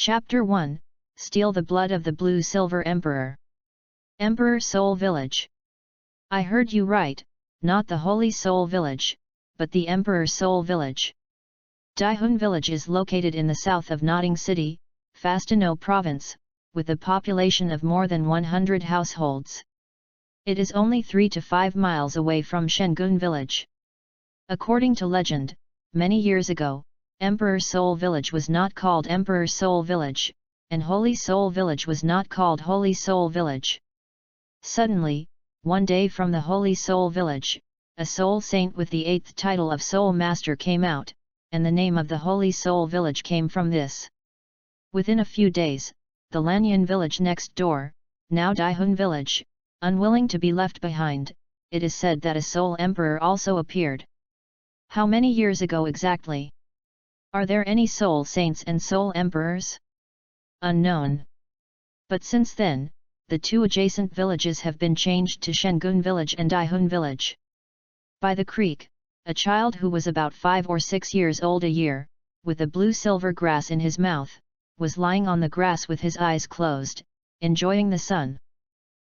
Chapter 1, Steal the Blood of the Blue Silver Emperor. Emperor Soul Village. I heard you right, not the Holy Soul Village, but the Emperor Soul Village. Daihun Village is located in the south of Notting City, Fastano Province, with a population of more than 100 households. It is only 3 to 5 miles away from Shengun Village. According to legend, many years ago, Emperor Soul Village was not called Emperor Soul Village, and Holy Soul Village was not called Holy Soul Village. Suddenly, one day from the Holy Soul Village, a soul saint with the 8th title of Soul Master came out, and the name of the Holy Soul Village came from this. Within a few days, the Lanyan village next door, now Daihun Village, unwilling to be left behind, it is said that a Soul Emperor also appeared. How many years ago exactly? Are there any Soul Saints and Soul Emperors? Unknown. But since then, the two adjacent villages have been changed to Shengun Village and Daihun Village. By the creek, a child who was about 5 or 6 years old a year, with a blue-silver grass in his mouth, was lying on the grass with his eyes closed, enjoying the sun.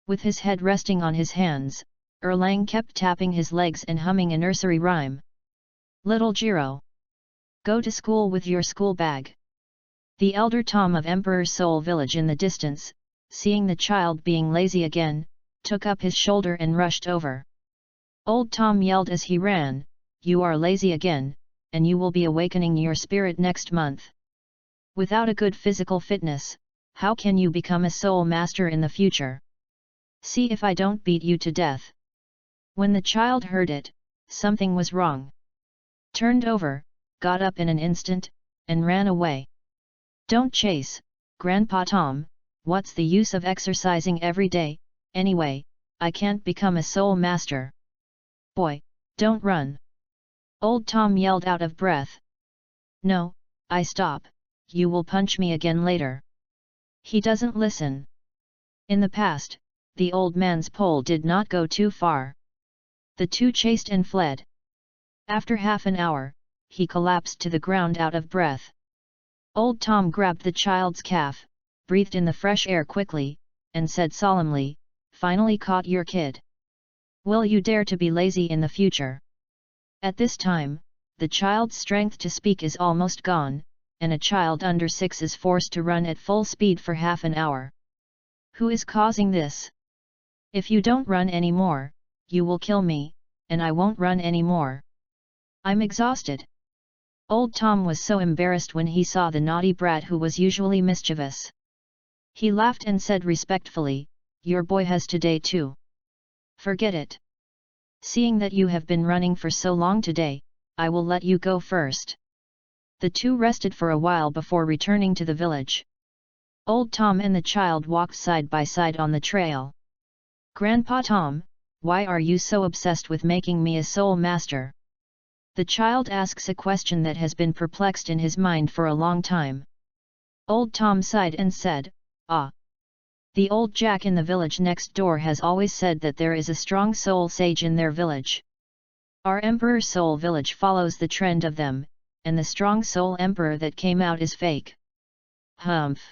With his head resting on his hands, Erlang kept tapping his legs and humming a nursery rhyme. Little Jiro, go to school with your school bag. The elder Tom of Emperor Soul Village in the distance, seeing the child being lazy again, took up his shoulder and rushed over. Old Tom yelled as he ran, "You are lazy again, and you will be awakening your spirit next month. Without a good physical fitness, how can you become a soul master in the future? See if I don't beat you to death." When the child heard it, something was wrong. Turned over, got up in an instant, and ran away. "Don't chase, Grandpa Tom, what's the use of exercising every day, anyway, I can't become a soul master." "Boy, don't run!" Old Tom yelled out of breath. "No, I stop, you will punch me again later." He doesn't listen. In the past, the old man's pole did not go too far. The two chased and fled. After half an hour, he collapsed to the ground out of breath. Old Tom grabbed the child's calf, breathed in the fresh air quickly, and said solemnly, "Finally caught your kid. Will you dare to be lazy in the future?" At this time, the child's strength to speak is almost gone, and a child under 6 is forced to run at full speed for half an hour. Who is causing this? If you don't run anymore, you will kill me, and I won't run anymore. I'm exhausted. Old Tom was so embarrassed when he saw the naughty brat who was usually mischievous. He laughed and said respectfully, "Your boy has today too. Forget it. Seeing that you have been running for so long today, I will let you go first." The two rested for a while before returning to the village. Old Tom and the child walked side by side on the trail. "Grandpa Tom, why are you so obsessed with making me a soul master?" The child asks a question that has been perplexed in his mind for a long time. Old Tom sighed and said, "Ah. The old Jack in the village next door has always said that there is a strong soul sage in their village. Our Emperor Soul Village follows the trend of them, and the strong soul emperor that came out is fake. Humph.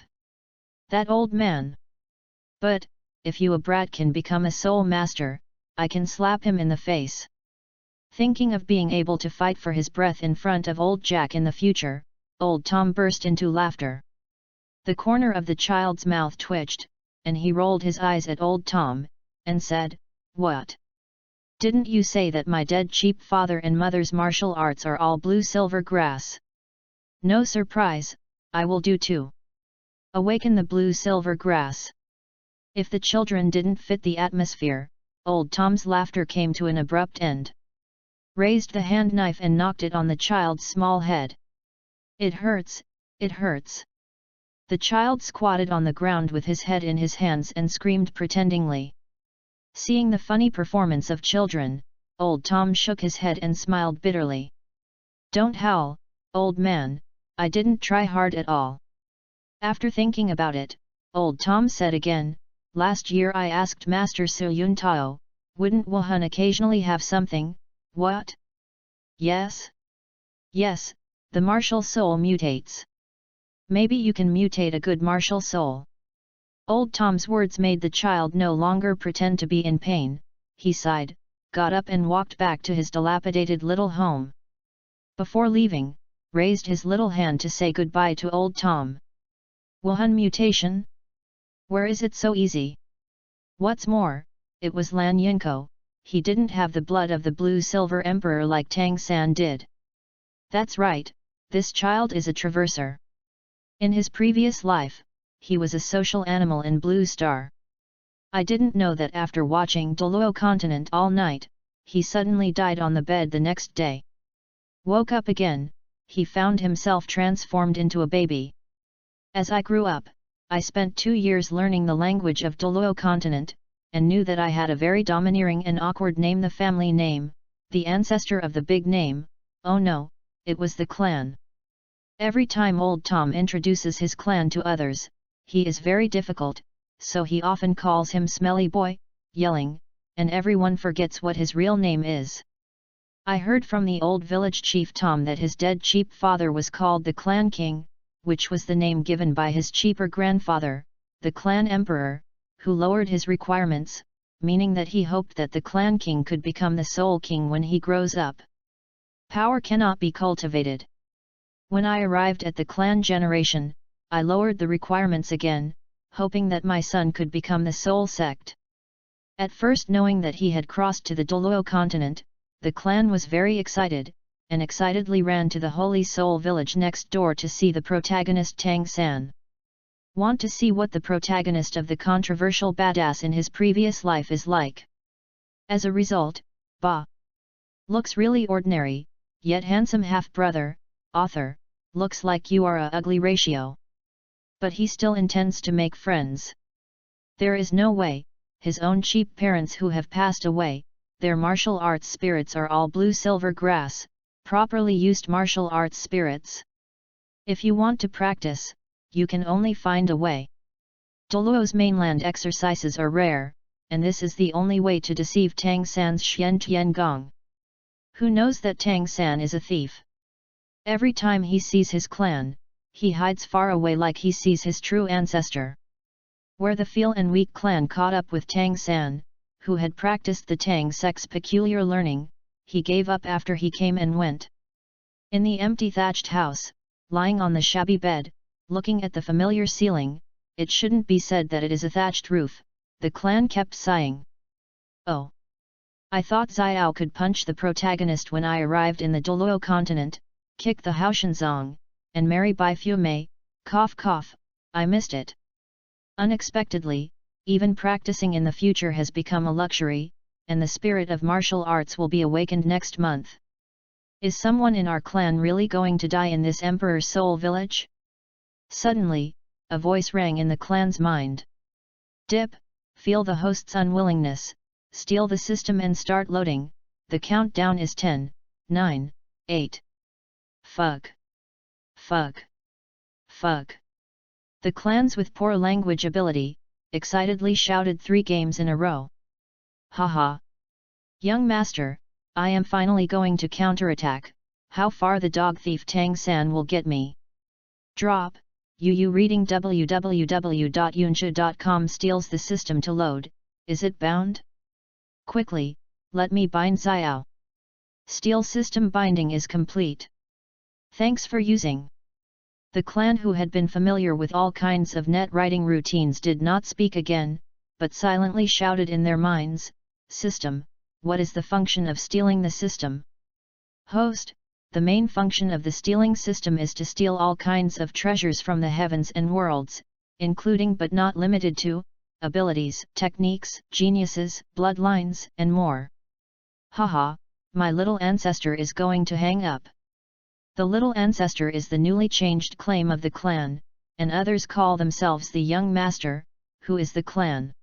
That old man. But, if you a brat can become a soul master, I can slap him in the face." Thinking of being able to fight for his breath in front of old Jack in the future, old Tom burst into laughter. The corner of the child's mouth twitched, and he rolled his eyes at old Tom, and said, "What? Didn't you say that my dead cheap father and mother's martial arts are all blue-silver grass? No surprise, I will do too. Awaken the blue-silver grass." If the children didn't fit the atmosphere, old Tom's laughter came to an abrupt end. Raised the hand knife and knocked it on the child's small head. "It hurts, it hurts." The child squatted on the ground with his head in his hands and screamed pretendingly. Seeing the funny performance of children, old Tom shook his head and smiled bitterly. "Don't howl, old man, I didn't try hard at all." After thinking about it, old Tom said again, "Last year I asked Master Su Yun Tao, wouldn't Wuhan occasionally have something?" "What?" "Yes. Yes, the martial soul mutates. Maybe you can mutate a good martial soul. Old Tom's words made the child no longer pretend to be in pain. He sighed, got up and walked back to his dilapidated little home. Before leaving, raised his little hand to say goodbye to Old Tom. Wuhan mutation? Where is it so easy? What's more, it was Lan Yinko, he didn't have the blood of the blue-silver emperor like Tang San did. That's right, this child is a traverser. In his previous life, he was a social animal in Blue Star. I didn't know that after watching Douluos continent all night, he suddenly died on the bed the next day. Woke up again, he found himself transformed into a baby. As I grew up, I spent 2 years learning the language of Douluos continent, and knew that I had a very domineering and awkward name, the family name, the ancestor of the big name. Oh no, it was the clan. Every time Old Tom introduces his clan to others, he is very difficult, so he often calls him Smelly Boy, yelling, and everyone forgets what his real name is. I heard from the old village chief Tom that his dead chief father was called the Clan King, which was the name given by his cheaper grandfather, the Clan Emperor, who lowered his requirements, meaning that he hoped that the Clan King could become the Soul King when he grows up. Power cannot be cultivated. When I arrived at the clan generation, I lowered the requirements again, hoping that my son could become the Soul Sect. At first, knowing that he had crossed to the Douluos continent, the clan was very excited, and excitedly ran to the Holy Soul village next door to see the protagonist Tang San. Want to see what the protagonist of the controversial badass in his previous life is like. As a result, Ba looks really ordinary, yet handsome half-brother, author, looks like you are a ugly ratio. But he still intends to make friends. There is no way, his own cheap parents who have passed away, their martial arts spirits are all blue-silver grass, properly used martial arts spirits. If you want to practice, you can only find a way. Douluos mainland exercises are rare, and this is the only way to deceive Tang San's Xian Tian Gong. Who knows that Tang San is a thief? Every time he sees his clan, he hides far away like he sees his true ancestor. Where the Feel and Weak clan caught up with Tang San, who had practiced the Tang sect's peculiar learning, he gave up after he came and went. In the empty thatched house, lying on the shabby bed, looking at the familiar ceiling, it shouldn't be said that it is a thatched roof, the clan kept sighing. Oh! I thought Xiao could punch the protagonist when I arrived in the Douluos continent, kick the Haoshanzong, and marry Bai Fumei, cough cough, I missed it. Unexpectedly, even practicing in the future has become a luxury, and the spirit of martial arts will be awakened next month. Is someone in our clan really going to die in this Emperor's Soul village? Suddenly, a voice rang in the clan's mind. Dip, feel the host's unwillingness, steal the system and start loading, the countdown is 10, 9, 8. Fug. Fug. Fug. The clans with poor language ability, excitedly shouted 3 games in a row. Haha! Young master, I am finally going to counterattack, how far the dog thief Tang San will get me. Drop, you reading www.yunsha.com steals the system to load, is it bound? Quickly, let me bind Xiao. Steal system binding is complete. Thanks for using. The clan who had been familiar with all kinds of net writing routines did not speak again, but silently shouted in their minds, System, what is the function of stealing the system? Host, the main function of the stealing system is to steal all kinds of treasures from the heavens and worlds, including but not limited to, abilities, techniques, geniuses, bloodlines, and more. Haha, my little ancestor is going to hang up. The little ancestor is the newly changed claim of the clan, and others call themselves the young master, who is the clan.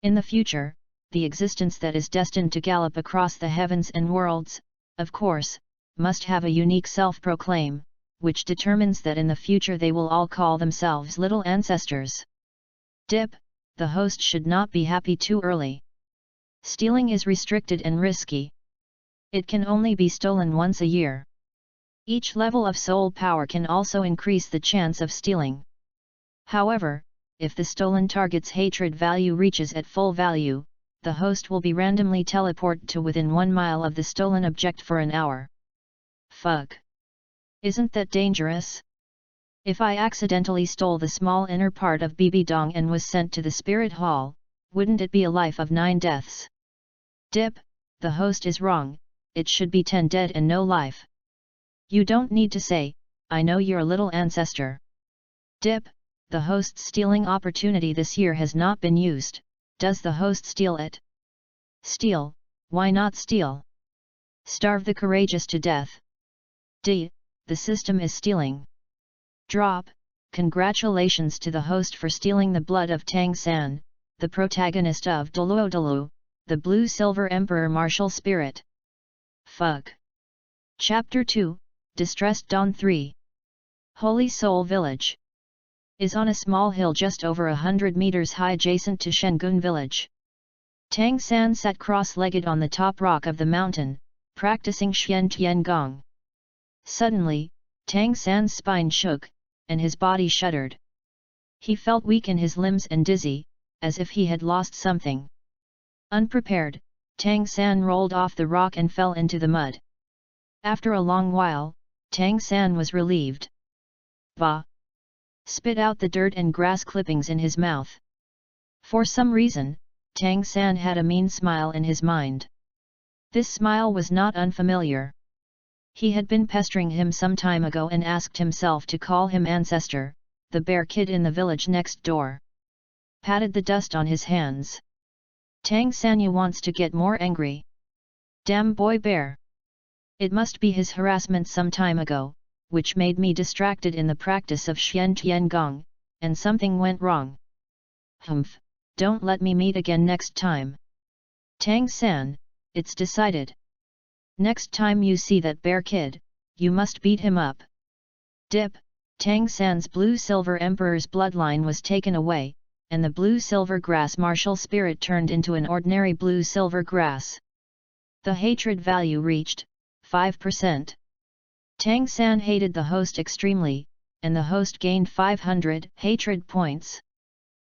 In the future, the existence that is destined to gallop across the heavens and worlds, of course, must have a unique self-proclaim, which determines that in the future they will all call themselves little ancestors. Dip, the host should not be happy too early. Stealing is restricted and risky. It can only be stolen once a year. Each level of soul power can also increase the chance of stealing. However, if the stolen target's hatred value reaches at full value, the host will be randomly teleported to within 1 mile of the stolen object for an hour. Fuck. Isn't that dangerous? If I accidentally stole the small inner part of Bibi Dong and was sent to the spirit hall, wouldn't it be a life of 9 deaths? Dip, the host is wrong, it should be 10 dead and no life. You don't need to say, I know your little ancestor. Dip, the host's stealing opportunity this year has not been used, does the host steal it? Steal, why not steal? Starve the courageous to death. D, the system is stealing. Drop, congratulations to the host for stealing the blood of Tang San, the protagonist of Douluos, the Blue-Silver Emperor Martial Spirit. Fuck. Chapter 2, Distressed Dawn 3. Holy Soul Village is on a small hill just over 100 meters high adjacent to Shengun Village. Tang San sat cross-legged on the top rock of the mountain, practicing Xian Tian Gong. Suddenly, Tang San's spine shook, and his body shuddered. He felt weak in his limbs and dizzy, as if he had lost something. Unprepared, Tang San rolled off the rock and fell into the mud. After a long while, Tang San was relieved. Bah! Spit out the dirt and grass clippings in his mouth. For some reason, Tang San had a mean smile in his mind. This smile was not unfamiliar. He had been pestering him some time ago and asked himself to call him ancestor, the bear kid in the village next door. Patted the dust on his hands. Tang Sanya wants to get more angry. Damn boy bear! It must be his harassment some time ago, which made me distracted in the practice of Xian Tian Gong, and something went wrong. Humph, don't let me meet again next time. Tang San, it's decided. Next time you see that bear kid, you must beat him up. Dip, Tang San's Blue-Silver Emperor's bloodline was taken away, and the Blue-Silver Grass martial spirit turned into an ordinary Blue-Silver Grass. The hatred value reached 5%. Tang San hated the host extremely, and the host gained 500 hatred points.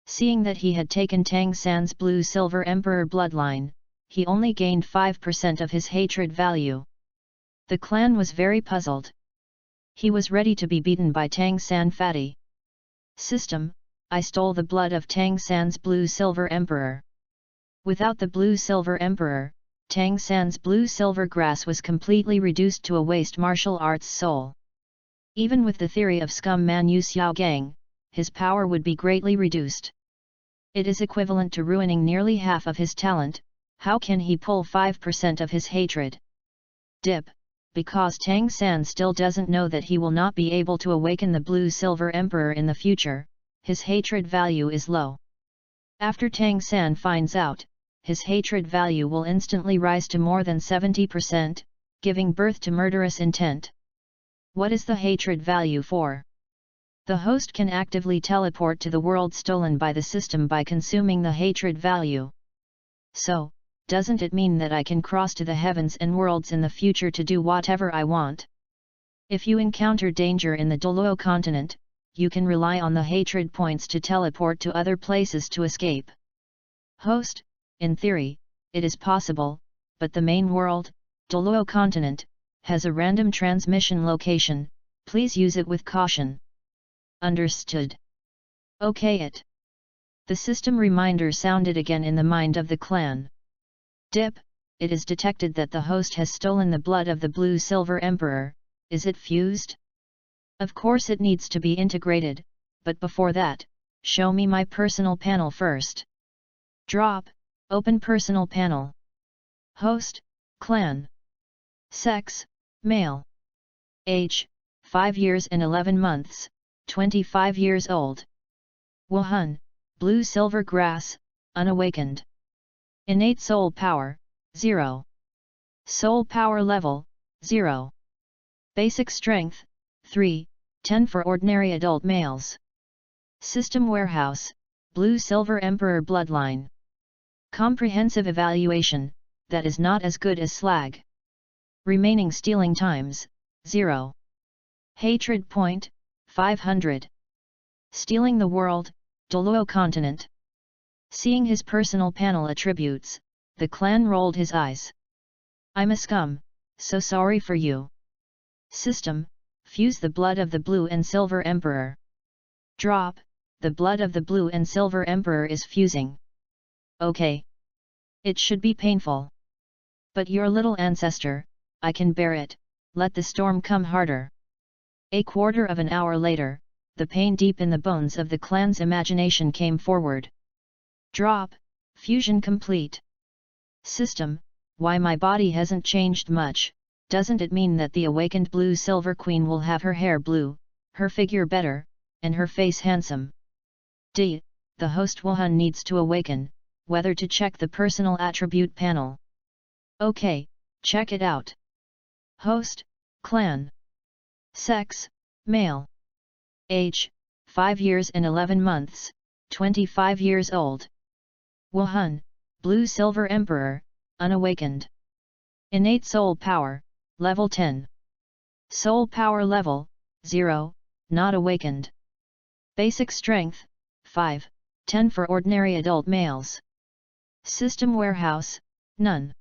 Seeing that he had taken Tang San's Blue-Silver Emperor bloodline, he only gained 5% of his hatred value. The clan was very puzzled. He was ready to be beaten by Tang San fatty. System, I stole the blood of Tang San's Blue-Silver Emperor. Without the Blue-Silver Emperor, Tang San's Blue-Silver Grass was completely reduced to a waste martial arts soul. Even with the theory of scum man Yu Xiao Gang, his power would be greatly reduced. It is equivalent to ruining nearly half of his talent. How can he pull 5% of his hatred? Dip, because Tang San still doesn't know that he will not be able to awaken the Blue-Silver Emperor in the future, his hatred value is low. After Tang San finds out, his hatred value will instantly rise to more than 70%, giving birth to murderous intent. What is the hatred value for? The host can actively teleport to the world stolen by the system by consuming the hatred value. So, doesn't it mean that I can cross to the heavens and worlds in the future to do whatever I want? If you encounter danger in the Douluos continent, you can rely on the hatred points to teleport to other places to escape. Host, in theory, it is possible, but the main world, Douluos continent, has a random transmission location, please use it with caution. Understood. Okay it. The system reminder sounded again in the mind of the clan. Dip, it is detected that the host has stolen the blood of the Blue-Silver Emperor, is it fused? Of course it needs to be integrated, but before that, show me my personal panel first. Drop, open personal panel. Host, clan. Sex, male. Age, 5 years and 11 months, 25 years old. Wuhan, Blue-Silver Grass, unawakened. Innate soul power, 0. Soul power level, 0. Basic strength, 3, 10 for ordinary adult males. System warehouse, Blue-Silver Emperor bloodline. Comprehensive evaluation, that is not as good as slag. Remaining stealing times, 0. Hatred point, 500. Stealing the world, Douluos continent. Seeing his personal panel attributes, the clan rolled his eyes. I'm a scum, so sorry for you. System, fuse the blood of the blue and silver emperor. Drop, the blood of the blue and silver emperor is fusing. Okay. It should be painful. But your little ancestor, I can bear it, let the storm come harder. A quarter of an hour later, the pain deep in the bones of the clan's imagination came forward. Drop, fusion complete. System, why my body hasn't changed much, doesn't it mean that the awakened blue silver queen will have her hair blue, her figure better, and her face handsome? D. The host Wuhan needs to awaken, whether to check the personal attribute panel. Okay, check it out. Host, clan. Sex, male. Age, 5 years and 11 months, 25 years old. Wuhan, blue silver emperor, unawakened. Innate soul power, level 10. Soul power level, 0, not awakened. Basic strength, 5, 10 for ordinary adult males. System warehouse, none.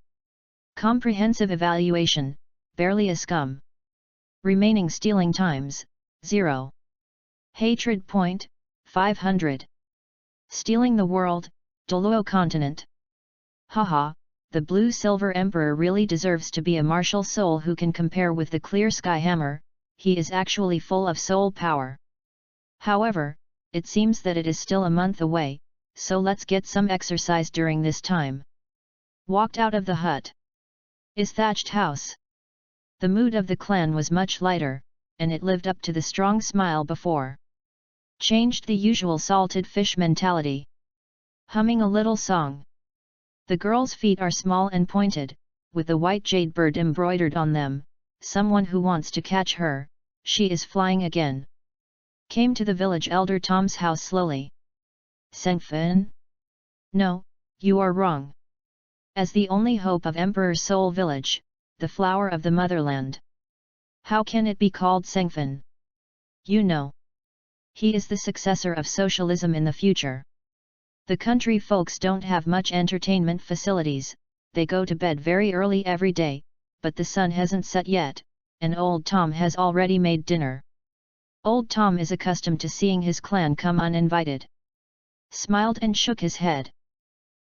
Comprehensive evaluation, barely a scum. Remaining stealing times, 0. Hatred point, 500. Stealing the world, Douluos continent. Haha, the blue silver emperor really deserves to be a martial soul who can compare with the clear sky hammer, he is actually full of soul power. However, it seems that it is still a month away, so let's get some exercise during this time. Walked out of the hut. Is thatched house. The mood of the clan was much lighter, and it lived up to the strong smile before. Changed the usual salted fish mentality. Humming a little song. The girl's feet are small and pointed, with the white jade bird embroidered on them, someone who wants to catch her, she is flying again. Came to the village elder Tom's house slowly. Sengfen? No, you are wrong. As the only hope of Emperor Soul Village, the flower of the motherland. How can it be called Sengfen? You know. He is the successor of socialism in the future. The country folks don't have much entertainment facilities, they go to bed very early every day, but the sun hasn't set yet, and old Tom has already made dinner. Old Tom is accustomed to seeing his clan come uninvited. Smiled and shook his head.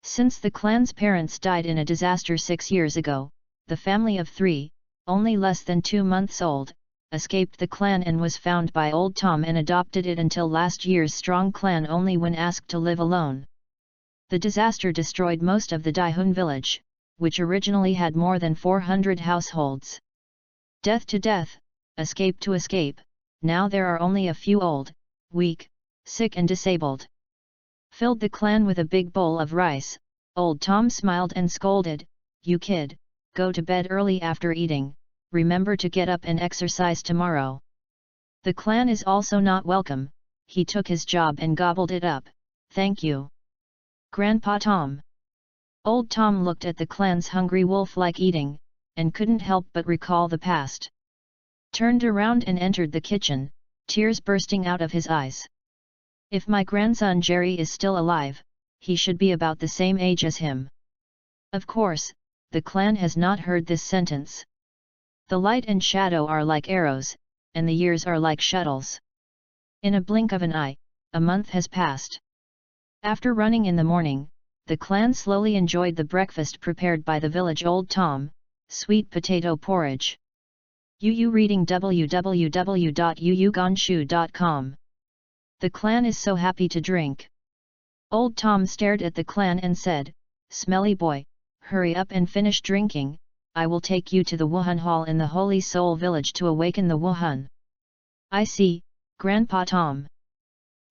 Since the clan's parents died in a disaster 6 years ago, the family of 3, only less than 2 months old, escaped the clan and was found by old Tom and adopted it until last year's strong clan only when asked to live alone. The disaster destroyed most of the Daihun village, which originally had more than 400 households. Death to death, escape to escape, now there are only a few old, weak, sick and disabled. Filled the clan with a big bowl of rice, old Tom smiled and scolded, "You kid, go to bed early after eating. Remember to get up and exercise tomorrow." The clan is also not welcome, he took his job and gobbled it up, "Thank you, Grandpa Tom." Old Tom looked at the clan's hungry wolf-like eating, and couldn't help but recall the past. Turned around and entered the kitchen, tears bursting out of his eyes. If my grandson Jerry is still alive, he should be about the same age as him. Of course, the clan has not heard this sentence. The light and shadow are like arrows, and the years are like shuttles. In a blink of an eye, a month has passed. After running in the morning, the clan slowly enjoyed the breakfast prepared by the village old Tom, sweet potato porridge. Yu reading www.yuyugonshu.com. The clan is so happy to drink. Old Tom stared at the clan and said, "Smelly boy, hurry up and finish drinking. I will take you to the Wuhan Hall in the Holy Soul Village to awaken the Wuhan." "I see, Grandpa Tom."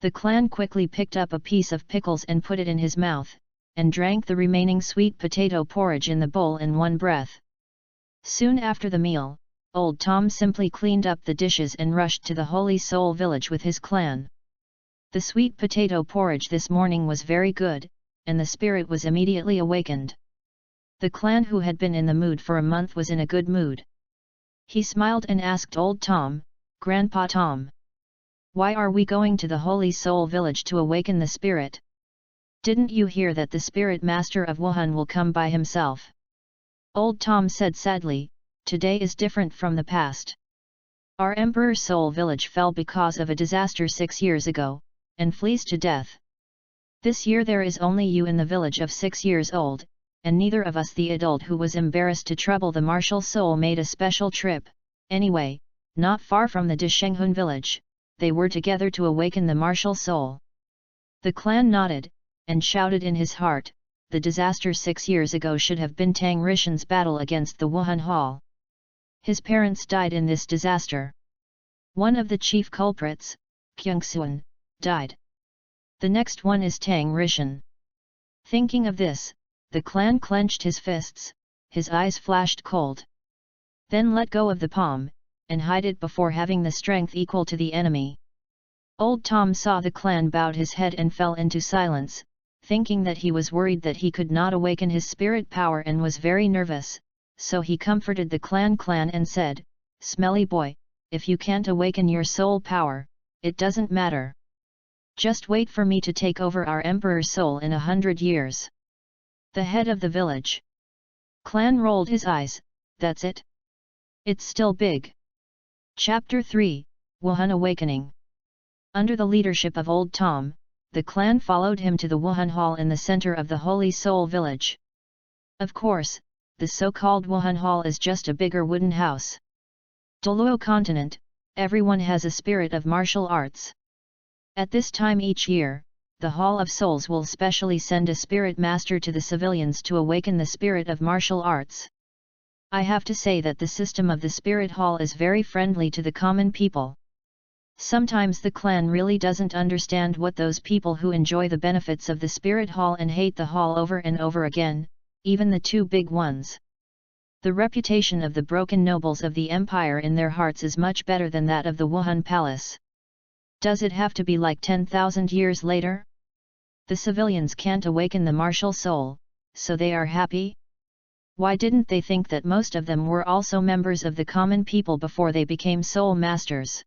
The clan quickly picked up a piece of pickles and put it in his mouth, and drank the remaining sweet potato porridge in the bowl in one breath. Soon after the meal, old Tom simply cleaned up the dishes and rushed to the Holy Soul Village with his clan. The sweet potato porridge this morning was very good, and the spirit was immediately awakened. The clan who had been in the mood for a month was in a good mood. He smiled and asked old Tom, Grandpa Tom. Why are we going to the Holy Soul Village to awaken the spirit? Didn't you hear that the spirit master of Wuhan will come by himself? Old Tom said sadly, today is different from the past. Our Emperor's Soul Village fell because of a disaster 6 years ago, and flees to death. This year there is only you in the village of 6 years old, and neither of us the adult who was embarrassed to trouble the martial soul made a special trip. Anyway, not far from the Dishenghun village, they were together to awaken the martial soul. The clan nodded, and shouted in his heart, the disaster 6 years ago should have been Tang Rishan's battle against the Wuhan Hall. His parents died in this disaster. One of the chief culprits, Kyungsuan, died. The next one is Tang Rishan. Thinking of this, the clan clenched his fists, his eyes flashed cold. Then let go of the palm, and hide it before having the strength equal to the enemy. Old Tom saw the clan bowed his head and fell into silence, thinking that he was worried that he could not awaken his spirit power and was very nervous, so he comforted the clan and said, "Smelly boy, if you can't awaken your soul power, it doesn't matter. Just wait for me to take over our Emperor's soul in 100 years. The head of the village. Clan rolled his eyes, that's it? It's still big. Chapter 3, Wuhan Awakening. Under the leadership of Old Tom, the clan followed him to the Wuhan Hall in the center of the Holy Soul Village. Of course, the so-called Wuhan Hall is just a bigger wooden house. Douluo continent, everyone has a spirit of martial arts. At this time each year, the Hall of Souls will specially send a spirit master to the civilians to awaken the spirit of martial arts. I have to say that the system of the Spirit Hall is very friendly to the common people. Sometimes the clan really doesn't understand what those people who enjoy the benefits of the Spirit Hall and hate the hall over and over again, even the two big ones. The reputation of the broken nobles of the empire in their hearts is much better than that of the Wuhan Palace. Does it have to be like 10,000 years later? The civilians can't awaken the martial soul, so they are happy? Why didn't they think that most of them were also members of the common people before they became soul masters?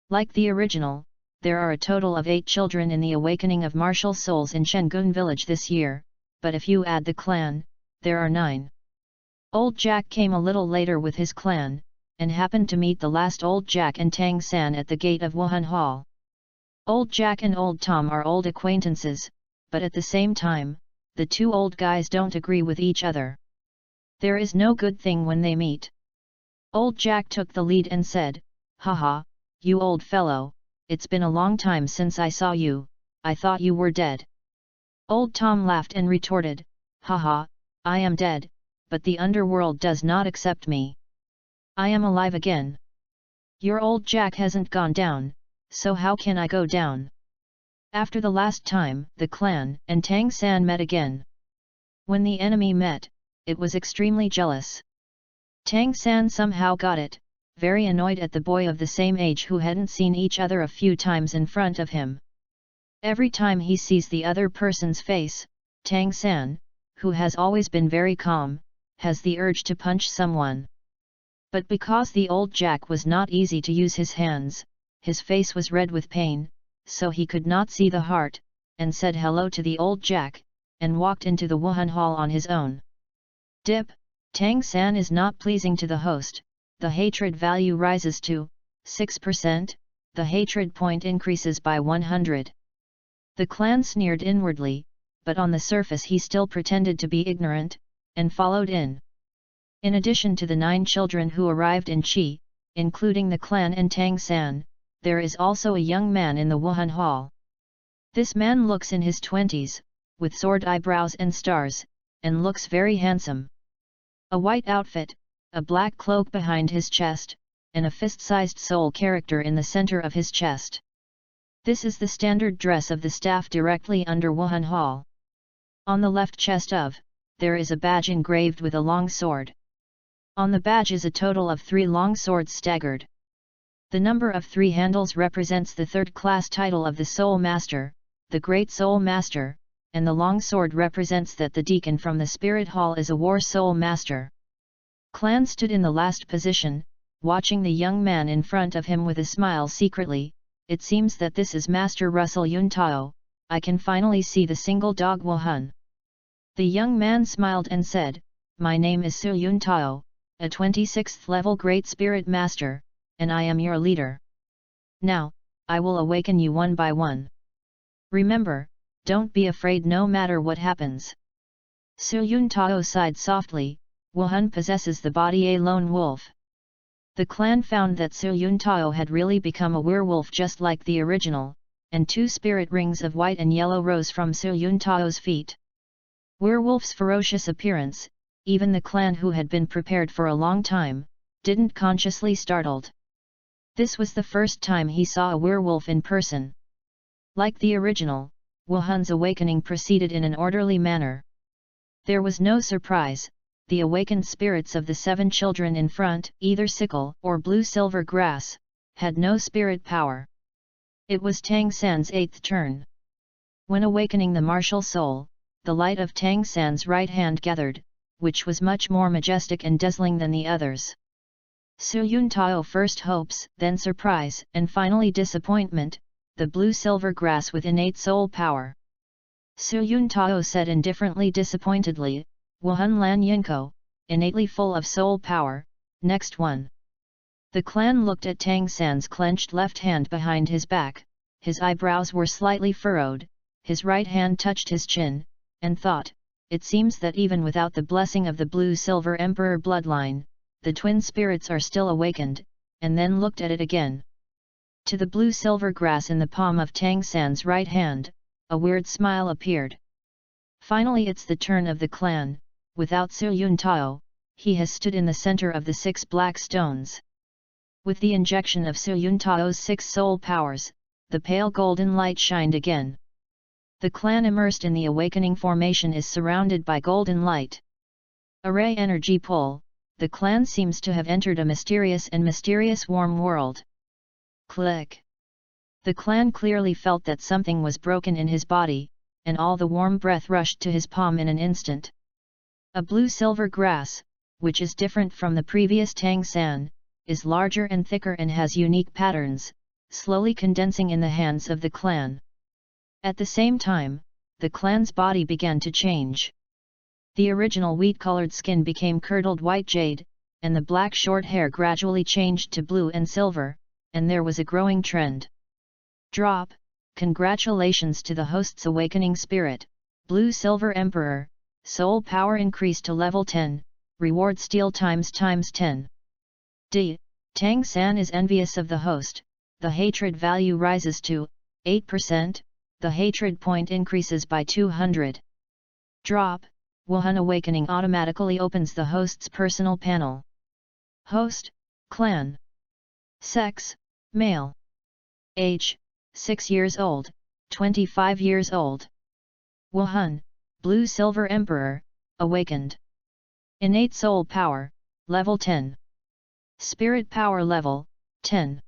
Like the original, there are a total of 8 children in the awakening of martial souls in Shengun village this year, but if you add the clan, there are 9. Old Jack came a little later with his clan, and happened to meet the last Old Jack and Tang San at the gate of Wuhan Hall. Old Jack and Old Tom are old acquaintances, but at the same time, the two old guys don't agree with each other. There is no good thing when they meet. Old Jack took the lead and said, "Haha, you old fellow, it's been a long time since I saw you, I thought you were dead." Old Tom laughed and retorted, "Haha, I am dead, but the underworld does not accept me. I am alive again. Your old Jack hasn't gone down, so how can I go down?" After the last time, the clan and Tang San met again. When the enemy met, it was extremely jealous. Tang San somehow got it, very annoyed at the boy of the same age who hadn't seen each other a few times in front of him. Every time he sees the other person's face, Tang San, who has always been very calm, has the urge to punch someone. But because the old Jack was not easy to use his hands, his face was red with pain, so he could not see the heart, and said hello to the old Jack, and walked into the Wuhan Hall on his own. Dip, Tang San is not pleasing to the host. The hatred value rises to 6%, the hatred point increases by 100. The clan sneered inwardly, but on the surface he still pretended to be ignorant, and followed in. In addition to the 9 children who arrived in Qi, including the clan and Tang San, there is also a young man in the Wuhan Hall. This man looks in his 20s, with sword eyebrows and stars, and looks very handsome. A white outfit, a black cloak behind his chest, and a fist-sized soul character in the center of his chest. This is the standard dress of the staff directly under Wuhan Hall. On the left chest there is a badge engraved with a long sword. On the badge is a total of 3 long swords staggered. The number of 3 handles represents the 3rd class title of the Soul Master, the Great Soul Master, and the long sword represents that the deacon from the Spirit Hall is a War Soul Master. Clan stood in the last position, watching the young man in front of him with a smile secretly. It seems that this is Master Russell Yuntao. I can finally see the single dog Wuhan. The young man smiled and said, "My name is Su Yuntao, a 26th level Great Spirit Master, and I am your leader. Now, I will awaken you one by one. Remember, don't be afraid no matter what happens." Su Yuntao sighed softly. Wuhan possesses the body a lone wolf. The clan found that Su Yuntao had really become a werewolf just like the original, and 2 spirit rings of white and yellow rose from Su Yuntao's feet. Werewolf's ferocious appearance, even the clan who had been prepared for a long time, didn't consciously startled. This was the first time he saw a werewolf in person. Like the original, Wuhan's awakening proceeded in an orderly manner. There was no surprise. The awakened spirits of the 7 children in front, either sickle or blue-silver grass, had no spirit power. It was Tang San's 8th turn. When awakening the martial soul, the light of Tang San's right hand gathered, which was much more majestic and dazzling than the others. Su Yuntao first hopes, then surprise, and finally disappointment, the blue-silver grass with innate soul power. Su Yuntao said indifferently disappointedly, "Wuhan Lan Yinko, innately full of soul power, next one." The clan looked at Tang San's clenched left hand behind his back, his eyebrows were slightly furrowed, his right hand touched his chin, and thought, it seems that even without the blessing of the blue-silver emperor bloodline, the twin spirits are still awakened, and then looked at it again. To the blue-silver grass in the palm of Tang San's right hand, a weird smile appeared. Finally it's the turn of the clan. Without Su Yuntao, he has stood in the center of the 6 black stones. With the injection of Su Yuntao's 6 soul powers, the pale golden light shined again. The clan immersed in the awakening formation is surrounded by golden light. Array energy pull, the clan seems to have entered a mysterious warm world. Click. The clan clearly felt that something was broken in his body, and all the warm breath rushed to his palm in an instant. A blue-silver grass, which is different from the previous Tang San, is larger and thicker and has unique patterns, slowly condensing in the hands of the clan. At the same time, the clan's body began to change. The original wheat-colored skin became curdled white jade, and the black short hair gradually changed to blue and silver, and there was a growing trend. Drop. Congratulations to the host's awakening spirit, Blue-Silver Emperor. Soul power increased to level 10, reward steal times 10. D. Tang San is envious of the host, the hatred value rises to 8%, the hatred point increases by 200. Drop. Wuhan awakening automatically opens the host's personal panel. Host, clan. Sex, male. Age, 6 years old, 25 years old. Wuhan, Blue-Silver Emperor, awakened. Innate soul power, level 10. Spirit power level, 10.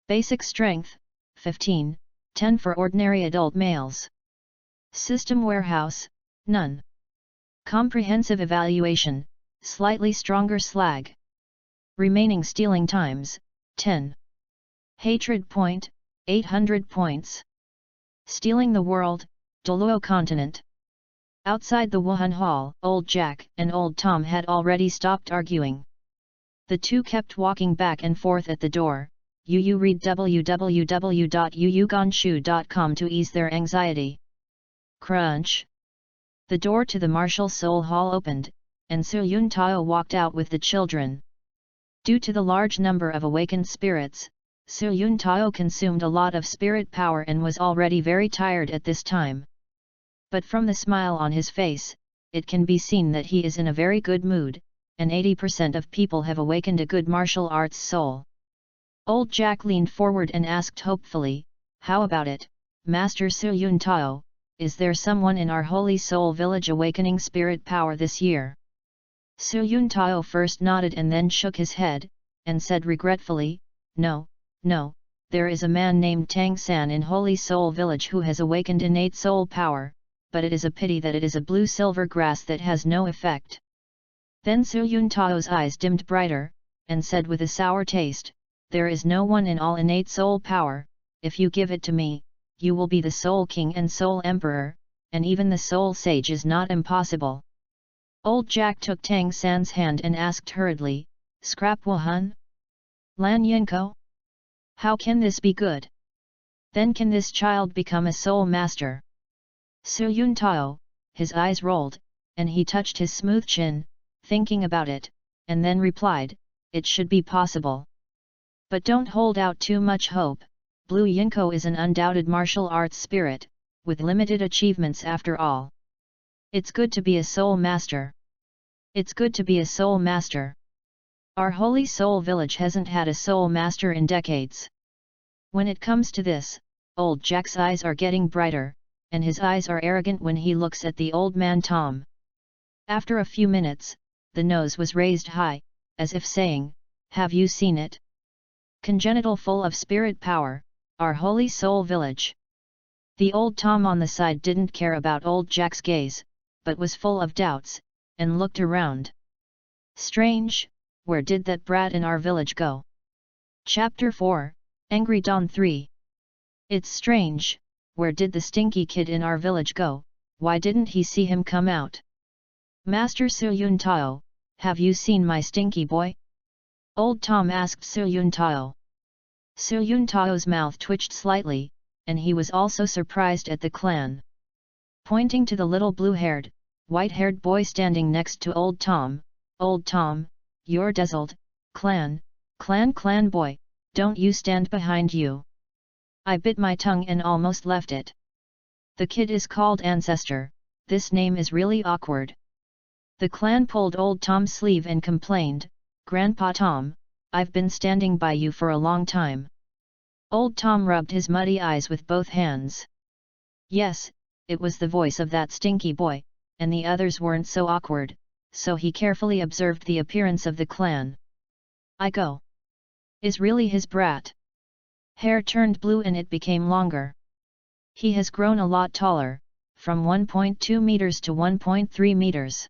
Basic strength, 15, 10 for ordinary adult males. System warehouse, none. Comprehensive evaluation, slightly stronger slag. Remaining stealing times, 10. Hatred point, 800 points. Stealing the world, Douluos continent. Outside the Wuhan Hall, Old Jack and Old Tom had already stopped arguing. The two kept walking back and forth at the door. You read www.yuyugonshu.com to ease their anxiety. Crunch. The door to the Martial Soul Hall opened, and Su Yuntao walked out with the children. Due to the large number of awakened spirits, Su Yuntao consumed a lot of spirit power and was already very tired at this time. But from the smile on his face, it can be seen that he is in a very good mood, and 80% of people have awakened a good martial arts soul. Old Jack leaned forward and asked hopefully, "How about it, Master Su Yuntao? Is there someone in our Holy Soul Village awakening spirit power this year?" Su Yuntao first nodded and then shook his head, and said regretfully, No, there is a man named Tang San in Holy Soul Village who has awakened innate soul power, but it is a pity that it is a blue-silver grass that has no effect." Then Su Yuntao's eyes dimmed brighter, and said with a sour taste, "There is no one in all innate soul power, if you give it to me, you will be the soul king and soul emperor, and even the soul sage is not impossible." Old Jack took Tang San's hand and asked hurriedly, "Scrap Wuhan? Lan Yinko? How can this be good? Then can this child become a soul master?" Su Yun Tao, his eyes rolled, and he touched his smooth chin, thinking about it, and then replied, "It should be possible. But don't hold out too much hope, Blue Yinko is an undoubted martial arts spirit, with limited achievements after all. It's good to be a soul master. It's good to be a soul master. Our holy soul village hasn't had a soul master in decades." When it comes to this, old Jack's eyes are getting brighter, and his eyes are arrogant when he looks at the old man Tom. After a few minutes, the nose was raised high, as if saying, "Have you seen it? Congenital full of spirit power, our holy soul village." The old Tom on the side didn't care about old Jack's gaze, but was full of doubts, and looked around. "Strange, where did that brat in our village go?" Chapter 4, Angry Dawn 3. It's strange, where did the stinky kid in our village go, why didn't he see him come out? "Master Su Yun Tao, have you seen my stinky boy?" Old Tom asked Su Yun Tao. Su Yun Tao's mouth twitched slightly, and he was also surprised at the clan. Pointing to the little blue-haired, white-haired boy standing next to Old Tom, "Old Tom, you're dazzled, clan boy, don't you stand behind you." I bit my tongue and almost left it. The kid is called Ancestor, this name is really awkward. The clan pulled Old Tom's sleeve and complained, "Grandpa Tom, I've been standing by you for a long time." Old Tom rubbed his muddy eyes with both hands. Yes, it was the voice of that stinky boy, and the others weren't so awkward, so he carefully observed the appearance of the clan. "I go. Is really his brat." Hair turned blue and it became longer. He has grown a lot taller, from 1.2 meters to 1.3 meters.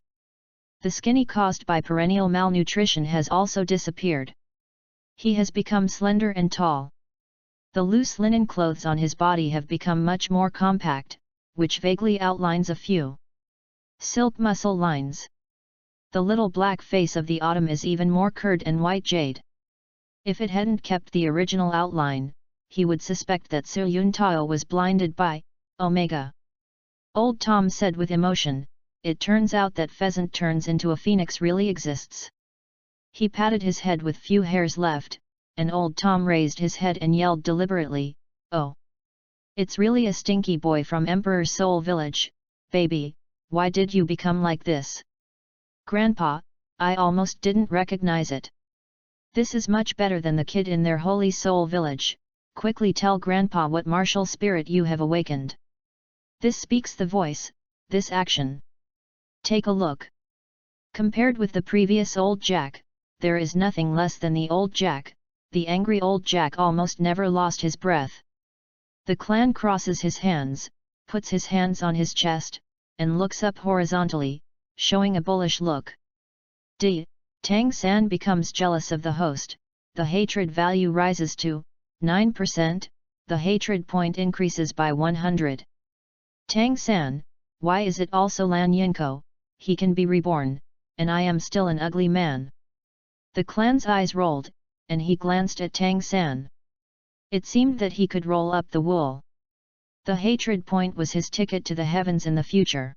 The skinny caused by perennial malnutrition has also disappeared. He has become slender and tall. The loose linen clothes on his body have become much more compact, which vaguely outlines a few silk muscle lines. The little black face of the autumn is even more curd and white jade. If it hadn't kept the original outline, he would suspect that Su Yun Tao was blinded by Omega. Old Tom said with emotion, "It turns out that pheasant turns into a phoenix really exists." He patted his head with few hairs left, and Old Tom raised his head and yelled deliberately, "Oh! It's really a stinky boy from Emperor Soul Village, baby, why did you become like this?" "Grandpa, I almost didn't recognize it." "This is much better than the kid in their Holy Soul Village, quickly tell Grandpa what martial spirit you have awakened." This speaks the voice, this action. Take a look. Compared with the previous Old Jack, there is nothing less than the Old Jack. The angry Old Jack almost never lost his breath. The clan crosses his hands, puts his hands on his chest, and looks up horizontally, showing a bullish look. Tang San becomes jealous of the host, the hatred value rises to 9%, the hatred point increases by 100. "Tang San, why is it also Lan Yinko, he can be reborn, and I am still an ugly man?" The clan's eyes rolled, and he glanced at Tang San. It seemed that he could roll up the wool. The hatred point was his ticket to the heavens in the future.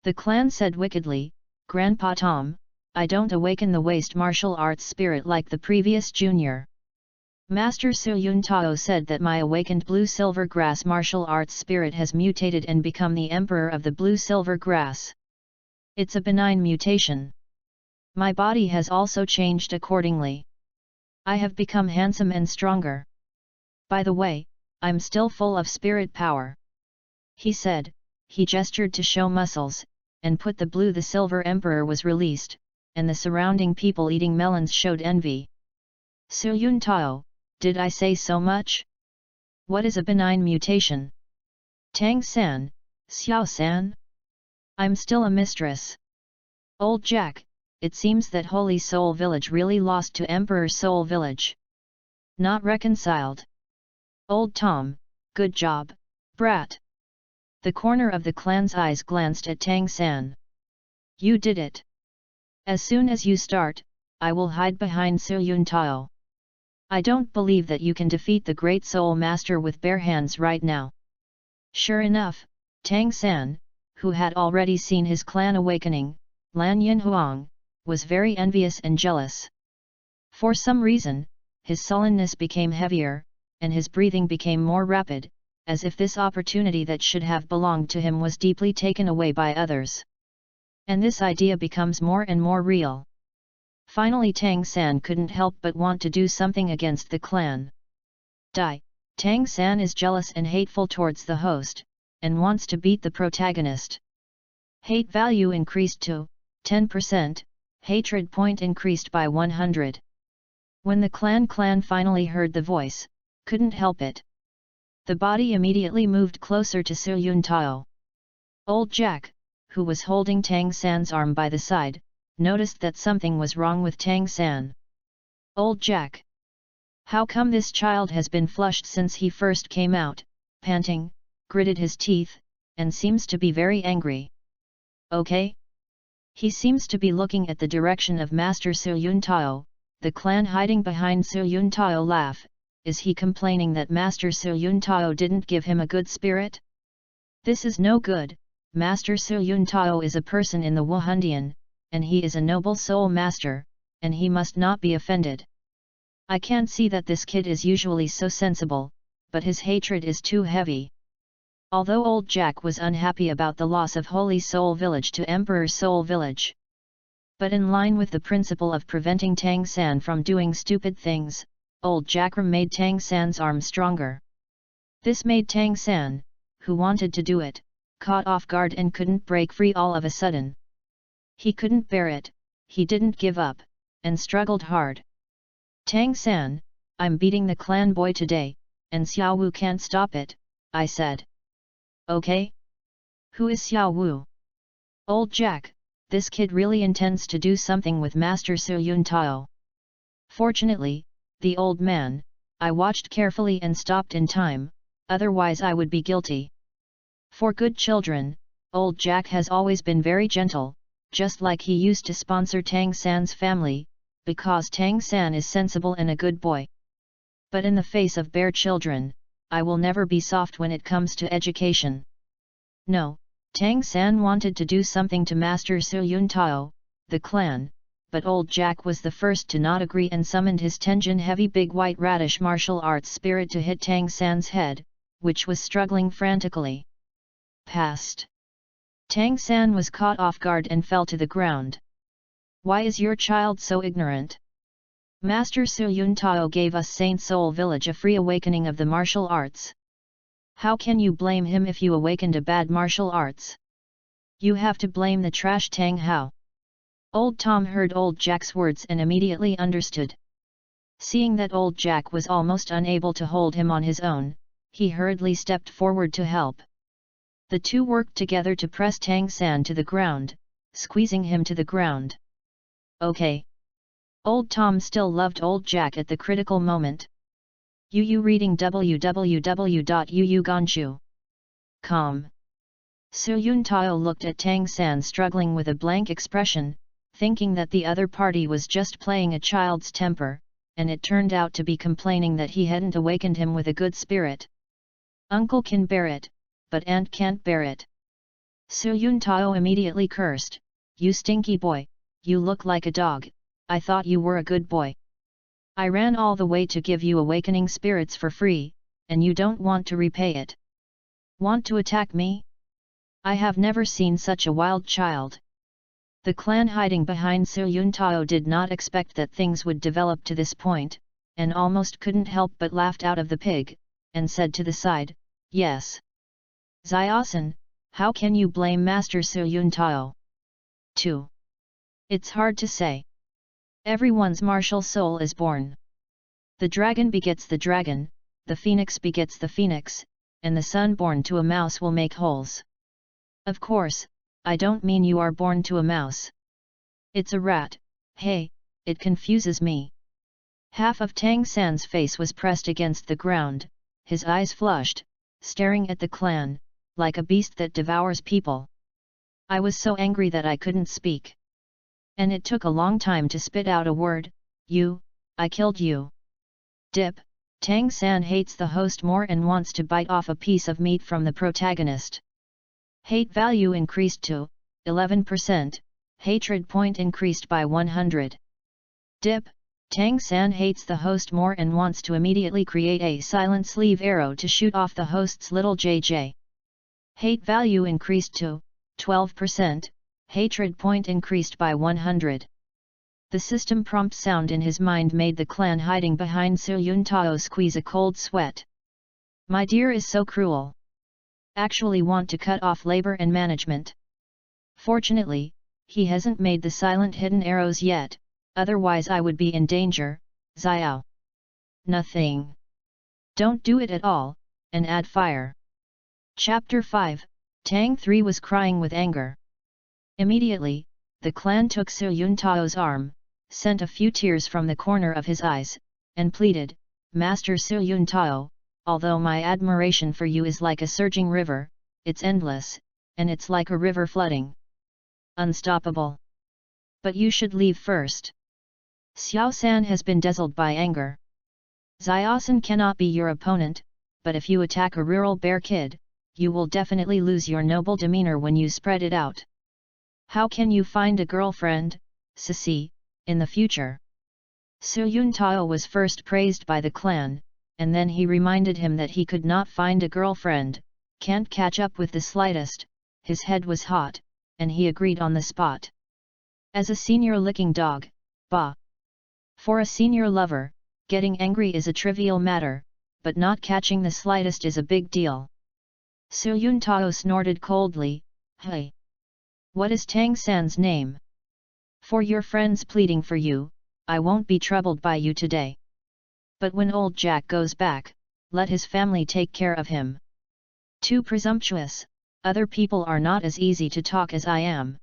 The clan said wickedly, "Grandpa Tom, I don't awaken the waste martial arts spirit like the previous junior. Master Su Yun Tao said that my awakened blue-silver grass martial arts spirit has mutated and become the emperor of the blue-silver grass. It's a benign mutation. My body has also changed accordingly. I have become handsome and stronger. By the way, I'm still full of spirit power." He said, he gestured to show muscles, and put the silver emperor was released, and the surrounding people eating melons showed envy. "Su Yun Tao, did I say so much? What is a benign mutation? Tang San, Xiao San? I'm still a mistress." Old Jack, it seems that Holy Soul Village really lost to Emperor Soul Village. Not reconciled. Old Tom, good job, brat. The corner of the clan's eyes glanced at Tang San. You did it. As soon as you start, I will hide behind Su Yun Tao. I don't believe that you can defeat the Great Soul Master with bare hands right now. Sure enough, Tang San, who had already seen his clan awakening, Lan Yin Huang, was very envious and jealous. For some reason, his sullenness became heavier, and his breathing became more rapid, as if this opportunity that should have belonged to him was deeply taken away by others. And this idea becomes more and more real. Finally Tang San couldn't help but want to do something against the clan. Tang San is jealous and hateful towards the host, and wants to beat the protagonist. Hate value increased to 10%, hatred point increased by 100. When the clan finally heard the voice, couldn't help it. The body immediately moved closer to Su Yun Tao. Old Jack, who was holding Tang San's arm by the side, noticed that something was wrong with Tang San. Old Jack. How come this child has been flushed since he first came out, panting, gritted his teeth, and seems to be very angry. Okay? He seems to be looking at the direction of Master Su Yun Tao, the clan hiding behind Su Yun Tao laugh. Is he complaining that Master Su Yun Tao didn't give him a good spirit? This is no good. Master Su Yun Tao is a person in the Wuhandian, and he is a noble soul master, and he must not be offended. I can't see that this kid is usually so sensible, but his hatred is too heavy. Although old Jack was unhappy about the loss of Holy Soul Village to Emperor Soul Village, but in line with the principle of preventing Tang San from doing stupid things, old Jack made Tang San's arm stronger. This made Tang San, who wanted to do it, caught off guard and couldn't break free all of a sudden. He couldn't bear it, he didn't give up, and struggled hard. Tang San, I'm beating the clan boy today, and Xiao Wu can't stop it, I said. Okay? Who is Xiao Wu? Old Jack, this kid really intends to do something with Master Su Yun Tao. Fortunately, the old man, I watched carefully and stopped in time, otherwise I would be guilty. For good children, old Jack has always been very gentle, just like he used to sponsor Tang San's family, because Tang San is sensible and a good boy. But in the face of bare children, I will never be soft when it comes to education. No, Tang San wanted to do something to Master Su Yun Tao, the clan, but old Jack was the first to not agree and summoned his Tenjin heavy big white radish martial arts spirit to hit Tang San's head, which was struggling frantically. Passed. Tang San was caught off guard and fell to the ground. Why is your child so ignorant? Master Su Yun Tao gave us Saint Soul Village a free awakening of the martial arts. How can you blame him if you awakened a bad martial arts? You have to blame the trash Tang Hao. Old Tom heard old Jack's words and immediately understood. Seeing that old Jack was almost unable to hold him on his own, he hurriedly stepped forward to help. The two worked together to press Tang San to the ground, squeezing him to the ground. Okay. Old Tom still loved old Jack at the critical moment. Yu reading www.yuyuganshu.com. Su Yun Tao looked at Tang San struggling with a blank expression, thinking that the other party was just playing a child's temper, and it turned out to be complaining that he hadn't awakened him with a good spirit. Uncle can bear it, but aunt can't bear it. Su Yun Tao immediately cursed, You stinky boy, you look like a dog, I thought you were a good boy. I ran all the way to give you awakening spirits for free, and you don't want to repay it. Want to attack me? I have never seen such a wild child. The clan hiding behind Su Yun Tao did not expect that things would develop to this point, and almost couldn't help but laughed out of the pig, and said to the side, Yes. Xiaosan, how can you blame Master Su Yun Tao? 2. It's hard to say. Everyone's martial soul is born. The dragon begets the dragon, the phoenix begets the phoenix, and the son born to a mouse will make holes. Of course, I don't mean you are born to a mouse. It's a rat, hey, it confuses me. Half of Tang San's face was pressed against the ground, his eyes flushed, staring at the clan, like a beast that devours people. I was so angry that I couldn't speak. And it took a long time to spit out a word, I killed you. Dip, Tang San hates the host more and wants to bite off a piece of meat from the protagonist. Hate value increased to 11%, hatred point increased by 100. Dip, Tang San hates the host more and wants to immediately create a silent sleeve arrow to shoot off the host's little JJ. Hate value increased to 12%, hatred point increased by 100. The system prompt sound in his mind made the clan hiding behind Su Yun Tao squeeze a cold sweat. My dear is so cruel. Actually want to cut off labor and management. Fortunately, he hasn't made the silent hidden arrows yet, otherwise I would be in danger, Xiao. Nothing. Don't do it at all, and add fire. Chapter 5, Tang 3 was crying with anger. Immediately, the clan took Su Yun Tao's arm, sent a few tears from the corner of his eyes, and pleaded, Master Su Yun Tao, although my admiration for you is like a surging river, it's endless, and it's like a river flooding. Unstoppable. But you should leave first. Xiao San has been dazzled by anger. Xiaosan cannot be your opponent, but if you attack a rural bear kid, you will definitely lose your noble demeanor when you spread it out. How can you find a girlfriend, Sissy, in the future? Su Yun Tao was first praised by the clan, and then he reminded him that he could not find a girlfriend, can't catch up with the slightest, his head was hot, and he agreed on the spot. As a senior licking dog, bah! For a senior lover, getting angry is a trivial matter, but not catching the slightest is a big deal. Su Yun Tao snorted coldly, hey! What is Tang San's name? For your friends pleading for you, I won't be troubled by you today. But when old Jack goes back, let his family take care of him. Too presumptuous, other people are not as easy to talk as I am.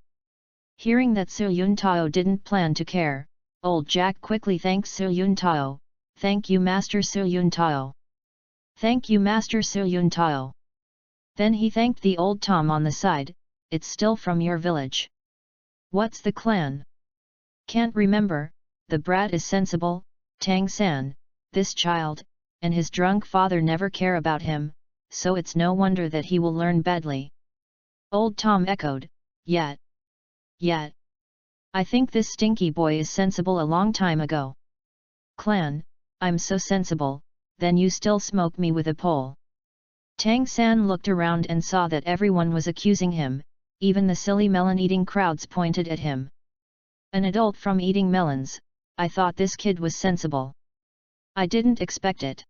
Hearing that Su Yun Tao didn't plan to care, old Jack quickly thanked Su Yun Tao, thank you Master Su Yun Tao. Thank you Master Su Yun Tao. Then he thanked the old Tom on the side, it's still from your village. What's the clan? Can't remember, the brat is sensible, Tang San, this child, and his drunk father never care about him, so it's no wonder that he will learn badly. Old Tom echoed, Yet. I think this stinky boy is sensible a long time ago. Clan, I'm so sensible, then you still smoke me with a pole. Tang San looked around and saw that everyone was accusing him, even the silly melon-eating crowds pointed at him. An adult from eating melons, I thought this kid was sensible. I didn't expect it.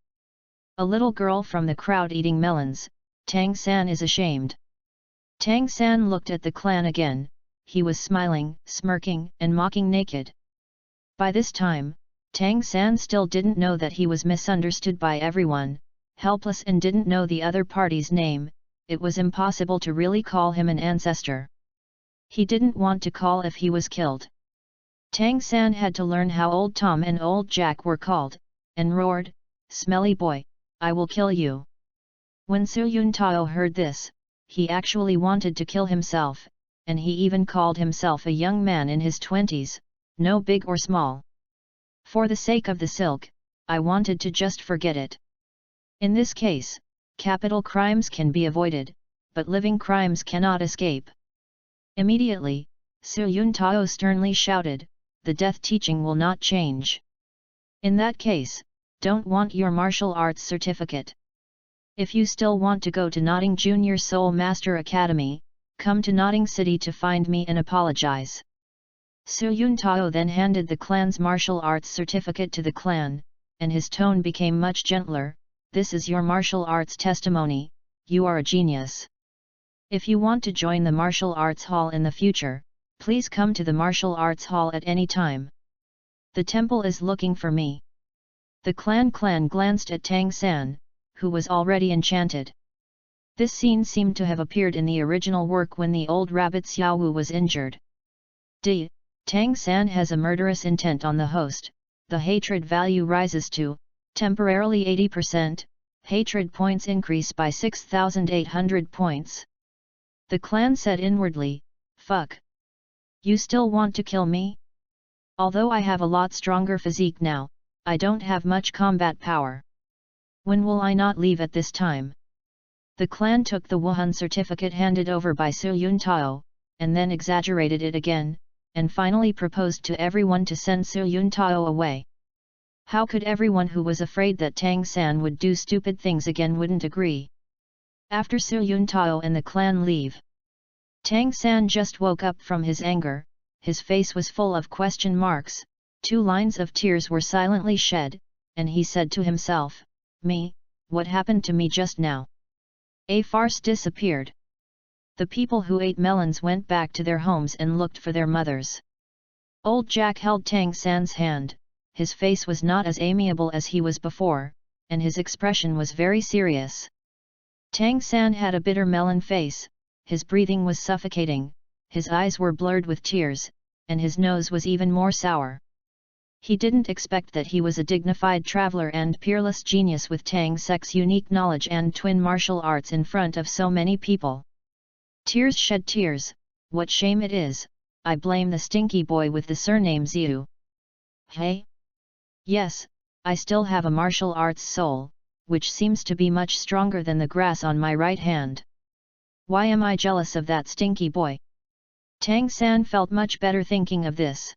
A little girl from the crowd eating melons, Tang San is ashamed. Tang San looked at the clan again, he was smiling, smirking, and mocking naked. By this time, Tang San still didn't know that he was misunderstood by everyone, helpless and didn't know the other party's name, it was impossible to really call him an ancestor. He didn't want to call if he was killed. Tang San had to learn how old Tom and old Jack were called, and roared, Smelly boy, I will kill you. When Su Yun Tao heard this, he actually wanted to kill himself, and he even called himself a young man in his 20s, no big or small. For the sake of the silk, I wanted to just forget it. In this case, capital crimes can be avoided, but living crimes cannot escape. Immediately, Su Yun Tao sternly shouted, the death teaching will not change. In that case, don't want your martial arts certificate. If you still want to go to Notting Junior Soul Master Academy, come to Notting City to find me and apologize. Su Yun Tao then handed the clan's martial arts certificate to the clan, and his tone became much gentler, this is your martial arts testimony, you are a genius. If you want to join the martial arts hall in the future, please come to the martial arts hall at any time. The temple is looking for me. The clan glanced at Tang San, who was already enchanted. This scene seemed to have appeared in the original work when the old rabbit Xiaowu was injured. Tang San has a murderous intent on the host, the hatred value rises to, temporarily 80%, hatred points increase by 6,800 points. The clan said inwardly, fuck. You still want to kill me? Although I have a lot stronger physique now, I don't have much combat power. When will I not leave at this time? The clan took the Wuhan certificate handed over by Su Yuntao, and then exaggerated it again, and finally proposed to everyone to send Su Yuntao away. How could everyone who was afraid that Tang San would do stupid things again wouldn't agree? After Su Yuntao and the clan leave, Tang San just woke up from his anger, his face was full of question marks, 2 lines of tears were silently shed, and he said to himself, me, what happened to me just now? A farce disappeared. The people who ate melons went back to their homes and looked for their mothers. Old Jack held Tang San's hand, his face was not as amiable as he was before, and his expression was very serious. Tang San had a bitter melon face, his breathing was suffocating, his eyes were blurred with tears, and his nose was even more sour. He didn't expect that he was a dignified traveler and peerless genius with Tang Sek's unique knowledge and twin martial arts in front of so many people. Tears shed tears, what shame it is, I blame the stinky boy with the surname Ziu. Hey? Yes, I still have a martial arts soul, which seems to be much stronger than the grass on my right hand. Why am I jealous of that stinky boy? Tang San felt much better thinking of this.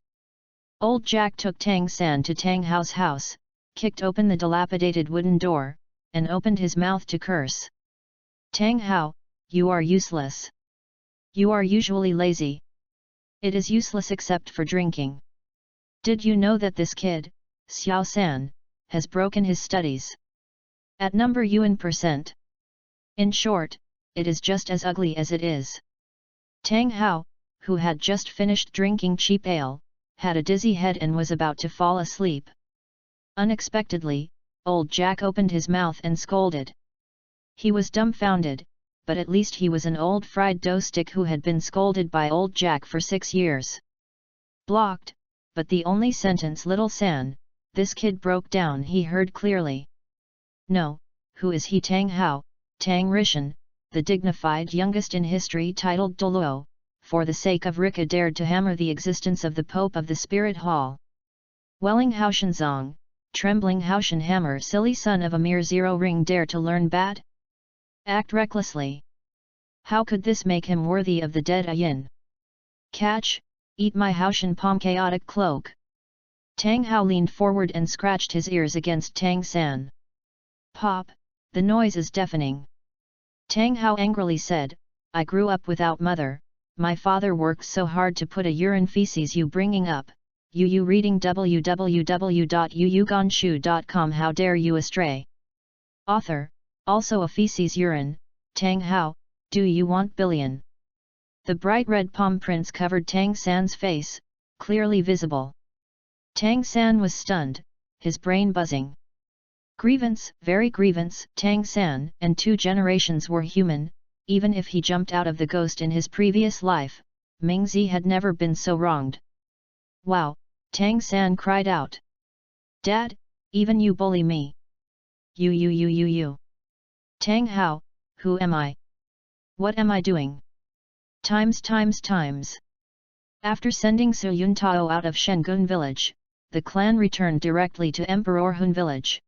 Old Jack took Tang San to Tang Hao's house, kicked open the dilapidated wooden door, and opened his mouth to curse. Tang Hao, you are useless. You are usually lazy. It is useless except for drinking. Did you know that this kid, Xiao San, has broken his studies? At number UN%. In short, it is just as ugly as it is. Tang Hao, who had just finished drinking cheap ale, had a dizzy head and was about to fall asleep. Unexpectedly, old Jack opened his mouth and scolded. He was dumbfounded, but at least he was an old fried dough stick who had been scolded by old Jack for 6 years. Blocked, but the only sentence little San, this kid broke down he heard clearly. No, who is he? Tang Hao, Tang Rishan, the dignified youngest in history titled Douluos, for the sake of Rika dared to hammer the existence of the Pope of the Spirit Hall. Welling Haoshanzong, trembling Haoshan hammer silly son of a mere 0 ring dare to learn bad? Act recklessly. How could this make him worthy of the dead Ayin? Catch, eat my Haoshan palm chaotic cloak. Tang Hao leaned forward and scratched his ears against Tang San. Pop, the noise is deafening. Tang Hao angrily said, I grew up without mother. My father worked so hard to put a urine feces you bringing up, you reading www.yuyugonshu.com. How dare you astray? Author, also a feces urine, Tang Hao, do you want billion? The bright red palm prints covered Tang San's face, clearly visible. Tang San was stunned, his brain buzzing. Grievance, very grievance, Tang San and 2 generations were human. Even if he jumped out of the ghost in his previous life, Mingzi had never been so wronged. Wow, Tang San cried out. Dad, even you bully me. You. Tang Hao, who am I? What am I doing? Times. After sending Su Yuntao out of Shengun village, the clan returned directly to Emperor Hun village.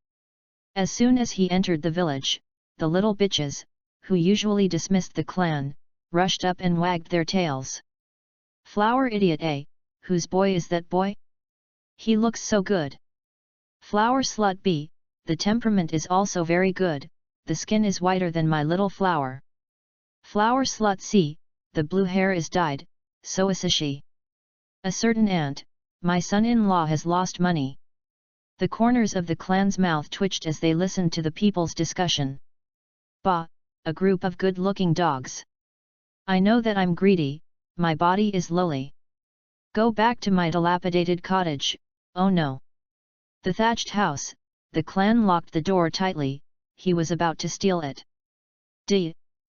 As soon as he entered the village, the little bitches, who usually dismissed the clan, rushed up and wagged their tails. Flower idiot A, whose boy is that boy? He looks so good. Flower slut B, the temperament is also very good, the skin is whiter than my little flower. Flower slut C, the blue hair is dyed, so is she. A certain aunt, my son-in-law has lost money. The corners of the clan's mouth twitched as they listened to the people's discussion. Bah! A group of good-looking dogs. I know that I'm greedy, my body is lowly. Go back to my dilapidated cottage, oh no. The thatched house, the clan locked the door tightly, he was about to steal it.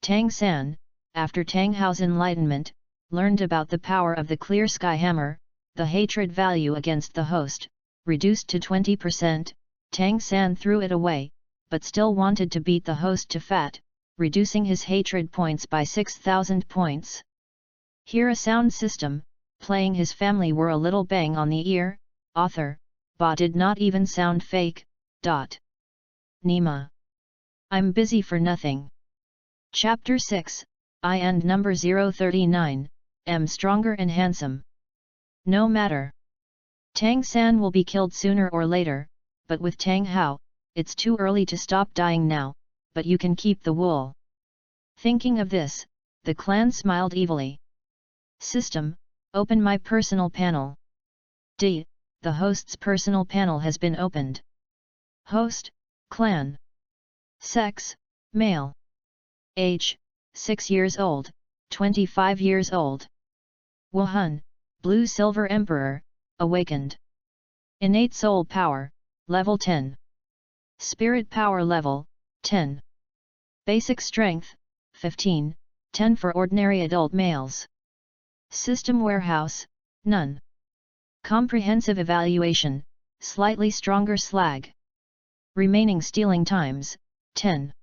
Tang San, after Tang Hao's enlightenment, learned about the power of the clear sky hammer, the hatred value against the host, reduced to 20%, Tang San threw it away, but still wanted to beat the host to fat, reducing his hatred points by 6,000 points. Hear a sound system, playing his family were a little bang on the ear, author, Ba did not even sound fake, ... Nima. I'm busy for nothing. Chapter 6, I and number 039, am stronger and handsome. No matter. Tang San will be killed sooner or later, but with Tang Hao, it's too early to stop dying now, but you can keep the wool. Thinking of this, the clan smiled evilly. System, open my personal panel. D. The host's personal panel has been opened. Host, clan. Sex, male. Age, 6 years old, 25 years old. Wuhan, Blue Silver Emperor, awakened. Innate soul power, level 10. Spirit power level, 10. Basic strength, 15, 10 for ordinary adult males. System warehouse, none. Comprehensive evaluation, slightly stronger slag. Remaining stealing times, 10.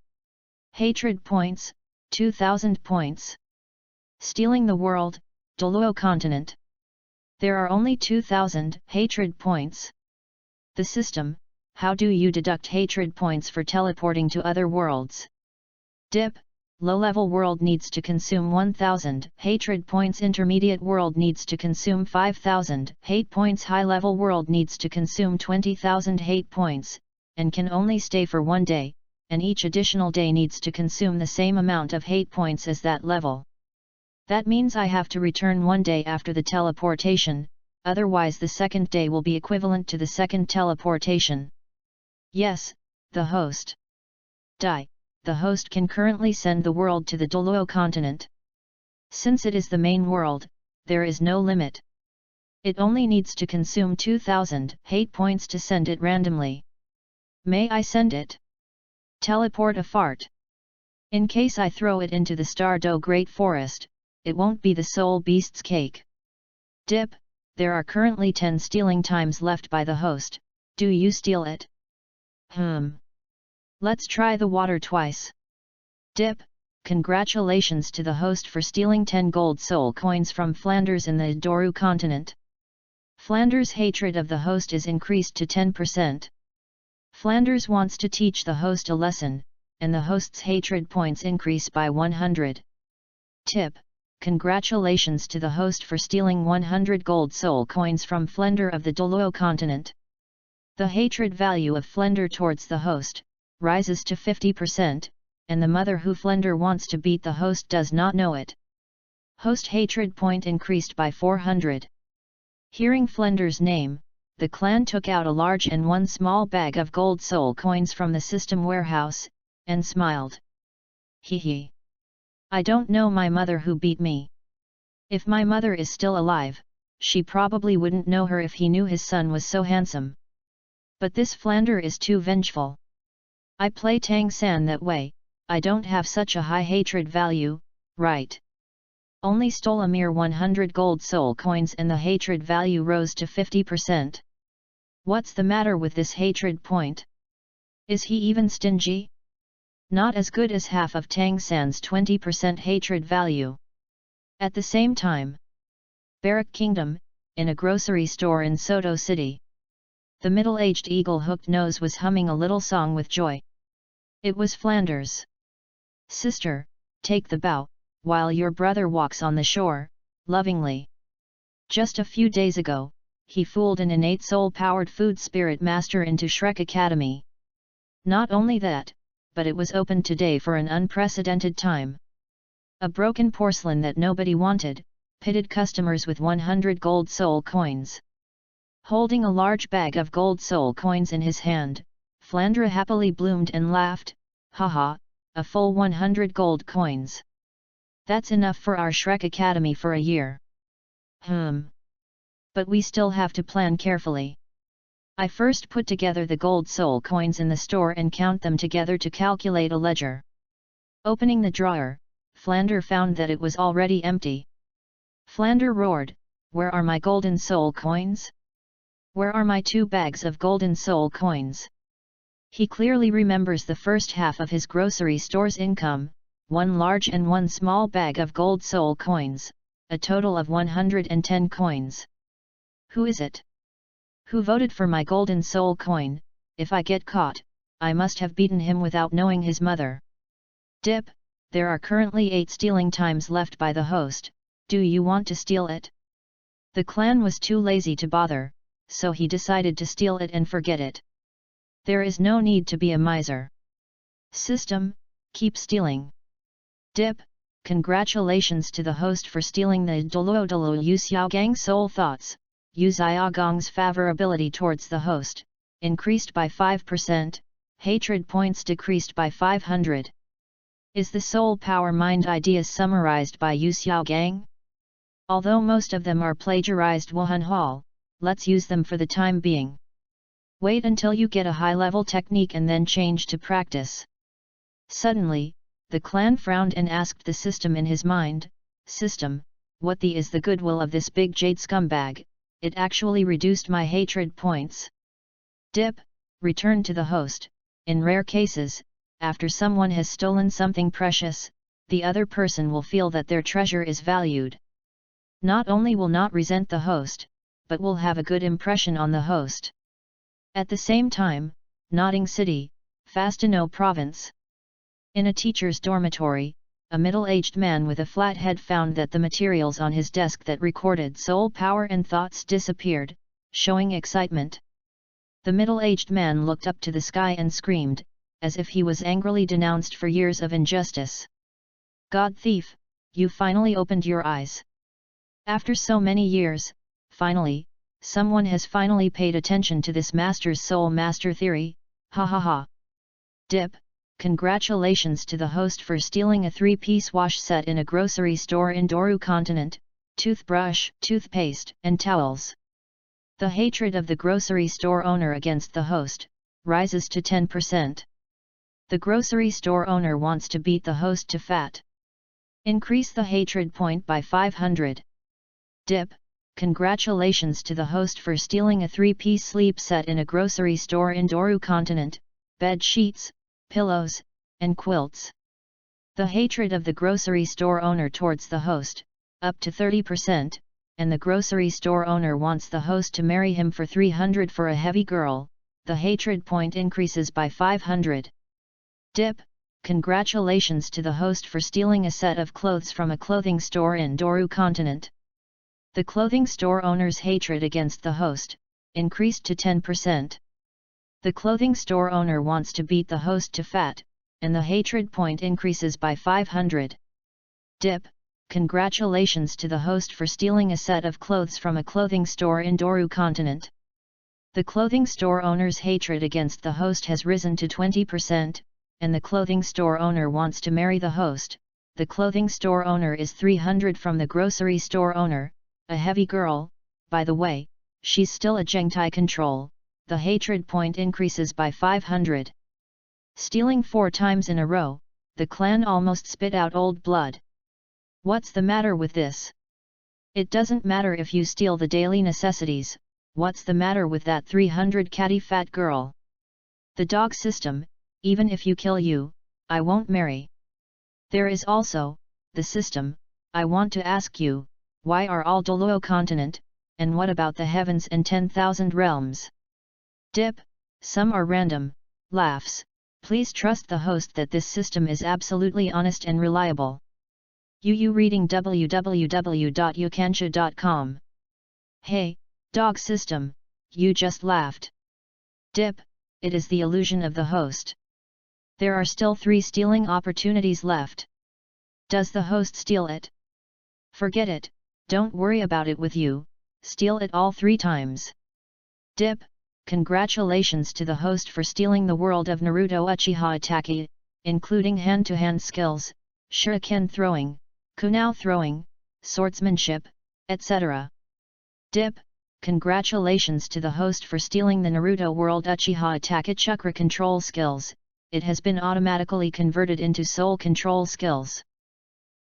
Hatred points, 2000 points. Stealing the world, Douluos continent. There are only 2000 hatred points. The system, how do you deduct hatred points for teleporting to other worlds? Dip, low-level world needs to consume 1000 hatred points, intermediate world needs to consume 5000 hate points, high-level world needs to consume 20,000 hate points, and can only stay for 1 day, and each additional day needs to consume the same amount of hate points as that level. That means I have to return 1 day after the teleportation, otherwise the second day will be equivalent to the second teleportation. Yes, the host. Die. The host can currently send the world to the Douluos continent. Since it is the main world, there is no limit. It only needs to consume 2000 hate points to send it randomly. May I send it? Teleport a fart. In case I throw it into the Stardow Great Forest, it won't be the soul beast's cake. Dip, there are currently 10 stealing times left by the host, do you steal it? Let's try the water twice. Dip, congratulations to the host for stealing 10 gold soul coins from Flanders in the Douluos continent. Flanders' hatred of the host is increased to 10%. Flanders wants to teach the host a lesson, and the host's hatred points increase by 100. Tip, congratulations to the host for stealing 100 gold soul coins from Flender of the Douluos continent. The hatred value of Flender towards the host rises to 50%, and the mother who Flender wants to beat the host does not know it. Host hatred point increased by 400. Hearing Flender's name, the clan took out a large and one small bag of gold soul coins from the system warehouse, and smiled. Hee hee. I don't know my mother who beat me. If my mother is still alive, she probably wouldn't know her if he knew his son was so handsome. But this Flander is too vengeful. I play Tang San that way, I don't have such a high hatred value, right? Only stole a mere 100 gold soul coins and the hatred value rose to 50%. What's the matter with this hatred point? Is he even stingy? Not as good as half of Tang San's 20% hatred value. At the same time, Barrack Kingdom, in a grocery store in Soto City. The middle-aged eagle-hooked nose was humming a little song with joy. It was Flanders. Sister, take the bow, while your brother walks on the shore, lovingly. Just a few days ago, he fooled an innate soul-powered food spirit master into Shrek Academy. Not only that, but it was opened today for an unprecedented time. A broken porcelain that nobody wanted, pitted customers with 100 gold soul coins. Holding a large bag of gold soul coins in his hand, Flandre happily bloomed and laughed, haha, a full 100 gold coins. That's enough for our Shrek Academy for a year. But we still have to plan carefully. I first put together the gold soul coins in the store and count them together to calculate a ledger. Opening the drawer, Flander found that it was already empty. Flander roared, Where are my golden soul coins? Where are my 2 bags of golden soul coins? He clearly remembers the first half of his grocery store's income, 1 large and 1 small bag of gold soul coins, a total of 110 coins. Who is it? Who voted for my golden soul coin? If I get caught, I must have beaten him without knowing his mother. Dip, there are currently 8 stealing times left by the host, do you want to steal it? The clan was too lazy to bother, so he decided to steal it and forget it. There is no need to be a miser. System, keep stealing. Dip, congratulations to the host for stealing the Douluos Xiaogang soul thoughts. Yu Xiaogang's favorability towards the host, increased by 5%, hatred points decreased by 500. Is the soul power mind ideas summarized by Yu Xiaogang? Although most of them are plagiarized Wuhan Hall, let's use them for the time being. Wait until you get a high-level technique and then change to practice. Suddenly, the clan frowned and asked the system in his mind, System, what is the goodwill of this big jade scumbag? It actually reduced my hatred points. Dip, return to the host. In rare cases, after someone has stolen something precious, the other person will feel that their treasure is valued. Not only will not resent the host, but will have a good impression on the host. At the same time, Nodding City, Fastino Province. In a teacher's dormitory, a middle-aged man with a flat head found that the materials on his desk that recorded soul power and thoughts disappeared, showing excitement. The middle-aged man looked up to the sky and screamed, as if he was angrily denounced for years of injustice. God thief, you finally opened your eyes. After so many years, finally, someone has finally paid attention to this master's soul master theory, ha ha ha. Dip, congratulations to the host for stealing a 3-piece wash set in a grocery store in Douru continent, toothbrush, toothpaste, and towels. The hatred of the grocery store owner against the host rises to 10%. The grocery store owner wants to beat the host to fat. Increase the hatred point by 500. Dip, congratulations to the host for stealing a 3-piece sleep set in a grocery store in Douru continent, bed sheets, pillows, and quilts. The hatred of the grocery store owner towards the host, up to 30%, and the grocery store owner wants the host to marry him for 300 for a heavy girl, the hatred point increases by 500. Dip, congratulations to the host for stealing a set of clothes from a clothing store in Douru continent. The clothing store owner's hatred against the host increased to 10%. The clothing store owner wants to beat the host to fat, and the hatred point increases by 500. Dip, congratulations to the host for stealing a set of clothes from a clothing store in Douru continent. The clothing store owner's hatred against the host has risen to 20%, and the clothing store owner wants to marry the host. The clothing store owner is 300 from the grocery store owner, a heavy girl, by the way, she's still a Gengtai control, the hatred point increases by 500. Stealing 4 times in a row, the clan almost spit out old blood. What's the matter with this? It doesn't matter if you steal the daily necessities, what's the matter with that 300 catty fat girl? The dog system, even if you kill you, I won't marry. There is also, the system, I want to ask you, why are all Douluos continent, and what about the heavens and 10,000 realms? Dip, some are random, laughs, please trust the host that this system is absolutely honest and reliable. You reading www.yukansha.com. Hey, dog system, you just laughed. Dip, it is the illusion of the host. There are still 3 stealing opportunities left. Does the host steal it? Forget it, don't worry about it with you, steal it all 3 times. Dip, congratulations to the host for stealing the world of Naruto Uchiha Itaki, including hand-to-hand skills, shuriken throwing, kunai throwing, swordsmanship, etc. Dip, congratulations to the host for stealing the Naruto world Uchiha Itaki chakra control skills, it has been automatically converted into soul control skills.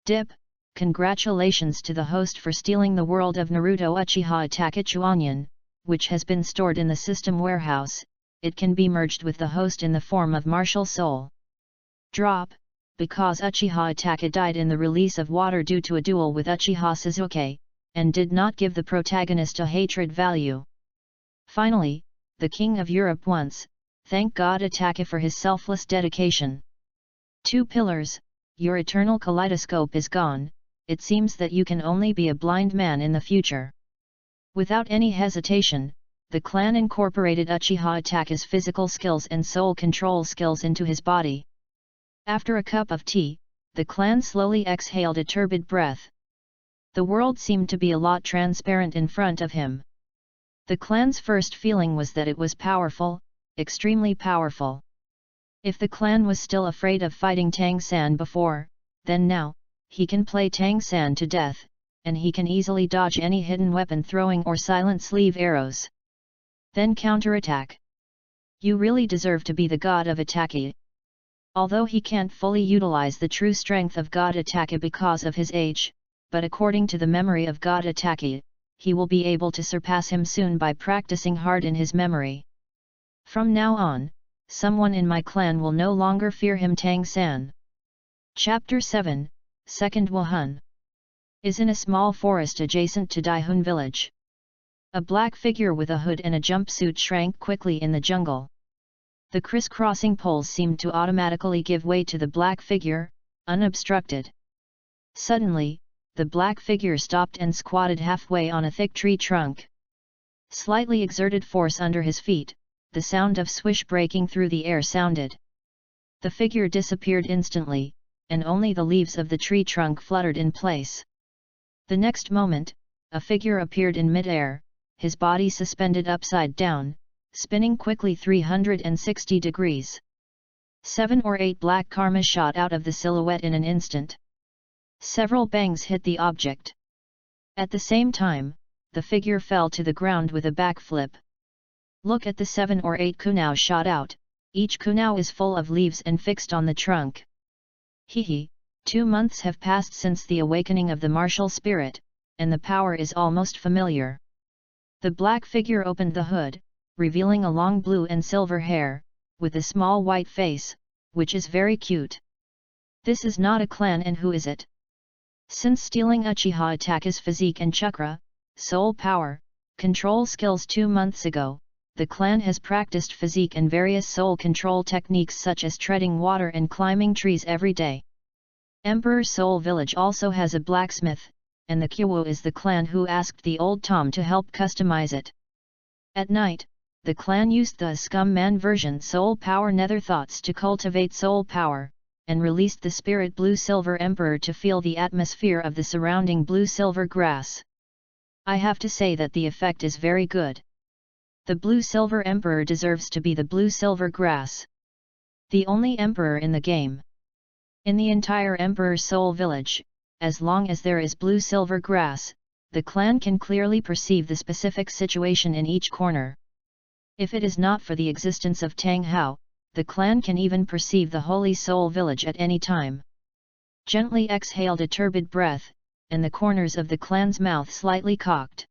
Dip, Congratulations to the host for stealing the world of Naruto Uchiha Itachi, which has been stored in the system warehouse. It can be merged with the host in the form of martial soul. Drop, because Uchiha Itachi died in the release of water due to a duel with Uchiha Sasuke, and did not give the protagonist a hatred value. Finally, the King of Europe once, thank God Itachi for his selfless dedication. 2 pillars, your eternal kaleidoscope is gone, it seems that you can only be a blind man in the future. Without any hesitation, the clan incorporated Uchiha Itachi's physical skills and soul control skills into his body. After a cup of tea, the clan slowly exhaled a turbid breath. The world seemed to be a lot transparent in front of him. The clan's first feeling was that it was powerful, extremely powerful. If the clan was still afraid of fighting Tang San before, then now, he can play Tang San to death, and he can easily dodge any hidden weapon throwing or silent sleeve arrows. Then counterattack. You really deserve to be the god of Itachi. Although he can't fully utilize the true strength of God Itachi because of his age, but according to the memory of God Itachi, he will be able to surpass him soon by practicing hard in his memory. From now on, someone in my clan will no longer fear him. Tang San. Chapter 7, Second Wuhan. Is in a small forest adjacent to Daihun village. A black figure with a hood and a jumpsuit shrank quickly in the jungle. The crisscrossing poles seemed to automatically give way to the black figure, unobstructed. Suddenly, the black figure stopped and squatted halfway on a thick tree trunk. Slightly exerted force under his feet, the sound of swish breaking through the air sounded. The figure disappeared instantly, and only the leaves of the tree trunk fluttered in place. The next moment, a figure appeared in mid-air, his body suspended upside down, spinning quickly 360 degrees. 7 or 8 black karmas shot out of the silhouette in an instant. Several bangs hit the object. At the same time, the figure fell to the ground with a backflip. Look at the 7 or 8 kunao shot out, each kunao is full of leaves and fixed on the trunk. Hehe, 2 months have passed since the awakening of the martial spirit, and the power is almost familiar. The black figure opened the hood, revealing a long blue and silver hair, with a small white face, which is very cute. This is not a clan, and who is it? Since stealing Uchiha Itachi's physique and chakra, soul power, control skills 2 months ago, the clan has practiced physique and various soul control techniques such as treading water and climbing trees every day. Emperor Soul Village also has a blacksmith, and the Kyowo is the clan who asked the old Tom to help customize it. At night, the clan used the Scum Man version Soul Power Nether Thoughts to cultivate soul power, and released the spirit Blue-Silver Emperor to feel the atmosphere of the surrounding blue-silver grass. I have to say that the effect is very good. The Blue-Silver Emperor deserves to be the blue-silver grass. The only emperor in the game. In the entire Emperor Soul Village, as long as there is blue-silver grass, the clan can clearly perceive the specific situation in each corner. If it is not for the existence of Tang Hao, the clan can even perceive the Holy Soul Village at any time. Gently exhaled a turbid breath, and the corners of the clan's mouth slightly cocked.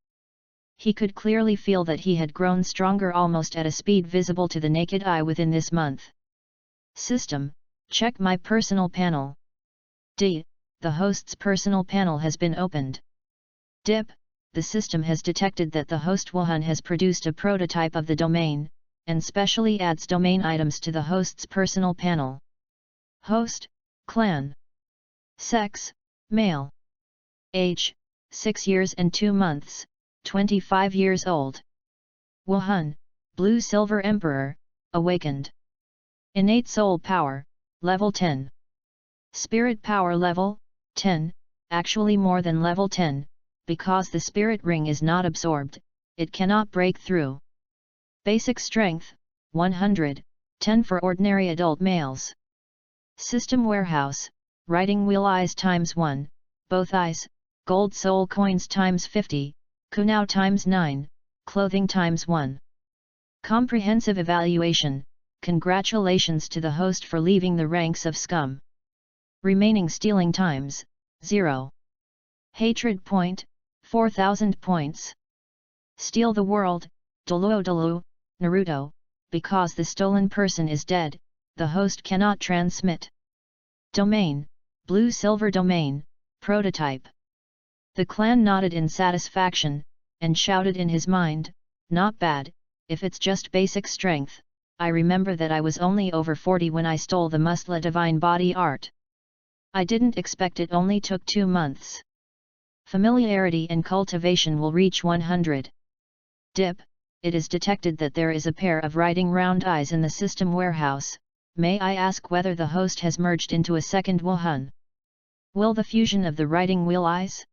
He could clearly feel that he had grown stronger almost at a speed visible to the naked eye within this month. System, check my personal panel. D. The host's personal panel has been opened. Dip. The system has detected that the host Wuhan has produced a prototype of the domain, and specially adds domain items to the host's personal panel. Host, clan. Sex, male. Age, 6 years and 2 months, 25 years old. Wuhan, Blue-Silver Emperor, awakened. Innate Soul Power, level 10. Spirit Power level, 10, actually more than level 10, because the spirit ring is not absorbed, it cannot break through. Basic Strength, 100, 10 for ordinary adult males. System Warehouse, Writing Wheel Eyes ×1, both eyes, Gold Soul Coins ×50, Kunao ×9, Clothing ×1. Comprehensive Evaluation, congratulations to the host for leaving the ranks of scum. Remaining stealing times, 0. Hatred point, 4000 points. Steal the world, Douluos, Naruto, because the stolen person is dead, the host cannot transmit. Domain, blue silver domain, prototype. The clan nodded in satisfaction, and shouted in his mind, not bad, if it's just basic strength. I remember that I was only over 40 when I stole the Musla divine body art. I didn't expect it only took 2 months. Familiarity and cultivation will reach 100. Dip, it is detected that there is a pair of writing round eyes in the system warehouse. May I ask whether the host has merged into a second Wuhan? Will the fusion of the writing wheel eyes?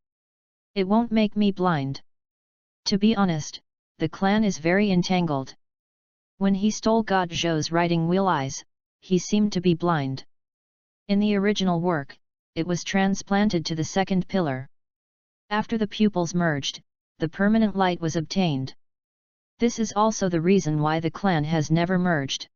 It won't make me blind. To be honest, the clan is very entangled. When he stole God Zhou's writing wheel eyes, he seemed to be blind. In the original work, it was transplanted to the second pillar. After the pupils merged, the permanent light was obtained. This is also the reason why the clan has never merged.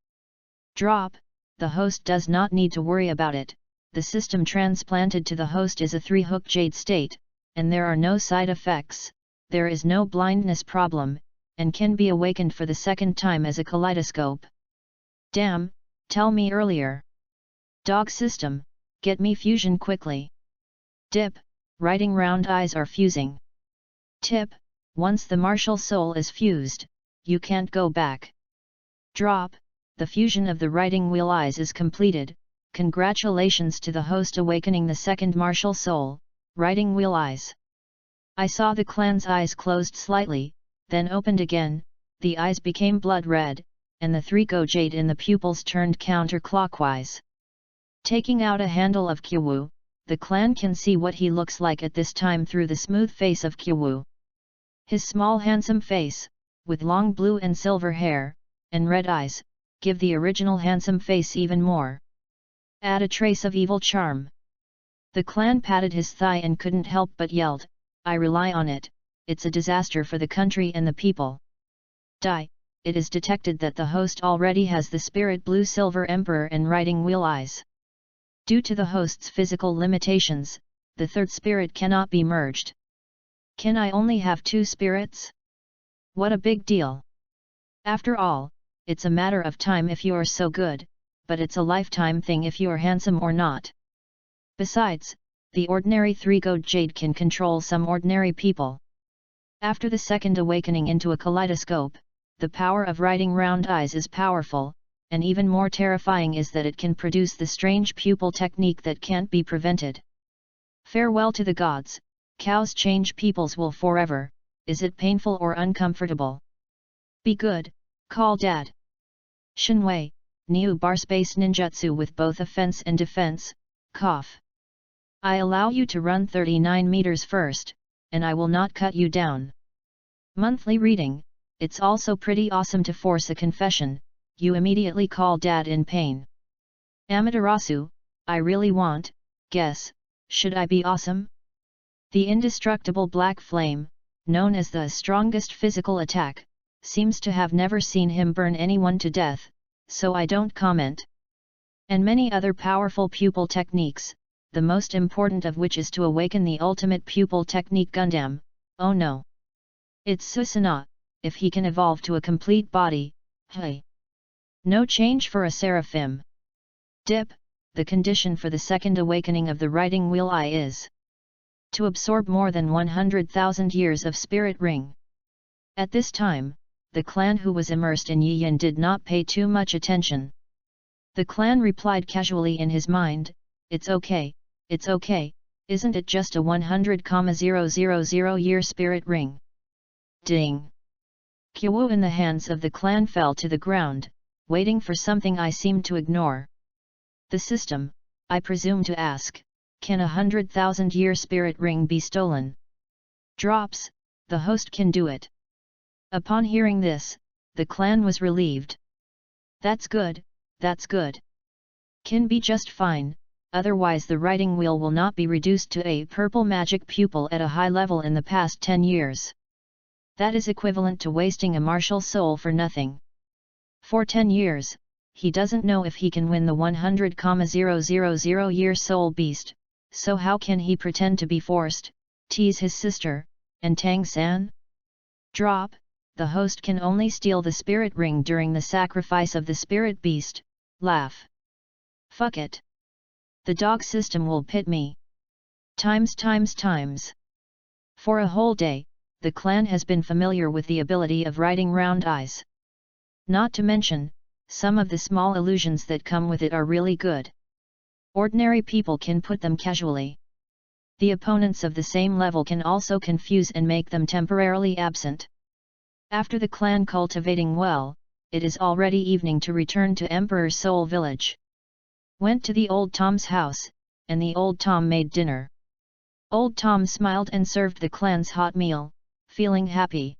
Drop, the host does not need to worry about it. The system transplanted to the host is a 3-hook jade state, and there are no side effects, there is no blindness problem, and can be awakened for the second time as a kaleidoscope. Damn, tell me earlier. Dog system, get me fusion quickly. Dip, writing round eyes are fusing. Tip, once the martial soul is fused, you can't go back. Drop, the fusion of the writing wheel eyes is completed. Congratulations to the host awakening the second martial soul, writing wheel eyes. I saw the clan's eyes closed slightly, then opened again, the eyes became blood red, and the 3-go jade in the pupils turned counterclockwise. Taking out a handle of Kyu, the clan can see what he looks like at this time through the smooth face of Kyu. His small handsome face, with long blue and silver hair, and red eyes, give the original handsome face even more. Add a trace of evil charm. The clan patted his thigh and couldn't help but yelled, I rely on it, it's a disaster for the country and the people. Die, it is detected that the host already has the spirit blue silver emperor and writing wheel eyes. Due to the host's physical limitations, the third spirit cannot be merged. Can I only have 2 spirits? What a big deal. After all, it's a matter of time if you're so good, but it's a lifetime thing if you're handsome or not. Besides, the ordinary 3-go jade can control some ordinary people. After the second awakening into a kaleidoscope, the power of writing round eyes is powerful, and even more terrifying is that it can produce the strange pupil technique that can't be prevented. Farewell to the gods, cows change peoples will forever. Is it painful or uncomfortable? Be good, call dad. Shinwei, New Bar Space Ninjutsu with both offense and defense, cough. I allow you to run 39 meters first, and I will not cut you down. Monthly reading, it's also pretty awesome to force a confession, you immediately call dad in pain. Amaterasu, I really want, guess, should I be awesome? The indestructible black flame, known as the strongest physical attack, seems to have never seen him burn anyone to death, so I don't comment. And many other powerful pupil techniques, the most important of which is to awaken the ultimate pupil technique Gundam. Oh no! It's Susanoo, if he can evolve to a complete body, hey! No change for a seraphim. Dip, the condition for the second awakening of the writing wheel eye is to absorb more than 100,000 years of spirit ring. At this time, the clan who was immersed in Yiyin did not pay too much attention. The clan replied casually in his mind, it's okay, isn't it just a 100,000 year spirit ring? Ding! Kyu in the hands of the clan fell to the ground, waiting for something I seemed to ignore. The system, I presume to ask, can 100,000 year spirit ring be stolen? Drops, the host can do it. Upon hearing this, the clan was relieved. That's good, Can be just fine, otherwise the writing wheel will not be reduced to a purple magic pupil at a high level in the past 10 years. That is equivalent to wasting a martial soul for nothing. For 10 years, he doesn't know if he can win the 100,000 year soul beast, so how can he pretend to be forced, Tease his sister, and Tang San? Drop, the host can only steal the spirit ring during the sacrifice of the spirit beast, laugh. Fuck it. The dog system will pit me. Times. For a whole day, the clan has been familiar with the ability of writing round eyes. Not to mention, some of the small illusions that come with it are really good. Ordinary people can put them casually. The opponents of the same level can also confuse and make them temporarily absent. After the clan cultivating well, it is already evening to return to Emperor Soul Village. Went to the old Tom's house, and the old Tom made dinner. Old Tom smiled and served the clan's hot meal, feeling happy.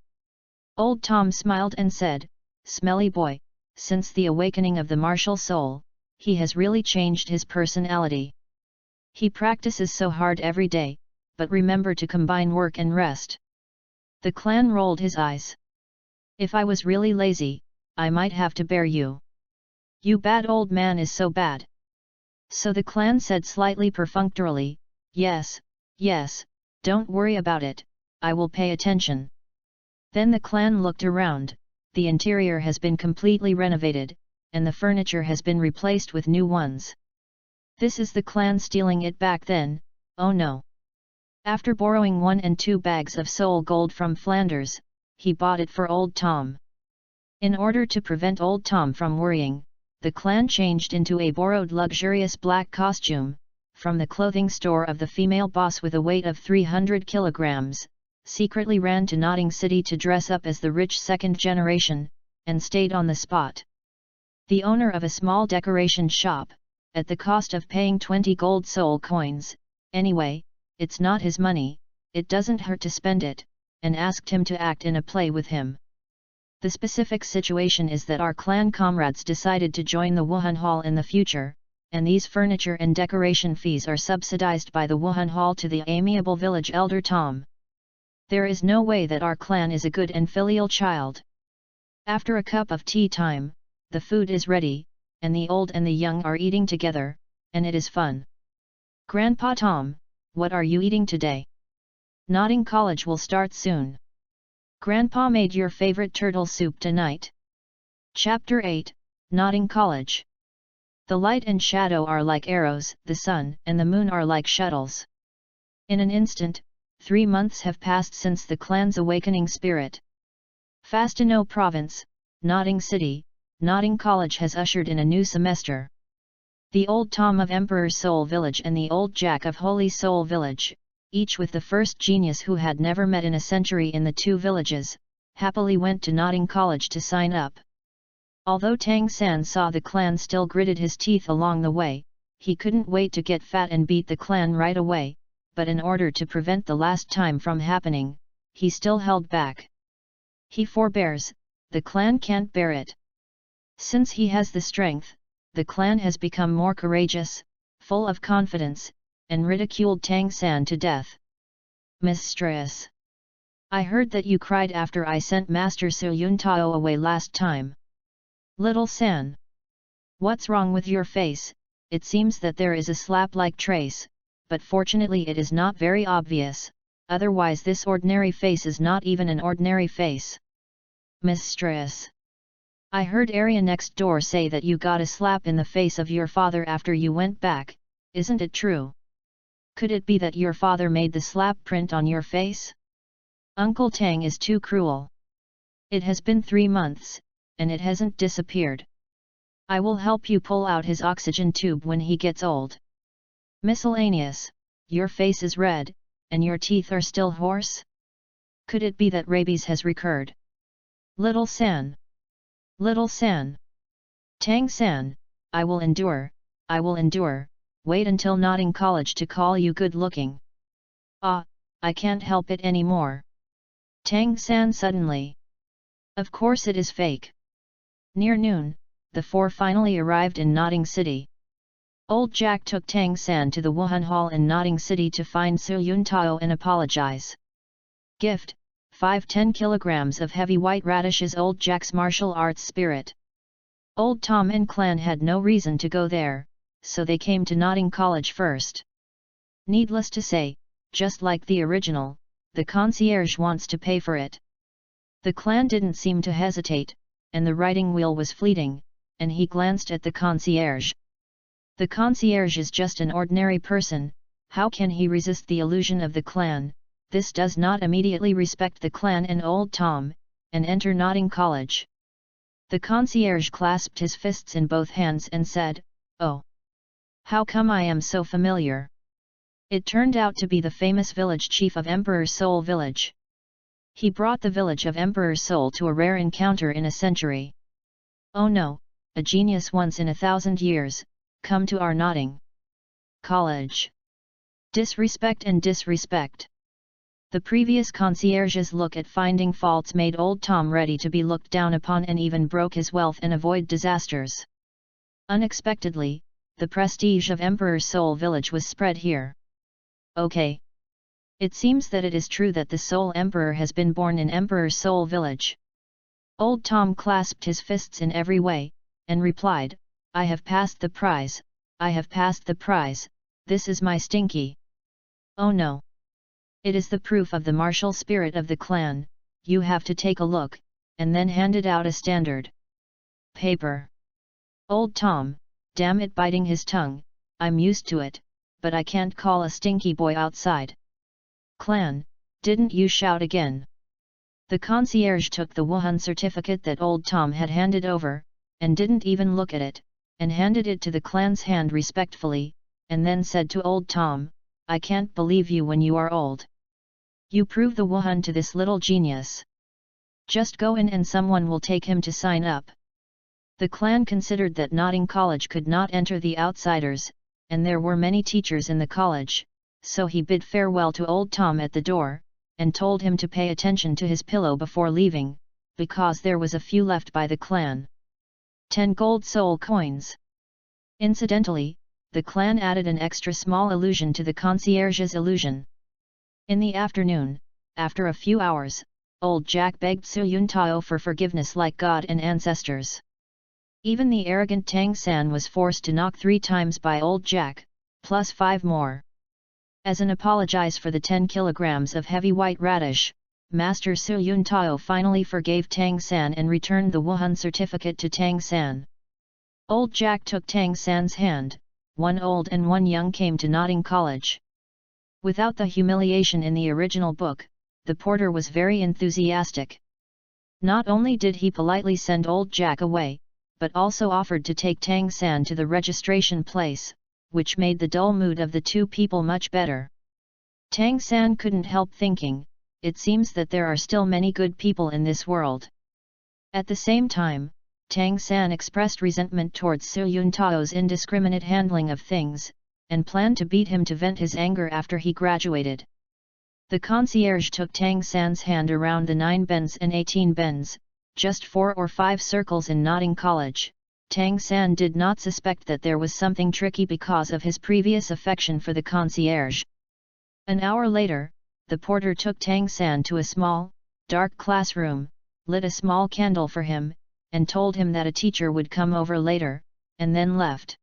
Old Tom smiled and said, "Smelly boy, since the awakening of the martial soul, he has really changed his personality. He practices so hard every day, but remember to combine work and rest." The clan rolled his eyes. "If I was really lazy, I might have to bear you. You bad old man is so bad." So the clan said slightly perfunctorily, yes, don't worry about it, I will pay attention." Then the clan looked around. The interior has been completely renovated, and the furniture has been replaced with new ones. This is the clan stealing it back then, oh no. After borrowing 1 and 2 bags of soul gold from Flanders, he bought it for old Tom. In order to prevent old Tom from worrying, the clan changed into a borrowed luxurious black costume, from the clothing store of the female boss with a weight of 300 kilograms, secretly ran to Notting City to dress up as the rich second generation, and stayed on the spot. The owner of a small decoration shop, at the cost of paying 20 gold soul coins, anyway, it's not his money, it doesn't hurt to spend it, and asked him to act in a play with him. The specific situation is that our clan comrades decided to join the Wuhan Hall in the future, and these furniture and decoration fees are subsidized by the Wuhan Hall to the amiable village elder Tom. There is no way that our clan is a good and filial child. After a cup of tea time, the food is ready, and the old and the young are eating together, and it is fun. "Grandpa Tom, what are you eating today? Notting College will start soon. Grandpa made your favorite turtle soup tonight." Chapter 8, Notting College. The light and shadow are like arrows, the sun and the moon are like shuttles. In an instant, 3 months have passed since the clan's awakening spirit. Fastino Province, Notting City, Notting College has ushered in a new semester. The old Tom of Emperor Soul Village and the old Jack of Holy Soul Village, each with the first genius who had never met in a century in the 2 villages, happily went to Notting College to sign up. Although Tang San saw the clan still gritted his teeth along the way, he couldn't wait to get fat and beat the clan right away, but in order to prevent the last time from happening, he still held back. He forbears, the clan can't bear it. Since he has the strength, the clan has become more courageous, full of confidence, and ridiculed Tang San to death. "Mistress, I heard that you cried after I sent Master Su Yun Tao away last time. Little San, what's wrong with your face? It seems that there is a slap-like trace, but fortunately it is not very obvious, otherwise this ordinary face is not even an ordinary face." "Mistress, I heard area next door say that you got a slap in the face of your father after you went back, isn't it true? Could it be that your father made the slap print on your face? Uncle Tang is too cruel. It has been 3 months, and it hasn't disappeared. I will help you pull out his oxygen tube when he gets old. Miscellaneous, your face is red, and your teeth are still hoarse? Could it be that rabies has recurred? Little San. Little San. Tang San, I will endure, wait until Notting College to call you good looking. Ah, I can't help it anymore." Tang San suddenly. Of course it is fake. Near noon, the 4 finally arrived in Notting City. Old Jack took Tang San to the Wuhan Hall in Notting City to find Su Yun Tao and apologize. Gift, 5-10 kilograms of heavy white radishes. Old Jack's martial arts spirit. Old Tom and clan had no reason to go there, so they came to Notting College first. Needless to say, just like the original, the concierge wants to pay for it. The clan didn't seem to hesitate, and the writing wheel was fleeting, and he glanced at the concierge. The concierge is just an ordinary person, how can he resist the illusion of the clan? This does not immediately respect the clan and old Tom, and enter Notting College. The concierge clasped his fists in both hands and said, "Oh! How come I am so familiar?" It turned out to be the famous village chief of Emperor Soul Village. He brought the village of Emperor Soul to a rare encounter in a century. Oh no, a genius once in 1,000 years, come to our Notting College. Disrespect and disrespect. The previous concierge's look at finding faults made old Tom ready to be looked down upon and even broke his wealth and avoid disasters. Unexpectedly, the prestige of Emperor Soul Village was spread here. Okay. It seems that it is true that the Soul Emperor has been born in Emperor Soul Village. Old Tom clasped his fists in every way, and replied, "I have passed the prize, I have passed the prize, this is my stinky." "Oh no. It is the proof of the martial spirit of the clan, you have to take a look," and then handed out a standard paper. Old Tom, damn it, biting his tongue, "I'm used to it, but I can't call a stinky boy outside." "Clan, didn't you shout again?" The concierge took the Wuhan certificate that old Tom had handed over, and didn't even look at it, and handed it to the clan's hand respectfully, and then said to old Tom, "I can't believe you when you are old. You prove the Wuhan to this little genius. Just go in and someone will take him to sign up." The clan considered that Notting College could not enter the outsiders, and there were many teachers in the college, so he bid farewell to old Tom at the door, and told him to pay attention to his pillow before leaving, because there was a few left by the clan. 10 gold soul coins. Incidentally, the clan added an extra small illusion to the concierge's illusion. In the afternoon, after a few hours, old Jack begged Su Yuntao for forgiveness like God and ancestors. Even the arrogant Tang San was forced to knock 3 times by old Jack, plus 5 more. As an apologize for the 10 kilograms of heavy white radish, Master Su Yuntao finally forgave Tang San and returned the Wuhan certificate to Tang San. Old Jack took Tang San's hand, one old and one young came to Notting College. Without the humiliation in the original book, the porter was very enthusiastic. Not only did he politely send old Jack away, but also offered to take Tang San to the registration place, which made the dull mood of the two people much better. Tang San couldn't help thinking, it seems that there are still many good people in this world. At the same time, Tang San expressed resentment towards Su Yuntao's indiscriminate handling of things, and planned to beat him to vent his anger after he graduated. The concierge took Tang San's hand around the 9 bends and 18 bends, just 4 or 5 circles in Notting College. Tang San did not suspect that there was something tricky because of his previous affection for the concierge. An hour later, the porter took Tang San to a small, dark classroom, lit a small candle for him, and told him that a teacher would come over later, and then left.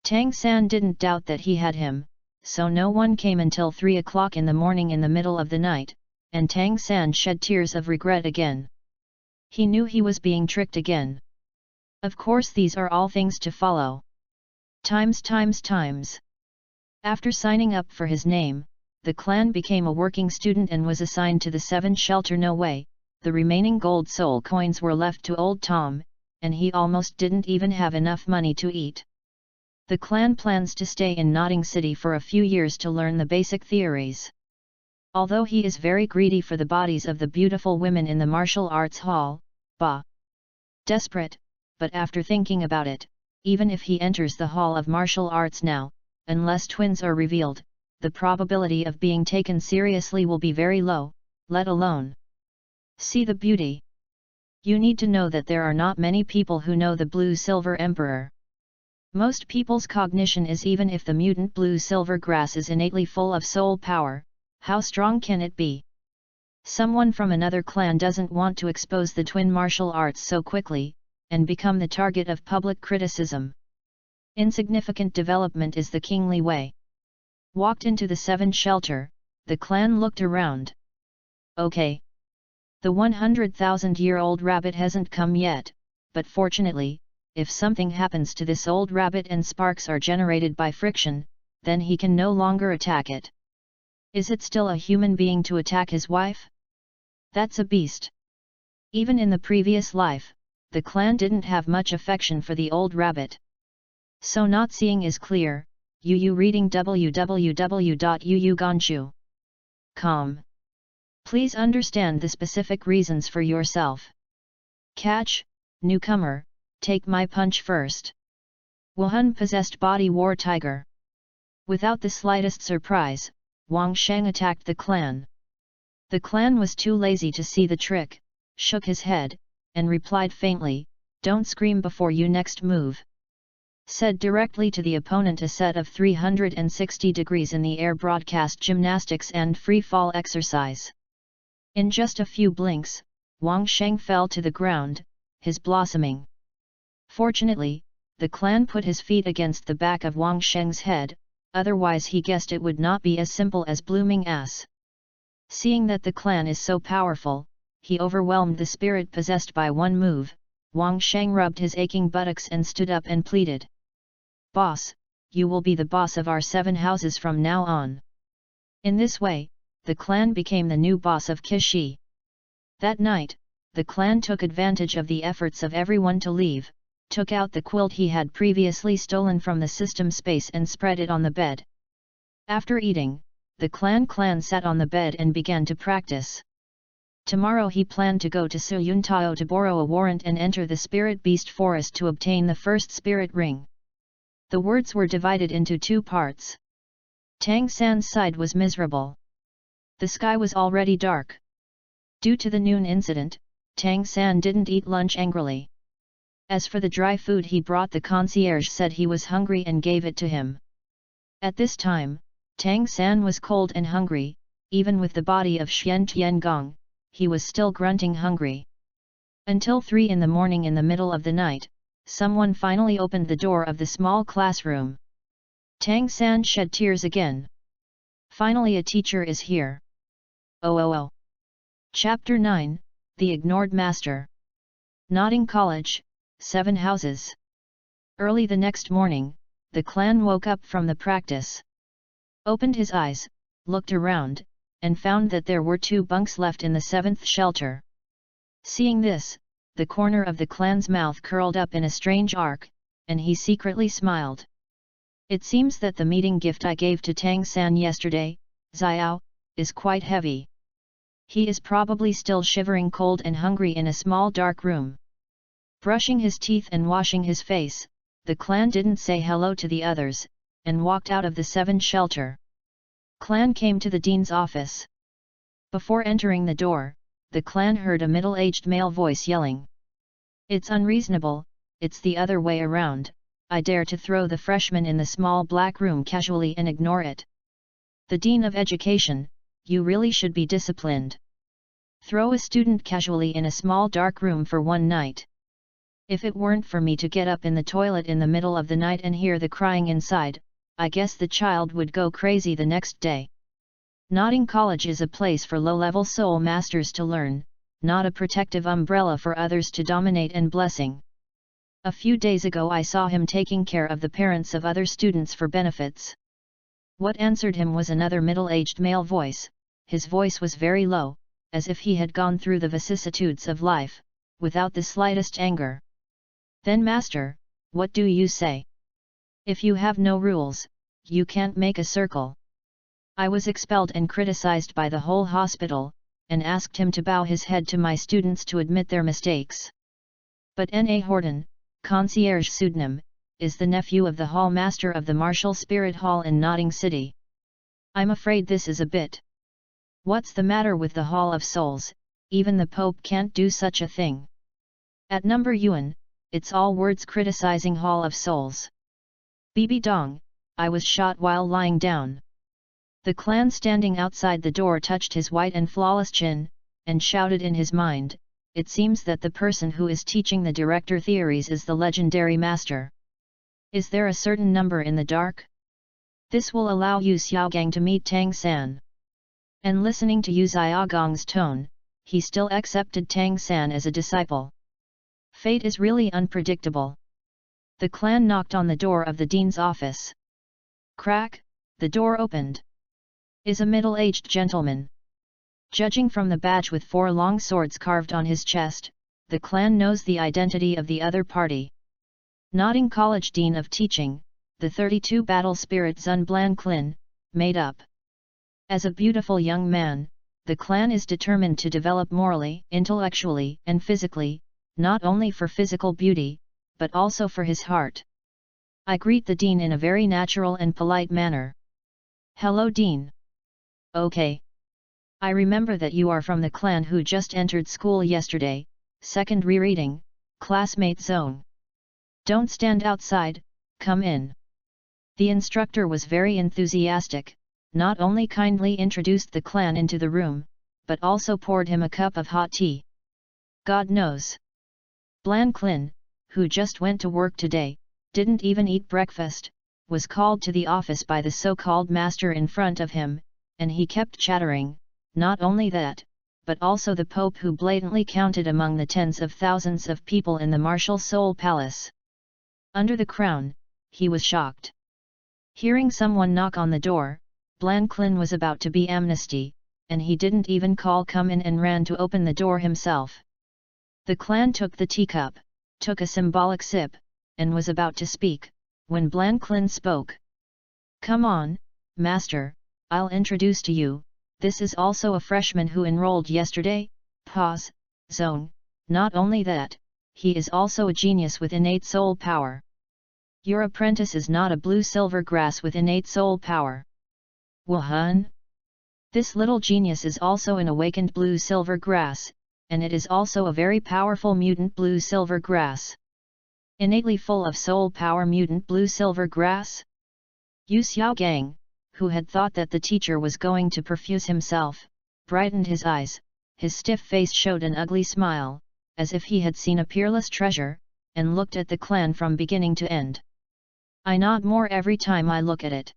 Tang San didn't doubt that he had him, so no one came until 3 o'clock in the morning in the middle of the night, and Tang San shed tears of regret again. He knew he was being tricked again. Of course these are all things to follow. Times. After signing up for his name, the clan became a working student and was assigned to the 7 shelter. No way, the remaining gold soul coins were left to old Tom, and he almost didn't even have enough money to eat. The clan plans to stay in Notting City for a few years to learn the basic theories. Although he is very greedy for the bodies of the beautiful women in the martial arts hall, desperate, but after thinking about it, even if he enters the hall of martial arts now, unless twins are revealed, the probability of being taken seriously will be very low, let alone see the beauty. You need to know that there are not many people who know the blue-silver emperor. Most people's cognition is even if the mutant blue-silver grass is innately full of soul power, how strong can it be? Someone from another clan doesn't want to expose the twin martial arts so quickly, and become the target of public criticism. Insignificant development is the kingly way. Walked into the 7 shelter, the clan looked around. Okay. The 100,000-year-old rabbit hasn't come yet, but fortunately, if something happens to this old rabbit and sparks are generated by friction, then he can no longer attack it. Is it still a human being to attack his wife? That's a beast. Even in the previous life, the clan didn't have much affection for the old rabbit. So not seeing is clear. Yu reading www.yuuganshu.com. Please understand the specific reasons for yourself. Catch, newcomer, take my punch first. Wuhan possessed body war tiger. Without the slightest surprise, Wang Sheng attacked the clan. The clan was too lazy to see the trick, shook his head, and replied faintly, "Don't scream before you next move." Said directly to the opponent, a set of 360 degrees in the air broadcast gymnastics and free fall exercise. In just a few blinks, Wang Sheng fell to the ground, his blossoming. Fortunately, the clan put his feet against the back of Wang Sheng's head, otherwise he guessed it would not be as simple as blooming ass. Seeing that the clan is so powerful, he overwhelmed the spirit possessed by one move. Wang Sheng rubbed his aching buttocks and stood up and pleaded. "Boss, you will be the boss of our 7 houses from now on." In this way, the clan became the new boss of Kishi. That night, the clan took advantage of the efforts of everyone to leave, took out the quilt he had previously stolen from the system space and spread it on the bed. After eating, the clan sat on the bed and began to practice. Tomorrow he planned to go to Suyuntao to borrow a warrant and enter the spirit beast forest to obtain the first spirit ring. The words were divided into 2 parts. Tang San's side was miserable. The sky was already dark. Due to the noon incident, Tang San didn't eat lunch angrily. As for the dry food he brought, the concierge said he was hungry and gave it to him. At this time, Tang San was cold and hungry. Even with the body of Xian Tiangong, he was still grunting hungry. Until 3 in the morning, in the middle of the night, someone finally opened the door of the small classroom. Tang San shed tears again. Finally a teacher is here. Oh. Chapter 9, The Ignored Master. Notting College, 7 houses. Early the next morning, the clan woke up from the practice. Opened his eyes, looked around, and found that there were 2 bunks left in the 7th shelter. Seeing this, the corner of the clan's mouth curled up in a strange arc, and he secretly smiled. It seems that the meeting gift I gave to Tang San yesterday, Xiao, is quite heavy. He is probably still shivering cold and hungry in a small dark room. Brushing his teeth and washing his face, the clan didn't say hello to the others, and walked out of the 7 shelter. Clan came to the dean's office. Before entering the door, the clan heard a middle-aged male voice yelling. "It's unreasonable, it's the other way around. I dare to throw the freshman in the small black room casually and ignore it. The Dean of Education, you really should be disciplined. Throw a student casually in a small dark room for 1 night. If it weren't for me to get up in the toilet in the middle of the night and hear the crying inside, I guess the child would go crazy the next day. Notting College is a place for low-level soul masters to learn, not a protective umbrella for others to dominate and blessing. A few days ago I saw him taking care of the parents of other students for benefits." What answered him was another middle-aged male voice. His voice was very low, as if he had gone through the vicissitudes of life, without the slightest anger. "Then master, what do you say? If you have no rules, you can't make a circle. I was expelled and criticized by the whole hospital, and asked him to bow his head to my students to admit their mistakes. But N.A. Horton, concierge pseudonym, is the nephew of the hall master of the Martial Spirit Hall in Notting City. I'm afraid this is a bit. What's the matter with the Hall of Souls? Even the Pope can't do such a thing. At number Yuan, it's all words criticizing Hall of Souls. Bibi Dong, I was shot while lying down." The clan standing outside the door touched his white and flawless chin, and shouted in his mind, "It seems that the person who is teaching the director theories is the legendary master. Is there a certain number in the dark? This will allow Yu Xiaogang to meet Tang San." And listening to Yu Xiaogong's tone, he still accepted Tang San as a disciple. Fate is really unpredictable. The clan knocked on the door of the dean's office. Crack, the door opened. Is a middle-aged gentleman. Judging from the badge with 4 long swords carved on his chest, the clan knows the identity of the other party. Nodding College Dean of Teaching, the 32 battle spirit Zun Blanklin, made up. As a beautiful young man, the clan is determined to develop morally, intellectually, and physically, not only for physical beauty, but also for his heart. I greet the Dean in a very natural and polite manner. Hello Dean. Okay. I remember that you are from the clan who just entered school yesterday, second rereading, classmate zone. Don't stand outside, come in. The instructor was very enthusiastic, not only kindly introduced the clan into the room, but also poured him a cup of hot tea. God knows. Blanklin, who just went to work today, didn't even eat breakfast, was called to the office by the so-called master in front of him, and he kept chattering, not only that, but also the Pope who blatantly counted among the tens of thousands of people in the martial Soul Palace. Under the crown, he was shocked. Hearing someone knock on the door, Blanklin was about to be amnesty, and he didn't even call come in and ran to open the door himself. The clan took the teacup, took a symbolic sip, and was about to speak, when Blanklin spoke. Come on, master, I'll introduce to you, this is also a freshman who enrolled yesterday, pause, zone, not only that, he is also a genius with innate soul power. Your apprentice is not a blue-silver grass with innate soul power. Wuhan? This little genius is also an awakened blue-silver grass, and it is also a very powerful mutant blue-silver grass. Innately full of soul power mutant blue-silver grass? Yu Xiaogang, who had thought that the teacher was going to perfuse himself, brightened his eyes, his stiff face showed an ugly smile, as if he had seen a peerless treasure, and looked at the clan from beginning to end. I nod more every time I look at it.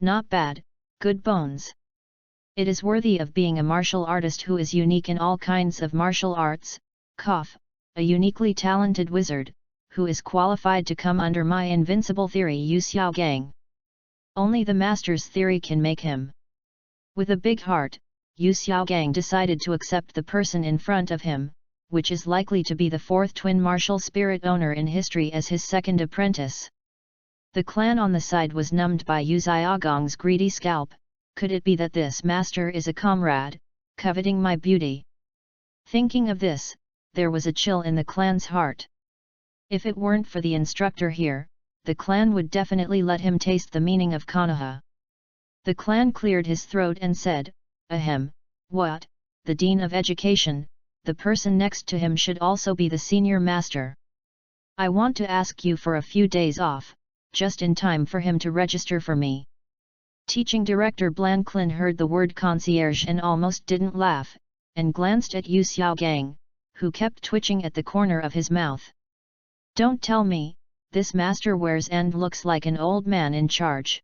Not bad, good bones. It is worthy of being a martial artist who is unique in all kinds of martial arts, a uniquely talented wizard, who is qualified to come under my invincible theory Yu Xiaogang. Only the master's theory can make him. With a big heart, Yu Xiaogang decided to accept the person in front of him, which is likely to be the 4th twin martial spirit owner in history as his second apprentice. The clan on the side was numbed by Yu Xiaogong's greedy scalp. Could it be that this master is a comrade, coveting my beauty? Thinking of this, there was a chill in the clan's heart. If it weren't for the instructor here, the clan would definitely let him taste the meaning of Konoha. The clan cleared his throat and said, Ahem, what, the Dean of Education, the person next to him should also be the senior master. I want to ask you for a few days off, just in time for him to register for me. Teaching Director Blanklin heard the word concierge and almost didn't laugh, and glanced at Yu Xiaogang, who kept twitching at the corner of his mouth. Don't tell me, this master wears and looks like an old man in charge.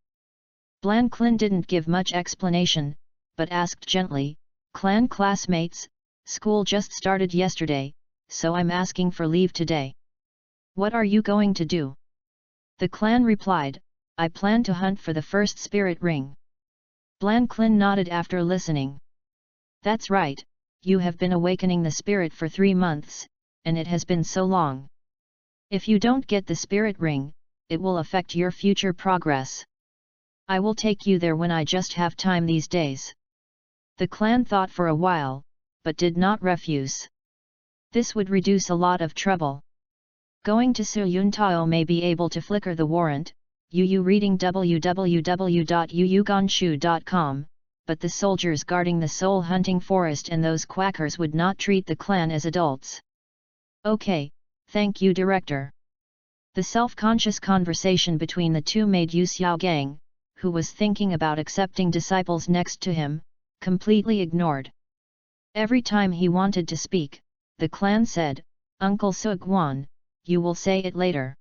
Blanklin didn't give much explanation, but asked gently, Clan classmates, school just started yesterday, so I'm asking for leave today. What are you going to do? The clan replied, I plan to hunt for the first spirit ring. Blanklin nodded after listening. That's right, you have been awakening the spirit for 3 months, and it has been so long. If you don't get the spirit ring, it will affect your future progress. I will take you there when I just have time these days. The clan thought for a while, but did not refuse. This would reduce a lot of trouble. Going to Su Yuntao may be able to flicker the warrant, Yu reading www.yuyugonshu.com, but the soldiers guarding the soul hunting forest and those quackers would not treat the clan as adults. Okay, thank you Director. The self-conscious conversation between the two made Yu Xiaogang, who was thinking about accepting disciples next to him, completely ignored. Every time he wanted to speak, the clan said, Uncle Suguan, you will say it later.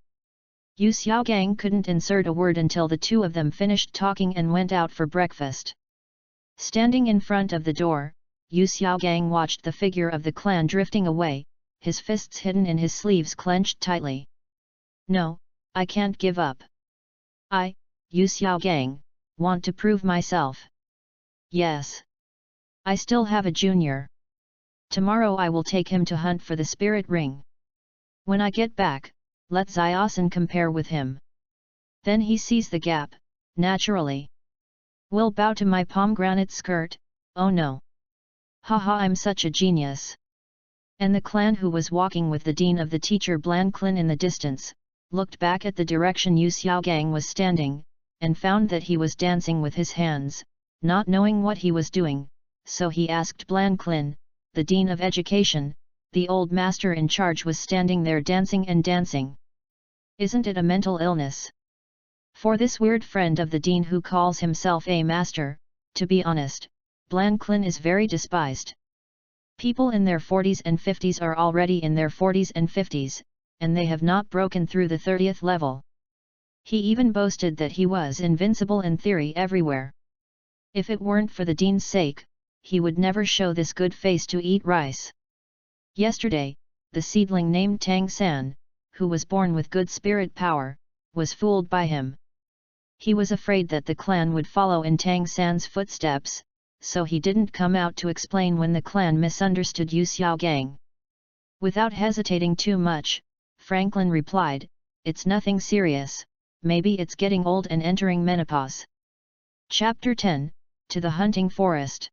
Yu Xiaogang couldn't insert a word until the two of them finished talking and went out for breakfast. Standing in front of the door, Yu Xiaogang watched the figure of the clan drifting away, his fists hidden in his sleeves clenched tightly. No, I can't give up. I, Yu Xiaogang, want to prove myself. Yes. I still have a junior. Tomorrow I will take him to hunt for the spirit ring. When I get back, let Xiaosan compare with him. Then he sees the gap, naturally. Will bow to my pomegranate skirt, oh no. Haha, I'm such a genius. And the clan who was walking with the dean of the teacher Blanclin in the distance, looked back at the direction Yu Xiaogang was standing, and found that he was dancing with his hands, not knowing what he was doing, so he asked Blanclin, the dean of education. The old master in charge was standing there dancing and dancing. Isn't it a mental illness? For this weird friend of the dean who calls himself a master, to be honest, Blanclin is very despised. People in their 40s and 50s are already in their 40s and 50s, and they have not broken through the 30th level. He even boasted that he was invincible in theory everywhere. If it weren't for the dean's sake, he would never show this good face to eat rice. Yesterday, the seedling named Tang San, who was born with good spirit power, was fooled by him. He was afraid that the clan would follow in Tang San's footsteps, so he didn't come out to explain when the clan misunderstood Yu Xiaogang. Without hesitating too much, Franklin replied, "It's nothing serious, maybe it's getting old and entering menopause." Chapter 10, To the Hunting Forest.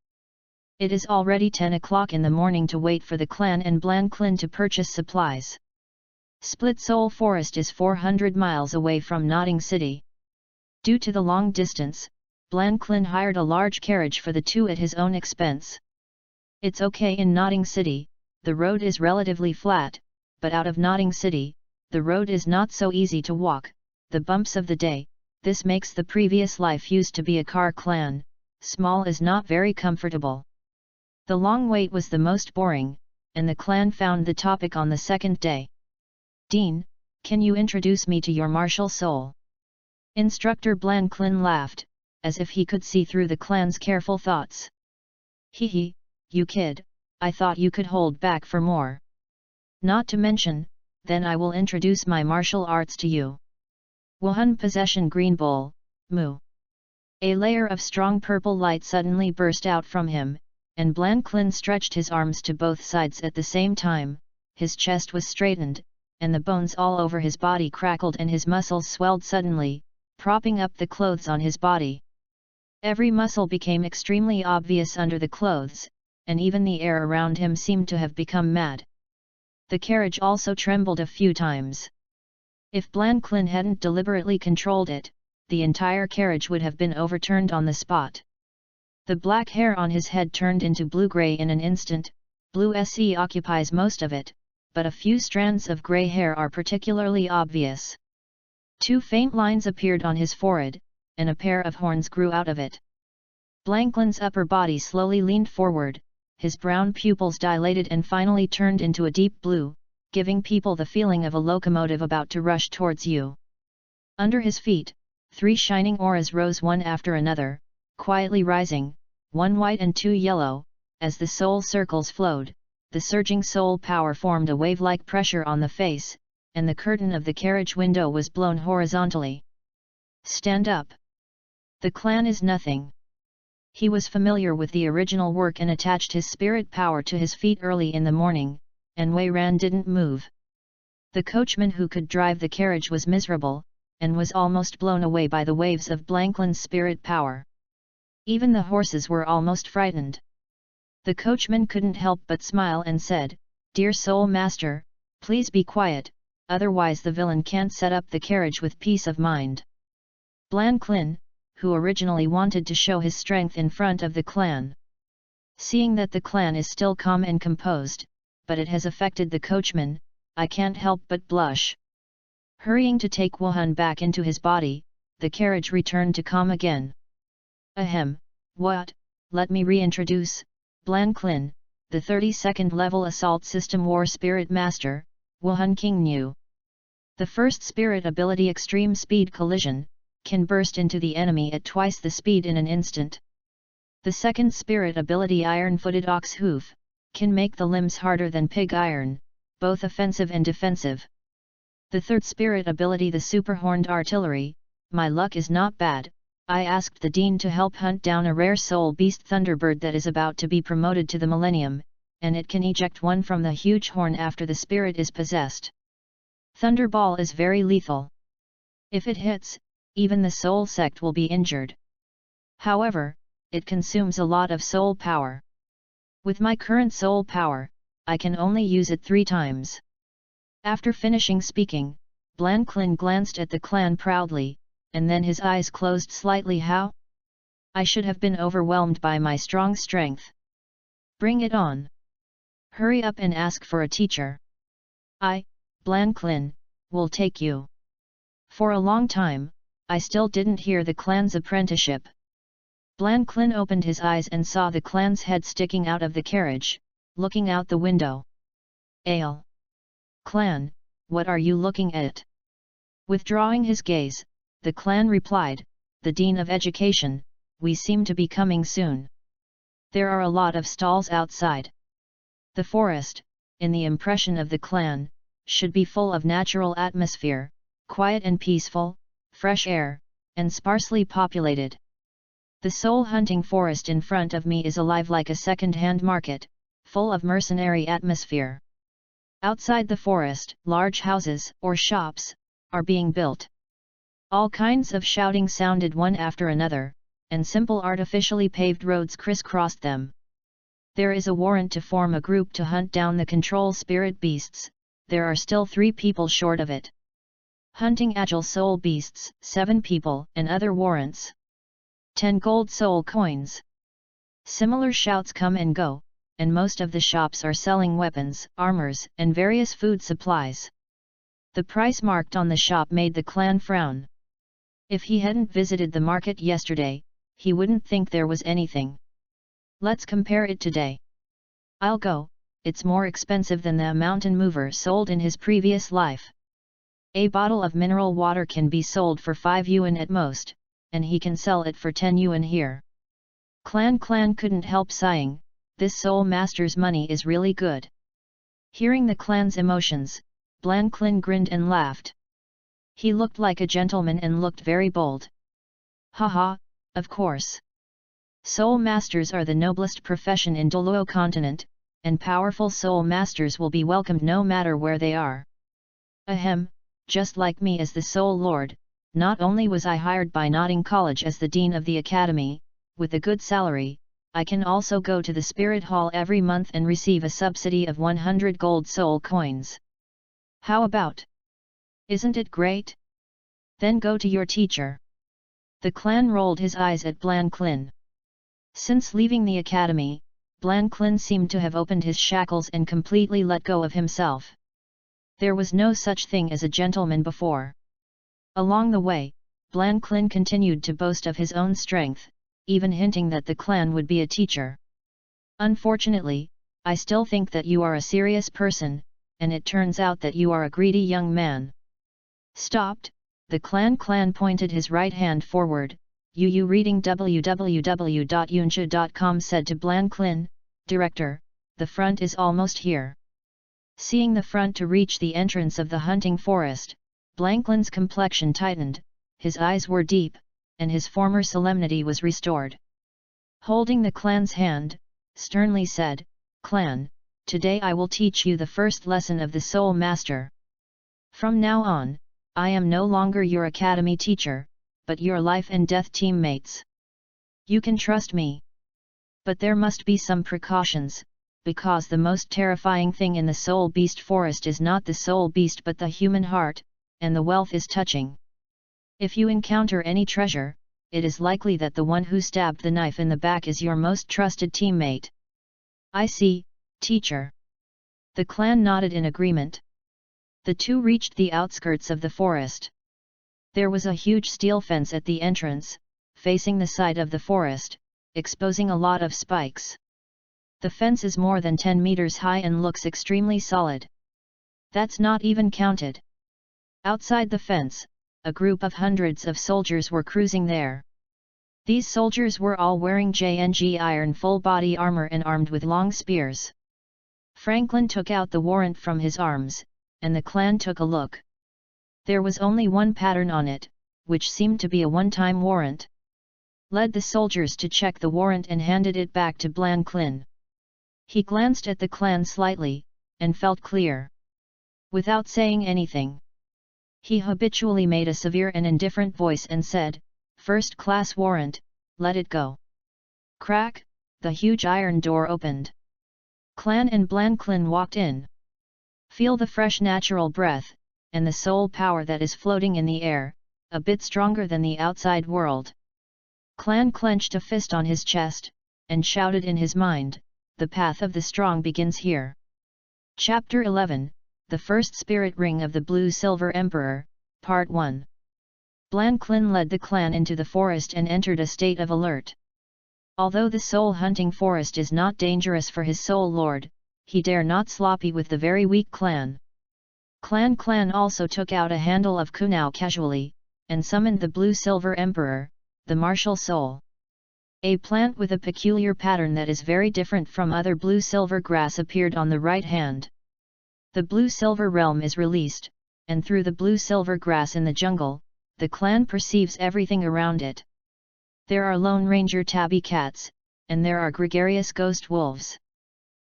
It is already 10 o'clock in the morning to wait for the clan and Blanclin to purchase supplies. Split Soul Forest is 400 miles away from Notting City. Due to the long distance, Blanclin hired a large carriage for the two at his own expense. It's okay in Notting City, the road is relatively flat, but out of Notting City, the road is not so easy to walk, the bumps of the day. This makes the previous life used to be a car clan, small is not very comfortable. The long wait was the most boring, and the clan found the topic on the second day. "Dean, can you introduce me to your martial soul?" Instructor Blanclin laughed, as if he could see through the clan's careful thoughts. "Hee, you kid, I thought you could hold back for more. Not to mention, then I will introduce my martial arts to you." Wuhan Possession Green Bull, Moo. A layer of strong purple light suddenly burst out from him, and Blanclin stretched his arms to both sides at the same time. His chest was straightened, and the bones all over his body crackled and his muscles swelled suddenly, propping up the clothes on his body. Every muscle became extremely obvious under the clothes, and even the air around him seemed to have become mad. The carriage also trembled a few times. If Blanclin hadn't deliberately controlled it, the entire carriage would have been overturned on the spot. The black hair on his head turned into blue-gray in an instant. Blue SE occupies most of it, but a few strands of grey hair are particularly obvious. Two faint lines appeared on his forehead, and a pair of horns grew out of it. Blanclin's upper body slowly leaned forward, his brown pupils dilated and finally turned into a deep blue, giving people the feeling of a locomotive about to rush towards you. Under his feet, 3 shining auras rose one after another, quietly rising, 1 white and 2 yellow. As the soul circles flowed, the surging soul power formed a wave-like pressure on the face, and the curtain of the carriage window was blown horizontally. "Stand up. The clan is nothing." He was familiar with the original work and attached his spirit power to his feet early in the morning, and Wei Ran didn't move. The coachman who could drive the carriage was miserable, and was almost blown away by the waves of Blanclin's spirit power. Even the horses were almost frightened. The coachman couldn't help but smile and said, "Dear Soul Master, please be quiet, otherwise the villain can't set up the carriage with peace of mind." Blanclin, who originally wanted to show his strength in front of the clan. Seeing that the clan is still calm and composed, but it has affected the coachman, I can't help but blush. Hurrying to take Wuhan back into his body, the carriage returned to calm again. "Ahem, what, let me reintroduce, Blanclin, the 32nd level Assault System War Spirit Master, Wuhan King New. The first spirit ability Extreme Speed Collision, can burst into the enemy at twice the speed in an instant. The second spirit ability, Iron-Footed Ox Hoof, can make the limbs harder than pig iron, both offensive and defensive. The third spirit ability, the Super Horned Artillery, my luck is not bad. I asked the Dean to help hunt down a rare soul beast Thunderbird that is about to be promoted to the Millennium, and it can eject one from the huge horn after the spirit is possessed. Thunderball is very lethal. If it hits, even the soul sect will be injured. However, it consumes a lot of soul power. With my current soul power, I can only use it 3 times. After finishing speaking, Blanklin glanced at the clan proudly, and then his eyes closed slightly. How? I should have been overwhelmed by my strong strength. Bring it on. Hurry up and ask for a teacher. I, Blanklin, will take you. For a long time, I still didn't hear the clan's apprenticeship. Blanklin opened his eyes and saw the clan's head sticking out of the carriage, looking out the window. Ale. Clan, what are you looking at? Withdrawing his gaze, the clan replied, the Dean of Education, we seem to be coming soon. There are a lot of stalls outside. The forest, in the impression of the clan, should be full of natural atmosphere, quiet and peaceful, fresh air, and sparsely populated. The soul-hunting forest in front of me is alive like a second-hand market, full of mercenary atmosphere. Outside the forest, large houses, or shops, are being built. All kinds of shouting sounded one after another, and simple artificially paved roads crisscrossed them. There is a warrant to form a group to hunt down the control spirit beasts. There are still 3 people short of it. Hunting agile soul beasts, 7 people, and other warrants. 10 gold soul coins. Similar shouts come and go, and most of the shops are selling weapons, armors, and various food supplies. The price marked on the shop made the clan frown. If he hadn't visited the market yesterday, he wouldn't think there was anything. Let's compare it today. I'll go, it's more expensive than the mountain mover sold in his previous life. A bottle of mineral water can be sold for 5 yuan at most, and he can sell it for 10 yuan here. Clan couldn't help sighing, this soul master's money is really good. Hearing the clan's emotions, Blanklin grinned and laughed. He looked like a gentleman and looked very bold. Haha, of course. Soul masters are the noblest profession in Douluos continent, and powerful soul masters will be welcomed no matter where they are. Ahem, just like me as the soul lord, not only was I hired by Notting College as the dean of the academy, with a good salary, I can also go to the spirit hall every month and receive a subsidy of 100 gold soul coins. How about? Isn't it great? Then go to your teacher. The clan rolled his eyes at Blanklin. Since leaving the academy, Blanklin seemed to have opened his shackles and completely let go of himself. There was no such thing as a gentleman before. Along the way, Blanklin continued to boast of his own strength, even hinting that the clan would be a teacher. Unfortunately, I still think that you are a serious person, and it turns out that you are a greedy young man. Stopped, the clan pointed his right hand forward. Yu reading www.yunsha.com said to Blanklin, Director, the front is almost here. Seeing the front to reach the entrance of the hunting forest, Blanklin's complexion tightened, his eyes were deep, and his former solemnity was restored. Holding the clan's hand, sternly said, Clan, today I will teach you the first lesson of the Soul Master. From now on, I am no longer your academy teacher, but your life and death teammates. You can trust me. But there must be some precautions, because the most terrifying thing in the soul beast forest is not the soul beast but the human heart, and the wealth is touching. If you encounter any treasure, it is likely that the one who stabbed the knife in the back is your most trusted teammate. I see, teacher. The clan nodded in agreement. The two reached the outskirts of the forest. There was a huge steel fence at the entrance, facing the side of the forest, exposing a lot of spikes. The fence is more than 10 meters high and looks extremely solid. That's not even counted. Outside the fence, a group of hundreds of soldiers were cruising there. These soldiers were all wearing JNG iron full-body armor and armed with long spears. Franklin took out the warrant from his arms, and the clan took a look. There was only one pattern on it, which seemed to be a one-time warrant. Led the soldiers to check the warrant and handed it back to Franklin. He glanced at the clan slightly, and felt clear. Without saying anything, he habitually made a severe and indifferent voice and said, "First-class warrant, let it go." Crack, the huge iron door opened. Clan and Franklin walked in. Feel the fresh natural breath, and the soul power that is floating in the air, a bit stronger than the outside world. Clan clenched a fist on his chest, and shouted in his mind, "The path of the strong begins here." Chapter 11, The First Spirit Ring of the Blue-Silver Emperor, Part 1. Franklin led the clan into the forest and entered a state of alert. Although the soul-hunting forest is not dangerous for his soul lord, he dare not sloppy with the very weak clan. Clan also took out a handle of kunao casually, and summoned the Blue-Silver Emperor, the martial soul. A plant with a peculiar pattern that is very different from other blue-silver grass appeared on the right hand. The blue-silver realm is released, and through the blue-silver grass in the jungle, the clan perceives everything around it. There are Lone Ranger tabby cats, and there are gregarious ghost wolves.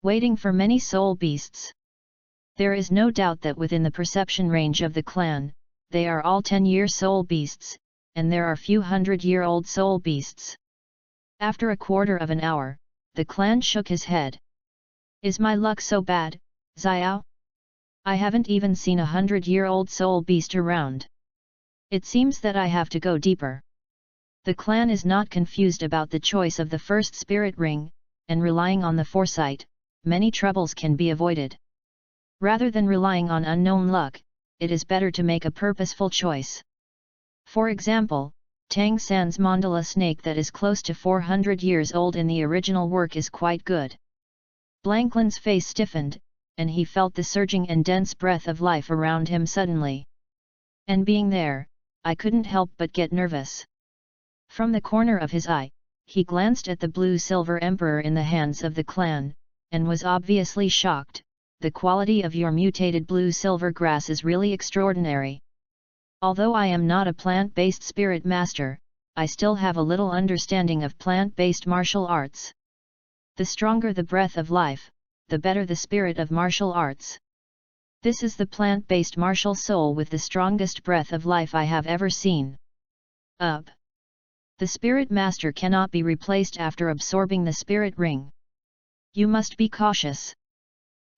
Waiting for many soul beasts. There is no doubt that within the perception range of the clan, they are all 10-year soul beasts, and there are few 100-year-old soul beasts. After a quarter of an hour, the clan shook his head. "Is my luck so bad, Xiao? I haven't even seen a 100-year-old soul beast around. It seems that I have to go deeper." The clan is not confused about the choice of the first spirit ring, and relying on the foresight, many troubles can be avoided. Rather than relying on unknown luck, it is better to make a purposeful choice. For example, Tang San's mandala snake that is close to 400 years old in the original work is quite good. Franklin's face stiffened, and he felt the surging and dense breath of life around him suddenly. And being there, I couldn't help but get nervous. From the corner of his eye, he glanced at the Blue-Silver Emperor in the hands of the clan, and was obviously shocked. "The quality of your mutated blue-silver grass is really extraordinary. Although I am not a plant-based spirit master, I still have a little understanding of plant-based martial arts. The stronger the breath of life, the better the spirit of martial arts. This is the plant-based martial soul with the strongest breath of life I have ever seen. Up. The spirit master cannot be replaced after absorbing the spirit ring. You must be cautious.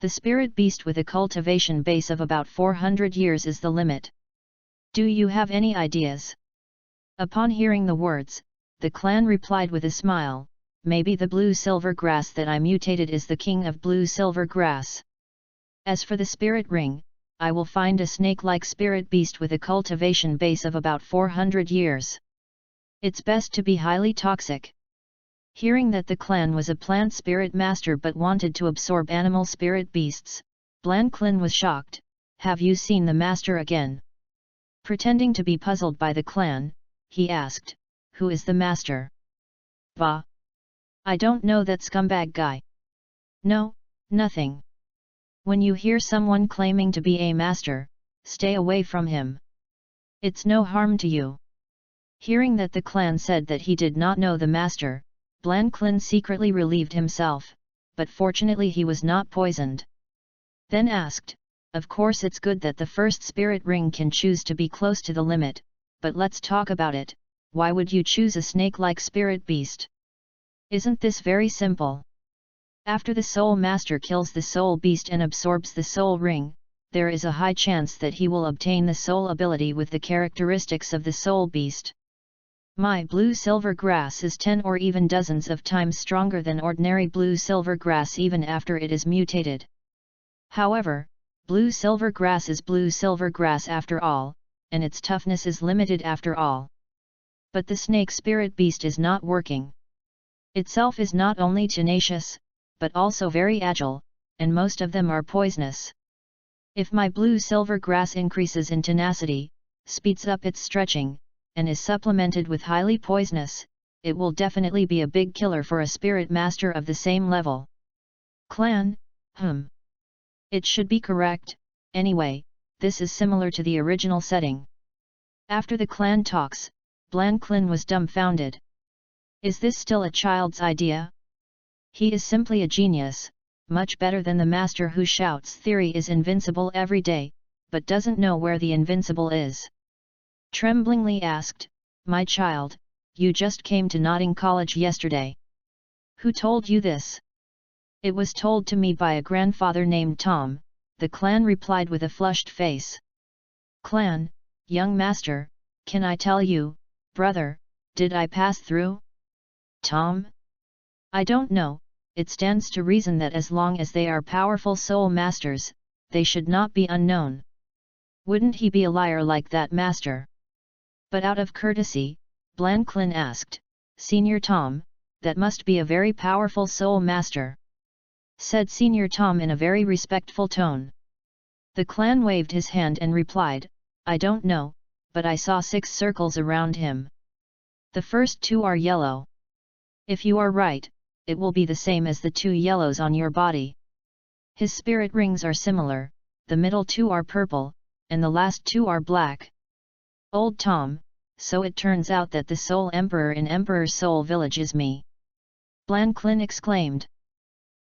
The spirit beast with a cultivation base of about 400 years is the limit. Do you have any ideas?" Upon hearing the words, the clan replied with a smile, "Maybe the blue-silver grass that I mutated is the king of blue-silver grass. As for the spirit ring, I will find a snake-like spirit beast with a cultivation base of about 400 years. It's best to be highly toxic." Hearing that the clan was a plant spirit master but wanted to absorb animal spirit beasts, Franklin was shocked. "Have you seen the master again?" Pretending to be puzzled by the clan, he asked, "Who is the master?" "Bah! I don't know that scumbag guy." "No, nothing. When you hear someone claiming to be a master, stay away from him. It's no harm to you." Hearing that the clan said that he did not know the master, Franklin secretly relieved himself, but fortunately he was not poisoned. Then asked, "Of course it's good that the first spirit ring can choose to be close to the limit, but let's talk about it. Why would you choose a snake-like spirit beast? Isn't this very simple? After the soul master kills the soul beast and absorbs the soul ring, there is a high chance that he will obtain the soul ability with the characteristics of the soul beast. My blue-silver grass is 10 or even dozens of times stronger than ordinary blue-silver grass even after it is mutated. However, blue-silver grass is blue-silver grass after all, and its toughness is limited after all. But the snake spirit beast is not working. Itself is not only tenacious, but also very agile, and most of them are poisonous. If my blue-silver grass increases in tenacity, speeds up its stretching, and is supplemented with highly poisonous, it will definitely be a big killer for a spirit master of the same level. Clan, It should be correct, anyway, this is similar to the original setting. After the clan talks, Blanklin was dumbfounded. Is this still a child's idea? He is simply a genius, much better than the master who shouts theory is invincible every day, but doesn't know where the invincible is. Tremblingly asked, "My child, you just came to Notting College yesterday. Who told you this?" "It was told to me by a grandfather named Tom," the clan replied with a flushed face. "Clan, young master, can I tell you, brother, did I pass through?" "Tom? I don't know, it stands to reason that as long as they are powerful soul masters, they should not be unknown. Wouldn't he be a liar like that master?" But out of courtesy, Blanklin asked, "Senior Tom, that must be a very powerful soul master," said Senior Tom in a very respectful tone. The clan waved his hand and replied, "I don't know, but I saw 6 circles around him. The first 2 are yellow. If you are right, it will be the same as the 2 yellows on your body. His spirit rings are similar, the middle 2 are purple, and the last 2 are black." "Old Tom, so it turns out that the Soul Emperor in Emperor's Soul Village is me!" Blanklin exclaimed.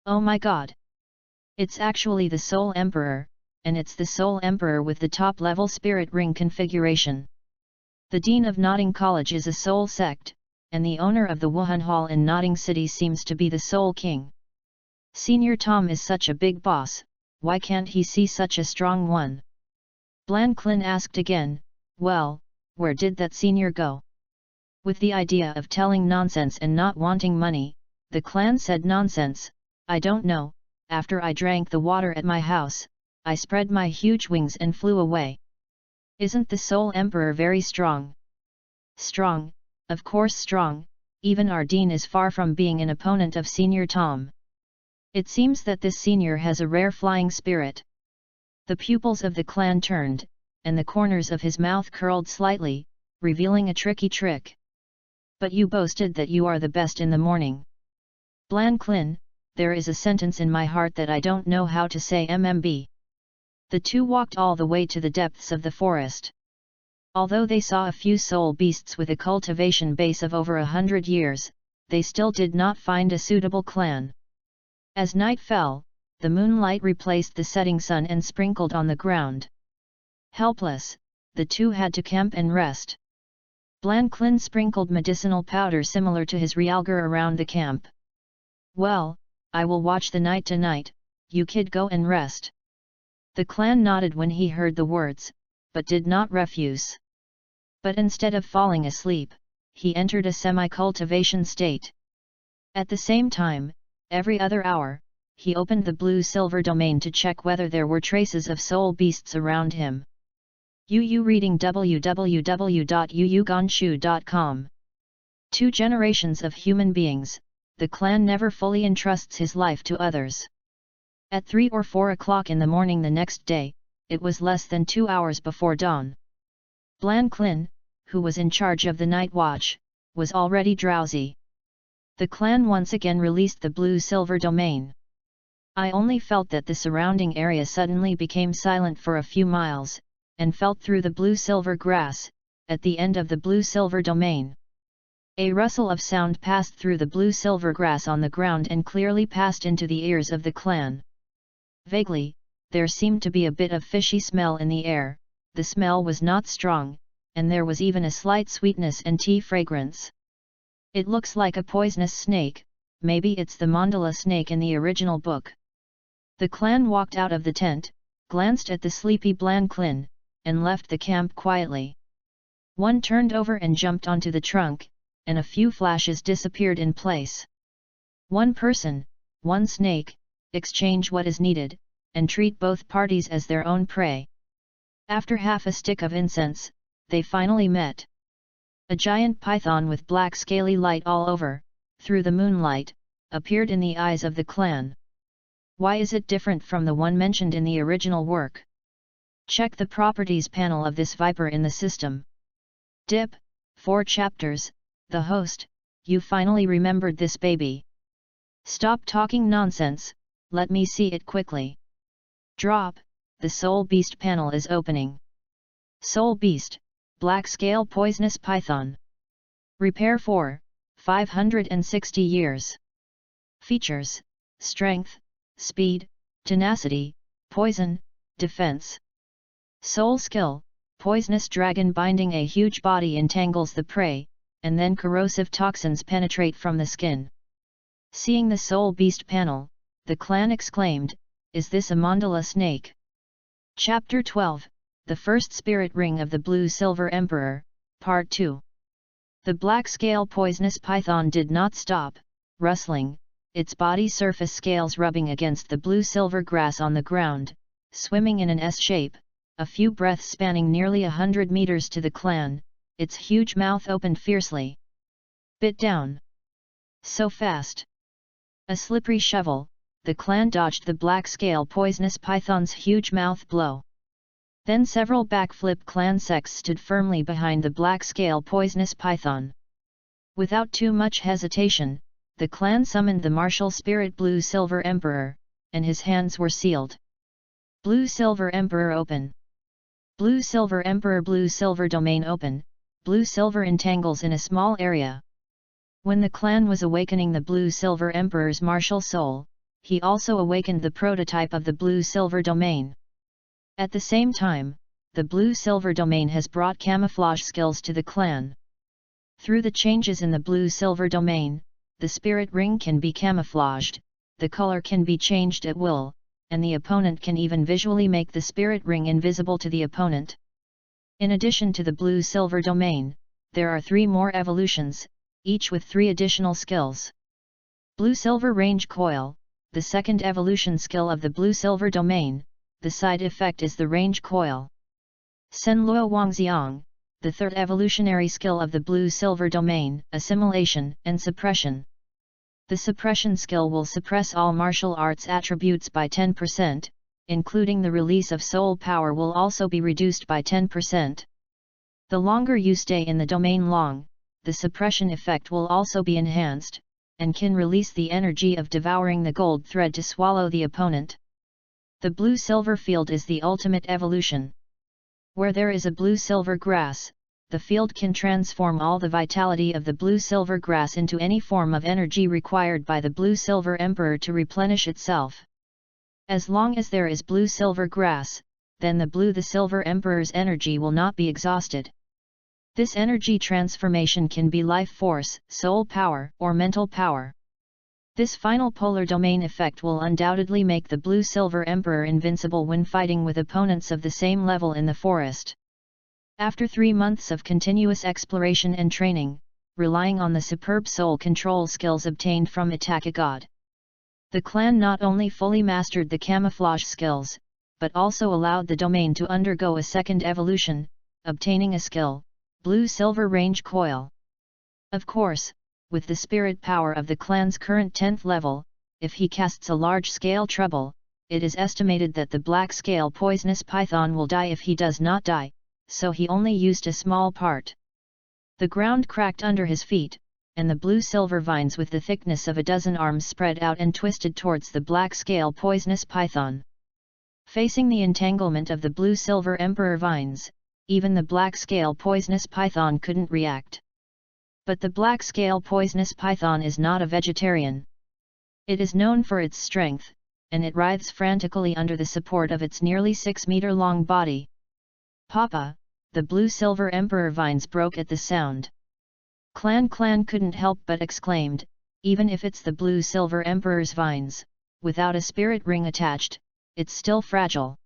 "Oh my god! It's actually the Soul Emperor, and it's the Soul Emperor with the top-level spirit ring configuration. The Dean of Notting College is a Soul sect, and the owner of the Wuhan Hall in Notting City seems to be the Soul King. Senior Tom is such a big boss, why can't he see such a strong one?" Blanklin asked again, "Well, where did that senior go?" With the idea of telling nonsense and not wanting money, the clan said, "Nonsense, I don't know, after I drank the water at my house, I spread my huge wings and flew away." "Isn't the Soul Emperor very strong?" "Strong, of course strong, even our Dean is far from being an opponent of Senior Tom. It seems that this senior has a rare flying spirit." The pupils of the clan turned, and the corners of his mouth curled slightly, revealing a tricky trick. "But you boasted that you are the best in the morning." "Blanklin, there is a sentence in my heart that I don't know how to say mmb." The 2 walked all the way to the depths of the forest. Although they saw a few soul beasts with a cultivation base of over 100 years, they still did not find a suitable clan. As night fell, the moonlight replaced the setting sun and sprinkled on the ground. Helpless, the 2 had to camp and rest. Blanklin sprinkled medicinal powder similar to his realgar around the camp. "Well, I will watch the night tonight, you kid go and rest." The clan nodded when he heard the words, but did not refuse. But instead of falling asleep, he entered a semi-cultivation state. At the same time, every other hour, he opened the blue-silver domain to check whether there were traces of soul beasts around him. Reading www.uuganshu.com. 2 generations of human beings, the clan never fully entrusts his life to others. At 3 or 4 o'clock in the morning the next day, it was less than 2 hours before dawn. Blanklin, who was in charge of the night watch, was already drowsy. The clan once again released the blue-silver domain. I only felt that the surrounding area suddenly became silent for a few miles, and felt through the blue-silver grass, at the end of the blue-silver domain. A rustle of sound passed through the blue-silver grass on the ground and clearly passed into the ears of the clan. Vaguely, there seemed to be a bit of fishy smell in the air, the smell was not strong, and there was even a slight sweetness and tea fragrance. "It looks like a poisonous snake, maybe it's the mandala snake in the original book." The clan walked out of the tent, glanced at the sleepy Blanklin, and left the camp quietly. One turned over and jumped onto the trunk, and a few flashes disappeared in place. One person, one snake, exchange what is needed, and treat both parties as their own prey. After half a stick of incense, they finally met. A giant python with black scaly light all over, through the moonlight, appeared in the eyes of the clan. Why is it different from the one mentioned in the original work? Check the properties panel of this viper in the system. Dip, 4 chapters, the host, you finally remembered this baby. Stop talking nonsense, let me see it quickly. Drop, the Soul Beast panel is opening. Soul Beast, Black Scale Poisonous Python. Repair for 560 years. Features: Strength, Speed, Tenacity, Poison, Defense. Soul Skill: Poisonous dragon binding. A huge body entangles the prey, and then corrosive toxins penetrate from the skin. Seeing the Soul Beast panel, the clan exclaimed, "Is this a mandala snake?" Chapter 12, The First Spirit Ring of the Blue-Silver Emperor, Part 2. The black scale poisonous python did not stop, rustling, its body surface scales rubbing against the blue-silver grass on the ground, swimming in an S shape, a few breaths spanning nearly 100 meters to the clan, its huge mouth opened fiercely. Bit down. So fast. A slippery shovel, the clan dodged the black scale poisonous python's huge mouth blow. Then several backflip clan sects stood firmly behind the black scale poisonous python. Without too much hesitation, the clan summoned the martial spirit Blue-Silver Emperor, and his hands were sealed. Blue-Silver Emperor open. Blue-Silver Emperor Blue-Silver Domain open, Blue-Silver entangles in a small area. When the clan was awakening the Blue-Silver Emperor's martial soul, he also awakened the prototype of the Blue-Silver Domain. At the same time, the Blue-Silver Domain has brought camouflage skills to the clan. Through the changes in the Blue-Silver Domain, the spirit ring can be camouflaged, the color can be changed at will, and the opponent can even visually make the spirit ring invisible to the opponent. In addition to the Blue-Silver Domain, there are 3 more evolutions, each with 3 additional skills. Blue-Silver Range Coil, the second evolution skill of the Blue-Silver Domain. The side effect is the range coil. Senluo Wangxiang, the third evolutionary skill of the Blue-Silver Domain, assimilation and suppression. The suppression skill will suppress all martial arts attributes by 10%, including the release of soul power will also be reduced by 10%. The longer you stay in the domain long, the suppression effect will also be enhanced, and can release the energy of devouring the gold thread to swallow the opponent. The blue-silver field is the ultimate evolution. Where there is a blue-silver grass, the field can transform all the vitality of the blue-silver grass into any form of energy required by the blue-silver emperor to replenish itself. As long as there is blue-silver grass, then the silver emperor's energy will not be exhausted. This energy transformation can be life force, soul power, or mental power. This final polar domain effect will undoubtedly make the Blue-Silver Emperor invincible when fighting with opponents of the same level in the forest. After 3 months of continuous exploration and training, relying on the superb soul control skills obtained from Itakagod, the clan not only fully mastered the camouflage skills, but also allowed the domain to undergo a second evolution, obtaining a skill, Blue-Silver Range Coil. Of course, with the spirit power of the clan's current 10th level, if he casts a large-scale trouble, it is estimated that the black-scale poisonous python will die if he does not die, so he only used a small part. The ground cracked under his feet, and the blue-silver vines with the thickness of a dozen arms spread out and twisted towards the black-scale poisonous python. Facing the entanglement of the blue-silver emperor vines, even the black-scale poisonous python couldn't react. But the black-scale poisonous python is not a vegetarian. It is known for its strength, and it writhes frantically under the support of its nearly 6-meter-long body. Papa, the blue-silver emperor vines broke at the sound. Clan couldn't help but exclaimed, even if it's the blue-silver emperor's vines, without a spirit ring attached, it's still fragile.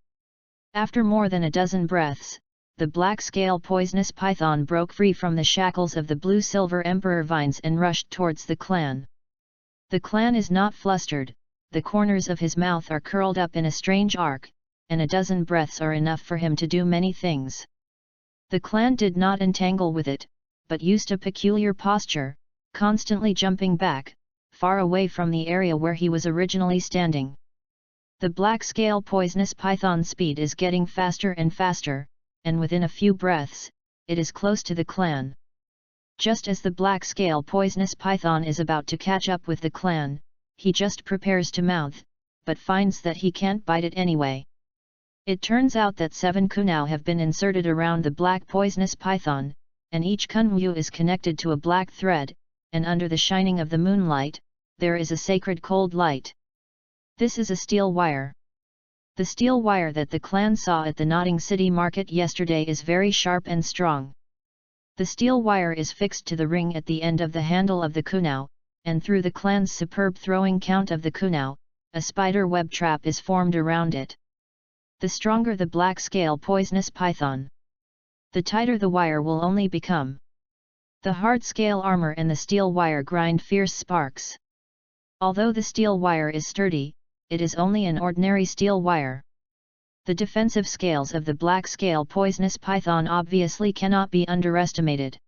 After more than a dozen breaths, the black-scale poisonous python broke free from the shackles of the blue-silver emperor vines and rushed towards the clan. The clan is not flustered, the corners of his mouth are curled up in a strange arc, and a dozen breaths are enough for him to do many things. The clan did not entangle with it, but used a peculiar posture, constantly jumping back, far away from the area where he was originally standing. The black-scale poisonous python's speed is getting faster and faster, and within a few breaths, it is close to the clan. Just as the black-scale poisonous python is about to catch up with the clan, he just prepares to mouth, but finds that he can't bite it anyway. It turns out that 7 kunau have been inserted around the black poisonous python, and each kunwu is connected to a black thread, and under the shining of the moonlight, there is a sacred cold light. This is a steel wire. The steel wire that the clan saw at the Notting City market yesterday is very sharp and strong. The steel wire is fixed to the ring at the end of the handle of the kunau, and through the clan's superb throwing count of the kunau, a spider web trap is formed around it. The stronger the black-scale poisonous python, the tighter the wire will only become. The hard scale armor and the steel wire grind fierce sparks. Although the steel wire is sturdy, it is only an ordinary steel wire. The defensive scales of the black-scale poisonous python obviously cannot be underestimated.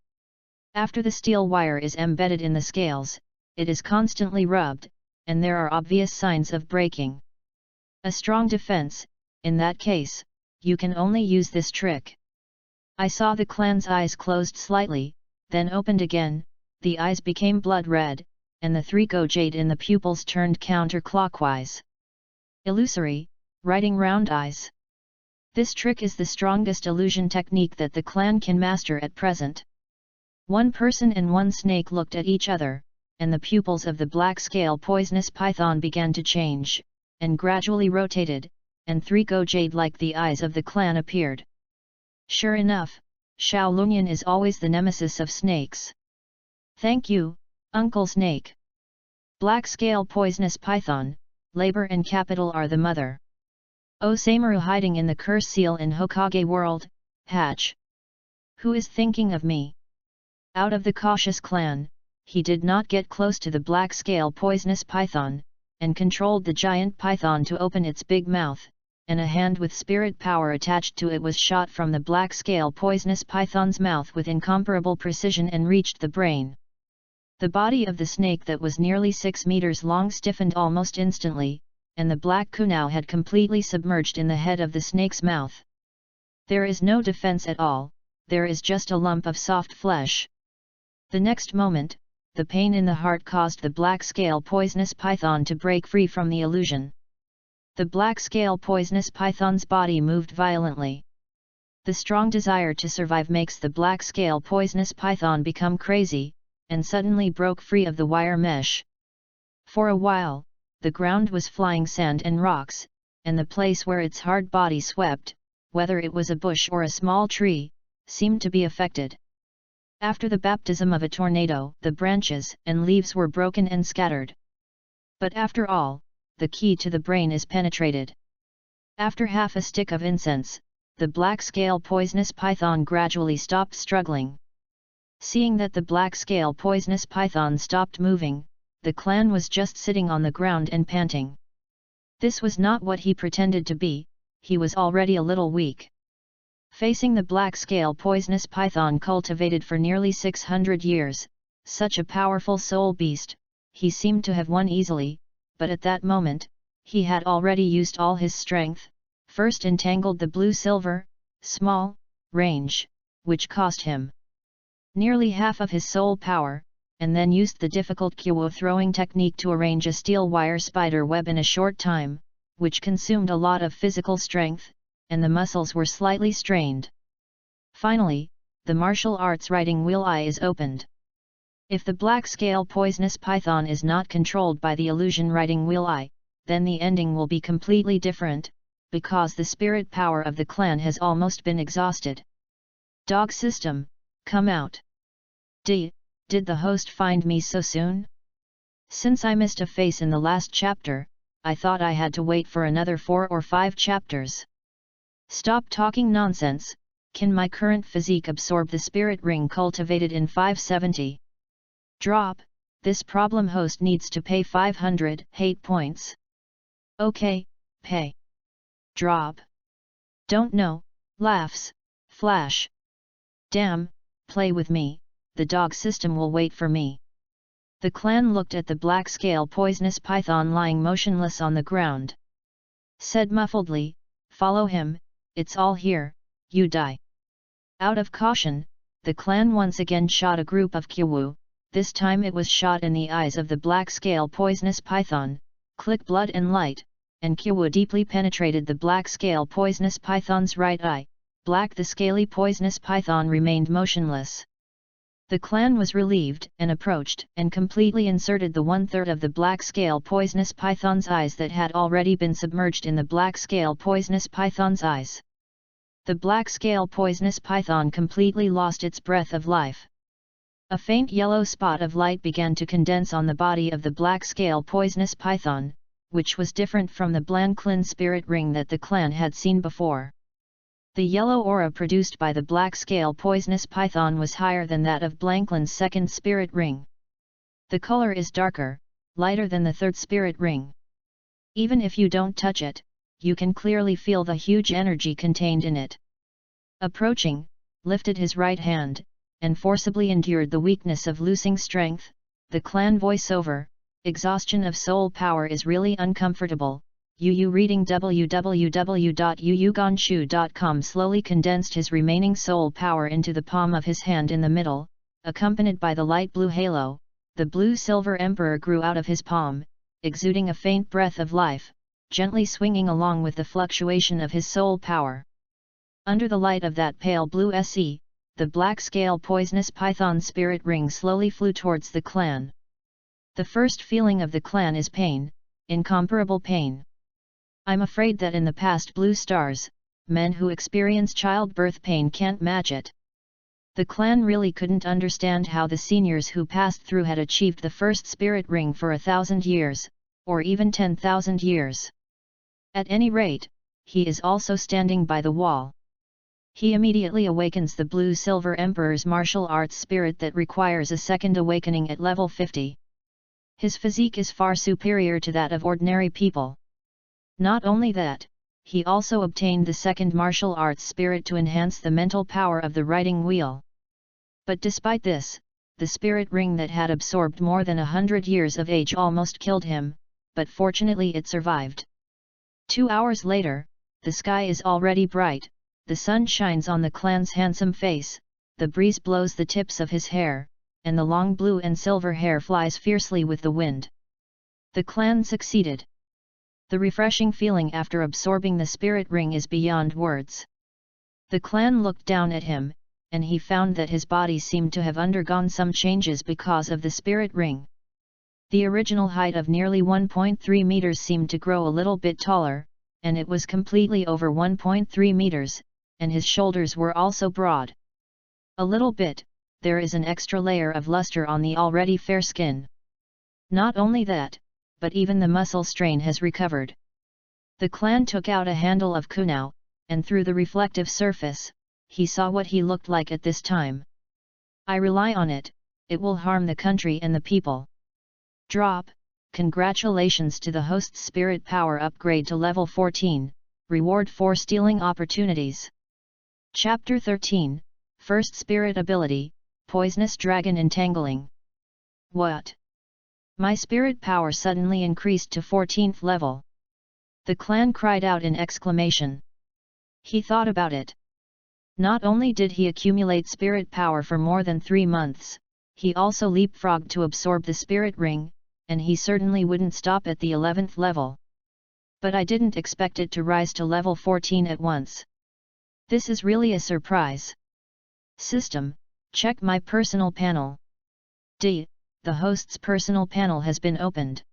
After the steel wire is embedded in the scales, it is constantly rubbed, and there are obvious signs of breaking. A strong defense, in that case, you can only use this trick. I saw the clan's eyes closed slightly, then opened again, the eyes became blood red, and the 3 jade in the pupils turned counterclockwise. Illusory, writing round eyes. This trick is the strongest illusion technique that the clan can master at present. One person and one snake looked at each other, and the pupils of the black-scale poisonous python began to change, and gradually rotated, and 3 jade like the eyes of the clan appeared. Sure enough, Shaolunyan is always the nemesis of snakes. Thank you, Uncle Snake. Black-scale poisonous python, labor and capital are the mother. O Samaru hiding in the curse seal in Hokage world, hatch. Who is thinking of me? Out of the cautious clan, he did not get close to the black-scale poisonous python, and controlled the giant python to open its big mouth, and a hand with spirit power attached to it was shot from the black-scale poisonous python's mouth with incomparable precision and reached the brain. The body of the snake that was nearly 6 meters long stiffened almost instantly, and the black kunau had completely submerged in the head of the snake's mouth. There is no defense at all, there is just a lump of soft flesh. The next moment, the pain in the heart caused the black-scale poisonous python to break free from the illusion. The black-scale poisonous python's body moved violently. The strong desire to survive makes the black-scale poisonous python become crazy, and suddenly broke free of the wire mesh. For a while, the ground was flying sand and rocks, and the place where its hard body swept, whether it was a bush or a small tree, seemed to be affected. After the baptism of a tornado, the branches and leaves were broken and scattered. But after all, the key to the brain is penetrated. After half a stick of incense, the black-scale poisonous python gradually stopped struggling. Seeing that the black-scale poisonous python stopped moving, the clan was just sitting on the ground and panting. This was not what he pretended to be, he was already a little weak. Facing the black-scale poisonous python cultivated for nearly 600 years, such a powerful soul beast, he seemed to have won easily, but at that moment, he had already used all his strength, first entangled the blue-silver, small, range, which cost him nearly half of his soul power, and then used the difficult Kyo throwing technique to arrange a steel wire spider web in a short time, which consumed a lot of physical strength, and the muscles were slightly strained. Finally, the martial arts writing wheel eye is opened. If the black-scale poisonous python is not controlled by the illusion writing wheel eye, then the ending will be completely different, because the spirit power of the clan has almost been exhausted. Dog system, come out. Did the host find me so soon? Since I missed a face in the last chapter, I thought I had to wait for another 4 or 5 chapters. Stop talking nonsense, can my current physique absorb the spirit ring cultivated in 570? Drop, this problem host needs to pay 500 hate points. Okay, pay. Drop. Don't know, laughs, flash. Damn, play with me, the dog system will wait for me. The clan looked at the black-scale poisonous python lying motionless on the ground. Said muffledly, follow him, it's all here, you die. Out of caution, the clan once again shot a group of Kyu. This time it was shot in the eyes of the black-scale poisonous python, click blood and light, and Kyu deeply penetrated the black-scale poisonous python's right eye. Black the scaly poisonous python remained motionless. The clan was relieved and approached and completely inserted the 1/3 of the black-scale poisonous python's eyes that had already been submerged in the black-scale poisonous python's eyes. The black-scale poisonous python completely lost its breath of life. A faint yellow spot of light began to condense on the body of the black-scale poisonous python, which was different from the Blanklin spirit ring that the clan had seen before. The yellow aura produced by the black-scale poisonous python was higher than that of Blanklin's second spirit ring. The color is darker, lighter than the third spirit ring. Even if you don't touch it, you can clearly feel the huge energy contained in it. Approaching, lifted his right hand, and forcibly endured the weakness of losing strength. The clan voiceover, exhaustion of soul power is really uncomfortable. Reading www.yuyugonshu.com slowly condensed his remaining soul power into the palm of his hand in the middle, accompanied by the light blue halo. The blue-silver emperor grew out of his palm, exuding a faint breath of life, gently swinging along with the fluctuation of his soul power. Under the light of that pale blue SE, the black-scale poisonous python spirit ring slowly flew towards the clan. The first feeling of the clan is pain, incomparable pain. I'm afraid that in the past blue stars, men who experience childbirth pain can't match it. The clan really couldn't understand how the seniors who passed through had achieved the first spirit ring for 1,000 years, or even 10,000 years. At any rate, he is also standing by the wall. He immediately awakens the blue-silver emperor's martial arts spirit that requires a second awakening at level 50. His physique is far superior to that of ordinary people. Not only that, he also obtained the second martial arts spirit to enhance the mental power of the writing wheel. But despite this, the spirit ring that had absorbed more than 100 years of age almost killed him, but fortunately it survived. 2 hours later, the sky is already bright, the sun shines on the clan's handsome face, the breeze blows the tips of his hair, and the long blue and silver hair flies fiercely with the wind. The clan succeeded. The refreshing feeling after absorbing the spirit ring is beyond words. The clan looked down at him, and he found that his body seemed to have undergone some changes because of the spirit ring. The original height of nearly 1.3 meters seemed to grow a little bit taller, and it was completely over 1.3 meters, and his shoulders were also broad. A little bit, there is an extra layer of luster on the already fair skin. Not only that, but even the muscle strain has recovered. The clan took out a handle of kunao, and through the reflective surface, he saw what he looked like at this time. I rely on it, it will harm the country and the people. Drop. Congratulations to the host's spirit power upgrade to level 14, reward for stealing opportunities. Chapter 13, First Spirit Ability, Poisonous Dragon Entangling. What? My spirit power suddenly increased to 14th level. The clan cried out in exclamation. He thought about it. Not only did he accumulate spirit power for more than 3 months, he also leapfrogged to absorb the spirit ring, and he certainly wouldn't stop at the 11th level. But I didn't expect it to rise to level 14 at once. This is really a surprise. System, check my personal panel. D. The host's personal panel has been opened.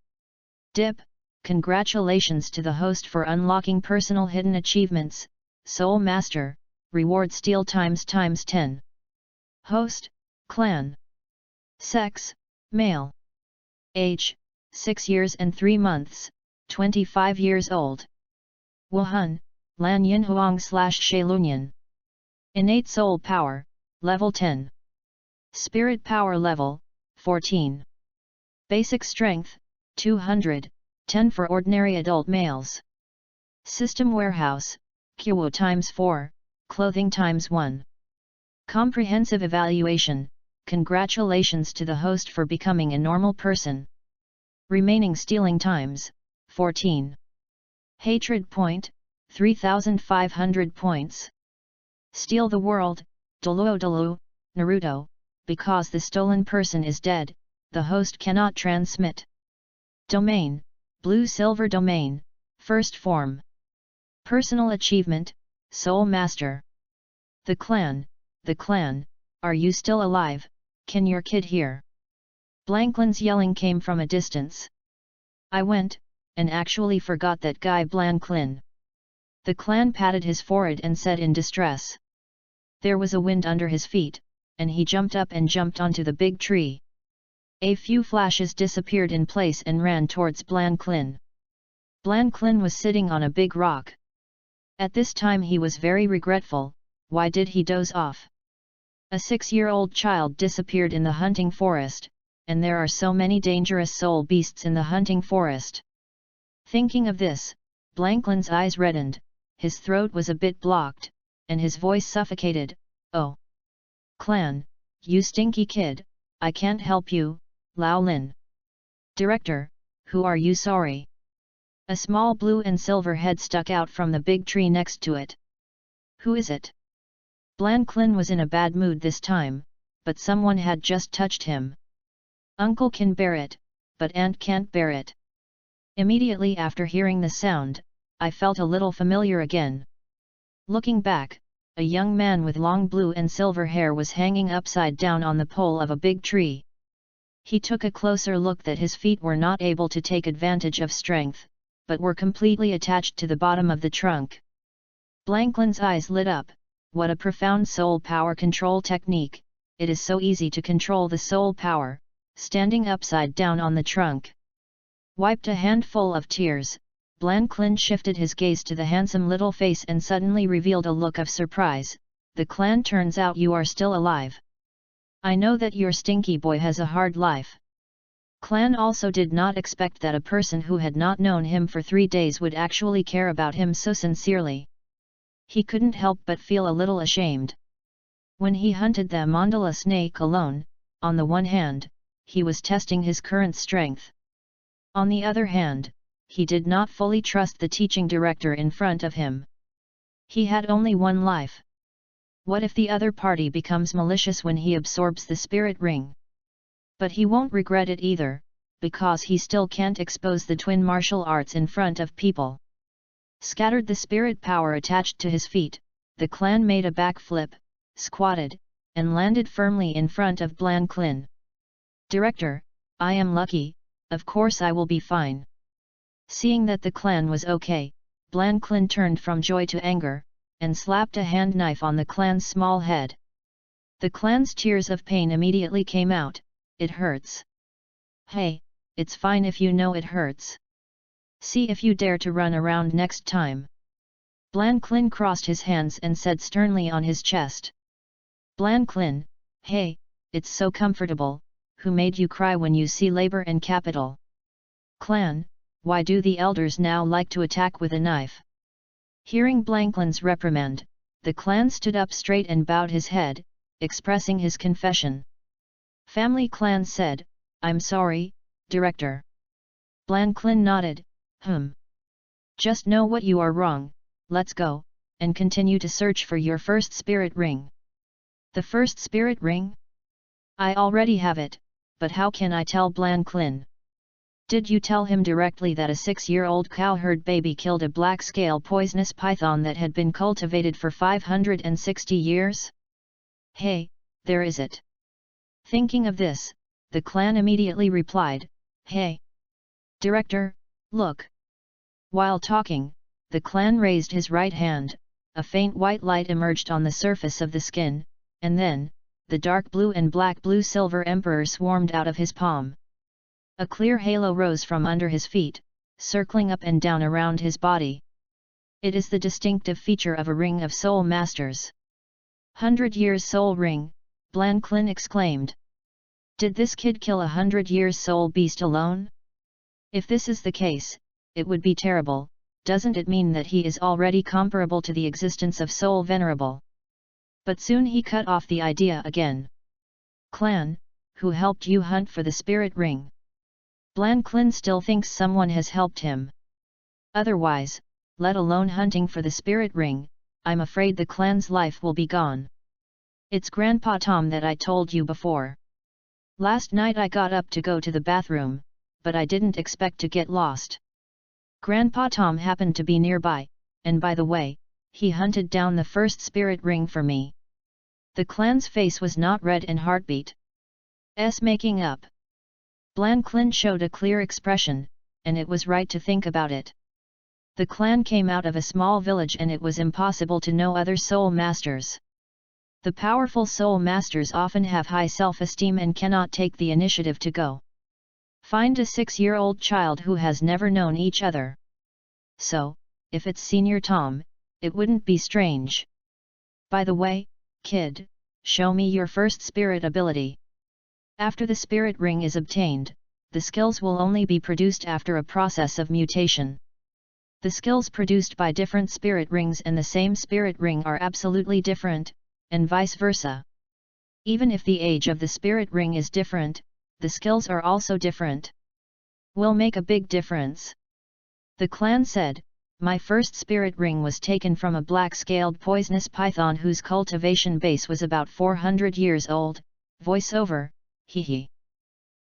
Dip, congratulations to the host for unlocking personal hidden achievements, Soul Master, reward steal times 10. Host, clan. Sex, male. Age, 6 years and 3 months, 25 years old. Wuhan, Lan Yinhuang/Shailunyan. Innate soul power, level 10. Spirit power level, 14. Basic strength, 200, 10 for ordinary adult males. System warehouse, Kyu times 4, clothing times 1. Comprehensive evaluation, congratulations to the host for becoming a normal person. Remaining stealing times, 14. Hatred point, 3,500 points. Steal the world, Douluos. Naruto, because the stolen person is dead, the host cannot transmit. Domain, Blue-Silver Domain, First Form. Personal Achievement, Soul Master. The clan, are you still alive? Can your kid hear? Blanklin's yelling came from a distance. I went, and actually forgot that guy Blanklin. The clan patted his forehead and said in distress. There was a wind under his feet, and he jumped up and jumped onto the big tree. A few flashes disappeared in place and ran towards Blanklin. Blanklin was sitting on a big rock. At this time he was very regretful. Why did he doze off? A 6-year-old child disappeared in the hunting forest, and there are so many dangerous soul beasts in the hunting forest. Thinking of this, Blanklin's eyes reddened, his throat was a bit blocked, and his voice suffocated. Oh! Clan, you stinky kid, I can't help you, Lao Lin. Director, who are you? Sorry. A small blue and silver head stuck out from the big tree next to it. Who is it? Blanklin was in a bad mood this time, but someone had just touched him. Uncle can bear it, but Aunt can't bear it. Immediately after hearing the sound, I felt a little familiar again. Looking back, a young man with long blue and silver hair was hanging upside down on the pole of a big tree. He took a closer look that his feet were not able to take advantage of strength, but were completely attached to the bottom of the trunk. Blanklin's eyes lit up. What a profound soul power control technique! It is so easy to control the soul power, standing upside down on the trunk. Wiped a handful of tears, Blanklin shifted his gaze to the handsome little face and suddenly revealed a look of surprise. The clan, turns out you are still alive. I know that your stinky boy has a hard life. Clan also did not expect that a person who had not known him for 3 days would actually care about him so sincerely. He couldn't help but feel a little ashamed. When he hunted the mandala snake alone, on the one hand, he was testing his current strength. On the other hand, he did not fully trust the teaching director in front of him. He had only one life. What if the other party becomes malicious when he absorbs the spirit ring? But he won't regret it either, because he still can't expose the twin martial arts in front of people. Scattered the spirit power attached to his feet, the clan made a backflip, squatted, and landed firmly in front of Blanklin. Director, I am lucky, of course I will be fine. Seeing that the clan was okay, Blanklin turned from joy to anger, and slapped a hand knife on the clan's small head. The clan's tears of pain immediately came out. It hurts. Hey, it's fine if you know it hurts. See if you dare to run around next time. Blanklin crossed his hands and said sternly on his chest. Blanklin, hey, it's so comfortable, who made you cry when you see labor and capital? Clan, why do the elders now like to attack with a knife? Hearing Blanklin's reprimand, the clan stood up straight and bowed his head, expressing his confession. Family Clan said, I'm sorry, Director. Blanklin nodded. Just know what you are wrong, let's go, and continue to search for your first spirit ring. The first spirit ring? I already have it, but how can I tell Blanklin? Did you tell him directly that a 6-year-old cowherd baby killed a black-scale poisonous python that had been cultivated for 560 years? Hey, there is it. Thinking of this, the clan immediately replied, Hey! Director, look! While talking, the clan raised his right hand, a faint white light emerged on the surface of the skin, and then, the dark blue and black blue-silver emperor swarmed out of his palm. A clear halo rose from under his feet, circling up and down around his body. It is the distinctive feature of a ring of soul masters. 100 Years Soul Ring, Blanklin exclaimed. Did this kid kill 100 Years Soul Beast alone? If this is the case, it would be terrible. Doesn't it mean that he is already comparable to the existence of Soul Venerable? But soon he cut off the idea again. Clan, who helped you hunt for the spirit ring? Blanklin still thinks someone has helped him. Otherwise, let alone hunting for the spirit ring, I'm afraid the clan's life will be gone. It's Grandpa Tom that I told you before. Last night I got up to go to the bathroom, but I didn't expect to get lost. Grandpa Tom happened to be nearby, and by the way, he hunted down the first spirit ring for me. The clan's face was not red and heartbeat. Making up. Blanklin showed a clear expression, and it was right to think about it. The clan came out of a small village and it was impossible to know other soul masters. The powerful soul masters often have high self-esteem and cannot take the initiative to go find a 6-year-old child who has never known each other. So, if it's Senior Tom, it wouldn't be strange. By the way, kid, show me your first spirit ability. After the spirit ring is obtained, the skills will only be produced after a process of mutation. The skills produced by different spirit rings and the same spirit ring are absolutely different, and vice versa. Even if the age of the spirit ring is different, the skills are also different. Will make a big difference. The clan said, my first spirit ring was taken from a black-scaled poisonous python whose cultivation base was about 400 years old, voiceover, hehe.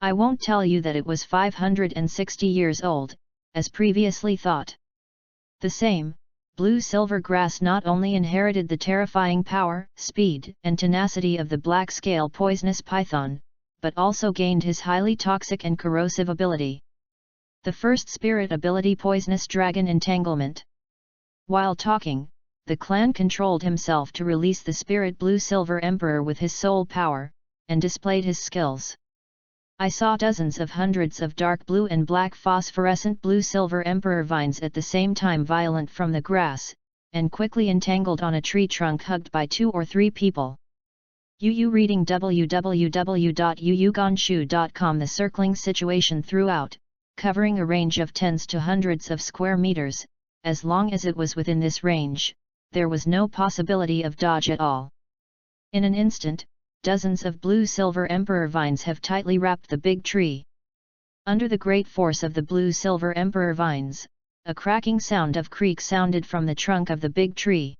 I won't tell you that it was 560 years old, as previously thought. The same, blue silver grass not only inherited the terrifying power, speed, and tenacity of the black-scale poisonous python, but also gained his highly toxic and corrosive ability. The first spirit ability, Poisonous Dragon Entanglement. While talking, the clan controlled himself to release the spirit Blue Silver Emperor with his soul power, and displayed his skills. I saw dozens of hundreds of dark blue and black phosphorescent Blue Silver Emperor vines at the same time violent from the grass, and quickly entangled on a tree trunk hugged by 2 or 3 people. Reading www.yuyugonshu.com. The circling situation throughout, covering a range of tens to hundreds of square meters, as long as it was within this range, there was no possibility of dodge at all. In an instant, dozens of blue-silver emperor vines have tightly wrapped the big tree. Under the great force of the blue-silver emperor vines, a cracking sound of creak sounded from the trunk of the big tree.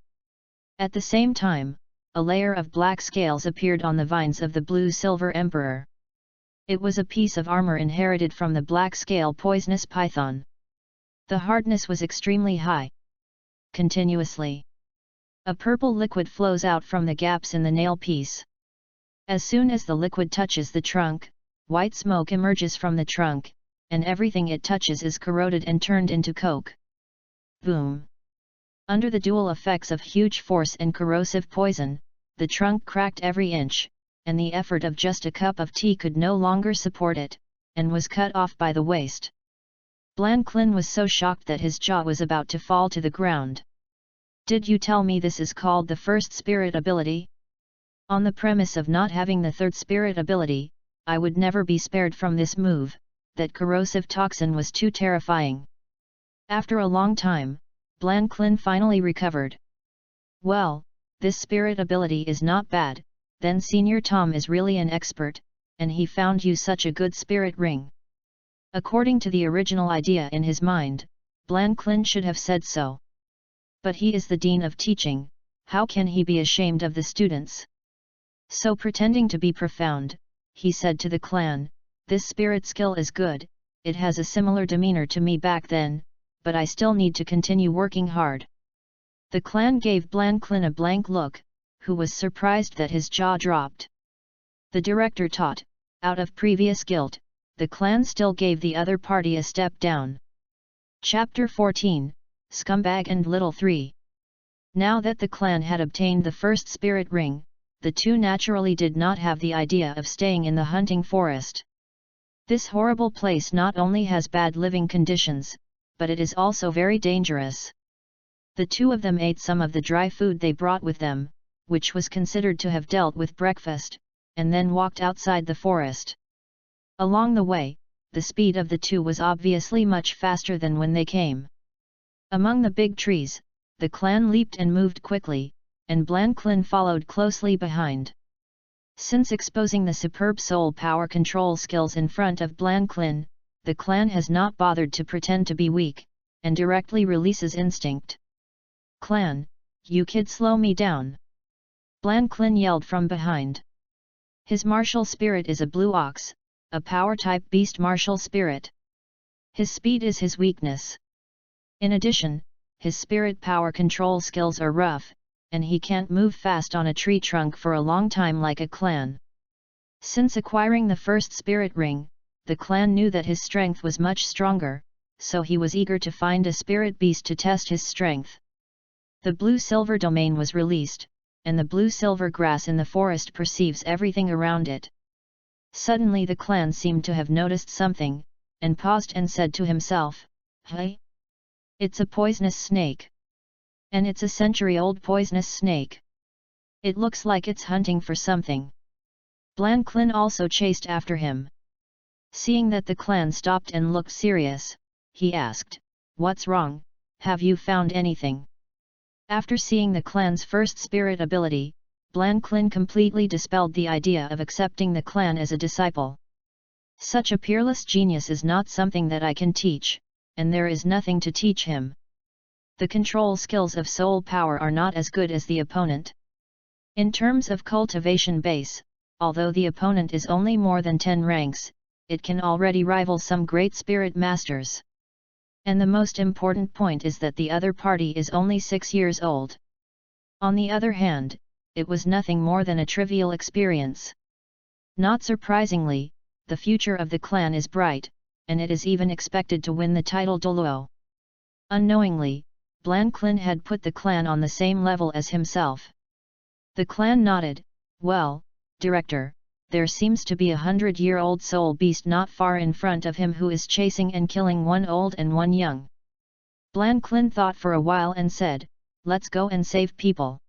At the same time, a layer of black scales appeared on the vines of the blue-silver emperor. It was a piece of armor inherited from the black-scale poisonous python. The hardness was extremely high. Continuously, a purple liquid flows out from the gaps in the nail piece. As soon as the liquid touches the trunk, white smoke emerges from the trunk, and everything it touches is corroded and turned into coke. Boom! Under the dual effects of huge force and corrosive poison, the trunk cracked every inch, and the effort of just a cup of tea could no longer support it, and was cut off by the waist. Blanklin was so shocked that his jaw was about to fall to the ground. Did you tell me this is called the first spirit ability? On the premise of not having the third spirit ability, I would never be spared from this move. That corrosive toxin was too terrifying. After a long time, Blanklin finally recovered. Well, this spirit ability is not bad, then Senior Tom is really an expert, and he found you such a good spirit ring. According to the original idea in his mind, Blanklin should have said so. But he is the dean of teaching, how can he be ashamed of the students? So pretending to be profound, he said to the clan, this spirit skill is good, it has a similar demeanor to me back then, but I still need to continue working hard. The clan gave Blanklin a blank look, who was surprised that his jaw dropped. The director taught, out of previous guilt, the clan still gave the other party a step down. Chapter 14, Scumbag and Little 3. Now that the clan had obtained the first spirit ring, the two naturally did not have the idea of staying in the hunting forest. This horrible place not only has bad living conditions, but it is also very dangerous. The two of them ate some of the dry food they brought with them, which was considered to have dealt with breakfast, and then walked outside the forest. Along the way, the speed of the two was obviously much faster than when they came. Among the big trees, the clan leaped and moved quickly, and Blanklin followed closely behind. Since exposing the superb soul power control skills in front of Blanklin, the clan has not bothered to pretend to be weak, and directly releases instinct. Clan, you kid, slow me down. Blanklin yelled from behind. His martial spirit is a blue ox, a power-type beast martial spirit. His speed is his weakness. In addition, his spirit power control skills are rough, and he can't move fast on a tree trunk for a long time like a clan. Since acquiring the first spirit ring, the clan knew that his strength was much stronger, so he was eager to find a spirit beast to test his strength. The blue-silver domain was released, and the blue-silver grass in the forest perceives everything around it. Suddenly the clan seemed to have noticed something, and paused and said to himself, "Hey! It's a poisonous snake. And it's a century-old poisonous snake. It looks like it's hunting for something." Blanklin also chased after him. Seeing that the clan stopped and looked serious, he asked, "What's wrong, have you found anything?" After seeing the clan's first spirit ability, Blanklin completely dispelled the idea of accepting the clan as a disciple. Such a peerless genius is not something that I can teach, and there is nothing to teach him. The control skills of soul power are not as good as the opponent. In terms of cultivation base, although the opponent is only more than 10 ranks, it can already rival some great spirit masters. And the most important point is that the other party is only 6 years old. On the other hand, it was nothing more than a trivial experience. Not surprisingly, the future of the clan is bright, and it is even expected to win the title Douluos. Unknowingly, Blanklin had put the clan on the same level as himself. The clan nodded. "Well, Director, there seems to be a 100-year-old soul beast not far in front of him who is chasing and killing one old and one young." Blanklin thought for a while and said, "Let's go and save people."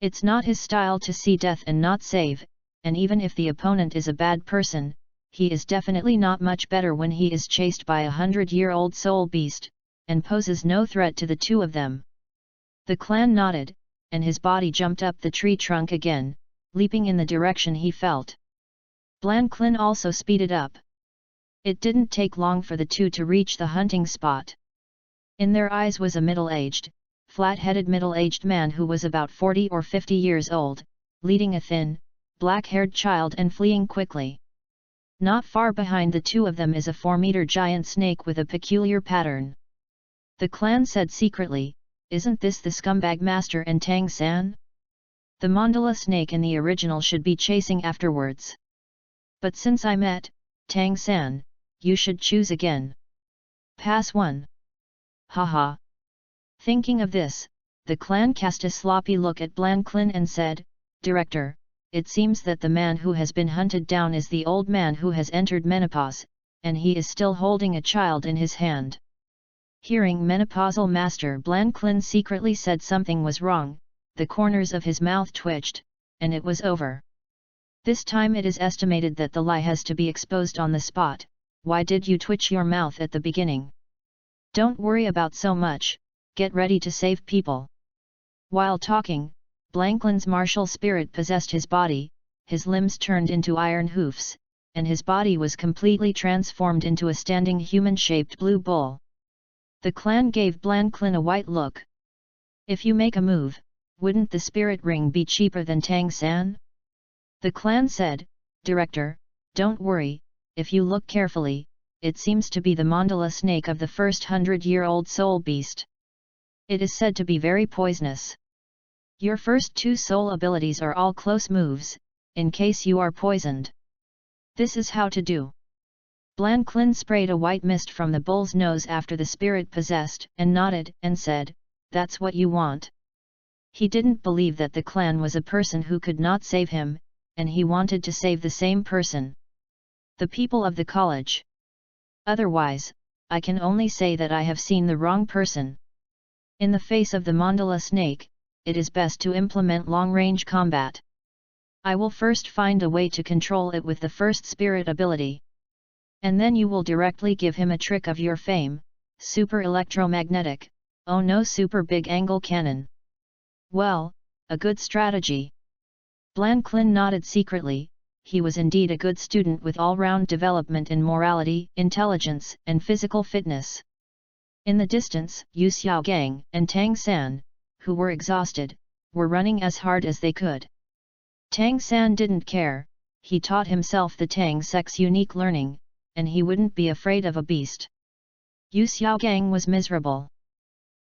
It's not his style to see death and not save, and even if the opponent is a bad person, he is definitely not much better when he is chased by a 100-year-old soul beast, and poses no threat to the two of them. The clan nodded, and his body jumped up the tree trunk again, leaping in the direction he felt. Blanklin also speeded up. It didn't take long for the two to reach the hunting spot. In their eyes was a middle-aged, flat-headed middle-aged man who was about 40 or 50 years old, leading a thin, black-haired child and fleeing quickly. Not far behind the two of them is a 4-meter giant snake with a peculiar pattern. The clan said secretly, "Isn't this the scumbag master and Tang-san? The mandala snake in the original should be chasing afterwards. But since I met Tang-san, you should choose again. Pass one." Haha. Thinking of this, the clan cast a sloppy look at Blanklin and said, "Director, it seems that the man who has been hunted down is the old man who has entered menopause, and he is still holding a child in his hand." Hearing menopausal master, Blanklin secretly said something was wrong. The corners of his mouth twitched, and it was over. This time it is estimated that the lie has to be exposed on the spot. "Why did you twitch your mouth at the beginning? Don't worry about so much, get ready to save people." While talking, Blanklin's martial spirit possessed his body, his limbs turned into iron hoofs, and his body was completely transformed into a standing human-shaped blue bull. The clan gave Blanklin a white look. "If you make a move, wouldn't the spirit ring be cheaper than Tang-san?" The clan said, "Director, don't worry, if you look carefully, it seems to be the mandala snake of the first 100-year-old soul beast. It is said to be very poisonous. Your first 2 soul abilities are all close moves, in case you are poisoned. This is how to do." Blanklin sprayed a white mist from the bull's nose after the spirit possessed, and nodded, and said, "That's what you want." He didn't believe that the clan was a person who could not save him, and he wanted to save the same person. The people of the college. Otherwise, I can only say that I have seen the wrong person. In the face of the mandala snake, it is best to implement long-range combat. I will first find a way to control it with the first spirit ability. And then you will directly give him a trick of your fame, super electromagnetic, oh no, super big angle cannon. Well, a good strategy. Blanklin nodded secretly. He was indeed a good student with all-round development in morality, intelligence, and physical fitness. In the distance, Yu Xiaogang and Tang San, who were exhausted, were running as hard as they could. Tang San didn't care, he taught himself the Tang Sec's unique learning, and he wouldn't be afraid of a beast. Yu Xiaogang was miserable.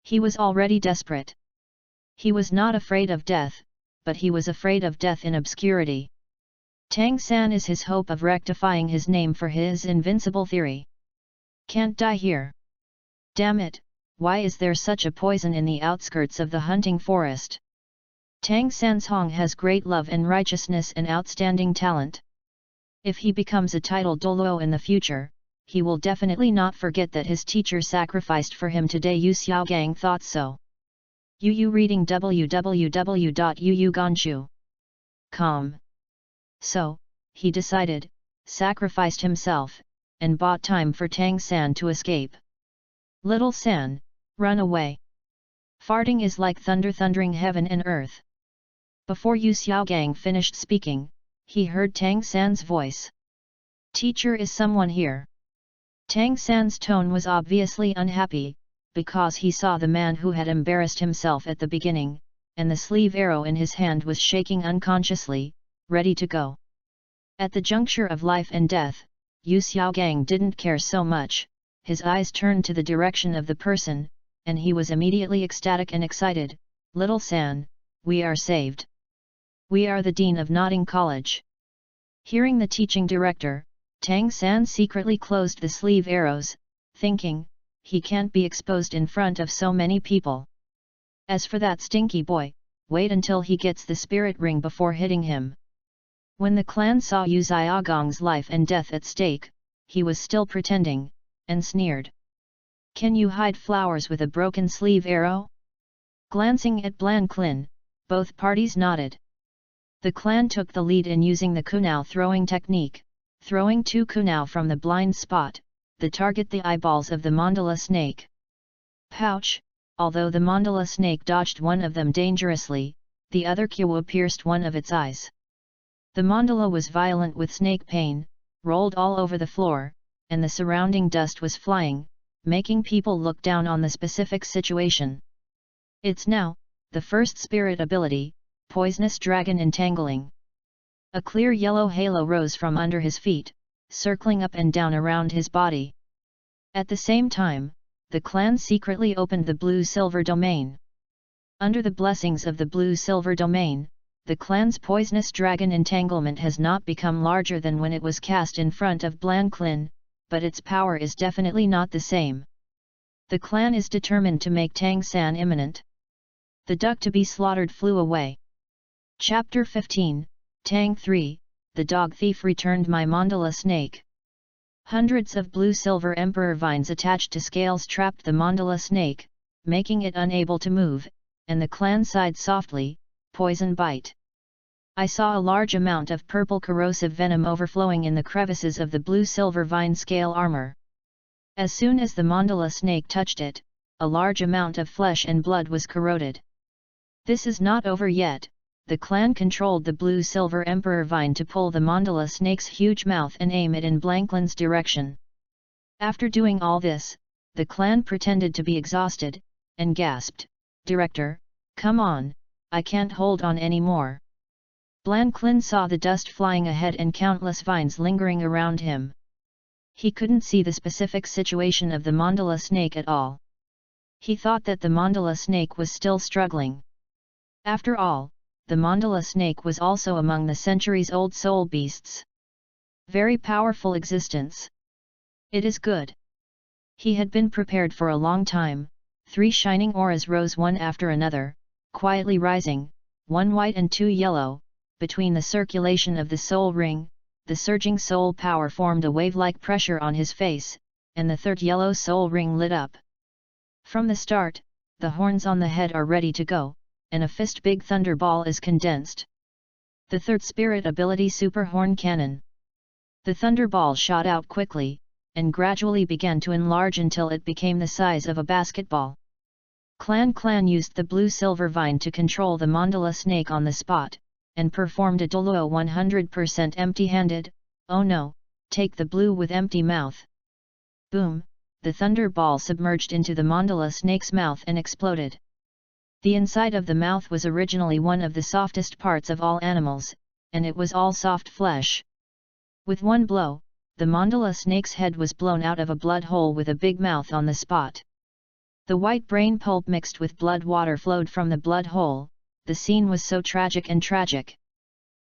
He was already desperate. He was not afraid of death, but he was afraid of death in obscurity. Tang San is his hope of rectifying his name for his invincible theory. Can't die here. Damn it, why is there such a poison in the outskirts of the hunting forest? Tang San's Hong has great love and righteousness and outstanding talent. If he becomes a titled Douluo in the future, he will definitely not forget that his teacher sacrificed for him today. Yu Xiaogang thought so. Yu reading www.yuuganshu.com. So, he decided, sacrificed himself, and bought time for Tang San to escape. Little San, run away. Farting is like thunder thundering heaven and earth. Before Yu Xiaogang finished speaking, he heard Tang San's voice. Teacher, is someone here? Tang San's tone was obviously unhappy, because he saw the man who had embarrassed himself at the beginning, and the sleeve arrow in his hand was shaking unconsciously, ready to go. At the juncture of life and death, Yu Xiaogang didn't care so much, his eyes turned to the direction of the person, and he was immediately ecstatic and excited. Little San, we are saved. We are the Dean of Nodding College. Hearing the teaching director, Tang San secretly closed the sleeve arrows, thinking, he can't be exposed in front of so many people. As for that stinky boy, wait until he gets the spirit ring before hitting him. When the clan saw Yu Xiaogang's life and death at stake, he was still pretending, and sneered. Can you hide flowers with a broken sleeve arrow? Glancing at Blan Klin, both parties nodded. The clan took the lead in using the kunao throwing technique, throwing 2 kunao from the blind spot, the target the eyeballs of the mandala snake. Pouch, although the mandala snake dodged one of them dangerously, the other kyu pierced one of its eyes. The mandala was violent with snake pain, rolled all over the floor, and the surrounding dust was flying, making people look down on the specific situation. It's now, the first spirit ability, Poisonous Dragon Entangling. A clear yellow halo rose from under his feet, circling up and down around his body. At the same time, the clan secretly opened the blue-silver domain. Under the blessings of the blue-silver domain, the clan's Poisonous Dragon Entanglement has not become larger than when it was cast in front of Blan Klin, but its power is definitely not the same. The clan is determined to make Tang San imminent. The duck to be slaughtered flew away. Chapter 15, Tang 3, The Dog Thief Returned My Mandala Snake. Hundreds of blue-silver emperor vines attached to scales trapped the mandala snake, making it unable to move, and the clan sighed softly, poison bite. I saw a large amount of purple corrosive venom overflowing in the crevices of the blue-silver vine scale armor. As soon as the mandala snake touched it, a large amount of flesh and blood was corroded. This is not over yet. The clan controlled the blue-silver emperor vine to pull the mandala snake's huge mouth and aim it in Blanklin's direction. After doing all this, the clan pretended to be exhausted, and gasped, Director, come on, I can't hold on anymore. Blanklin saw the dust flying ahead and countless vines lingering around him. He couldn't see the specific situation of the mandala snake at all. He thought that the mandala snake was still struggling. After all, the mandala snake was also among the centuries-old soul beasts. Very powerful existence. It is good. He had been prepared for a long time. 3 shining auras rose one after another, quietly rising, 1 white and 2 yellow. Between the circulation of the soul ring, the surging soul power formed a wave-like pressure on his face, and the 3rd yellow soul ring lit up. From the start, the horns on the head are ready to go, and a fist-big thunderball is condensed. The 3rd spirit ability Super Horn Cannon. The thunderball shot out quickly, and gradually began to enlarge until it became the size of a basketball. Clan used the blue-silver vine to control the mandala snake on the spot, and performed a Douluo 100% empty-handed, oh no, take the blue with empty mouth. Boom, the thunderball submerged into the mandala snake's mouth and exploded. The inside of the mouth was originally one of the softest parts of all animals, and it was all soft flesh. With one blow, the mandala snake's head was blown out of a blood hole with a big mouth on the spot. The white brain pulp mixed with blood water flowed from the blood hole. The scene was so tragic and tragic.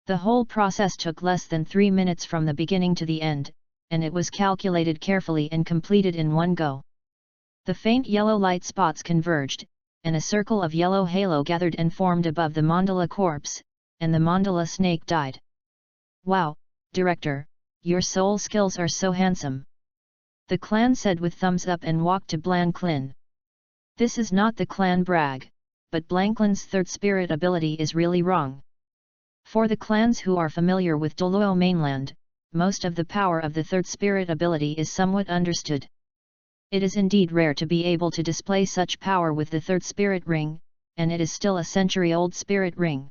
The whole process took less than 3 minutes from the beginning to the end, and it was calculated carefully and completed in one go. The faint yellow light spots converged, and a circle of yellow halo gathered and formed above the mandala corpse, and the mandala snake died. "Wow, director, your soul skills are so handsome," the clan said with thumbs up and walked to Blanklin. This is not the clan brag, but Blanklin's third spirit ability is really wrong. For the clans who are familiar with Douluos mainland, most of the power of the third spirit ability is somewhat understood. It is indeed rare to be able to display such power with the third spirit ring, and it is still a century-old spirit ring.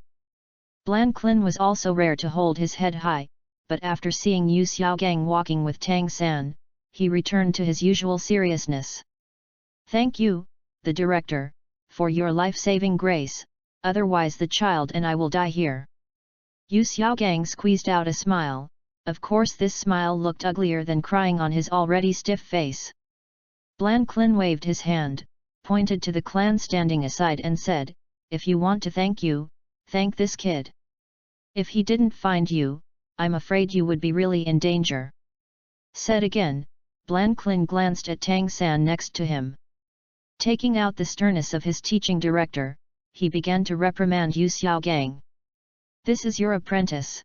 Blanklin was also rare to hold his head high, but after seeing Yu Xiaogang walking with Tang San, he returned to his usual seriousness. "Thank you, the director, for your life-saving grace, otherwise the child and I will die here." Yu Xiaogang squeezed out a smile. Of course this smile looked uglier than crying on his already stiff face. Blanklin waved his hand, pointed to the clan standing aside and said, "If you want to thank you, thank this kid. If he didn't find you, I'm afraid you would be really in danger." Said again, Blanklin glanced at Tang San next to him. Taking out the sternness of his teaching director, he began to reprimand Yu Xiaogang. "This is your apprentice.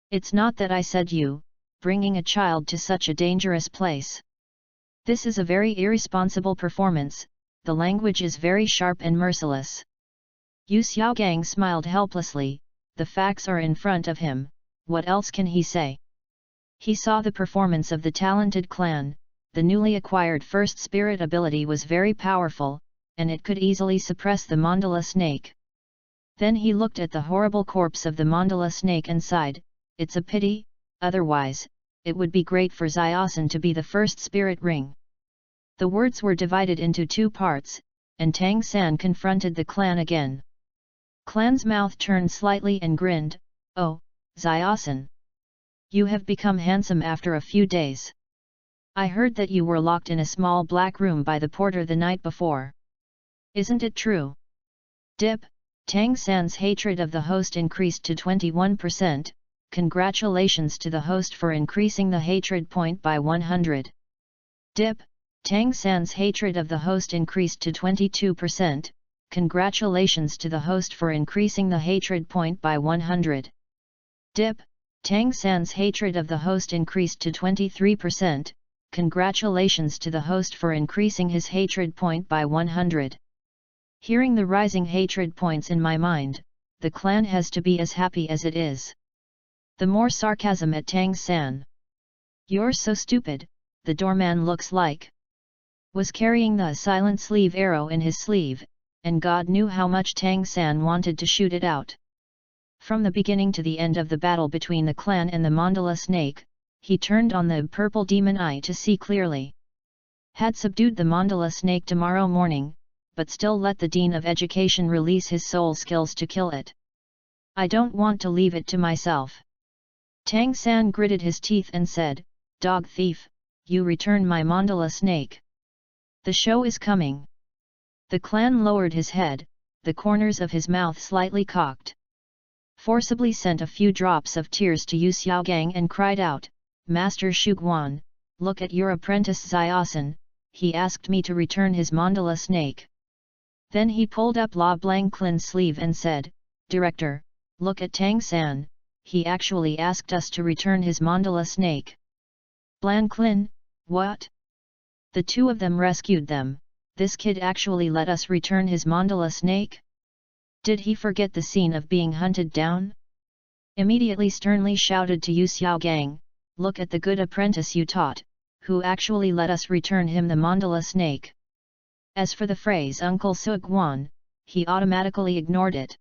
It's not that I said you, bringing a child to such a dangerous place. This is a very irresponsible performance, the language is very sharp and merciless." Yu Xiaogang smiled helplessly. The facts are in front of him, what else can he say? He saw the performance of the talented clan. The newly acquired first spirit ability was very powerful, and it could easily suppress the mandala snake. Then he looked at the horrible corpse of the mandala snake and sighed, "It's a pity, otherwise, it would be great for Xiaosan to be the first spirit ring." The words were divided into two parts, and Tang San confronted the clan again. Clan's mouth turned slightly and grinned, "Oh, Xiaosan. You have become handsome after a few days. I heard that you were locked in a small black room by the porter the night before. Isn't it true?" Dip, Tang San's hatred of the host increased to 21%, congratulations to the host for increasing the hatred point by 100. Dip, Tang San's hatred of the host increased to 22%, congratulations to the host for increasing the hatred point by 100. Dip, Tang San's hatred of the host increased to 23%, congratulations to the host for increasing his hatred point by 100. Hearing the rising hatred points in my mind, the clan has to be as happy as it is. The more sarcasm at Tang San. "You're so stupid," the doorman looks like. Was carrying the silent sleeve arrow in his sleeve, and God knew how much Tang San wanted to shoot it out. From the beginning to the end of the battle between the clan and the mandala snake, he turned on the purple demon eye to see clearly. Had subdued the mandala snake tomorrow morning, but still let the Dean of Education release his soul skills to kill it. "I don't want to leave it to myself." Tang San gritted his teeth and said, "Dog thief, you return my mandala snake. The show is coming." The clan lowered his head, the corners of his mouth slightly cocked. Forcibly sent a few drops of tears to Yu Xiaogang and cried out, "Master Shuguan, look at your apprentice Xiaosan, he asked me to return his mandala snake." Then he pulled up La Blanklin's sleeve and said, "Director, look at Tang San, he actually asked us to return his mandala snake." "Blanklin, what? The two of them rescued them, this kid actually let us return his mandala snake? Did he forget the scene of being hunted down?" Immediately sternly shouted to Yu Xiaogang, "Look at the good apprentice you taught, who actually let us return him the mandala snake." As for the phrase Uncle Suguan, he automatically ignored it.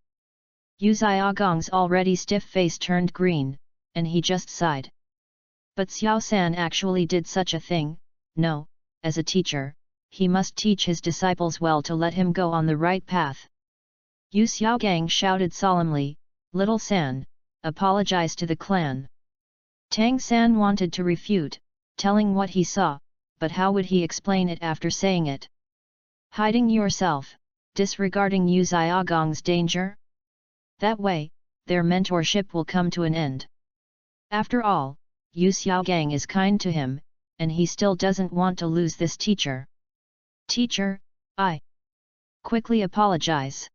Yu Xiaogang's already stiff face turned green, and he just sighed. But Xiao San actually did such a thing? No, as a teacher, he must teach his disciples well to let him go on the right path. Yu Xiaogang shouted solemnly, "Little San, apologize to the clan." Tang San wanted to refute, telling what he saw, but how would he explain it after saying it? Hiding yourself, disregarding Yu Xiaogang's danger? That way, their mentorship will come to an end. After all, Yu Xiaogang is kind to him, and he still doesn't want to lose this teacher. Teacher, I quickly apologize.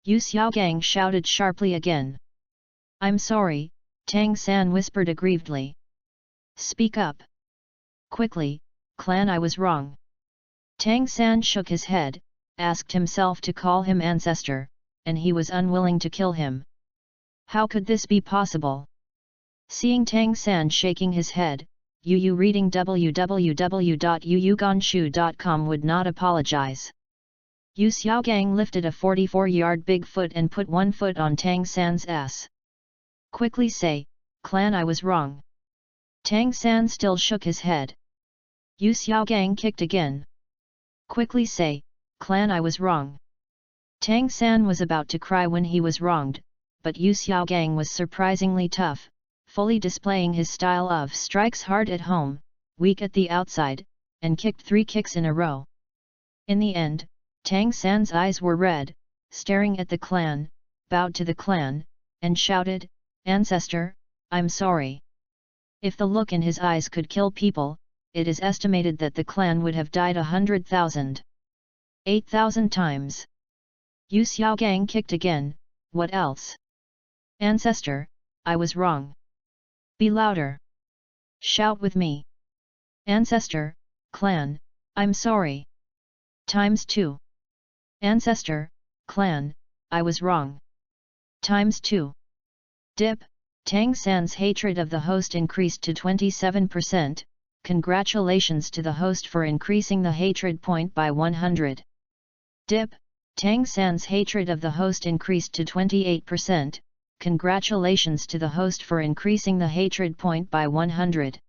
Yu Xiaogang shouted sharply again. I'm sorry, Tang San whispered aggrievedly. Speak up. Quickly, clan, I was wrong. Tang San shook his head, asked himself to call him ancestor, and he was unwilling to kill him. How could this be possible? Seeing Tang San shaking his head, Yu reading www.yuyuganshu.com would not apologize. Yu Xiaogang lifted a 44-yard big foot and put one foot on Tang San's ass. Quickly say, clan, I was wrong. Tang San still shook his head. Yu Xiaogang kicked again. Quickly say, clan, I was wrong. Tang San was about to cry when he was wronged, but Yu Xiaogang was surprisingly tough, fully displaying his style of strikes hard at home, weak at the outside, and kicked 3 kicks in a row. In the end, Tang San's eyes were red, staring at the clan, bowed to the clan, and shouted, Ancestor, I'm sorry. If the look in his eyes could kill people, it is estimated that the clan would have died 100,000. 8,000 times. Yu Xiaogang kicked again, what else? Ancestor, I was wrong. Be louder. Shout with me. Ancestor, clan, I'm sorry. Times 2. Ancestor, clan, I was wrong. Times 2. Dip, Tang San's hatred of the host increased to 27%, congratulations to the host for increasing the hatred point by 100. Dip, Tang San's hatred of the host increased to 28%, congratulations to the host for increasing the hatred point by 100.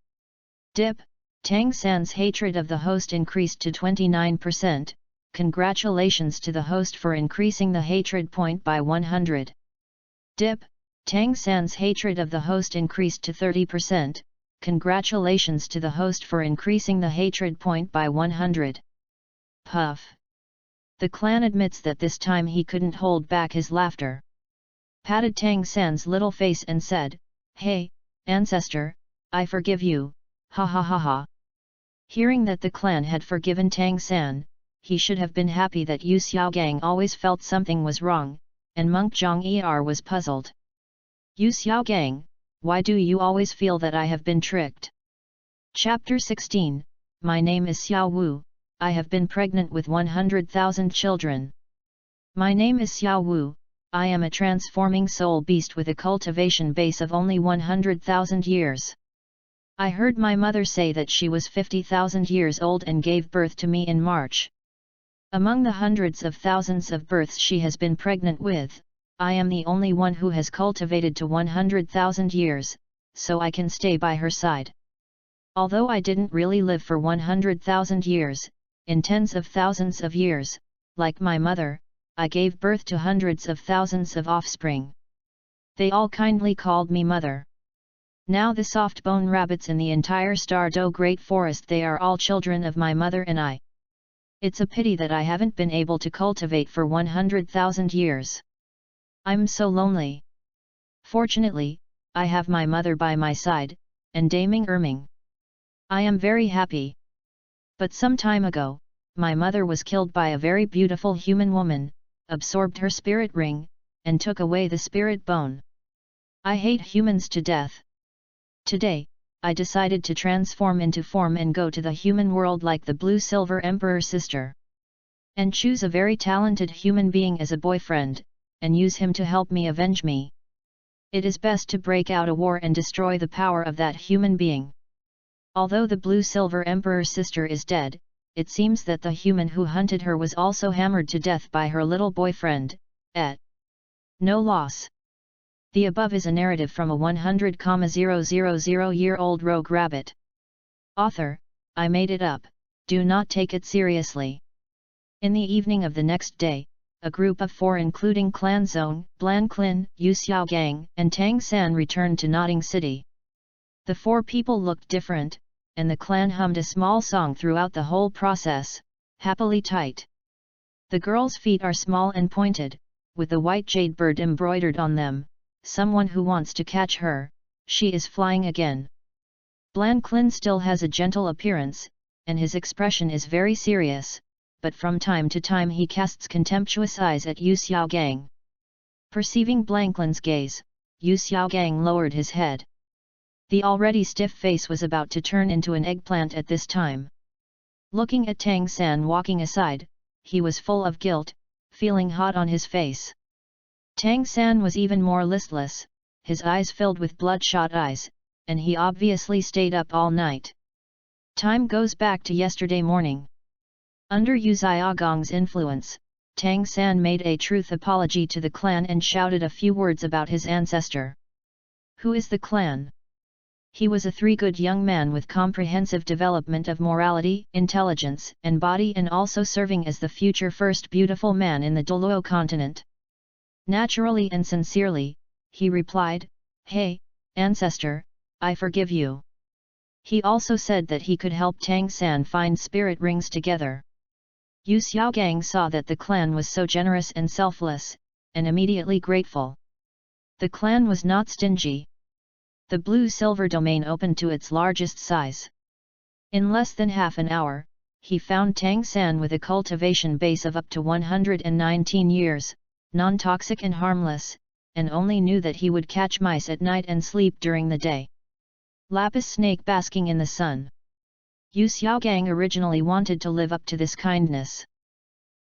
Dip, Tang San's hatred of the host increased to 29%, congratulations to the host for increasing the hatred point by 100. Dip, Tang San's hatred of the host increased to 30%, congratulations to the host for increasing the hatred point by 100. Puff. The clan admits that this time he couldn't hold back his laughter. Patted Tang San's little face and said, Hey, ancestor, I forgive you, ha ha ha ha. Hearing that the clan had forgiven Tang San, he should have been happy that Yu Xiaogang always felt something was wrong, and Monk Zhong was puzzled. Yu Xiaogang, why do you always feel that I have been tricked? Chapter 16, My name is Xiao Wu, I have been pregnant with 100,000 children. My name is Xiao Wu, I am a transforming soul beast with a cultivation base of only 100,000 years. I heard my mother say that she was 50,000 years old and gave birth to me in March. Among the hundreds of thousands of births she has been pregnant with, I am the only one who has cultivated to 100,000 years, so I can stay by her side. Although I didn't really live for 100,000 years, in tens of thousands of years, like my mother, I gave birth to hundreds of thousands of offspring. They all kindly called me mother. Now the soft-bone rabbits in the entire Stardew Great Forest, they are all children of my mother and I. It's a pity that I haven't been able to cultivate for 100,000 years. I'm so lonely. Fortunately, I have my mother by my side, and Daming Erming. I am very happy. But some time ago, my mother was killed by a very beautiful human woman, absorbed her spirit ring, and took away the spirit bone. I hate humans to death. Today, I decided to transform into form and go to the human world like the Blue Silver Emperor sister. And choose a very talented human being as a boyfriend, and use him to help me avenge me. It is best to break out a war and destroy the power of that human being. Although the Blue Silver Emperor sister is dead, it seems that the human who hunted her was also hammered to death by her little boyfriend, et. No loss. The above is a narrative from a 100,000-year-old rogue rabbit. Author, I made it up, do not take it seriously. In the evening of the next day, a group of 4 including Clan Zong, Blanklin, Yu Xiaogang, and Tang San returned to Notting City. The 4 people looked different, and the clan hummed a small song throughout the whole process, happily tight. The girl's feet are small and pointed, with a white jade bird embroidered on them, someone who wants to catch her, she is flying again. Blanklin still has a gentle appearance, and his expression is very serious, but from time to time he casts contemptuous eyes at Yu Xiaogang. Perceiving Blanklin's gaze, Yu Xiaogang lowered his head. The already stiff face was about to turn into an eggplant at this time. Looking at Tang San walking aside, he was full of guilt, feeling hot on his face. Tang San was even more listless, his eyes filled with bloodshot eyes, and he obviously stayed up all night. Time goes back to yesterday morning. Under Yu Xiaogang's influence, Tang San made a truth apology to the clan and shouted a few words about his ancestor. Who is the clan? He was a 3-good young man with comprehensive development of morality, intelligence, and body, and also serving as the future first beautiful man in the Douluos continent. Naturally and sincerely, he replied, "Hey, ancestor, I forgive you." He also said that he could help Tang San find spirit rings together. Yu Xiaogang saw that the clan was so generous and selfless, and immediately grateful. The clan was not stingy. The blue-silver domain opened to its largest size. In less than half an hour, he found Tang San with a cultivation base of up to 119 years, non-toxic and harmless, and only knew that he would catch mice at night and sleep during the day. Lapis snake basking in the sun. Yu Xiaogang originally wanted to live up to this kindness.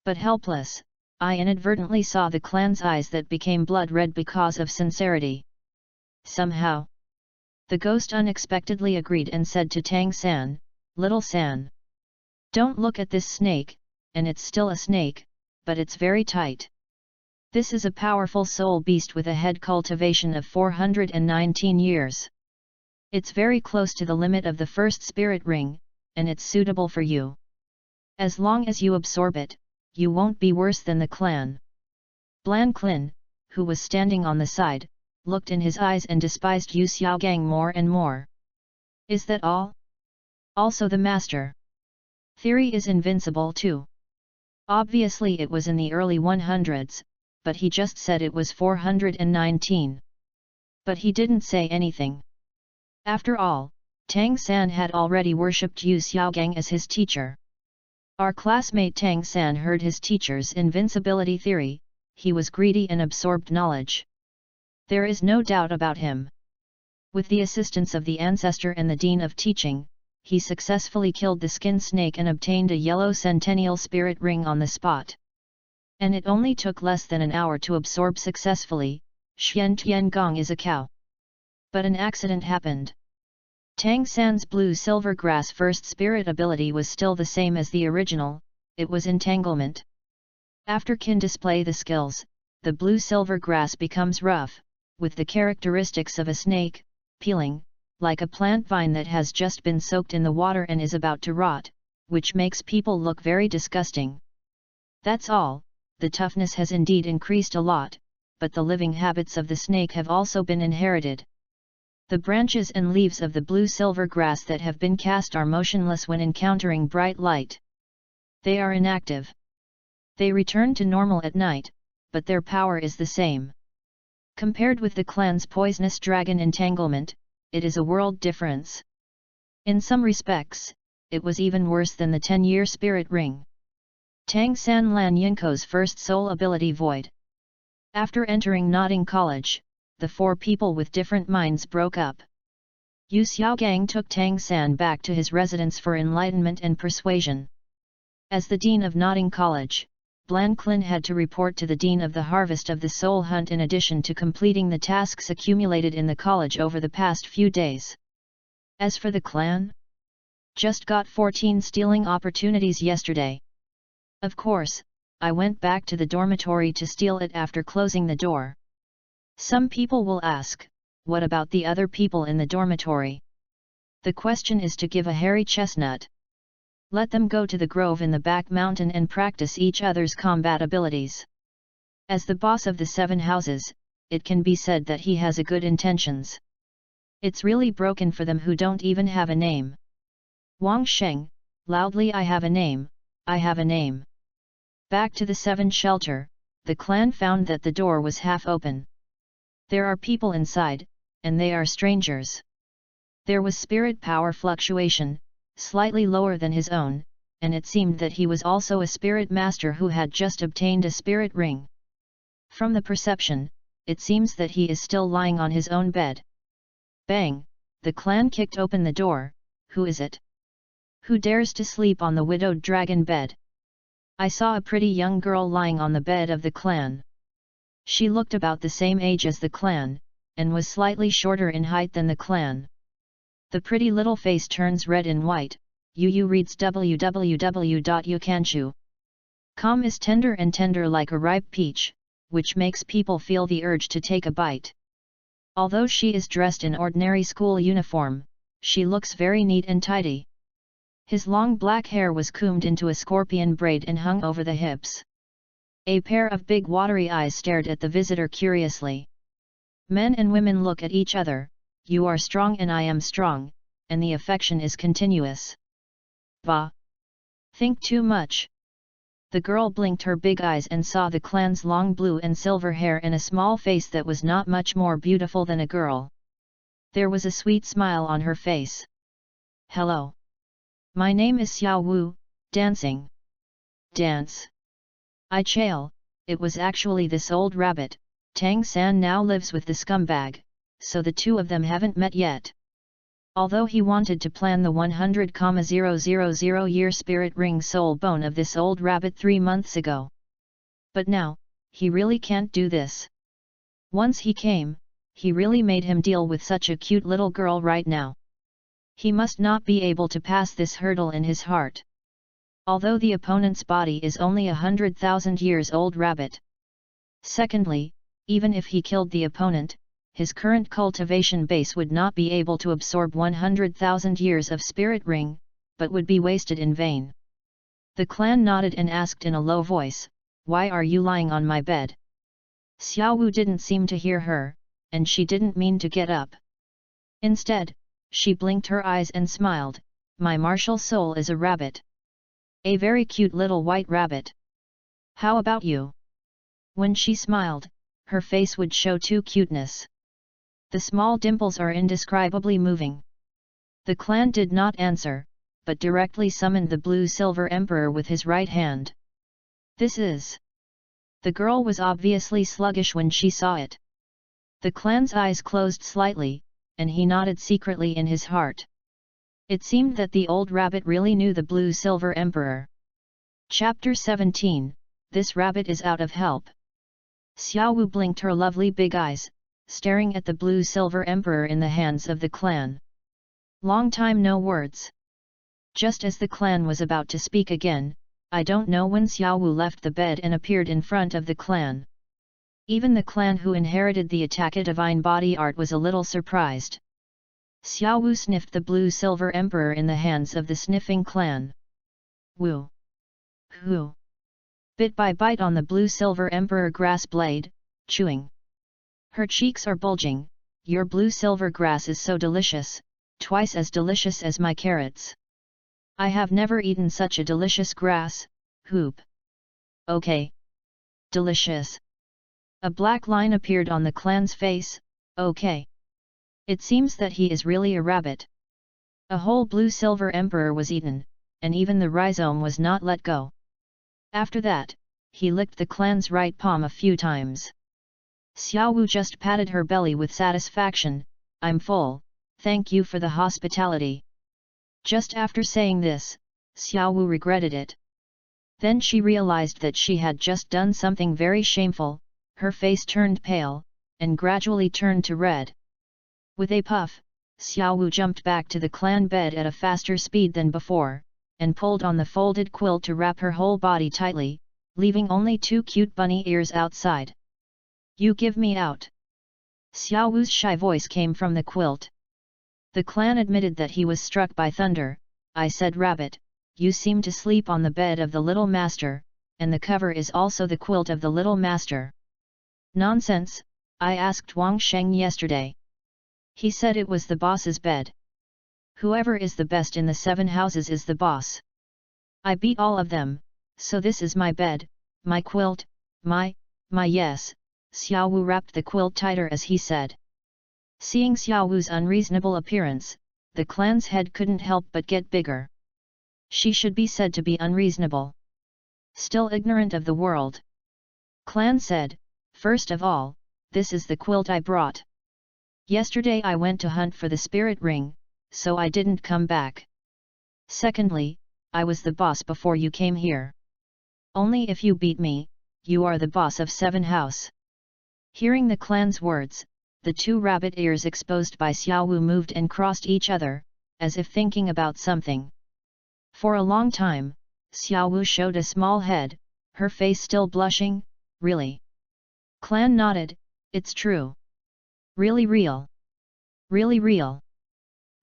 But helpless, I inadvertently saw the clan's eyes that became blood red because of sincerity. Somehow, the ghost unexpectedly agreed and said to Tang San, "Little San, don't look at this snake, and it's still a snake, but it's very tight. This is a powerful soul beast with a head cultivation of 419 years. It's very close to the limit of the first spirit ring, and it's suitable for you. As long as you absorb it, you won't be worse than the clan." Blanklin, who was standing on the side, looked in his eyes and despised Yu Xiaogang more and more. "Is that all? Also the master theory is invincible too." Obviously it was in the early 100s, but he just said it was 419. But he didn't say anything. After all, Tang San had already worshipped Yu Xiaogang as his teacher. Our classmate Tang San heard his teacher's invincibility theory, he was greedy and absorbed knowledge. There is no doubt about him. With the assistance of the ancestor and the dean of teaching, he successfully killed the skin snake and obtained a yellow centennial spirit ring on the spot. And it only took less than an hour to absorb successfully. Xian Tian Gong is a cow. But an accident happened. Tang San's blue-silver grass first spirit ability was still the same as the original, it was entanglement. After can display the skills, the blue-silver grass becomes rough, with the characteristics of a snake, peeling, like a plant vine that has just been soaked in the water and is about to rot, which makes people look very disgusting. That's all, the toughness has indeed increased a lot, but the living habits of the snake have also been inherited. The branches and leaves of the blue-silver grass that have been cast are motionless when encountering bright light. They are inactive. They return to normal at night, but their power is the same. Compared with the clan's poisonous dragon entanglement, it is a world difference. In some respects, it was even worse than the 10-year spirit ring. Tang San Lan Yinko's first soul ability void. After entering Notting College, the 4 people with different minds broke up. Yu Xiaogang took Tang San back to his residence for enlightenment and persuasion. As the dean of Notting College, Blanklin had to report to the dean of the harvest of the soul hunt in addition to completing the tasks accumulated in the college over the past few days. As for the clan, just got 14 stealing opportunities yesterday. Of course, I went back to the dormitory to steal it after closing the door. Some people will ask, what about the other people in the dormitory? The question is to give a hairy chestnut. Let them go to the grove in the back mountain and practice each other's combat abilities. As the boss of the 7 houses, it can be said that he has a good intentions. It's really broken for them who don't even have a name. Wang Sheng, loudly, I have a name, I have a name. Back to the 7 shelter, the clan found that the door was half open. There are people inside, and they are strangers. There was spirit power fluctuation, slightly lower than his own, and it seemed that he was also a spirit master who had just obtained a spirit ring. From the perception, it seems that he is still lying on his own bed. Bang! The clan kicked open the door. Who is it? Who dares to sleep on the widowed dragon bed? I saw a pretty young girl lying on the bed of the clan. She looked about the same age as the clan, and was slightly shorter in height than the clan. The pretty little face turns red and white. Yu reads www.youcanchu.com is tender and tender like a ripe peach, which makes people feel the urge to take a bite. Although she is dressed in ordinary school uniform, she looks very neat and tidy. His long black hair was combed into a scorpion braid and hung over the hips. A pair of big watery eyes stared at the visitor curiously. Men and women look at each other. You are strong and I am strong, and the affection is continuous. Bah! Think too much. The girl blinked her big eyes and saw the clan's long blue and silver hair and a small face that was not much more beautiful than a girl. There was a sweet smile on her face. Hello. My name is Xiao Wu, dancing. Dance. I chail, it was actually this old rabbit. Tang San now lives with the scumbag, so the two of them haven't met yet. Although he wanted to plan the 100,000-year spirit ring soul bone of this old rabbit 3 months ago. But now, he really can't do this. Once he came, he really made him deal with such a cute little girl right now. He must not be able to pass this hurdle in his heart. Although the opponent's body is only 100,000 years old rabbit. Secondly, even if he killed the opponent, his current cultivation base would not be able to absorb 100,000 years of spirit ring, but would be wasted in vain. The clan nodded and asked in a low voice, "Why are you lying on my bed?" Xiao Wu didn't seem to hear her, and she didn't mean to get up. Instead, she blinked her eyes and smiled, "My martial soul is a rabbit. A very cute little white rabbit. How about you?" When she smiled, her face would show too cuteness. The small dimples are indescribably moving. The clan did not answer, but directly summoned the blue-silver emperor with his right hand. This is... The girl was obviously sluggish when she saw it. The clan's eyes closed slightly, and he nodded secretly in his heart. It seemed that the old rabbit really knew the blue-silver emperor. Chapter 17, This rabbit is out of help. Xiao Wu blinked her lovely big eyes, staring at the blue-silver emperor in the hands of the clan. Long time no words. Just as the clan was about to speak again, I don't know when Xiao Wu left the bed and appeared in front of the clan. Even the clan who inherited the Attacca Divine Body art was a little surprised. Xiao Wu sniffed the blue-silver emperor in the hands of the sniffing clan. Wu. Hu. Bit by bite on the blue-silver emperor grass blade, chewing. Her cheeks are bulging. Your blue-silver grass is so delicious, twice as delicious as my carrots. I have never eaten such a delicious grass, hoop. Okay. Delicious. A black line appeared on the clan's face, okay. It seems that he is really a rabbit. A whole blue-silver emperor was eaten, and even the rhizome was not let go. After that, he licked the clan's right palm a few times. Xiao Wu just patted her belly with satisfaction. I'm full, thank you for the hospitality. Just after saying this, Xiao Wu regretted it. Then she realized that she had just done something very shameful. Her face turned pale, and gradually turned to red. With a puff, Xiao Wu jumped back to the clan bed at a faster speed than before, and pulled on the folded quilt to wrap her whole body tightly, leaving only 2 cute bunny ears outside. You give me out. Xiao Wu's shy voice came from the quilt. The clan admitted that he was struck by thunder. I said, rabbit, you seem to sleep on the bed of the little master, and the cover is also the quilt of the little master. Nonsense, I asked Wang Sheng yesterday. He said it was the boss's bed. Whoever is the best in the 7 houses is the boss. I beat all of them, so this is my bed, my quilt, my yes. Xiao Wu wrapped the quilt tighter as he said. Seeing Xiao Wu's unreasonable appearance, the clan's head couldn't help but get bigger. She should be said to be unreasonable. Still ignorant of the world. Clan said, first of all, this is the quilt I brought. Yesterday I went to hunt for the spirit ring, so I didn't come back. Secondly, I was the boss before you came here. Only if you beat me, you are the boss of 7 house. Hearing the clan's words, the 2 rabbit ears exposed by Xiao Wu moved and crossed each other, as if thinking about something. For a long time, Xiao Wu showed a small head, her face still blushing. Really? Clan nodded, it's true. Really real. Really real.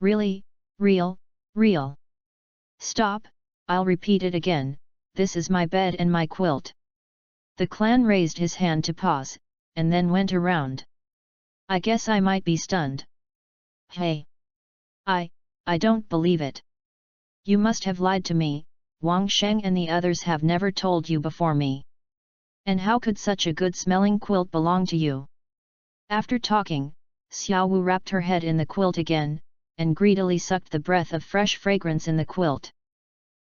Really, real, real. Stop, I'll repeat it again, this is my bed and my quilt. The clan raised his hand to pause, and then went around. I guess I might be stunned. Hey! I don't believe it. You must have lied to me, Wang Sheng and the others have never told you before me. And how could such a good-smelling quilt belong to you? After talking, Xiao Wu wrapped her head in the quilt again, and greedily sucked the breath of fresh fragrance in the quilt.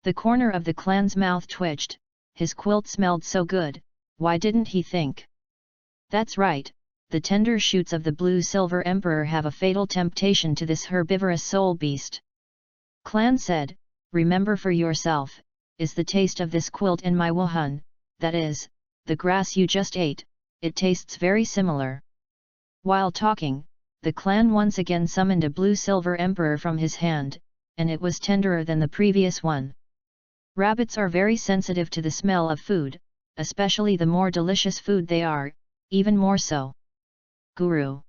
The corner of the clan's mouth twitched, his quilt smelled so good, why didn't he think? That's right, the tender shoots of the blue-silver emperor have a fatal temptation to this herbivorous soul beast. Clan said, remember for yourself, is the taste of this quilt in my Wuhan, that is, the grass you just ate, it tastes very similar. While talking, the clan once again summoned a blue-silver emperor from his hand, and it was tenderer than the previous one. Rabbits are very sensitive to the smell of food, especially the more delicious food they are, even more so. Guru.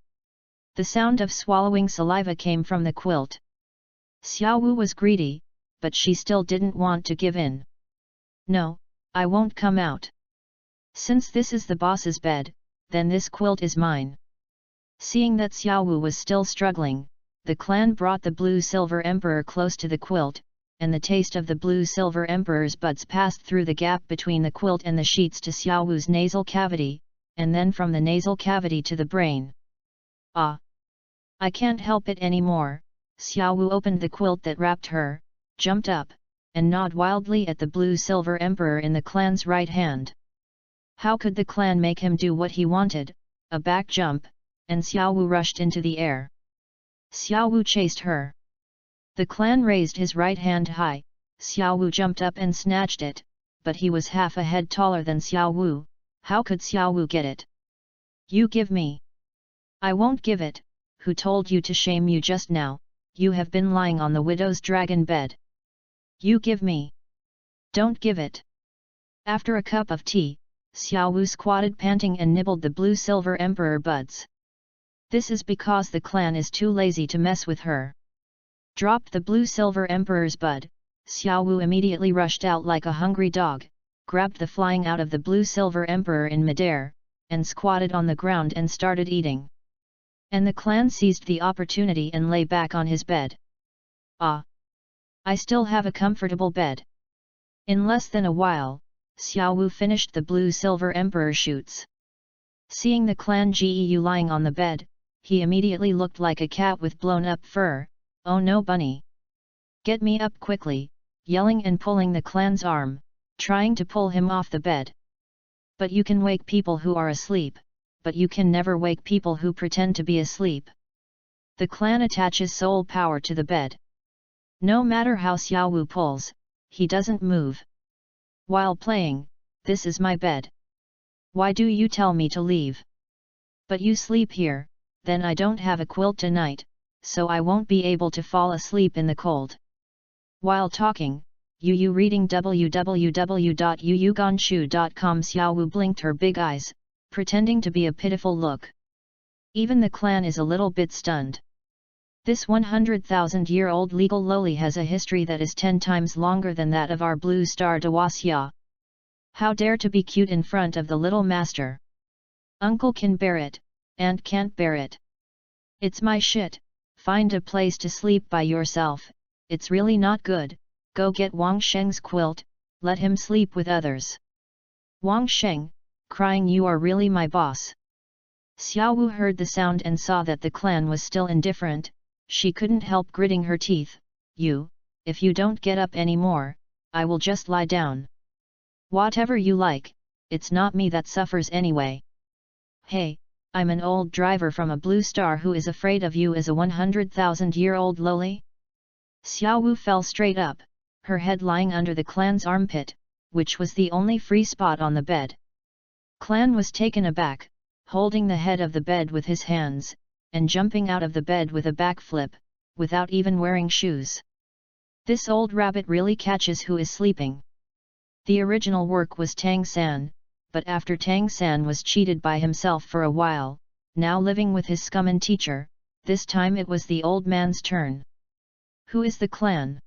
The sound of swallowing saliva came from the quilt. Xiao Wu was greedy, but she still didn't want to give in. No, I won't come out. Since this is the boss's bed, then this quilt is mine. Seeing that Xiao Wu was still struggling, the clan brought the blue-silver emperor close to the quilt, and the taste of the blue-silver emperor's buds passed through the gap between the quilt and the sheets to Xiao Wu's nasal cavity, and then from the nasal cavity to the brain. Ah! I can't help it anymore. Xiao Wu opened the quilt that wrapped her, jumped up, and gnawed wildly at the blue-silver emperor in the clan's right hand. How could the clan make him do what he wanted? A back jump, and Xiao Wu rushed into the air. Xiao Wu chased her. The clan raised his right hand high, Xiao Wu jumped up and snatched it, but he was half a head taller than Xiao Wu, how could Xiao Wu get it? You give me. I won't give it, who told you to shame you just now, you have been lying on the widow's dragon bed. You give me. Don't give it. After a cup of tea, Xiao Wu squatted panting and nibbled the blue-silver emperor buds. This is because the clan is too lazy to mess with her. Dropped the blue-silver emperor's bud, Xiao Wu immediately rushed out like a hungry dog, grabbed the flying out of the blue-silver emperor in midair, and squatted on the ground and started eating. And the clan seized the opportunity and lay back on his bed. Ah! I still have a comfortable bed. In less than a while, Xiao Wu finished the blue-silver emperor shoots. Seeing the clan Geu lying on the bed, he immediately looked like a cat with blown-up fur. Oh no, bunny! Get me up quickly, yelling and pulling the clan's arm, trying to pull him off the bed. But you can wake people who are asleep, but you can never wake people who pretend to be asleep. The clan attaches soul power to the bed. No matter how Xiao Wu pulls, he doesn't move. While playing, this is my bed. Why do you tell me to leave? But you sleep here, then I don't have a quilt tonight, so I won't be able to fall asleep in the cold. While talking, Yu reading www.yuyuganshu.com. Xiao Wu blinked her big eyes, pretending to be a pitiful look. Even the clan is a little bit stunned. This 100,000-year-old legal loli has a history that is 10 times longer than that of our blue star Douluos. How dare to be cute in front of the little master? Uncle can bear it, aunt can't bear it. It's my shit, find a place to sleep by yourself, it's really not good, go get Wang Sheng's quilt, let him sleep with others. Wang Sheng, crying, you are really my boss. Xiao Wu heard the sound and saw that the clan was still indifferent, she couldn't help gritting her teeth, if you don't get up anymore, I will just lie down. Whatever you like, it's not me that suffers anyway. Hey, I'm an old driver from a blue star who is afraid of you as a 100,000-year-old lowly? Xiao Wu fell straight up, her head lying under the clan's armpit, which was the only free spot on the bed. Clan was taken aback, holding the head of the bed with his hands, and jumping out of the bed with a backflip, without even wearing shoes. This old rabbit really catches who is sleeping. The original work was Tang San, but after Tang San was cheated by himself for a while, now living with his scum teacher, this time it was the old man's turn. Who is the clan?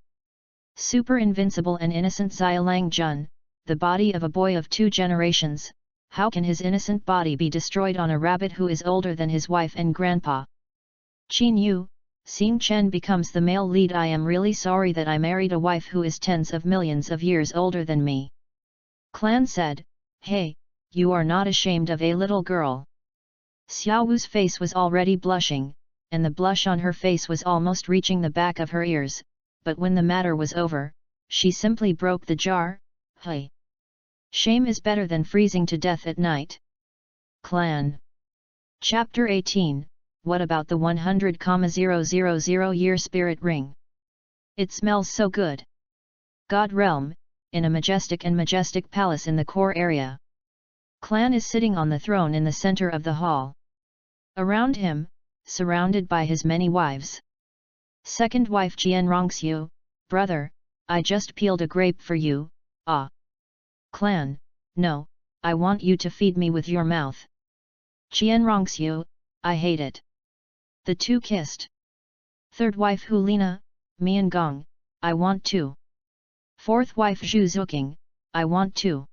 Super invincible and innocent Xiaolang Jun, the body of a boy of 2 generations, how can his innocent body be destroyed on a rabbit who is older than his wife and grandpa? Qin Yu, Xing Chen becomes the male lead. I am really sorry that I married a wife who is tens of millions of years older than me. Clan said, hey, you are not ashamed of a little girl. Xiao Wu's face was already blushing, and the blush on her face was almost reaching the back of her ears, but when the matter was over, she simply broke the jar, hey. Shame is better than freezing to death at night. Clan. Chapter 18, what about the 100,000 year spirit ring? It smells so good. God Realm, in a majestic palace in the core area. Clan is sitting on the throne in the center of the hall. Around him, surrounded by his many wives. Second wife Jian Rongxiu, brother, I just peeled a grape for you, ah. Clan, no, I want you to feed me with your mouth. Jian Rongxiu, I hate it. The two kissed. Third wife Hulina, Mian Gong, I want to. Fourth wife Zhu Zuqing, I want to.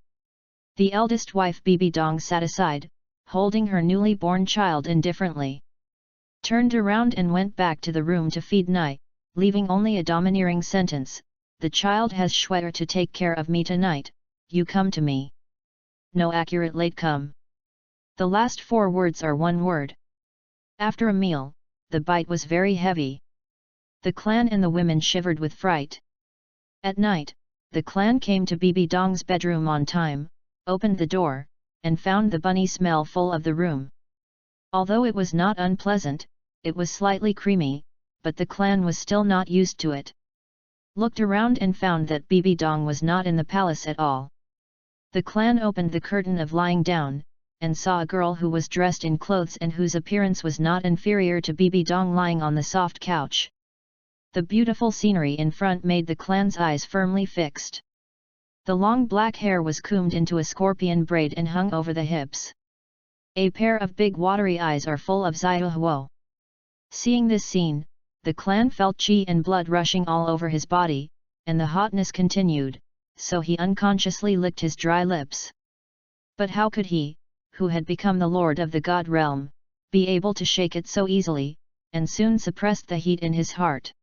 The eldest wife Bibi Dong sat aside, holding her newly born child indifferently. Turned around and went back to the room to feed Nai, leaving only a domineering sentence, the child has swear to take care of me tonight, you come to me. No accurate late come. The last 4 words are one word. After a meal, the bite was very heavy. The clan and the women shivered with fright. At night, the clan came to Bibi Dong's bedroom on time, opened the door, and found the bunny smell full of the room. Although it was not unpleasant, it was slightly creamy, but the clan was still not used to it. Looked around and found that Bibi Dong was not in the palace at all. The clan opened the curtain of lying down, and saw a girl who was dressed in clothes and whose appearance was not inferior to Bibi Dong lying on the soft couch. The beautiful scenery in front made the clan's eyes firmly fixed. The long black hair was combed into a scorpion braid and hung over the hips. A pair of big watery eyes are full of Xiaohuo. Seeing this scene, the clan felt qi and blood rushing all over his body, and the hotness continued, so he unconsciously licked his dry lips. But how could he, who had become the lord of the god realm, be able to shake it so easily, and soon suppressed the heat in his heart?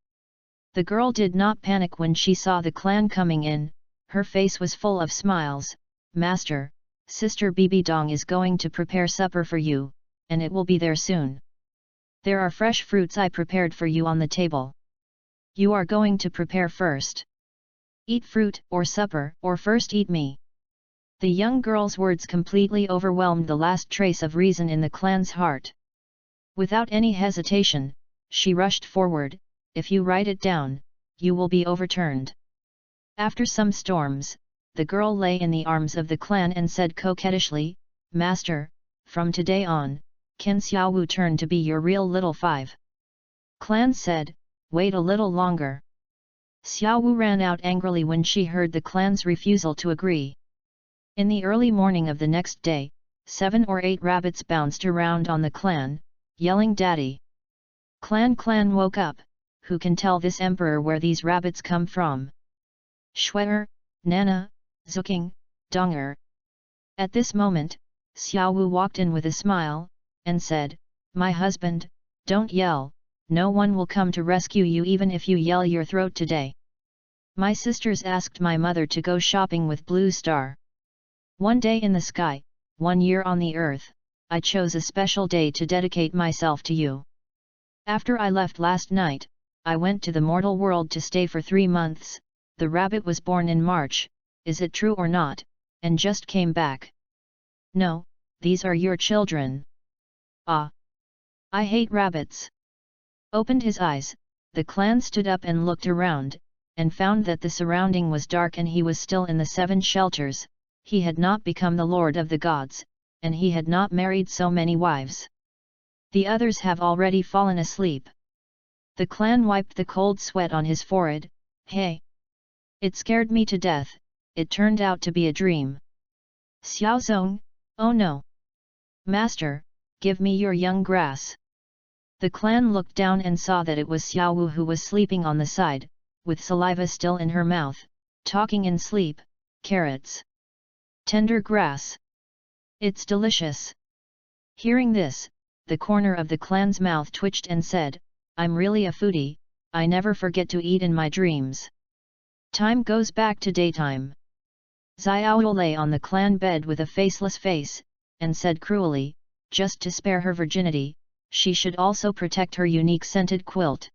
The girl did not panic when she saw the clan coming in, her face was full of smiles. Master, Sister Bibi Dong is going to prepare supper for you, and it will be there soon. There are fresh fruits I prepared for you on the table. You are going to prepare first. Eat fruit or supper, or first eat me. The young girl's words completely overwhelmed the last trace of reason in the clan's heart. Without any hesitation, she rushed forward, if you write it down, you will be overturned. After some storms, the girl lay in the arms of the clan and said coquettishly, Master, from today on, can Xiaowu turn to be your real little 5? Clan said, wait a little longer. Xiaowu ran out angrily when she heard the clan's refusal to agree. In the early morning of the next day, 7 or 8 rabbits bounced around on the clan, yelling Daddy. Clan woke up, who can tell this emperor where these rabbits come from? Shuer, Nana, Zuqing, Donger. At this moment, Xiao Wu walked in with a smile, and said, "My husband, don't yell, no one will come to rescue you even if you yell your throat today. My sisters asked my mother to go shopping with Blue Star. One day in the sky, 1 year on the earth, I chose a special day to dedicate myself to you. After I left last night, I went to the mortal world to stay for 3 months, the rabbit was born in March, is it true or not, and just came back. No, these are your children. Ah! I hate rabbits." Opened his eyes, the clan stood up and looked around, and found that the surrounding was dark and he was still in the 7 shelters, he had not become the lord of the gods, and he had not married so many wives. The others have already fallen asleep. The clan wiped the cold sweat on his forehead. "Hey! It scared me to death, it turned out to be a dream. Xiao Zong, oh no! Master, give me your young grass." The clan looked down and saw that it was Xiao Wu who was sleeping on the side, with saliva still in her mouth, talking in sleep, "Carrots. Tender grass. It's delicious." Hearing this, the corner of the clan's mouth twitched and said, "I'm really a foodie, I never forget to eat in my dreams." Time goes back to daytime. Xiao lay on the clan bed with a faceless face, and said cruelly, just to spare her virginity, she should also protect her unique scented quilt.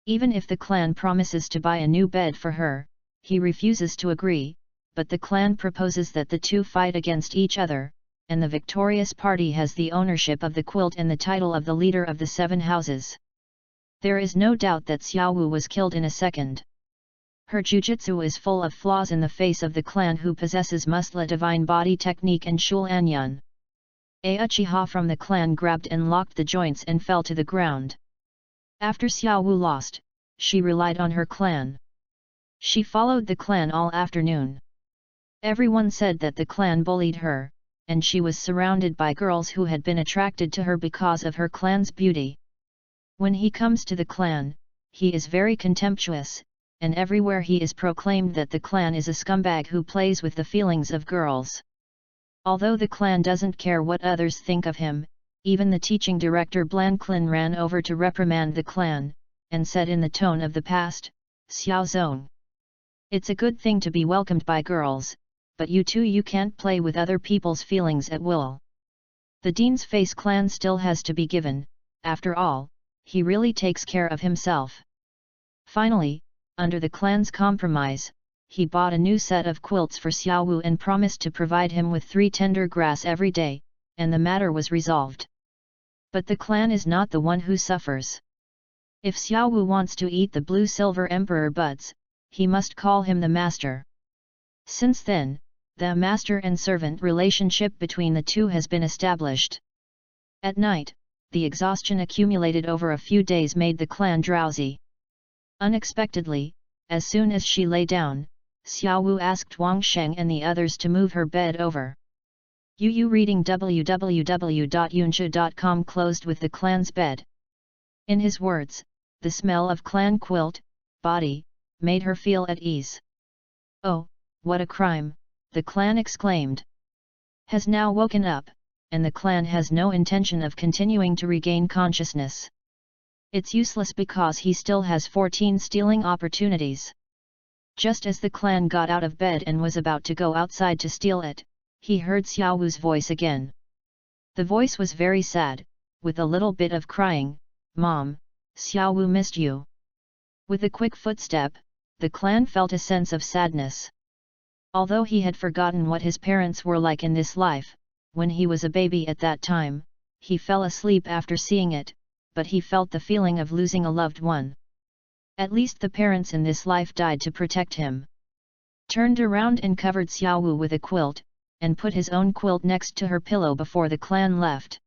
Even if the clan promises to buy a new bed for her, he refuses to agree, but the clan proposes that the two fight against each other, and the victorious party has the ownership of the quilt and the title of the leader of the 7 houses. There is no doubt that Xiao Wu was killed in a second. Her jujitsu is full of flaws in the face of the clan who possesses Musla divine body technique and Shul Anyun. A Uchiha from the clan grabbed and locked the joints and fell to the ground. After Xiao Wu lost, she relied on her clan. She followed the clan all afternoon. Everyone said that the clan bullied her, and she was surrounded by girls who had been attracted to her because of her clan's beauty. When he comes to the clan, he is very contemptuous, and everywhere he is proclaimed that the clan is a scumbag who plays with the feelings of girls. Although the clan doesn't care what others think of him, even the teaching director Blanklin ran over to reprimand the clan, and said in the tone of the past, "Xiao Zong. It's a good thing to be welcomed by girls, but you can't play with other people's feelings at will. The Dean's Face clan still has to be given, after all, he really takes care of himself." Finally, under the clan's compromise, he bought a new set of quilts for Xiao Wu and promised to provide him with 3 tender grass every day, and the matter was resolved. But the clan is not the one who suffers. If Xiao Wu wants to eat the blue silver emperor buds, he must call him the master. Since then, the master and servant relationship between the two has been established. At night, the exhaustion accumulated over a few days made the clan drowsy. Unexpectedly, as soon as she lay down, Xiao Wu asked Wang Sheng and the others to move her bed over. Reading www.yunsha.com closed with the clan's bed. In his words, the smell of clan quilt, body, made her feel at ease. "Oh, what a crime," the clan exclaimed. Has now woken up, and the clan has no intention of continuing to regain consciousness. It's useless because he still has 14 stealing opportunities. Just as the clan got out of bed and was about to go outside to steal it, he heard Xiao Wu's voice again. The voice was very sad, with a little bit of crying, "Mom, Xiao Wu missed you." With a quick footstep, the clan felt a sense of sadness. Although he had forgotten what his parents were like in this life, when he was a baby at that time, he fell asleep after seeing it, but he felt the feeling of losing a loved one. At least the parents in this life died to protect him. Turned around and covered Xiao Wu with a quilt, and put his own quilt next to her pillow before the clan left.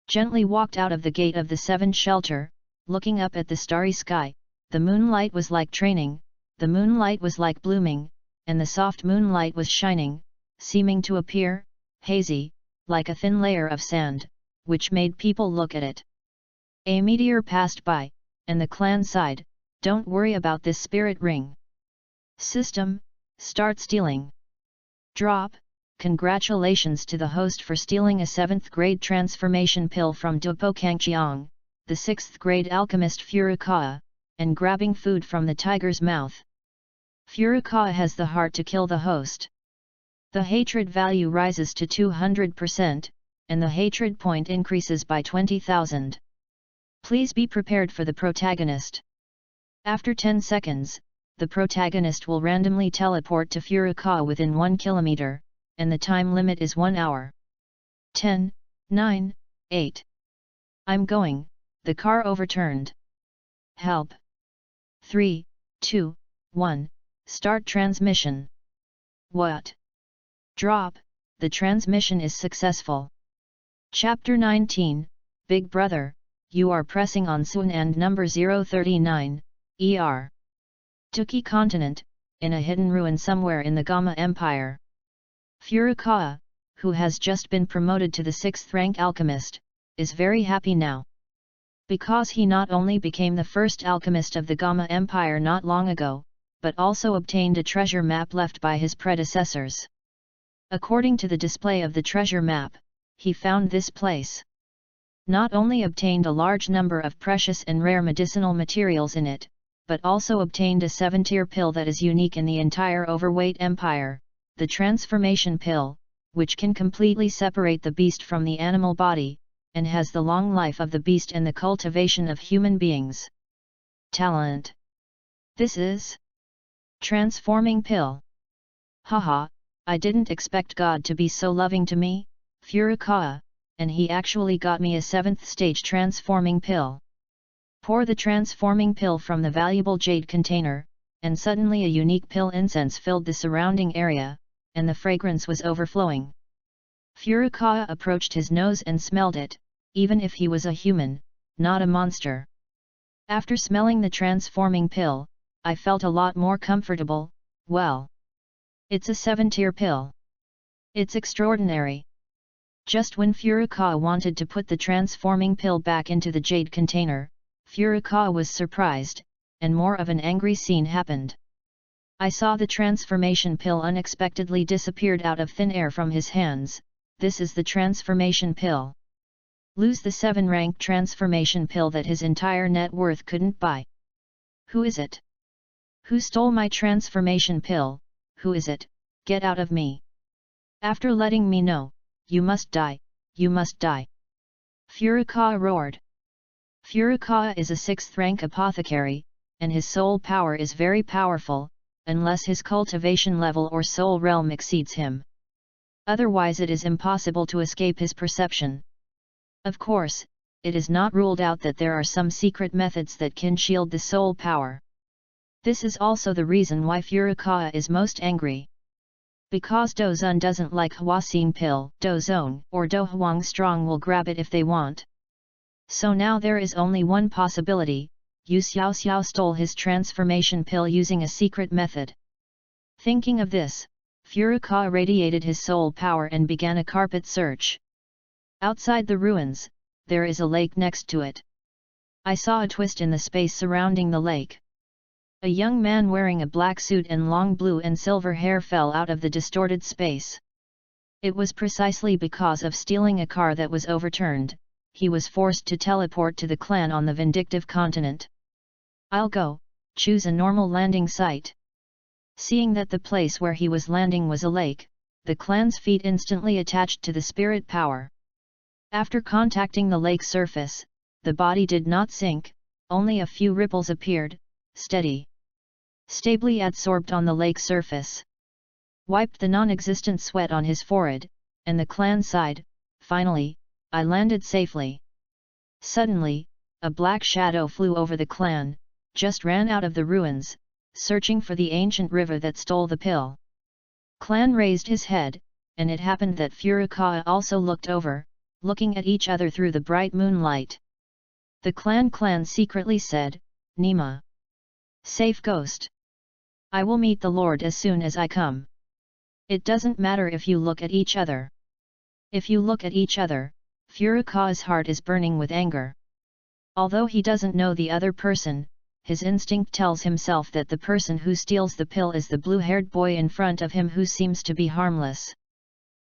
Gently walked out of the gate of the 7 shelter, looking up at the starry sky. The moonlight was like training, the moonlight was like blooming, and the soft moonlight was shining, seeming to appear, hazy, like a thin layer of sand, which made people look at it. A meteor passed by, and the clan sighed, "Don't worry about this spirit ring. System, start stealing." Drop, congratulations to the host for stealing a 7th grade transformation pill from Dupo Kangqiang, the 6th grade alchemist Furukawa, and grabbing food from the tiger's mouth. Furukawa has the heart to kill the host. The hatred value rises to 200%, and the hatred point increases by 20,000. Please be prepared for the protagonist. After 10 seconds, the protagonist will randomly teleport to Furukawa within 1 kilometer, and the time limit is 1 hour. 10, 9, 8. I'm going, the car overturned. Help. 3, 2, 1, start transmission. What? Drop, the transmission is successful. Chapter 19, Big Brother, you are pressing on Sun and number 039, ER. Tuki continent, in a hidden ruin somewhere in the Gama Empire. Furukawa, who has just been promoted to the 6th rank alchemist, is very happy now. Because he not only became the first alchemist of the Gama Empire not long ago, but also obtained a treasure map left by his predecessors. According to the display of the treasure map, he found this place. Not only obtained a large number of precious and rare medicinal materials in it, but also obtained a 7-tier pill that is unique in the entire overweight empire, the transformation pill, which can completely separate the beast from the animal body, and has the long life of the beast and the cultivation of human beings. Talent. This is transforming pill. Haha, I didn't expect God to be so loving to me, Furukawa, and he actually got me a 7th stage transforming pill. Pour the transforming pill from the valuable jade container, and suddenly a unique pill incense filled the surrounding area, and the fragrance was overflowing. Furukawa approached his nose and smelled it, even if he was a human, not a monster. After smelling the transforming pill, I felt a lot more comfortable. Well, it's a 7-tier pill. It's extraordinary. Just when Furukawa wanted to put the transforming pill back into the jade container, Furukawa was surprised, and more of an angry scene happened. I saw the transformation pill unexpectedly disappeared out of thin air from his hands. This is the transformation pill. Lose the 7-rank transformation pill that his entire net worth couldn't buy. Who is it? Who stole my transformation pill? Who is it? Get out of me. After letting me know, you must die, you must die. Furukawa roared. Furukawa is a 6th rank apothecary, and his soul power is very powerful, unless his cultivation level or soul realm exceeds him. Otherwise it is impossible to escape his perception. Of course, it is not ruled out that there are some secret methods that can shield the soul power. This is also the reason why Furukawa is most angry. Because Dozun doesn't like Hwasein pill, Dozong or Do Hwang Strong will grab it if they want. So now there is only one possibility, Yu Xiao Xiao stole his transformation pill using a secret method. Thinking of this, Furukawa radiated his soul power and began a carpet search. Outside the ruins, there is a lake next to it. I saw a twist in the space surrounding the lake. A young man wearing a black suit and long blue and silver hair fell out of the distorted space. It was precisely because of stealing a car that was overturned, he was forced to teleport to the clan on the vindictive continent. I'll go, choose a normal landing site. Seeing that the place where he was landing was a lake, the clan's feet instantly attached to the spirit power. After contacting the lake surface, the body did not sink, only a few ripples appeared, stably adsorbed on the lake surface. Wiped the non-existent sweat on his forehead, and the clan sighed. Finally, I landed safely. Suddenly, a black shadow flew over the clan, just ran out of the ruins, searching for the ancient river that stole the pill. Clan raised his head, and it happened that Furukawa also looked over, looking at each other through the bright moonlight. The clan secretly said, Nima. Safe ghost. I will meet the Lord as soon as I come. It doesn't matter if you look at each other. If you look at each other, Furukawa's heart is burning with anger. Although he doesn't know the other person, his instinct tells himself that the person who steals the pill is the blue-haired boy in front of him who seems to be harmless.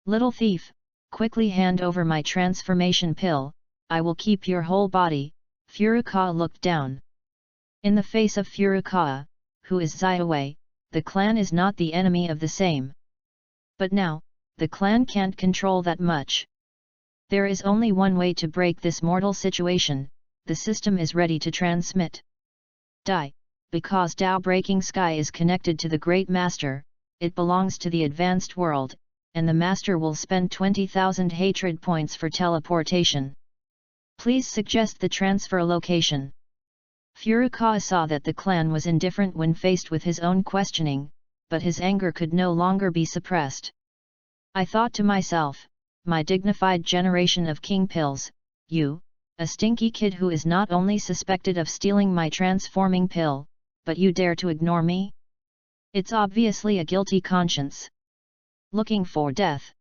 Little thief, quickly hand over my transformation pill, I will keep your whole body." Furukawa looked down. In the face of Furukawa, who is Zaiwei, the clan is not the enemy of the same. But now, the clan can't control that much. There is only one way to break this mortal situation. The system is ready to transmit. Die, because Tao Breaking Sky is connected to the Great Master, it belongs to the advanced world, and the Master will spend 20,000 hatred points for teleportation. Please suggest the transfer location. Furukawa saw that the clan was indifferent when faced with his own questioning, but his anger could no longer be suppressed. I thought to myself, my dignified generation of king pills, you, a stinky kid who is not only suspected of stealing my transforming pill, but you dare to ignore me? It's obviously a guilty conscience. Looking for death.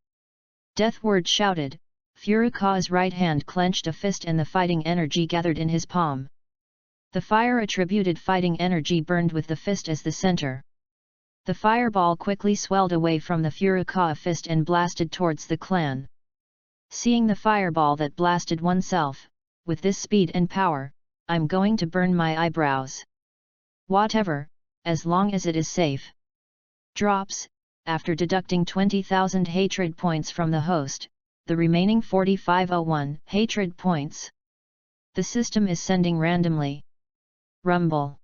Deathward shouted. Furukawa's right hand clenched a fist and the fighting energy gathered in his palm. The fire-attributed fighting energy burned with the fist as the center. The fireball quickly swelled away from the Furukawa fist and blasted towards the clan. Seeing the fireball that blasted oneself, with this speed and power, I'm going to burn my eyebrows. Whatever, as long as it is safe. Drops, after deducting 20,000 hatred points from the host, the remaining 4501 hatred points. The system is sending randomly. Rumble.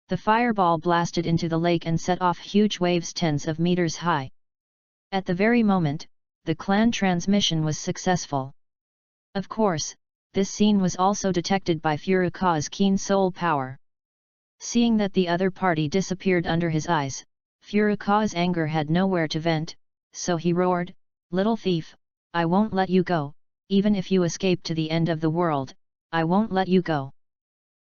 The fireball blasted into the lake and set off huge waves tens of meters high. At the very moment, the clan transmission was successful. Of course, this scene was also detected by Furukawa's keen soul power. Seeing that the other party disappeared under his eyes, Furukawa's anger had nowhere to vent, so he roared, "Little thief, I won't let you go, even if you escape to the end of the world, I won't let you go."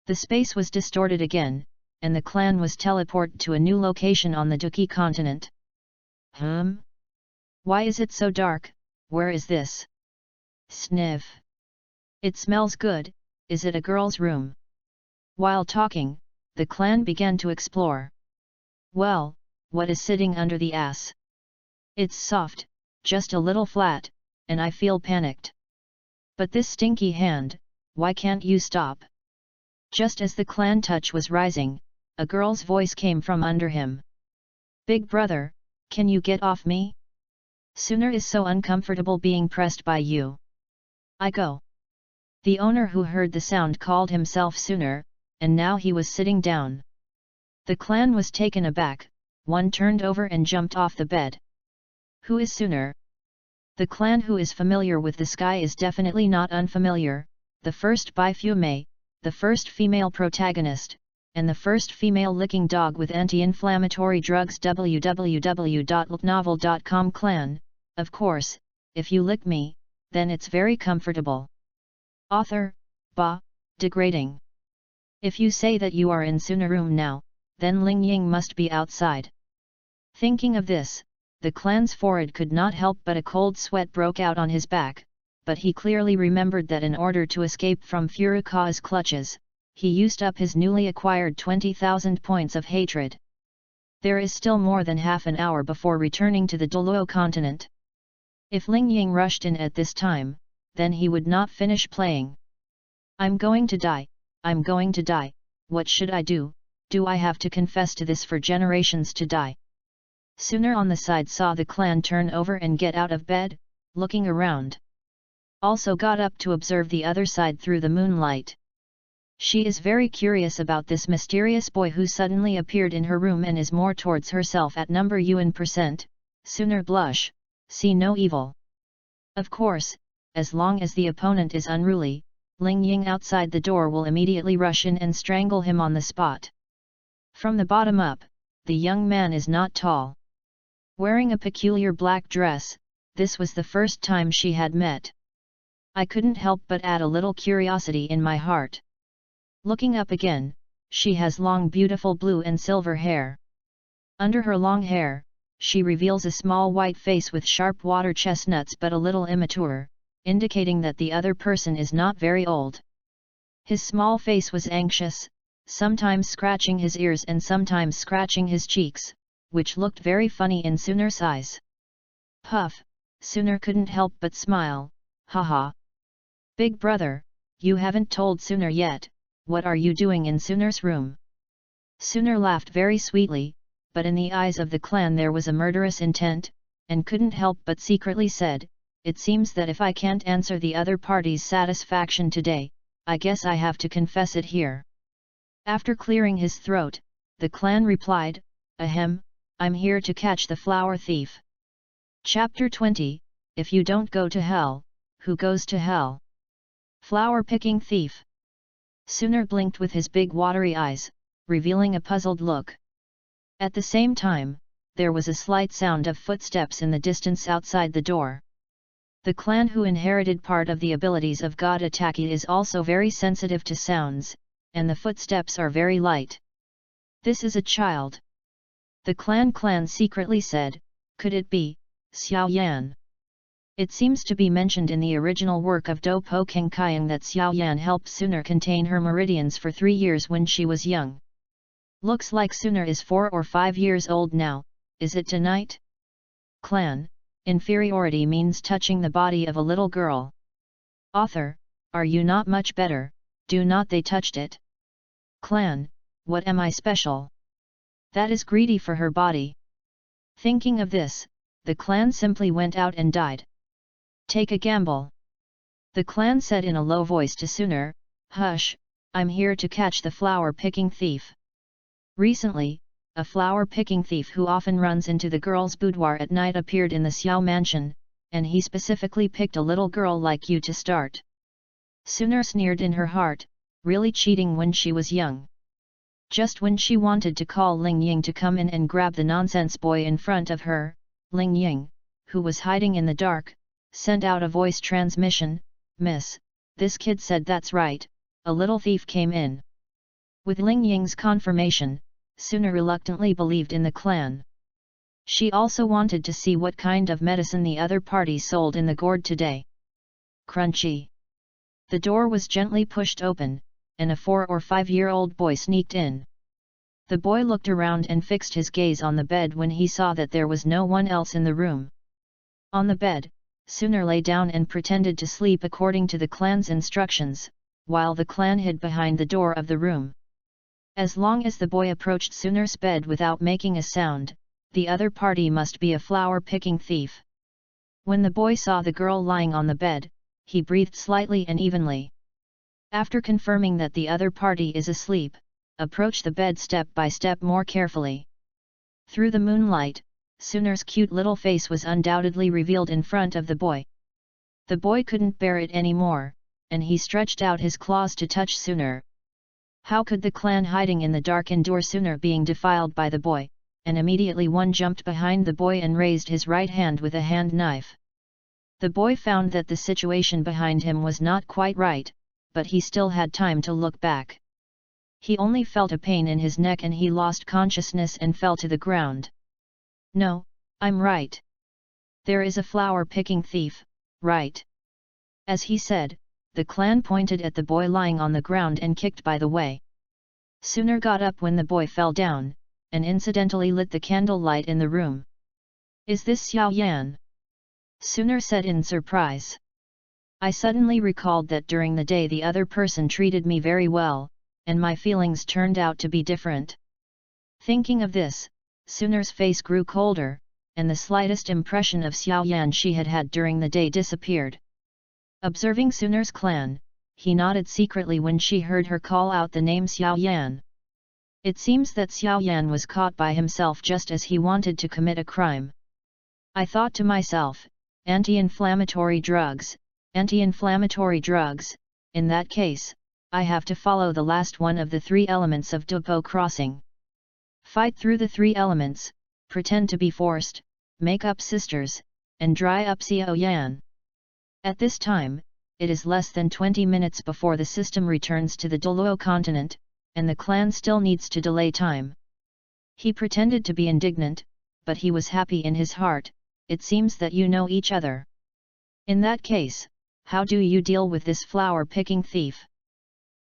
The space was distorted again, and the clan was teleported to a new location on the Duki continent. Why is it so dark? Where is this? Sniff. It smells good, is it a girl's room? While talking, the clan began to explore. Well, what is sitting under the ass? It's soft, just a little flat, and I feel panicked. But this stinky hand, why can't you stop? Just as the clan touch was rising, a girl's voice came from under him. Big brother, can you get off me? Sooner is so uncomfortable being pressed by you. I go. The owner who heard the sound called himself Sooner, and now he was sitting down. The clan was taken aback, one turned over and jumped off the bed. Who is Sooner? The clan who is familiar with the sky is definitely not unfamiliar, the first Baifume, the first female protagonist, and the first female licking dog with anti-inflammatory drugs. www.novel.com clan, of course, if you lick me, then it's very comfortable. Author, degrading. If you say that you are in Suna room now, then Ling Ying must be outside. Thinking of this, the clan's forehead could not help but a cold sweat broke out on his back, but he clearly remembered that in order to escape from Furukawa's clutches, he used up his newly acquired 20,000 points of hatred. There is still more than half an hour before returning to the Douluos continent. If Ling Ying rushed in at this time, then he would not finish playing. I'm going to die, I'm going to die, what should I do? Do I have to confess to this for generations to die? Sooner on the side saw the clan turn over and get out of bed, looking around. Also got up to observe the other side through the moonlight. She is very curious about this mysterious boy who suddenly appeared in her room and is more towards herself at number %. Sooner blush, see no evil. Of course, as long as the opponent is unruly, Ling Ying outside the door will immediately rush in and strangle him on the spot. From the bottom up, the young man is not tall. Wearing a peculiar black dress, this was the first time she had met. I couldn't help but add a little curiosity in my heart. Looking up again, she has long beautiful blue and silver hair. Under her long hair, she reveals a small white face with sharp water chestnuts but a little immature, indicating that the other person is not very old. His small face was anxious, sometimes scratching his ears and sometimes scratching his cheeks, which looked very funny in Sooner's eyes. Puff, Sooner couldn't help but smile, haha. Big brother, you haven't told Sooner yet, what are you doing in Sooner's room? Sooner laughed very sweetly, but in the eyes of the clan there was a murderous intent, and couldn't help but secretly said, it seems that if I can't answer the other party's satisfaction today, I guess I have to confess it here. After clearing his throat, the clan replied, ahem, I'm here to catch the flower thief. Chapter 20, If you don't go to hell, who goes to hell? Flower picking thief. Sooner blinked with his big watery eyes, revealing a puzzled look. At the same time, there was a slight sound of footsteps in the distance outside the door. The clan who inherited part of the abilities of God Ataki is also very sensitive to sounds, and the footsteps are very light. This is a child. The clan secretly said, could it be Xiao Yan? It seems to be mentioned in the original work of Do Po Keng Kyang that Xiao Yan helped Sooner contain her meridians for 3 years when she was young. Looks like Sooner is 4 or 5 years old now, is it tonight? Clan, inferiority means touching the body of a little girl. Author, are you not much better, do not they touched it? Clan, what am I special? That is greedy for her body. Thinking of this, the clan simply went out and died. Take a gamble. The clan said in a low voice to Sooner, hush, I'm here to catch the flower-picking thief. Recently, a flower-picking thief who often runs into the girl's boudoir at night appeared in the Xiao mansion, and he specifically picked a little girl like you to start. Sooner sneered in her heart, really cheating when she was young. Just when she wanted to call Ling Ying to come in and grab the nonsense boy in front of her, Ling Ying, who was hiding in the dark, sent out a voice transmission, Miss, this kid said that's right, a little thief came in. With Ling Ying's confirmation, Sooner reluctantly believed in the clan. She also wanted to see what kind of medicine the other party sold in the gourd today. Crunchy. The door was gently pushed open, and a 4 or 5-year-old boy sneaked in. The boy looked around and fixed his gaze on the bed when he saw that there was no one else in the room. On the bed, Sooner lay down and pretended to sleep according to the clan's instructions, while the clan hid behind the door of the room. As long as the boy approached Sooner's bed without making a sound, the other party must be a flower-picking thief. When the boy saw the girl lying on the bed, he breathed slightly and evenly. After confirming that the other party is asleep, approach the bed step by step more carefully. Through the moonlight, Sooner's cute little face was undoubtedly revealed in front of the boy. The boy couldn't bear it anymore, and he stretched out his claws to touch Sooner. How could the clan hiding in the dark endure Sooner being defiled by the boy, and immediately one jumped behind the boy and raised his right hand with a hand knife. The boy found that the situation behind him was not quite right, but he still had time to look back. He only felt a pain in his neck and he lost consciousness and fell to the ground. No, I'm right. There is a flower-picking thief, right? As he said, the clan pointed at the boy lying on the ground and kicked by the way. Sooner got up when the boy fell down, and incidentally lit the candle light in the room. Is this Xiao Yan? Sooner said in surprise. I suddenly recalled that during the day the other person treated me very well, and my feelings turned out to be different. Thinking of this, Sooner's face grew colder, and the slightest impression of Xiao Yan she had had during the day disappeared. Observing Sooner's clan, he nodded secretly when she heard her call out the name Xiao Yan. It seems that Xiao Yan was caught by himself just as he wanted to commit a crime. I thought to myself, anti-inflammatory drugs, in that case, I have to follow the last one of the 3 elements of Dupo crossing. Fight through the 3 elements, pretend to be forced, make up sisters, and dry up Xiao Yan. At this time, it is less than 20 minutes before the system returns to the Douluos continent, and the clan still needs to delay time. He pretended to be indignant, but he was happy in his heart. It seems that you know each other. In that case, how do you deal with this flower-picking thief?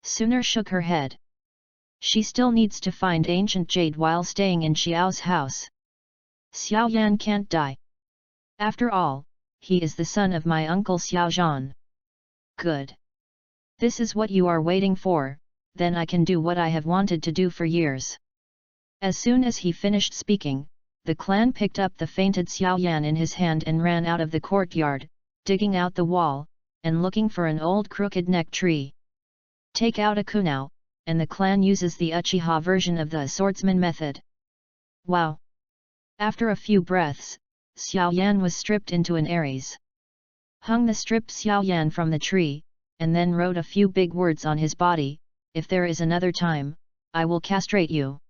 Sooner shook her head. She still needs to find ancient jade while staying in Xiao's house. Xiao Yan can't die. After all, he is the son of my uncle Xiaozhan. Good. This is what you are waiting for, then I can do what I have wanted to do for years. As soon as he finished speaking, the clan picked up the fainted Xiaoyan in his hand and ran out of the courtyard, digging out the wall, and looking for an old crooked neck tree. Take out a kunao, and the clan uses the Uchiha version of the swordsman method. Wow! After a few breaths, Xiaoyan was stripped into an Aries. Hung the stripped Xiaoyan from the tree, and then wrote a few big words on his body, "If there is another time, I will castrate you."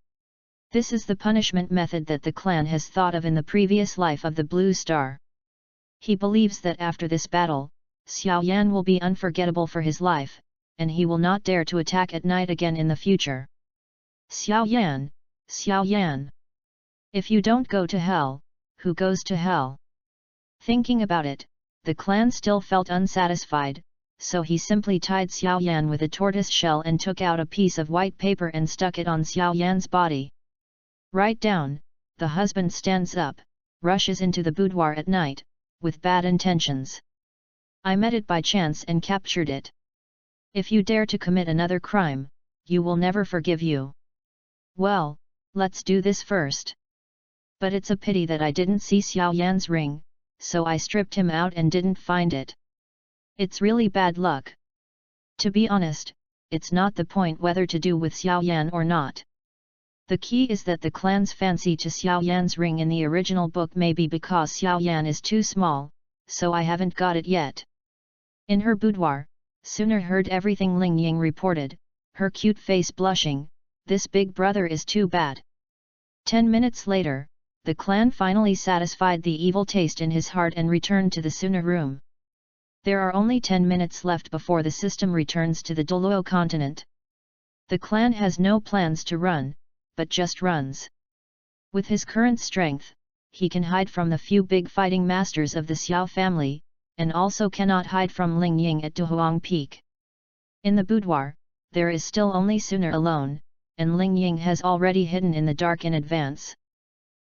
This is the punishment method that the clan has thought of in the previous life of the Blue Star. He believes that after this battle, Xiaoyan will be unforgettable for his life, and he will not dare to attack at night again in the future. Xiaoyan, Xiaoyan! If you don't go to hell, who goes to hell? Thinking about it, the clan still felt unsatisfied, so he simply tied Xiaoyan with a tortoise shell and took out a piece of white paper and stuck it on Xiaoyan's body. Write down, the husband stands up, rushes into the boudoir at night, with bad intentions. I met it by chance and captured it. If you dare to commit another crime, you will never forgive you. Well, let's do this first. But it's a pity that I didn't see Xiaoyan's ring, so I stripped him out and didn't find it. It's really bad luck. To be honest, it's not the point whether to do with Xiaoyan or not. The key is that the clan's fancy to Xiaoyan's ring in the original book may be because Xiaoyan is too small, so I haven't got it yet. In her boudoir, Sooner heard everything Ling Ying reported, her cute face blushing. This big brother is too bad. 10 minutes later, the clan finally satisfied the evil taste in his heart and returned to the Sooner room. There are only 10 minutes left before the system returns to the Douluo continent. The clan has no plans to run, but just runs. With his current strength, he can hide from the few big fighting masters of the Xiao family, and also cannot hide from Ling Ying at Duhuang Peak. In the boudoir, there is still only Sooner alone, and Ling Ying has already hidden in the dark in advance.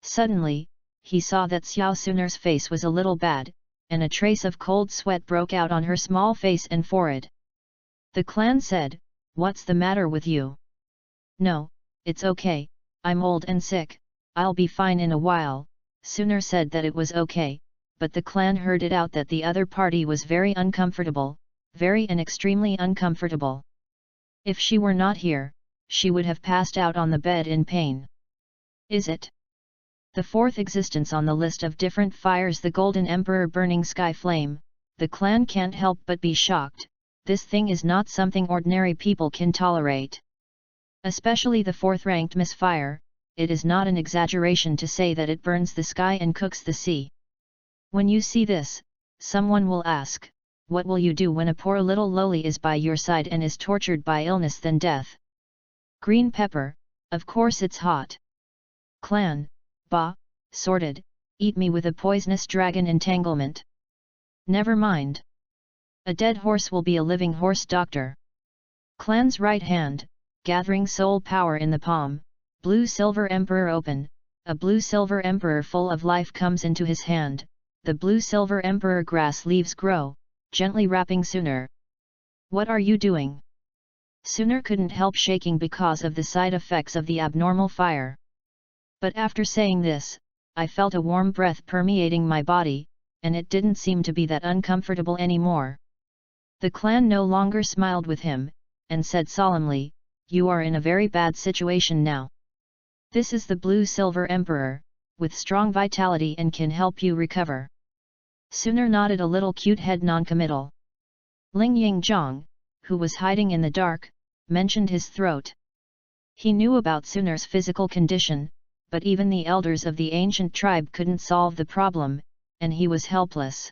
Suddenly, he saw that Xiao Sooner's face was a little bad, and a trace of cold sweat broke out on her small face and forehead. The clan said, "What's the matter with you?" "No, it's okay, I'm old and sick, I'll be fine in a while." Sooner said that it was okay, but the clan heard it out that the other party was very uncomfortable, very and extremely uncomfortable. If she were not here, she would have passed out on the bed in pain. Is it the fourth existence on the list of different fires, the Golden Emperor burning sky flame? The clan can't help but be shocked. This thing is not something ordinary people can tolerate. Especially the fourth-ranked misfire, it is not an exaggeration to say that it burns the sky and cooks the sea. When you see this, someone will ask, what will you do when a poor little lowly is by your side and is tortured by illness than death? Green pepper, of course it's hot. Clan, bah, sorted, eat me with a poisonous dragon entanglement. Never mind. A dead horse will be a living horse doctor. Clan's right hand, gathering soul power in the palm, blue-silver emperor open, a blue-silver emperor full of life comes into his hand. The blue-silver emperor grass leaves grow, gently wrapping Sooner. What are you doing? Sooner couldn't help shaking because of the side effects of the abnormal fire. But after saying this, I felt a warm breath permeating my body, and it didn't seem to be that uncomfortable anymore. The clan no longer smiled with him, and said solemnly, "You are in a very bad situation now. This is the blue-silver emperor, with strong vitality and can help you recover." Sooner nodded a little cute head non-committal. Ling Ying Zhang, who was hiding in the dark, mentioned his throat. He knew about Sooner's physical condition, but even the elders of the ancient tribe couldn't solve the problem, and he was helpless.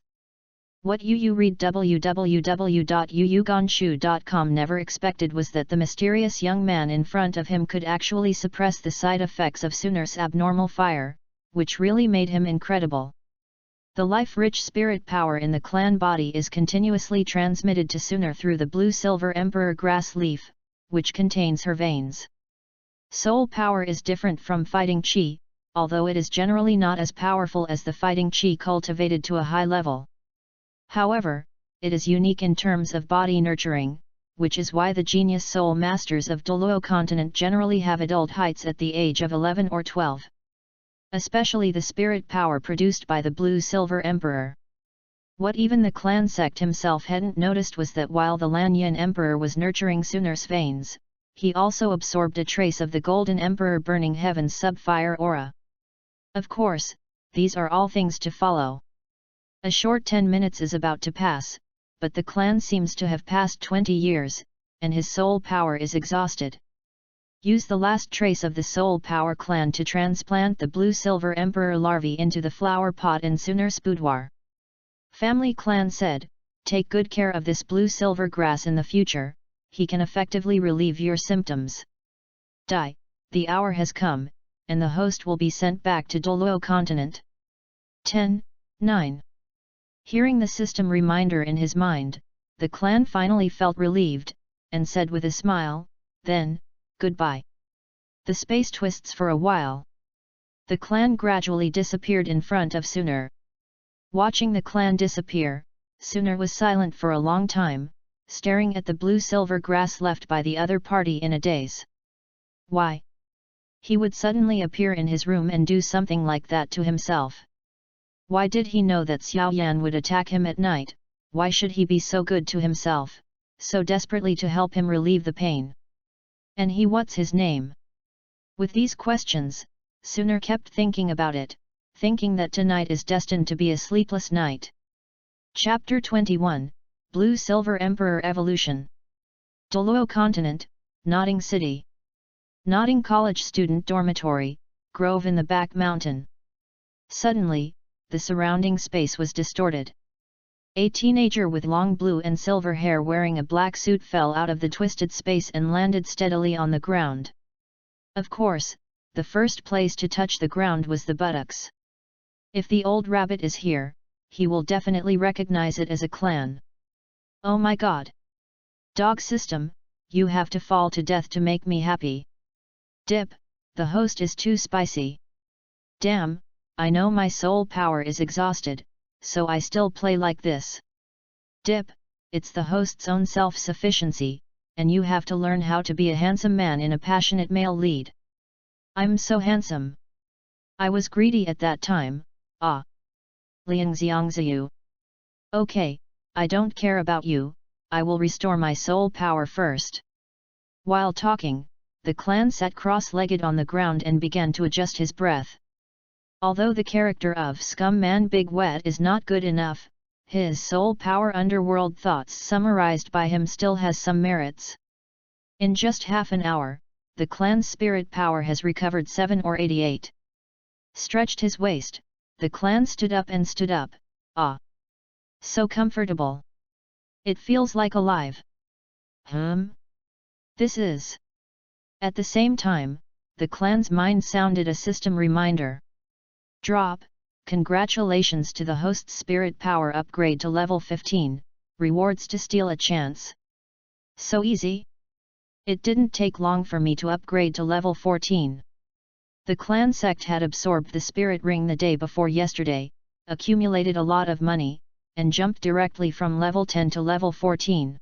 What you read www.yuyuganshu.com never expected was that the mysterious young man in front of him could actually suppress the side effects of Sooner's abnormal fire, which really made him incredible. The life-rich spirit power in the clan body is continuously transmitted to Sooner through the blue-silver emperor grass leaf, which contains her veins. Soul power is different from fighting chi, although it is generally not as powerful as the fighting chi cultivated to a high level. However, it is unique in terms of body nurturing, which is why the genius soul masters of Douluos continent generally have adult heights at the age of 11 or 12. Especially the spirit power produced by the Blue Silver Emperor. What even the clan sect himself hadn't noticed was that while the Lanyan Emperor was nurturing Sunar's veins, he also absorbed a trace of the Golden Emperor Burning Heaven's sub-fire aura. Of course, these are all things to follow. A short 10 minutes is about to pass, but the clan seems to have passed 20 years, and his soul power is exhausted. Use the last trace of the soul power clan to transplant the Blue Silver Emperor larvae into the flower pot in Sunar's boudoir. Family clan said, take good care of this blue silver grass in the future, he can effectively relieve your symptoms. The hour has come, and the host will be sent back to Douluos continent. 10:9. Hearing the system reminder in his mind, the clan finally felt relieved, and said with a smile, then, goodbye. The space twists for a while. The clan gradually disappeared in front of Sunar. Watching the clan disappear, Sunar was silent for a long time, staring at the blue-silver grass left by the other party in a daze. Why? He would suddenly appear in his room and do something like that to himself. Why did he know that Xiao Yan would attack him at night? Why should he be so good to himself, so desperately to help him relieve the pain? And what's his name? With these questions, Sunar kept thinking about it, thinking that tonight is destined to be a sleepless night. Chapter 21, Blue Silver Emperor Evolution. Douluos Continent, Nodding City. Nodding College Student Dormitory, Grove in the Back Mountain. Suddenly, the surrounding space was distorted. A teenager with long blue and silver hair wearing a black suit fell out of the twisted space and landed steadily on the ground. Of course, the first place to touch the ground was the buttocks. If the old rabbit is here, he will definitely recognize it as a clan. Oh my god! Dog system, you have to fall to death to make me happy. Dip, the host is too spicy. Damn, I know my soul power is exhausted, so I still play like this. Dip, it's the host's own self-sufficiency, and you have to learn how to be a handsome man in a passionate male lead. I'm so handsome. I was greedy at that time, ah. Liang Xiangziyu. Okay, I don't care about you, I will restore my soul power first. While talking, the clan sat cross-legged on the ground and began to adjust his breath. Although the character of Scum Man Big Wet is not good enough, his soul power underworld thoughts summarized by him still has some merits. In just half an hour, the clan's spirit power has recovered 7 or 88. Stretched his waist, the clan stood up and stood up, ah! So comfortable. It feels like alive. This is... At the same time, the clan's mind sounded a system reminder. Drop, congratulations to the host's spirit power upgrade to level 15, rewards to steal a chance. So easy? It didn't take long for me to upgrade to level 14. The clan sect had absorbed the spirit ring the day before yesterday, accumulated a lot of money, and jumped directly from level 10 to level 14.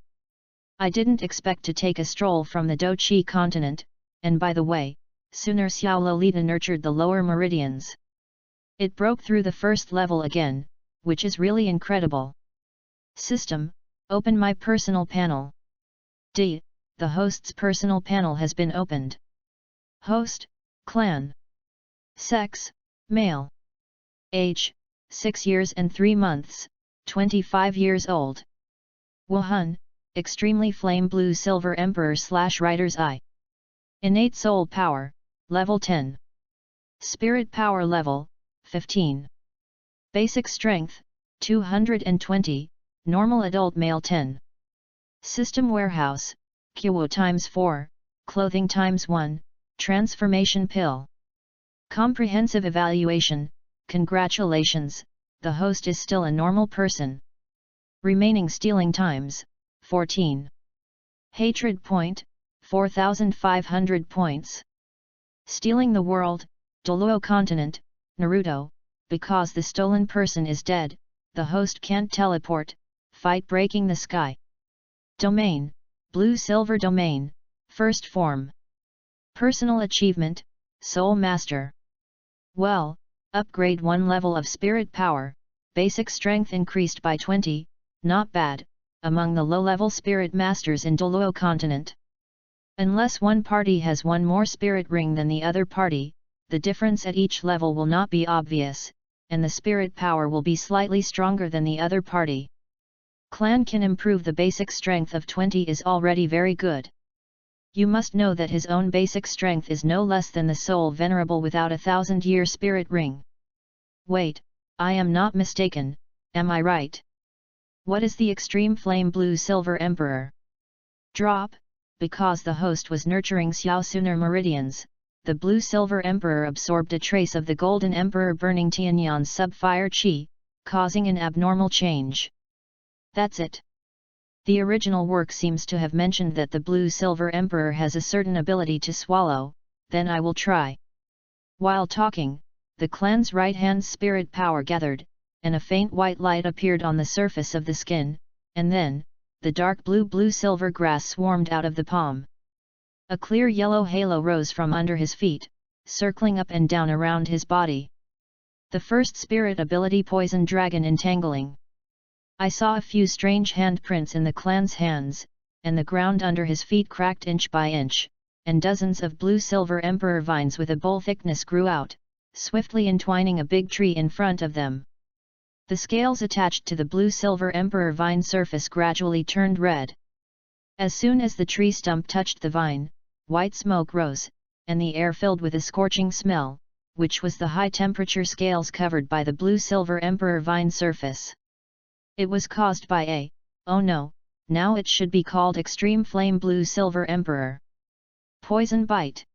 I didn't expect to take a stroll from the Dochi continent, and by the way, Sunar Xiao Lolita nurtured the lower meridians. It broke through the first level again, which is really incredible. System, open my personal panel. The host's personal panel has been opened. Host, clan. Sex, male. Age, 6 years and 3 months, 25 years old. Wuhan, extremely flame blue silver emperor / writer's eye. Innate soul power, level 10. Spirit power level, 15. Basic strength, 220, normal adult male 10. System warehouse, Kiwo ×4, clothing ×1, transformation pill. Comprehensive evaluation, congratulations, the host is still a normal person. Remaining stealing times, 14. Hatred point, 4,500 points. Stealing the world, Douluos continent, Naruto, because the stolen person is dead, the host can't teleport, fight breaking the sky. Domain, Blue Silver Domain, First Form. Personal Achievement, Soul Master. Well, upgrade 1 level of Spirit Power, Basic Strength increased by 20, not bad, among the low-level Spirit Masters in Douluos continent. Unless one party has one more Spirit Ring than the other party, the difference at each level will not be obvious, and the Spirit Power will be slightly stronger than the other party. Clan can improve the basic strength of 20 is already very good. You must know that his own basic strength is no less than the Soul Venerable without a 1000-year Spirit Ring. Wait, I am not mistaken, am I right? What is the Extreme Flame Blue Silver Emperor? Drop, because the host was nurturing Xiaosuner meridians, the Blue Silver Emperor absorbed a trace of the Golden Emperor burning Tianyan's sub-fire chi, causing an abnormal change. That's it. The original work seems to have mentioned that the Blue Silver Emperor has a certain ability to swallow, then I will try. While talking, the clan's right hand's spirit power gathered, and a faint white light appeared on the surface of the skin, and then, the dark blue silver grass swarmed out of the palm. A clear yellow halo rose from under his feet, circling up and down around his body. The first spirit ability Poison Dragon Entangling. I saw a few strange handprints in the clan's hands, and the ground under his feet cracked inch by inch, and dozens of blue-silver emperor vines with a bowl thickness grew out, swiftly entwining a big tree in front of them. The scales attached to the blue-silver emperor vine surface gradually turned red. As soon as the tree stump touched the vine, white smoke rose, and the air filled with a scorching smell, which was the high-temperature scales covered by the blue-silver emperor vine surface. It was caused by oh no, now it should be called Extreme Flame Blue Silver Emperor. Poison Bite.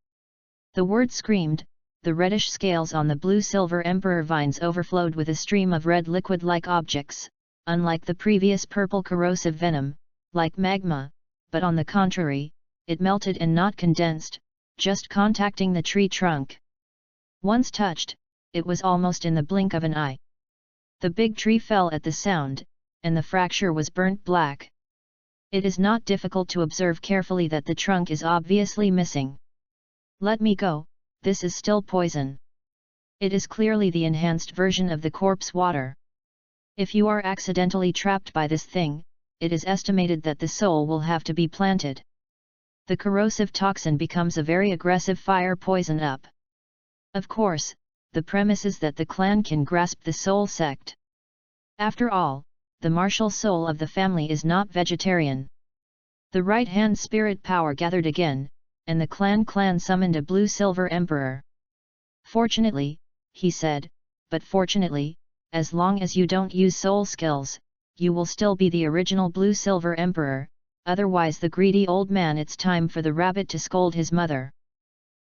The word screamed, the reddish scales on the blue-silver emperor vines overflowed with a stream of red liquid-like objects, unlike the previous purple corrosive venom, like magma, but on the contrary, it melted and not condensed, just contacting the tree trunk. Once touched, it was almost in the blink of an eye. The big tree fell at the sound, and the fracture was burnt black. It is not difficult to observe carefully that the trunk is obviously missing. Let me go, this is still poison. It is clearly the enhanced version of the corpse water. If you are accidentally trapped by this thing, it is estimated that the soul will have to be planted. The corrosive toxin becomes a very aggressive fire poison up. Of course, the premise is that the clan can grasp the soul sect. After all, the martial soul of the family is not vegetarian. The right-hand spirit power gathered again, and the clan summoned a blue-silver emperor. Fortunately, he said, but fortunately, as long as you don't use soul skills, you will still be the original blue-silver emperor, otherwise the greedy old man it's time for the rabbit to scold his mother.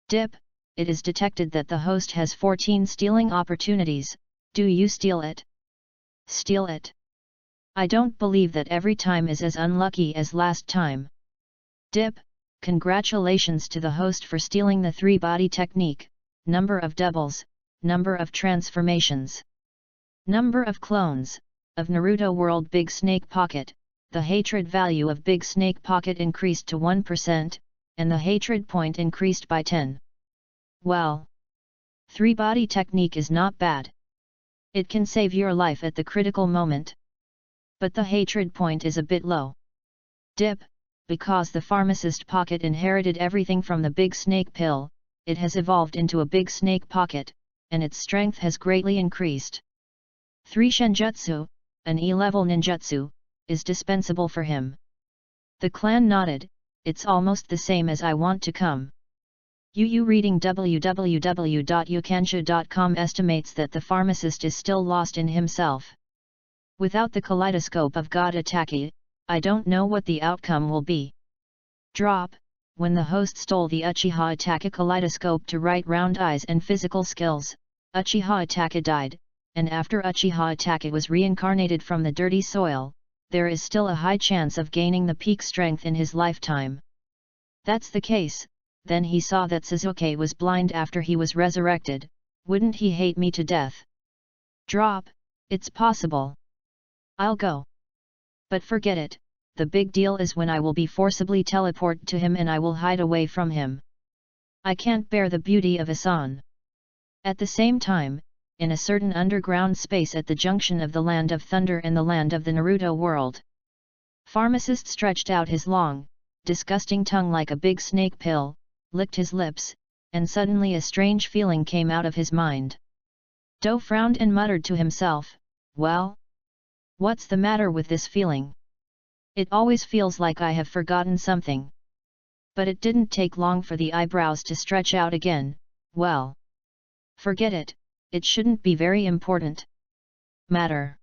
Dip, it is detected that the host has 14 stealing opportunities, do you steal it? Steal it? I don't believe that every time is as unlucky as last time. Dip, congratulations to the host for stealing the 3-body technique, number of doubles, number of transformations. Number of clones, of Naruto World Big Snake Pocket, the hatred value of Big Snake Pocket increased to 1%, and the hatred point increased by 10. Well, 3-body technique is not bad. It can save your life at the critical moment. But the hatred point is a bit low. Dip, because the pharmacist pocket inherited everything from the big snake pill, it has evolved into a big snake pocket, and its strength has greatly increased. 3 Shenjutsu, an E-level ninjutsu, is dispensable for him. The clan nodded, it's almost the same as I want to come. Reading www.yukansha.com estimates that the pharmacist is still lost in himself. Without the kaleidoscope of God Ataki, I don't know what the outcome will be. Drop, when the host stole the Uchiha Ataka kaleidoscope to write round eyes and physical skills, Uchiha Ataka died, and after Uchiha Ataka was reincarnated from the dirty soil, there is still a high chance of gaining the peak strength in his lifetime. That's the case, then he saw that Sasuke was blind after he was resurrected, wouldn't he hate me to death? Drop, it's possible. I'll go. But forget it, the big deal is when I will be forcibly teleported to him and I will hide away from him. I can't bear the beauty of Asan. At the same time, in a certain underground space at the junction of the Land of Thunder and the Land of the Naruto world, Pharmacist stretched out his long, disgusting tongue like a big snake pill, licked his lips, and suddenly a strange feeling came out of his mind. Do frowned and muttered to himself, well? What's the matter with this feeling? It always feels like I have forgotten something. But it didn't take long for the eyebrows to stretch out again, well. Forget it, it shouldn't be very important. Matter.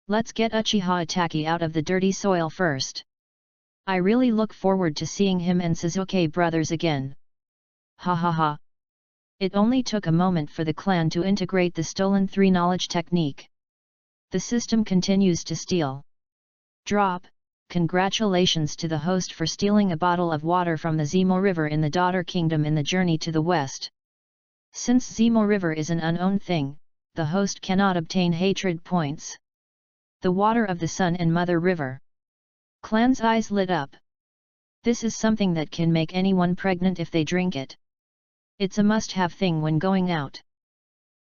Let's get Uchiha Itachi out of the dirty soil first. I really look forward to seeing him and Sasuke brothers again. Ha ha ha. It only took a moment for the clan to integrate the stolen 3 knowledge technique. The system continues to steal. Drop. Congratulations to the host for stealing a bottle of water from the Zemo River in the Daughter Kingdom in the journey to the west. Since Zemo River is an unowned thing, the host cannot obtain hatred points. The water of the Sun and Mother River. Clan's eyes lit up. This is something that can make anyone pregnant if they drink it. It's a must-have thing when going out.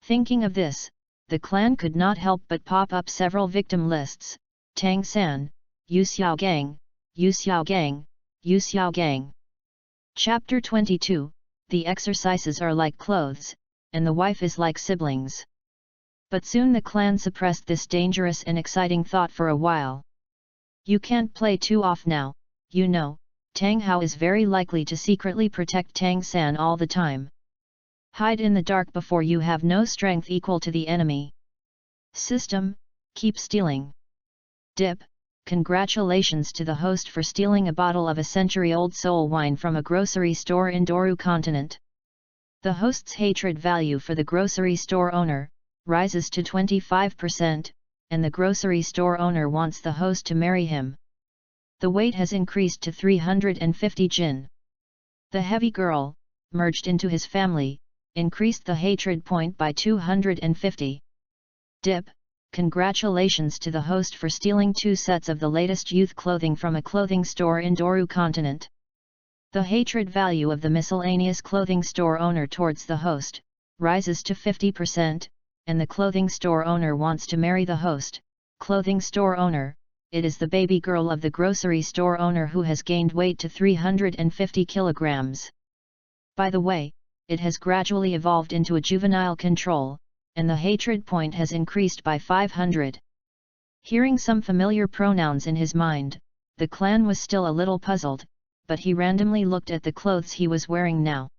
Thinking of this, the clan could not help but pop up several victim lists: Tang San, Yu Xiao Gang, Yu Xiao Gang, Yu Xiao Gang. Chapter 22, The exercises are like clothes, and the wife is like siblings. But soon the clan suppressed this dangerous and exciting thought for a while. You can't play too off now, you know, Tang Hao is very likely to secretly protect Tang San all the time. Hide in the dark before you have no strength equal to the enemy. System, keep stealing. Dip, congratulations to the host for stealing a bottle of a century-old soul wine from a grocery store in Doru continent. The host's hatred value for the grocery store owner rises to 25%, and the grocery store owner wants the host to marry him. The weight has increased to 350 jin. The heavy girl, merged into his family, increased the hatred point by 250. Dip, congratulations to the host for stealing 2 sets of the latest youth clothing from a clothing store in Doru continent. The hatred value of the miscellaneous clothing store owner towards the host rises to 50%, and the clothing store owner wants to marry the host. Clothing store owner, it is the baby girl of the grocery store owner who has gained weight to 350 kilograms. By the way, it has gradually evolved into a juvenile control, and the hatred point has increased by 500. Hearing some familiar pronouns in his mind, the clan was still a little puzzled, but he randomly looked at the clothes he was wearing now.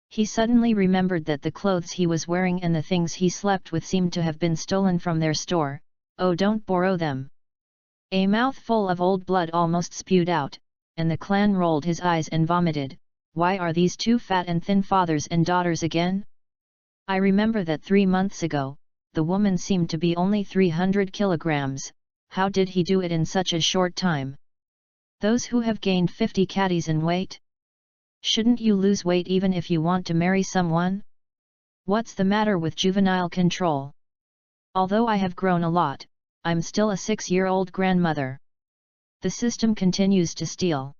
He suddenly remembered that the clothes he was wearing and the things he slept with seemed to have been stolen from their store. Oh, don't borrow them. A mouthful of old blood almost spewed out, and the clan rolled his eyes and vomited. Why are these 2 fat and thin fathers and daughters again? I remember that 3 months ago, the woman seemed to be only 300 kilograms, how did he do it in such a short time? Those who have gained 50 catties in weight? Shouldn't you lose weight even if you want to marry someone? What's the matter with juvenile control? Although I have grown a lot, I'm still a 6-year-old grandmother. The system continues to steal.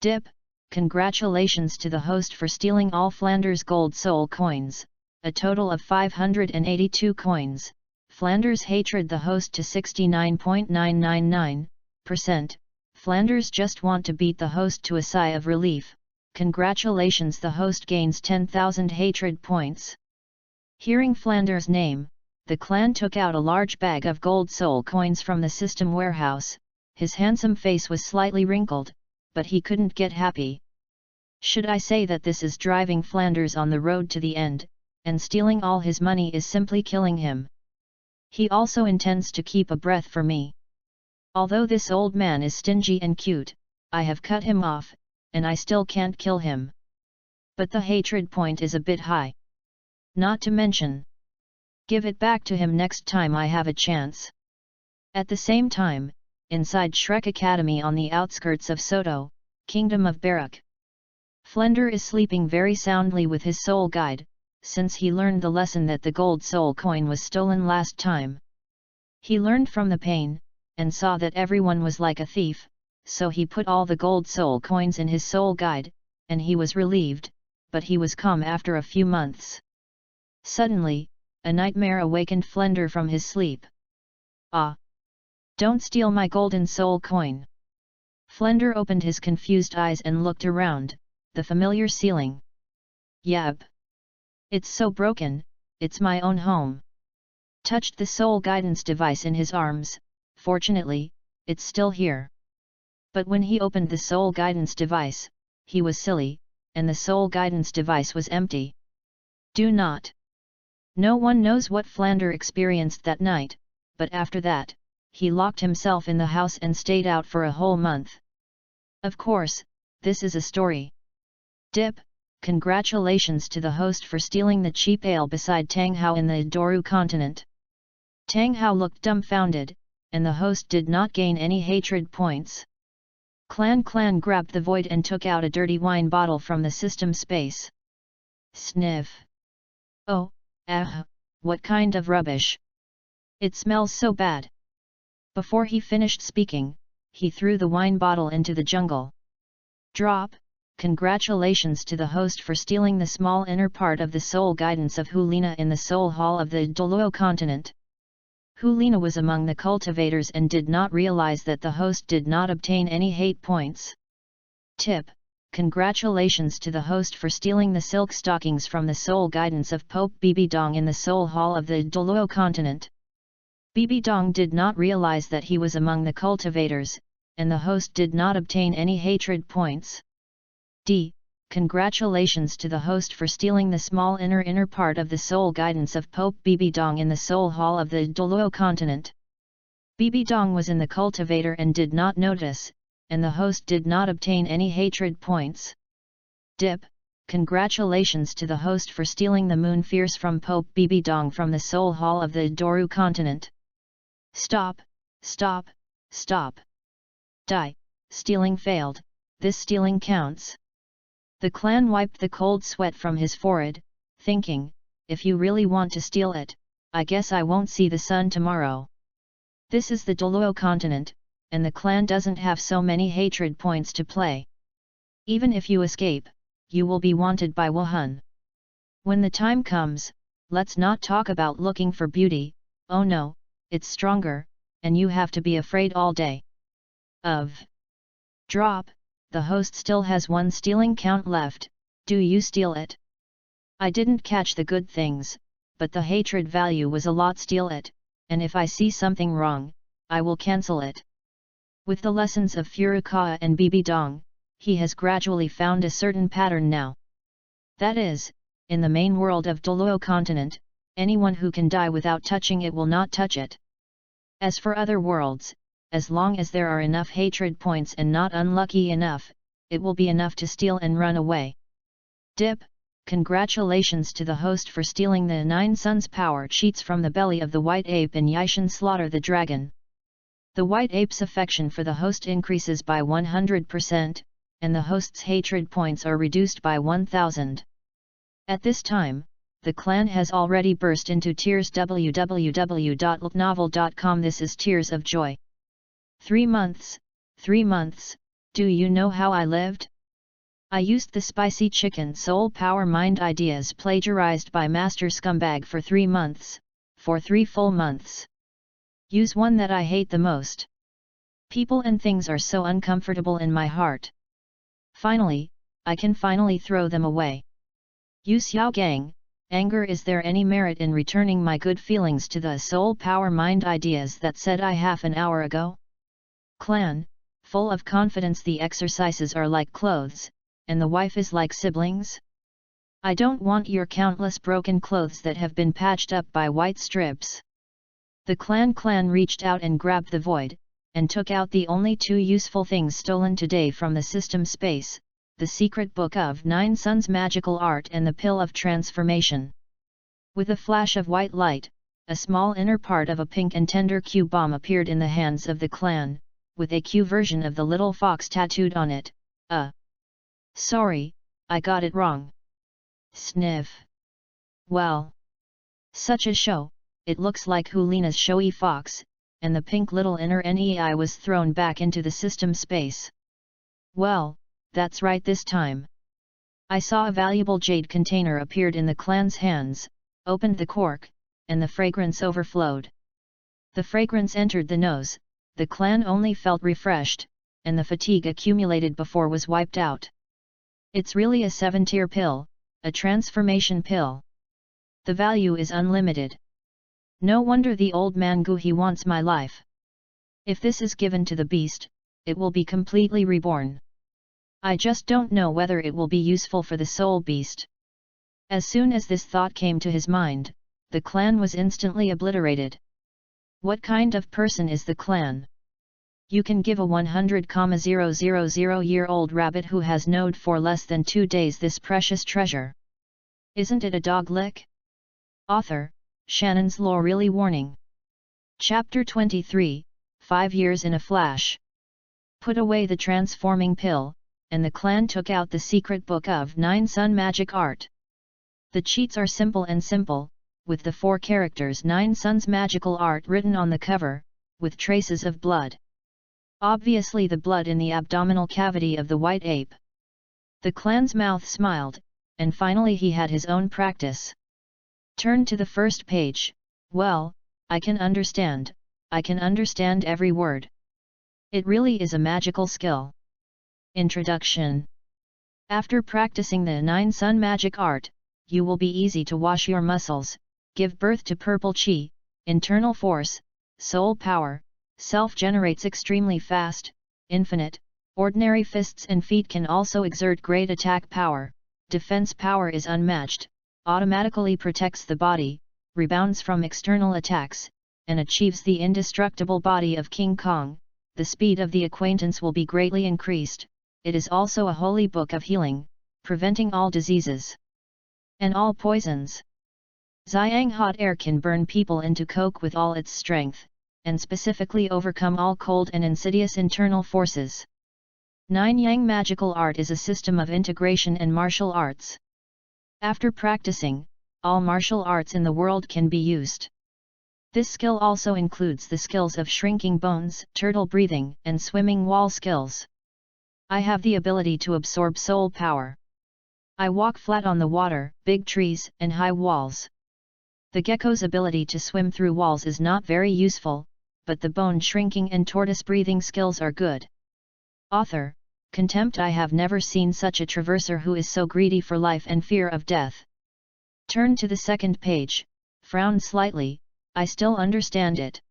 Dip, congratulations to the host for stealing all Flanders gold soul coins, a total of 582 coins. Flanders hatred the host to 69.999%. Flanders just want to beat the host to a sigh of relief. Congratulations, the host gains 10,000 hatred points. Hearing Flanders' name, the clan took out a large bag of gold soul coins from the system warehouse. His handsome face was slightly wrinkled, but he couldn't get happy. Should I say that this is driving Flanders on the road to the end, and stealing all his money is simply killing him? He also intends to keep a breath for me. Although this old man is stingy and cute, I have cut him off, and I still can't kill him. But the hatred point is a bit high. Not to mention, give it back to him next time I have a chance. At the same time, inside Shrek Academy on the outskirts of Soto, Kingdom of Barak, Flender is sleeping very soundly with his soul guide, since he learned the lesson that the gold soul coin was stolen last time. He learned from the pain, and saw that everyone was like a thief, so he put all the gold soul coins in his soul guide, and he was relieved, but he was calm after a few months. Suddenly, a nightmare awakened Flender from his sleep. Ah! Don't steal my golden soul coin! Flender opened his confused eyes and looked around, the familiar ceiling. Yep! It's so broken, it's my own home. Touched the soul guidance device in his arms, fortunately, it's still here. But when he opened the soul guidance device, he was silly, and the soul guidance device was empty. Do not. No one knows what Flender experienced that night, but after that, he locked himself in the house and stayed out for a whole month. Of course, this is a story. Dip, congratulations to the host for stealing the cheap ale beside Tang Hao in the Doulu continent. Tang Hao looked dumbfounded, and the host did not gain any hatred points. Clan grabbed the void and took out a dirty wine bottle from the system space. Sniff. Oh, what kind of rubbish? It smells so bad. Before he finished speaking, he threw the wine bottle into the jungle. Drop, congratulations to the host for stealing the small inner part of the soul guidance of Hulina in the soul hall of the Douluos continent. Hulina was among the cultivators and did not realize that the host did not obtain any hate points. Tip, congratulations to the host for stealing the silk stockings from the soul guidance of Pope Bibidong in the soul hall of the Douluos continent. Bibidong did not realize that he was among the cultivators, and the host did not obtain any hatred points. D. Congratulations to the host for stealing the small inner part of the soul guidance of Pope Bibidong in the soul hall of the Douluos continent. Bibidong was in the cultivator and did not notice, and the host did not obtain any hatred points. Dip, congratulations to the host for stealing the moon fierce from Pope Bibidong from the soul hall of the Douluos continent. Stop, stop, stop. Die, stealing failed, this stealing counts. The clan wiped the cold sweat from his forehead, thinking, if you really want to steal it, I guess I won't see the sun tomorrow. This is the Douluos continent, and the clan doesn't have so many hatred points to play. Even if you escape, you will be wanted by Wuhan. When the time comes, let's not talk about looking for beauty, oh no, it's stronger, and you have to be afraid all day. Drop, the host still has one stealing count left, do you steal it? I didn't catch the good things, but the hatred value was a lot. Steal it, and if I see something wrong, I will cancel it. With the lessons of Furukawa and Bibidong, he has gradually found a certain pattern now. That is, in the main world of Douluos continent, anyone who can die without touching it will not touch it. As for other worlds, as long as there are enough hatred points and not unlucky enough, it will be enough to steal and run away. Dip, congratulations to the host for stealing the 9 Suns power cheats from the belly of the white ape in Yishan Slaughter the Dragon. The white ape's affection for the host increases by 100%, and the host's hatred points are reduced by 1000. At this time, the clan has already burst into tears. www.novel.com. This is Tears of Joy. 3 months, do you know how I lived? I used the spicy chicken soul power mind ideas plagiarized by Master Scumbag for 3 months, for 3 full months. Use one that I hate the most. People and things are so uncomfortable in my heart. Finally, I can finally throw them away. Yu Xiao Gang, anger. Is there any merit in returning my good feelings to the soul power mind ideas that said I half an hour ago? Clan, full of confidence. The exercises are like clothes, and the wife is like siblings. I don't want your countless broken clothes that have been patched up by white strips. The clan reached out and grabbed the void, and took out the only 2 useful things stolen today from the system space, the secret book of 9 Suns magical art and the pill of transformation. With a flash of white light, a small inner part of a pink and tender Q bomb appeared in the hands of the clan, with a Q version of the little fox tattooed on it. Sorry, I got it wrong. Sniff. Well. Such a show, it looks like Hulina's showy fox, and the pink little inner NEI was thrown back into the system space. Well, that's right this time. I saw a valuable jade container appeared in the clan's hands, opened the cork, and the fragrance overflowed. The fragrance entered the nose, the clan only felt refreshed, and the fatigue accumulated before was wiped out. It's really a 7-tier pill, a transformation pill. The value is unlimited. No wonder the old man Guhi wants my life. If this is given to the beast, it will be completely reborn. I just don't know whether it will be useful for the soul beast. As soon as this thought came to his mind, the clan was instantly obliterated. What kind of person is the clan? You can give a 100,000-year-old rabbit who has knowed for less than 2 days this precious treasure. Isn't it a dog lick? Author, Shannon's Law really warning. Chapter 23, 5 years in a flash. Put away the transforming pill, and the clan took out the secret book of 9 Sun magic art. The cheats are simple and simple, with the 4 characters 9 Suns magical art written on the cover, with traces of blood. Obviously the blood in the abdominal cavity of the white ape. The clan's mouth smiled, and finally he had his own practice. Turn to the first page. Well, I can understand every word. It really is a magical skill. Introduction. After practicing the 9 Sun magic art, you will be easy to wash your muscles, give birth to purple chi, internal force, soul power, self-generates extremely fast, infinite, ordinary fists and feet can also exert great attack power, defense power is unmatched, automatically protects the body, rebounds from external attacks, and achieves the indestructible body of King Kong. The speed of the acquaintance will be greatly increased. It is also a holy book of healing, preventing all diseases and all poisons. Xiang hot air can burn people into coke with all its strength, and specifically overcome all cold and insidious internal forces. 9 Yang magical art is a system of integration and martial arts. After practicing, all martial arts in the world can be used. This skill also includes the skills of shrinking bones, turtle breathing, and swimming wall skills. I have the ability to absorb soul power. I walk flat on the water, big trees, and high walls. The gecko's ability to swim through walls is not very useful, but the bone shrinking and tortoise breathing skills are good. Author, Contempt. I have never seen such a traverser who is so greedy for life and fear of death. Turn to the second page, frown slightly, I still understand it.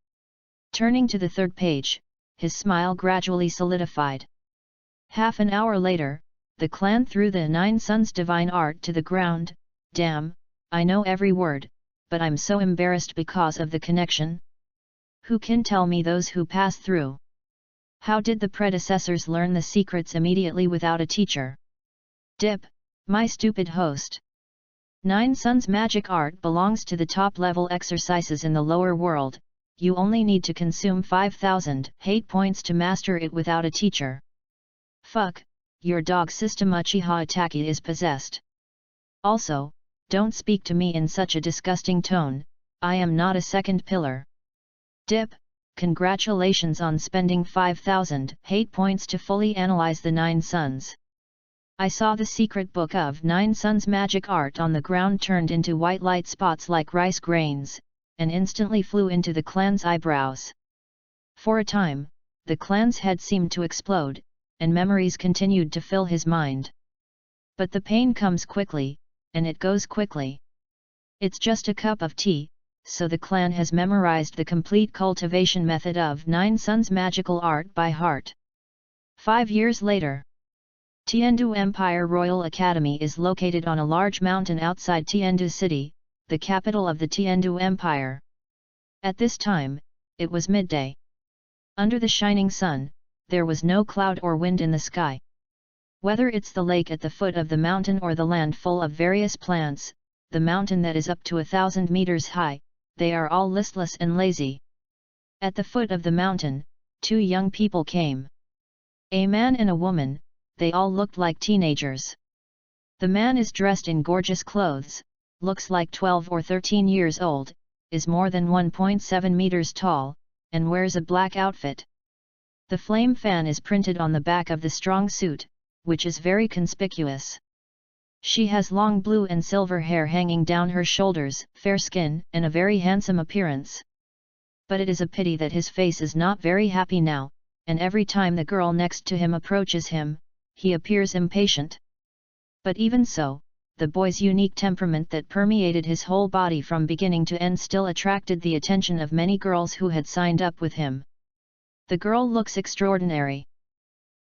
Turning to the third page, his smile gradually solidified. Half an hour later, the clan threw the 9 Suns divine art to the ground. Damn, I know every word, but I'm so embarrassed because of the connection. Who can tell me those who pass through? How did the predecessors learn the secrets immediately without a teacher? Dip, my stupid host. 9 Suns magic art belongs to the top-level exercises in the lower world. You only need to consume 5,000 hate points to master it without a teacher. Fuck, your dog System-Uchiha Itaki is possessed. Also, don't speak to me in such a disgusting tone, I am not a second pillar. Dip, congratulations on spending 5,000 hate points to fully analyze the 9 Suns. I saw the secret book of 9 Suns magic art on the ground turned into white light spots like rice grains, and instantly flew into the clan's eyebrows. For a time, the clan's head seemed to explode, and memories continued to fill his mind. But the pain comes quickly, and it goes quickly. It's just a cup of tea, so the clan has memorized the complete cultivation method of 9 Suns magical art by heart. 5 years later. Tiandu Empire Royal Academy is located on a large mountain outside Tiandu City, the capital of the Tiandu Empire. At this time, it was midday. Under the shining sun, there was no cloud or wind in the sky. Whether it's the lake at the foot of the mountain or the land full of various plants, the mountain that is up to 1,000 meters high, they are all listless and lazy. At the foot of the mountain, 2 young people came. A man and a woman, they all looked like teenagers. The man is dressed in gorgeous clothes, looks like 12 or 13 years old, is more than 1.7 meters tall, and wears a black outfit. The flame fan is printed on the back of the strong suit, which is very conspicuous. She has long blue and silver hair hanging down her shoulders, fair skin, and a very handsome appearance. But it is a pity that his face is not very happy now, and every time the girl next to him approaches him, he appears impatient. But even so, the boy's unique temperament that permeated his whole body from beginning to end still attracted the attention of many girls who had signed up with him. The girl looks extraordinary.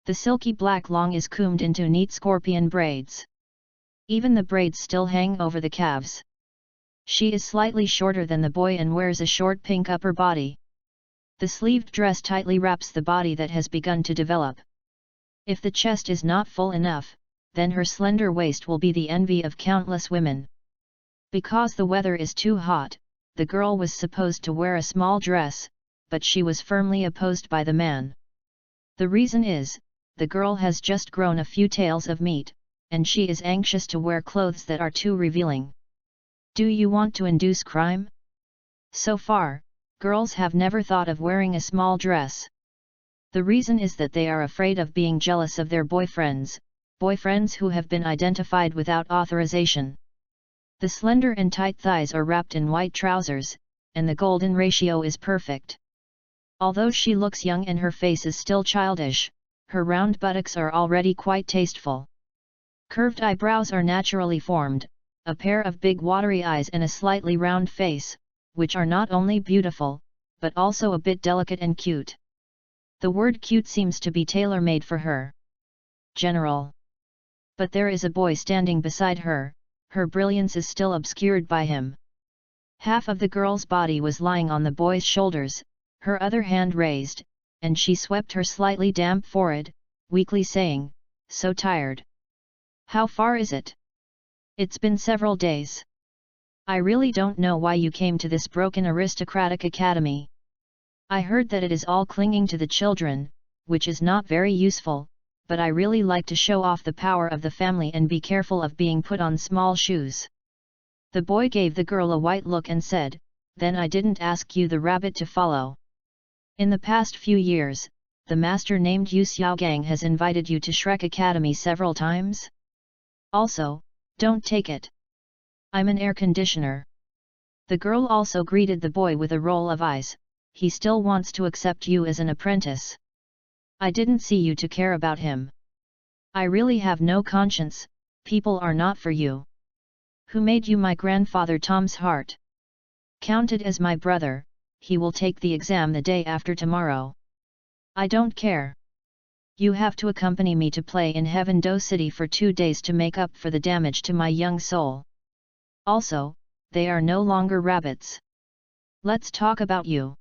The silky black long is combed into neat scorpion braids. Even the braids still hang over the calves. She is slightly shorter than the boy and wears a short pink upper body. The sleeved dress tightly wraps the body that has begun to develop. If the chest is not full enough, then her slender waist will be the envy of countless women. Because the weather is too hot, the girl was supposed to wear a small dress, but she was firmly opposed by the man. The reason is, the girl has just grown a few tails of meat, and she is anxious to wear clothes that are too revealing. Do you want to induce crime? So far, girls have never thought of wearing a small dress. The reason is that they are afraid of being jealous of their boyfriends who have been identified without authorization. The slender and tight thighs are wrapped in white trousers, and the golden ratio is perfect. Although she looks young and her face is still childish, her round buttocks are already quite tasteful. Curved eyebrows are naturally formed, a pair of big watery eyes and a slightly round face, which are not only beautiful, but also a bit delicate and cute. The word cute seems to be tailor-made for her. General. But there is a boy standing beside her, her brilliance is still obscured by him. Half of the girl's body was lying on the boy's shoulders, her other hand raised, and she swept her slightly damp forehead, weakly saying, "So tired. How far is it? It's been several days. I really don't know why you came to this broken aristocratic academy. I heard that it is all clinging to the children, which is not very useful, but I really like to show off the power of the family and be careful of being put on small shoes." The boy gave the girl a white look and said, "Then I didn't ask you the rabbit to follow. In the past few years, the master named Yu Xiaogang has invited you to Shrek Academy several times? Also, don't take it. I'm an air conditioner." The girl also greeted the boy with a roll of eyes. "He still wants to accept you as an apprentice. I didn't see you to care about him. I really have no conscience, people are not for you. Who made you my grandfather Tom's heart? Counted as my brother, he will take the exam the day after tomorrow. I don't care. You have to accompany me to play in Heaven Do City for 2 days to make up for the damage to my young soul. Also, they are no longer rabbits. Let's talk about you.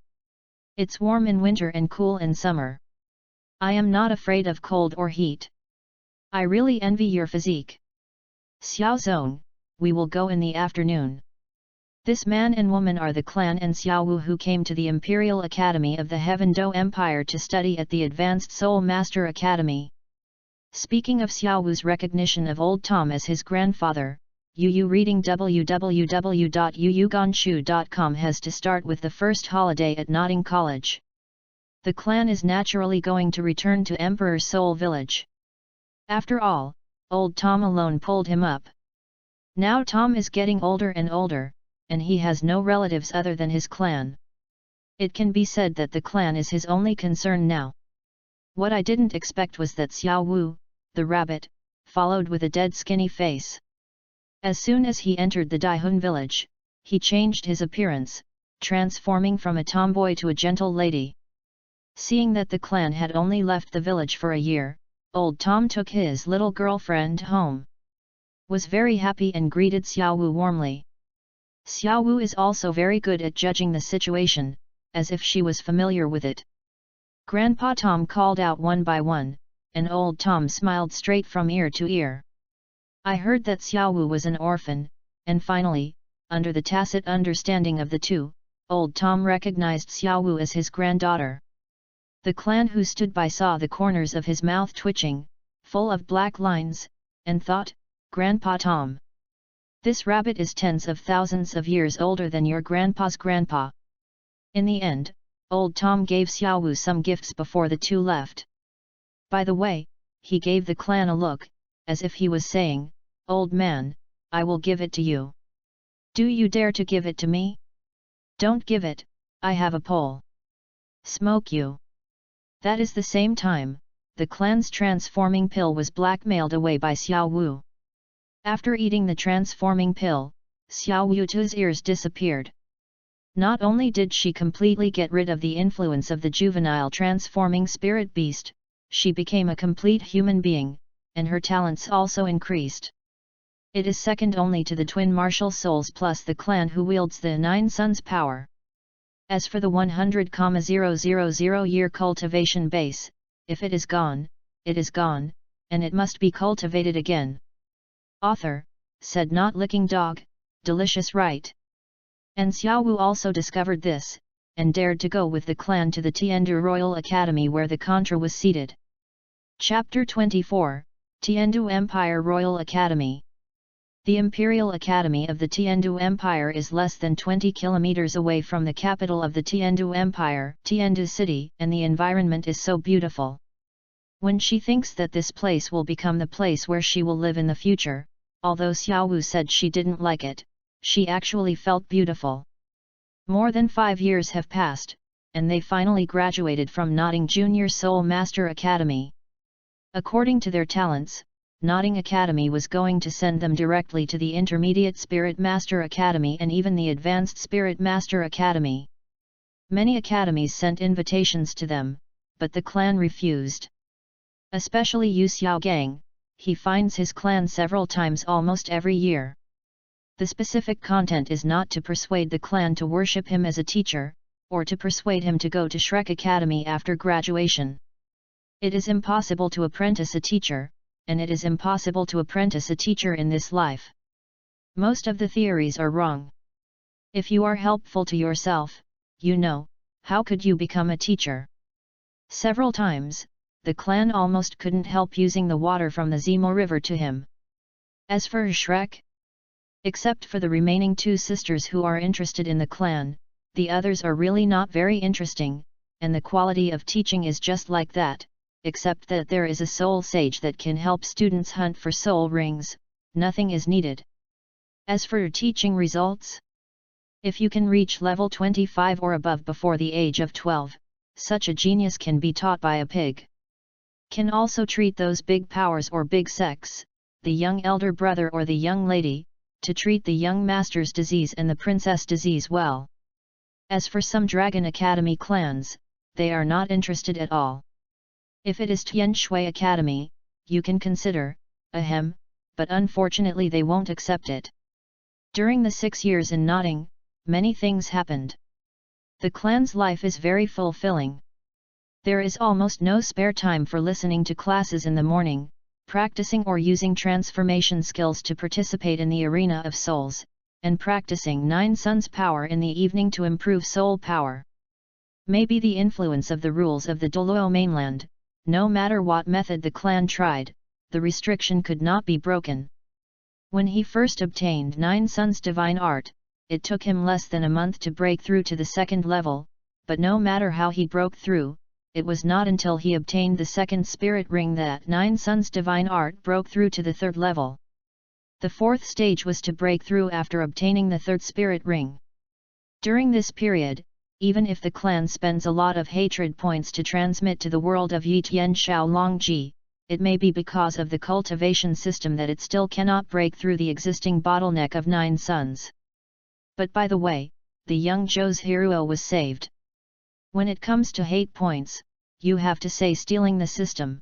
It's warm in winter and cool in summer. I am not afraid of cold or heat. I really envy your physique. Xiao Zong, we will go in the afternoon." This man and woman are the clan and Xiao Wu who came to the Imperial Academy of the Heaven Do Empire to study at the Advanced Soul Master Academy. Speaking of Xiao Wu's recognition of old Tom as his grandfather, Yu reading www.yuyuganshu.com has to start with the first holiday at Notting College. The clan is naturally going to return to Emperor Soul Village. After all, old Tom alone pulled him up. Now Tom is getting older and older, and he has no relatives other than his clan. It can be said that the clan is his only concern now. What I didn't expect was that Xiao Wu, the rabbit, followed with a dead skinny face. As soon as he entered the Daihun village, he changed his appearance, transforming from a tomboy to a gentle lady. Seeing that the clan had only left the village for a year, old Tom took his little girlfriend home. Was very happy and greeted Xiao Wu warmly. Xiao Wu is also very good at judging the situation, as if she was familiar with it. Grandpa Tom called out one by one, and old Tom smiled straight from ear to ear. I heard that Xiao Wu was an orphan, and finally, under the tacit understanding of the two, old Tom recognized Xiao Wu as his granddaughter. The clan who stood by saw the corners of his mouth twitching, full of black lines, and thought, "Grandpa Tom. This rabbit is tens of thousands of years older than your grandpa's grandpa." In the end, Old Tom gave Xiaowu some gifts before the two left. By the way, he gave the clan a look, as if he was saying, "Old man, I will give it to you. Do you dare to give it to me? Don't give it, I have a pole. Smoke you." That is the same time, the clan's transforming pill was blackmailed away by Xiaowu. After eating the transforming pill, Xiaowu's ears disappeared. Not only did she completely get rid of the influence of the juvenile transforming spirit beast, she became a complete human being, and her talents also increased. It is second only to the twin martial souls plus the clan who wields the 9 suns power. As for the 100,000 year cultivation base, if it is gone, and it must be cultivated again. Author, said Not Licking Dog, delicious right? And Xiaowu also discovered this, and dared to go with the clan to the Tiandu Royal Academy where the Contra was seated. Chapter 24, Tiandu Empire Royal Academy. The Imperial Academy of the Tiandu Empire is less than 20 kilometers away from the capital of the Tiandu Empire, Tiandu City, and the environment is so beautiful. When she thinks that this place will become the place where she will live in the future, although Xiaowu said she didn't like it, she actually felt beautiful. More than 5 years have passed, and they finally graduated from Notting Junior Soul Master Academy. According to their talents, Notting Academy was going to send them directly to the Intermediate Spirit Master Academy and even the Advanced Spirit Master Academy. Many academies sent invitations to them, but the clan refused. Especially Yu Xiaogang, he finds his clan several times almost every year. The specific content is not to persuade the clan to worship him as a teacher, or to persuade him to go to Shrek Academy after graduation. It is impossible to apprentice a teacher, and it is impossible to apprentice a teacher in this life. Most of the theories are wrong. If you are helpful to yourself, how could you become a teacher? Several times, the clan almost couldn't help using the water from the Zemo River to him. As for Shrek, except for the remaining 2 sisters who are interested in the clan, the others are really not very interesting, and the quality of teaching is just like that. Except that there is a soul sage that can help students hunt for soul rings, nothing is needed. As for your teaching results, if you can reach level 25 or above before the age of 12, such a genius can be taught by a pig. Can also treat those big powers or big sects, the young elder brother or the young lady, to treat the young master's disease and the princess disease well. As for some Dragon Academy clans, they are not interested at all. If it is Tian Shui Academy, you can consider, but unfortunately they won't accept it. During the 6 years in Notting, many things happened. The clan's life is very fulfilling. There is almost no spare time for listening to classes in the morning, practicing or using transformation skills to participate in the arena of souls, and practicing 9 suns power in the evening to improve soul power. Maybe the influence of the rules of the Douluos mainland. No matter what method the clan tried, the restriction could not be broken. When he first obtained 9 suns divine art, it took him less than a month to break through to the 2nd level, but no matter how he broke through, it was not until he obtained the 2nd spirit ring that 9 suns divine art broke through to the 3rd level. The 4th stage was to break through after obtaining the 3rd spirit ring. During this period, even if the clan spends a lot of hatred points to transmit to the world of Yi Tian Shao Long Ji, it may be because of the cultivation system that it still cannot break through the existing bottleneck of 9 suns. But by the way, the young Zhou's Hiruo was saved. When it comes to hate points, you have to say stealing the system.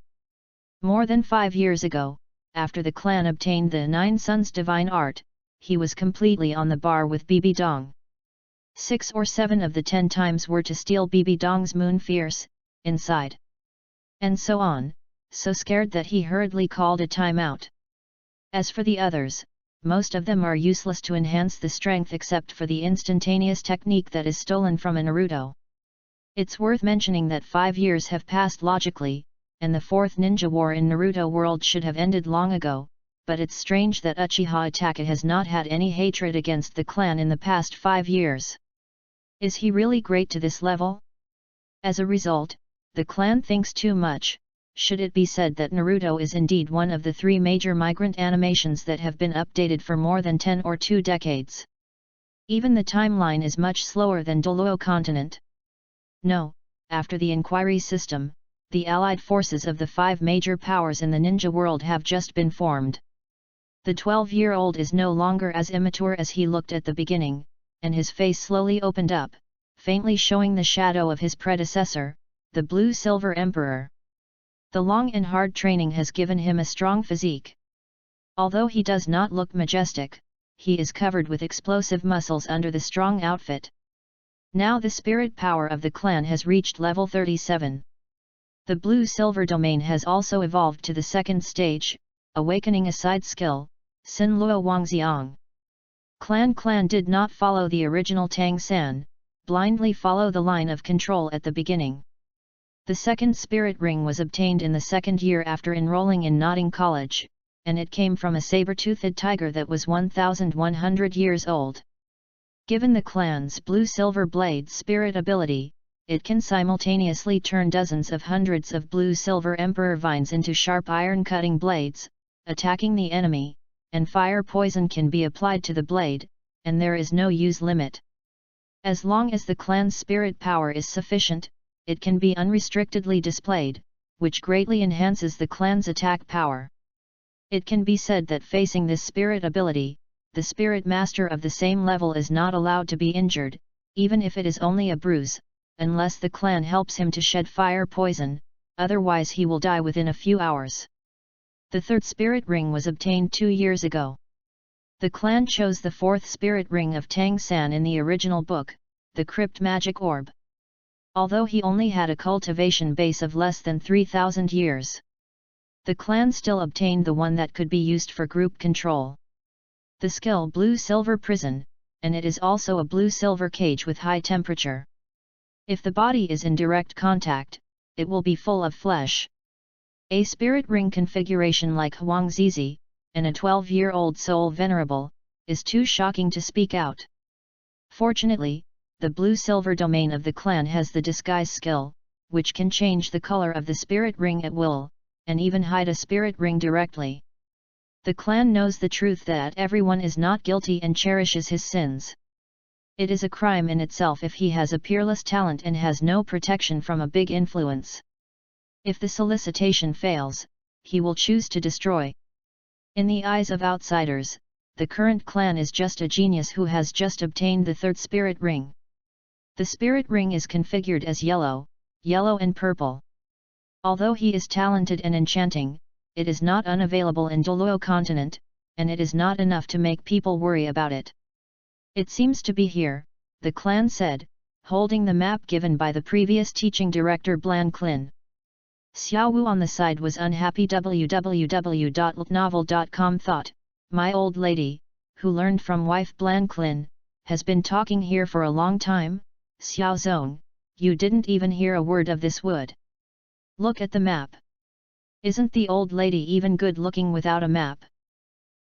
More than 5 years ago, after the clan obtained the 9 suns divine art, he was completely on the bar with Bibi Dong. 6 or 7 of the 10 times were to steal Bibi Dong's moon fierce, inside. And so on, so scared that he hurriedly called a timeout. As for the others, most of them are useless to enhance the strength except for the instantaneous technique that is stolen from a Naruto. It's worth mentioning that 5 years have passed logically, and the 4th ninja war in Naruto world should have ended long ago, but it's strange that Uchiha Itachi has not had any hatred against the clan in the past 5 years. Is he really great to this level? As a result, the clan thinks too much. Should it be said that Naruto is indeed one of the 3 major migrant animations that have been updated for more than 10 or 2 decades. Even the timeline is much slower than Douluos continent. No, after the inquiry system, the allied forces of the 5 major powers in the ninja world have just been formed. The 12-year-old is no longer as immature as he looked at the beginning, and his face slowly opened up, faintly showing the shadow of his predecessor, the Blue-Silver Emperor. The long and hard training has given him a strong physique. Although he does not look majestic, he is covered with explosive muscles under the strong outfit. Now the spirit power of the clan has reached level 37. The Blue-Silver domain has also evolved to the 2nd stage, awakening a side skill, Sin Luo Wangxiang. Clan did not follow the original Tang San, blindly follow the line of control at the beginning. The 2nd spirit ring was obtained in the 2nd year after enrolling in Notting College, and it came from a saber-toothed tiger that was 1,100 years old. Given the clan's Blue-Silver Blade spirit ability, it can simultaneously turn dozens of hundreds of Blue-Silver Emperor vines into sharp iron-cutting blades, attacking the enemy, and fire poison can be applied to the blade, and there is no use limit. As long as the clan's spirit power is sufficient, it can be unrestrictedly displayed, which greatly enhances the clan's attack power. It can be said that facing this spirit ability, the spirit master of the same level is not allowed to be injured, even if it is only a bruise, unless the clan helps him to shed fire poison, otherwise he will die within a few hours. The 3rd spirit ring was obtained 2 years ago. The clan chose the 4th spirit ring of Tang San in the original book, the Crypt Magic Orb. Although he only had a cultivation base of less than 3,000 years. The clan still obtained the one that could be used for group control. The skill Blue-Silver Prison, and it is also a blue-silver cage with high temperature. If the body is in direct contact, it will be full of flesh. A spirit ring configuration like Huang Zizi, and a 12-year-old soul venerable, is too shocking to speak out. Fortunately, the Blue-Silver domain of the clan has the disguise skill, which can change the color of the spirit ring at will, and even hide a spirit ring directly. The clan knows the truth that everyone is not guilty and cherishes his sins. It is a crime in itself if he has a peerless talent and has no protection from a big influence. If the solicitation fails, he will choose to destroy. In the eyes of outsiders, the current clan is just a genius who has just obtained the 3rd spirit ring. The spirit ring is configured as yellow and purple. Although he is talented and enchanting, it is not unavailable in Douluos continent, and it is not enough to make people worry about it. It seems to be here, the clan said, holding the map given by the previous teaching director Blan Klin. Xiao Wu on the side was unhappy. www.novel.com thought, my old lady, who learned from wife Blan Klin, has been talking here for a long time. Xiao Zong, you didn't even hear a word of this wood. Look at the map. Isn't the old lady even good looking without a map?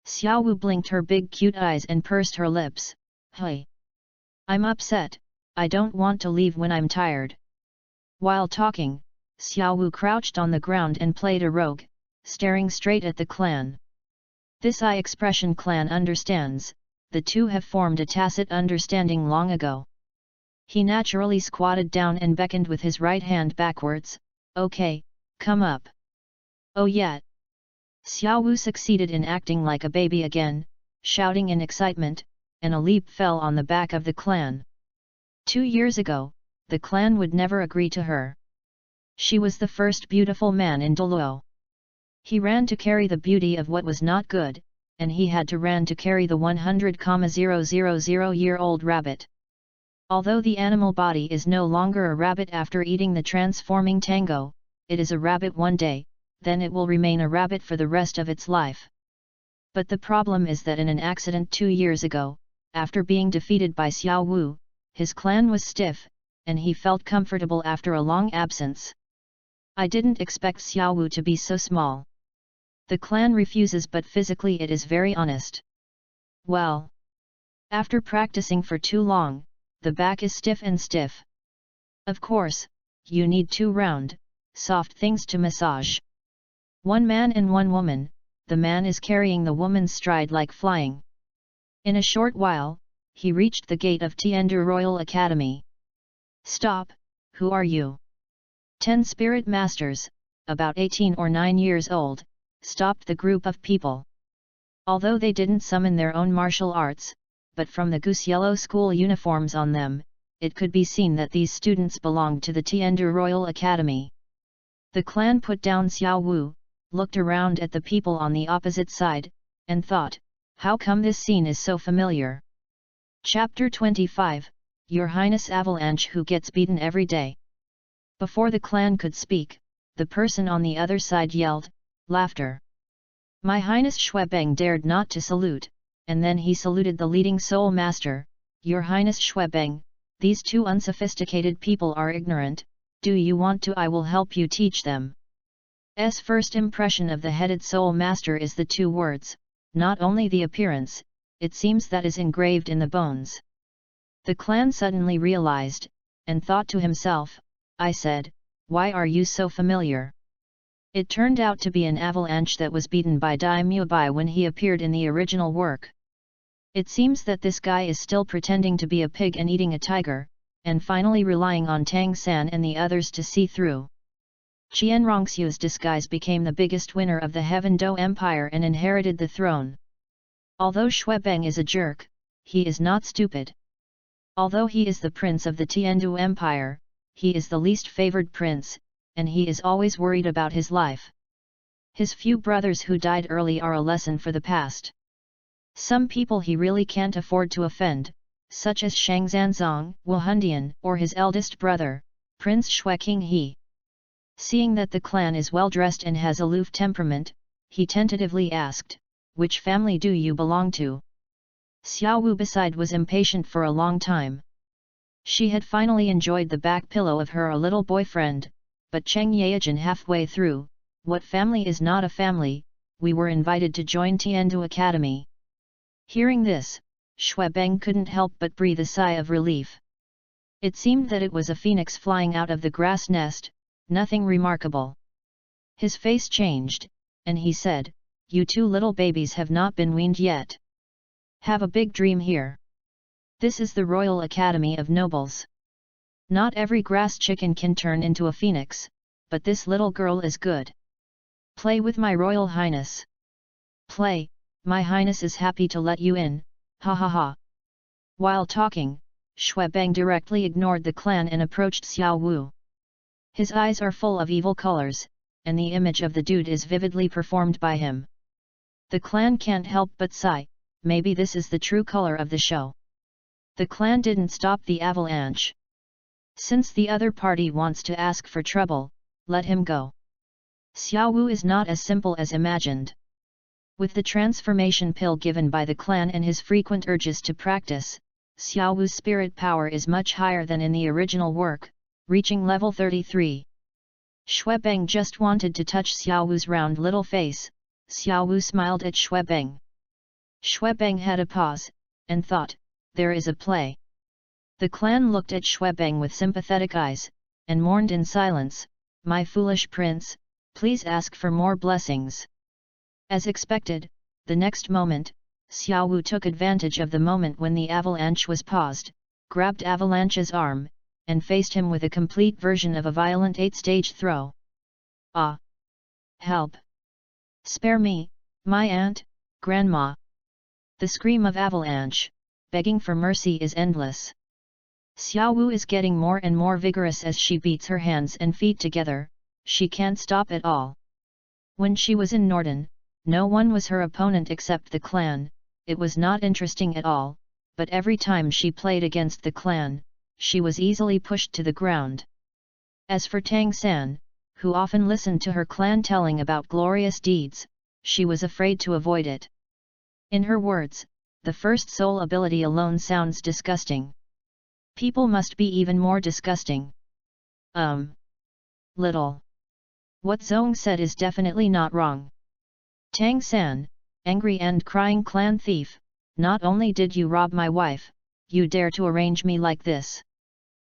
Xiao Wu blinked her big cute eyes and pursed her lips. Hey! I'm upset, I don't want to leave when I'm tired. While talking, Xiao Wu crouched on the ground and played a rogue, staring straight at the clan. This eye expression clan understands, the two have formed a tacit understanding long ago. He naturally squatted down and beckoned with his right hand backwards. Okay, come up. Oh yeah. Xiao Wu succeeded in acting like a baby again, shouting in excitement, and a leap fell on the back of the clan. 2 years ago, the clan would never agree to her. She was the first beautiful man in Douluos. He ran to carry the beauty of what was not good, and he had to ran to carry the 100,000-year-old rabbit. Although the animal body is no longer a rabbit after eating the transforming tango, it is a rabbit one day, then it will remain a rabbit for the rest of its life. But the problem is that in an accident 2 years ago, after being defeated by Xiao Wu, his clan was stiff, and he felt comfortable after a long absence. I didn't expect Xiao Wu to be so small. The clan refuses, but physically it is very honest. Well, after practicing for too long, the back is stiff and stiff. Of course, you need 2 round, soft things to massage. 1 man and 1 woman, the man is carrying the woman's stride like flying. In a short while, he reached the gate of Tiandu Royal Academy. Stop, who are you? 10 spirit masters, about 18 or 9 years old, stopped the group of people. Although they didn't summon their own martial arts, but from the goose yellow school uniforms on them, it could be seen that these students belonged to the Tiandu Royal Academy. The clan put down Xiao Wu, looked around at the people on the opposite side, and thought, how come this scene is so familiar? Chapter 25, Your Highness Avalanche who gets beaten every day. Before the clan could speak, the person on the other side yelled, laughter. My Highness Xuebeng dared not to salute, and then he saluted the leading soul master, Your Highness Xuebeng, these 2 unsophisticated people are ignorant, do you want to? I will help you teach them. First impression of the headed soul master is the 2 words, not only the appearance, it seems that is engraved in the bones. The clan suddenly realized, and thought to himself, I said, why are you so familiar? It turned out to be an avalanche that was beaten by Daimyo Bai when he appeared in the original work. It seems that this guy is still pretending to be a pig and eating a tiger, and finally relying on Tang San and the others to see through. Qian Rongxiu's disguise became the biggest winner of the Heaven Do Empire and inherited the throne. Although Xuebeng is a jerk, he is not stupid. Although he is the prince of the Tiandu Empire, he is the least favored prince, and he is always worried about his life. His few brothers who died early are a lesson for the past. Some people he really can't afford to offend, such as Shang Zanzong, Wu Hundian, or his eldest brother, Prince Xueqing He. Seeing that the clan is well dressed and has aloof temperament, he tentatively asked, which family do you belong to? Xiao Wu beside was impatient for a long time. She had finally enjoyed the back pillow of her little boyfriend, but Cheng Yaojin halfway through, what family is not a family, we were invited to join Tiandu Academy. Hearing this, Xuebeng couldn't help but breathe a sigh of relief. It seemed that it was a phoenix flying out of the grass nest, nothing remarkable. His face changed, and he said, you 2 little babies have not been weaned yet. Have a big dream here. This is the Royal Academy of Nobles. Not every grass chicken can turn into a phoenix, but this little girl is good. Play with my Royal Highness. Play, my Highness is happy to let you in, ha ha ha. While talking, Xuebeng directly ignored the clan and approached Xiao Wu. His eyes are full of evil colors, and the image of the dude is vividly performed by him. The clan can't help but sigh, maybe this is the true color of the show. The clan didn't stop the avalanche. Since the other party wants to ask for trouble, let him go. Xiao Wu is not as simple as imagined. With the transformation pill given by the clan and his frequent urges to practice, Xiao Wu's spirit power is much higher than in the original work, reaching level 33. Xuebeng just wanted to touch Xiao Wu's round little face. Xiao Wu smiled at Xuebeng. Xuebeng had a pause, and thought, there is a play. The clan looked at Xuebeng with sympathetic eyes, and mourned in silence, my foolish prince, please ask for more blessings. As expected, the next moment, Xiao Wu took advantage of the moment when the avalanche was paused, grabbed Avalanche's arm, and faced him with a complete version of a violent 8-stage throw. Ah! Help! Spare me, my aunt, grandma! The scream of Avalanche, begging for mercy is endless. Xiao Wu is getting more and more vigorous as she beats her hands and feet together, she can't stop at all. When she was in Norden, no one was her opponent except the clan, it was not interesting at all, but every time she played against the clan, she was easily pushed to the ground. As for Tang San, who often listened to her clan telling about glorious deeds, she was afraid to avoid it. In her words, the first soul ability alone sounds disgusting. People must be even more disgusting. Little. What Zhong said is definitely not wrong. Tang San, angry and crying clan thief, not only did you rob my wife, you dare to arrange me like this.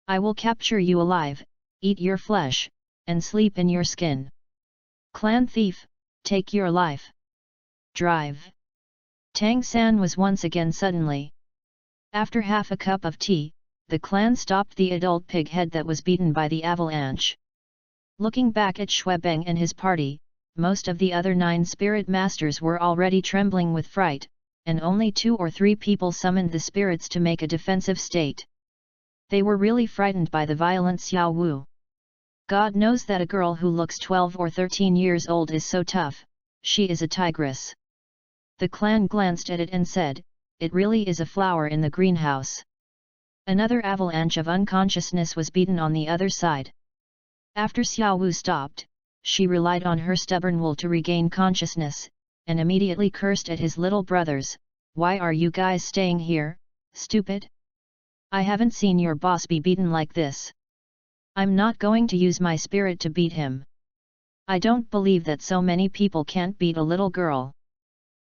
I will capture you alive, eat your flesh, and sleep in your skin. Clan thief, take your life. Drive. Tang San was once again suddenly. After half a cup of tea, the clan stopped the adult pig head that was beaten by the avalanche. Looking back at Xuebeng and his party, most of the other 9 spirit masters were already trembling with fright, and only 2 or 3 people summoned the spirits to make a defensive state. They were really frightened by the violent Xiao Wu. God knows that a girl who looks 12 or 13 years old is so tough, she is a tigress. The clan glanced at it and said, it really is a flower in the greenhouse. Another avalanche of unconsciousness was beaten on the other side. After Xiao Wu stopped, she relied on her stubborn will to regain consciousness, and immediately cursed at his little brothers, why are you guys staying here, stupid? I haven't seen your boss be beaten like this. I'm not going to use my spirit to beat him. I don't believe that so many people can't beat a little girl.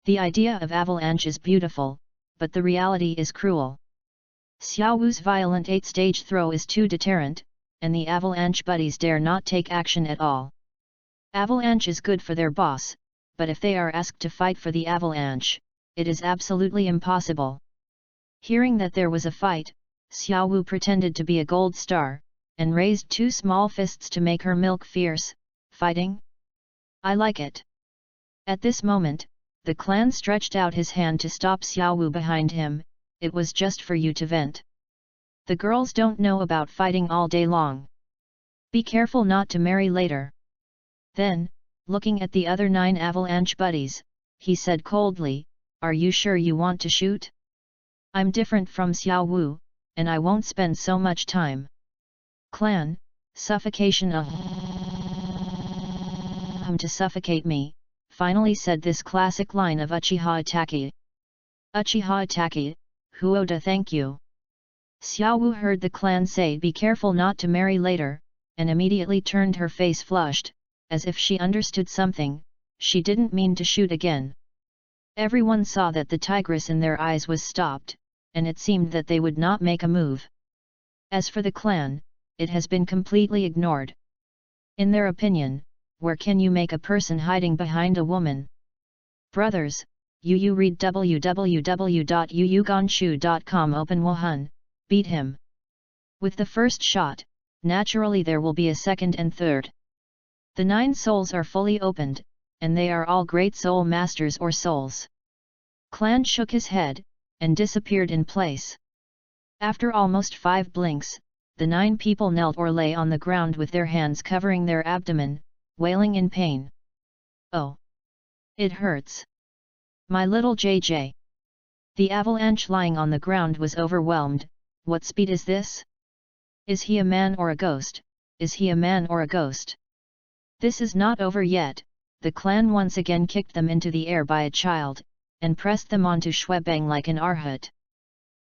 The idea of avalanche is beautiful, but the reality is cruel. Xiao Wu's violent 8-stage throw is too deterrent, and the avalanche buddies dare not take action at all. Avalanche is good for their boss, but if they are asked to fight for the avalanche, it is absolutely impossible. Hearing that there was a fight, Xiao Wu pretended to be a gold star, and raised 2 small fists to make her milk fierce. Fighting? I like it. At this moment, the clan stretched out his hand to stop Xiao Wu behind him. It was just for you to vent. The girls don't know about fighting all day long. Be careful not to marry later. Then, looking at the other 9 avalanche buddies, he said coldly, are you sure you want to shoot? I'm different from Xiao Wu, and I won't spend so much time. Clan, suffocation to suffocate me, finally said this classic line of Uchiha Itachi. Uchiha Itachi, Huoda thank you. Xiao Wu heard the clan say be careful not to marry later, and immediately turned her face flushed, as if she understood something. She didn't mean to shoot again. Everyone saw that the tigress in their eyes was stopped, and it seemed that they would not make a move. As for the clan, it has been completely ignored. In their opinion, where can you make a person hiding behind a woman? Brothers, you read www.yuyugonshu.com open Wuhan, beat him. With the first shot, naturally there will be a second and third. The 9 souls are fully opened, and they are all great soul masters or souls. Clan shook his head, and disappeared in place. After almost 5 blinks, the 9 people knelt or lay on the ground with their hands covering their abdomen, wailing in pain. Oh! It hurts. My little JJ. The avalanche lying on the ground was overwhelmed. What speed is this? Is he a man or a ghost? Is he a man or a ghost? This is not over yet. The clan once again kicked them into the air by a child, and pressed them onto Xuebeng like an arhat.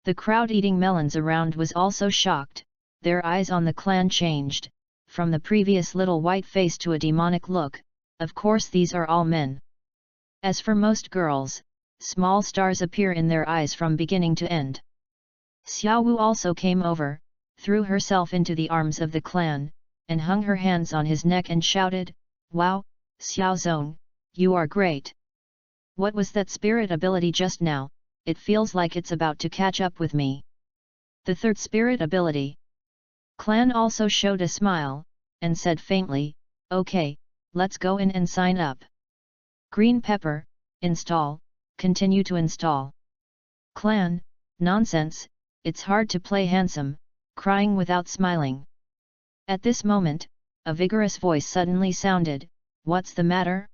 The crowd eating melons around was also shocked. Their eyes on the clan changed, from the previous little white face to a demonic look. Of course these are all men. As for most girls, small stars appear in their eyes from beginning to end. Xiao Wu also came over, threw herself into the arms of the clan, and hung her hands on his neck and shouted, wow, Xiao Zong, you are great. What was that spirit ability just now? It feels like it's about to catch up with me. The third spirit ability. Clan also showed a smile, and said faintly, okay, let's go in and sign up. Green pepper, install, continue to install. Clan, nonsense, it's hard to play handsome, crying without smiling. At this moment, a vigorous voice suddenly sounded, what's the matter?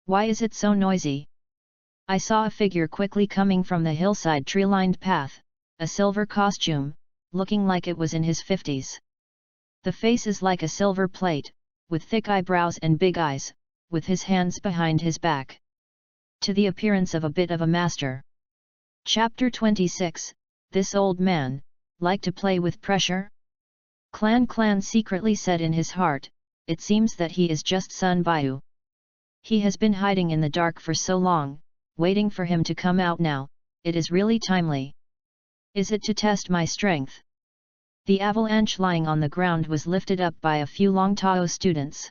Why is it so noisy? I saw a figure quickly coming from the hillside tree-lined path, a silver costume, looking like it was in his 50s. The face is like a silver plate, with thick eyebrows and big eyes, with his hands behind his back. To the appearance of a bit of a master. Chapter 26, This old man, like to play with pressure? Clan secretly said in his heart, it seems that he is just Sun Baiyu. He has been hiding in the dark for so long, waiting for him to come out now, it is really timely. Is it to test my strength? The avalanche lying on the ground was lifted up by a few Long Tao students.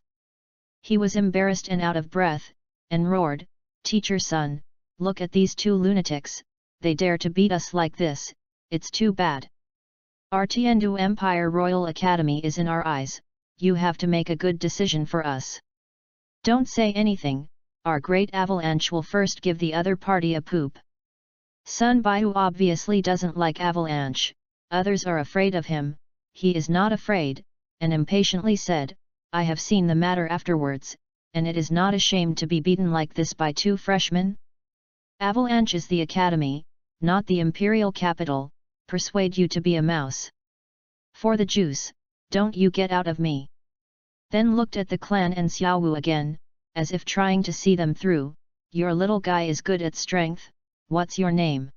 He was embarrassed and out of breath, and roared, "Teacher son, look at these two lunatics, they dare to beat us like this, it's too bad. Our Tiandu Empire Royal Academy is in our eyes, you have to make a good decision for us. Don't say anything, our great avalanche will first give the other party a poop." Sun Baihu obviously doesn't like avalanche, others are afraid of him, he is not afraid, and impatiently said, "I have seen the matter afterwards, and it is not a shame to be beaten like this by two freshmen. Avalanche is the academy, not the imperial capital, persuade you to be a mouse. For the juice, don't you get out of me." Then looked at the clan and Xiaowu again, as if trying to see them through. "Your little guy is good at strength, what's your name?"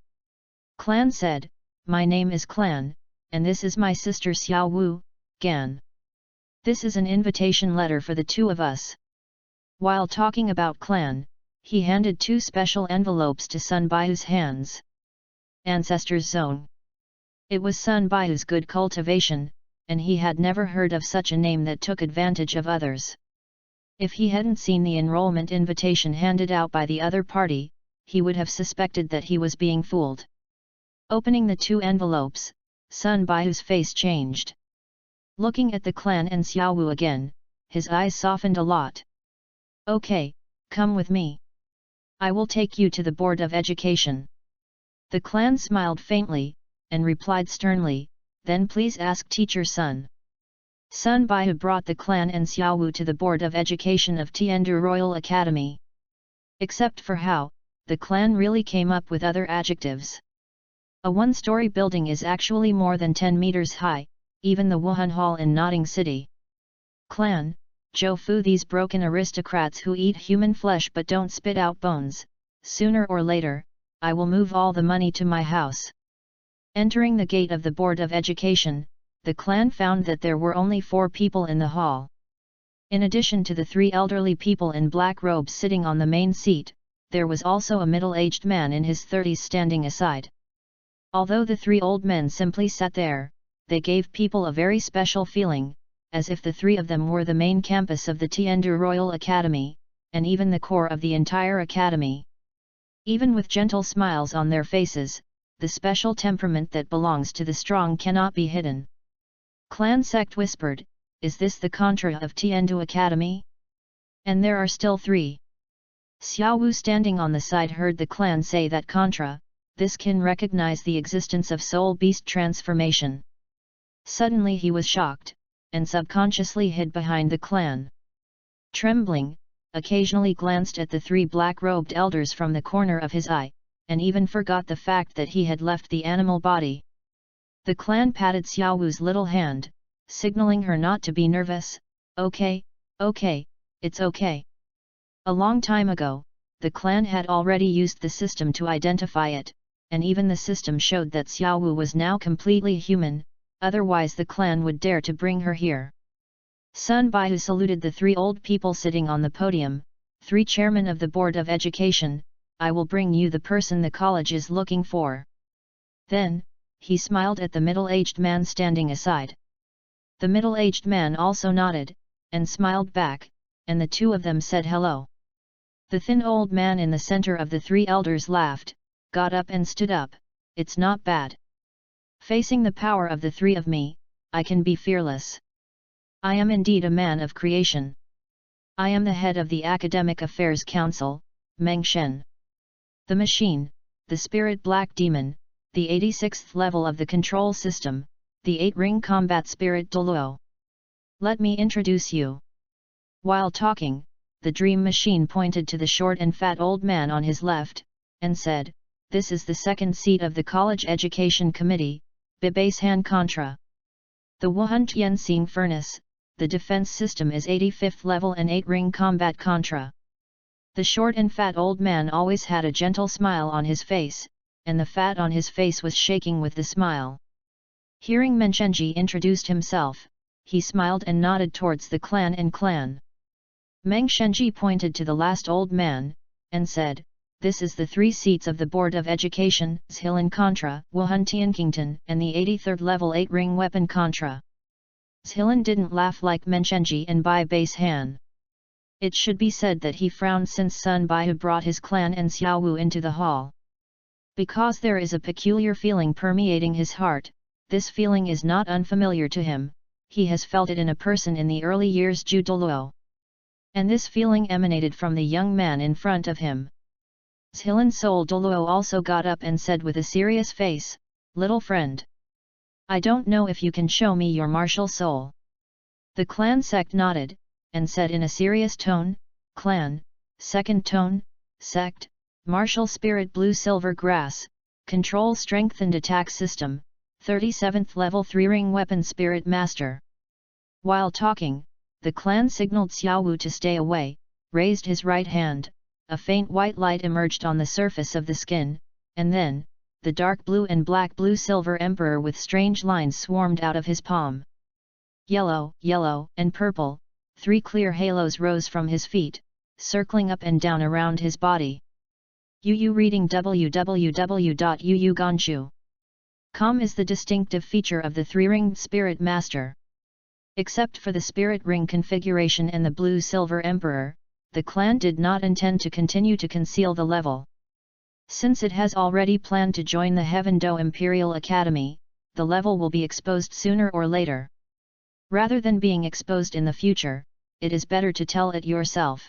Clan said, "My name is Clan, and this is my sister Xiaowu, Gan. This is an invitation letter for the two of us." While talking about Clan, he handed two special envelopes to Sun Baihu's hands. Ancestors Zone. It was Sun Baihu's good cultivation, and he had never heard of such a name that took advantage of others. If he hadn't seen the enrollment invitation handed out by the other party, he would have suspected that he was being fooled. Opening the two envelopes, Sun Baihu's face changed. Looking at the clan and Xiaowu again, his eyes softened a lot. "Okay, come with me. I will take you to the Board of Education." The clan smiled faintly, and replied sternly, "Then please ask Teacher Sun." Sun Baihu brought the clan and Xiaowu to the Board of Education of Tiandu Royal Academy. Except for how, the clan really came up with other adjectives. A one-story building is actually more than 10 meters high, even the Wuhan Hall in Notting City. Clan, Zhou Fu, these broken aristocrats who eat human flesh but don't spit out bones, sooner or later, I will move all the money to my house. Entering the gate of the Board of Education, the clan found that there were only 4 people in the hall. In addition to the 3 elderly people in black robes sitting on the main seat, there was also a middle-aged man in his 30s standing aside. Although the 3 old men simply sat there, they gave people a very special feeling, as if the 3 of them were the main campus of the Tiandu Royal Academy, and even the core of the entire academy. Even with gentle smiles on their faces, the special temperament that belongs to the strong cannot be hidden. Clan sect whispered, "Is this the Contra of Tiandu Academy? And there are still 3. Xiaowu standing on the side heard the clan say that Contra, this can recognize the existence of soul beast transformation. Suddenly he was shocked, and subconsciously hid behind the clan. Trembling, occasionally glanced at the 3 black-robed elders from the corner of his eye, and even forgot the fact that he had left the animal body. The clan patted Xiaowu's little hand, signaling her not to be nervous. "Okay, okay, it's okay." A long time ago, the clan had already used the system to identify it, and even the system showed that Xiaowu was now completely human, otherwise the clan would dare to bring her here. Sun Baihu saluted the 3 old people sitting on the podium, 3 chairmen of the Board of Education, "I will bring you the person the college is looking for." Then, he smiled at the middle-aged man standing aside. The middle-aged man also nodded, and smiled back, and the 2 of them said hello. The thin old man in the center of the 3 elders laughed, got up and stood up. "It's not bad. Facing the power of the 3 of me, I can be fearless. I am indeed a man of creation. I am the head of the Academic Affairs Council, Meng Shen. The machine, the spirit black demon, the 86th level of the control system, the 8-ring combat spirit Douluos. Let me introduce you." While talking, the dream machine pointed to the short and fat old man on his left, and said, "This is the 2nd seat of the College Education Committee, Bibase Han Contra. The Wuhan Tianxing Furnace, the defense system is 85th level and 8-ring combat Contra." The short and fat old man always had a gentle smile on his face, and the fat on his face was shaking with the smile. Hearing Menchenji introduced himself, he smiled and nodded towards the clan and clan. Meng Shenji pointed to the last old man, and said, this is the 3 seats of the Board of Education, Zhilan Contra, Wuhan Tianqingtan, and the 83rd level 8 ring weapon Contra. Zhilan didn't laugh like Menchenji and Bai Base Han. It should be said that he frowned since Sun Baihu brought his clan and Xiao Wu into the hall. Because there is a peculiar feeling permeating his heart, this feeling is not unfamiliar to him, he has felt it in a person in the early years Zhu Douluo. And this feeling emanated from the young man in front of him. Zhilan Sol Douluo also got up and said with a serious face, "Little friend. I don't know if you can show me your martial soul." The clan sect nodded, and said in a serious tone, "Clan, second tone, sect, martial spirit blue silver grass, control strengthened attack system, 37th level 3 ring weapon spirit master." While talking, the clan signaled Xiao Wu to stay away, raised his right hand, a faint white light emerged on the surface of the skin, and then, the dark blue and black blue silver emperor with strange lines swarmed out of his palm. Yellow, yellow, and purple, 3 clear halos rose from his feet, circling up and down around his body. Yu reading www.yuuganshu.com is the distinctive feature of the 3-ringed Spirit Master. Except for the Spirit Ring configuration and the Blue Silver Emperor, the clan did not intend to continue to conceal the level. Since it has already planned to join the Heaven Do Imperial Academy, the level will be exposed sooner or later. Rather than being exposed in the future, it is better to tell it yourself.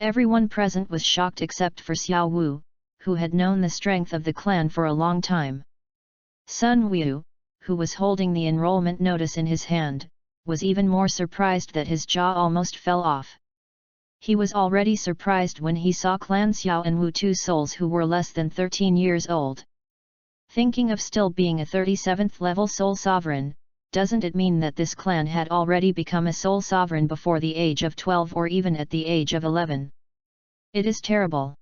Everyone present was shocked except for Xiao Wu, who had known the strength of the clan for a long time. Sun Wu, who was holding the enrollment notice in his hand, was even more surprised that his jaw almost fell off. He was already surprised when he saw Clan Xiao and Wu, 2 souls who were less than 13 years old. Thinking of still being a 37th level soul sovereign, doesn't it mean that this clan had already become a soul sovereign before the age of 12 or even at the age of 11? It is terrible.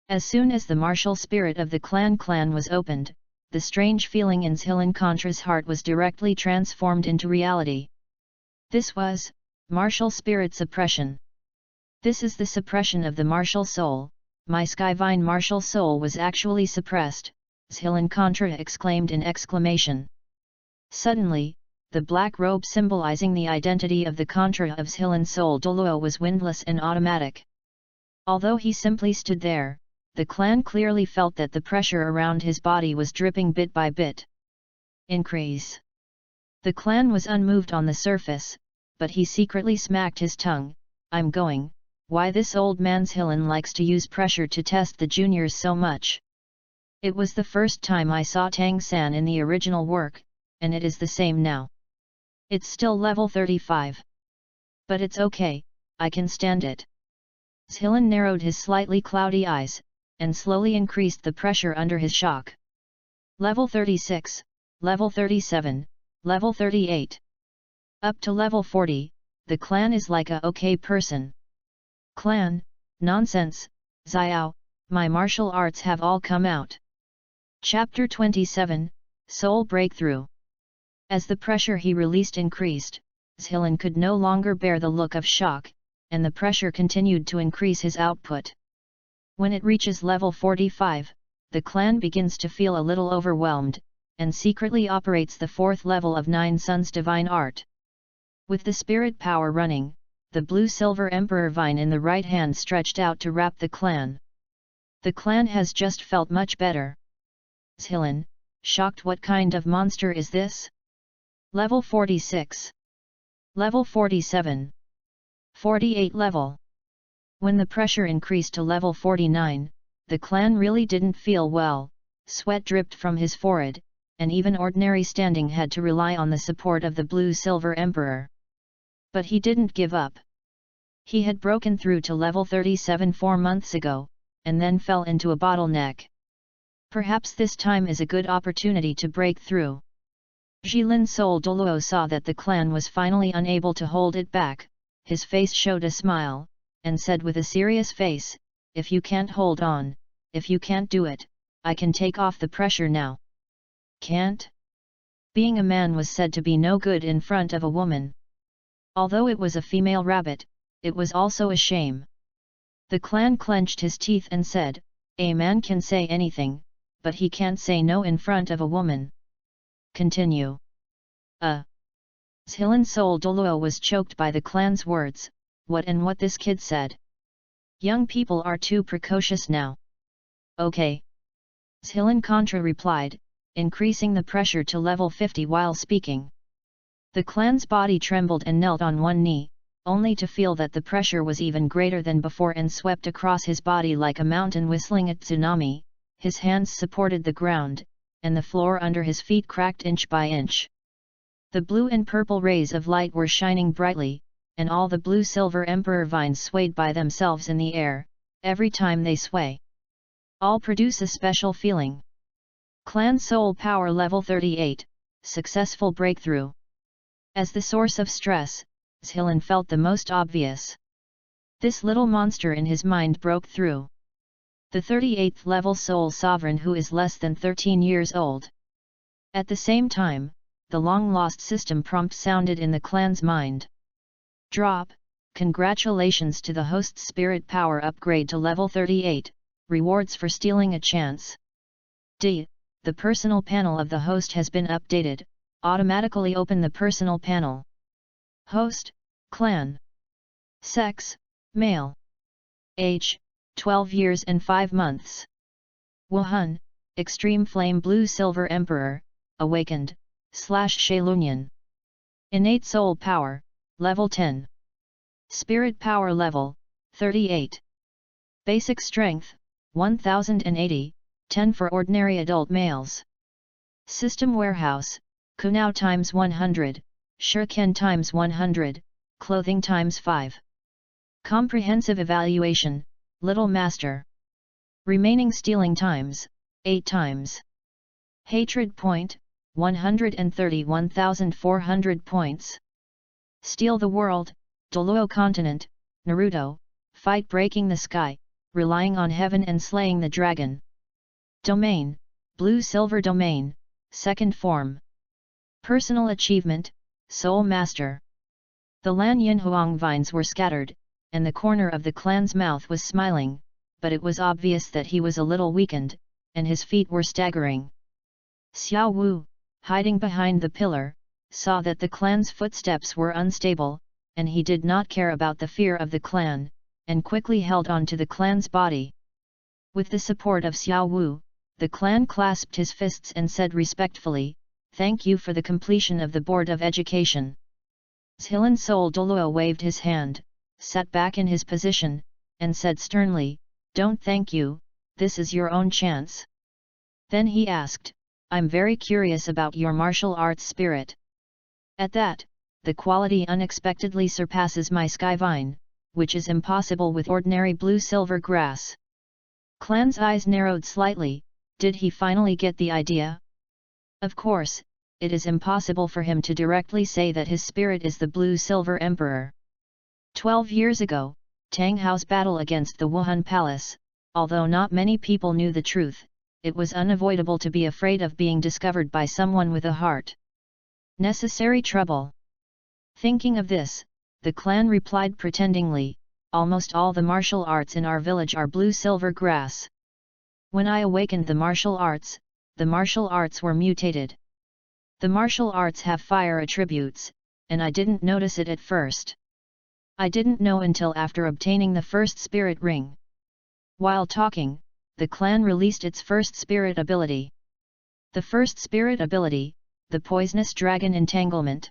As soon as the martial spirit of the clan was opened, the strange feeling in Zhilan Contra's heart was directly transformed into reality. This was martial spirit suppression. This is the suppression of the martial soul. My Skyvine martial soul was actually suppressed, Zhilan Contra exclaimed in exclamation. Suddenly, the black robe symbolizing the identity of the Contra of Zhilan Sol Douluo was windless and automatic. Although he simply stood there, the clan clearly felt that the pressure around his body was dripping bit by bit. Increase. The clan was unmoved on the surface, but he secretly smacked his tongue. I'm going. Why this old man's Zhilan likes to use pressure to test the juniors so much. It was the first time I saw Tang San in the original work, and it is the same now. It's still level 35. But it's okay, I can stand it. Zhilan narrowed his slightly cloudy eyes, and slowly increased the pressure under his shock. Level 36, level 37, level 38. Up to level 40, the clan is like a okay person. Clan, nonsense, Xiao, my martial arts have all come out. Chapter 27, Soul Breakthrough. As the pressure he released increased, Zhilan could no longer bear the look of shock, and the pressure continued to increase his output. When it reaches level 45, the clan begins to feel a little overwhelmed, and secretly operates the 4th level of 9 Suns Divine Art. With the spirit power running, the blue-silver Emperor Vine in the right hand stretched out to wrap the clan. The clan has just felt much better. Zhilan, shocked, what kind of monster is this? Level 46. Level 47. 48 level. When the pressure increased to level 49, the clan really didn't feel well, sweat dripped from his forehead, and even ordinary standing had to rely on the support of the blue-silver Emperor. But he didn't give up. He had broken through to level 37 4 months ago, and then fell into a bottleneck. Perhaps this time is a good opportunity to break through. Zhilan Sol Douluo saw that the clan was finally unable to hold it back, his face showed a smile, and said with a serious face, if you can't hold on, if you can't do it, I can take off the pressure now. Can't? Being a man was said to be no good in front of a woman. Although it was a female rabbit, it was also a shame. The clan clenched his teeth and said, "A man can say anything, but he can't say no in front of a woman." Continue. Zhilan Sol Douluos was choked by the clan's words. What this kid said? Young people are too precocious now. Okay. Zhilan Contra replied, increasing the pressure to level 50 while speaking. The clan's body trembled and knelt on one knee, only to feel that the pressure was even greater than before and swept across his body like a mountain whistling at tsunami. His hands supported the ground, and the floor under his feet cracked inch by inch. The blue and purple rays of light were shining brightly, and all the blue-silver emperor vines swayed by themselves in the air. Every time they sway, all produce a special feeling. Clan Soul Power Level 38, Successful Breakthrough. As the source of stress, Zhilan felt the most obvious. This little monster in his mind broke through. The 38th level Soul Sovereign who is less than 13 years old. At the same time, the long-lost system prompt sounded in the clan's mind. Drop, congratulations to the host's spirit power upgrade to level 38, rewards for stealing a chance. D. The personal panel of the host has been updated, automatically open the personal panel. Host, clan. Sex, male. Age, 12 years and 5 months. Wuhan, Extreme Flame Blue Silver Emperor, Awakened, /Shalunian. Innate Soul Power, Level 10. Spirit Power Level, 38. Basic Strength, 1080, 10 for ordinary adult males. System Warehouse, Kunao times 100, Shuriken times 100, Clothing times 5. Comprehensive Evaluation, Little Master. Remaining Stealing times, 8 times. Hatred Point, 131,400 points. Steal the World, Douluos Continent, Naruto, Fight Breaking the Sky, Relying on Heaven and Slaying the Dragon. Domain, Blue Silver Domain, Second Form. Personal Achievement, Soul Master. The Lan Yinhuang vines were scattered, and the corner of the clan's mouth was smiling, but it was obvious that he was a little weakened, and his feet were staggering. Xiao Wu, hiding behind the pillar, saw that the clan's footsteps were unstable, and he did not care about the fear of the clan, and quickly held on to the clan's body. With the support of Xiao Wu, the clan clasped his fists and said respectfully, "Thank you for the completion of the Board of Education." Zhilan Sol Douluos waved his hand, sat back in his position, and said sternly, "Don't thank you, this is your own chance." Then he asked, "I'm very curious about your martial arts spirit." At that, the quality unexpectedly surpasses my Skyvine, which is impossible with ordinary blue-silver grass. Clan's eyes narrowed slightly. Did he finally get the idea? Of course, it is impossible for him to directly say that his spirit is the blue-silver emperor. 12 years ago, Tang Hao's battle against the Wuhan Palace, although not many people knew the truth, it was unavoidable to be afraid of being discovered by someone with a heart. Necessary trouble. Thinking of this, the clan replied pretendingly, "Almost all the martial arts in our village are blue-silver grass. When I awakened the martial arts were mutated. The martial arts have fire attributes, and I didn't notice it at first. I didn't know until after obtaining the first spirit ring." While talking, the clan released its first spirit ability. The first spirit ability, the Poisonous Dragon Entanglement.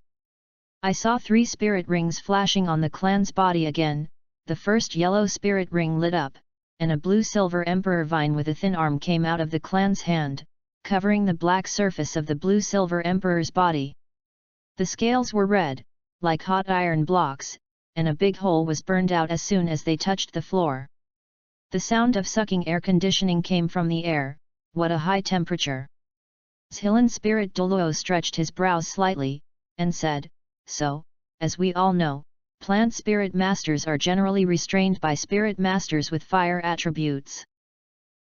I saw 3 spirit rings flashing on the clan's body again. The first yellow spirit ring lit up, and a blue-silver emperor vine with a thin arm came out of the clan's hand, covering the black surface of the blue-silver emperor's body. The scales were red, like hot iron blocks, and a big hole was burned out as soon as they touched the floor. The sound of sucking air conditioning came from the air. What a high temperature! Zhilan Spirit Douluos stretched his brows slightly, and said, "So, as we all know, plant spirit masters are generally restrained by spirit masters with fire attributes.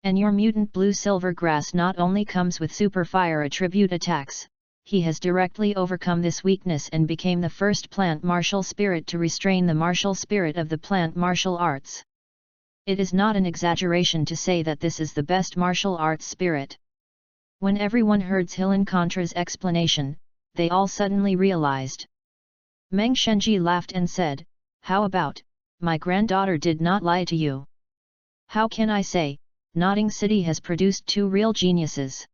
And your mutant blue-silver grass not only comes with super fire attribute attacks, he has directly overcome this weakness and became the first plant martial spirit to restrain the martial spirit of the plant martial arts." It is not an exaggeration to say that this is the best martial arts spirit. When everyone heard Zhilan Contra's explanation, they all suddenly realized. Meng Shenji laughed and said, "How about, my granddaughter did not lie to you? How can I say, Notting City has produced two real geniuses?"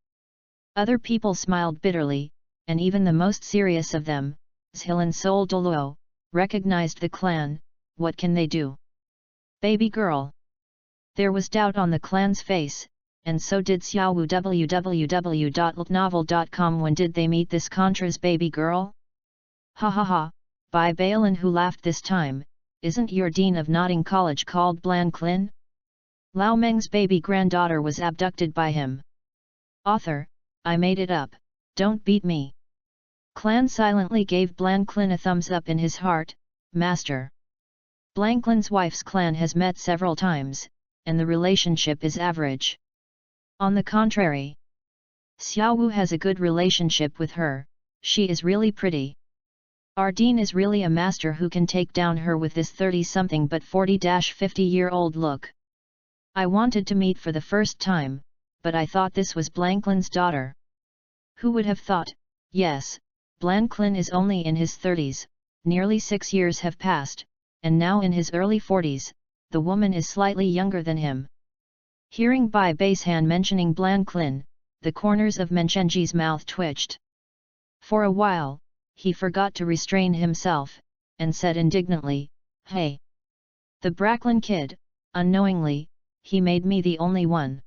Other people smiled bitterly, and even the most serious of them, Zhilan Sol Douluos, recognized the clan. What can they do? Baby girl. There was doubt on the clan's face, and so did Xiaowu. www.ltnovel.com. When did they meet this Contra's baby girl? Ha ha ha, Bai Bailin, who laughed this time, isn't your dean of Notting College called Blanklin? Lao Meng's baby granddaughter was abducted by him. Author, I made it up, don't beat me. Clan silently gave Blanklin a thumbs up in his heart. Master. Blanklin's wife's clan has met several times, and the relationship is average. On the contrary, Xiaowu has a good relationship with her. She is really pretty. Our dean is really a master who can take down her with this 30-something but 40-50-year-old look. I wanted to meet for the first time, but I thought this was Blanklin's daughter. Who would have thought? Yes, Blanklin is only in his 30s, nearly 6 years have passed, and now in his early 40s, the woman is slightly younger than him. Hearing Bai Baishan mentioning Blanklin, the corners of Menchenji's mouth twitched. For a while, he forgot to restrain himself, and said indignantly, "Hey! The Bracklin kid, unknowingly, he made me the only one.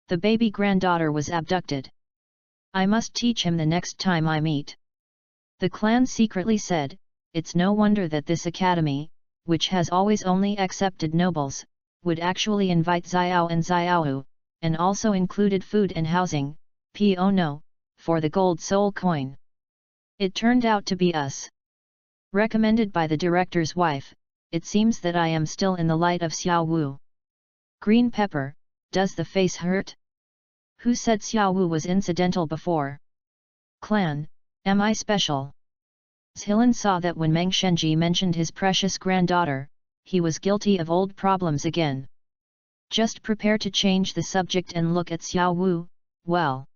The baby granddaughter was abducted. I must teach him the next time I meet." The clan secretly said, "It's no wonder that this academy, which has always only accepted nobles, would actually invite Xiao and Xiaohu, and also included food and housing, oh no, for the gold soul coin. It turned out to be us." Recommended by the director's wife, it seems that I am still in the light of Xiao Wu. Green pepper, does the face hurt? Who said Xiao Wu was incidental before? Clan, am I special? Zhilan saw that when Meng Shenji mentioned his precious granddaughter, he was guilty of old problems again. Just prepare to change the subject and look at Xiao Wu. Well,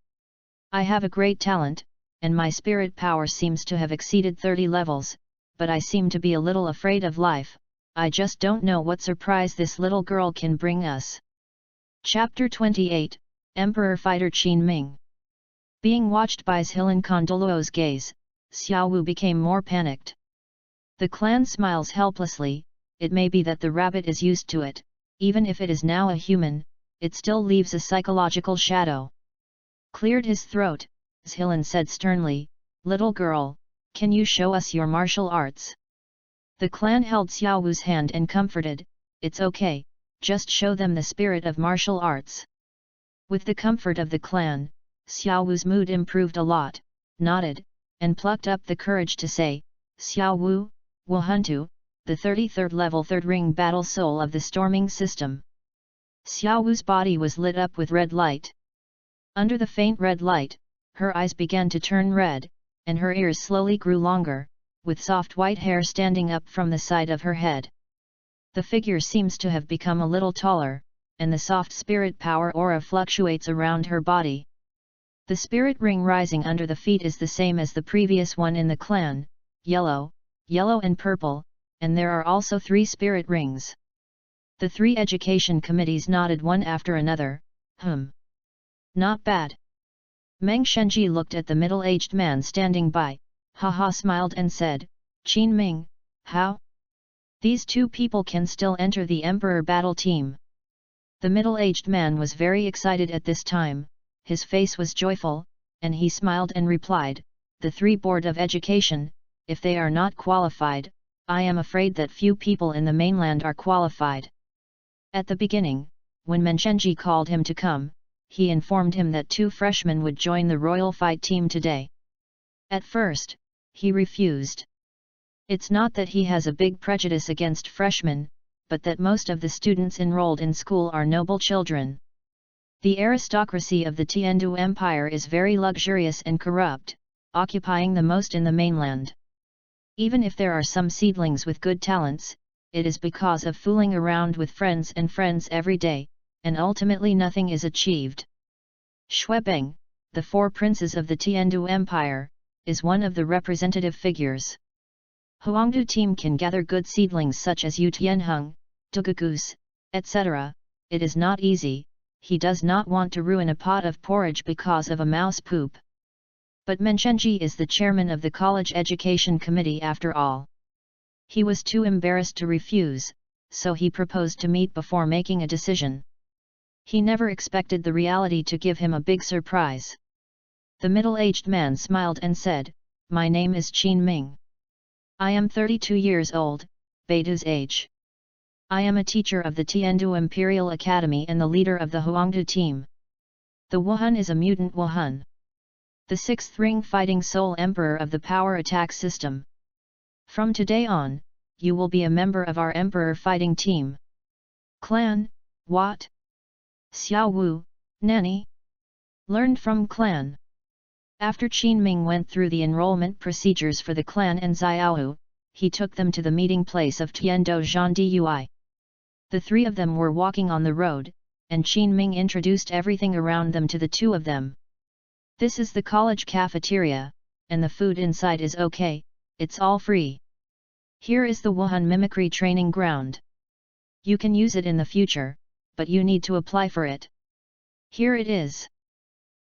I have a great talent, and my spirit power seems to have exceeded 30 levels, but I seem to be a little afraid of life. I just don't know what surprise this little girl can bring us. Chapter 28, Emperor Fighter Qin Ming. Being watched by Zhilan Douluos' gaze, Xiao Wu became more panicked. The clan smiles helplessly. It may be that the rabbit is used to it, even if it is now a human, it still leaves a psychological shadow. Cleared his throat, Zhilan said sternly, "Little girl, can you show us your martial arts?" The clan held Xiao Wu's hand and comforted, "It's okay, just show them the spirit of martial arts." With the comfort of the clan, Xiao Wu's mood improved a lot, nodded, and plucked up the courage to say, "Xiao Wu, Wahuntu, the 33rd level 3rd ring battle soul of the storming system." Xiao Wu's body was lit up with red light. Under the faint red light, her eyes began to turn red, and her ears slowly grew longer, with soft white hair standing up from the side of her head. The figure seems to have become a little taller, and the soft spirit power aura fluctuates around her body. The spirit ring rising under the feet is the same as the previous one in the clan, yellow, yellow and purple, and there are also 3 spirit rings. The 3 education committees nodded one after another. Not bad. Meng Shenji looked at the middle-aged man standing by, haha smiled and said, "Qin Ming, how? These 2 people can still enter the Emperor battle team." The middle-aged man was very excited at this time, his face was joyful, and he smiled and replied, "The 3 Board of Education, if they are not qualified, I am afraid that few people in the mainland are qualified." At the beginning, when Menchenji called him to come, he informed him that 2 freshmen would join the royal fight team today. At first, he refused. It's not that he has a big prejudice against freshmen, but that most of the students enrolled in school are noble children. The aristocracy of the Tiandu Empire is very luxurious and corrupt, occupying the most in the mainland. Even if there are some seedlings with good talents, it is because of fooling around with friends every day, and ultimately nothing is achieved. Xuebeng, the four princes of the Tiandu Empire, is one of the representative figures. Huangdu team can gather good seedlings such as Yu Tianheng, Dugagoose, etc. It is not easy. He does not want to ruin a pot of porridge because of a mouse poop. But Menchenji is the chairman of the college education committee after all. He was too embarrassed to refuse, so he proposed to meet before making a decision. He never expected the reality to give him a big surprise. The middle-aged man smiled and said, "My name is Qin Ming. I am 32 years old, Beidu's age. I am a teacher of the Tiandu Imperial Academy and the leader of the Huangdu team. The Wuhan is a mutant Wuhan. The sixth ring fighting soul emperor of the power attack system. From today on, you will be a member of our emperor fighting team." Clan, what? Xiao Wu, Nanny? Learned from clan. After Qin Ming went through the enrollment procedures for the clan and Xiaohu, he took them to the meeting place of Tiando Zhan Dui. The three of them were walking on the road, and Qin Ming introduced everything around them to the two of them. "This is the college cafeteria, and the food inside is okay, it's all free. Here is the Wuhan mimicry training ground. You can use it in the future, but you need to apply for it. Here it is."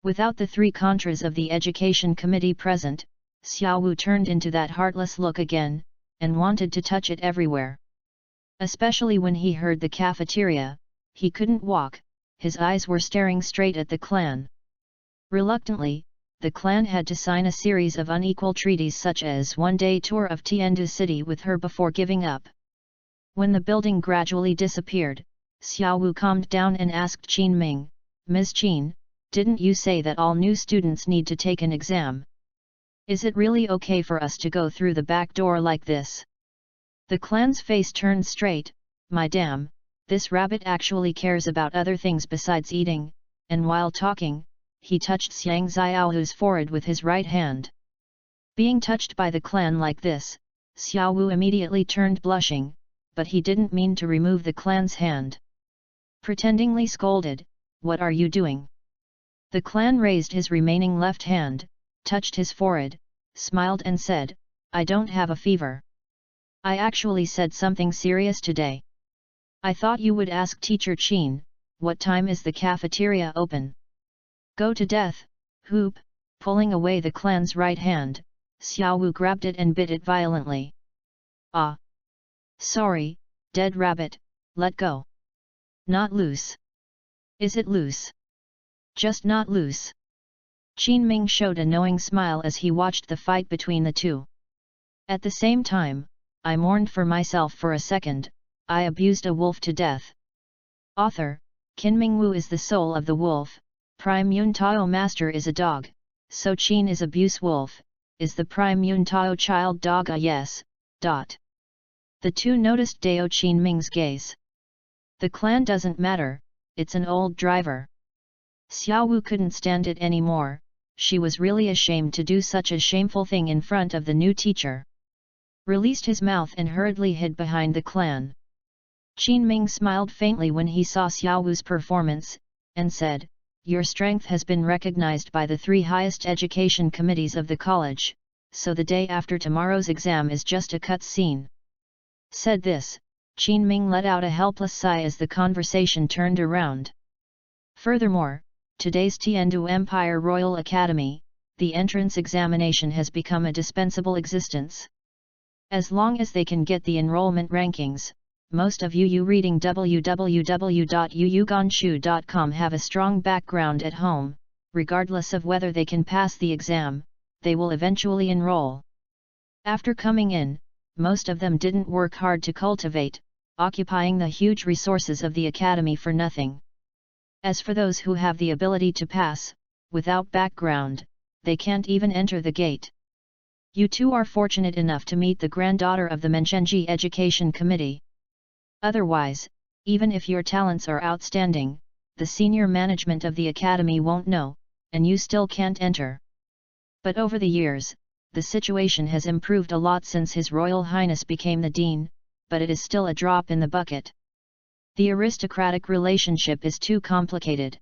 Without the three contras of the education committee present, Xiao Wu turned into that heartless look again, and wanted to touch it everywhere. Especially when he heard the cafeteria, he couldn't walk, his eyes were staring straight at the clan. Reluctantly, the clan had to sign a series of unequal treaties such as one-day tour of Tiandu city with her before giving up. When the building gradually disappeared, Xiao Wu calmed down and asked Qin Ming, "Ms. Qin, didn't you say that all new students need to take an exam? Is it really okay for us to go through the back door like this?" The clan's face turned straight. "My damn, this rabbit actually cares about other things besides eating," and while talking, he touched Xiang Xiaohu's forehead with his right hand. Being touched by the clan like this, Xiao Wu immediately turned blushing, but he didn't mean to remove the clan's hand. Pretendingly scolded, "What are you doing?" The clan raised his remaining left hand, touched his forehead, smiled and said, "I don't have a fever. I actually said something serious today. I thought you would ask Teacher Qin, what time is the cafeteria open?" "Go to death, Hoop!" Pulling away the clan's right hand, Xiao Wu grabbed it and bit it violently. "Ah! Sorry, dead rabbit, let go. Not loose. Is it loose? Just not loose." Qin Ming showed a knowing smile as he watched the fight between the two. "At the same time, I mourned for myself for a second, I abused a wolf to death." Author, Qin Ming Wu is the soul of the wolf, Prime Yun Tao master is a dog, so Qin is abuse wolf, is the Prime Yun Tao child dog a yes, dot. The two noticed Dao Qin Ming's gaze. "The clan doesn't matter, it's an old driver." Xiao Wu couldn't stand it anymore, she was really ashamed to do such a shameful thing in front of the new teacher. Released his mouth and hurriedly hid behind the clan. Qin Ming smiled faintly when he saw Xiao Wu's performance, and said, "Your strength has been recognized by the three highest education committees of the college, so the day after tomorrow's exam is just a cut scene." Said this, Qin Ming let out a helpless sigh as the conversation turned around. Furthermore, today's Tiandu Empire Royal Academy, the entrance examination has become a dispensable existence. As long as they can get the enrollment rankings, most of you reading www.yuyugonshu.com have a strong background at home, regardless of whether they can pass the exam, they will eventually enroll. After coming in, most of them didn't work hard to cultivate, occupying the huge resources of the academy for nothing. As for those who have the ability to pass, without background, they can't even enter the gate. You two are fortunate enough to meet the granddaughter of the Menchenji Education Committee. Otherwise, even if your talents are outstanding, the senior management of the academy won't know, and you still can't enter. But over the years, the situation has improved a lot since His Royal Highness became the Dean, but it is still a drop in the bucket. The aristocratic relationship is too complicated.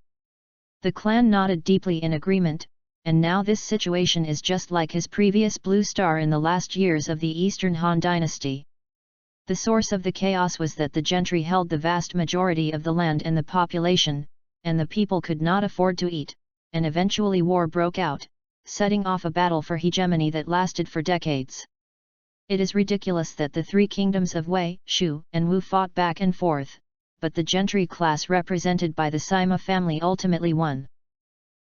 The clan nodded deeply in agreement, and now this situation is just like his previous blue star in the last years of the Eastern Han dynasty. The source of the chaos was that the gentry held the vast majority of the land and the population, and the people could not afford to eat, and eventually war broke out, setting off a battle for hegemony that lasted for decades. It is ridiculous that the three kingdoms of Wei, Shu, and Wu fought back and forth, but the gentry class represented by the Sima family ultimately won.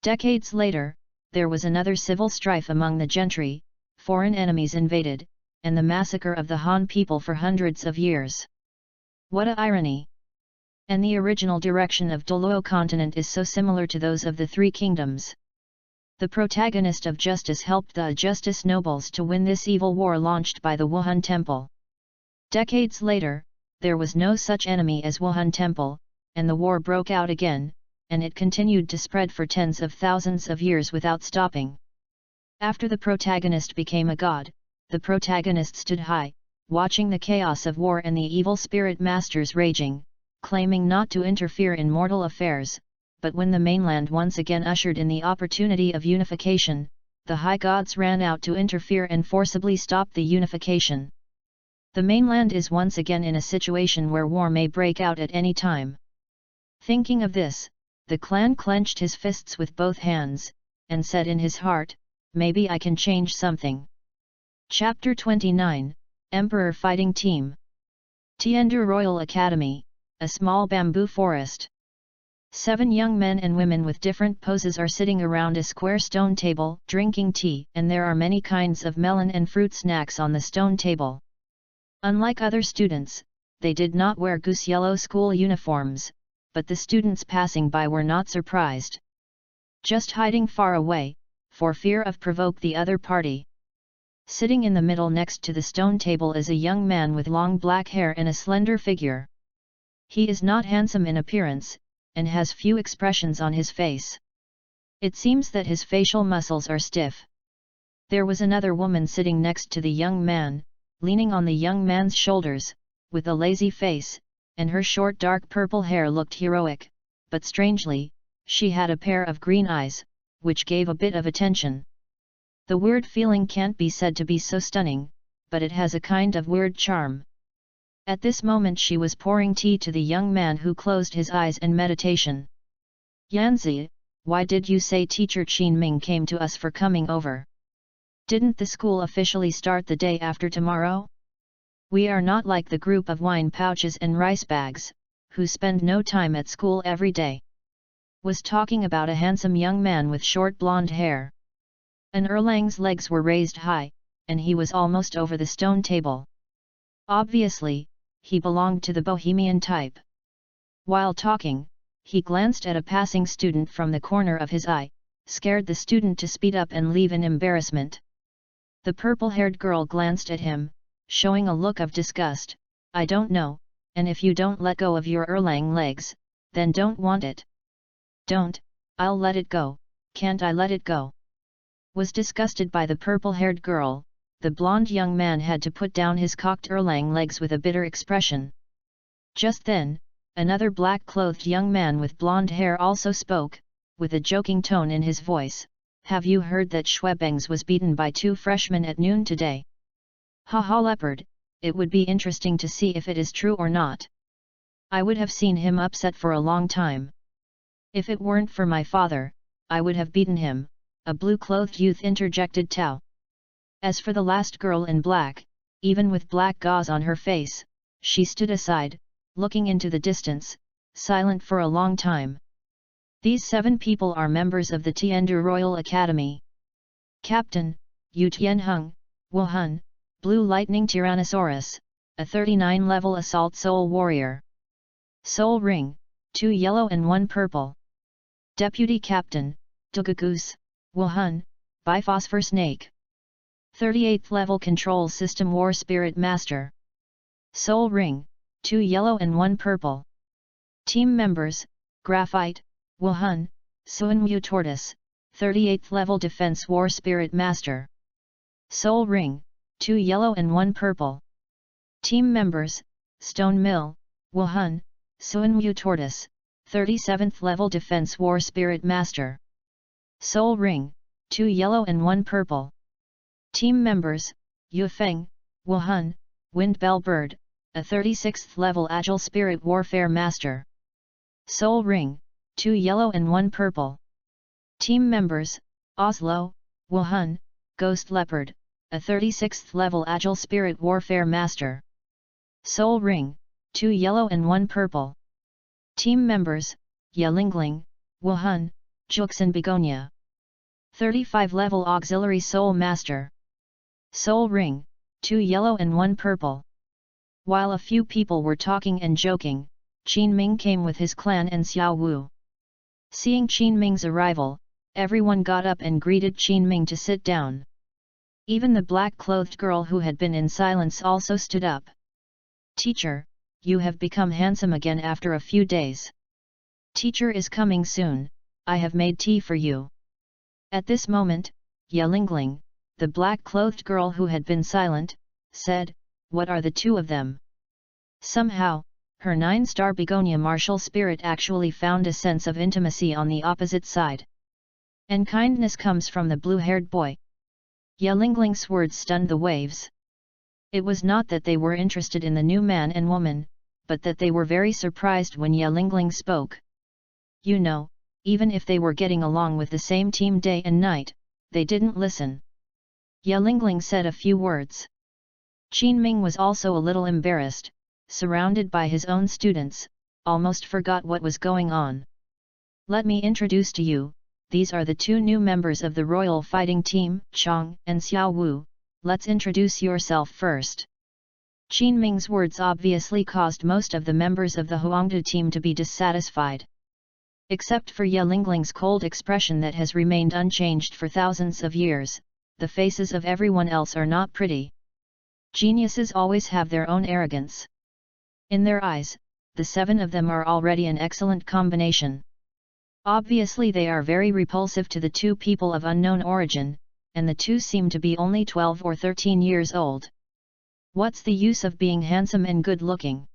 Decades later, there was another civil strife among the gentry, foreign enemies invaded, and the massacre of the Han people for hundreds of years. What a irony! And the original direction of Douluo continent is so similar to those of the three kingdoms. The protagonist of Justice helped the Justice nobles to win this evil war launched by the Wuhan Temple. Decades later, there was no such enemy as Wuhan Temple, and the war broke out again, and it continued to spread for tens of thousands of years without stopping. After the protagonist became a god, the protagonist stood high, watching the chaos of war and the evil spirit masters raging, claiming not to interfere in mortal affairs, but when the mainland once again ushered in the opportunity of unification, the high gods ran out to interfere and forcibly stop the unification. The mainland is once again in a situation where war may break out at any time. Thinking of this, the clan clenched his fists with both hands, and said in his heart, "Maybe I can change something." Chapter 29, Emperor Fighting Team. Tiandu Royal Academy, a small bamboo forest. 7 young men and women with different poses are sitting around a square stone table, drinking tea, and there are many kinds of melon and fruit snacks on the stone table. Unlike other students, they did not wear goose yellow school uniforms, but the students passing by were not surprised. Just hiding far away, for fear of provoke the other party. Sitting in the middle next to the stone table is a young man with long black hair and a slender figure. He is not handsome in appearance, and has few expressions on his face. It seems that his facial muscles are stiff. There was another woman sitting next to the young man, leaning on the young man's shoulders, with a lazy face, and her short dark purple hair looked heroic, but strangely, she had a pair of green eyes, which gave a bit of attention. The weird feeling can't be said to be so stunning, but it has a kind of weird charm. At this moment she was pouring tea to the young man who closed his eyes in meditation. "Yanzi, why did you say Teacher Qin Ming came to us for coming over? Didn't the school officially start the day after tomorrow? We are not like the group of wine pouches and rice bags, who spend no time at school every day." Was talking about a handsome young man with short blonde hair. An Erlang's legs were raised high, and he was almost over the stone table. Obviously, he belonged to the bohemian type. While talking, he glanced at a passing student from the corner of his eye, scared the student to speed up and leave in embarrassment. The purple-haired girl glanced at him, showing a look of disgust. "I don't know, and if you don't let go of your Erlang legs, then don't want it." "Don't, I'll let it go, can't I let it go?" Was disgusted by the purple-haired girl, the blonde young man had to put down his cocked Erlang legs with a bitter expression. Just then, another black-clothed young man with blonde hair also spoke, with a joking tone in his voice. "Have you heard that Schwebengs was beaten by 2 freshmen at noon today?" "Haha leopard, it would be interesting to see if it is true or not. I would have seen him upset for a long time. If it weren't for my father, I would have beaten him," a blue-clothed youth interjected Tao. As for the last girl in black, even with black gauze on her face, she stood aside, looking into the distance, silent for a long time. These 7 people are members of the Tiandu Royal Academy. Captain, Yu Tianheng, Wuhan, Blue Lightning Tyrannosaurus, a 39-level assault soul warrior. Soul Ring, 2 yellow and 1 purple. Deputy Captain, Douluos, Wuhan, Biphosphor Snake. 38th level Control System War Spirit Master. Soul Ring, 2 yellow and 1 purple. Team members, Graphite, Wuhan, Suanmu Tortoise, 38th level Defense War Spirit Master. Soul Ring, 2 yellow and 1 purple. Team members: Stone Mill, Wuhan, Suanwu Tortoise, 37th level Defense War Spirit Master. Soul Ring, 2 yellow and 1 purple. Team members: Yufeng, Wuhan, Wind Bell Bird, a 36th level Agile Spirit Warfare Master. Soul Ring, 2 yellow and 1 purple. Team members: Oslo, Wuhan, Ghost Leopard, a 36th level Agile Spirit Warfare Master. Soul Ring, 2 yellow and 1 purple. Team members: Yelingling, Wuhan, Juxin Begonia. 35 level Auxiliary Soul Master. Soul Ring, 2 yellow and 1 purple. While a few people were talking and joking, Qin Ming came with his clan and Xiao Wu. Seeing Qin Ming's arrival, everyone got up and greeted Qin Ming to sit down. Even the black-clothed girl who had been in silence also stood up. "Teacher, you have become handsome again after a few days. Teacher is coming soon, I have made tea for you." At this moment, Yelingling, the black-clothed girl who had been silent, said, "What are the two of them?" Somehow, her 9-star begonia martial spirit actually found a sense of intimacy on the opposite side. And kindness comes from the blue-haired boy. Yelingling's words stunned the waves. It was not that they were interested in the new man and woman, but that they were very surprised when Yelingling spoke. You know, even if they were getting along with the same team day and night, they didn't listen. Yelingling said a few words. Qin Ming was also a little embarrassed, surrounded by his own students, almost forgot what was going on. "Let me introduce to you, these are the 2 new members of the Royal Fighting Team, Chang and Xiao Wu, let's introduce yourself first." Qin Ming's words obviously caused most of the members of the Huangdu team to be dissatisfied. Except for Yelingling's cold expression that has remained unchanged for thousands of years, the faces of everyone else are not pretty. Geniuses always have their own arrogance. In their eyes, the 7 of them are already an excellent combination. Obviously they are very repulsive to the 2 people of unknown origin, and the 2 seem to be only 12 or 13 years old. What's the use of being handsome and good-looking?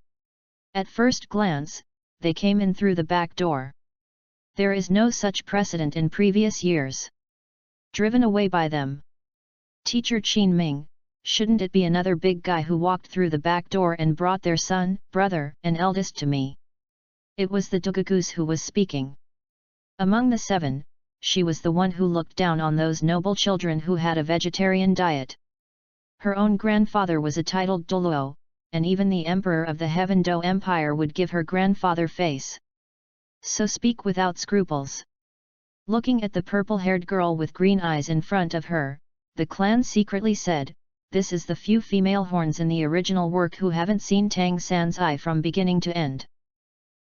At first glance, they came in through the back door. There is no such precedent in previous years. Driven away by them. "Teacher Qin Ming, shouldn't it be another big guy who walked through the back door and brought their son, brother, and eldest to me?" It was the Douluos who was speaking. Among the 7, she was the one who looked down on those noble children who had a vegetarian diet. Her own grandfather was a titled Douluos, and even the emperor of the Heaven Do Empire would give her grandfather face. So speak without scruples. Looking at the purple-haired girl with green eyes in front of her, the clan secretly said, "This is the few female horns in the original work who haven't seen Tang San's eye from beginning to end."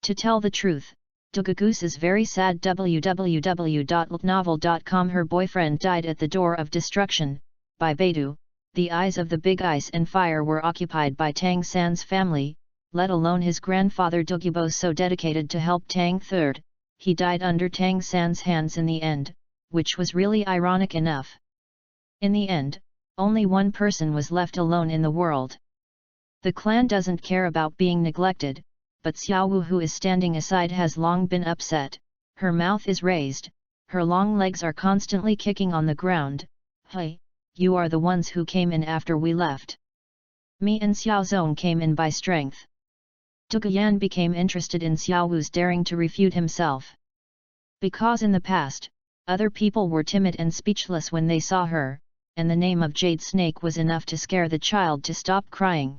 To tell the truth, Douluos is very sad. www.novel.com. Her boyfriend died at the door of destruction, by Beidou. The eyes of the Big Ice and Fire were occupied by Tang San's family, let alone his grandfather Douluos, so dedicated to help Tang III. He died under Tang San's hands in the end, which was really ironic enough. In the end, only one person was left alone in the world. The clan doesn't care about being neglected, but Xiao Wu, who is standing aside, has long been upset. Her mouth is raised, her long legs are constantly kicking on the ground. "Hey, you are the ones who came in after we left. Me and Xiao Zong came in by strength." Duguyan became interested in Xiao Wu's daring to refute himself. Because in the past, other people were timid and speechless when they saw her, and the name of Jade Snake was enough to scare the child to stop crying.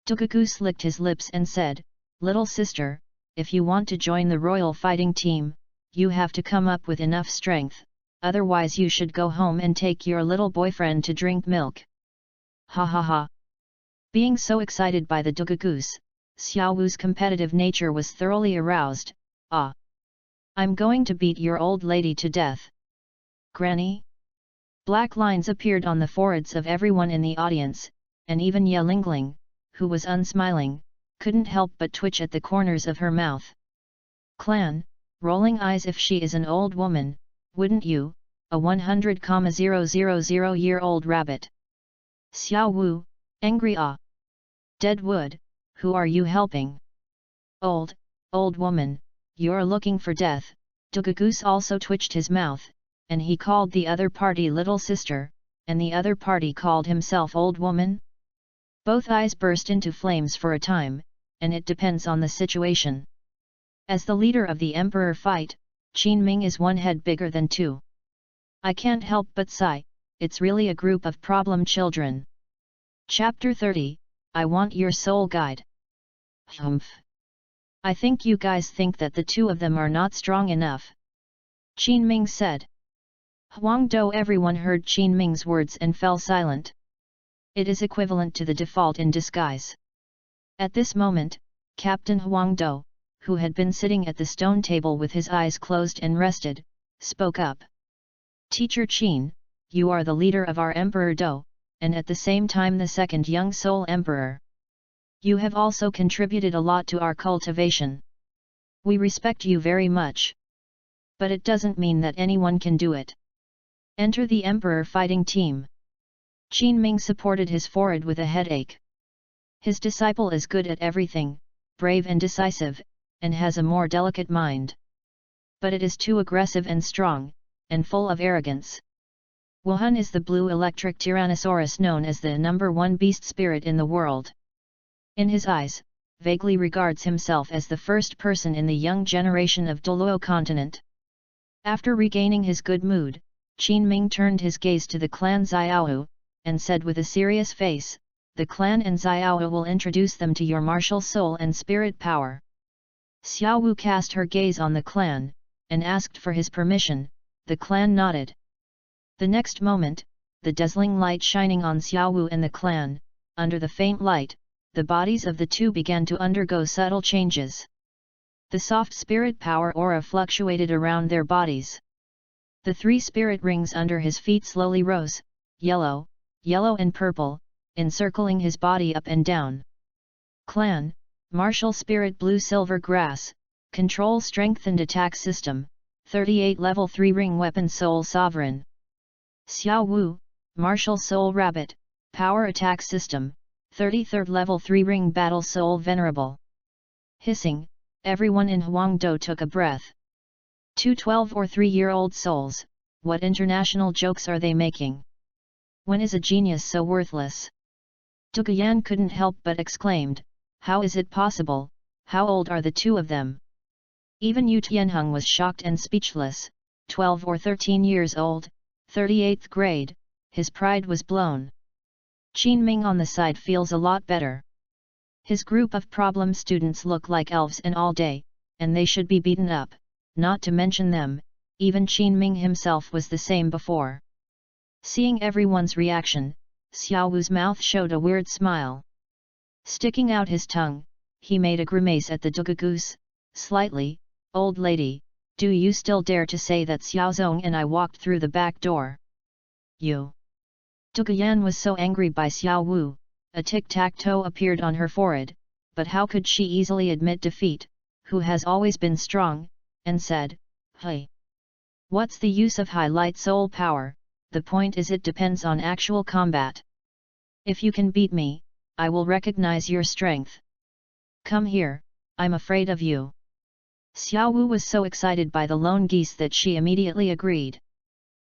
Douluos licked his lips and said, "Little sister, if you want to join the royal fighting team, you have to come up with enough strength, otherwise you should go home and take your little boyfriend to drink milk." Ha ha ha. Being so excited by the Douluos, Xiao Wu's competitive nature was thoroughly aroused. "Ah! I'm going to beat your old lady to death." "Granny?" Black lines appeared on the foreheads of everyone in the audience, and even Yelingling, who was unsmiling, couldn't help but twitch at the corners of her mouth. "Clan, rolling eyes, if she is an old woman, wouldn't you, a 100,000-year-old rabbit?" Xiao Wu, angry. "Ah! Dead wood, who are you helping? Old woman, you're looking for death. Douluos also twitched his mouth, and he called the other party little sister, and the other party called himself old woman. Both eyes burst into flames for a time, and it depends on the situation. As the leader of the emperor fight, Qin Ming is one head bigger than two. I can't help but sigh, it's really a group of problem children. Chapter 30, I want your soul guide. Humph. I think you guys think that the two of them are not strong enough. Qin Ming said. Huang Do. Everyone heard Qin Ming's words and fell silent. It is equivalent to the default in disguise. At this moment, Captain Huang Do, who had been sitting at the stone table with his eyes closed and rested, spoke up. Teacher Qin, you are the leader of our Emperor Do, and at the same time the second young soul emperor. You have also contributed a lot to our cultivation. We respect you very much. But it doesn't mean that anyone can do it. Enter the emperor fighting team. Qin Ming supported his forehead with a headache. His disciple is good at everything, brave and decisive, and has a more delicate mind. But it is too aggressive and strong, and full of arrogance. Wuhan is the blue electric Tyrannosaurus known as the #1 beast spirit in the world. In his eyes, vaguely regards himself as the first person in the young generation of Douluos continent. After regaining his good mood, Qin Ming turned his gaze to the clan Xiaowu, and said with a serious face, the clan and Xiaowu will introduce them to your martial soul and spirit power. Xiaowu cast her gaze on the clan, and asked for his permission. The clan nodded. The next moment, the dazzling light shining on Xiaowu and the clan, under the faint light, the bodies of the two began to undergo subtle changes. The soft spirit power aura fluctuated around their bodies. The 3 spirit rings under his feet slowly rose, yellow and purple, encircling his body up and down. Clan, martial spirit blue silver grass, control strengthened attack system, 38 level 3 ring weapon soul sovereign. Xiaowu, martial soul rabbit, power attack system, 33rd level 3 ring battle soul venerable. Hissing, everyone in Huangdo took a breath. 2 12 or 3-year-old souls, what international jokes are they making? When is a genius so worthless? Douluos couldn't help but exclaimed, how is it possible, how old are the two of them? Even Yu Tianheng was shocked and speechless, 12 or 13 years old, 38th grade, his pride was blown. Qin Ming on the side feels a lot better. His group of problem students look like elves and all day, and they should be beaten up, not to mention them, even Qin Ming himself was the same before. Seeing everyone's reaction, Xiaowu's mouth showed a weird smile. Sticking out his tongue, he made a grimace at the Douluos, slightly, old lady, do you still dare to say that Xiaozong and I walked through the back door? You! Douluos was so angry by Xiaowu, a tic-tac-toe appeared on her forehead, but how could she easily admit defeat, who has always been strong, and said, hey! What's the use of highlight soul power, the point is it depends on actual combat. If you can beat me, I will recognize your strength. Come here, I'm afraid of you. Xiaowu was so excited by the lone geese that she immediately agreed.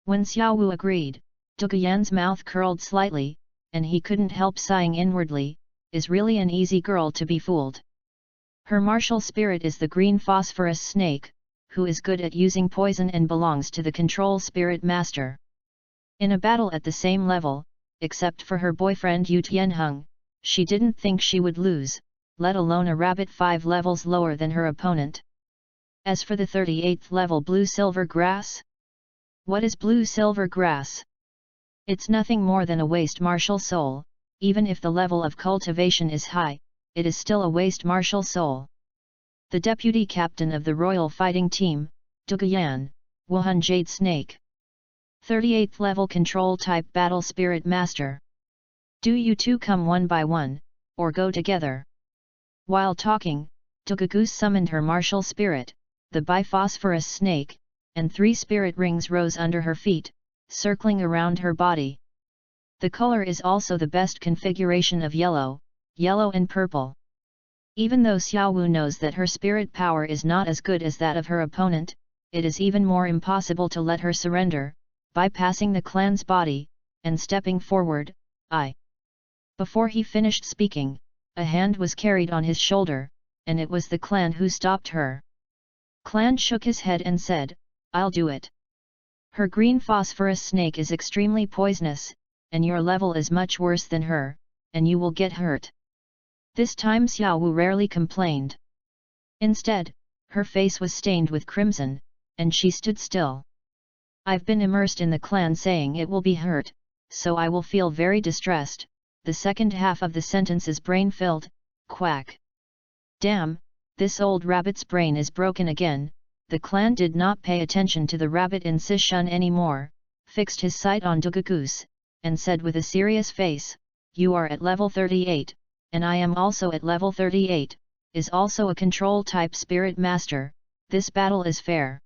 When Xiaowu agreed, Douluos's mouth curled slightly, and he couldn't help sighing inwardly, is really an easy girl to be fooled. Her martial spirit is the green phosphorus snake, who is good at using poison and belongs to the control spirit master. In a battle at the same level, except for her boyfriend Yu Tianheng, she didn't think she would lose, let alone a rabbit 5 levels lower than her opponent. As for the 38th level blue-silver grass? What is blue-silver grass? It's nothing more than a waste martial soul, even if the level of cultivation is high, it is still a waste martial soul. The deputy captain of the royal fighting team, Douluos, Wuhan Jade Snake. 38th level control type battle spirit master. Do you two come one by one, or go together? While talking, Douluos summoned her martial spirit, the biphosphorus snake, and 3 spirit rings rose under her feet, circling around her body. The color is also the best configuration of yellow, yellow and purple. Even though Xiao Wu knows that her spirit power is not as good as that of her opponent, it is even more impossible to let her surrender, bypassing the clan's body, and stepping forward. Before he finished speaking, a hand was carried on his shoulder, and it was the clan who stopped her. Clan shook his head and said, "I'll do it. Her green phosphorus snake is extremely poisonous, and your level is much worse than her, and you will get hurt." This time Xiao Wu rarely complained. Instead, her face was stained with crimson, and she stood still. "I've been immersed in the clan saying it will be hurt, so I will feel very distressed." The second half of the sentence is brain-filled. Quack. Damn, this old rabbit's brain is broken again. The clan did not pay attention to the rabbit in Sishun anymore, fixed his sight on Douluos, and said with a serious face, "You are at level 38, and I am also at level 38, is also a control-type spirit master, this battle is fair."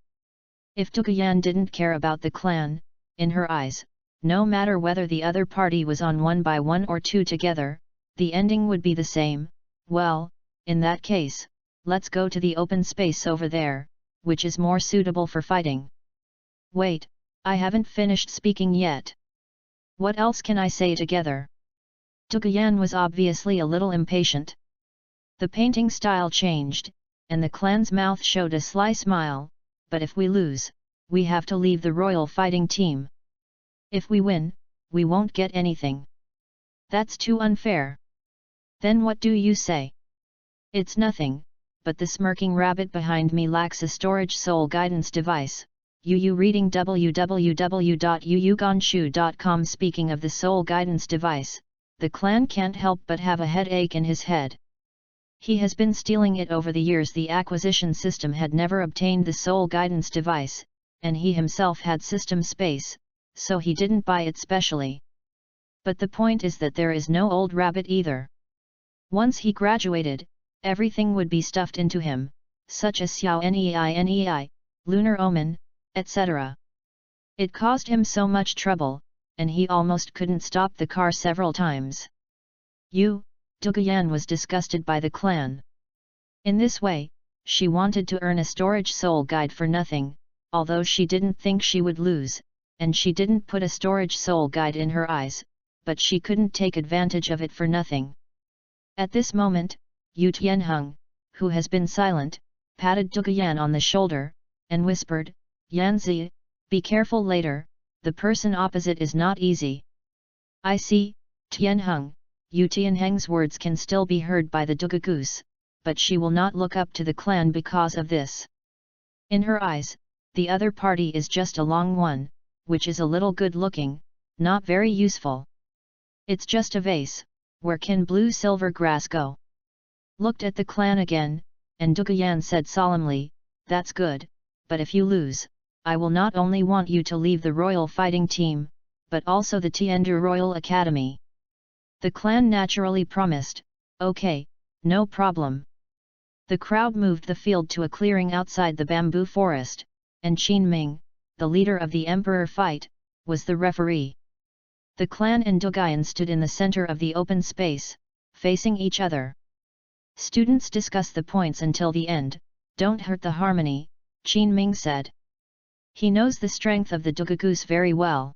If Douluos didn't care about the clan, in her eyes, no matter whether the other party was on 1 by 1 or 2 together, the ending would be the same. Well, in that case, let's go to the open space over there, which is more suitable for fighting. Wait, I haven't finished speaking yet. What else can I say together? Douluos was obviously a little impatient. The painting style changed, and the clan's mouth showed a sly smile. "But if we lose, we have to leave the royal fighting team. If we win, we won't get anything. That's too unfair." "Then what do you say?" "It's nothing, but the smirking rabbit behind me lacks a storage soul guidance device." Yu reading www.yuyugonshu.com. Speaking of the soul guidance device, the clan can't help but have a headache in his head. He has been stealing it over the years. The acquisition system had never obtained the soul guidance device, and he himself had system space, so he didn't buy it specially. But the point is that there is no old rabbit either. Once he graduated, everything would be stuffed into him, such as Xiao Nei, Lunar Omen, etc. It caused him so much trouble, and he almost couldn't stop the car several times. Douluos was disgusted by the clan. In this way, she wanted to earn a storage soul guide for nothing, although she didn't think she would lose, and she didn't put a storage soul guide in her eyes, but she couldn't take advantage of it for nothing. At this moment, Yu Tianheng, who has been silent, patted Douluos on the shoulder, and whispered, "Yanzi, be careful later, the person opposite is not easy." "I see, Tianheng." Yu Tianheng's words can still be heard by the Douluos, but she will not look up to the clan because of this. In her eyes, the other party is just a long one, which is a little good-looking, not very useful. It's just a vase, where can blue-silver grass go? Looked at the clan again, and Douluos said solemnly, "That's good, but if you lose, I will not only want you to leave the royal fighting team, but also the Tiandu Royal Academy." The clan naturally promised, "Okay, no problem." The crowd moved the field to a clearing outside the bamboo forest, and Qin Ming, the leader of the emperor fight, was the referee. The clan and Douluos stood in the center of the open space, facing each other. "Students discuss the points until the end, don't hurt the harmony," Qin Ming said. He knows the strength of the Douluos very well.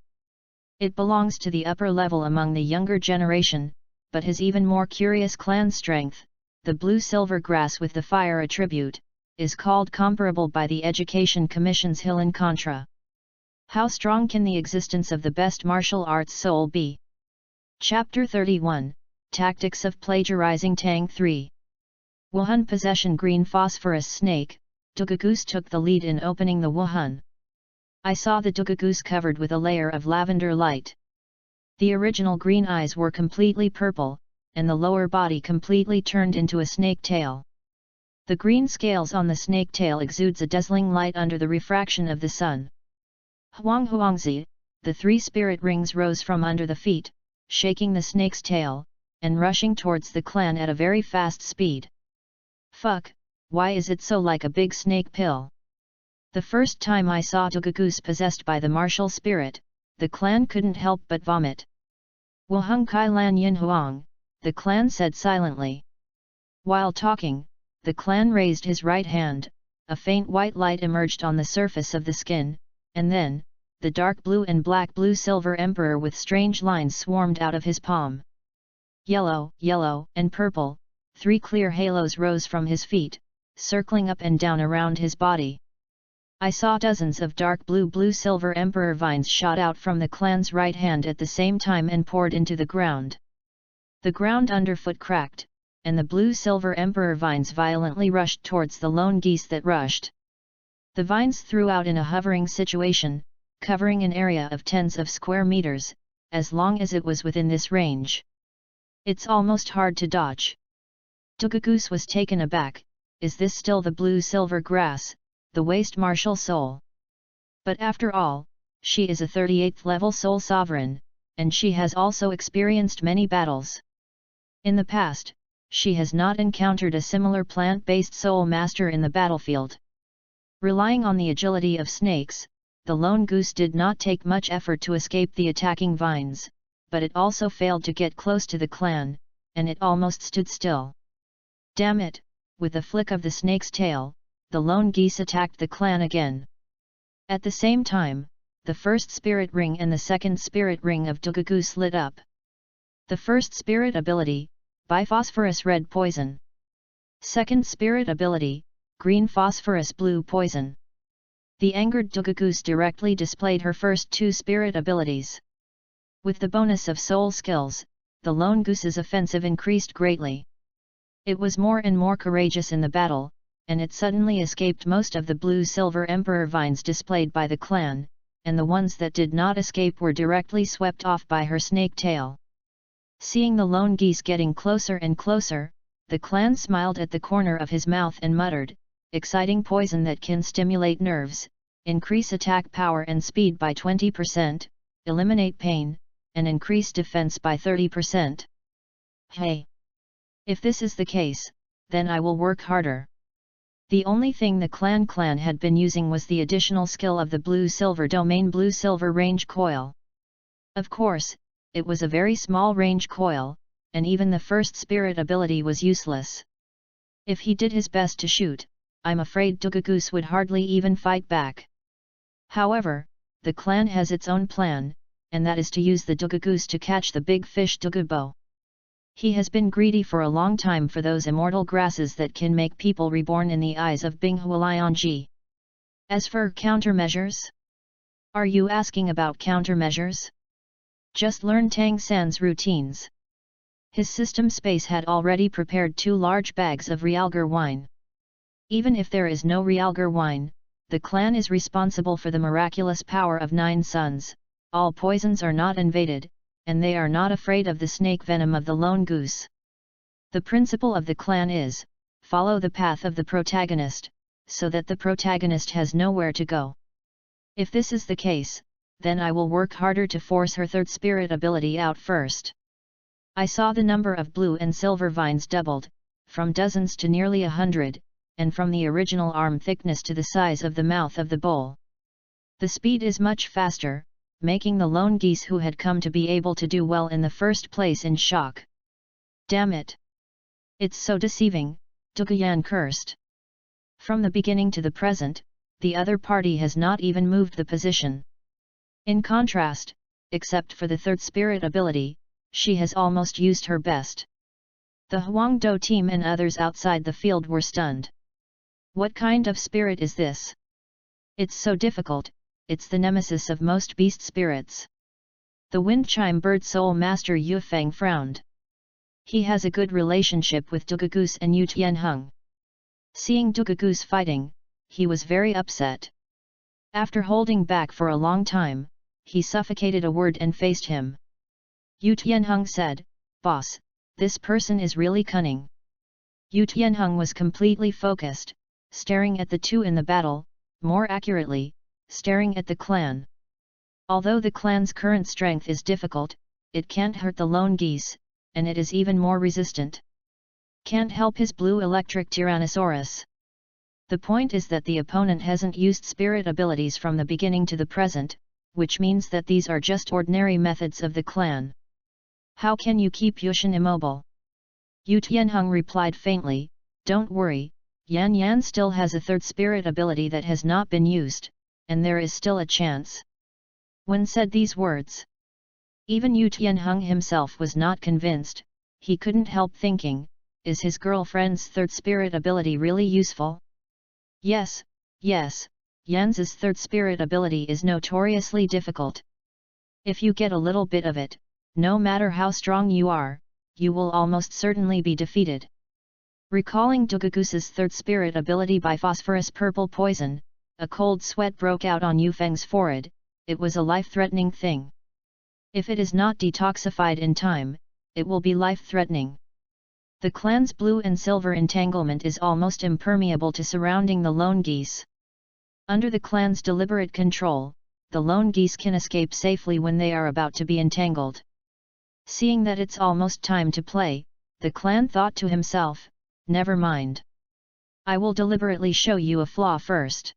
It belongs to the upper level among the younger generation, but his even more curious clan strength, the blue-silver grass with the fire attribute, is called comparable by the Education Commission's Hillen Contra. How strong can the existence of the best martial arts soul be? Chapter 31, Tactics of Plagiarizing Tang 3. Wuhan Possession. Green phosphorus snake. Douluos took the lead in opening the Wuhan. I saw the Douluos covered with a layer of lavender light. The original green eyes were completely purple, and the lower body completely turned into a snake tail. The green scales on the snake tail exudes a dazzling light under the refraction of the sun. Huang Huangzi, the 3 spirit rings rose from under the feet, shaking the snake's tail, and rushing towards the clan at a very fast speed. Fuck, why is it so like a big snake pill? The first time I saw Douluos possessed by the martial spirit, the clan couldn't help but vomit. Wuheng Kai Lan Yin Huang, the clan said silently. While talking, the clan raised his right hand, a faint white light emerged on the surface of the skin, and then, the dark blue and black blue silver emperor with strange lines swarmed out of his palm. Yellow, yellow, and purple, 3 clear halos rose from his feet, circling up and down around his body. I saw dozens of dark blue silver emperor vines shot out from the clan's right hand at the same time and poured into the ground. The ground underfoot cracked, and the blue-silver emperor vines violently rushed towards the lone geese that rushed. The vines threw out in a hovering situation, covering an area of tens of square meters, as long as it was within this range. It's almost hard to dodge. Douluos was taken aback. Is this still the blue-silver grass, the waste martial soul? But after all, she is a 38th level soul sovereign, and she has also experienced many battles. In the past, she has not encountered a similar plant-based soul master in the battlefield. Relying on the agility of snakes, the lone goose did not take much effort to escape the attacking vines, but it also failed to get close to the clan, and it almost stood still. Damn it! With a flick of the snake's tail, the lone geese attacked the clan again. At the same time, the first spirit ring and the second spirit ring of Douluos lit up. The first spirit ability, Biphosphorus red poison. Second spirit ability, green phosphorus blue poison. The angered Douluos directly displayed her first 2 spirit abilities. With the bonus of soul skills, the lone goose's offensive increased greatly. It was more and more courageous in the battle, and it suddenly escaped most of the blue-silver emperor vines displayed by the clan, and the ones that did not escape were directly swept off by her snake tail. Seeing the lone geese getting closer and closer, the clan smiled at the corner of his mouth and muttered, "Exciting poison that can stimulate nerves, increase attack power and speed by 20%, eliminate pain, and increase defense by 30%. Hey! If this is the case, then I will work harder." The only thing the clan had been using was the additional skill of the blue-silver domain blue-silver range coil. Of course, it was a very small range coil, and even the first spirit ability was useless. If he did his best to shoot, I'm afraid Douluos would hardly even fight back. However, the clan has its own plan, and that is to use the Douluos to catch the big fish Doulubo. He has been greedy for a long time for those immortal grasses that can make people reborn in the eyes of Binghualianji. As for countermeasures? Are you asking about countermeasures? Just learn Tang San's routines. His system space had already prepared 2 large bags of realgar wine. Even if there is no realgar wine, the clan is responsible for the miraculous power of 9 suns. All poisons are not invaded, and they are not afraid of the snake venom of the lone goose. The principle of the clan is, follow the path of the protagonist, so that the protagonist has nowhere to go. If this is the case, then I will work harder to force her third spirit ability out first. I saw the number of blue and silver vines doubled, from dozens to nearly 100, and from the original arm thickness to the size of the mouth of the bowl. The speed is much faster, making the lone geese who had come to be able to do well in the first place in shock. Damn it! It's so deceiving, Douluos cursed. From the beginning to the present, the other party has not even moved the position. In contrast, except for the third spirit ability, she has almost used her best. The Huangdo team and others outside the field were stunned. What kind of spirit is this? It's so difficult. It's the nemesis of most beast spirits. The wind chime bird soul master Yufeng frowned. He has a good relationship with Douluos and Yu Tianheng. Seeing Douluos fighting, he was very upset. After holding back for a long time, he suffocated a word and faced him. Yu Tianheng said, "Boss, this person is really cunning." Yu Tianheng was completely focused, staring at the 2 in the battle, more accurately, staring at the clan. Although the clan's current strength is difficult, it can't hurt the lone geese, and it is even more resistant. Can't help his blue electric Tyrannosaurus. The point is that the opponent hasn't used spirit abilities from the beginning to the present, which means that these are just ordinary methods of the clan. How can you keep Yushin immobile? Yu Tianheng replied faintly, "Don't worry, Yan Yan still has a third spirit ability that has not been used, and there is still a chance." When said these words, even Yu Tianheng himself was not convinced. He couldn't help thinking, is his girlfriend's third spirit ability really useful? Yes, Yan's third spirit ability is notoriously difficult. If you get a little bit of it, no matter how strong you are, you will almost certainly be defeated. Recalling Douluos's third spirit ability by phosphorus purple poison, a cold sweat broke out on Yu Feng's forehead. It was a life-threatening thing. If it is not detoxified in time, it will be life-threatening. The clan's blue and silver entanglement is almost impermeable to surrounding the lone geese. Under the clan's deliberate control, the lone geese can escape safely when they are about to be entangled. Seeing that it's almost time to play, the clan thought to himself, never mind. I will deliberately show you a flaw first.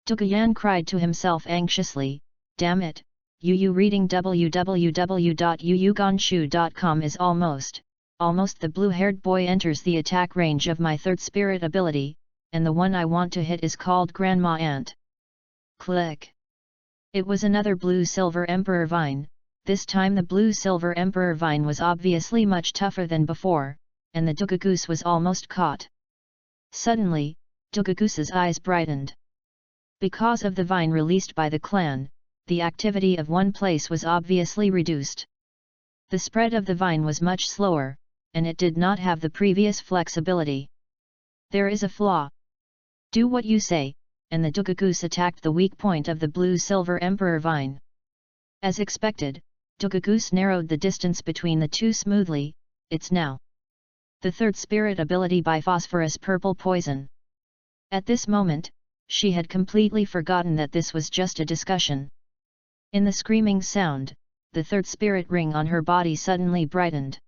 Douluo cried to himself anxiously, damn it, Yu reading www.yuyuganshu.com is almost the blue-haired boy enters the attack range of my third spirit ability, and the one I want to hit is called Grandma Ant. Click. It was another blue-silver emperor vine. This time the blue-silver emperor vine was obviously much tougher than before, and the Douluos was almost caught. Suddenly, Douluos's eyes brightened. Because of the vine released by the clan, the activity of one place was obviously reduced. The spread of the vine was much slower, and it did not have the previous flexibility. There is a flaw. Do what you say, and the Douluos attacked the weak point of the blue-silver emperor vine. As expected, Douluos narrowed the distance between the two smoothly. It's now the third spirit ability by phosphorus purple poison. At this moment, she had completely forgotten that this was just a discussion. In the screaming sound, the third spirit ring on her body suddenly brightened.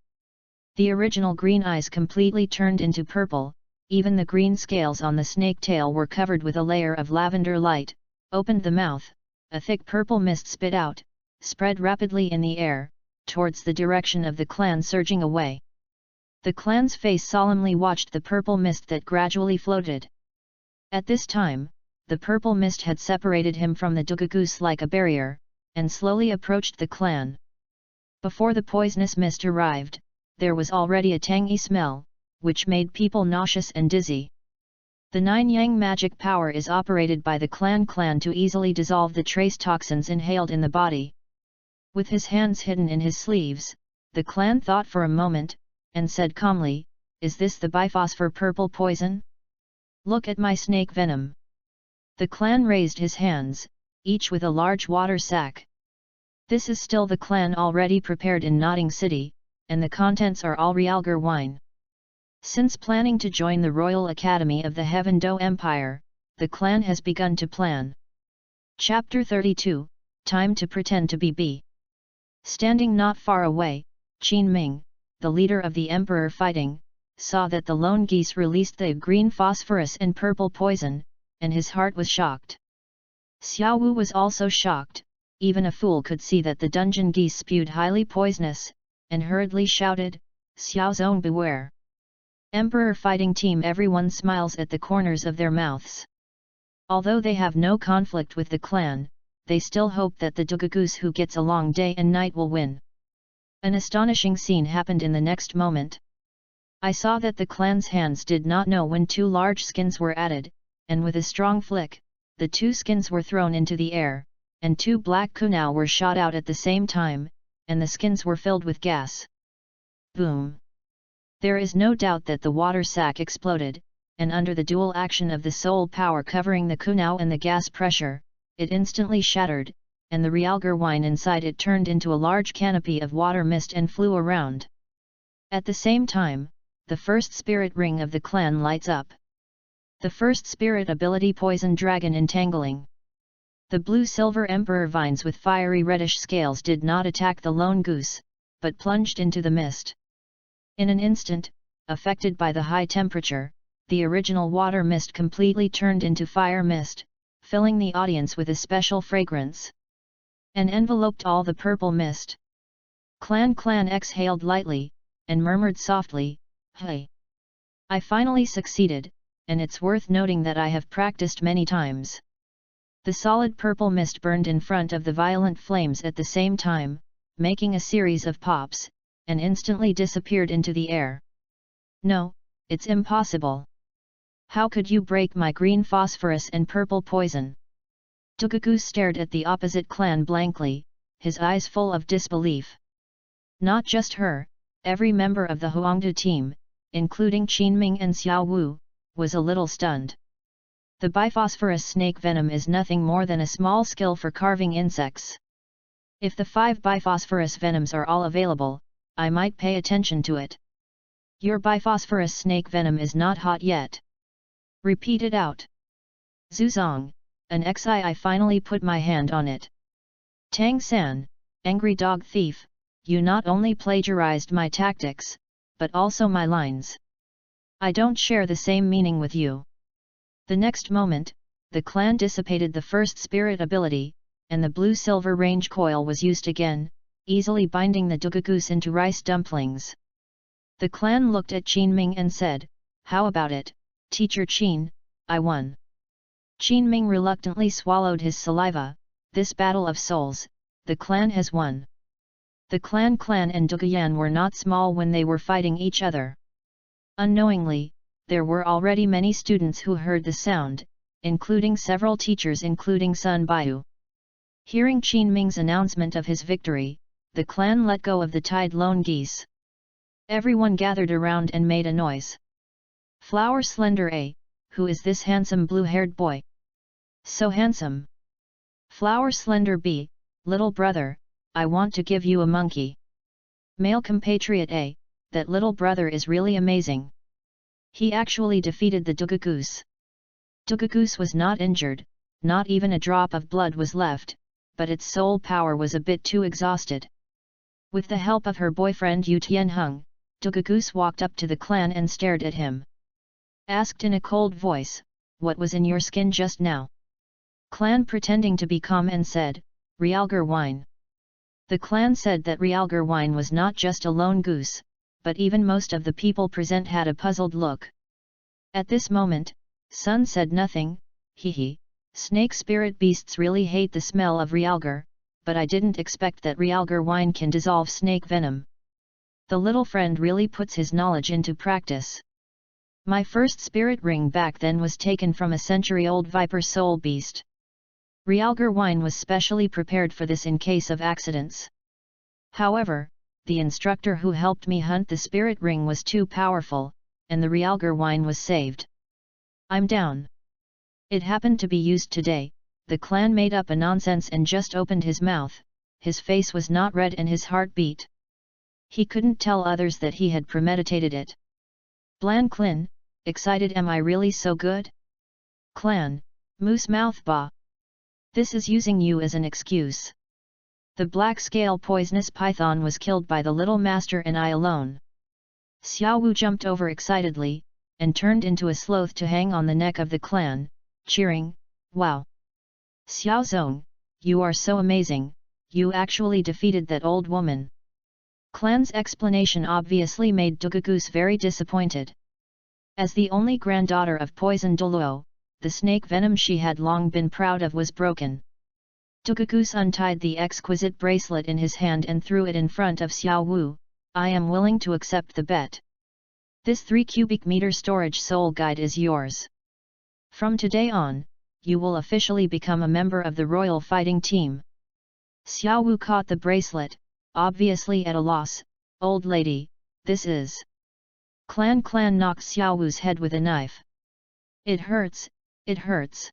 The original green eyes completely turned into purple, even the green scales on the snake tail were covered with a layer of lavender light, opened the mouth, a thick purple mist spit out, spread rapidly in the air, towards the direction of the clan surging away. The clan's face solemnly watched the purple mist that gradually floated. At this time, the purple mist had separated him from the Douluos like a barrier, and slowly approached the clan. Before the poisonous mist arrived, there was already a tangy smell, which made people nauseous and dizzy. The Nine Yang magic power is operated by the clan to easily dissolve the trace toxins inhaled in the body. With his hands hidden in his sleeves, the clan thought for a moment, and said calmly, "Is this the biphosphor purple poison? Look at my snake venom." The clan raised his hands, each with a large water sack. This is still the clan already prepared in Nodding City, and the contents are all realgar wine. Since planning to join the Royal Academy of the Heaven Do Empire, the clan has begun to plan. Chapter 32, Time to Pretend to be B. Standing not far away, Qin Ming, the leader of the emperor fighting, saw that the lone geese released the green phosphorus and purple poison, and his heart was shocked. Xiao Wu was also shocked. Even a fool could see that the dungeon geese spewed highly poisonous, and hurriedly shouted, "Xiao Zong beware!" Emperor fighting team, everyone smiles at the corners of their mouths. Although they have no conflict with the clan, they still hope that the Douluos who gets along day and night will win. An astonishing scene happened in the next moment. I saw that the clan's hands did not know when two large skins were added, and with a strong flick, the two skins were thrown into the air, and two black kunao were shot out at the same time, and the skins were filled with gas. Boom! There is no doubt that the water sac exploded, and under the dual action of the soul power covering the kunao and the gas pressure, it instantly shattered, and the realgar wine inside it turned into a large canopy of water mist and flew around. At the same time, the first spirit ring of the clan lights up. The first spirit ability Poison Dragon Entangling. The blue-silver emperor vines with fiery reddish scales did not attack the lone goose, but plunged into the mist. In an instant, affected by the high temperature, the original water mist completely turned into fire mist, filling the audience with a special fragrance, and enveloped all the purple mist. Clan exhaled lightly, and murmured softly, Hey! I finally succeeded, and it's worth noting that I have practiced many times. The solid purple mist burned in front of the violent flames at the same time, making a series of pops, and instantly disappeared into the air. No, it's impossible. How could you break my green phosphorus and purple poison? Douluos stared at the opposite clan blankly, his eyes full of disbelief. Not just her, every member of the Huangda team, including Qinming and Xiao Wu, was a little stunned. The biphosphorus snake venom is nothing more than a small skill for carving insects. If the 5 biphosphorus venoms are all available, I might pay attention to it. Your biphosphorus snake venom is not hot yet. Repeat it out. Zuzong, an xi I finally put my hand on it. Tang San, angry dog thief, you not only plagiarized my tactics, but also my lines. I don't share the same meaning with you. The next moment, the clan dissipated the first spirit ability, and the blue-silver range coil was used again, easily binding the Douluos into rice dumplings. The clan looked at Qinming and said, "How about it, Teacher Qin, I won." Qinming reluctantly swallowed his saliva. This battle of souls, the clan has won. The clan and Douluyan were not small when they were fighting each other. Unknowingly, there were already many students who heard the sound, including several teachers including Sun Baiyu. Hearing Qinming's announcement of his victory, the clan let go of the tied lone geese. Everyone gathered around and made a noise. Flower Slender A, who is this handsome blue-haired boy? So handsome. Flower Slender B, little brother, I want to give you a monkey. Male compatriot A, that little brother is really amazing. He actually defeated the Douluos. Douluos was not injured, not even a drop of blood was left, but its soul power was a bit too exhausted. With the help of her boyfriend Yu Tianheng, Douluos walked up to the clan and stared at him. Asked in a cold voice, "What was in your skin just now?" Clan pretending to be calm and said, "Realgar wine." The clan said that Realgar wine was not just a lone goose, but even most of the people present had a puzzled look. At this moment, Sun said nothing. Hee, snake spirit beasts really hate the smell of Realgar, but I didn't expect that Realgar wine can dissolve snake venom. The little friend really puts his knowledge into practice. My first spirit ring back then was taken from a century-old viper soul beast. Realgar wine was specially prepared for this in case of accidents. However, the instructor who helped me hunt the spirit ring was too powerful, and the Realgar wine was saved. I'm down. It happened to be used today. The clan made up a nonsense and just opened his mouth. His face was not red and his heart beat. He couldn't tell others that he had premeditated it. Blan Klin, excited, am I really so good? Clan, moose mouth ba. This is using you as an excuse. The black scale poisonous python was killed by the little master and I alone. Xiao Wu jumped over excitedly, and turned into a sloth to hang on the neck of the clan, cheering, "Wow! Xiao Zong, you are so amazing, you actually defeated that old woman." Clan's explanation obviously made Douluos very disappointed. As the only granddaughter of Poison Douluo, the snake venom she had long been proud of was broken. Douluos untied the exquisite bracelet in his hand and threw it in front of Xiao Wu. "I am willing to accept the bet. This 3 cubic meter storage soul guide is yours. From today on, you will officially become a member of the royal fighting team." Xiao Wu caught the bracelet, obviously at a loss. "Old lady, this is..." Clan knocked Xiao Wu's head with a knife. "It hurts, it hurts."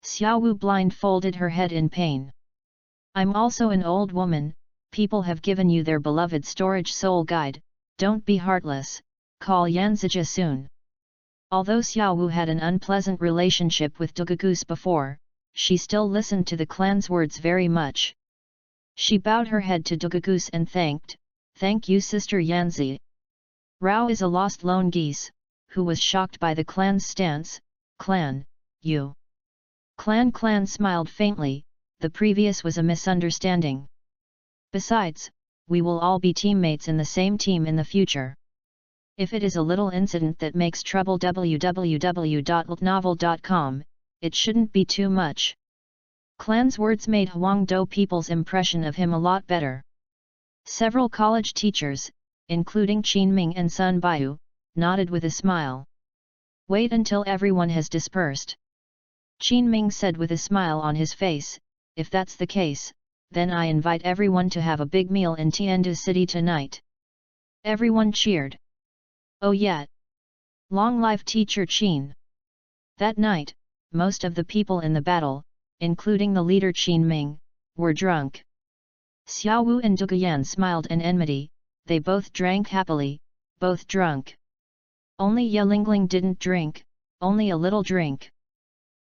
Xiao Wu blindfolded her head in pain. "I'm also an old woman, people have given you their beloved storage soul guide, don't be heartless, call Yanzija soon." Although Xiao Wu had an unpleasant relationship with Douluos before, she still listened to the clan's words very much. She bowed her head to Douluos and thanked, "Thank you Sister Yanzi." Rao is a lost lone geese, who was shocked by the clan's stance. "Clan, you..." Clan smiled faintly, the previous was a misunderstanding. Besides, we will all be teammates in the same team in the future. If it is a little incident that makes trouble www.novel.com, it shouldn't be too much. Clan's words made Huangdo people's impression of him a lot better. Several college teachers, including Qin Ming and Sun Baiyu, nodded with a smile. Wait until everyone has dispersed. Qin Ming said with a smile on his face, if that's the case, then I invite everyone to have a big meal in Tiandu City tonight. Everyone cheered. Oh yeah! Long life teacher Qin! That night, most of the people in the battle, including the leader Qin Ming, were drunk. Xiao Wu and Duguyan smiled in enmity, they both drank happily, both drunk. Only Ye Lingling didn't drink, only a little drink.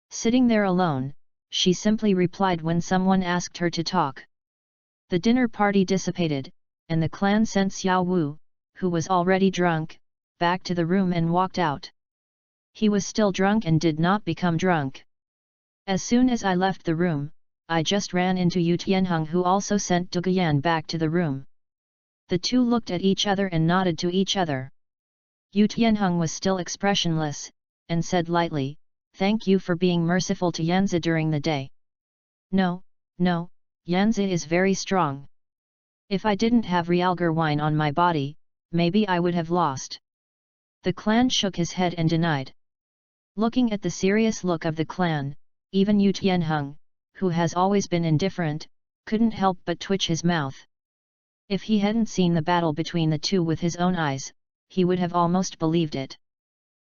Sitting there alone, she simply replied when someone asked her to talk. The dinner party dissipated, and the clan sent Xiao Wu, who was already drunk, back to the room and walked out. He was still drunk and did not become drunk. As soon as I left the room, I just ran into Yu Tianheng, who also sent Duguyan back to the room. The two looked at each other and nodded to each other. Yu Tianheng was still expressionless, and said lightly, "Thank you for being merciful to Yanzi during the day." No, Yanzi is very strong. If I didn't have realgar wine on my body, maybe I would have lost. The clan shook his head and denied. Looking at the serious look of the clan, even Yu Tianheng, who has always been indifferent, couldn't help but twitch his mouth. If he hadn't seen the battle between the two with his own eyes, he would have almost believed it.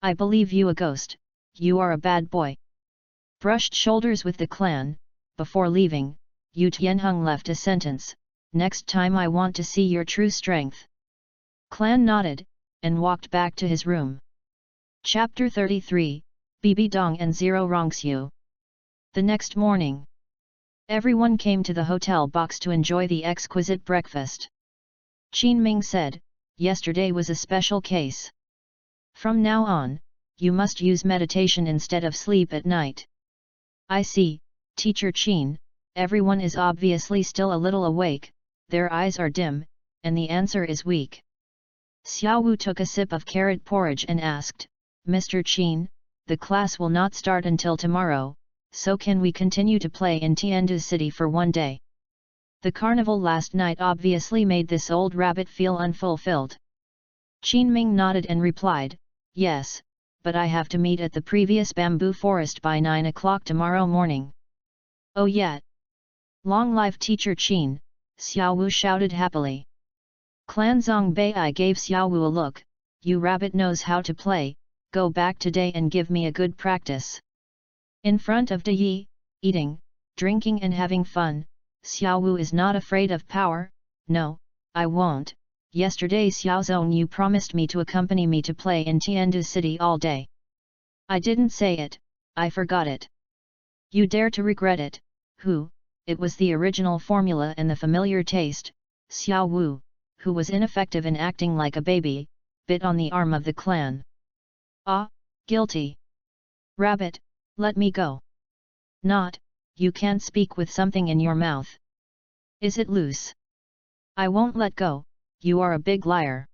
"I believe you a ghost, you are a bad boy." Brushed shoulders with the clan, before leaving, Yu Tianheng left a sentence, "Next time I want to see your true strength." Clan nodded, and walked back to his room. Chapter 33, Bibi Dong and Zero Rongxiu. The next morning, everyone came to the hotel box to enjoy the exquisite breakfast. Qin Ming said, "Yesterday was a special case. From now on, you must use meditation instead of sleep at night." "I see, Teacher Qin, everyone is obviously still a little awake, their eyes are dim, and the answer is weak." Xiao Wu took a sip of carrot porridge and asked, "Mr. Qin, the class will not start until tomorrow, so can we continue to play in Tiandu City for one day?" The carnival last night obviously made this old rabbit feel unfulfilled. Qin Ming nodded and replied, "Yes, but I have to meet at the previous bamboo forest by 9 o'clock tomorrow morning." "Oh yeah! Long life Teacher Qin," Xiao Wu shouted happily. Clan Zongbei gave Xiao Wu a look, "You rabbit knows how to play, go back today and give me a good practice." In front of De Yi, eating, drinking and having fun, Xiao Wu is not afraid of power. "No, I won't. Yesterday Xiao Zong, you promised me to accompany me to play in Tiandu City all day. I didn't say it, I forgot it. You dare to regret it, who?" It was the original formula and the familiar taste. Xiao Wu, who was ineffective in acting like a baby, bit on the arm of the clan. "Ah, guilty. Rabbit, let me go." "Not, you can't speak with something in your mouth. Is it loose?" "I won't let go, you are a big liar."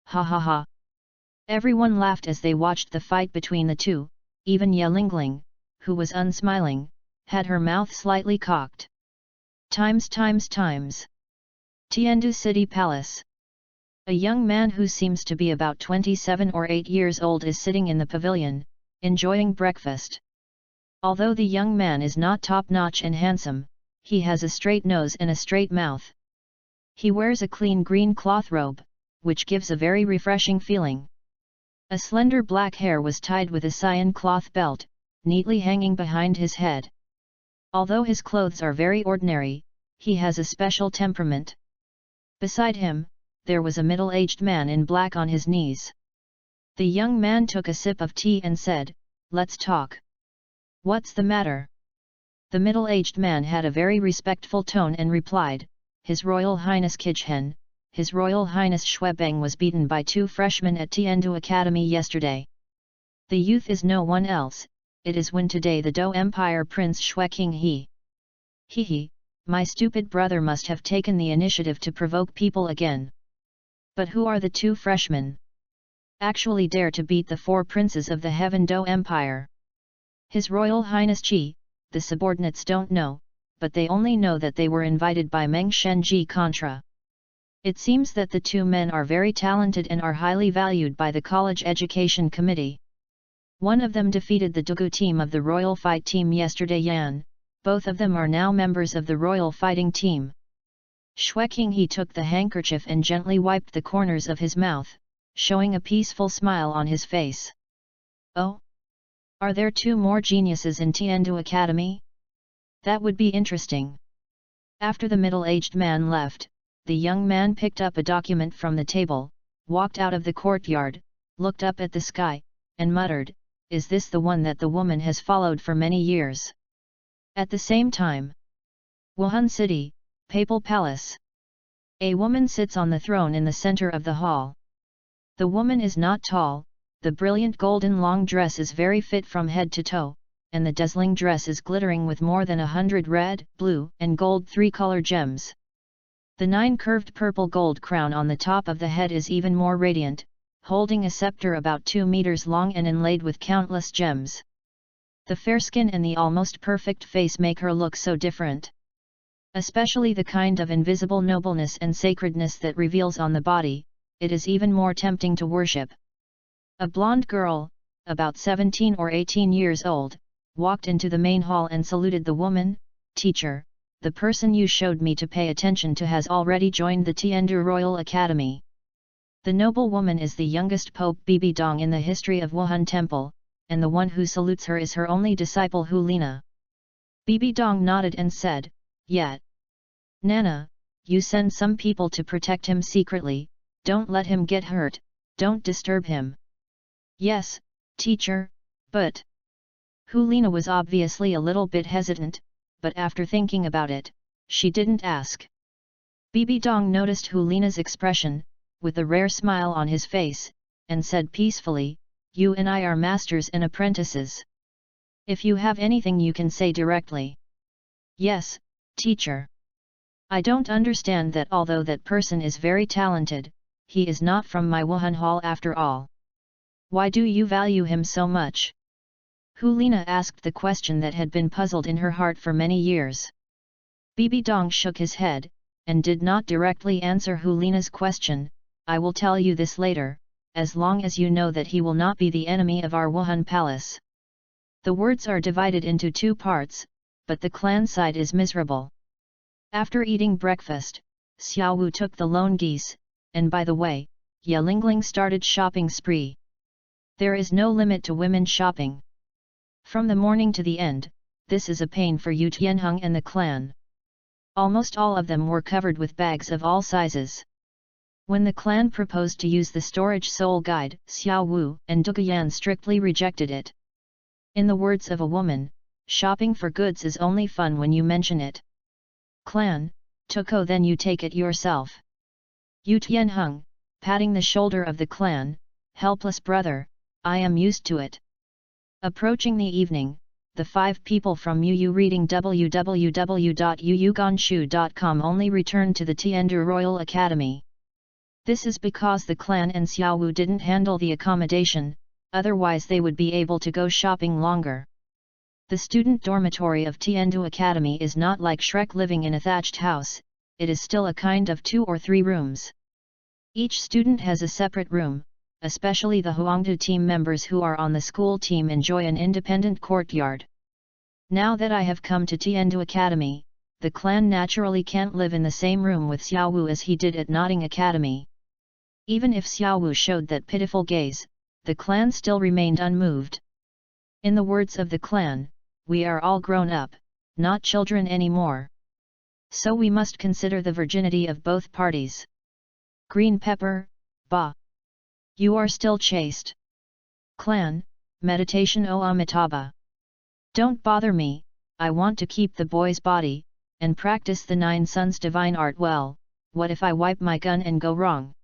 Ha ha ha. Everyone laughed as they watched the fight between the two, even Ye Lingling, who was unsmiling, had her mouth slightly cocked. Times. Tiandu City Palace. A young man who seems to be about 27 or 8 years old is sitting in the pavilion, enjoying breakfast. Although the young man is not top-notch and handsome, he has a straight nose and a straight mouth. He wears a clean green cloth robe, which gives a very refreshing feeling. A slender black hair was tied with a cyan cloth belt, neatly hanging behind his head. Although his clothes are very ordinary, he has a special temperament. Beside him, there was a middle-aged man in black on his knees. The young man took a sip of tea and said, "Let's talk." "What's the matter?" The middle-aged man had a very respectful tone and replied, "His Royal Highness Kijhen, His Royal Highness Xuebeng was beaten by 2 freshmen at Tiandu Academy yesterday. The youth is no one else, it is when today the Dou Empire Prince Xue King he. He, my stupid brother must have taken the initiative to provoke people again. But who are the 2 freshmen? actually dare to beat the 4 princes of the Heaven Do Empire. His Royal Highness Qi, the subordinates don't know, but they only know that they were invited by Meng Shenji Contra. It seems that the 2 men are very talented and are highly valued by the College Education Committee. One of them defeated the Douluos team of the Royal Fight Team yesterday Yan, both of them are now members of the Royal Fighting Team. Xueqing he took the handkerchief and gently wiped the corners of his mouth, showing a peaceful smile on his face. Oh? Are there 2 more geniuses in Tiandu Academy? That would be interesting. After the middle-aged man left, the young man picked up a document from the table, walked out of the courtyard, looked up at the sky, and muttered, "Is this the one that the woman has followed for many years?" At the same time, Wuhan City, Papal Palace. A woman sits on the throne in the center of the hall. The woman is not tall, the brilliant golden long dress is very fit from head to toe, and the dazzling dress is glittering with more than 100 red, blue, and gold 3-color gems. The 9 curved purple gold crown on the top of the head is even more radiant, holding a scepter about 2 meters long and inlaid with countless gems. The fair skin and the almost perfect face make her look so different. Especially the kind of invisible nobleness and sacredness that reveals on the body, it is even more tempting to worship. A blonde girl, about 17 or 18 years old, walked into the main hall and saluted the woman. "Teacher, the person you showed me to pay attention to has already joined the Tiandu Royal Academy." The noble woman is the youngest Pope Bibi Dong in the history of Wuhan Temple, and the one who salutes her is her only disciple Hulina. Bibi Dong nodded and said, "Yet. Nana, you send some people to protect him secretly, don't let him get hurt, don't disturb him." "Yes, teacher, but..." Hulina was obviously a little bit hesitant, but after thinking about it, she didn't ask. Bibi Dong noticed Hulina's expression, with a rare smile on his face, and said peacefully, "You and I are masters and apprentices. If you have anything you can say directly." "Yes, teacher. I don't understand that although that person is very talented, he is not from my Wuhan Hall after all. Why do you value him so much?" Hulina asked the question that had been puzzled in her heart for many years. Bibi Dong shook his head, and did not directly answer Hulina's question. "I will tell you this later, as long as you know that he will not be the enemy of our Wuhan palace." The words are divided into 2 parts, but the clan side is miserable. After eating breakfast, Xiao Wu took the lone geese, and by the way, Ye Lingling started shopping spree. There is no limit to women shopping. From the morning to the end, this is a pain for Yu Tianheng and the clan. Almost all of them were covered with bags of all sizes. When the clan proposed to use the storage soul guide, Xiao Wu and Duguyan strictly rejected it. In the words of a woman, shopping for goods is only fun when you mention it. "Clan, Tuko, then you take it yourself." Yu Tianheng, patting the shoulder of the clan, "Helpless brother, I am used to it." Approaching the evening, the 5 people from Yu reading www.yuyuganshu.com only returned to the Tiandu Royal Academy. This is because the clan and Xiao Wu didn't handle the accommodation, otherwise they would be able to go shopping longer. The student dormitory of Tiandu Academy is not like Shrek living in a thatched house, it is still a kind of 2 or 3 rooms. Each student has a separate room, especially the Huangdu team members who are on the school team enjoy an independent courtyard. Now that I have come to Tiandu Academy, the clan naturally can't live in the same room with Xiao Wu as he did at Notting Academy. Even if Xiao Wu showed that pitiful gaze, the clan still remained unmoved. In the words of the clan, "We are all grown up, not children anymore. So we must consider the virginity of both parties." Green pepper, ba. You are still chaste. Clan, meditation O Amitabha. Don't bother me, I want to keep the boy's body, and practice the 9 sons divine art well. What if I wipe my gun and go wrong?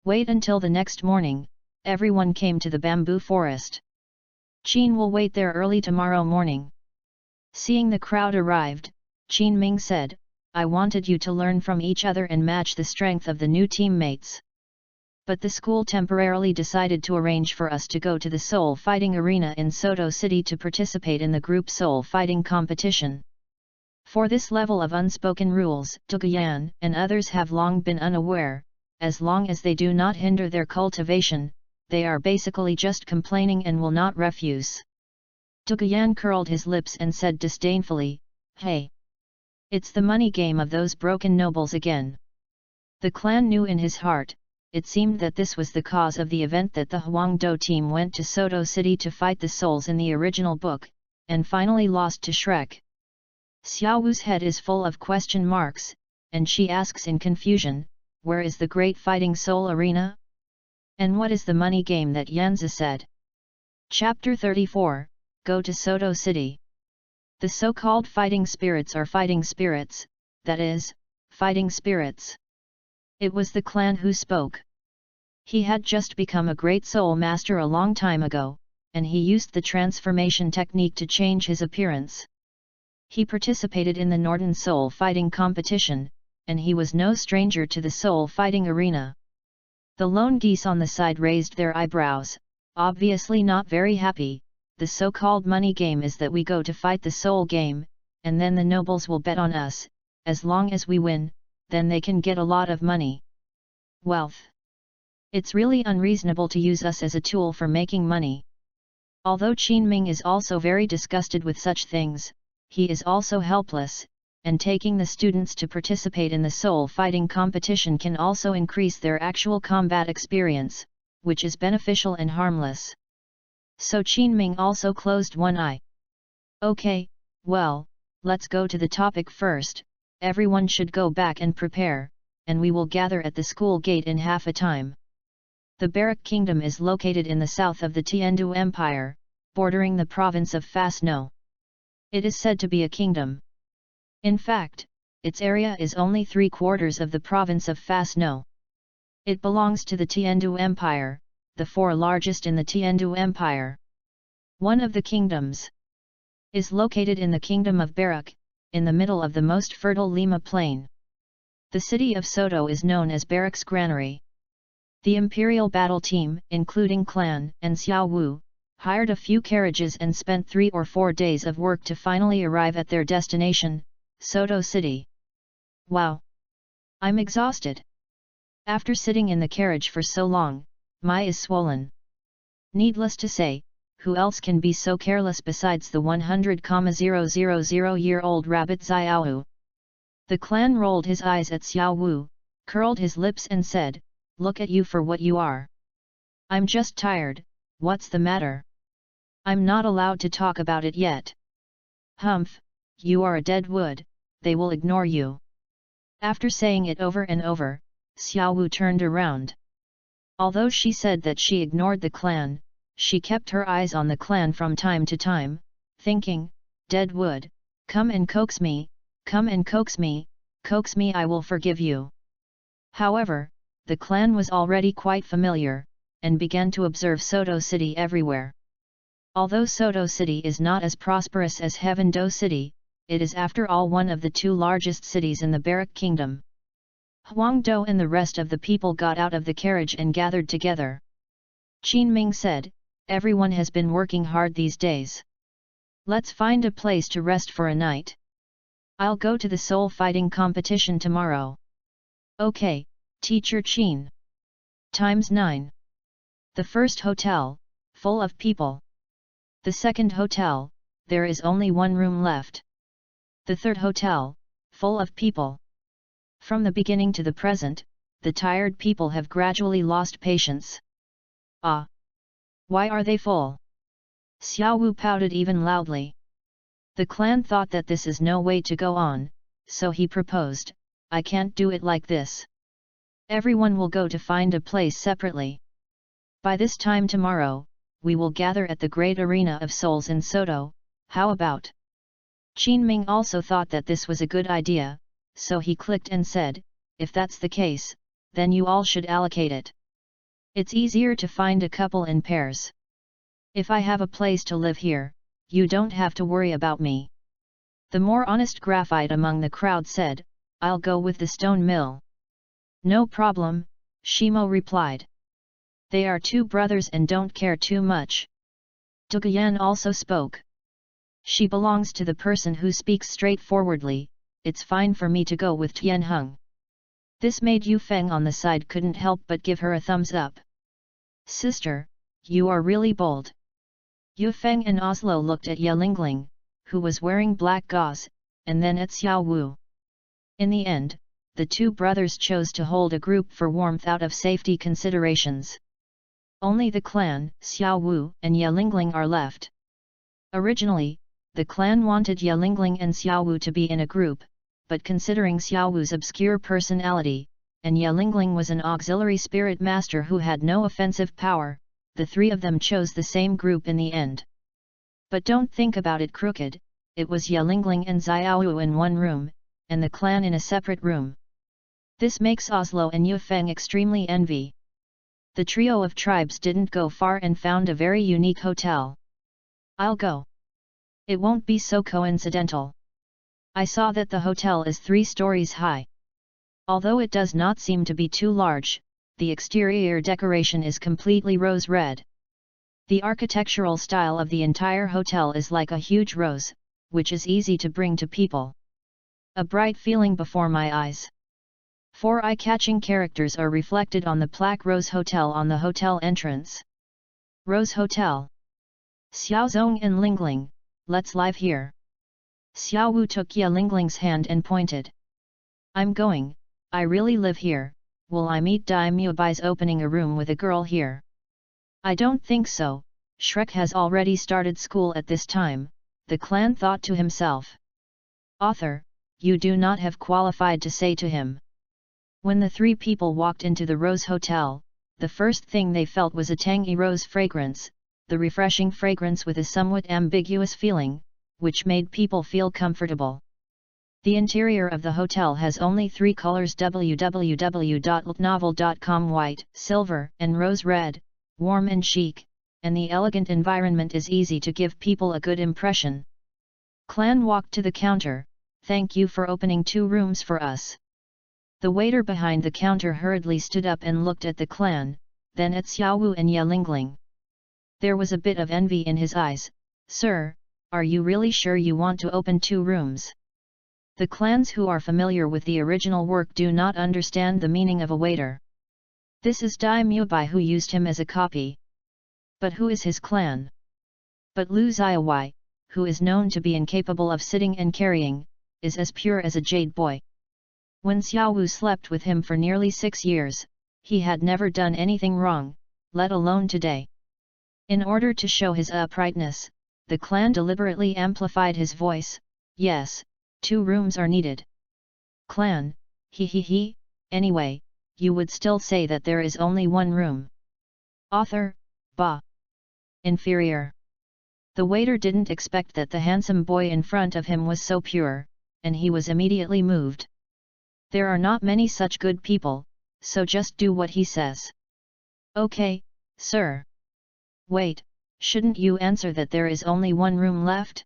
Wait until the next morning. Everyone came to the bamboo forest. Qin will wait there early tomorrow morning. Seeing the crowd arrived, Qin Ming said, "I wanted you to learn from each other and match the strength of the new teammates." But the school temporarily decided to arrange for us to go to the soul fighting arena in Soto City to participate in the group soul fighting competition. For this level of unspoken rules, Douluos and others have long been unaware. As long as they do not hinder their cultivation, they are basically just complaining and will not refuse. Douluos curled his lips and said disdainfully, "Hey! It's the money game of those broken nobles again." The clan knew in his heart, it seemed that this was the cause of the event that the Huangdo team went to Soto City to fight the souls in the original book, and finally lost to Shrek. Xiaowu's head is full of question marks, and she asks in confusion, where is the great fighting soul arena? And what is the money game that Yanzi said? Chapter 34, Go to Soto City. The so-called fighting spirits are fighting spirits, that is, fighting spirits. It was the clan who spoke. He had just become a great soul master a long time ago, and he used the transformation technique to change his appearance. He participated in the Northern Soul Fighting Competition, and he was no stranger to the soul fighting arena. The lone geese on the side raised their eyebrows, obviously not very happy. The so-called money game is that we go to fight the soul game, and then the nobles will bet on us. As long as we win, then they can get a lot of money. Wealth. It's really unreasonable to use us as a tool for making money. Although Qin Ming is also very disgusted with such things, he is also helpless, and taking the students to participate in the soul fighting competition can also increase their actual combat experience, which is beneficial and harmless. So Qin Ming also closed one eye. Okay, well, let's go to the topic first. Everyone should go back and prepare, and we will gather at the school gate in half a time. The Barak Kingdom is located in the south of the Tiandu Empire, bordering the province of Fasno. It is said to be a kingdom. In fact, its area is only 3/4 of the province of Fasno. It belongs to the Tiandu Empire, the 4th largest in the Tiandu Empire. One of the kingdoms is located in the Kingdom of Barak, in the middle of the most fertile Lima Plain. The city of Soto is known as Barak's granary. The Imperial battle team, including Clan and Xiao Wu, hired a few carriages and spent 3 or 4 days of work to finally arrive at their destination, Soto City. Wow! I'm exhausted. After sitting in the carriage for so long, my is swollen. Needless to say, who else can be so careless besides the 100,000-year-old rabbit Xiaowu? The clan rolled his eyes at Xiao Wu, curled his lips and said, "Look at you for what you are. I'm just tired, what's the matter? I'm not allowed to talk about it yet." "Humph, you are a dead wood, they will ignore you." After saying it over and over, Xiao Wu turned around. Although she said that she ignored the clan, she kept her eyes on the clan from time to time, thinking, "Dead wood, come and coax me, come and coax me, I will forgive you." However, the clan was already quite familiar, and began to observe Soto City everywhere. Although Soto City is not as prosperous as Heaven-Do City, it is after all one of the 2 largest cities in the Barak Kingdom. Huangdo and the rest of the people got out of the carriage and gathered together. Qin Ming said, "Everyone has been working hard these days. Let's find a place to rest for a night. I'll go to the soul fighting competition tomorrow." "Okay, Teacher Qin." ×9. The first hotel, full of people. The second hotel, there is only 1 room left. The third hotel, full of people. From the beginning to the present, the tired people have gradually lost patience. "Ah! Why are they full?" Xiao Wu pouted even loudly. The clan thought that this is no way to go on, so he proposed, "I can't do it like this. Everyone will go to find a place separately. By this time tomorrow, we will gather at the great arena of souls in Soto, how about?" Qin Ming also thought that this was a good idea, so he clicked and said, "If that's the case, then you all should allocate it. It's easier to find a couple in pairs. If I have a place to live here, you don't have to worry about me." The more honest graphite among the crowd said, "I'll go with the stone mill." "No problem," Shimo replied. They are two brothers and don't care too much. Duguyan also spoke. She belongs to the person who speaks straightforwardly. It's fine for me to go with Tianheng. This made Yu Feng on the side couldn't help but give her a thumbs up. Sister, you are really bold. Yu Feng and Oslo looked at Ye Lingling, who was wearing black gauze, and then at Xiao Wu. In the end, the two brothers chose to hold a group for warmth out of safety considerations. Only the clan, Xiao Wu and Ye Lingling are left. Originally, the clan wanted Ye Lingling and Xiao Wu to be in a group, but considering Xiao Wu's obscure personality, and Ye Lingling was an auxiliary spirit master who had no offensive power, the three of them chose the same group in the end. But don't think about it crooked, it was Ye Lingling and Xiao Wu in one room, and the clan in a separate room. This makes Oslo and Yu Feng extremely envy. The trio of tribes didn't go far and found a very unique hotel. I'll go. It won't be so coincidental. I saw that the hotel is 3 stories high. Although it does not seem to be too large, the exterior decoration is completely rose red. The architectural style of the entire hotel is like a huge rose, which is easy to bring to people. A bright feeling before my eyes. 4 eye-catching characters are reflected on the plaque Rose Hotel on the hotel entrance. Rose Hotel. Xiaozong and Lingling, let's live here. Xiao Wu took Ye Lingling's hand and pointed. I'm going, I really live here, will I meet Dai Muabai's opening a room with a girl here? I don't think so, Shrek has already started school at this time, the clan thought to himself. Author, you do not have qualified to say to him. When the 3 people walked into the Rose Hotel, the first thing they felt was a tangy rose fragrance, the refreshing fragrance with a somewhat ambiguous feeling, which made people feel comfortable. The interior of the hotel has only 3 colors: www.novel.com, white, silver, and rose red, warm and chic, and the elegant environment is easy to give people a good impression. Clan walked to the counter. Thank you for opening 2 rooms for us. The waiter behind the counter hurriedly stood up and looked at the clan, then at Xiao Wu and Ye Lingling. There was a bit of envy in his eyes. Sir, are you really sure you want to open 2 rooms? The clans who are familiar with the original work do not understand the meaning of a waiter. This is Dai Muabai who used him as a copy. But who is his clan? But Lu Xiaowai, who is known to be incapable of sitting and carrying, is as pure as a jade boy. When Xiao Wu slept with him for nearly 6 years, he had never done anything wrong, let alone today. In order to show his uprightness, the clan deliberately amplified his voice. Yes, 2 rooms are needed. Clan, he, anyway, you would still say that there is only 1 room. Author, bah. Inferior. The waiter didn't expect that the handsome boy in front of him was so pure, and he was immediately moved. There are not many such good people, so just do what he says. Okay, sir. Wait, shouldn't you answer that there is only 1 room left?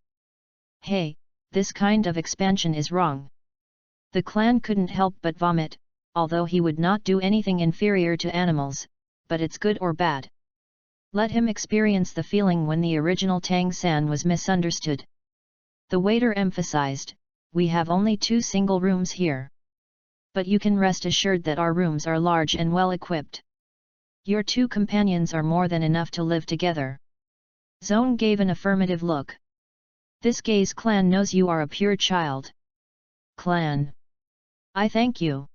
Hey, this kind of expansion is wrong. The clan couldn't help but vomit, although he would not do anything inferior to animals, but it's good or bad. Let him experience the feeling when the original Tang San was misunderstood. The waiter emphasized, we have only 2 single rooms here. But you can rest assured that our rooms are large and well equipped. Your 2 companions are more than enough to live together. Zone gave an affirmative look. This gaze clan knows you are a pure child. Clan. I thank you.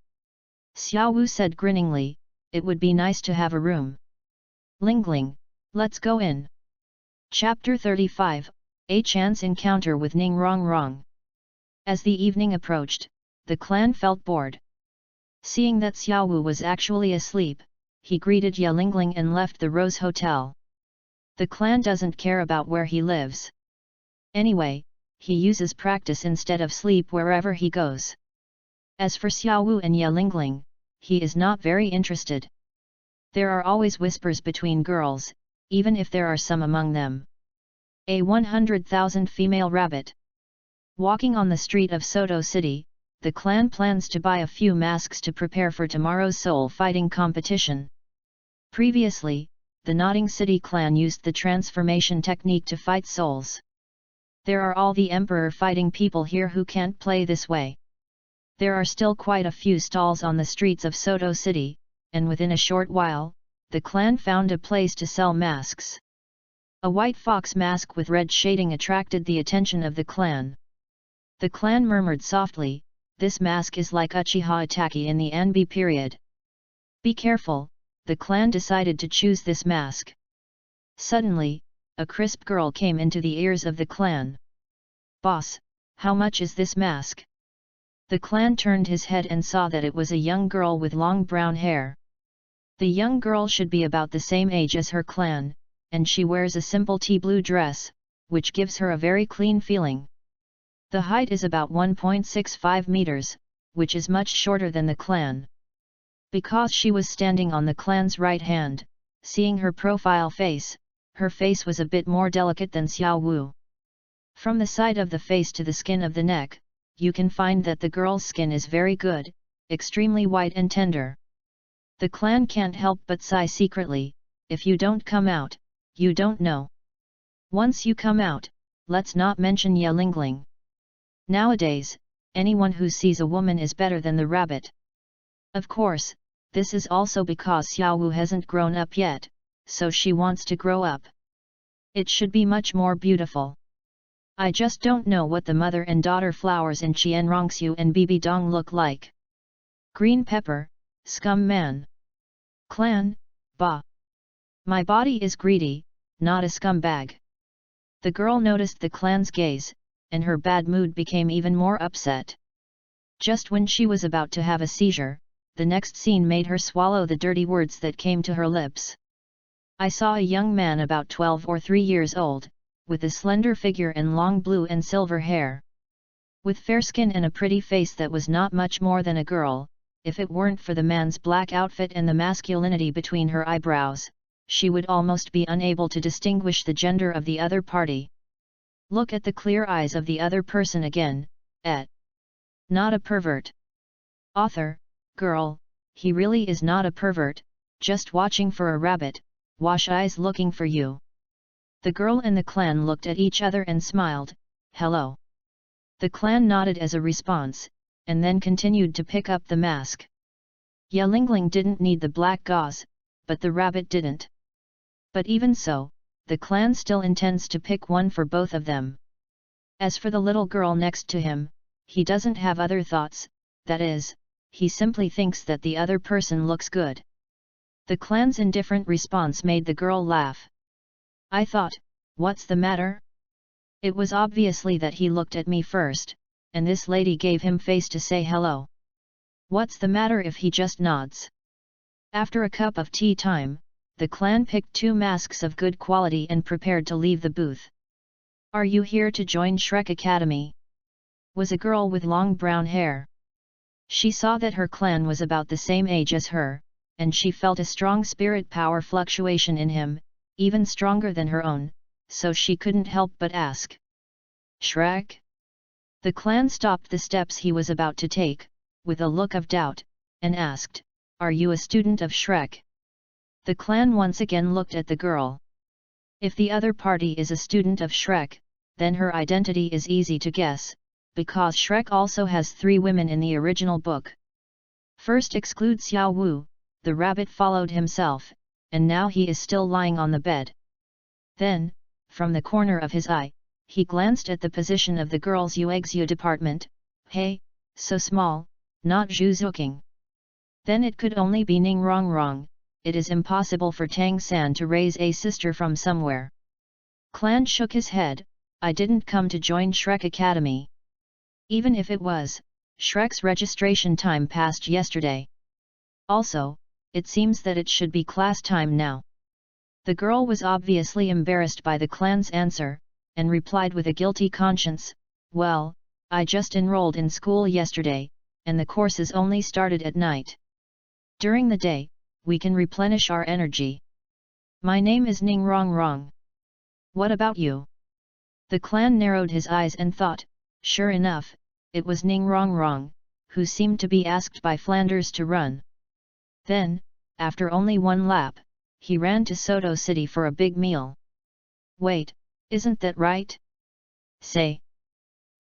Xiao Wu said grinningly, it would be nice to have a room. Lingling, let's go in. Chapter 35, A Chance Encounter with Ning Rong Rong. As the evening approached, the clan felt bored. Seeing that Xiao Wu was actually asleep, he greeted Ye Lingling and left the Rose Hotel. The clan doesn't care about where he lives. Anyway, he uses practice instead of sleep wherever he goes. As for Xiao Wu and Ye Lingling, he is not very interested. There are always whispers between girls, even if there are some among them. A 100,000 female rabbit. Walking on the street of Soto City, the clan plans to buy a few masks to prepare for tomorrow's soul fighting competition. Previously, the Notting City clan used the transformation technique to fight souls. There are all the Emperor fighting people here who can't play this way. There are still quite a few stalls on the streets of Soto City, and within a short while, the clan found a place to sell masks. A white fox mask with red shading attracted the attention of the clan. The clan murmured softly, "This mask is like Uchiha Itachi in the Anbi period. Be careful." The clan decided to choose this mask. Suddenly, a crisp girl came into the ears of the clan. "Boss, how much is this mask?" The clan turned his head and saw that it was a young girl with long brown hair. The young girl should be about the same age as her clan, and she wears a simple tea blue dress, which gives her a very clean feeling. The height is about 1.65 meters, which is much shorter than the clan. Because she was standing on the clan's right hand, seeing her profile face, her face was a bit more delicate than Xiao Wu. From the side of the face to the skin of the neck, you can find that the girl's skin is very good, extremely white and tender. The clan can't help but sigh secretly, "If you don't come out, you don't know. Once you come out, let's not mention Ye Lingling." Nowadays, anyone who sees a woman is better than the rabbit. Of course, this is also because Xiao Wu hasn't grown up yet, so she wants to grow up. It should be much more beautiful. I just don't know what the mother and daughter flowers in Qianrongxiu and Bibi Dong look like. Green pepper, scum man. Clan, bah. My body is greedy, not a scumbag. The girl noticed the clan's gaze, and her bad mood became even more upset. Just when she was about to have a seizure, the next scene made her swallow the dirty words that came to her lips. "I saw a young man about 12 or 3 years old, with a slender figure and long blue and silver hair. With fair skin and a pretty face that was not much more than a girl. If it weren't for the man's black outfit and the masculinity between her eyebrows, she would almost be unable to distinguish the gender of the other party. Look at the clear eyes of the other person again, not a pervert. Author, girl, he really is not a pervert, just watching for a rabbit, wash eyes looking for you." The girl and the clan looked at each other and smiled, "Hello." The clan nodded as a response, and then continued to pick up the mask. Ye Lingling didn't need the black gauze, but the rabbit didn't. But even so, the clan still intends to pick one for both of them. As for the little girl next to him, he doesn't have other thoughts, that is, he simply thinks that the other person looks good. The clan's indifferent response made the girl laugh. "I thought, what's the matter?" It was obviously that he looked at me first, and this lady gave him face to say hello. What's the matter if he just nods? After a cup of tea time, the clan picked 2 masks of good quality and prepared to leave the booth. "Are you here to join Shrek Academy?" was a girl with long brown hair. She saw that her clan was about the same age as her, and she felt a strong spirit power fluctuation in him, even stronger than her own, so she couldn't help but ask. "Shrek?" The clan stopped the steps he was about to take, with a look of doubt, and asked, "Are you a student of Shrek?" The clan once again looked at the girl. If the other party is a student of Shrek, then her identity is easy to guess, because Shrek also has 3 women in the original book. First exclude Xiao Wu, the rabbit followed himself, and now he is still lying on the bed. Then, from the corner of his eye, he glanced at the position of the girl's Yuexu department. "Hey, so small, not Zhuzuking." Then it could only be Ning Rongrong, it is impossible for Tang San to raise a sister from somewhere. Clan shook his head, "I didn't come to join Shrek Academy. Even if it was, Shrek's registration time passed yesterday. Also, it seems that it should be class time now." The girl was obviously embarrassed by the clan's answer, and replied with a guilty conscience, "Well, I just enrolled in school yesterday, and the courses only started at night. During the day, we can replenish our energy. My name is Ning Rongrong. What about you?" The clan narrowed his eyes and thought, sure enough, it was Ning Rongrong, who seemed to be asked by Flanders to run. Then, after only 1 lap, he ran to Soto City for a big meal. Wait, isn't that right? Say.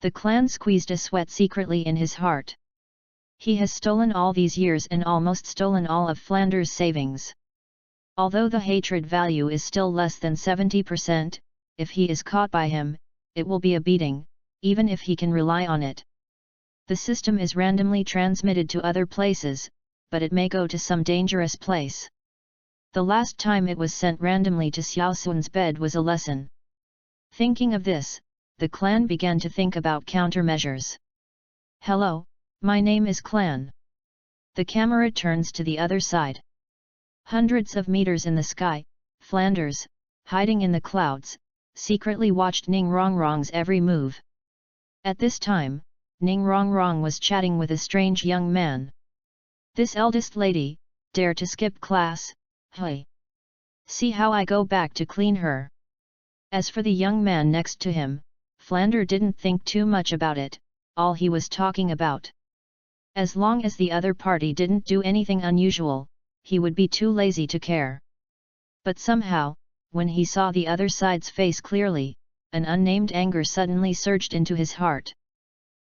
The clan squeezed a sweat secretly in his heart. He has stolen all these years and almost stolen all of Flanders' savings. Although the hatred value is still less than 70%, if he is caught by him, it will be a beating, even if he can rely on it. The system is randomly transmitted to other places, but it may go to some dangerous place. The last time it was sent randomly to Xiaosun's bed was a lesson. Thinking of this, the clan began to think about countermeasures. Hello, my name is Clan. The camera turns to the other side. Hundreds of meters in the sky, Flanders, hiding in the clouds, secretly watched Ning Rongrong's every move. At this time, Ning Rongrong was chatting with a strange young man. This eldest lady, dare to skip class, hey! See how I go back to clean her. As for the young man next to him, Flander didn't think too much about it, all he was talking about. As long as the other party didn't do anything unusual, he would be too lazy to care. But somehow, when he saw the other side's face clearly, an unnamed anger suddenly surged into his heart.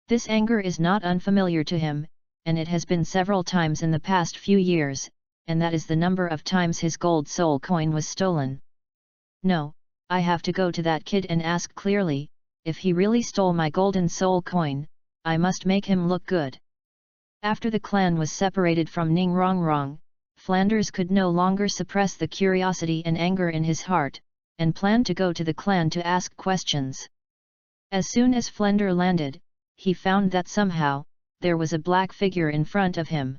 This anger is not unfamiliar to him, and it has been several times in the past few years, and that is the number of times his gold soul coin was stolen. No, I have to go to that kid and ask clearly, if he really stole my golden soul coin, I must make him look good. After the clan was separated from Ning Rongrong, Flanders could no longer suppress the curiosity and anger in his heart, and planned to go to the clan to ask questions. As soon as Flander landed, he found that somehow, there was a black figure in front of him.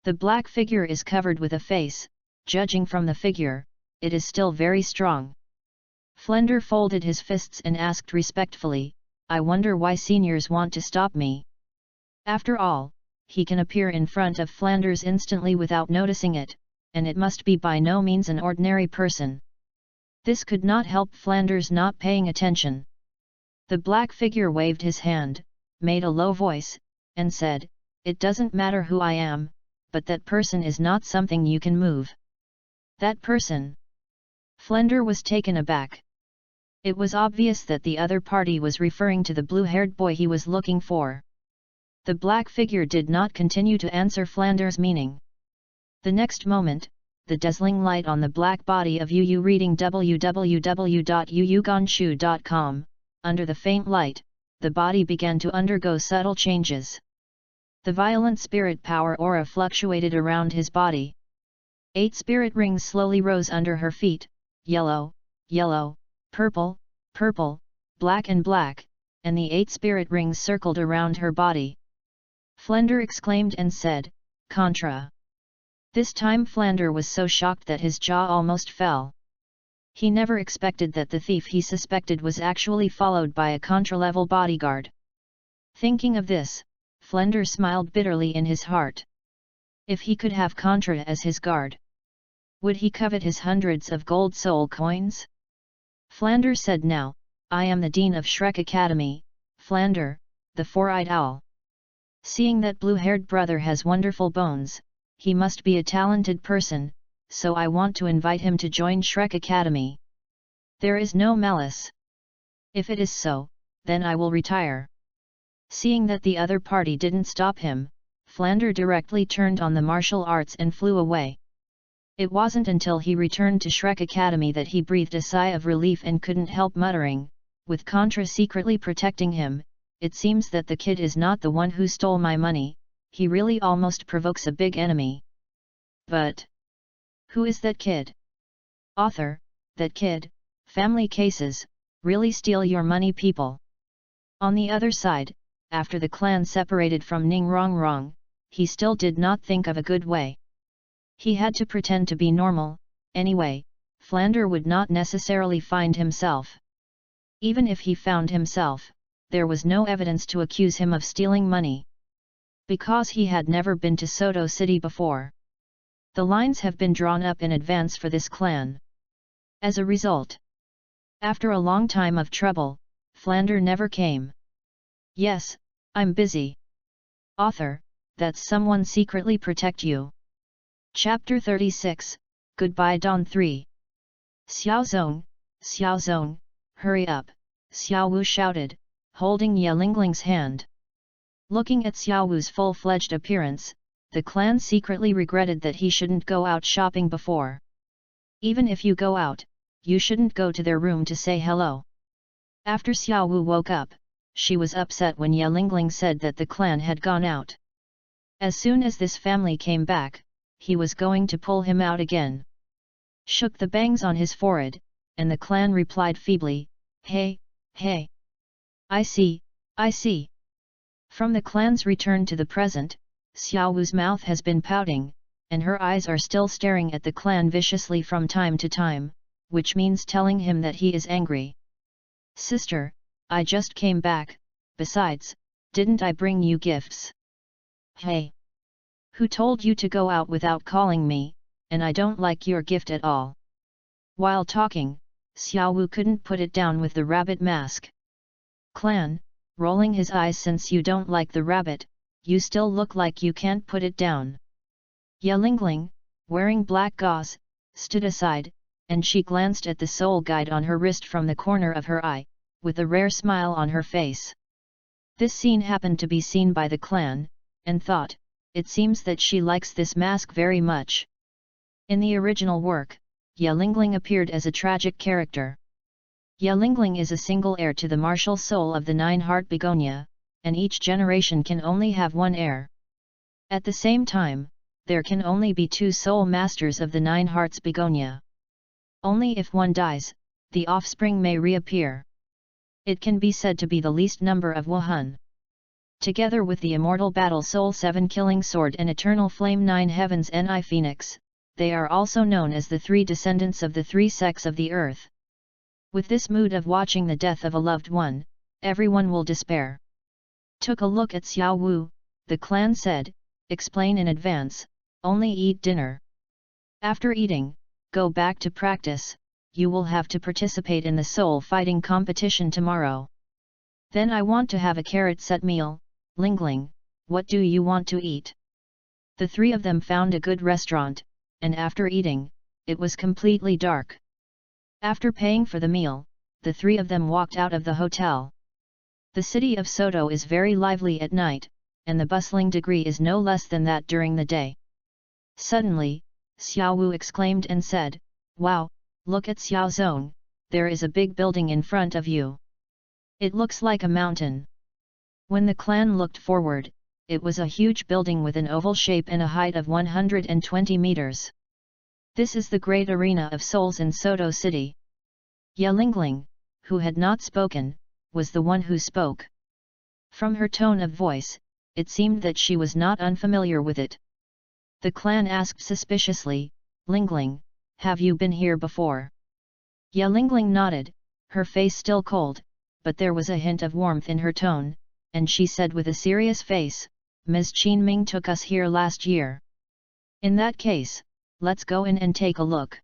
The black figure is covered with a face, judging from the figure, it is still very strong. Flander folded his fists and asked respectfully, I wonder why seniors want to stop me. After all, he can appear in front of Flanders instantly without noticing it, and it must be by no means an ordinary person. This could not help Flanders not paying attention. The black figure waved his hand, made a low voice, and said, It doesn't matter who I am, but that person is not something you can move. That person? Flander was taken aback. It was obvious that the other party was referring to the blue-haired boy he was looking for. The black figure did not continue to answer Flanders' meaning. The next moment, the dazzling light on the black body of Yu reading www.yuyugonshu.com, under the faint light, the body began to undergo subtle changes. The violent spirit power aura fluctuated around his body. 8 spirit rings slowly rose under her feet, yellow, yellow, purple, purple, black and black, and the 8 spirit rings circled around her body. Flander exclaimed and said, Contra. This time Flander was so shocked that his jaw almost fell. He never expected that the thief he suspected was actually followed by a Contra-level bodyguard. Thinking of this, Flander smiled bitterly in his heart. If he could have Contra as his guard, would he covet his hundreds of gold soul coins? Flander said now, I am the Dean of Shrek Academy, Flander, the four-eyed owl. Seeing that blue-haired brother has wonderful bones, he must be a talented person, so I want to invite him to join Shrek Academy. There is no malice. If it is so, then I will retire. Seeing that the other party didn't stop him, Flander directly turned on the martial arts and flew away. It wasn't until he returned to Shrek Academy that he breathed a sigh of relief and couldn't help muttering, with Contra secretly protecting him, it seems that the kid is not the one who stole my money, he really almost provokes a big enemy. But who is that kid? Author, that kid, family cases, really steal your money people. On the other side, after the clan separated from Ning Rongrong, he still did not think of a good way. He had to pretend to be normal, anyway, Flander would not necessarily find himself. Even if he found himself, there was no evidence to accuse him of stealing money. Because he had never been to Soto City before. The lines have been drawn up in advance for this clan. As a result, after a long time of trouble, Flander never came. Yes, I'm busy. Author, that's someone secretly protect you. Chapter 36, Goodbye Don 3. Xiao Zong, hurry up, Xiao Wu shouted, holding Ye Lingling's hand. Looking at Xiao Wu's full-fledged appearance, the clan secretly regretted that he shouldn't go out shopping before. Even if you go out, you shouldn't go to their room to say hello. After Xiao Wu woke up, she was upset when Ye Lingling said that the clan had gone out. As soon as this family came back, he was going to pull him out again. Shook the bangs on his forehead, and the clan replied feebly, "Hey, hey. I see, I see." From the clan's return to the present, Xiao Wu's mouth has been pouting, and her eyes are still staring at the clan viciously from time to time, which means telling him that he is angry. "Sister, I just came back, besides, didn't I bring you gifts?" "Hey! Who told you to go out without calling me, and I don't like your gift at all." While talking, Xiao Wu couldn't put it down with the rabbit mask. "Clan," rolling his eyes, "since you don't like the rabbit, you still look like you can't put it down." Ye Lingling, wearing black gauze, stood aside, and she glanced at the soul guide on her wrist from the corner of her eye, with a rare smile on her face. This scene happened to be seen by the clan, and thought, it seems that she likes this mask very much. In the original work, Ye Lingling appeared as a tragic character. Ye Lingling is a single heir to the martial soul of the nine-heart begonia, and each generation can only have one heir. At the same time, there can only be two soul masters of the nine hearts begonia. Only if one dies, the offspring may reappear. It can be said to be the least number of Wuhan. Together with the immortal battle soul 7 killing sword and eternal flame 9 heavens Ni phoenix, they are also known as the three descendants of the three sects of the earth. With this mood of watching the death of a loved one, everyone will despair. Took a look at Xiao Wu, the clan said, "Explain in advance, only eat dinner. After eating, go back to practice, you will have to participate in the soul fighting competition tomorrow. Then I want to have a carrot set meal. Lingling, what do you want to eat?" The three of them found a good restaurant, and after eating, it was completely dark. After paying for the meal, the three of them walked out of the hotel. The city of Soto is very lively at night, and the bustling degree is no less than that during the day. Suddenly, Xiao Wu exclaimed and said, "Wow, look at Xiao Zong, there is a big building in front of you. It looks like a mountain." When the clan looked forward, it was a huge building with an oval shape and a height of 120 meters. This is the great arena of souls in Soto City. Ye Lingling, who had not spoken, was the one who spoke. From her tone of voice, it seemed that she was not unfamiliar with it. The clan asked suspiciously, "Lingling, have you been here before?" Ye Lingling nodded, her face still cold, but there was a hint of warmth in her tone, and she said with a serious face, "Ms. Qin Ming took us here last year. In that case, let's go in and take a look.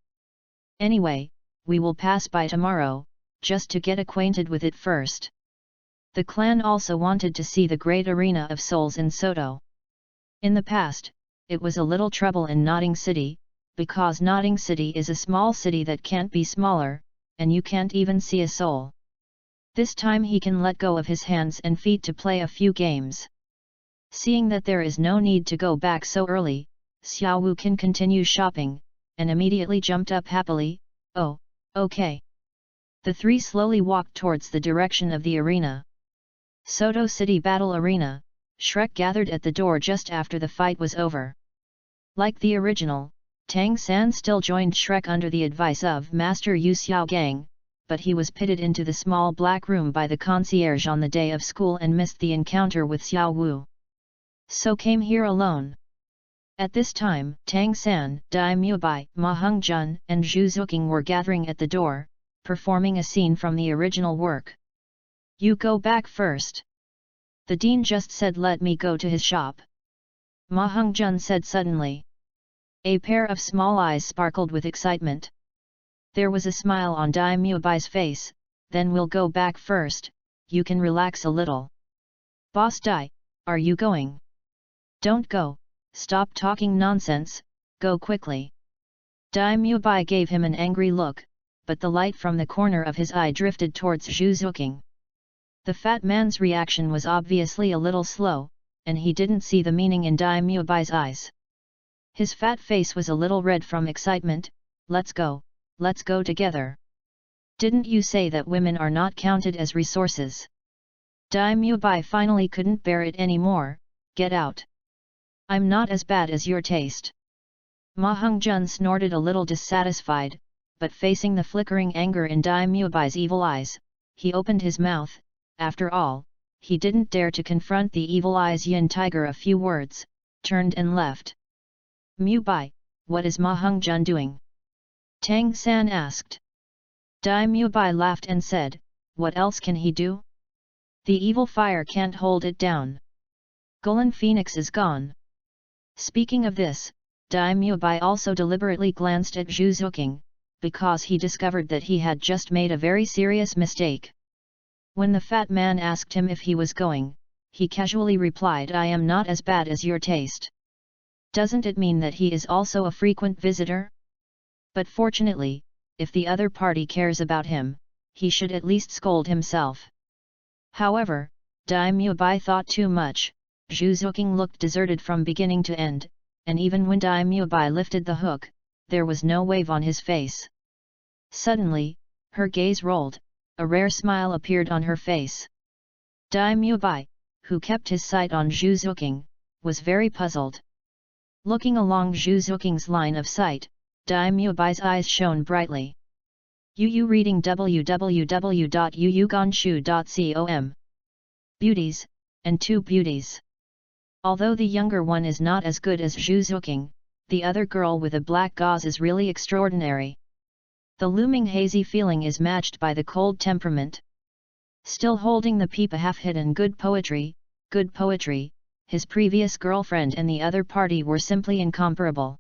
Anyway, we will pass by tomorrow, just to get acquainted with it first." The clan also wanted to see the great arena of souls in Soto. In the past, it was a little trouble in Notting City, because Notting City is a small city that can't be smaller, and you can't even see a soul. This time he can let go of his hands and feet to play a few games. Seeing that there is no need to go back so early, Xiao Wu can continue shopping, and immediately jumped up happily, "Oh, okay." The three slowly walked towards the direction of the arena. Soto City Battle Arena, Shrek gathered at the door just after the fight was over. Like the original, Tang San still joined Shrek under the advice of Master Yu Xiaogang, but he was pitted into the small black room by the concierge on the day of school and missed the encounter with Xiao Wu. So came here alone. At this time, Tang San, Dai Mubai, Ma Hongjun, and Zhu Zuqing were gathering at the door, performing a scene from the original work. "You go back first. The dean just said let me go to his shop," Ma Hongjun said suddenly. A pair of small eyes sparkled with excitement. There was a smile on Dai Mubai's face. "Then we'll go back first, you can relax a little." "Boss Dai, are you going?" "Don't go, stop talking nonsense, go quickly." Dai Mubai gave him an angry look, but the light from the corner of his eye drifted towards Zhu Zuqing. The fat man's reaction was obviously a little slow, and he didn't see the meaning in Dai Mubai's eyes. His fat face was a little red from excitement. Let's go together. Didn't you say that women are not counted as resources? Dai Mubai finally couldn't bear it anymore. Get out. I'm not as bad as your taste. Ma Hongjun snorted a little dissatisfied, but facing the flickering anger in Dai Mubai's evil eyes, he opened his mouth. After all, he didn't dare to confront the evil eyes Yin Tiger a few words, turned and left. Mubai, what is Ma Hongjun doing? Tang San asked. Dai Mubai laughed and said, what else can he do? The evil fire can't hold it down. Golan Phoenix is gone. Speaking of this, Dai Mubai also deliberately glanced at Zhu Zuqing, because he discovered that he had just made a very serious mistake. When the fat man asked him if he was going, he casually replied, I am not as bad as your taste. Doesn't it mean that he is also a frequent visitor? But fortunately, if the other party cares about him, he should at least scold himself. However, Dai Mubai thought too much. Zhu Zuqing looked deserted from beginning to end, and even when Dai Mubai lifted the hook, there was no wave on his face. Suddenly, her gaze rolled, a rare smile appeared on her face. Dai Mubai, who kept his sight on Zhu Zuqing, was very puzzled. Looking along Zhu Zuqing's line of sight, Dai Mubai's eyes shone brightly. Yu reading www.yuyuganshu.com. Beauties, and two beauties. Although the younger one is not as good as Zhu Zuqing, the other girl with a black gauze is really extraordinary. The looming hazy feeling is matched by the cold temperament. Still holding the peep a half-hidden good poetry, his previous girlfriend and the other party were simply incomparable.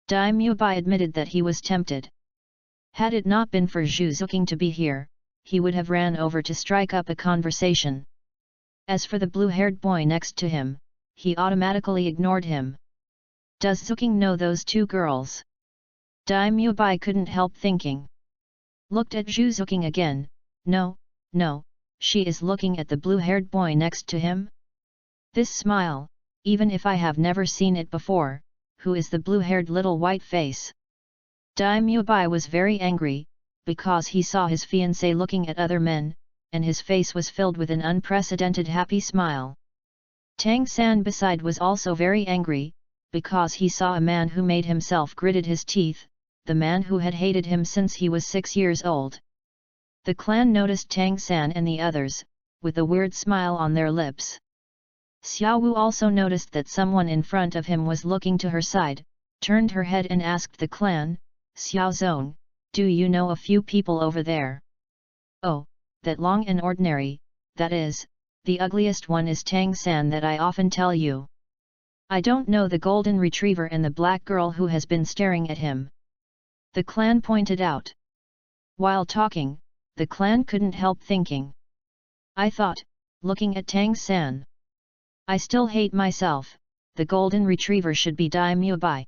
Dai Mubai admitted that he was tempted. Had it not been for Zhu Zuqing to be here, he would have ran over to strike up a conversation. As for the blue-haired boy next to him, he automatically ignored him. Does Zuqing know those two girls? Dai Mubai couldn't help thinking. Looked at Zhu Zuqing again. No, she is looking at the blue-haired boy next to him? This smile, even if I have never seen it before, who is the blue-haired little white face? Dai Mubai was very angry, because he saw his fiancée looking at other men, and his face was filled with an unprecedented happy smile. Tang San beside was also very angry, because he saw a man who made himself gritted his teeth, the man who had hated him since he was 6 years old. The clan noticed Tang San and the others, with a weird smile on their lips. Xiao Wu also noticed that someone in front of him was looking to her side, turned her head and asked the clan, Xiao Zong, do you know a few people over there? Oh, that long and ordinary, that is, the ugliest one is Tang San that I often tell you. I don't know the golden retriever and the black girl who has been staring at him. The clan pointed out. While talking, the clan couldn't help thinking. I thought, looking at Tang San. I still hate myself, the golden retriever should be Dai Mubai.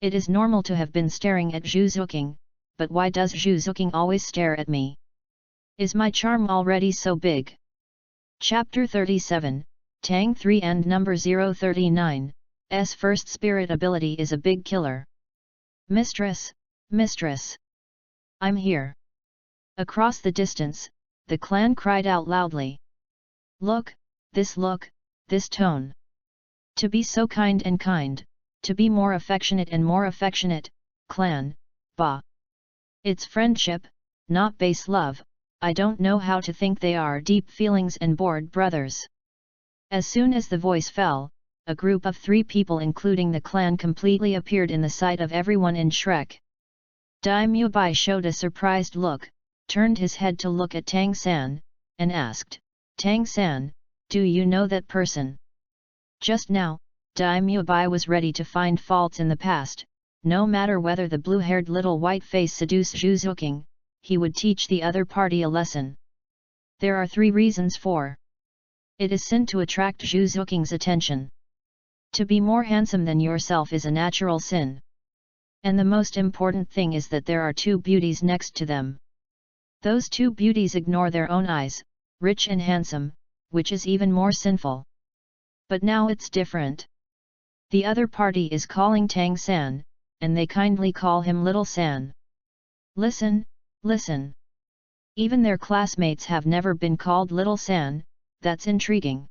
It is normal to have been staring at Zhu Zuqing, but why does Zhu Zuqing always stare at me? Is my charm already so big? Chapter 37, Tang 3 and number 039, S first spirit ability is a big killer. Mistress, I'm here. Across the distance, the clan cried out loudly. Look, this tone. To be so kind and kind, to be more affectionate and more affectionate, clan, bah. It's friendship, not base love, I don't know how to think they are deep feelings and bored brothers. As soon as the voice fell, a group of 3 people including the clan completely appeared in the sight of everyone in Shrek. Dai Mubai showed a surprised look, turned his head to look at Tang San, and asked, Tang San, do you know that person? Just now, Dai Mubai was ready to find faults in the past, no matter whether the blue-haired little white face seduced Zhu Zuqing, he would teach the other party a lesson. There are 3 reasons for. It is sin to attract Zhu Zuqing's attention. To be more handsome than yourself is a natural sin. And the most important thing is that there are two beauties next to them. Those two beauties ignore their own eyes, rich and handsome, which is even more sinful. But now it's different. The other party is calling Tang San, and they kindly call him Little San. Listen, listen. Even their classmates have never been called Little San, that's intriguing.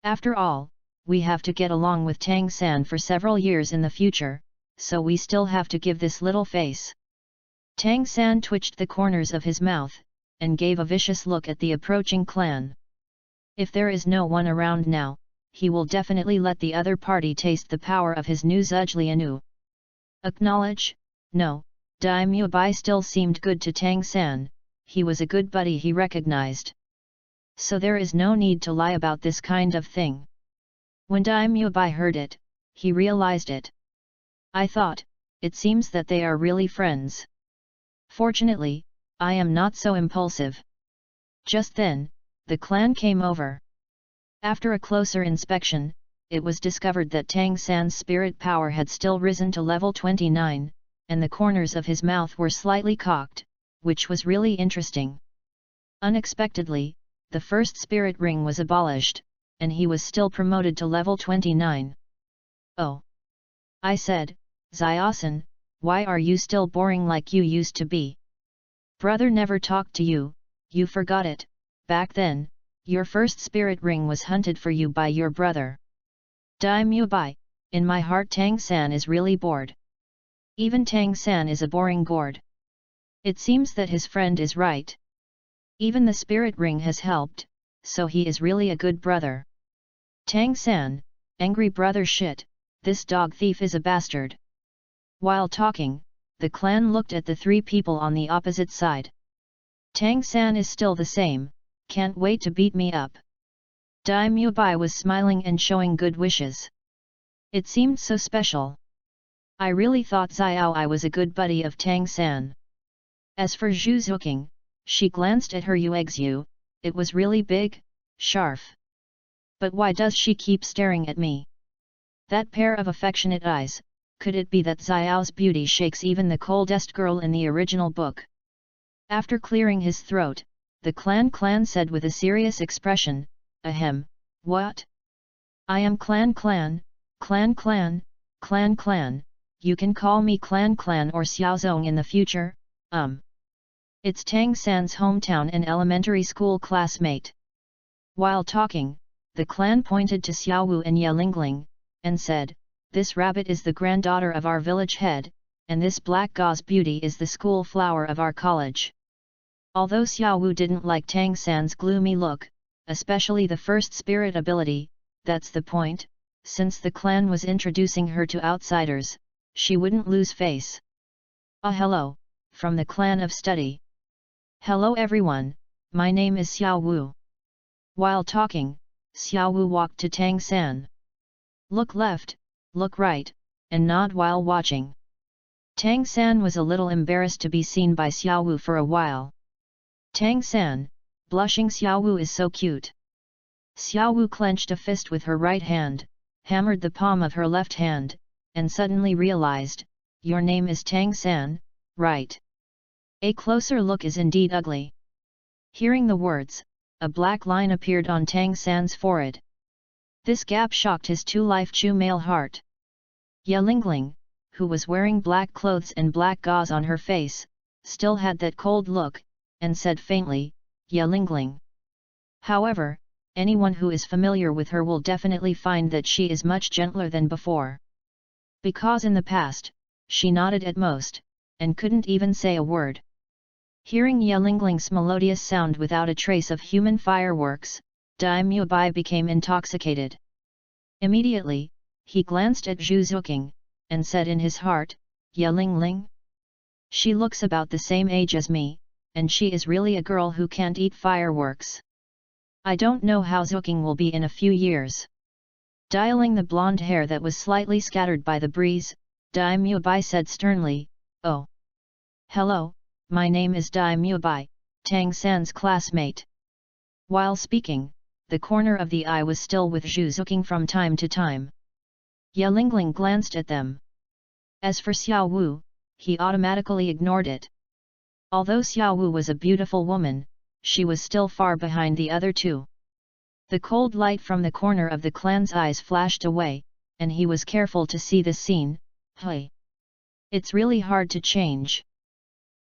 After all, we have to get along with Tang San for several years in the future, so we still have to give this little face. Tang San twitched the corners of his mouth, and gave a vicious look at the approaching clan. If there is no one around now, he will definitely let the other party taste the power of his new Zhuzlianu. Acknowledge? No, Daimyo Bai still seemed good to Tang San, he was a good buddy he recognized. So there is no need to lie about this kind of thing. When Daimyo Bai heard it, he realized it. I thought, it seems that they are really friends. Fortunately, I am not so impulsive. Just then, the clan came over. After a closer inspection, it was discovered that Tang San's spirit power had still risen to level 29, and the corners of his mouth were slightly cocked, which was really interesting. Unexpectedly, the first spirit ring was abolished, and he was still promoted to level 29. Oh! I said, Ziosan, why are you still boring like you used to be? Brother never talked to you, you forgot it, back then, your first spirit ring was hunted for you by your brother. Daimyo Bai, in my heart Tang San is really bored. Even Tang San is a boring gourd. It seems that his friend is right. Even the spirit ring has helped, so he is really a good brother. Tang San, angry brother shit, this dog thief is a bastard. While talking, the clan looked at the three people on the opposite side. Tang San is still the same, can't wait to beat me up. Daimyo Bai was smiling and showing good wishes. It seemed so special. I really thought Xiao I was a good buddy of Tang San. As for Zhu Zuqing, she glanced at her Yuexu, it was really big, sharp. But why does she keep staring at me? That pair of affectionate eyes, could it be that Xiao's beauty shakes even the coldest girl in the original book? After clearing his throat, the clan said with a serious expression, ahem, what? I am clan, you can call me clan or Xiaozong in the future, It's Tang San's hometown and elementary school classmate. While talking, the clan pointed to Xiaowu and Yelingling, and said, this rabbit is the granddaughter of our village head, and this black gauze beauty is the school flower of our college. Although Xiaowu didn't like Tang San's gloomy look, especially the first spirit ability, that's the point, since the clan was introducing her to outsiders, she wouldn't lose face. Hello, from the clan of study. Hello everyone, my name is Xiaowu. While talking, Xiaowu walked to Tang San. Look left, look right, and nod while watching. Tang San was a little embarrassed to be seen by Xiaowu for a while. Tang San, blushing Xiaowu is so cute. Xiaowu clenched a fist with her right hand, hammered the palm of her left hand, and suddenly realized, your name is Tang San, right? A closer look is indeed ugly. Hearing the words, a black line appeared on Tang San's forehead. This gap shocked his two-life Chu male heart. Yelingling, who was wearing black clothes and black gauze on her face, still had that cold look, and said faintly, Yelingling. However, anyone who is familiar with her will definitely find that she is much gentler than before. Because in the past, she nodded at most, and couldn't even say a word. Hearing Yelingling's melodious sound without a trace of human fireworks, Daimyo Bai became intoxicated. Immediately, he glanced at Zhu Zuqing, and said in his heart, Yelingling? She looks about the same age as me, and she is really a girl who can't eat fireworks. I don't know how Zuqing will be in a few years. Dialing the blonde hair that was slightly scattered by the breeze, Daimyo Bai said sternly, oh. Hello, my name is Daimyo Bai, Tang San's classmate. While speaking, the corner of the eye was still with Zhu Zuqing from time to time. Yelingling glanced at them. As for Xiao Wu, he automatically ignored it. Although Xiao Wu was a beautiful woman, she was still far behind the other two. The cold light from the corner of the clan's eyes flashed away, and he was careful to see the scene. Hey! It's really hard to change.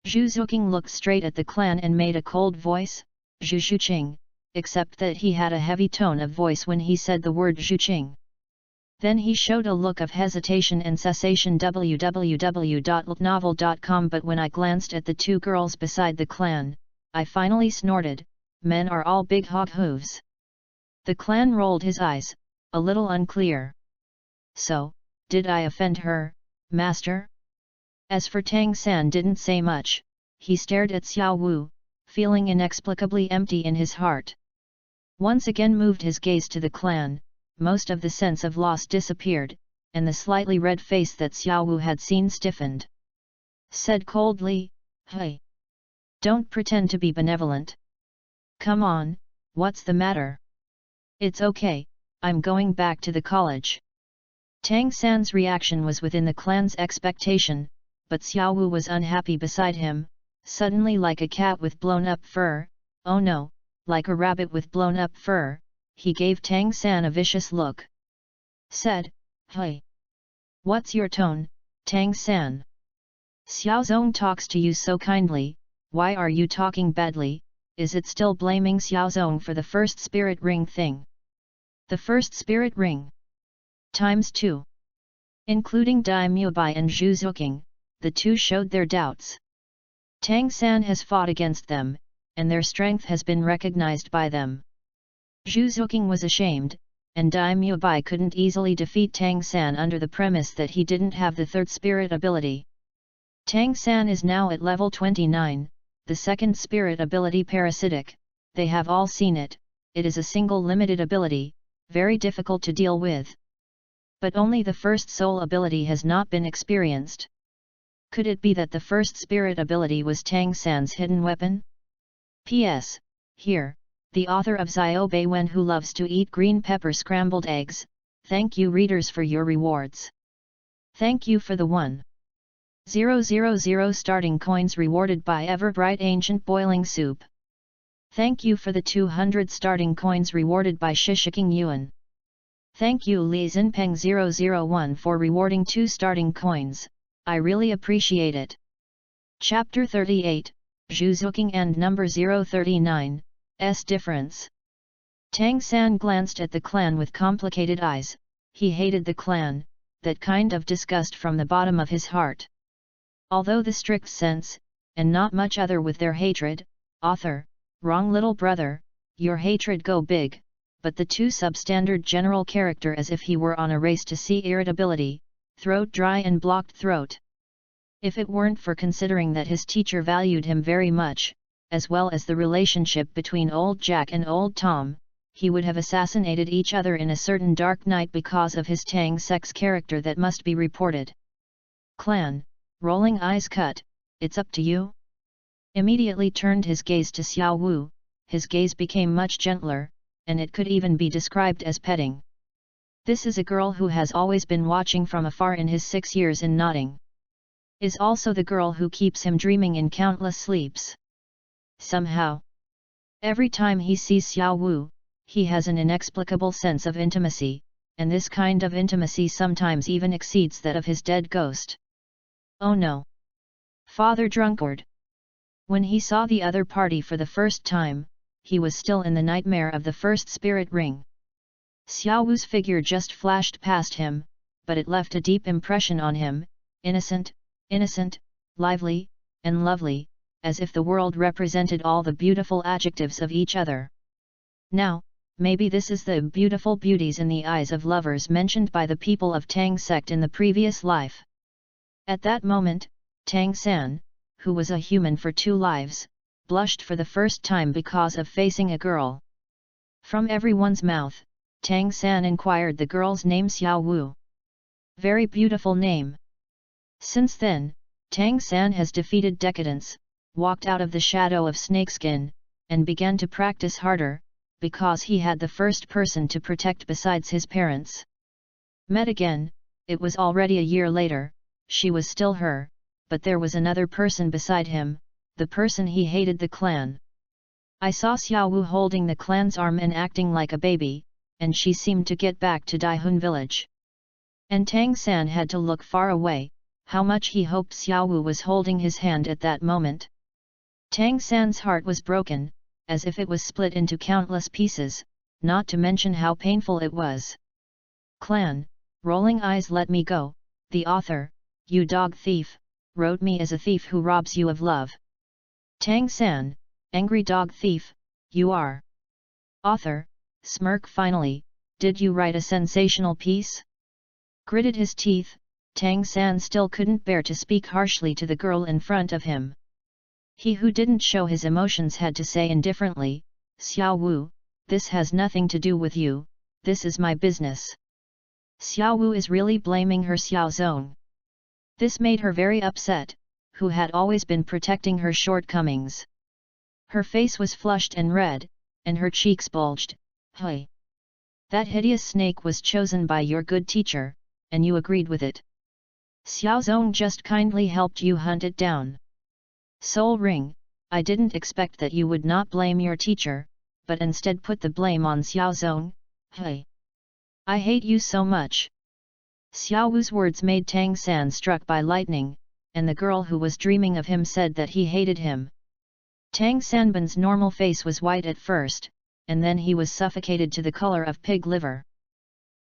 Zhu Zuqing looked straight at the clan and made a cold voice, Zhu Shuqing, except that he had a heavy tone of voice when he said the word Zhuqing. Then he showed a look of hesitation and cessation www.novel.com, but when I glanced at the two girls beside the clan, I finally snorted, men are all big hog hooves. The clan rolled his eyes, a little unclear. So, did I offend her, master? As for Tang San didn't say much, he stared at Xiao Wu, feeling inexplicably empty in his heart. Once again moved his gaze to the clan, most of the sense of loss disappeared, and the slightly red face that Xiao Wu had seen stiffened. Said coldly, Hey! Don't pretend to be benevolent. Come on, what's the matter? It's okay, I'm going back to the college. Tang San's reaction was within the clan's expectation, but Xiao Wu was unhappy beside him, suddenly like a cat with blown-up fur, oh no, like a rabbit with blown-up fur, he gave Tang San a vicious look. Said, Hey! What's your tone, Tang San? Xiao Zong talks to you so kindly, why are you talking badly? Is it still blaming Xiao Zong for the first spirit ring thing? The first spirit ring? Times 2. Including Dai Mubai and Zhu Zuqing, the two showed their doubts. Tang San has fought against them, and their strength has been recognized by them. Zhu Zuqing was ashamed, and Dai Mubai couldn't easily defeat Tang San under the premise that he didn't have the third spirit ability. Tang San is now at level 29, the second spirit ability parasitic, they have all seen it, it is a single limited ability, very difficult to deal with. But only the first soul ability has not been experienced. Could it be that the first spirit ability was Tang San's hidden weapon? P.S. Here, the author of Xiao Bei Wen who loves to eat green pepper scrambled eggs, thank you readers for your rewards. Thank you for the 1,000 starting coins rewarded by Everbright Ancient Boiling Soup. Thank you for the 200 starting coins rewarded by Shishiking Yuan. Thank you Li Zinpeng 001 for rewarding 2 starting coins, I really appreciate it. Chapter 38, Zhu Zuqing and number 039, S difference. Tang San glanced at the clan with complicated eyes, he hated the clan, that kind of disgust from the bottom of his heart. Although the strict sense, and not much other with their hatred, author, wrong little brother, your hatred go big, but the two substandard general character as if he were on a race to see irritability, throat dry and blocked throat. If it weren't for considering that his teacher valued him very much, as well as the relationship between old Jack and old Tom, he would have assassinated each other in a certain dark night because of his Tang sex character that must be reported. Clan, rolling eyes cut, it's up to you? Immediately turned his gaze to Xiao Wu, his gaze became much gentler, and it could even be described as petting. This is a girl who has always been watching from afar in his 6 years in nodding. Is also the girl who keeps him dreaming in countless sleeps. Somehow, every time he sees Xiao Wu, he has an inexplicable sense of intimacy, and this kind of intimacy sometimes even exceeds that of his dead ghost. Oh no! Father drunkard! When he saw the other party for the first time, he was still in the nightmare of the first spirit ring. Xiao Wu's figure just flashed past him, but it left a deep impression on him, innocent, lively, and lovely, as if the world represented all the beautiful adjectives of each other. Now, maybe this is the beautiful beauties in the eyes of lovers mentioned by the people of Tang sect in the previous life. At that moment, Tang San, who was a human for 2 lives, blushed for the first time because of facing a girl. From everyone's mouth, Tang San inquired the girl's name. Xiao Wu. Very beautiful name. Since then, Tang San has defeated decadence, walked out of the shadow of snakeskin, and began to practice harder, because he had the first person to protect besides his parents. Met again, it was already a year later, she was still her, but there was another person beside him, the person he hated, the clan. I saw Xiao Wu holding the clan's arm and acting like a baby, and she seemed to get back to Daihun village. And Tang San had to look far away. How much he hoped Xiao Wu was holding his hand at that moment. Tang San's heart was broken, as if it was split into countless pieces, not to mention how painful it was. Clan, rolling eyes, let me go. The author, you dog thief, wrote me as a thief who robs you of love. Tang San, angry dog thief, you are. Author, smirk finally, did you write a sensational piece? Gritted his teeth, Tang San still couldn't bear to speak harshly to the girl in front of him. He who didn't show his emotions had to say indifferently, Xiao Wu, this has nothing to do with you, this is my business. Xiao Wu is really blaming her Xiao Zong. This made her very upset, who had always been protecting her shortcomings. Her face was flushed and red, and her cheeks bulged. Hey! That hideous snake was chosen by your good teacher, and you agreed with it. Xiao Zong just kindly helped you hunt it down. Soul Ring, I didn't expect that you would not blame your teacher, but instead put the blame on Xiao Zong. Hey! I hate you so much. Xiao Wu's words made Tang San struck by lightning, and the girl who was dreaming of him said that he hated him. Tang Sanban's normal face was white at first, and then he was suffocated to the color of pig liver.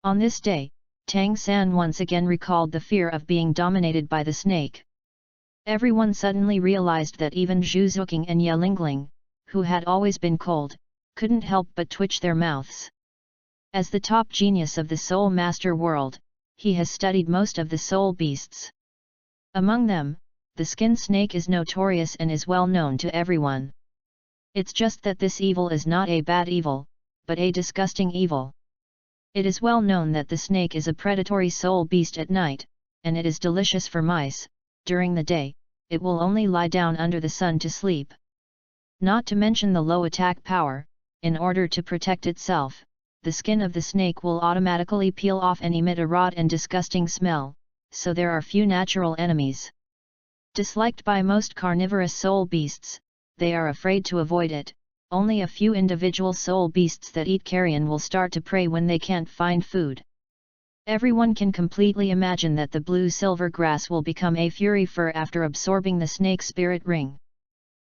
On this day, Tang San once again recalled the fear of being dominated by the snake. Everyone suddenly realized that even Zhu Zuqing and Ye Lingling, who had always been cold, couldn't help but twitch their mouths. As the top genius of the Soul Master world, he has studied most of the soul beasts. Among them, the skin snake is notorious and is well known to everyone. It's just that this evil is not a bad evil, but a disgusting evil. It is well known that the snake is a predatory soul beast at night, and it is delicious for mice. During the day, it will only lie down under the sun to sleep. Not to mention the low attack power, in order to protect itself, the skin of the snake will automatically peel off and emit a rot and disgusting smell, so there are few natural enemies. Disliked by most carnivorous soul beasts, they are afraid to avoid it. Only a few individual soul beasts that eat carrion will start to prey when they can't find food. Everyone can completely imagine that the blue-silver grass will become a fury fur after absorbing the snake spirit ring.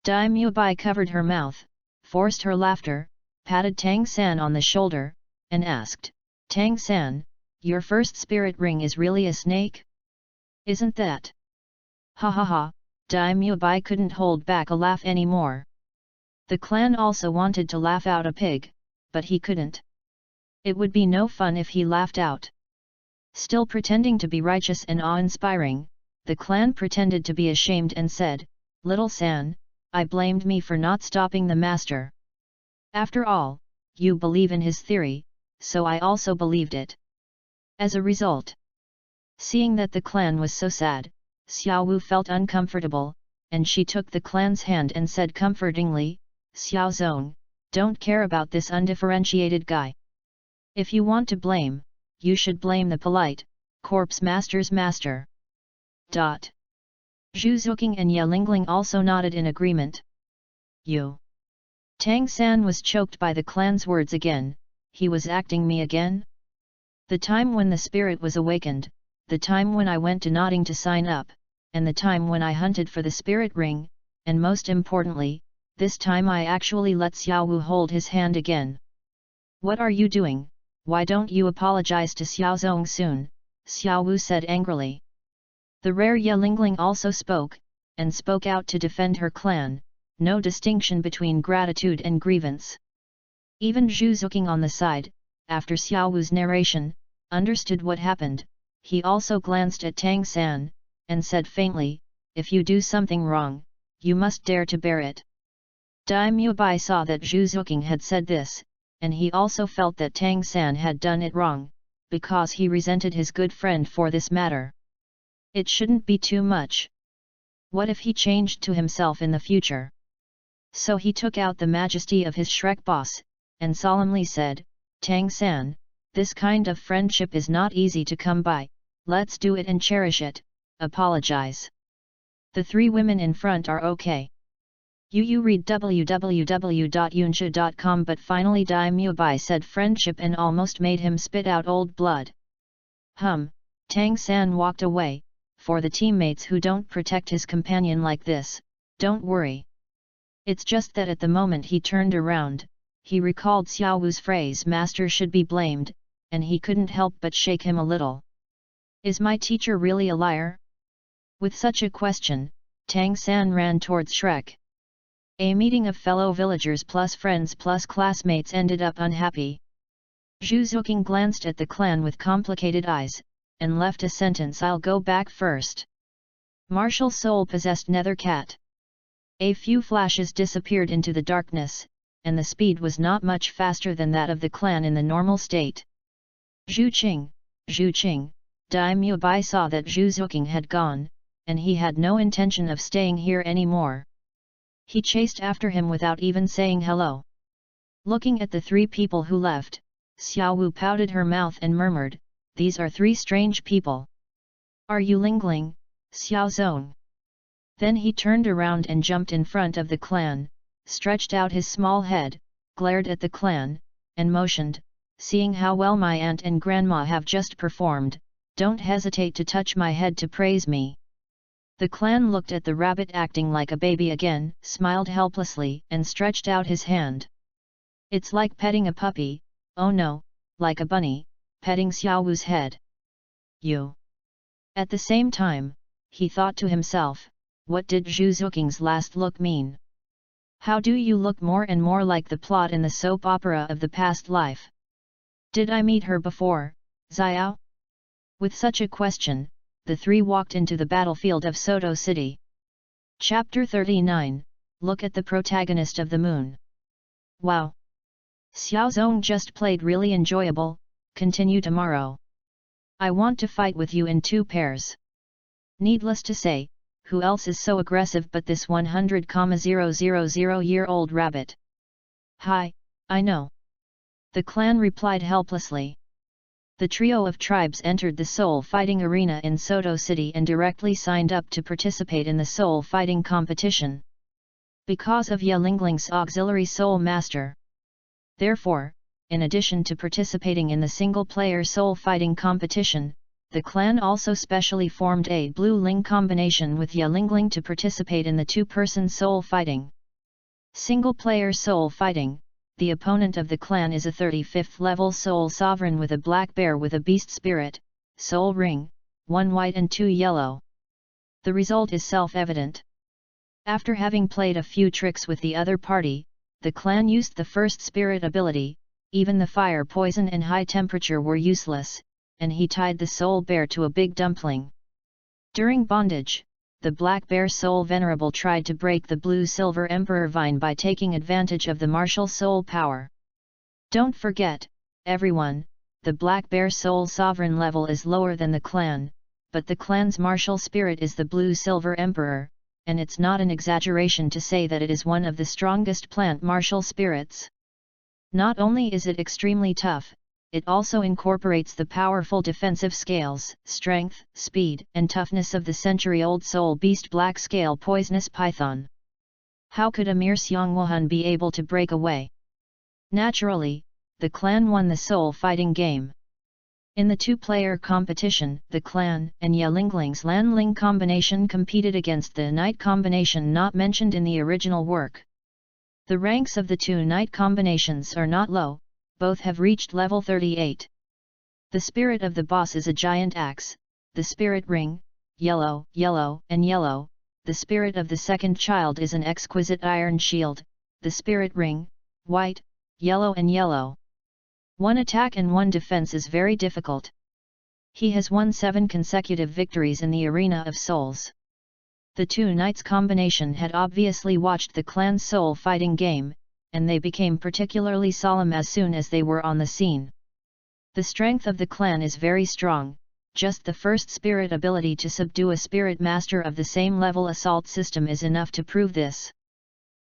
Dai Mubai covered her mouth, forced her laughter, patted Tang San on the shoulder, and asked, Tang San, your first spirit ring is really a snake? Isn't that? Ha ha ha, Dai Mubai couldn't hold back a laugh anymore. The clan also wanted to laugh out a pig, but he couldn't. It would be no fun if he laughed out. Still pretending to be righteous and awe-inspiring, the clan pretended to be ashamed and said, Little San, I blamed me for not stopping the master. After all, you believe in his theory, so I also believed it. As a result, seeing that the clan was so sad, Xiao Wu felt uncomfortable, and she took the clan's hand and said comfortingly, Xiao Zong, don't care about this undifferentiated guy. If you want to blame, you should blame the polite, corpse master's master. Zhu Zuqing and Ye Lingling also nodded in agreement. You. Tang San was choked by the clan's words again. He was acting me again? The time when the spirit was awakened, the time when I went to Notting to sign up, and the time when I hunted for the spirit ring, and most importantly, this time I actually let Xiao Wu hold his hand again. What are you doing? Why don't you apologize to Xiao Zong soon? Xiao Wu said angrily. The rare Ye Lingling also spoke, and spoke out to defend her clan, no distinction between gratitude and grievance. Even Zhu Zuqing on the side, after Xiao Wu's narration, understood what happened. He also glanced at Tang San, and said faintly, if you do something wrong, you must dare to bear it. Dai Mubai saw that Zhu Zuqing had said this, and he also felt that Tang San had done it wrong, because he resented his good friend for this matter. It shouldn't be too much. What if he changed to himself in the future? So he took out the majesty of his Shrek boss, and solemnly said, Tang San, this kind of friendship is not easy to come by, let's do it and cherish it, apologize. The three women in front are okay. You read www.yunsha.com, but finally Dai Mubai said friendship and almost made him spit out old blood. Tang San walked away. For the teammates who don't protect his companion like this, don't worry. It's just that at the moment he turned around, he recalled Xiao Wu's phrase master should be blamed, and he couldn't help but shake him a little. Is my teacher really a liar? With such a question, Tang San ran towards Shrek. A meeting of fellow villagers plus friends plus classmates ended up unhappy. Zhu Zuqing glanced at the clan with complicated eyes, and left a sentence, I'll go back first. Martial soul possessed nether cat. A few flashes disappeared into the darkness, and the speed was not much faster than that of the clan in the normal state. Zhu Qing, Dai Mubai saw that Zhu Zuqing had gone, and he had no intention of staying here anymore. He chased after him without even saying hello. Looking at the three people who left, Xiao Wu pouted her mouth and murmured, these are three strange people. Are you Lingling, Xiao Zong? Then he turned around and jumped in front of the clan, stretched out his small head, glared at the clan, and motioned, seeing how well my aunt and grandma have just performed, don't hesitate to touch my head to praise me. The clan looked at the rabbit acting like a baby again, smiled helplessly, and stretched out his hand. It's like petting a puppy, oh no, like a bunny, petting Xiao Wu's head. You. At the same time, he thought to himself, what did Zhu Zuqing's last look mean? How do you look more and more like the plot in the soap opera of the past life? Did I meet her before, Xiao? With such a question, the three walked into the battlefield of Soto City. Chapter 39, Look at the protagonist of the moon. Wow! Xiao Zong just played really enjoyable, continue tomorrow. I want to fight with you in 2 pairs. Needless to say, who else is so aggressive but this 100,000-year-old rabbit? Hi, I know. The clan replied helplessly. The trio of tribes entered the soul fighting arena in Soto City and directly signed up to participate in the soul fighting competition. Because of Ya Lingling's auxiliary soul master. Therefore, in addition to participating in the single-player soul fighting competition, the clan also specially formed a blue Ling combination with Ya Lingling to participate in the 2-person soul fighting. Single-player soul fighting, the opponent of the clan is a 35th level soul sovereign with a black bear with a beast spirit, soul ring, 1 white and 2 yellow. The result is self-evident. After having played a few tricks with the other party, the clan used the first spirit ability, even the fire poison and high temperature were useless, and he tied the soul bear to a big dumpling. During bondage, the black bear soul venerable tried to break the blue silver emperor vine by taking advantage of the martial soul power. Don't forget, everyone, the black bear soul sovereign level is lower than the clan, but the clan's martial spirit is the blue silver emperor, and it's not an exaggeration to say that it is one of the strongest plant martial spirits. Not only is it extremely tough, it also incorporates the powerful defensive scales, strength, speed, and toughness of the century-old soul beast black scale poisonous python. How could a mere Xiongwuhan be able to break away? Naturally, the clan won the soul fighting game. In the 2-player competition, the clan and Ya Lingling's Lan Ling combination competed against the Knight combination not mentioned in the original work. The ranks of the 2 Knight combinations are not low, both have reached level 38. The spirit of the boss is a giant axe, the spirit ring, yellow, yellow, and yellow. The spirit of the second child is an exquisite iron shield, the spirit ring, white, yellow and yellow. 1 attack and 1 defense is very difficult. He has won 7 consecutive victories in the arena of souls. The 2 knights combination had obviously watched the clan's soul fighting game, and they became particularly solemn as soon as they were on the scene. The strength of the clan is very strong, just the first spirit ability to subdue a spirit master of the same level assault system is enough to prove this.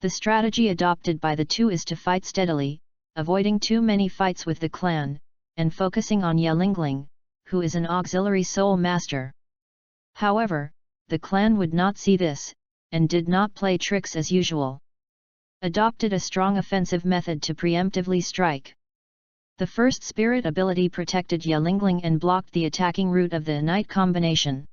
The strategy adopted by the 2 is to fight steadily, avoiding too many fights with the clan, and focusing on Ya Lingling, who is an auxiliary soul master. However, the clan would not see this, and did not play tricks as usual. Adopted a strong offensive method to preemptively strike. The first spirit ability protected Yalingling and blocked the attacking route of the Knight combination.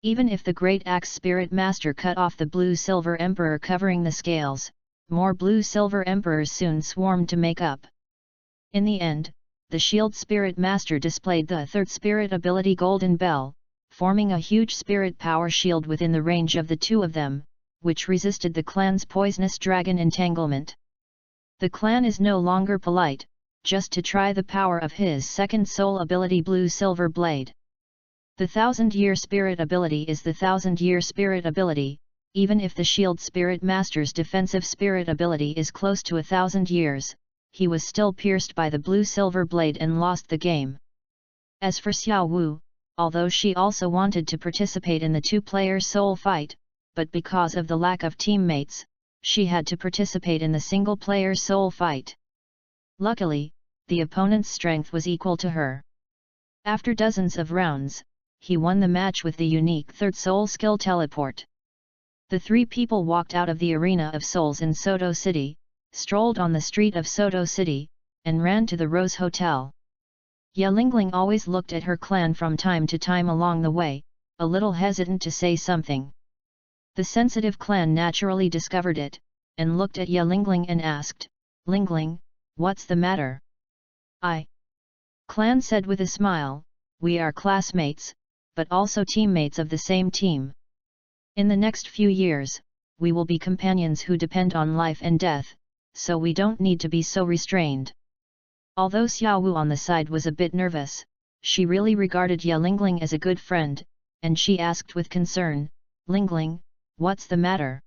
Even if the Great Axe Spirit Master cut off the Blue-Silver Emperor covering the scales, more Blue-Silver Emperors soon swarmed to make up. In the end, the Shield Spirit Master displayed the third spirit ability Golden Bell, forming a huge spirit power shield within the range of the two of them, which resisted the clan's poisonous dragon entanglement. The clan is no longer polite, just to try the power of his second soul ability Blue-Silver Blade. The 1000-year spirit ability is the 1000-year spirit ability, even if the Shield Spirit Master's defensive spirit ability is close to 1000 years, he was still pierced by the Blue-Silver Blade and lost the game. As for Xiao Wu, although she also wanted to participate in the two-player soul fight, but because of the lack of teammates, she had to participate in the single-player soul fight. Luckily, the opponent's strength was equal to her. After dozens of rounds, he won the match with the unique third soul skill teleport. The three people walked out of the Arena of Souls in Soto City, strolled on the street of Soto City, and ran to the Rose Hotel. Yalingling always looked at her clan from time to time along the way, a little hesitant to say something. The sensitive clan naturally discovered it, and looked at Yalingling and asked, "Lingling, what's the matter?" Clan said with a smile, "We are classmates, but also teammates of the same team. In the next few years, we will be companions who depend on life and death, so we don't need to be so restrained." Although Xiao Wu on the side was a bit nervous, she really regarded Yalingling as a good friend, and she asked with concern, "Lingling, what's the matter?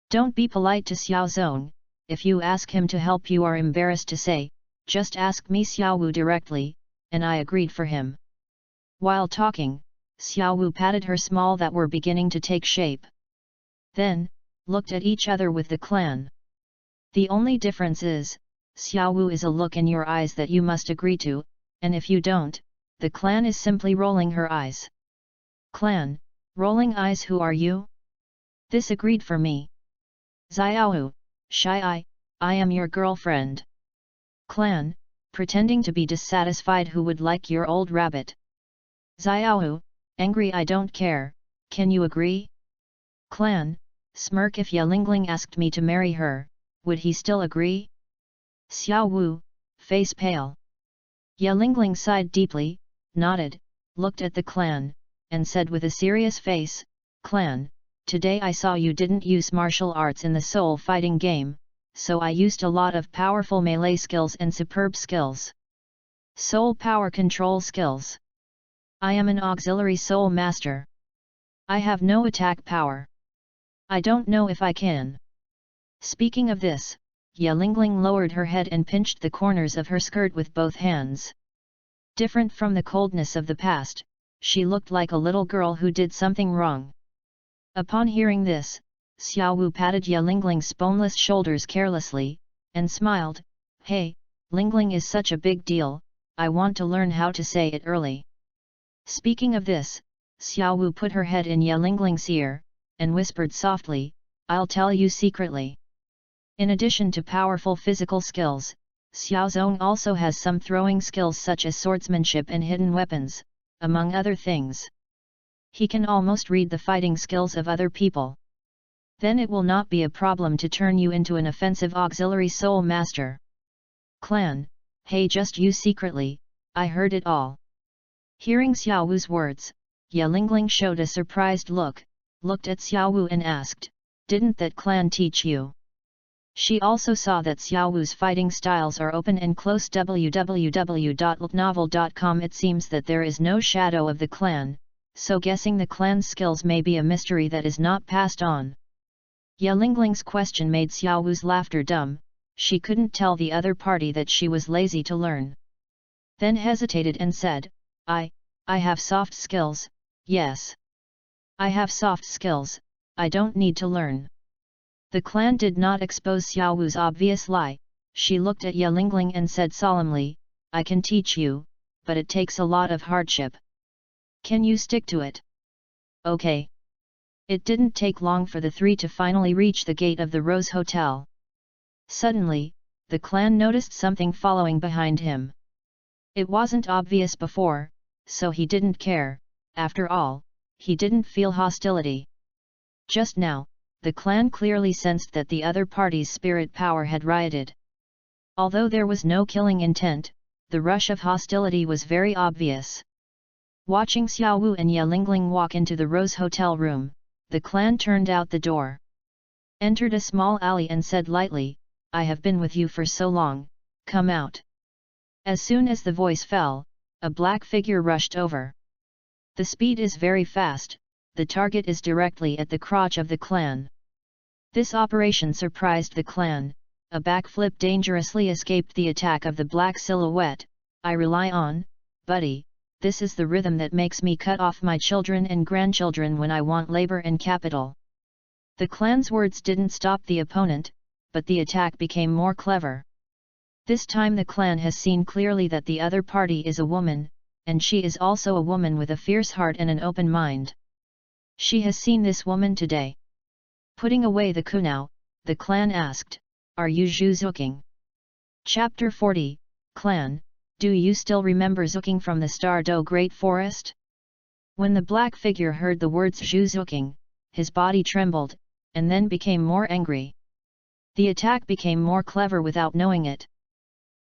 Don't be polite to Xiao Zong. If you ask him to help you are embarrassed to say, just ask me Xiao Wu directly," and I agreed for him. While talking, Xiao Wu patted her small that were beginning to take shape. Then, looked at each other with the clan. The only difference is, Xiao Wu is a look in your eyes that you must agree to, and if you don't, the clan is simply rolling her eyes. Clan, rolling eyes, who are you? This agreed for me. Xiaohu, shy I am your girlfriend. Clan, pretending to be dissatisfied, who would like your old rabbit? Xiaohu, angry, I don't care, can you agree? Clan, smirk, if Yalingling asked me to marry her, would he still agree? Xiao Wu, face pale. Yalingling sighed deeply, nodded, looked at the clan, and said with a serious face, "Clan, today I saw you didn't use martial arts in the soul fighting game, so I used a lot of powerful melee skills and superb skills. Soul power control skills. I am an auxiliary soul master. I have no attack power. I don't know if I can." Speaking of this, Yalingling lowered her head and pinched the corners of her skirt with both hands. Different from the coldness of the past, she looked like a little girl who did something wrong. Upon hearing this, Xiao Wu patted Yalingling's boneless shoulders carelessly, and smiled, "Hey, Lingling is such a big deal, I want to learn how to say it early." Speaking of this, Xiao Wu put her head in Yalingling's ear, and whispered softly, "I'll tell you secretly." In addition to powerful physical skills, Xiao Zong also has some throwing skills such as swordsmanship and hidden weapons, among other things. He can almost read the fighting skills of other people. Then it will not be a problem to turn you into an offensive auxiliary soul master. Clan, hey, just you secretly, I heard it all. Hearing Xiao Wu's words, Yalingling showed a surprised look, looked at Xiao Wu and asked, "Didn't that clan teach you?" She also saw that Xiao Wu's fighting styles are open and close. www.novel.com. It seems that there is no shadow of the clan, so guessing the clan's skills may be a mystery that is not passed on. Yalingling's question made Xiao Wu's laughter dumb. She couldn't tell the other party that she was lazy to learn. Then hesitated and said, I have soft skills, yes. I have soft skills, I don't need to learn." The clan did not expose Xiao Wu's obvious lie. She looked at Yalingling and said solemnly, "I can teach you, but it takes a lot of hardship. Can you stick to it?" okay. It didn't take long for the three to finally reach the gate of the Rose Hotel. Suddenly, the clan noticed something following behind him. It wasn't obvious before, so he didn't care. After all, he didn't feel hostility. Just now, the clan clearly sensed that the other party's spirit power had rioted. Although there was no killing intent, the rush of hostility was very obvious. Watching Xiao Wu and Ye Lingling walk into the Rose Hotel room, the clan turned out the door, entered a small alley and said lightly, "I have been with you for so long, come out." As soon as the voice fell, a black figure rushed over. The speed is very fast, the target is directly at the crotch of the clan. This operation surprised the clan. A backflip dangerously escaped the attack of the black silhouette. "I rely on, buddy, this is the rhythm that makes me cut off my children and grandchildren when I want labor and capital." The clan's words didn't stop the opponent, but the attack became more clever. This time the clan has seen clearly that the other party is a woman, and she is also a woman with a fierce heart and an open mind. She has seen this woman today. Putting away the kunao, the clan asked, "Are you Zhu Zuking?" Chapter 40, Clan, do you still remember Zuking from the Star Do Great Forest? When the black figure heard the words Zhu Zuking, his body trembled, and then became more angry. The attack became more clever without knowing it.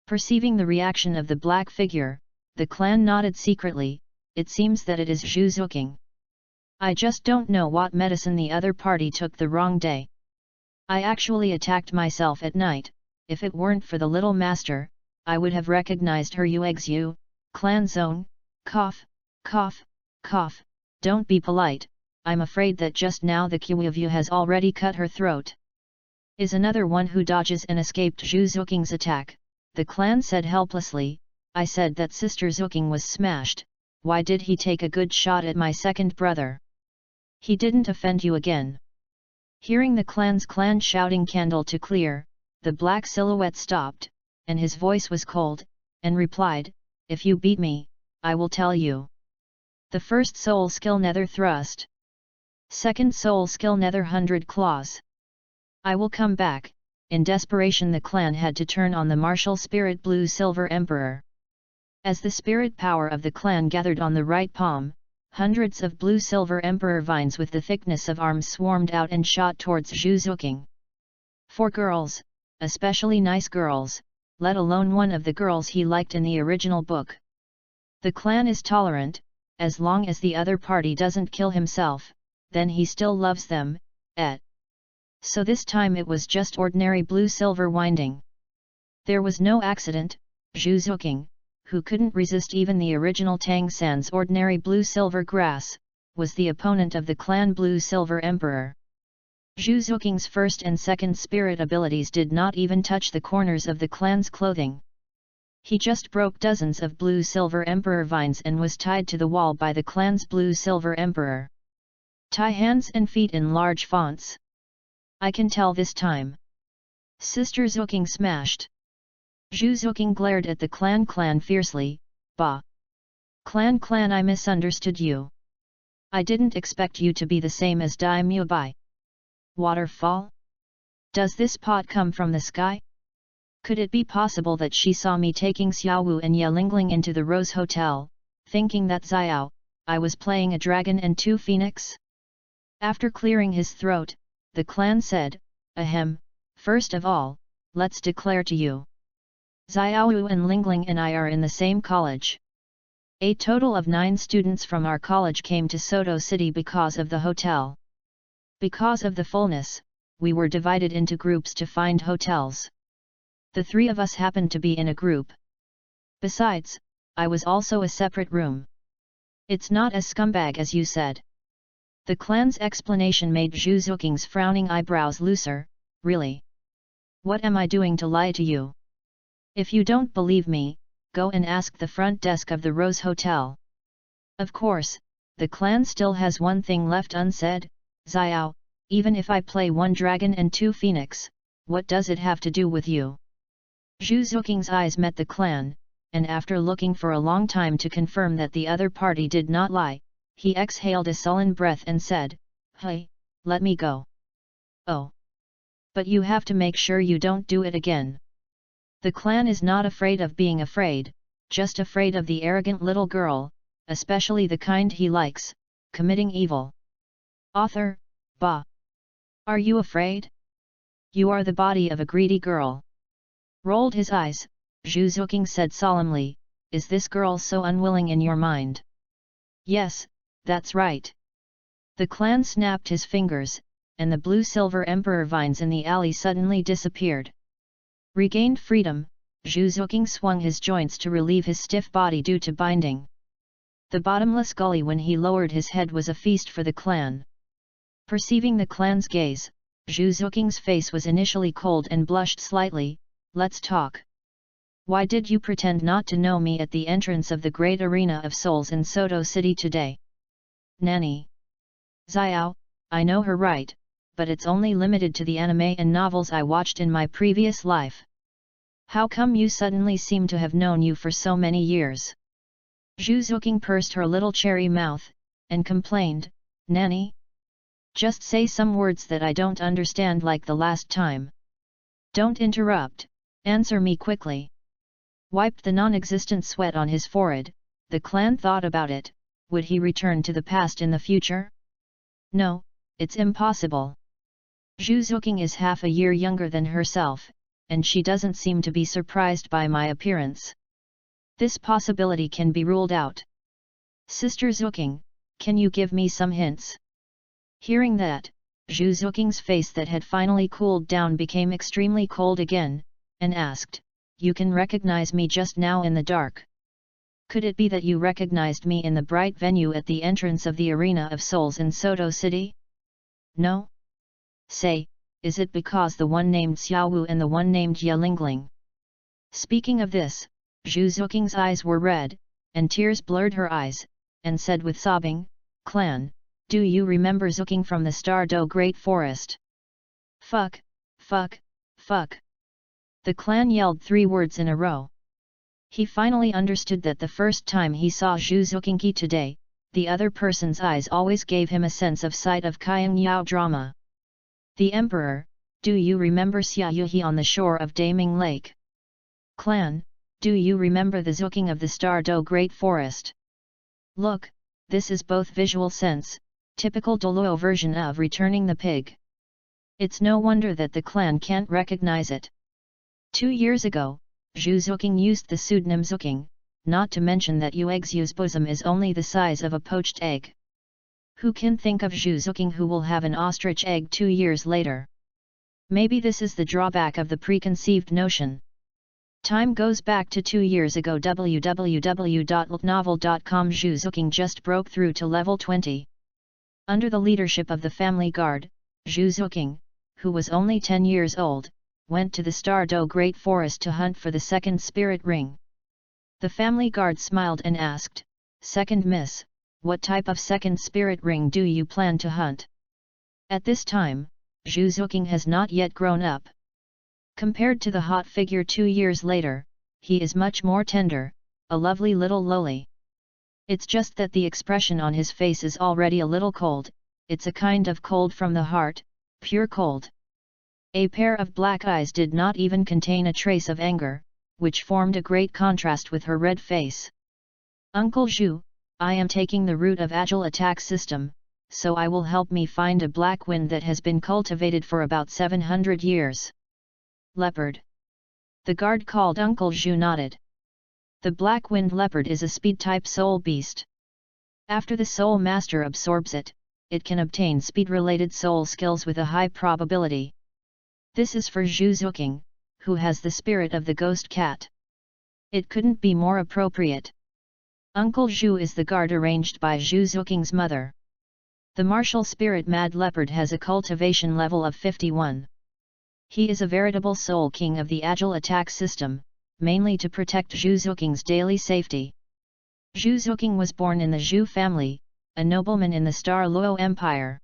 Perceiving the reaction of the black figure, the clan nodded secretly. "It seems that it is Zhu Zuking. I just don't know what medicine the other party took the wrong day. I actually attacked myself at night. If it weren't for the little master, I would have recognized her." "Yu, clan zone, cough, cough, cough, don't be polite, I'm afraid that just now the Q of you has already cut her throat." Is another one who dodges and escaped Zhu Zuking's attack. The clan said helplessly, "I said that Sister Zuking was smashed, why did he take a good shot at my second brother? He didn't offend you again." Hearing the clan's clan shouting candle to clear, the black silhouette stopped, and his voice was cold, and replied, "If you beat me, I will tell you." The first soul skill Nether Thrust. Second soul skill Nether 100 Claws. I will come back. In desperation the clan had to turn on the martial spirit Blue Silver Emperor. As the spirit power of the clan gathered on the right palm, hundreds of Blue Silver Emperor vines with the thickness of arms swarmed out and shot towards Zhu Zuking. 4 girls, especially nice girls, let alone one of the girls he liked in the original book. The clan is tolerant, as long as the other party doesn't kill himself, then he still loves them, So this time it was just ordinary blue-silver winding. There was no accident. Zhu Zuking, who couldn't resist even the original Tang San's ordinary blue-silver grass, was the opponent of the clan Blue-Silver Emperor. Zhu Zuking's first and second spirit abilities did not even touch the corners of the clan's clothing. He just broke dozens of Blue-Silver Emperor vines and was tied to the wall by the clan's Blue-Silver Emperor. Tie hands and feet in large fonts. I can tell this time. Sister Zuking smashed. Zhu Zuking glared at the clan fiercely. Bah! Clan, I misunderstood you. I didn't expect you to be the same as Dai Mubai. Waterfall? Does this pot come from the sky? Could it be possible that she saw me taking Xiaowu and Ye Lingling into the Rose Hotel, thinking that Xiao, I was playing a dragon and 2 phoenix? After clearing his throat, the clan said, "Ahem, first of all, let's declare to you. Xiaowu and Lingling and I are in the same college. A total of 9 students from our college came to Soto City because of the hotel. Because of the fullness, we were divided into groups to find hotels. The 3 of us happened to be in a group. Besides, I was also a separate room. It's not as scumbag as you said." The clan's explanation made Zhu Zuking's frowning eyebrows looser. "Really? What am I doing to lie to you? If you don't believe me, go and ask the front desk of the Rose Hotel." Of course, the clan still has one thing left unsaid. "Xiao, even if I play 1 dragon and 2 phoenix, what does it have to do with you?" Zhu Zuking's eyes met the clan, and after looking for a long time to confirm that the other party did not lie, he exhaled a sullen breath and said, "Hey, let me go." "Oh. But you have to make sure you don't do it again." The clan is not afraid of being afraid, just afraid of the arrogant little girl, especially the kind he likes, committing evil. Author, Ba. Are you afraid? You are the body of a greedy girl. Rolled his eyes, Zhu Zuqing said solemnly, "Is this girl so unwilling in your mind?" "Yes, that's right." The clan snapped his fingers, and the blue-silver emperor vines in the alley suddenly disappeared. Regained freedom, Zhu Zuqing swung his joints to relieve his stiff body due to binding. The bottomless gully when he lowered his head was a feast for the clan. Perceiving the clan's gaze, Zhu Zuqing's face was initially cold and blushed slightly. "Let's talk. Why did you pretend not to know me at the entrance of the great arena of souls in Soto City today?" "Nanny. Xiao, I know her right, but it's only limited to the anime and novels I watched in my previous life. How come you suddenly seem to have known you for so many years?" Zhu Zuqing pursed her little cherry mouth, and complained, "Nanny? Just say some words that I don't understand like the last time. Don't interrupt, answer me quickly." Wiped the non-existent sweat on his forehead, the clan thought about it. Would he return to the past in the future? No, it's impossible. Zhu Zuqing is half a year younger than herself, and she doesn't seem to be surprised by my appearance. This possibility can be ruled out. "Sister Zuqing, can you give me some hints?" Hearing that, Zhu Zuqing's face that had finally cooled down became extremely cold again, and asked, "You can recognize me just now in the dark. Could it be that you recognized me in the bright venue at the entrance of the Arena of Souls in Soto City?" "No." "Say, is it because the one named Xiaowu and the one named Ye Lingling?" Speaking of this, Zhu Zuqing's eyes were red, and tears blurred her eyes, and said with sobbing, "Clan, do you remember Zuqing from the Star Do Great Forest?" "Fuck, fuck, fuck." The clan yelled 3 words in a row. He finally understood that the first time he saw Zhu Zuqing today, the other person's eyes always gave him a sense of sight of Qiang Yao drama. "The Emperor, do you remember Xia Yuhi on the shore of Daming Lake?" "Clan, do you remember the Zuqing of the Star Do Great Forest?" Look, this is both visual sense, typical Douluo version of returning the pig. It's no wonder that the clan can't recognize it. 2 years ago, Zhu Zuqing used the pseudonym Zuqing, not to mention that Yuexu's bosom is only the size of a poached egg. Who can think of Zhu Zuqing who will have an ostrich egg 2 years later? Maybe this is the drawback of the preconceived notion. Time goes back to 2 years ago. www.ltnovel.com. Zhu Zuqing just broke through to level 20. Under the leadership of the family guard, Zhu Zuqing, who was only 10 years old, went to the Star Do Great Forest to hunt for the second spirit ring. The family guard smiled and asked, "Second miss, what type of second spirit ring do you plan to hunt?" At this time, Zhu Zuqing has not yet grown up. Compared to the hot figure 2 years later, he is much more tender, a lovely little loli. It's just that the expression on his face is already a little cold. It's a kind of cold from the heart, pure cold. A pair of black eyes did not even contain a trace of anger, which formed a great contrast with her red face. "Uncle Zhu, I am taking the route of Agile Attack System, so I will help me find a black wind that has been cultivated for about 700 years. Leopard." The guard called Uncle Zhu nodded. The black wind leopard is a speed-type soul beast. After the soul master absorbs it, it can obtain speed-related soul skills with a high probability. This is for Zhu Zuqing, who has the spirit of the ghost cat. It couldn't be more appropriate. Uncle Zhu is the guard arranged by Zhu Zuqing's mother. The martial spirit Mad Leopard has a cultivation level of 51. He is a veritable soul king of the Agile Attack System, mainly to protect Zhu Zuqing's daily safety. Zhu Zuqing was born in the Zhu family, a nobleman in the Star Luo Empire.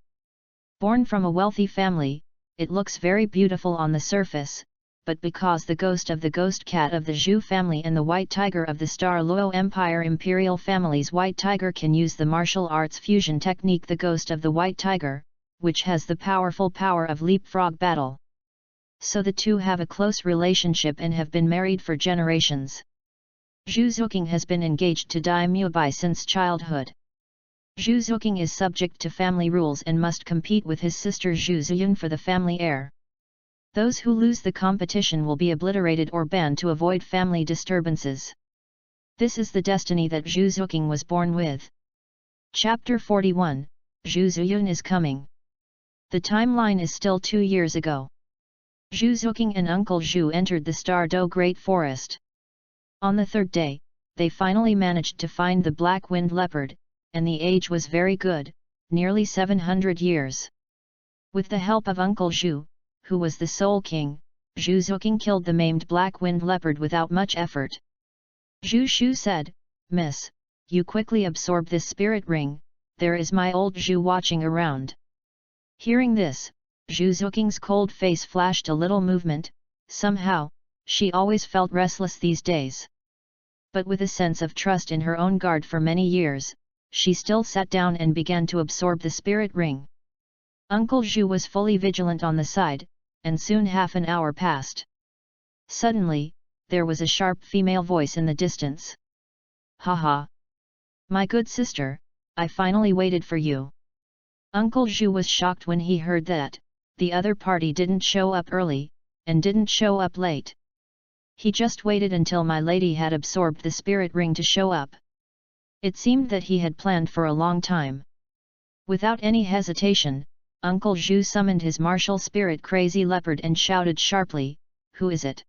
Born from a wealthy family, it looks very beautiful on the surface, but because the ghost of the ghost cat of the Zhu family and the white tiger of the Star Luo Empire imperial family's white tiger can use the martial arts fusion technique the ghost of the white tiger, which has the powerful power of leapfrog battle. So the two have a close relationship and have been married for generations. Zhu Zuqing has been engaged to Dai Mubai since childhood. Zhu Zuqing is subject to family rules and must compete with his sister Zhu Zuyun for the family heir. Those who lose the competition will be obliterated or banned to avoid family disturbances. This is the destiny that Zhu Zuqing was born with. Chapter 41, Zhu Zuyun is coming. The timeline is still 2 years ago. Zhu Zuqing and Uncle Zhu entered the Star Do Great Forest. On the third day, they finally managed to find the black-winged leopard, and the age was very good, nearly 700 years. With the help of Uncle Zhu, who was the Soul King, Zhu Zuqing killed the maimed black-winged leopard without much effort. Zhu Shu said, "Miss, you quickly absorb this spirit ring, there is my old Zhu watching around." Hearing this, Zhu Zuqing's cold face flashed a little movement. Somehow, she always felt restless these days. But with a sense of trust in her own guard for many years, she still sat down and began to absorb the spirit ring. Uncle Zhu was fully vigilant on the side, and soon half an hour passed. Suddenly, there was a sharp female voice in the distance. "Ha! My good sister, I finally waited for you." Uncle Zhu was shocked when he heard that. The other party didn't show up early, and didn't show up late. He just waited until my lady had absorbed the spirit ring to show up. It seemed that he had planned for a long time. Without any hesitation, Uncle Zhu summoned his martial spirit Crazy Leopard and shouted sharply, "Who is it?"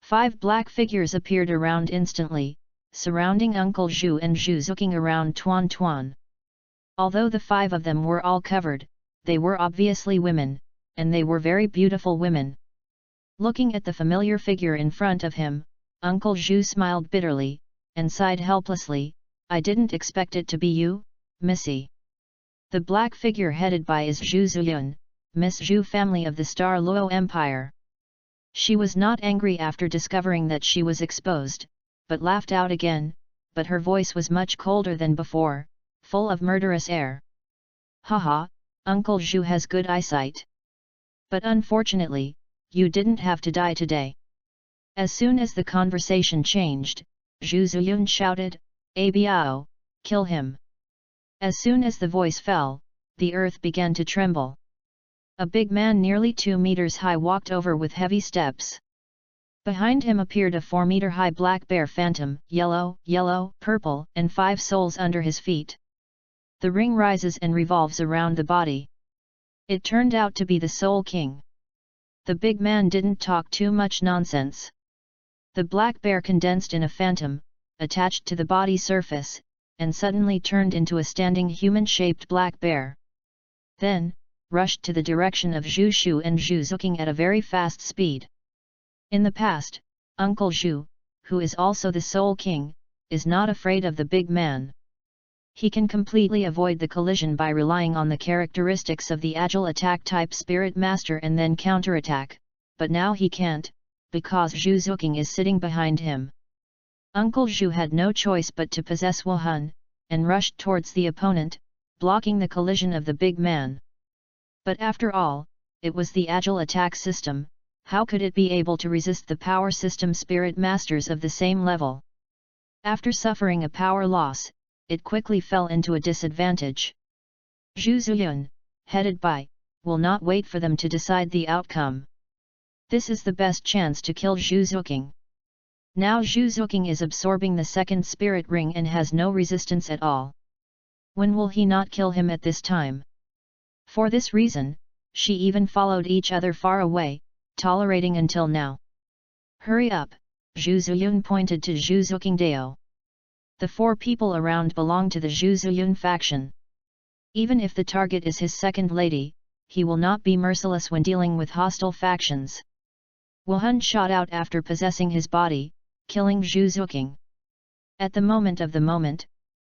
5 black figures appeared around instantly, surrounding Uncle Zhu and Zhu Zuqing around Tuan Tuan. Although the 5 of them were all covered, they were obviously women, and they were very beautiful women. Looking at the familiar figure in front of him, Uncle Zhu smiled bitterly, and sighed helplessly, "I didn't expect it to be you, Missy." The black figure headed by is Zhu Zuyun, Miss Zhu family of the Star Luo Empire. She was not angry after discovering that she was exposed, but laughed out again, but her voice was much colder than before, full of murderous air. "Haha, Uncle Zhu has good eyesight. But unfortunately, you didn't have to die today." As soon as the conversation changed, Zhu Zuyun shouted, "Abiao, kill him." As soon as the voice fell, the earth began to tremble. A big man nearly 2 meters high walked over with heavy steps. Behind him appeared a 4-meter-high black bear phantom, yellow, purple, and 5 souls under his feet. The ring rises and revolves around the body. It turned out to be the Soul King. The big man didn't talk too much nonsense. The black bear condensed in a phantom, attached to the body surface, and suddenly turned into a standing human-shaped black bear. Then, rushed to the direction of Zhu Shu and Zhu Zuqing at a very fast speed. In the past, Uncle Zhu, who is also the Soul King, is not afraid of the big man. He can completely avoid the collision by relying on the characteristics of the agile attack type Spirit Master and then counterattack, but now he can't, because Zhu Zuqing is sitting behind him. Uncle Zhu had no choice but to possess Wuhan, and rushed towards the opponent, blocking the collision of the big man. But after all, it was the agile attack system, how could it be able to resist the power system Spirit Masters of the same level? After suffering a power loss, it quickly fell into a disadvantage. Zhu Zuyun, headed by, will not wait for them to decide the outcome. This is the best chance to kill Zhu Zuqing. Now Zhu Zuqing is absorbing the second spirit ring and has no resistance at all. When will he not kill him at this time? For this reason, she even followed each other far away, tolerating until now. "Hurry up," Zhu Zuyun pointed to Zhu Zuqing Dao. The 4 people around belong to the Zhu Zuyun faction. Even if the target is his second lady, he will not be merciless when dealing with hostile factions. Wuhan shot out after possessing his body, killing Zhu Zuqing. At the moment,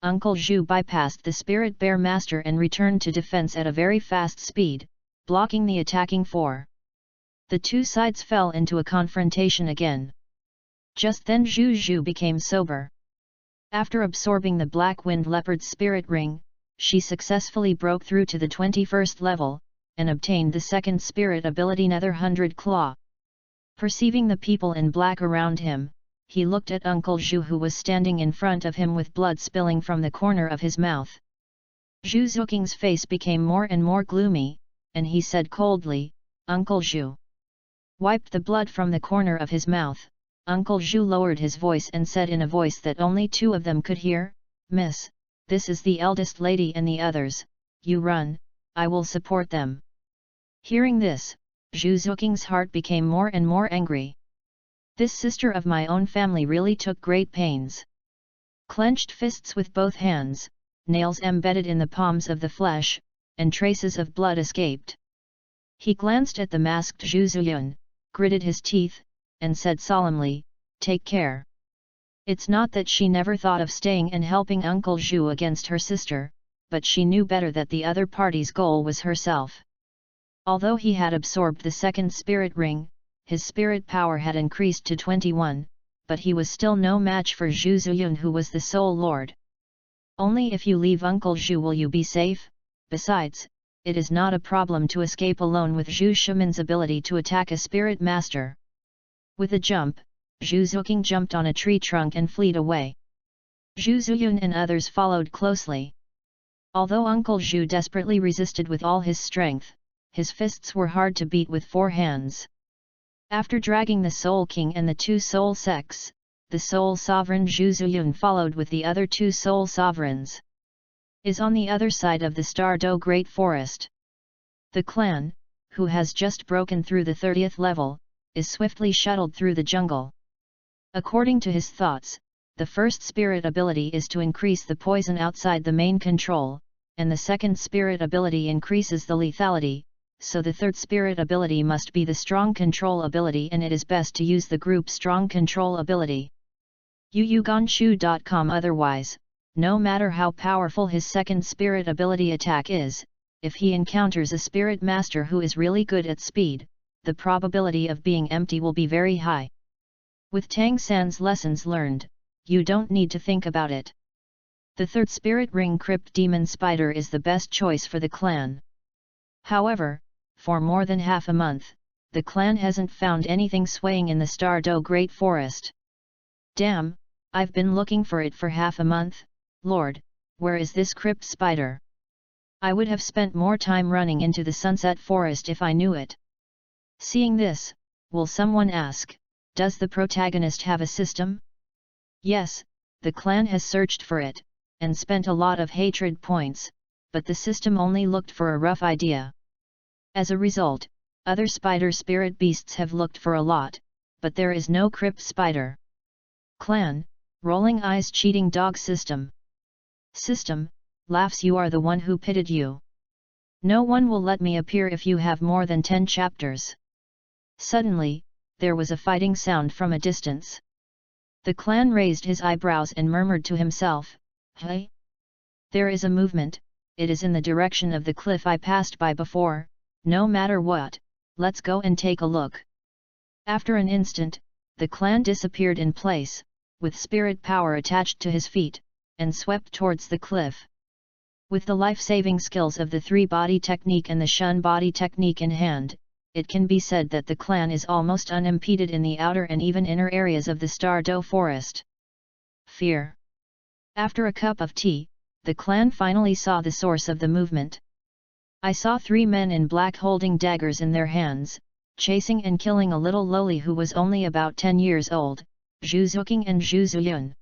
Uncle Zhu bypassed the Spirit Bear Master and returned to defense at a very fast speed, blocking the attacking 4. The two sides fell into a confrontation again. Just then Zhu Zhu became sober. After absorbing the Black Wind Leopard's spirit ring, she successfully broke through to the 21st level, and obtained the second spirit ability Nether 100 Claw. Perceiving the people in black around him, he looked at Uncle Zhu, who was standing in front of him with blood spilling from the corner of his mouth. Zhu Zuking's face became more and more gloomy, and he said coldly, "Uncle Zhu." Wiped the blood from the corner of his mouth, Uncle Zhu lowered his voice and said in a voice that only two of them could hear, "Miss, this is the eldest lady and the others, you run, I will support them." Hearing this, Zhu Zuking's heart became more and more angry. This sister of my own family really took great pains. Clenched fists with both hands, nails embedded in the palms of the flesh, and traces of blood escaped. He glanced at the masked Zhu Zuyun, gritted his teeth, and said solemnly, "Take care." It's not that she never thought of staying and helping Uncle Zhu against her sister, but she knew better that the other party's goal was herself. Although he had absorbed the second spirit ring, his spirit power had increased to 21, but he was still no match for Zhu Zuyun, who was the Soul Lord. Only if you leave Uncle Zhu will you be safe. Besides, it is not a problem to escape alone with Zhu Shimin's ability to attack a spirit master. With a jump, Zhu Zuking jumped on a tree trunk and fled away. Zhu Zuyun and others followed closely. Although Uncle Zhu desperately resisted with all his strength, his fists were hard to beat with 4 hands. After dragging the Soul King and the 2 Soul Sects, the Soul Sovereign Zhu Zuyun followed with the other 2 Soul Sovereigns. Is on the other side of the Stardo Great Forest. The clan, who has just broken through the 30th level, is swiftly shuttled through the jungle. According to his thoughts, the first spirit ability is to increase the poison outside the main control, and the second spirit ability increases the lethality, so the third spirit ability must be the strong control ability, and it is best to use the group strong control ability. Yuyuganshu.com. Otherwise, no matter how powerful his second spirit ability attack is, if he encounters a spirit master who is really good at speed, the probability of being empty will be very high. With Tang San's lessons learned, you don't need to think about it. The third spirit ring Crypt Demon Spider is the best choice for the clan. However, for more than half a month, the clan hasn't found anything swaying in the Stardo Great Forest. Damn, I've been looking for it for half a month. Lord, where is this Crypt Spider? I would have spent more time running into the Sunset Forest if I knew it. Seeing this, will someone ask, does the protagonist have a system? Yes, the clan has searched for it, and spent a lot of hatred points, but the system only looked for a rough idea. As a result, other spider spirit beasts have looked for a lot, but there is no Crypt Spider. Clan, rolling eyes cheating dog system. System, laughs, you are the one who pitted you. No one will let me appear if you have more than 10 chapters. Suddenly, there was a fighting sound from a distance. The clan raised his eyebrows and murmured to himself, "Hey? There is a movement, it is in the direction of the cliff I passed by before, no matter what, let's go and take a look." After an instant, the clan disappeared in place, with spirit power attached to his feet, and swept towards the cliff. With the life-saving skills of the 3-body technique and the Shun body technique in hand, it can be said that the clan is almost unimpeded in the outer and even inner areas of the Stardo Forest. Fear. After a cup of tea, the clan finally saw the source of the movement. I saw 3 men in black holding daggers in their hands, chasing and killing a little loli who was only about 10 years old, Zhu Zuking and Zhu Zuyun.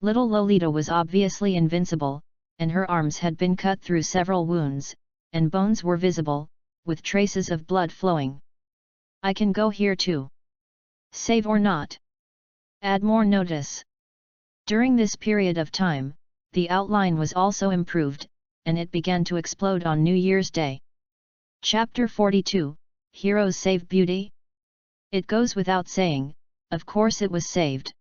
Little Lolita was obviously invincible, and her arms had been cut through several wounds, and bones were visible, with traces of blood flowing. I can go here too. Save or not? Add more notice. During this period of time, the outline was also improved, and it began to explode on New Year's Day. Chapter 42, Heroes Save Beauty? It goes without saying, of course it was saved.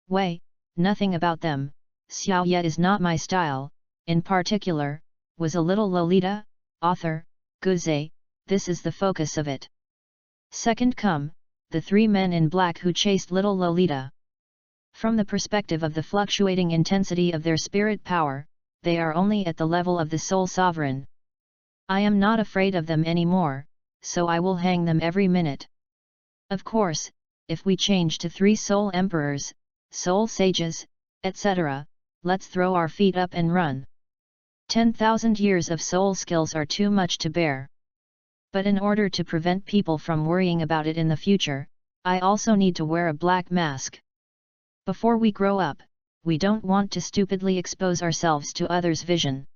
Wei, nothing about them, Xiao Ye is not my style, in particular, was a little Lolita, author, Guze, this is the focus of it. Second come, the three men in black who chased little Lolita. From the perspective of the fluctuating intensity of their spirit power, they are only at the level of the soul sovereign. I am not afraid of them anymore, so I will hang them every minute. Of course, if we change to 3 soul emperors, soul sages, etc., let's throw our feet up and run. 10,000 years of soul skills are too much to bear. But in order to prevent people from worrying about it in the future, I also need to wear a black mask. Before we grow up, we don't want to stupidly expose ourselves to others' vision.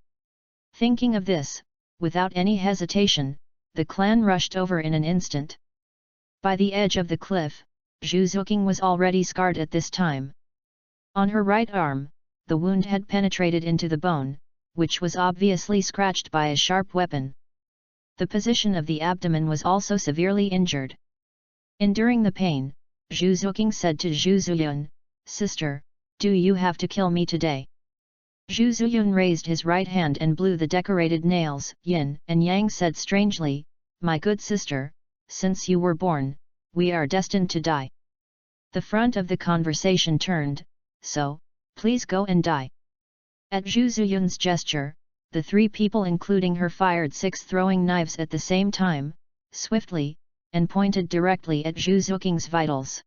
Thinking of this, without any hesitation, the clan rushed over in an instant. By the edge of the cliff, Zhu Zuqing was already scarred at this time. On her right arm, the wound had penetrated into the bone, which was obviously scratched by a sharp weapon. The position of the abdomen was also severely injured. Enduring the pain, Zhu Zuqing said to Zhu Zuyun, "Sister, do you have to kill me today?" Zhu Zuyun raised his right hand and blew the decorated nails. Yin and Yang said strangely, "My good sister, since you were born, we are destined to die." The front of the conversation turned, "So, please go and die." At Zhu Zuyun's gesture, the 3 people including her fired 6 throwing knives at the same time, swiftly, and pointed directly at Zhu Zuqing's vitals.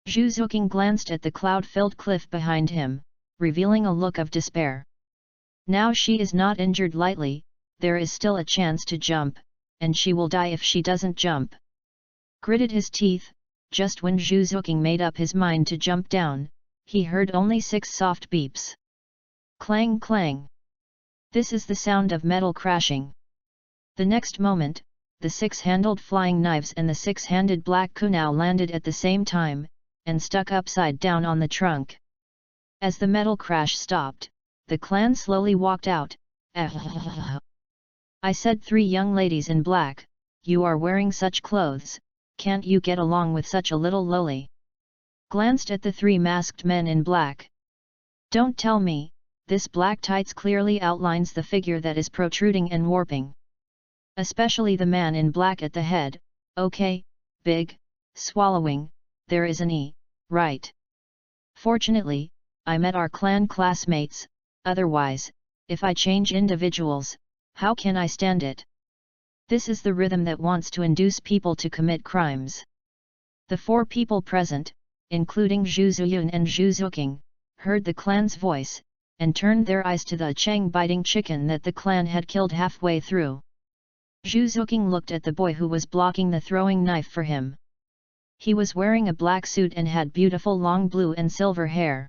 Zhu Zuqing glanced at the cloud-filled cliff behind him, revealing a look of despair. Now she is not injured lightly, there is still a chance to jump, and she will die if she doesn't jump. Gritted his teeth, just when Zhu Zuqing made up his mind to jump down, he heard only 6 soft beeps. Clang clang. This is the sound of metal crashing. The next moment, the 6-handled flying knives and the 6-handed black kunao landed at the same time, and stuck upside down on the trunk. As the metal crash stopped, the clan slowly walked out. I said 3 young ladies in black, you are wearing such clothes, can't you get along with such a little loli? Glanced at the 3 masked men in black. Don't tell me, this black tights clearly outlines the figure that is protruding and warping. Especially the man in black at the head, okay, big, swallowing, there is an E, right. Fortunately, I met our clan classmates, otherwise, if I change individuals, how can I stand it? This is the rhythm that wants to induce people to commit crimes. The 4 people present, including Zhu Zuyun and Zhu Zuqing, heard the clan's voice, and turned their eyes to the Chang-biting chicken that the clan had killed halfway through. Zhu Zuqing looked at the boy who was blocking the throwing knife for him. He was wearing a black suit and had beautiful long blue and silver hair.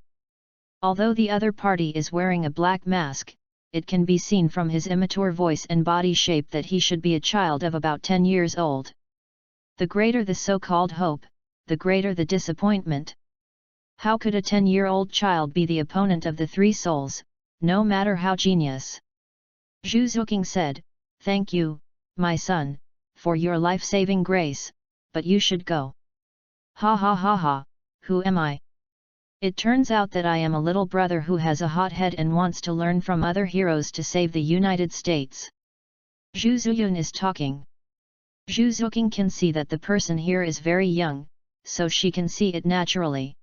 Although the other party is wearing a black mask, it can be seen from his immature voice and body shape that he should be a child of about 10 years old. The greater the so-called hope, the greater the disappointment. How could a 10-year-old child be the opponent of the 3 souls, no matter how genius? Zhu Zuqing said, "Thank you, my son, for your life-saving grace, but you should go." Ha ha ha ha, who am I? It turns out that I am a little brother who has a hot head and wants to learn from other heroes to save the United States. Zhu Zuyun is talking. Zhu Zuqing can see that the person here is very young, so she can see it naturally.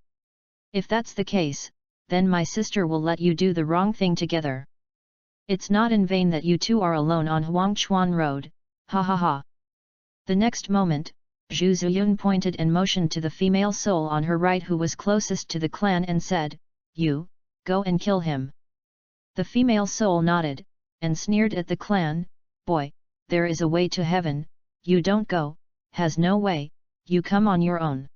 If that's the case, then my sister will let you do the wrong thing together. It's not in vain that you 2 are alone on Huangchuan Road, ha ha ha. The next moment, Zhu Zuyun pointed and motioned to the female soul on her right who was closest to the clan and said, "You, go and kill him." The female soul nodded, and sneered at the clan, "Boy, there is a way to heaven, you don't go, has no way, you come on your own.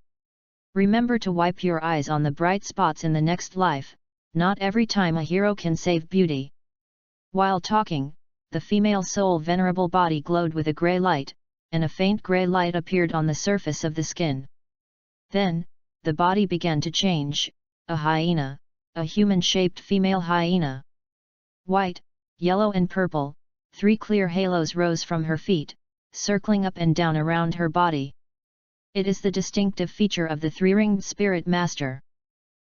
Remember to wipe your eyes on the bright spots in the next life, not every time a hero can save beauty." While talking, the female soul venerable body glowed with a grey light, and a faint grey light appeared on the surface of the skin. Then, the body began to change, a hyena, a human-shaped female hyena. White, yellow and purple, 3 clear halos rose from her feet, circling up and down around her body. It is the distinctive feature of the 3-ringed spirit master.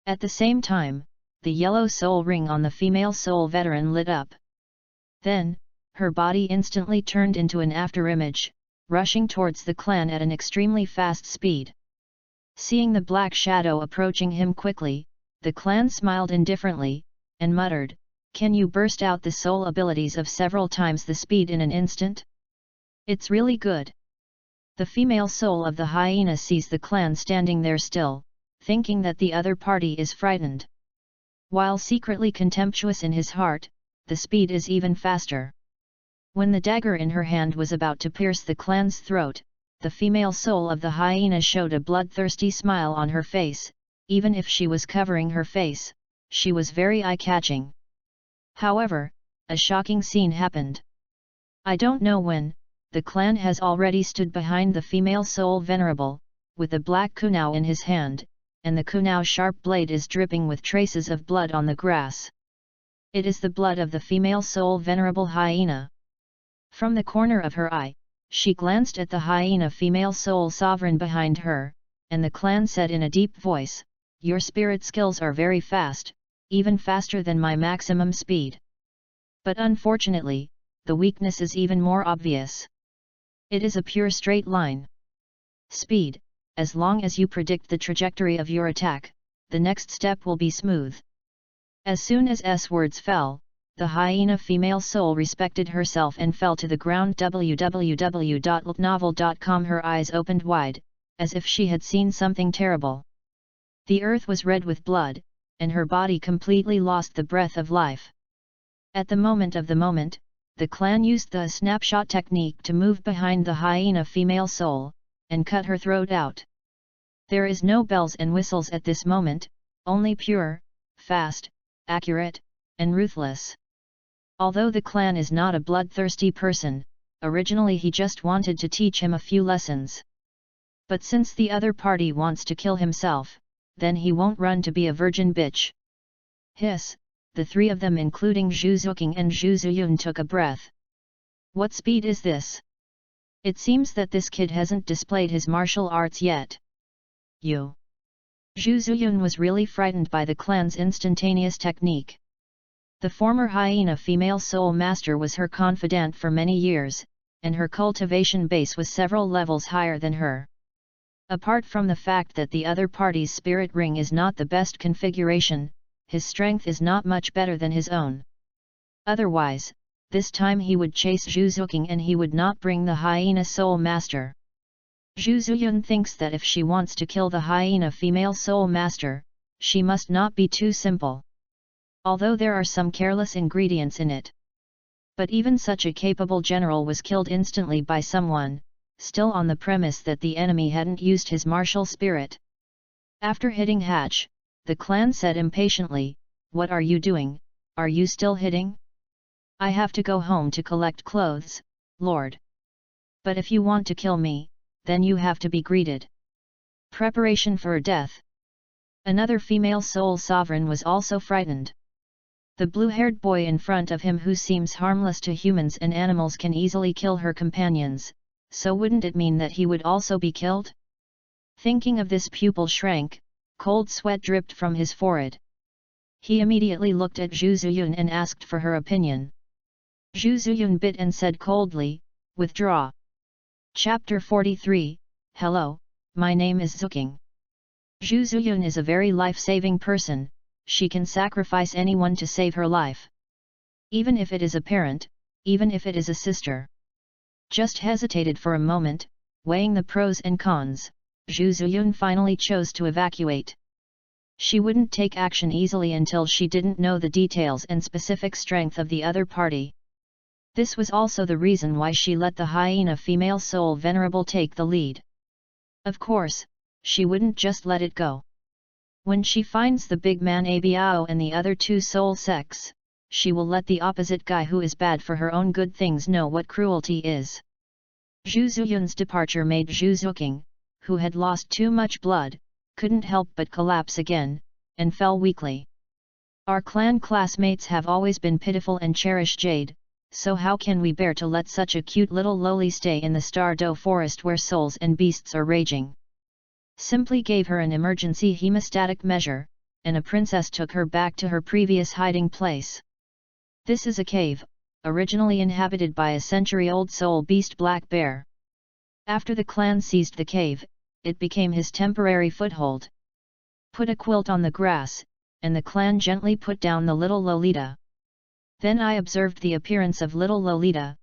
At the same time, the yellow soul ring on the female soul veteran lit up. Then, her body instantly turned into an afterimage, rushing towards the clan at an extremely fast speed. Seeing the black shadow approaching him quickly, the clan smiled indifferently, and muttered, "Can you burst out the soul abilities of several times the speed in an instant? It's really good." The female soul of the hyena sees the clan standing there still, thinking that the other party is frightened. While secretly contemptuous in his heart, the speed is even faster. When the dagger in her hand was about to pierce the clan's throat, the female soul of the hyena showed a bloodthirsty smile on her face. Even if she was covering her face, she was very eye-catching. However, a shocking scene happened. I don't know when, the clan has already stood behind the female soul venerable, with a black kunao in his hand, and the kunao's sharp blade is dripping with traces of blood on the grass. It is the blood of the female soul venerable hyena. From the corner of her eye, she glanced at the hyena female soul sovereign behind her, and the clan said in a deep voice, "Your spirit skills are very fast, even faster than my maximum speed. But unfortunately, the weakness is even more obvious. It is a pure straight line. Speed, as long as you predict the trajectory of your attack, the next step will be smooth." As soon as S words fell, the hyena female soul respected herself and fell to the ground. www.novel.com. Her eyes opened wide, as if she had seen something terrible. The earth was red with blood, and her body completely lost the breath of life. At the moment, the clan used the snapshot technique to move behind the hyena female soul, and cut her throat out. There is no bells and whistles at this moment, only pure, fast, accurate, and ruthless. Although the clan is not a bloodthirsty person, originally he just wanted to teach him a few lessons. But since the other party wants to kill himself, then he won't run to be a virgin bitch. Hiss, the three of them including Zhu Zuqing and Zhu Zuyun took a breath. What speed is this? It seems that this kid hasn't displayed his martial arts yet. Zhu Zuyun was really frightened by the clan's instantaneous technique. The former hyena female soul master was her confidant for many years, and her cultivation base was several levels higher than her. Apart from the fact that the other party's spirit ring is not the best configuration, his strength is not much better than his own. Otherwise, this time he would chase Zhu Zuqing and he would not bring the hyena soul master. Zhu Zuyun thinks that if she wants to kill the hyena female soul master, she must not be too simple. Although there are some careless ingredients in it. But even such a capable general was killed instantly by someone, still on the premise that the enemy hadn't used his martial spirit. After hitting Hatch, the clan said impatiently, "What are you doing? Are you still hitting? I have to go home to collect clothes, Lord. But if you want to kill me, then you have to be greeted." Preparation for death. Another female soul sovereign was also frightened. The blue-haired boy in front of him who seems harmless to humans and animals can easily kill her companions, so wouldn't it mean that he would also be killed? Thinking of this, pupil shrank, cold sweat dripped from his forehead. He immediately looked at Zhu Zuyun and asked for her opinion. Zhu Zuyun bit and said coldly, "Withdraw." Chapter 43, Hello, my name is Zuqing. Zhu Zuyun is a very life-saving person. She can sacrifice anyone to save her life. Even if it is a parent, even if it is a sister. Just hesitated for a moment, weighing the pros and cons, Zhu Zuyun finally chose to evacuate. She wouldn't take action easily until she didn't know the details and specific strength of the other party. This was also the reason why she let the hyena female soul venerable take the lead. Of course, she wouldn't just let it go. When she finds the big man Abiao and the other two soul sects, she will let the opposite guy who is bad for her own good things know what cruelty is. Zhu Zuyun's departure made Zhu Zuqing, who had lost too much blood, couldn't help but collapse again, and fell weakly. Our clan classmates have always been pitiful and cherish Jade, so how can we bear to let such a cute little loli stay in the Stardow forest where souls and beasts are raging? Simply gave her an emergency hemostatic measure, and a princess took her back to her previous hiding place. This is a cave, originally inhabited by a century-old soul beast black bear. After the clan seized the cave, it became his temporary foothold. Put a quilt on the grass, and the clan gently put down the little Lolita. Then I observed the appearance of little Lolita.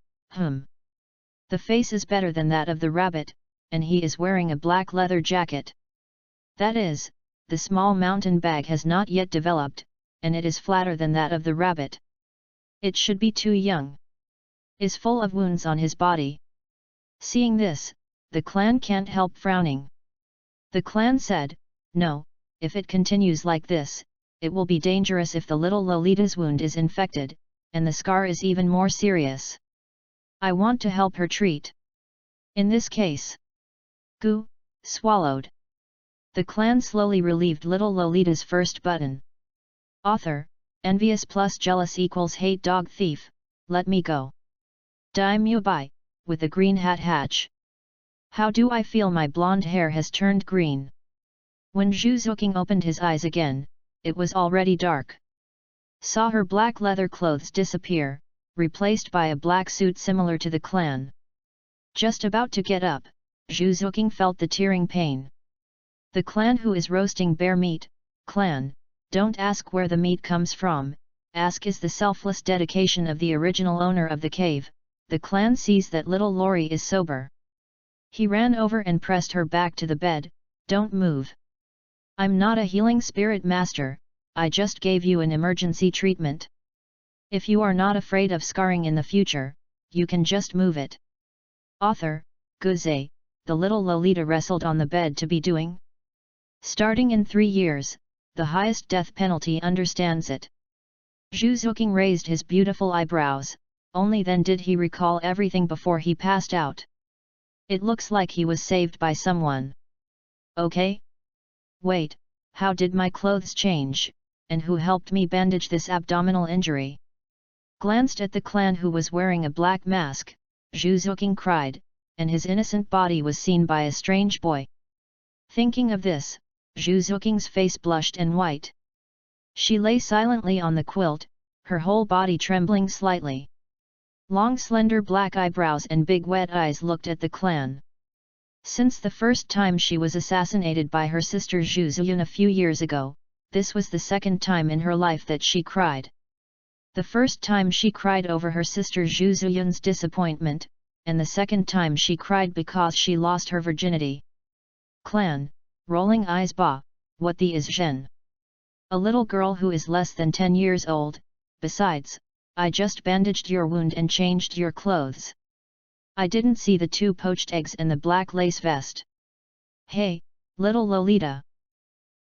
The face is better than that of the rabbit, and he is wearing a black leather jacket. That is, the small mountain bag has not yet developed, and it is flatter than that of the rabbit. It should be too young. Is full of wounds on his body. Seeing this, the clan can't help frowning. The clan said, "No, if it continues like this, it will be dangerous if the little Lolita's wound is infected, and the scar is even more serious. I want to help her treat. In this case." Goo, swallowed. The clan slowly relieved little Lolita's first button. Author, envious plus jealous equals hate dog thief, let me go. Daimyo Bai, with the green hat hatch. How do I feel my blonde hair has turned green? When Zhu Zuqing opened his eyes again, it was already dark. Saw her black leather clothes disappear, replaced by a black suit similar to the clan. Just about to get up, Zhu Zuqing felt the tearing pain. The clan who is roasting bear meat, clan, don't ask where the meat comes from, ask is the selfless dedication of the original owner of the cave. The clan sees that little Lori is sober. He ran over and pressed her back to the bed. Don't move. I'm not a healing spirit master, I just gave you an emergency treatment. If you are not afraid of scarring in the future, you can just move it. Author, Guze, the little Lolita wrestled on the bed to be doing. Starting in 3 years, the highest death penalty understands it. Zhu Zuqing raised his beautiful eyebrows. Only then did he recall everything before he passed out. It looks like he was saved by someone. Okay? Wait, how did my clothes change, and who helped me bandage this abdominal injury? Glanced at the clan who was wearing a black mask, Zhu Zuqing cried, and his innocent body was seen by a strange boy. Thinking of this, Zhu Zuqing's face blushed and white. She lay silently on the quilt, her whole body trembling slightly. Long slender black eyebrows and big wet eyes looked at the clan. Since the first time she was assassinated by her sister Zhu Ziyun a few years ago, this was the second time in her life that she cried. The first time she cried over her sister Zhu Ziyun's disappointment, and the second time she cried because she lost her virginity. Clan, rolling eyes ba, what the is Zhen? A little girl who is less than 10 years old, besides, I just bandaged your wound and changed your clothes. I didn't see the 2 poached eggs and the black lace vest. Hey, little Lolita.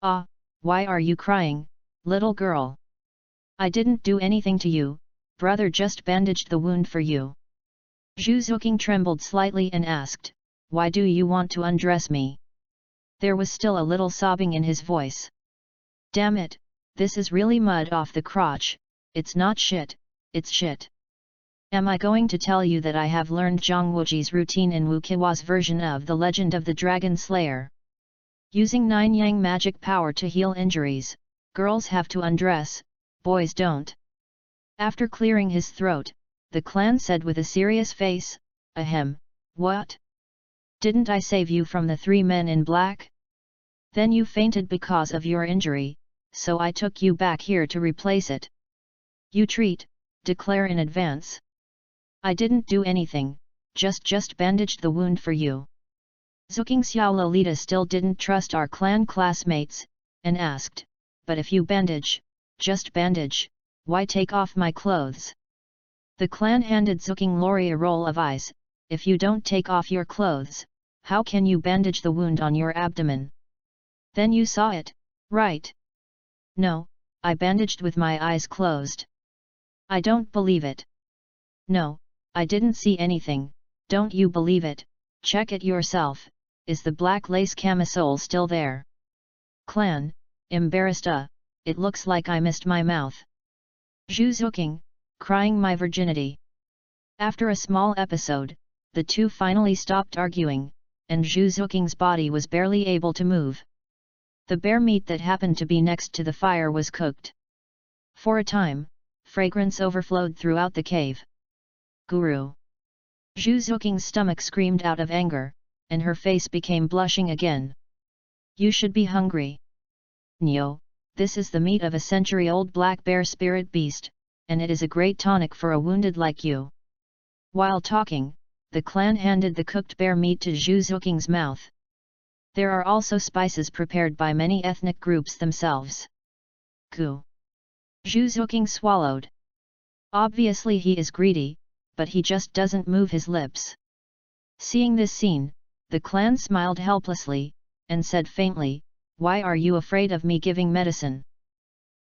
Ah, why are you crying, little girl? I didn't do anything to you, brother just bandaged the wound for you. Zhu Zuqing trembled slightly and asked, why do you want to undress me? There was still a little sobbing in his voice. Damn it, this is really mud off the crotch, it's not shit. It's shit. Am I going to tell you that I have learned Zhang Wuji's routine in Wu Qiwa's version of the Legend of the Dragon Slayer? Using 9 Yang magic power to heal injuries, girls have to undress, boys don't. After clearing his throat, the clan said with a serious face, ahem, what? Didn't I save you from the 3 men in black? Then you fainted because of your injury, so I took you back here to replace it. You treat. Declare in advance. I didn't do anything, just bandaged the wound for you. Zuqing Xiao Lolita still didn't trust our clan classmates, and asked, but if you bandage, just bandage, why take off my clothes? The clan handed Zuqing Lori a roll of eyes, if you don't take off your clothes, how can you bandage the wound on your abdomen? Then you saw it, right? No, I bandaged with my eyes closed. I don't believe it. No, I didn't see anything, don't you believe it, check it yourself, is the black lace camisole still there? Clan, embarrassed it looks like I missed my mouth. Zhu Zuqing, crying my virginity. After a small episode, the two finally stopped arguing, and Zhu Zuqing's body was barely able to move. The bear meat that happened to be next to the fire was cooked. For a time, fragrance overflowed throughout the cave. Guru! Zhu Zuqing's stomach screamed out of anger, and her face became blushing again. You should be hungry. Nyo, this is the meat of a century-old black bear spirit beast, and it is a great tonic for a wounded like you. While talking, the clan handed the cooked bear meat to Zhu Zuking's mouth. There are also spices prepared by many ethnic groups themselves. Gu. Zhu Zuking swallowed. Obviously he is greedy, but he just doesn't move his lips. Seeing this scene, the clan smiled helplessly, and said faintly, "Why are you afraid of me giving medicine?"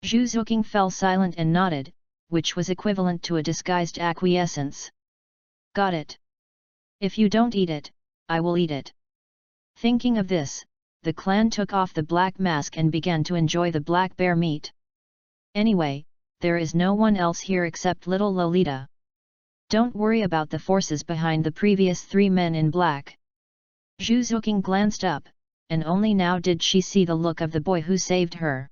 Zhu Zuking fell silent and nodded, which was equivalent to a disguised acquiescence. Got it. If you don't eat it, I will eat it. Thinking of this, the clan took off the black mask and began to enjoy the black bear meat. Anyway, there is no one else here except little Lolita. Don't worry about the forces behind the previous 3 men in black. Zhu Zuking glanced up, and only now did she see the look of the boy who saved her.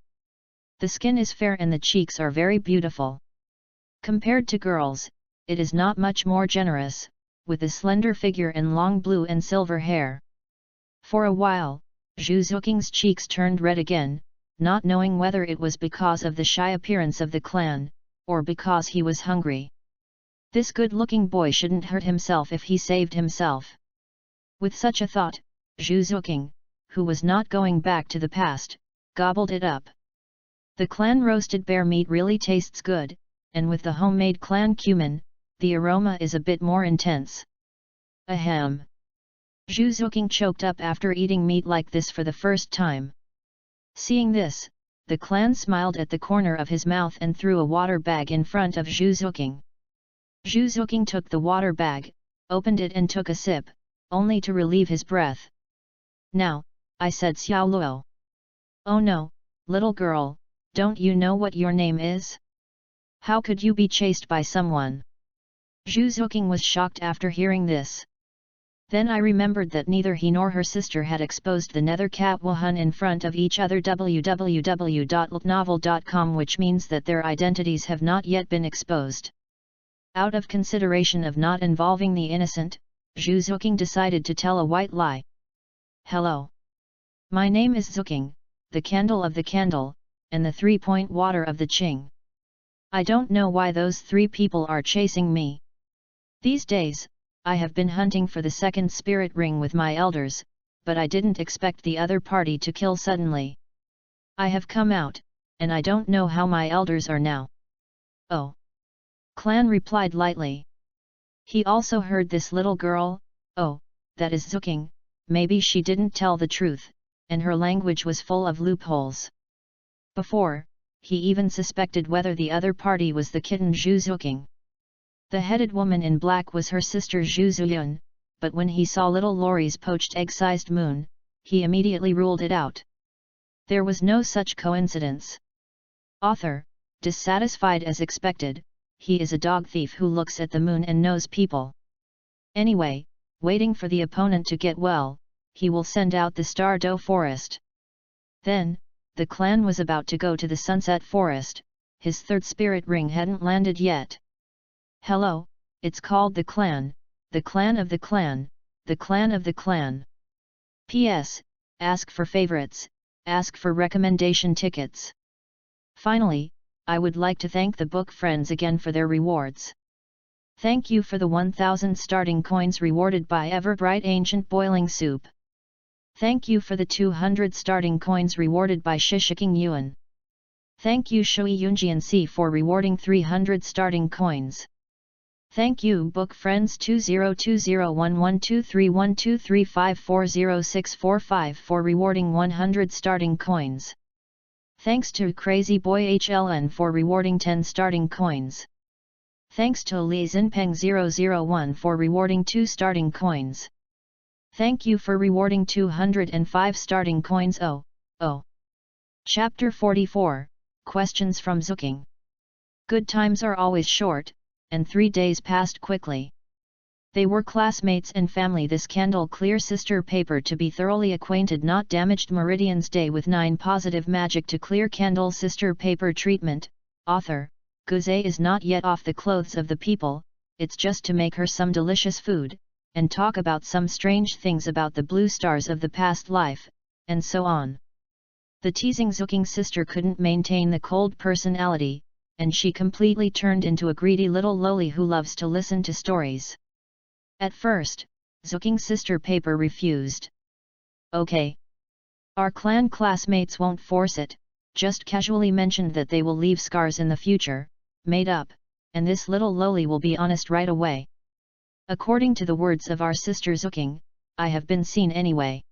The skin is fair and the cheeks are very beautiful. Compared to girls, it is not much more generous, with a slender figure and long blue and silver hair. For a while, Zhu Zuking's cheeks turned red again, not knowing whether it was because of the shy appearance of the clan, or because he was hungry. This good-looking boy shouldn't hurt himself if he saved himself. With such a thought, Zhu Zuking, who was not going back to the past, gobbled it up. The clan roasted bear meat really tastes good, and with the homemade clan cumin, the aroma is a bit more intense. Ahem! Zhu Zuking choked up after eating meat like this for the first time. Seeing this, the clan smiled at the corner of his mouth and threw a water bag in front of Zhu Zuking. Zhu Zuking took the water bag, opened it and took a sip, only to relieve his breath. Now, I said Xiao Luo. Oh no, little girl, don't you know what your name is? How could you be chased by someone? Zhu Zuking was shocked after hearing this. Then I remembered that neither he nor her sister had exposed the Nether Cat Wuhan in front of each other www.novel.com, which means that their identities have not yet been exposed. Out of consideration of not involving the innocent, Zhu Zuking decided to tell a white lie. Hello. My name is Zuking, the candle of the candle, and the 3-point water of the Qing. I don't know why those 3 people are chasing me. These days, I have been hunting for the second spirit ring with my elders, but I didn't expect the other party to kill suddenly. I have come out, and I don't know how my elders are now. Oh. Clan replied lightly. He also heard this little girl, oh, that is Zuking, maybe she didn't tell the truth, and her language was full of loopholes. Before, he even suspected whether the other party was the kitten Zhu Zuking. The headed woman in black was her sister Zhu Zuyun, but when he saw little Lori's poached egg-sized moon, he immediately ruled it out. There was no such coincidence. Author, dissatisfied as expected, he is a dog thief who looks at the moon and knows people. Anyway, waiting for the opponent to get well, he will send out the Star Doe Forest. Then, the clan was about to go to the Sunset Forest, his 3rd spirit ring hadn't landed yet. Hello, it's called the clan of the clan, the clan of the clan. P.S. Ask for favorites, ask for recommendation tickets. Finally, I would like to thank the book friends again for their rewards. Thank you for the 1000 starting coins rewarded by Everbright Ancient Boiling Soup. Thank you for the 200 starting coins rewarded by Shishiking Yuan. Thank you Shui Yunjian C for rewarding 300 starting coins. Thank you book friends 2020112312354064 for rewarding 100 starting coins. Thanks to Crazy Boy HLN for rewarding 10 starting coins. Thanks to Li Zinpeng 001 for rewarding 2 starting coins. Thank you for rewarding 205 starting coins. Chapter 44, Questions from Zuking. Good times are always short, and 3 days passed quickly. They were classmates and family. This candle clear sister paper to be thoroughly acquainted. Not damaged meridians day with 9 positive magic to clear candle sister paper treatment. Author, Guze is not yet off the clothes of the people, it's just to make her some delicious food, and talk about some strange things about the blue stars of the past life, and so on. The teasing Zooking sister couldn't maintain the cold personality, and she completely turned into a greedy little loli who loves to listen to stories. At first, Zooking sister paper refused. Okay. Our clan classmates won't force it, just casually mentioned that they will leave scars in the future, made up, and this little loli will be honest right away. According to the words of our sister Zooking, I have been seen anyway.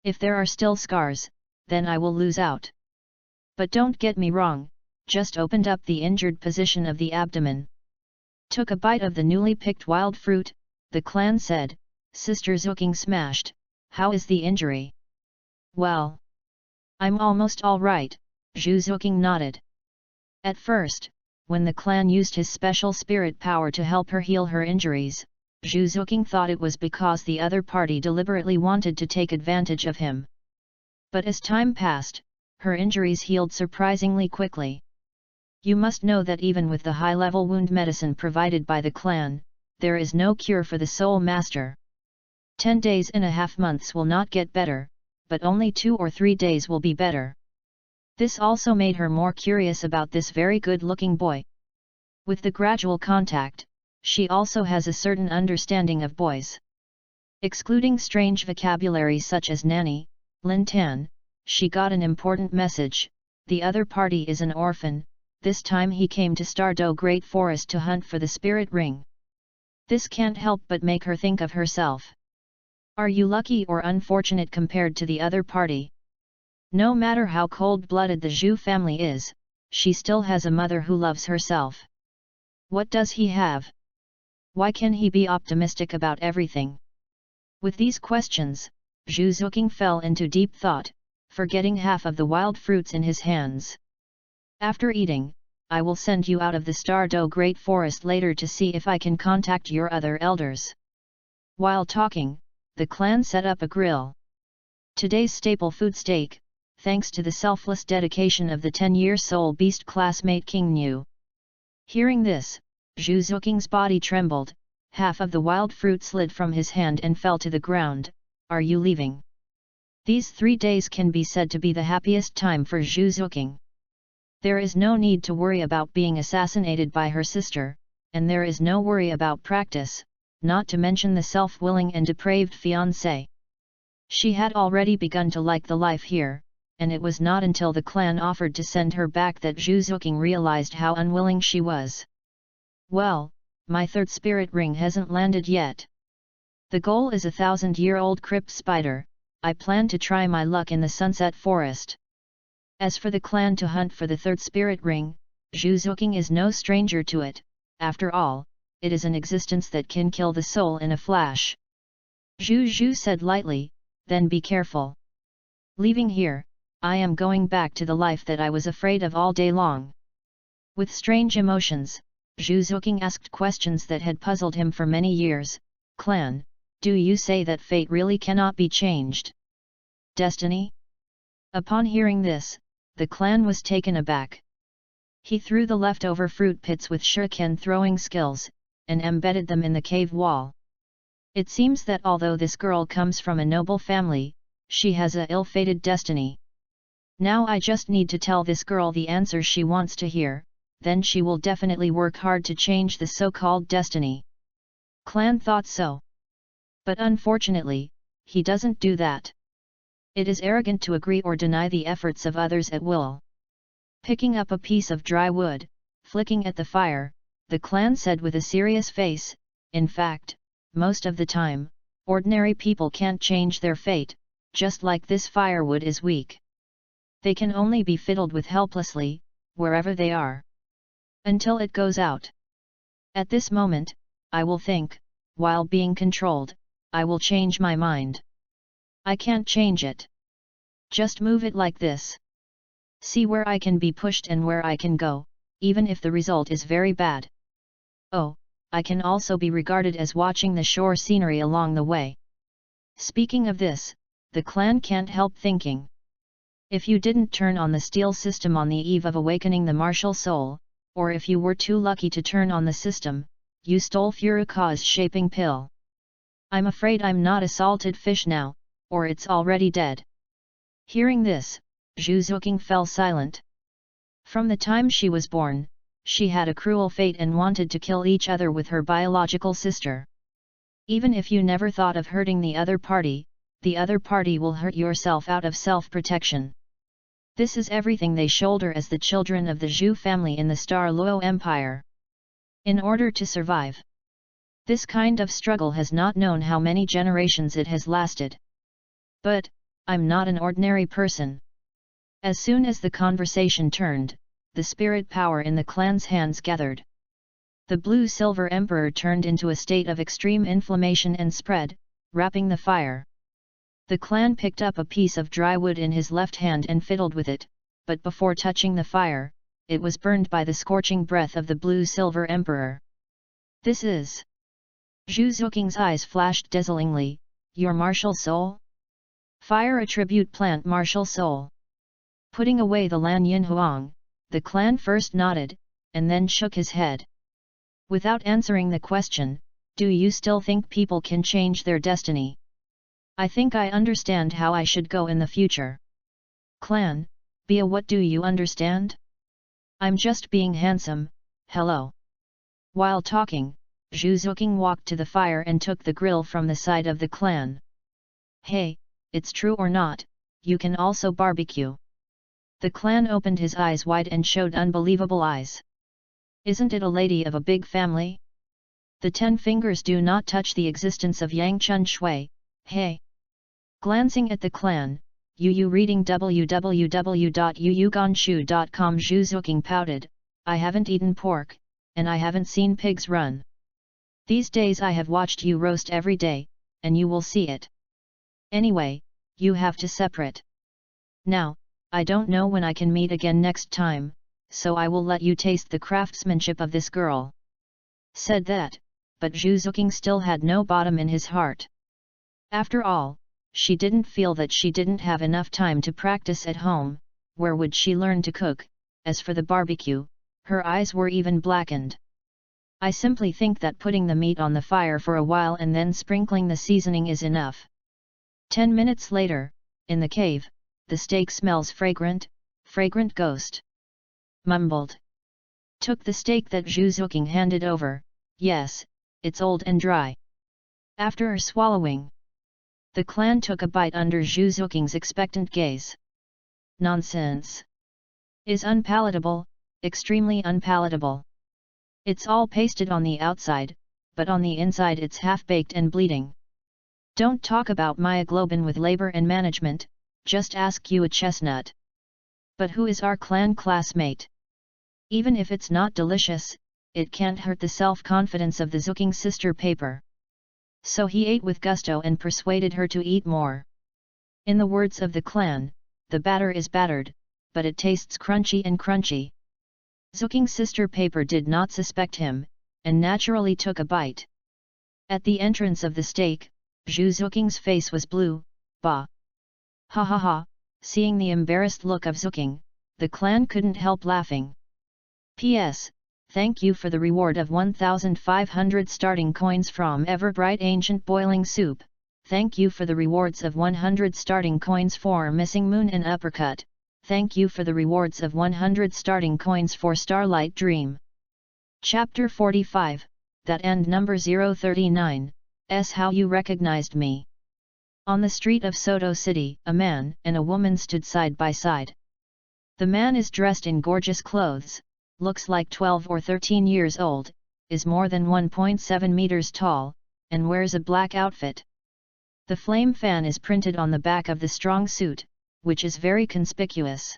If there are still scars, then I will lose out. But don't get me wrong, just opened up the injured position of the abdomen. Took a bite of the newly picked wild fruit, the clan said. Sister Zooking smashed, how is the injury? Well, I'm almost all right, Zhu Zooking nodded. At first, when the clan used his special spirit power to help her heal her injuries, Zhu Zooking thought it was because the other party deliberately wanted to take advantage of him. But as time passed, her injuries healed surprisingly quickly. You must know that even with the high-level wound medicine provided by the clan, there is no cure for the Soul Master. 10 days and a half months will not get better, but only 2 or 3 days will be better. This also made her more curious about this very good-looking boy. With the gradual contact, she also has a certain understanding of boys. Excluding strange vocabulary such as nanny, Lin Tan, she got an important message: the other party is an orphan. This time he came to Stardo Great Forest to hunt for the spirit ring. This can't help but make her think of herself. Are you lucky or unfortunate compared to the other party? No matter how cold-blooded the Zhu family is, she still has a mother who loves herself. What does he have? Why can he be optimistic about everything? With these questions, Zhu Zooking fell into deep thought, forgetting half of the wild fruits in his hands. After eating, I will send you out of the Stardo Great Forest later to see if I can contact your other elders. While talking, the clan set up a grill. Today's staple food steak, thanks to the selfless dedication of the 10-year soul beast classmate King New. Hearing this, Zhu Zooking's body trembled, half of the wild fruit slid from his hand and fell to the ground. Are you leaving? These 3 days can be said to be the happiest time for Zhu Zooking. There is no need to worry about being assassinated by her sister, and there is no worry about practice, not to mention the self-willing and depraved fiancé. She had already begun to like the life here, and it was not until the clan offered to send her back that Zhu Zooking realized how unwilling she was. Well, my third spirit ring hasn't landed yet. The goal is a 1,000-year-old crypt spider. I plan to try my luck in the Sunset Forest. As for the clan to hunt for the third spirit ring, Zhu Zooking is no stranger to it. After all, it is an existence that can kill the soul in a flash. Zhu said lightly, then be careful. Leaving here, I am going back to the life that I was afraid of all day long. With strange emotions, Zhu Zooking asked questions that had puzzled him for many years. Clan, do you say that fate really cannot be changed? Destiny? Upon hearing this, the clan was taken aback. He threw the leftover fruit pits with shuriken throwing skills, and embedded them in the cave wall. It seems that although this girl comes from a noble family, she has a ill-fated destiny. Now I just need to tell this girl the answer she wants to hear, then she will definitely work hard to change the so-called destiny. Clan thought so. But unfortunately, he doesn't do that. It is arrogant to agree or deny the efforts of others at will. Picking up a piece of dry wood, flicking at the fire, the clan said with a serious face, in fact, most of the time, ordinary people can't change their fate, just like this firewood is weak. They can only be fiddled with helplessly, wherever they are. Until it goes out. At this moment, I will think, while being controlled, I will change my mind. I can't change it. Just move it like this. See where I can be pushed and where I can go, even if the result is very bad. Oh, I can also be regarded as watching the shore scenery along the way. Speaking of this, the clan can't help thinking. If you didn't turn on the steel system on the eve of awakening the martial soul, or if you were too lucky to turn on the system, you stole Furukawa's shaping pill. I'm afraid I'm not a salted fish now, or it's already dead. Hearing this, Zhu Zuqing fell silent. From the time she was born, she had a cruel fate and wanted to kill each other with her biological sister. Even if you never thought of hurting the other party will hurt yourself out of self-protection. This is everything they shoulder as the children of the Zhu family in the Star Luo Empire. In order to survive. This kind of struggle has not known how many generations it has lasted. But, I'm not an ordinary person. As soon as the conversation turned, the spirit power in the clan's hands gathered. The blue-silver emperor turned into a state of extreme inflammation and spread, wrapping the fire. The clan picked up a piece of dry wood in his left hand and fiddled with it, but before touching the fire, it was burned by the scorching breath of the blue-silver emperor. This is... Zhu Zuqing's eyes flashed dazzlingly, your martial soul? Fire attribute plant martial soul. Putting away the Lan Yin Huang, the clan first nodded, and then shook his head. Without answering the question, do you still think people can change their destiny? I think I understand how I should go in the future. Clan, Bia, what do you understand? I'm just being handsome, hello. While talking, Zhu Zuqing walked to the fire and took the grill from the side of the clan. Hey, it's true or not, you can also barbecue. The clan opened his eyes wide and showed unbelievable eyes. Isn't it a lady of a big family? The 10 fingers do not touch the existence of Yang Chun Shui, hey. Glancing at the clan, Yu reading www.yuyuganshu.com. Zhu Zuqing pouted, I haven't eaten pork, and I haven't seen pigs run. These days I have watched you roast every day, and you will see it. Anyway, you have to separate. Now, I don't know when I can meet again next time, so I will let you taste the craftsmanship of this girl. Said that, but Zhu Zuqing still had no bottom in his heart. After all, she didn't feel that she didn't have enough time to practice at home, where would she learn to cook? As for the barbecue, her eyes were even blackened. I simply think that putting the meat on the fire for a while and then sprinkling the seasoning is enough. 10 minutes later, in the cave, the steak smells fragrant, fragrant ghost. Mumbled. Took the steak that Zhu Zuqing handed over, yes, it's old and dry. After swallowing, the clan took a bite under Zhu Zuqing's expectant gaze. Nonsense. Is unpalatable, extremely unpalatable. It's all pasted on the outside, but on the inside it's half-baked and bleeding. Don't talk about myoglobin with labor and management, just ask you a chestnut. But who is our clan classmate? Even if it's not delicious, it can't hurt the self-confidence of the Zuqing sister paper. So he ate with gusto and persuaded her to eat more. In the words of the clan, the batter is battered, but it tastes crunchy and crunchy. Zuqing sister paper did not suspect him, and naturally took a bite. At the entrance of the steak, Zhu Zuqing's face was blue, bah. Ha ha ha, seeing the embarrassed look of Zuqing, the clan couldn't help laughing. P.S. Thank you for the reward of 1,500 starting coins from Everbright Ancient Boiling Soup, thank you for the rewards of 100 starting coins for Missing Moon and Uppercut, thank you for the rewards of 100 starting coins for Starlight Dream. Chapter 45, That End Number 039, S. How You Recognized Me. On the street of Soto City, a man and a woman stood side by side. The man is dressed in gorgeous clothes, looks like 12 or 13 years old, is more than 1.7 meters tall, and wears a black outfit. The flame fan is printed on the back of the strong suit, which is very conspicuous.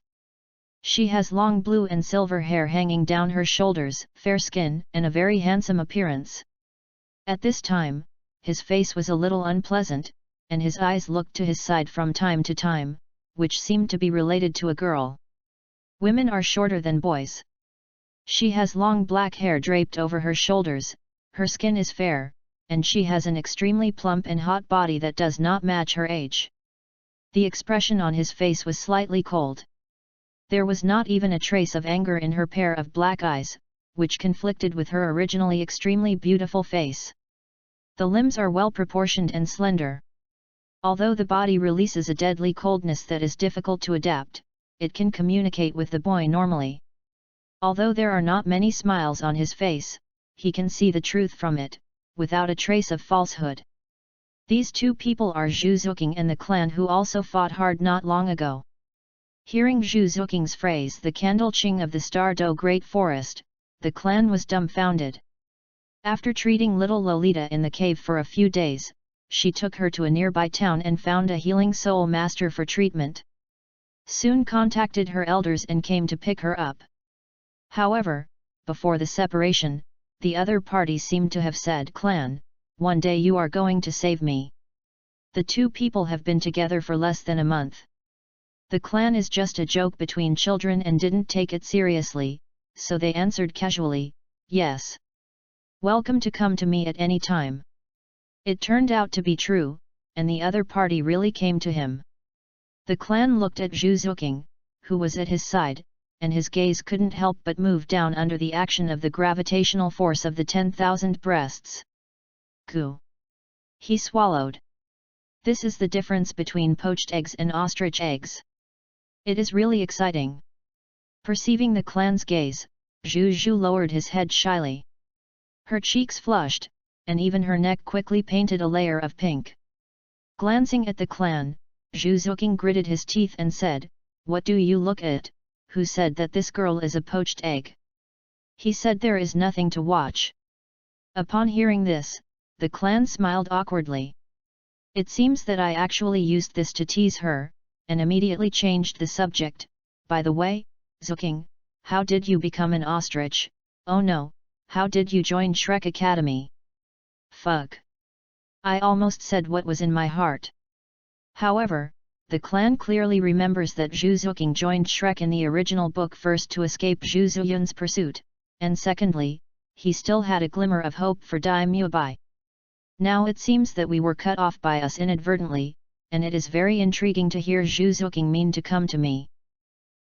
She has long blue and silver hair hanging down her shoulders, fair skin, and a very handsome appearance. At this time, his face was a little unpleasant, and his eyes looked to his side from time to time, which seemed to be related to a girl. Women are shorter than boys. She has long black hair draped over her shoulders, her skin is fair, and she has an extremely plump and hot body that does not match her age. The expression on his face was slightly cold. There was not even a trace of anger in her pair of black eyes, which conflicted with her originally extremely beautiful face. The limbs are well proportioned and slender. Although the body releases a deadly coldness that is difficult to adapt, it can communicate with the boy normally. Although there are not many smiles on his face, he can see the truth from it, without a trace of falsehood. These two people are Zhu Zuqing and the clan who also fought hard not long ago. Hearing Zhu Zuqing's phrase the candle ching of the Star Do Great Forest, the clan was dumbfounded. After treating little Lolita in the cave for a few days, she took her to a nearby town and found a healing soul master for treatment. Soon contacted her elders and came to pick her up. However, before the separation, the other party seemed to have said, "Clan, one day you are going to save me." The two people have been together for less than a month. The clan is just a joke between children and didn't take it seriously, so they answered casually, "Yes. Welcome to come to me at any time." It turned out to be true, and the other party really came to him. The clan looked at Zhu Zuqing, who was at his side, and his gaze couldn't help but move down under the action of the gravitational force of the 10,000 breasts. Goo! He swallowed. This is the difference between poached eggs and ostrich eggs. It is really exciting. Perceiving the clan's gaze, Zhu Zhu lowered his head shyly. Her cheeks flushed, and even her neck quickly painted a layer of pink. Glancing at the clan, Zhu Zuqing gritted his teeth and said, "What do you look at? Who said that this girl is a poached egg?" He said there is nothing to watch. Upon hearing this, the clan smiled awkwardly. It seems that I actually used this to tease her, and immediately changed the subject. "By the way, Zuqing, how did you become an ostrich? Oh no, how did you join Shrek Academy?" Fuck! I almost said what was in my heart. However, the clan clearly remembers that Zhu Zuqing joined Shrek in the original book first to escape Zhu Zuyun's pursuit, and secondly, he still had a glimmer of hope for Dai Mubai. Now it seems that we were cut off by us inadvertently, and it is very intriguing to hear Zhu Zuqing mean to come to me.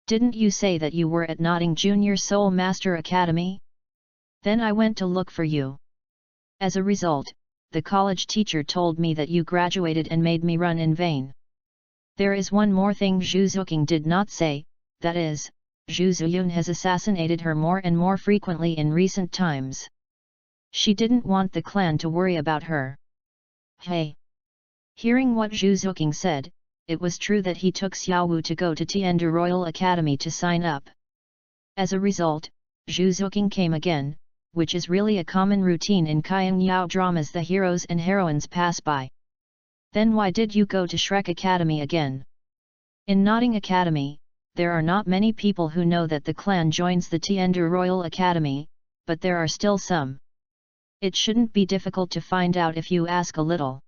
Didn't you say that you were at Notting Junior Soul Master Academy? Then I went to look for you. As a result, the college teacher told me that you graduated and made me run in vain. There is one more thing Zhu Zuqing did not say, that is, Zhu Zuyun has assassinated her more and more frequently in recent times. She didn't want the clan to worry about her. Hey! Hearing what Zhu Zuqing said, it was true that he took Xiaowu to go to Tiandu Royal Academy to sign up. As a result, Zhu Zuqing came again, which is really a common routine in Kaiyang Yao dramas the heroes and heroines pass by. Then why did you go to Shrek Academy again? In Notting Academy, there are not many people who know that the clan joins the Tiandu Royal Academy, but there are still some. It shouldn't be difficult to find out if you ask a little.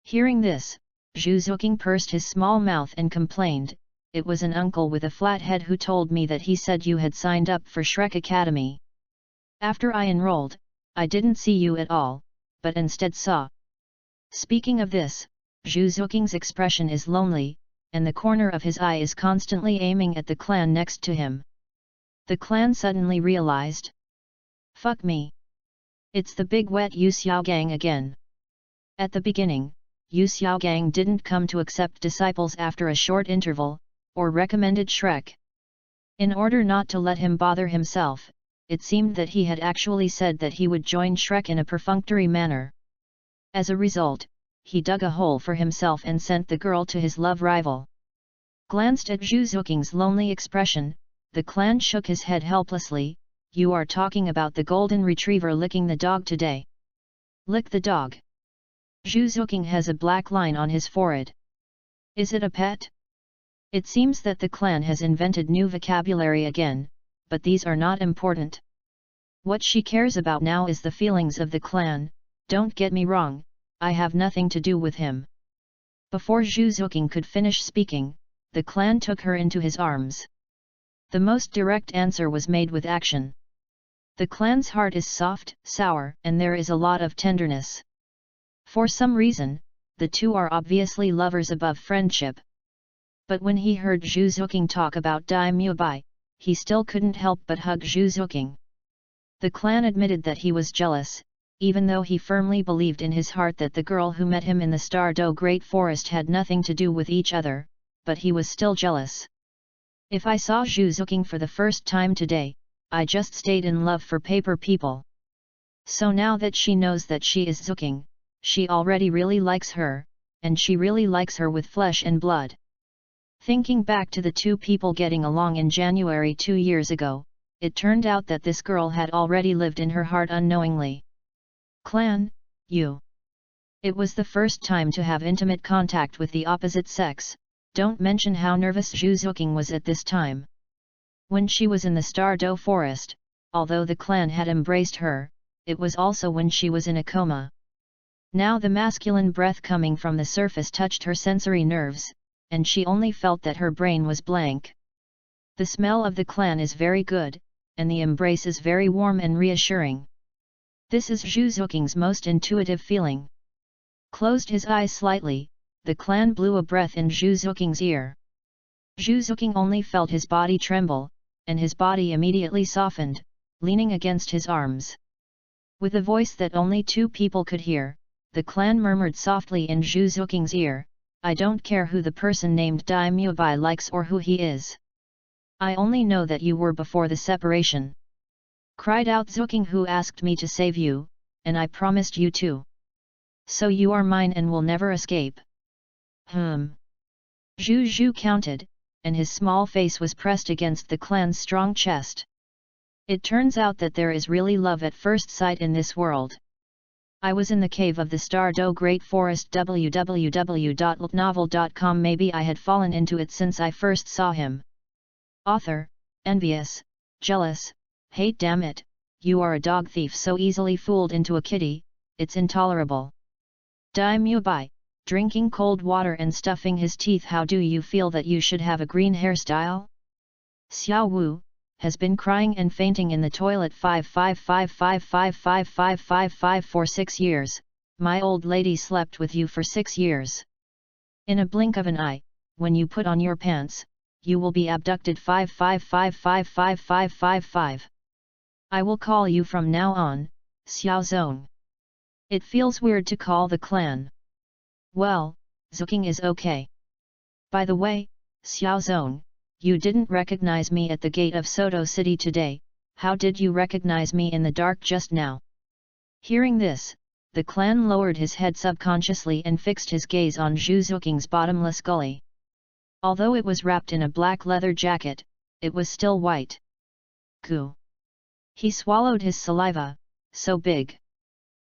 Hearing this, Zhu Zuqing pursed his small mouth and complained, "It was an uncle with a flat head who told me that he said you had signed up for Shrek Academy. After I enrolled, I didn't see you at all, but instead saw." Speaking of this, Zhu Zuqing's expression is lonely, and the corner of his eye is constantly aiming at the clan next to him. The clan suddenly realized. Fuck me! It's the big wet Yu Xiaogang again. At the beginning, Yu Xiaogang didn't come to accept disciples after a short interval, or recommended Shrek. In order not to let him bother himself, it seemed that he had actually said that he would join Shrek in a perfunctory manner. As a result, he dug a hole for himself and sent the girl to his love rival. Glanced at Zhu Zuqing's lonely expression, the clan shook his head helplessly. "You are talking about the golden retriever licking the dog today." Lick the dog. Zhu Zuqing has a black line on his forehead. Is it a pet? It seems that the clan has invented new vocabulary again, but these are not important. What she cares about now is the feelings of the clan. Don't get me wrong, I have nothing to do with him. Before Zhu Zuqing could finish speaking, the clan took her into his arms. The most direct answer was made with action. The clan's heart is soft, sour, and there is a lot of tenderness. For some reason, the two are obviously lovers above friendship. But when he heard Zhu Zuqing talk about Dai Mubai, he still couldn't help but hug Zhu Zuqing. The clan admitted that he was jealous, even though he firmly believed in his heart that the girl who met him in the Stardew Great Forest had nothing to do with each other, but he was still jealous. If I saw Zhu Zuking for the first time today, I just stayed in love for paper people. So now that she knows that she is Zuking, she already really likes her, and she really likes her with flesh and blood. Thinking back to the two people getting along in January 2 years ago, it turned out that this girl had already lived in her heart unknowingly. Clan, you. It was the first time to have intimate contact with the opposite sex. Don't mention how nervous Zhu Zuking was at this time. When she was in the Stardew Forest, although the clan had embraced her, it was also when she was in a coma. Now the masculine breath coming from the surface touched her sensory nerves, and she only felt that her brain was blank. The smell of the clan is very good, and the embrace is very warm and reassuring. This is Zhu Zuking's most intuitive feeling. Closed his eyes slightly, the clan blew a breath in Zhu Zuking's ear. Zhu Zuking only felt his body tremble, and his body immediately softened, leaning against his arms. With a voice that only two people could hear, the clan murmured softly in Zhu Zuking's ear, "I don't care who the person named Dai Mubai likes or who he is. I only know that you were before the separation." Cried out Zuking, "Who asked me to save you, and I promised you to. So you are mine and will never escape." Zhu Zhu counted, and his small face was pressed against the clan's strong chest. It turns out that there is really love at first sight in this world. I was in the cave of the Stardew Great Forest www.novel.com. Maybe I had fallen into it since I first saw him. Author, envious, jealous, hate. Damn it, you are a dog thief, so easily fooled into a kitty, it's intolerable. Dai Mubai, drinking cold water and stuffing his teeth. How do you feel that you should have a green hairstyle? Xiao Wu, has been crying and fainting in the toilet 555555555 for 6 years, my old lady slept with you for 6 years. In a blink of an eye, when you put on your pants, you will be abducted 5555555. I will call you from now on, Xiao Zong. It feels weird to call the clan. Well, Zuking is okay. By the way, Xiao Zong, you didn't recognize me at the gate of Soto City today, how did you recognize me in the dark just now? Hearing this, the clan lowered his head subconsciously and fixed his gaze on Zhu Zuking's bottomless gully. Although it was wrapped in a black leather jacket, it was still white. Goo. He swallowed his saliva, so big.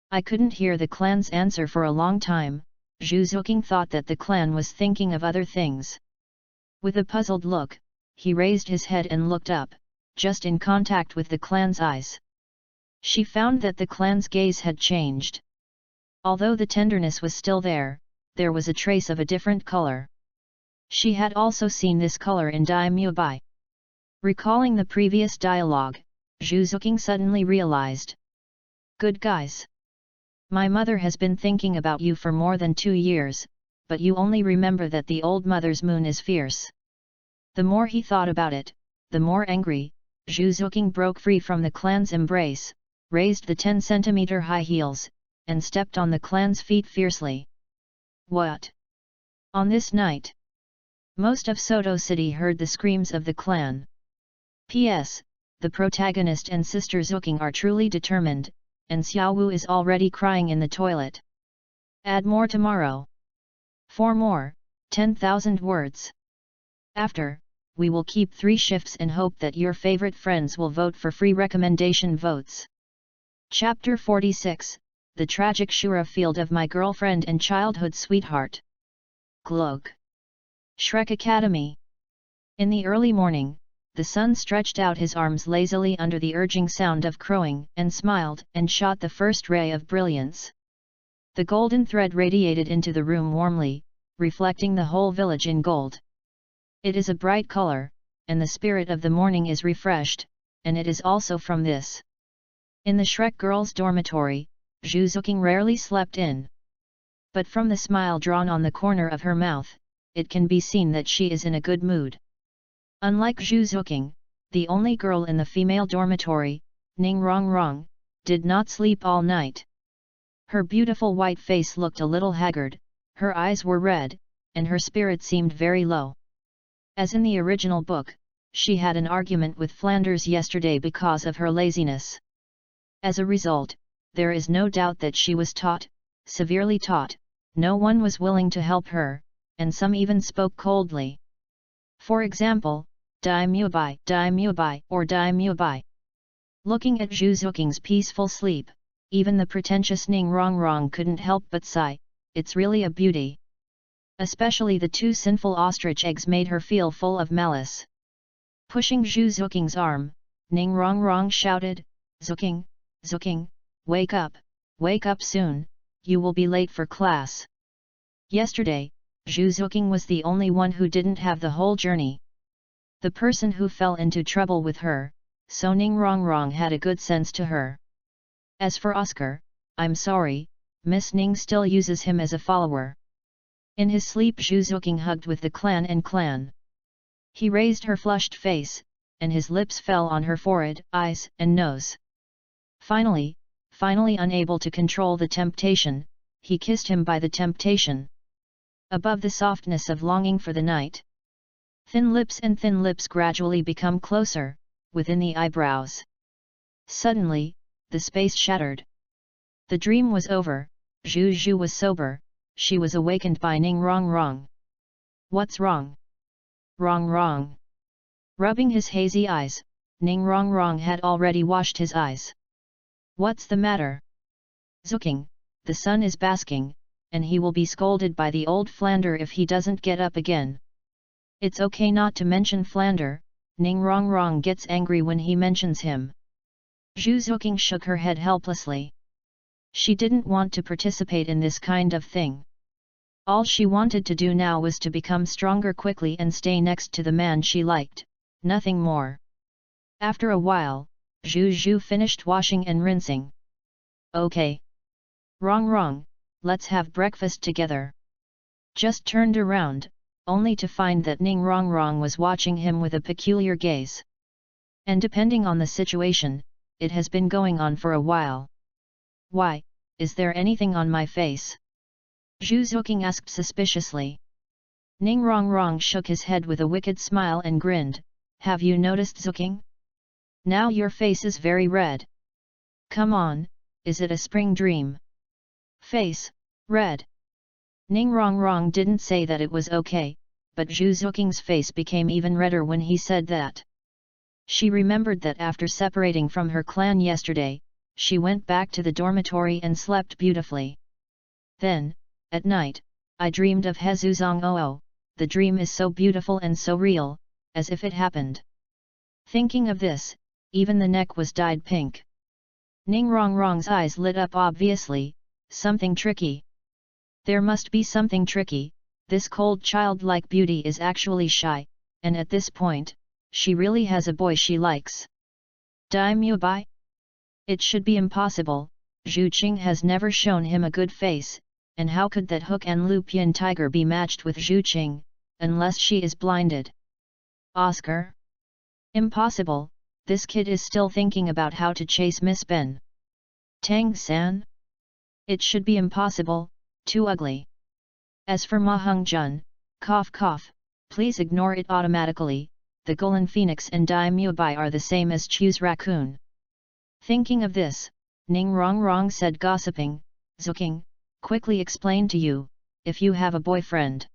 I couldn't hear the clan's answer for a long time. Zhu Zuking thought that the clan was thinking of other things. With a puzzled look, he raised his head and looked up, just in contact with the clan's eyes. She found that the clan's gaze had changed. Although the tenderness was still there, there was a trace of a different color. She had also seen this color in Dai Mubai. Recalling the previous dialogue, Zhu Zuking suddenly realized. Good guys. My mother has been thinking about you for more than 2 years, but you only remember that the old mother's moon is fierce. The more he thought about it, the more angry. Zhu Zuking broke free from the clan's embrace, raised the 10-centimeter high heels, and stepped on the clan's feet fiercely. What? On this night, most of Soto City heard the screams of the clan. P.S. The protagonist and Sister Zuking are truly determined, and Xiao Wu is already crying in the toilet. Add more tomorrow. For more, 10,000 words. After, we will keep 3 shifts and hope that your favorite friends will vote for free recommendation votes. Chapter 46, The Tragic Shura Field of My Girlfriend and Childhood Sweetheart. Glug. Shrek Academy. In the early morning, the sun stretched out his arms lazily under the urging sound of crowing and smiled and shot the first ray of brilliance. The golden thread radiated into the room warmly, reflecting the whole village in gold. It is a bright color, and the spirit of the morning is refreshed, and it is also from this. In the Shrek girls' dormitory, Zhu Zuking rarely slept in. But from the smile drawn on the corner of her mouth, it can be seen that she is in a good mood. Unlike Zhu Zuking, the only girl in the female dormitory, Ning Rongrong, did not sleep all night. Her beautiful white face looked a little haggard, her eyes were red, and her spirit seemed very low. As in the original book, she had an argument with Flanders yesterday because of her laziness. As a result, there is no doubt that she was taught, severely taught, no one was willing to help her, and some even spoke coldly. For example, "Dai mubai," or "Dai mubai." Looking at Zhu Zuking's peaceful sleep, even the pretentious Ning Rongrong couldn't help but sigh, it's really a beauty. Especially the two sinful ostrich eggs made her feel full of malice. Pushing Zhu Zuking's arm, Ning Rongrong shouted, "Zuking, Zuking, wake up soon, you will be late for class." Yesterday, Zhu Zuking was the only one who didn't have the whole journey. The person who fell into trouble with her, so Ning Rongrong had a good sense to her. As for Oscar, I'm sorry, Miss Ning still uses him as a follower. In his sleep Zhu Zuking hugged with the clan and clan. He raised her flushed face, and his lips fell on her forehead, eyes, and nose. Finally unable to control the temptation, he kissed him by the temptation. Above the softness of longing for the night. Thin lips gradually become closer, within the eyebrows. Suddenly, the space shattered. The dream was over, Zhu Zhu was sober, she was awakened by Ning Rongrong. "What's wrong?" "Wrong." Rubbing his hazy eyes, Ning Rongrong had already washed his eyes. "What's the matter?" "Zuking, the sun is basking, and he will be scolded by the old Flander if he doesn't get up again." "It's okay not to mention Flander, Ning Rongrong gets angry when he mentions him." Zhu Zuking shook her head helplessly. She didn't want to participate in this kind of thing. All she wanted to do now was to become stronger quickly and stay next to the man she liked, nothing more. After a while, Zhu Zhu finished washing and rinsing. "Okay. Wrong, let's have breakfast together." Just turned around, only to find that Ning Rongrong was watching him with a peculiar gaze. And depending on the situation, it has been going on for a while. "Why, is there anything on my face?" Zhu Zuking asked suspiciously. Ning Rongrong shook his head with a wicked smile and grinned, "Have you noticed, Zuking? Now your face is very red. Come on, is it a spring dream? Face, red." Ning Rongrong didn't say that it was okay, but Zhu Zuking's face became even redder when he said that. She remembered that after separating from her clan yesterday, she went back to the dormitory and slept beautifully. Then, at night, I dreamed of He Zuzong Oo, the dream is so beautiful and so real, as if it happened. Thinking of this, even the neck was dyed pink. Ning Rongrong's eyes lit up obviously, something tricky. There must be something tricky, this cold childlike beauty is actually shy, and at this point, she really has a boy she likes. Dai mubai? It should be impossible, Zhu Qing has never shown him a good face, and how could that Hook and Lupian tiger be matched with Zhu Qing, unless she is blinded? Oscar? Impossible, this kid is still thinking about how to chase Miss Ben. Tang-san? It should be impossible, too ugly. As for Ma Hung-jun, cough, please ignore it automatically, the Golden Phoenix and Dai Mubai are the same as Chu's raccoon. Thinking of this, Ning Rongrong said gossiping, "Zuking, quickly explain to you, if you have a boyfriend."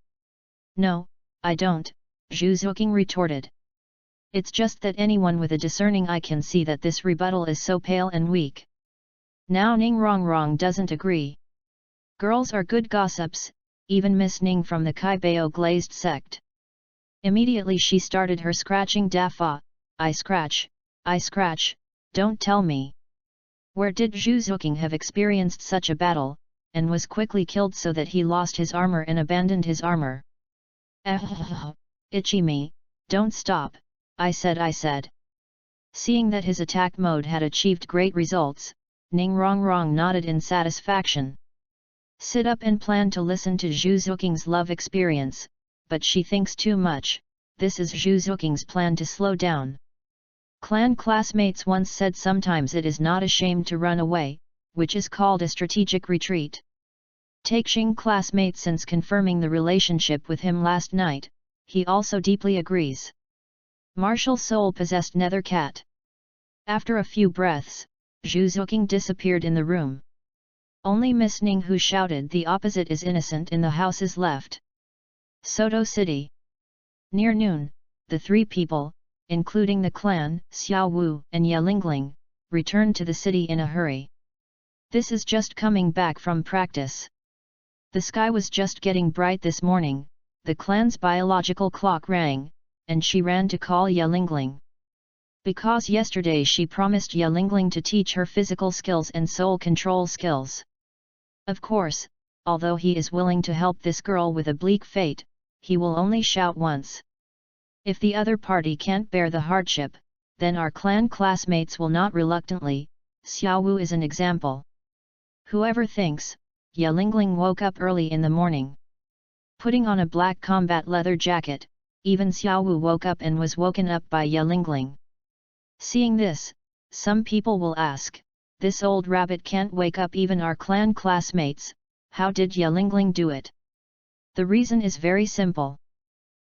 "No, I don't," Zhu Zuking retorted. "It's just that anyone with a discerning eye can see that this rebuttal is so pale and weak." Now Ning Rongrong doesn't agree. Girls are good gossips, even Miss Ning from the Kaibao glazed sect. Immediately she started her scratching dafa, I scratch, don't tell me. Where did Zhu Zuking have experienced such a battle, and was quickly killed so that he lost his armor and abandoned his armor? Itchy me, don't stop, I said. Seeing that his attack mode had achieved great results, Ning Rongrong nodded in satisfaction. Sit up and plan to listen to Zhu Zuking's love experience, but she thinks too much, this is Zhu Zuking's plan to slow down. Clan classmates once said sometimes it is not a shame to run away, which is called a strategic retreat. Taking classmate since confirming the relationship with him last night, he also deeply agrees. Martial soul-possessed nether cat. After a few breaths, Zhu Zuqing disappeared in the room. Only Miss Ning, who shouted the opposite is innocent in the house, is left. Soto City. Near noon, the three people, including the clan, Xiao Wu and Ye Lingling, returned to the city in a hurry. This is just coming back from practice. The sky was just getting bright this morning, the clan's biological clock rang, and she ran to call Ye Lingling. Because yesterday she promised Ye Lingling to teach her physical skills and soul control skills. Of course, although he is willing to help this girl with a bleak fate, he will only shout once. If the other party can't bear the hardship, then our clan classmates will not reluctantly. Xiao Wu is an example. Whoever thinks. Ye Lingling woke up early in the morning. Putting on a black combat leather jacket, even Xiao Wu woke up and was woken up by Ye Lingling. Seeing this, some people will ask, this old rabbit can't wake up even our clan classmates, how did Ye Lingling do it? The reason is very simple.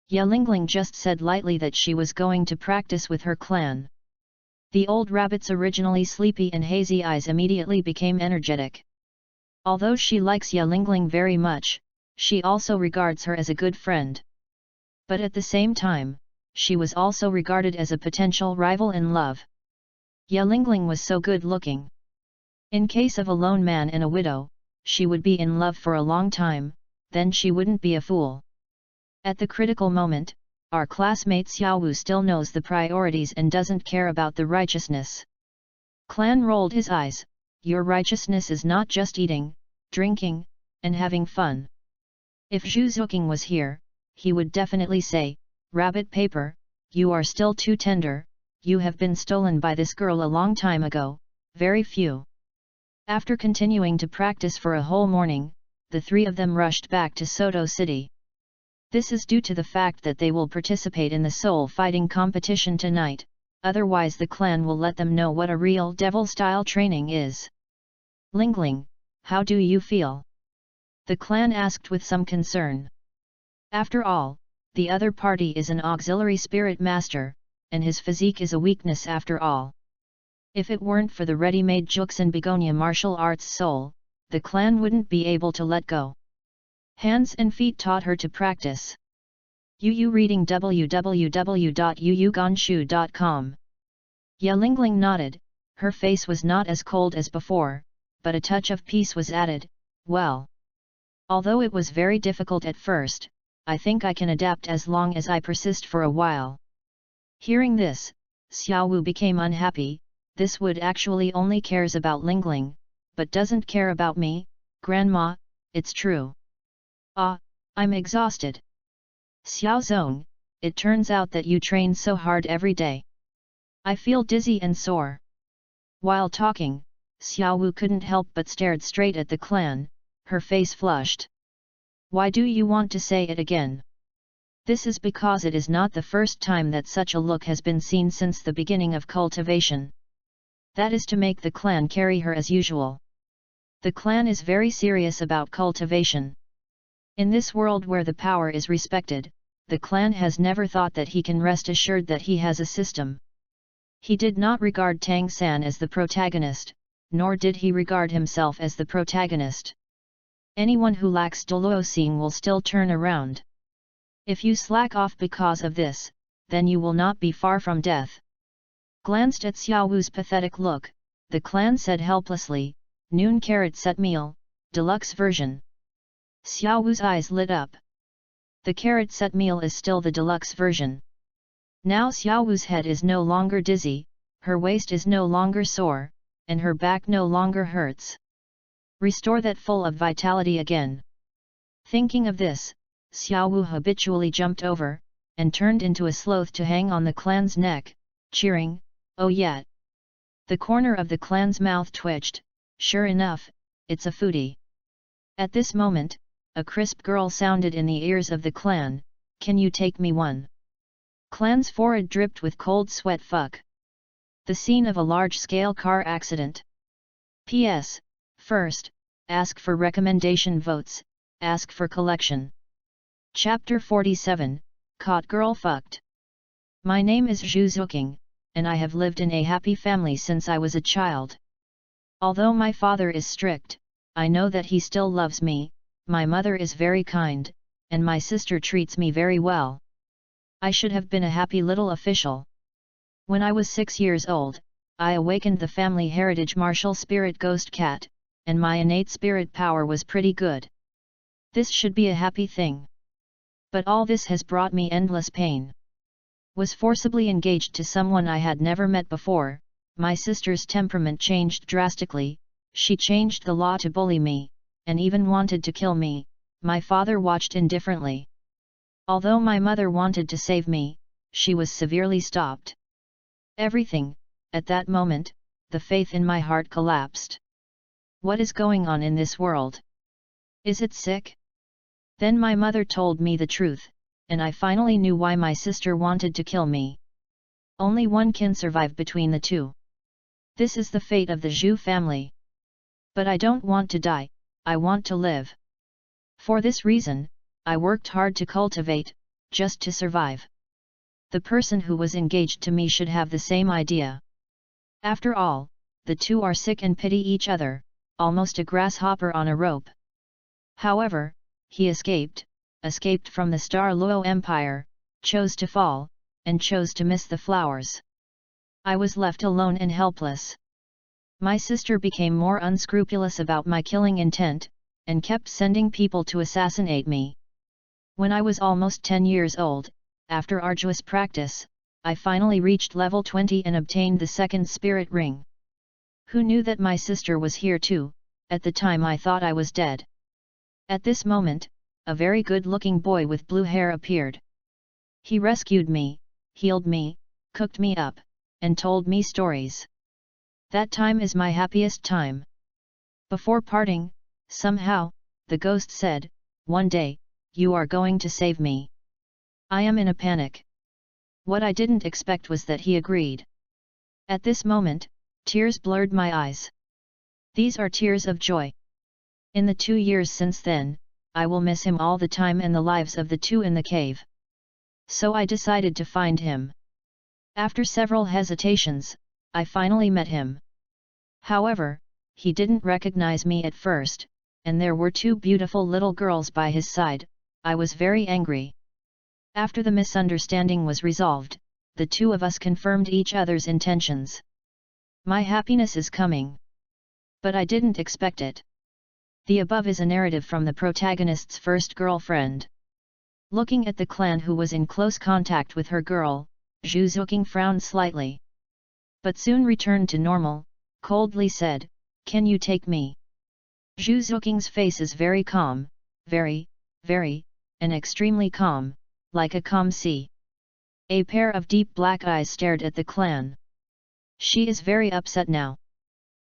Ye Lingling just said lightly that she was going to practice with her clan. The old rabbit's originally sleepy and hazy eyes immediately became energetic. Although she likes Ye Lingling very much, she also regards her as a good friend. But at the same time, she was also regarded as a potential rival in love. Ye Lingling was so good looking. In case of a lone man and a widow, she would be in love for a long time, then she wouldn't be a fool. At the critical moment, our classmate Xiao Wu still knows the priorities and doesn't care about the righteousness. Clan rolled his eyes. Your righteousness is not just eating, drinking, and having fun. If Zhu Zuqing was here, he would definitely say, Rabbit paper, you are still too tender, you have been stolen by this girl a long time ago, very few. After continuing to practice for a whole morning, the three of them rushed back to Soto City. This is due to the fact that they will participate in the soul fighting competition tonight. Otherwise the clan will let them know what a real devil-style training is. Lingling, how do you feel? The clan asked with some concern. After all, the other party is an auxiliary spirit master, and his physique is a weakness after all. If it weren't for the ready-made Juxin Begonia martial arts soul, the clan wouldn't be able to let go. Hands and feet taught her to practice. Yu reading www.yuyugonshu.com. Ye Lingling nodded, her face was not as cold as before, but a touch of peace was added. Well, although it was very difficult at first, I think I can adapt as long as I persist for a while. Hearing this, Xiao Wu became unhappy. This wood actually only cares about Lingling, but doesn't care about me, Grandma, it's true. Ah, I'm exhausted. Xiao Zong, it turns out that you train so hard every day. I feel dizzy and sore. While talking, Xiao Wu couldn't help but stared straight at the clan, her face flushed. Why do you want to say it again? This is because it is not the first time that such a look has been seen since the beginning of cultivation. That is to make the clan carry her as usual. The clan is very serious about cultivation. In this world where the power is respected, the clan has never thought that he can rest assured that he has a system. He did not regard Tang San as the protagonist, nor did he regard himself as the protagonist. Anyone who lacks Douluos will still turn around. If you slack off because of this, then you will not be far from death. Glanced at Xiao Wu's pathetic look, the clan said helplessly, noon carrot set meal, deluxe version. Xiao Wu's eyes lit up. The carrot set meal is still the deluxe version. Now Xiao Wu's head is no longer dizzy, her waist is no longer sore, and her back no longer hurts. Restore that full of vitality again. Thinking of this, Xiao Wu habitually jumped over, and turned into a sloth to hang on the clan's neck, cheering, oh yeah. The corner of the clan's mouth twitched, sure enough, it's a foodie. At this moment, a crisp girl sounded in the ears of the clan, can you take me one? Clan's forehead dripped with cold sweat. Fuck. The scene of a large-scale car accident. P.S. First, ask for recommendation votes, ask for collection. Chapter 47, Caught Girl Fucked. My name is Zhu Zuking, and I have lived in a happy family since I was a child. Although my father is strict, I know that he still loves me, my mother is very kind, and my sister treats me very well. I should have been a happy little official. When I was 6 years old, I awakened the family heritage martial spirit ghost cat, and my innate spirit power was pretty good. This should be a happy thing. But all this has brought me endless pain. Was forcibly engaged to someone I had never met before, my sister's temperament changed drastically, she changed the law to bully me, and even wanted to kill me, my father watched indifferently. Although my mother wanted to save me, she was severely stopped. Everything, at that moment, the faith in my heart collapsed. What is going on in this world? Is it sick? Then my mother told me the truth, and I finally knew why my sister wanted to kill me. Only one can survive between the two. This is the fate of the Zhu family. But I don't want to die, I want to live. For this reason, I worked hard to cultivate, just to survive. The person who was engaged to me should have the same idea. After all, the two are sick and pity each other, almost a grasshopper on a rope. However, he escaped from the Star Luo Empire, chose to fall, and chose to miss the flowers. I was left alone and helpless. My sister became more unscrupulous about my killing intent, and kept sending people to assassinate me. When I was almost 10 years old, after arduous practice, I finally reached level 20 and obtained the second spirit ring. Who knew that my sister was here too? At the time I thought I was dead. At this moment, a very good-looking boy with blue hair appeared. He rescued me, healed me, cooked me up, and told me stories. That time is my happiest time. Before parting, somehow, the ghost said, "One day, you are going to save me." I am in a panic. What I didn't expect was that he agreed. At this moment, tears blurred my eyes. These are tears of joy. In the 2 years since then, I will miss him all the time and the lives of the two in the cave. So I decided to find him. After several hesitations, I finally met him. However, he didn't recognize me at first, and there were 2 beautiful little girls by his side. I was very angry. After the misunderstanding was resolved, the two of us confirmed each other's intentions. My happiness is coming. But I didn't expect it. The above is a narrative from the protagonist's first girlfriend. Looking at the clan who was in close contact with her girl, Zhu Zuking frowned slightly. But soon returned to normal, coldly said, "Can you take me?" Zhu Zuking's face is very calm, very, and extremely calm, like a calm sea. A pair of deep black eyes stared at the clan. She is very upset now.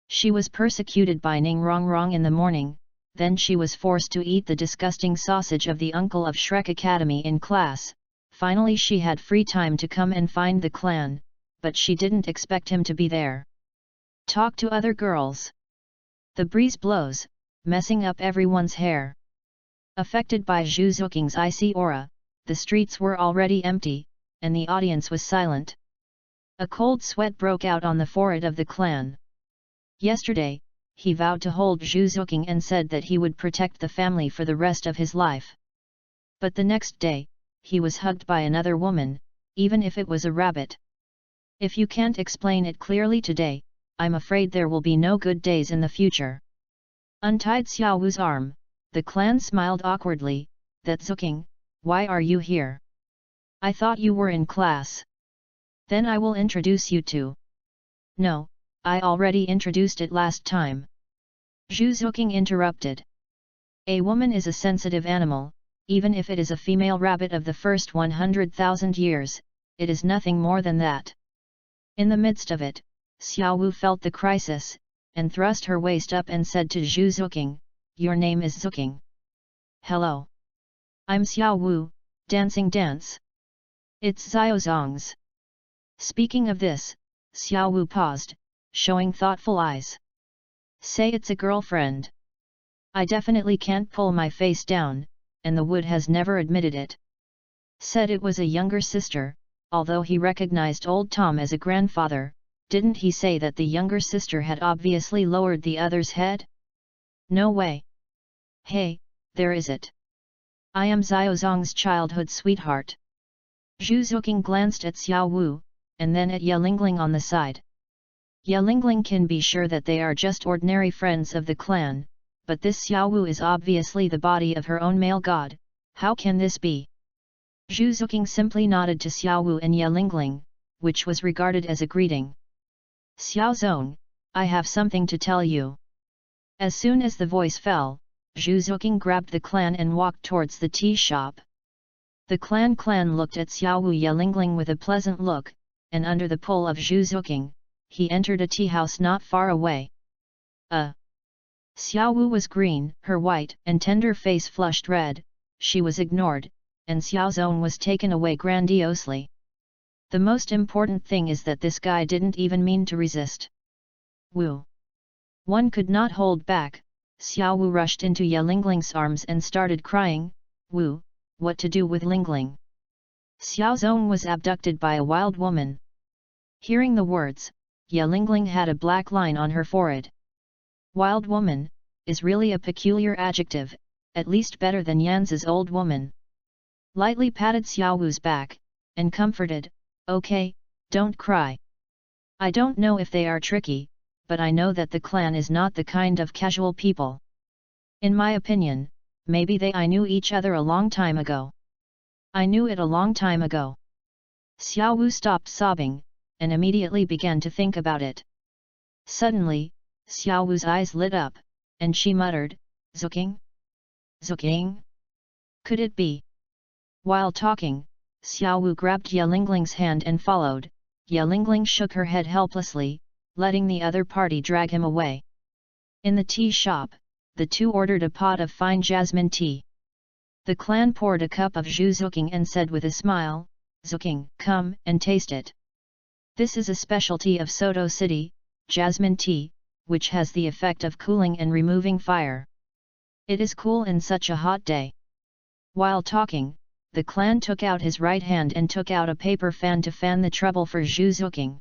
She was persecuted by Ning Rongrong in the morning, then she was forced to eat the disgusting sausage of the uncle of Shrek Academy in class. Finally she had free time to come and find the clan, but she didn't expect him to be there. Talk to other girls. The breeze blows, messing up everyone's hair. Affected by Zhu Zuking's icy aura, the streets were already empty, and the audience was silent. A cold sweat broke out on the forehead of the clan. Yesterday, he vowed to hold Zhu Zuking and said that he would protect the family for the rest of his life. But the next day, he was hugged by another woman, even if it was a rabbit. If you can't explain it clearly today, I'm afraid there will be no good days in the future. Untied Xiao Wu's arm, the clan smiled awkwardly. That Zuking, why are you here? I thought you were in class. Then I will introduce you to. No, I already introduced it last time. Zhu Zuking interrupted. A woman is a sensitive animal, even if it is a female rabbit of the first 100,000 years, it is nothing more than that. In the midst of it, Xiao Wu felt the crisis, and thrust her waist up and said to Zhu Zuking, "Your name is Zuking." "Hello. I'm Xiao Wu, dancing dance. It's Xiaozong's." Speaking of this, Xiao Wu paused, showing thoughtful eyes. Say it's a girlfriend. I definitely can't pull my face down, and the wood has never admitted it. Said it was a younger sister, although he recognized old Tom as a grandfather. Didn't he say that the younger sister had obviously lowered the other's head? No way. Hey, there is it. I am Xiaozong's childhood sweetheart. Zhu Zuqing glanced at Xiao Wu, and then at Ye Lingling on the side. Ye Lingling can be sure that they are just ordinary friends of the clan, but this Xiao Wu is obviously the body of her own male god. How can this be? Zhu Zuqing simply nodded to Xiao Wu and Ye Lingling, which was regarded as a greeting. Xiao Zong, I have something to tell you. As soon as the voice fell, Zhu Zuqing grabbed the clan and walked towards the tea shop. The clan looked at Xiao Wu Ye Lingling with a pleasant look, and under the pull of Zhu Zuqing, he entered a tea house not far away. Xiao Wu was green, her white and tender face flushed red, she was ignored, and Xiao Zong was taken away grandiosely. The most important thing is that this guy didn't even mean to resist. Wu. One could not hold back. Xiao Wu rushed into Ye Lingling's arms and started crying, Wu, what to do with Lingling? Xiao Zong was abducted by a wild woman. Hearing the words, Ye Lingling had a black line on her forehead. Wild woman, is really a peculiar adjective, at least better than Yan's old woman. Lightly patted Xiao Wu's back, and comforted, okay, don't cry. I don't know if they are tricky, but I know that the clan is not the kind of casual people. In my opinion, maybe I knew each other a long time ago. I knew it a long time ago. Xiao Wu stopped sobbing, and immediately began to think about it. Suddenly, Xiao Wu's eyes lit up, and she muttered, Zuqing? Zuqing? Could it be? While talking, Xiao Wu grabbed Ye Lingling's hand and followed. Ye Lingling shook her head helplessly, letting the other party drag him away. In the tea shop, the two ordered a pot of fine jasmine tea. The clan poured a cup of Zhu Zuqing and said with a smile, Zuqing, come and taste it. This is a specialty of Soto City, jasmine tea, which has the effect of cooling and removing fire. It is cool in such a hot day. While talking, the clan took out his right hand and took out a paper fan to fan the trouble for Zhu Zuqing.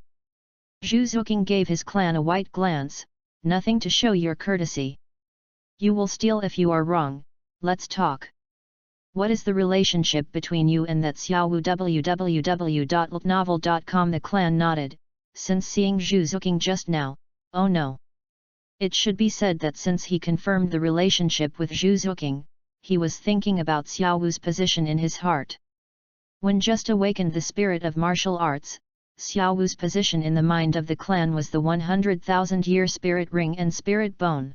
Zhu Zuqing gave his clan a white glance, nothing to show your courtesy. You will steal if you are wrong, let's talk. What is the relationship between you and that Xiao Wu? www.ltnovel.com. The clan nodded, since seeing Zhu Zuqing just now, oh no. It should be said that since he confirmed the relationship with Zhu Zuqing, he was thinking about Xiao Wu's position in his heart. When just awakened the spirit of martial arts, Xiao Wu's position in the mind of the clan was the 100,000-year spirit ring and spirit bone.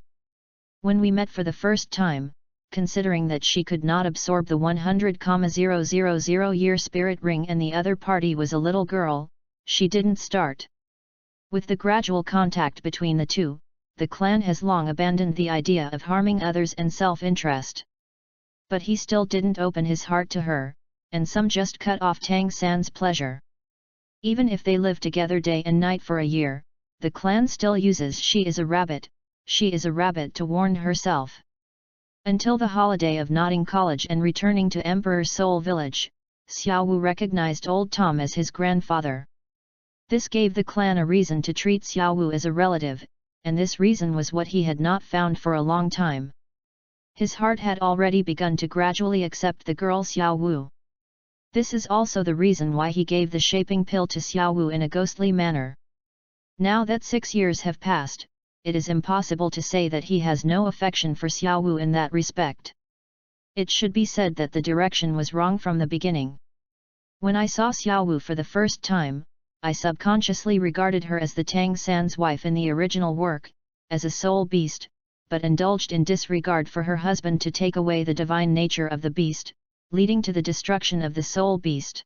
When we met for the first time, considering that she could not absorb the 100,000-year spirit ring and the other party was a little girl, she didn't start. With the gradual contact between the two, the clan has long abandoned the idea of harming others and self-interest. But he still didn't open his heart to her, and some just cut off Tang San's pleasure. Even if they live together day and night for a year, the clan still uses she is a rabbit to warn herself. Until the holiday of nodding college and returning to Emperor's Soul Village, Xiao Wu recognized old Tom as his grandfather. This gave the clan a reason to treat Xiao Wu as a relative, and this reason was what he had not found for a long time. His heart had already begun to gradually accept the girl Xiao Wu. This is also the reason why he gave the shaping pill to Xiao Wu in a ghostly manner. Now that 6 years have passed, it is impossible to say that he has no affection for Xiao Wu in that respect. It should be said that the direction was wrong from the beginning. When I saw Xiao Wu for the first time, I subconsciously regarded her as the Tang San's wife in the original work, as a soul beast, but indulged in disregard for her husband to take away the divine nature of the beast, leading to the destruction of the soul beast.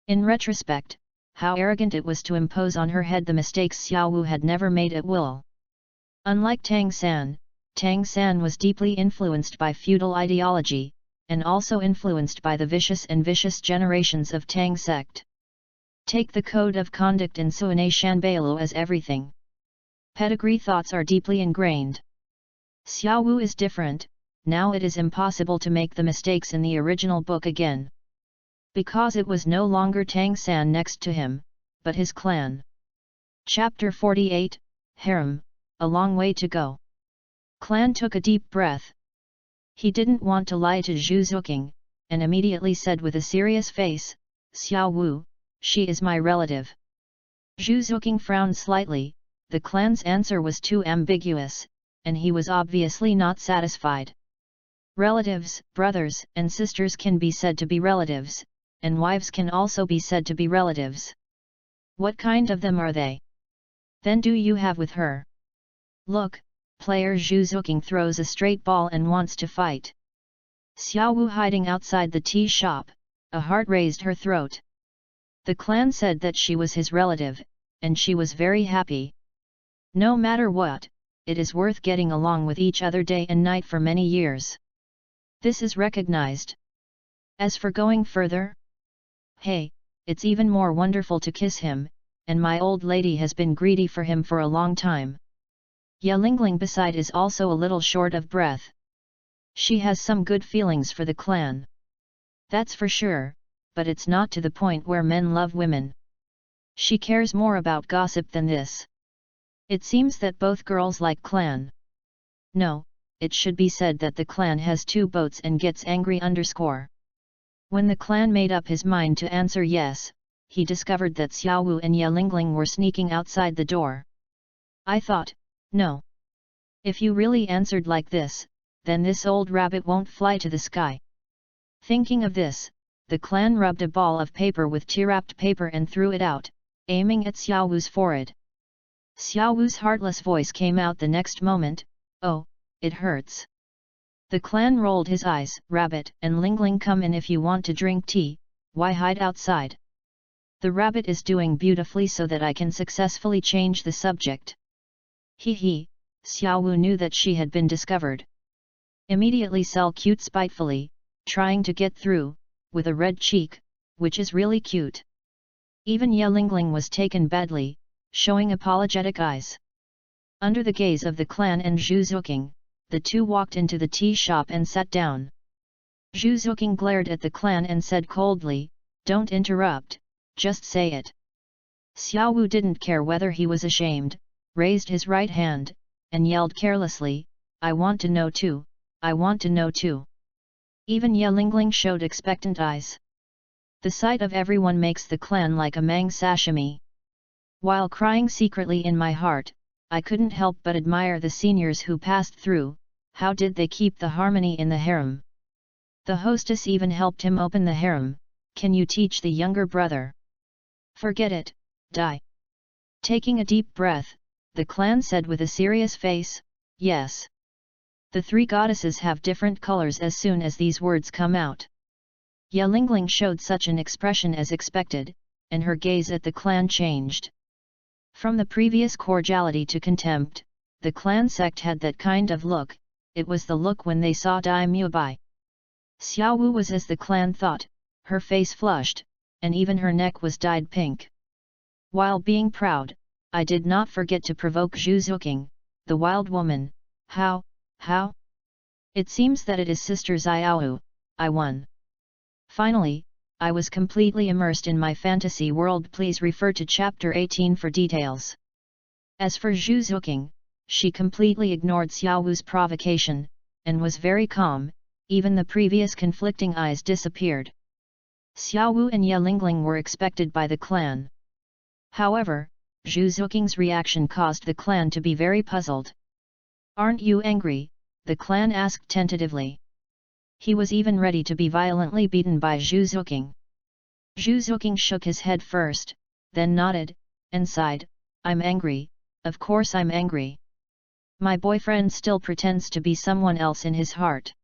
In retrospect, how arrogant it was to impose on her head the mistakes Xiao Wu had never made at will. Unlike Tang San was deeply influenced by feudal ideology, and also influenced by the vicious generations of Tang sect. Take the code of conduct in Suane Shanbailu as everything. Pedigree thoughts are deeply ingrained. Xiao Wu is different, now it is impossible to make the mistakes in the original book again. Because it was no longer Tang San next to him, but his clan. Chapter 48, Harem, a long way to go. Clan took a deep breath. He didn't want to lie to Zhu Zuqing, and immediately said with a serious face, Xiao Wu, she is my relative. Zhu Zuqing frowned slightly, the clan's answer was too ambiguous, and he was obviously not satisfied. Relatives, brothers and sisters can be said to be relatives, and wives can also be said to be relatives. What kind of them are they? Then do you have with her? Look, player Zhu Zuqing throws a straight ball and wants to fight. Xiao Wu hiding outside the tea shop, a heart raised her throat. The clan said that she was his relative, and she was very happy. No matter what, it is worth getting along with each other day and night for many years. This is recognized. As for going further? Hey, it's even more wonderful to kiss him, and my old lady has been greedy for him for a long time. Ya Lingling beside is also a little short of breath. She has some good feelings for the clan. That's for sure, but it's not to the point where men love women. She cares more about gossip than this. It seems that both girls like clan. No, it should be said that the clan has two boats and gets angry _. When the clan made up his mind to answer yes, he discovered that Xiao Wu and Ya Lingling were sneaking outside the door. I thought, no. If you really answered like this, then this old rabbit won't fly to the sky. Thinking of this, the clan rubbed a ball of paper with tear-wrapped paper and threw it out, aiming at Xiao Wu's forehead. Xiao Wu's heartless voice came out the next moment, oh, it hurts. The clan rolled his eyes, rabbit and Lingling, come in if you want to drink tea, why hide outside? The rabbit is doing beautifully so that I can successfully change the subject. He, Xiao Wu knew that she had been discovered. Immediately sell cute spitefully, trying to get through, with a red cheek, which is really cute. Even Ya Lingling was taken badly, showing apologetic eyes. Under the gaze of the clan and Zhu Zuqing, the two walked into the tea shop and sat down. Zhu Zuqing glared at the clan and said coldly, don't interrupt, just say it. Xiao Wu didn't care whether he was ashamed, raised his right hand, and yelled carelessly, I want to know too, I want to know too. Even Ya Lingling showed expectant eyes. The sight of everyone makes the clan like a mang sashimi. While crying secretly in my heart, I couldn't help but admire the seniors who passed through. How did they keep the harmony in the harem? The hostess even helped him open the harem. Can you teach the younger brother? Forget it, die. Taking a deep breath, the clan said with a serious face, yes. The three goddesses have different colors as soon as these words come out. Ya Lingling showed such an expression as expected, and her gaze at the clan changed. From the previous cordiality to contempt, the clan sect had that kind of look, it was the look when they saw Dai Mubai. Xiao Wu was as the clan thought, her face flushed, and even her neck was dyed pink. While being proud, I did not forget to provoke Zhu Zuqing, the wild woman. How? It seems that it is Sister Xiaowu, I won. Finally, I was completely immersed in my fantasy world. Please refer to chapter 18 for details. As for Zhu Zuqing, she completely ignored Xiao Wu's provocation, and was very calm, even the previous conflicting eyes disappeared. Xiao Wu and Ya Lingling were expected by the clan. However, Zhu Zuqing's reaction caused the clan to be very puzzled. Aren't you angry? The clan asked tentatively. He was even ready to be violently beaten by Zhu Zuqing. Zhu Zuqing shook his head first, then nodded, and sighed, I'm angry, of course I'm angry. My boyfriend still pretends to be someone else in his heart.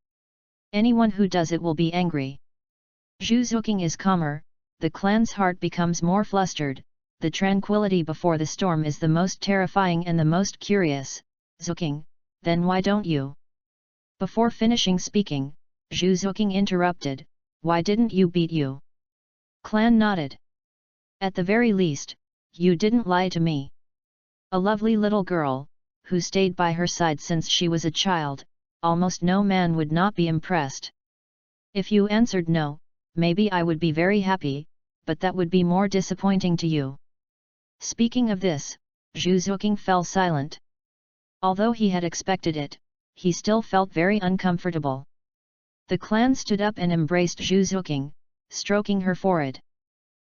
Anyone who does it will be angry. Zhu Zuqing is calmer, the clan's heart becomes more flustered, the tranquility before the storm is the most terrifying and the most curious. Zuqing, then why don't you? Before finishing speaking, Zhu Zuqing interrupted, why didn't you beat you? Clan nodded. At the very least, you didn't lie to me. A lovely little girl, who stayed by her side since she was a child, almost no man would not be impressed. If you answered no, maybe I would be very happy, but that would be more disappointing to you. Speaking of this, Zhu Zuoqing fell silent. Although he had expected it, he still felt very uncomfortable. The clan stood up and embraced Zhu Zuoqing, stroking her forehead.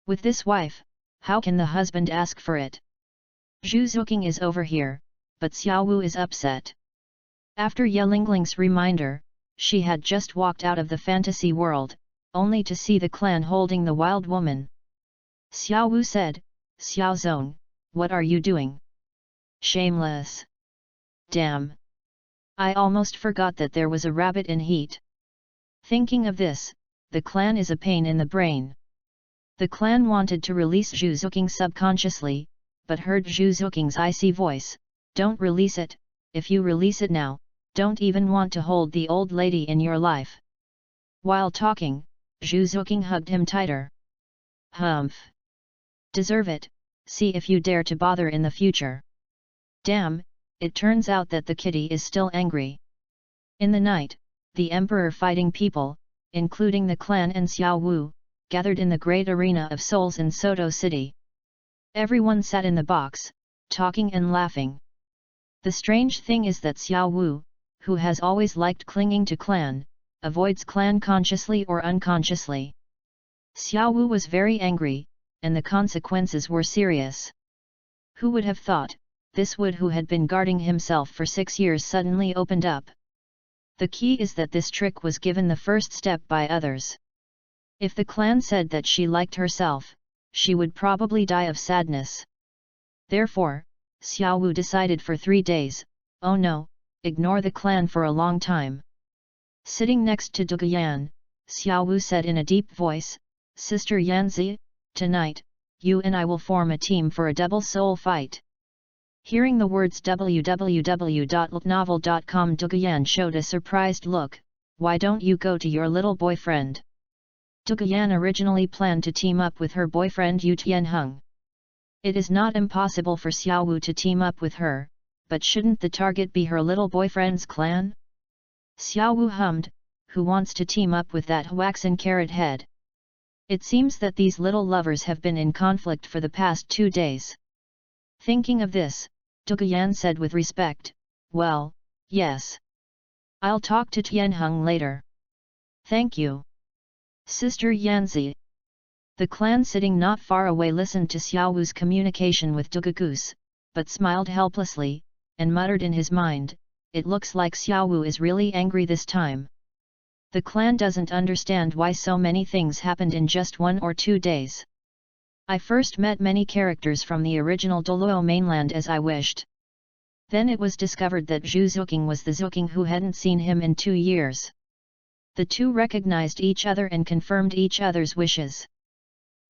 With this wife, how can the husband ask for it? Zhu Zuoqing is over here, but Xiao Wu is upset. After Ye Lingling's reminder, she had just walked out of the fantasy world, only to see the clan holding the wild woman. Xiao Wu said, "Xiao Zong, what are you doing? Shameless! Damn! I almost forgot that there was a rabbit in heat." Thinking of this, the clan is a pain in the brain. The clan wanted to release Zhu Zuoqing subconsciously, but heard Zhu Zuoqing's icy voice, "Don't release it, if you release it now, don't even want to hold the old lady in your life." While talking, Zhu Zuoqing hugged him tighter. "Humph! Deserve it, see if you dare to bother in the future." Damn, it turns out that the kitty is still angry. In the night, the emperor fighting people, including the clan and Xiao Wu, gathered in the great arena of souls in Soto City. Everyone sat in the box, talking and laughing. The strange thing is that Xiao Wu, who has always liked clinging to clan, avoids clan consciously or unconsciously. Xiao Wu was very angry, and the consequences were serious. Who would have thought, this Wood who had been guarding himself for 6 years suddenly opened up? The key is that this trick was given the first step by others. If the clan said that she liked herself, she would probably die of sadness. Therefore, Xiao Wu decided for 3 days, oh no, ignore the clan for a long time. Sitting next to Duguyan, Xiao Wu said in a deep voice, "Sister Yanzi, tonight, you and I will form a team for a double soul fight." Hearing the words www.novel.com, Duguyan showed a surprised look. "Why don't you go to your little boyfriend?" Duguyan originally planned to team up with her boyfriend Yu Tianheng. It is not impossible for Xiao Wu to team up with her, but shouldn't the target be her little boyfriend's clan? Xiao Wu hummed, "Who wants to team up with that waxen carrot head?" It seems that these little lovers have been in conflict for the past 2 days. Thinking of this, Duguyan said with respect, "Well, yes. I'll talk to Tianheng later." "Thank you, Sister Yanzi." The clan sitting not far away listened to Xiao Wu's communication with Dugugus, but smiled helplessly, and muttered in his mind, "It looks like Xiao Wu is really angry this time." The clan doesn't understand why so many things happened in just 1 or 2 days. I first met many characters from the original Douluo mainland as I wished. Then it was discovered that Zhu Zuoqing was the Zuoqing who hadn't seen him in 2 years. The two recognized each other and confirmed each other's wishes.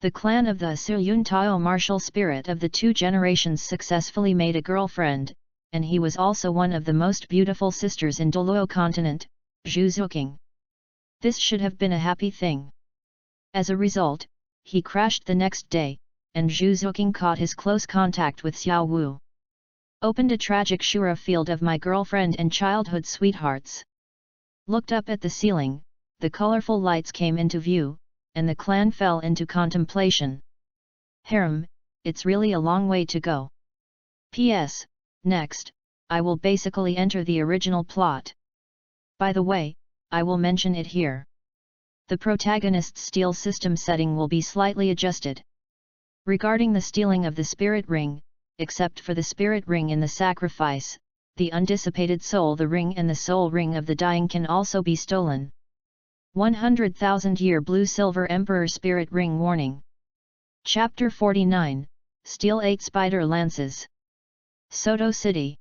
The clan of the Suyun Tao martial spirit of the 2 generations successfully made a girlfriend, and he was also one of the most beautiful sisters in Douluo continent, Zhu Zuoqing. This should have been a happy thing. As a result, he crashed the next day, and Zhu Zuoqing caught his close contact with Xiao Wu. Opened a tragic Shura field of my girlfriend and childhood sweethearts. Looked up at the ceiling, the colorful lights came into view, and the clan fell into contemplation. Harem, it's really a long way to go. P.S. Next, I will basically enter the original plot. By the way, I will mention it here. The protagonist's steal system setting will be slightly adjusted. Regarding the stealing of the spirit ring, except for the spirit ring in the sacrifice, the undissipated soul the ring and the soul ring of the dying can also be stolen. 100,000-year blue-silver Emperor Spirit Ring Warning. Chapter 49, Steal 8 Spider Lances. Soto City.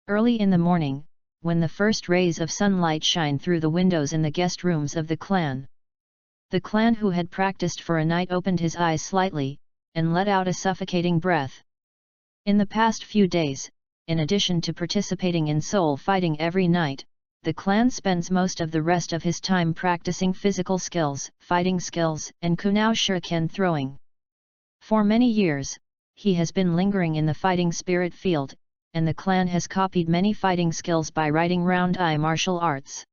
Early in the morning, when the first rays of sunlight shine through the windows in the guest rooms of the clan who had practiced for a night opened his eyes slightly, and let out a suffocating breath. In the past few days, in addition to participating in soul fighting every night, the clan spends most of the rest of his time practicing physical skills, fighting skills, and kunao shuriken throwing. For many years, he has been lingering in the fighting spirit field, and the clan has copied many fighting skills by writing round-eye martial arts.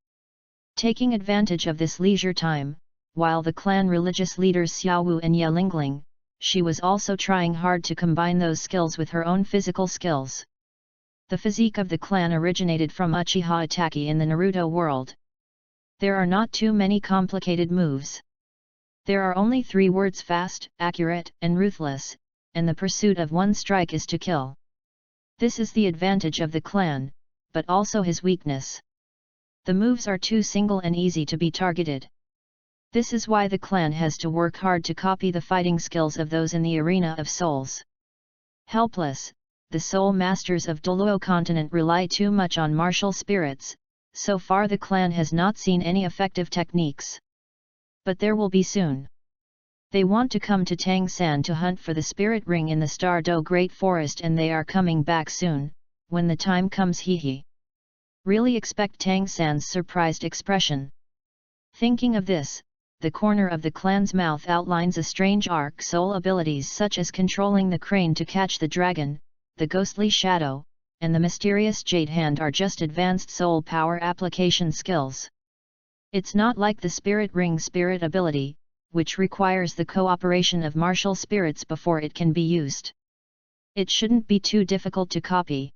Taking advantage of this leisure time, while the clan religious leaders Xiaowu and Ye Lingling, she was also trying hard to combine those skills with her own physical skills. The physique of the clan originated from Uchiha Itachi in the Naruto world. There are not too many complicated moves. There are only 3 words: fast, accurate, and ruthless, and the pursuit of one strike is to kill. This is the advantage of the clan, but also his weakness. The moves are too single and easy to be targeted. This is why the clan has to work hard to copy the fighting skills of those in the arena of souls. Helpless, the soul masters of Douluo continent rely too much on martial spirits. So far the clan has not seen any effective techniques. But there will be soon. They want to come to Tangsan to hunt for the spirit ring in the Star-Do Great Forest, and they are coming back soon, when the time comes. Hee. Really expect Tangsan's surprised expression. Thinking of this, the corner of the clan's mouth outlines a strange arc. Soul abilities such as controlling the crane to catch the dragon, the ghostly shadow, and the mysterious jade hand are just advanced soul power application skills. It's not like the spirit ring spirit ability, which requires the cooperation of martial spirits before it can be used. It shouldn't be too difficult to copy.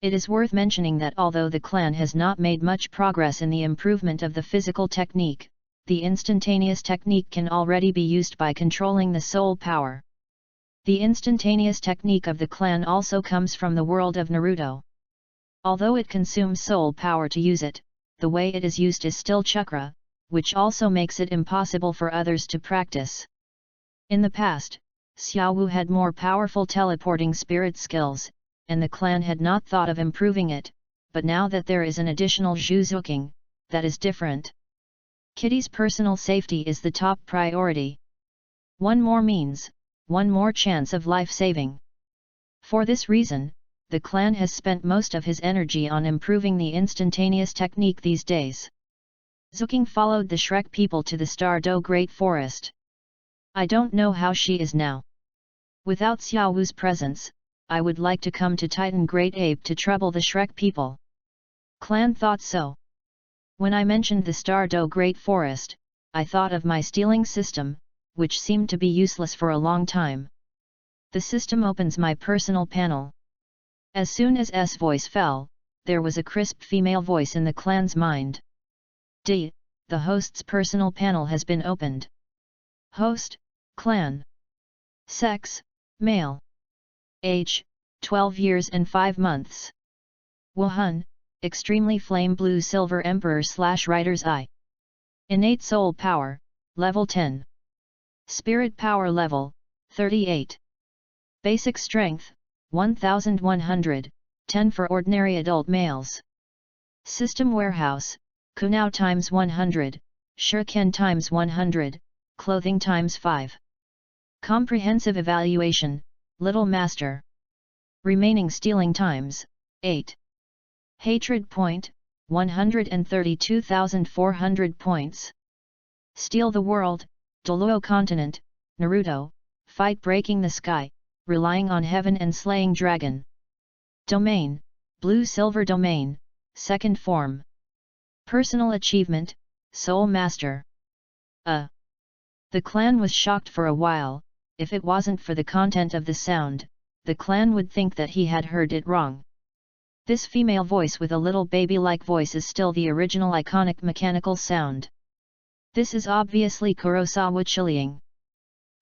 It is worth mentioning that although the clan has not made much progress in the improvement of the physical technique, the instantaneous technique can already be used by controlling the soul power. The instantaneous technique of the clan also comes from the world of Naruto. Although it consumes soul power to use it, the way it is used is still chakra, which also makes it impossible for others to practice. In the past, Xiaowu had more powerful teleporting spirit skills, and the clan had not thought of improving it, but now that there is an additional Zhuzuking, that is different. Kitty's personal safety is the top priority. One more means, one more chance of life saving. For this reason, the clan has spent most of his energy on improving the instantaneous technique these days. Zuking followed the Shrek people to the Star-Do Great Forest. I don't know how she is now. Without Xiaowu's presence, I would like to come to Titan Great Ape to trouble the Shrek people. Clan thought so. When I mentioned the Star-Do Great Forest, I thought of my stealing system, which seemed to be useless for a long time. The system opens my personal panel. As soon as S voice fell, there was a crisp female voice in the clan's mind. D. The host's personal panel has been opened. Host, clan. Sex, male. Age, 12 years and 5 months. Wuhan, extremely flame blue silver emperor/writer's eye. Innate soul power, level 10. Spirit power level, 38. Basic strength, 1100, 10 for ordinary adult males. System warehouse, Kunao times 100, Shuriken times 100, clothing times 5. Comprehensive evaluation, Little Master. Remaining stealing times, 8. Hatred point, 132,400 points. Steal the world, Douluo continent, Naruto, fight breaking the sky, relying on heaven and slaying dragon. Domain, blue silver domain, second form. Personal achievement, Soul Master. The clan was shocked for a while. If it wasn't for the content of the sound, the clan would think that he had heard it wrong. This female voice with a little baby-like voice is still the original iconic mechanical sound. This is obviously Kurosawa Chilling.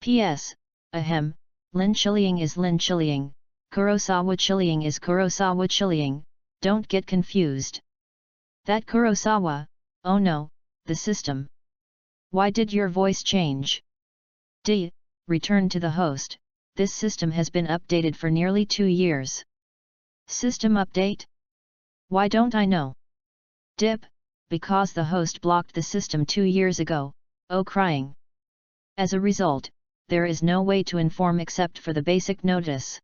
P.S. Ahem, Lin Chilling is Lin Chilling, Kurosawa Chilling is Kurosawa Chilling, don't get confused. That Kurosawa, oh no, the system. Why did your voice change? D. Return to the host, this system has been updated for nearly 2 years. System update? Why don't I know? Dip, because the host blocked the system 2 years ago, oh crying. As a result, there is no way to inform except for the basic notice.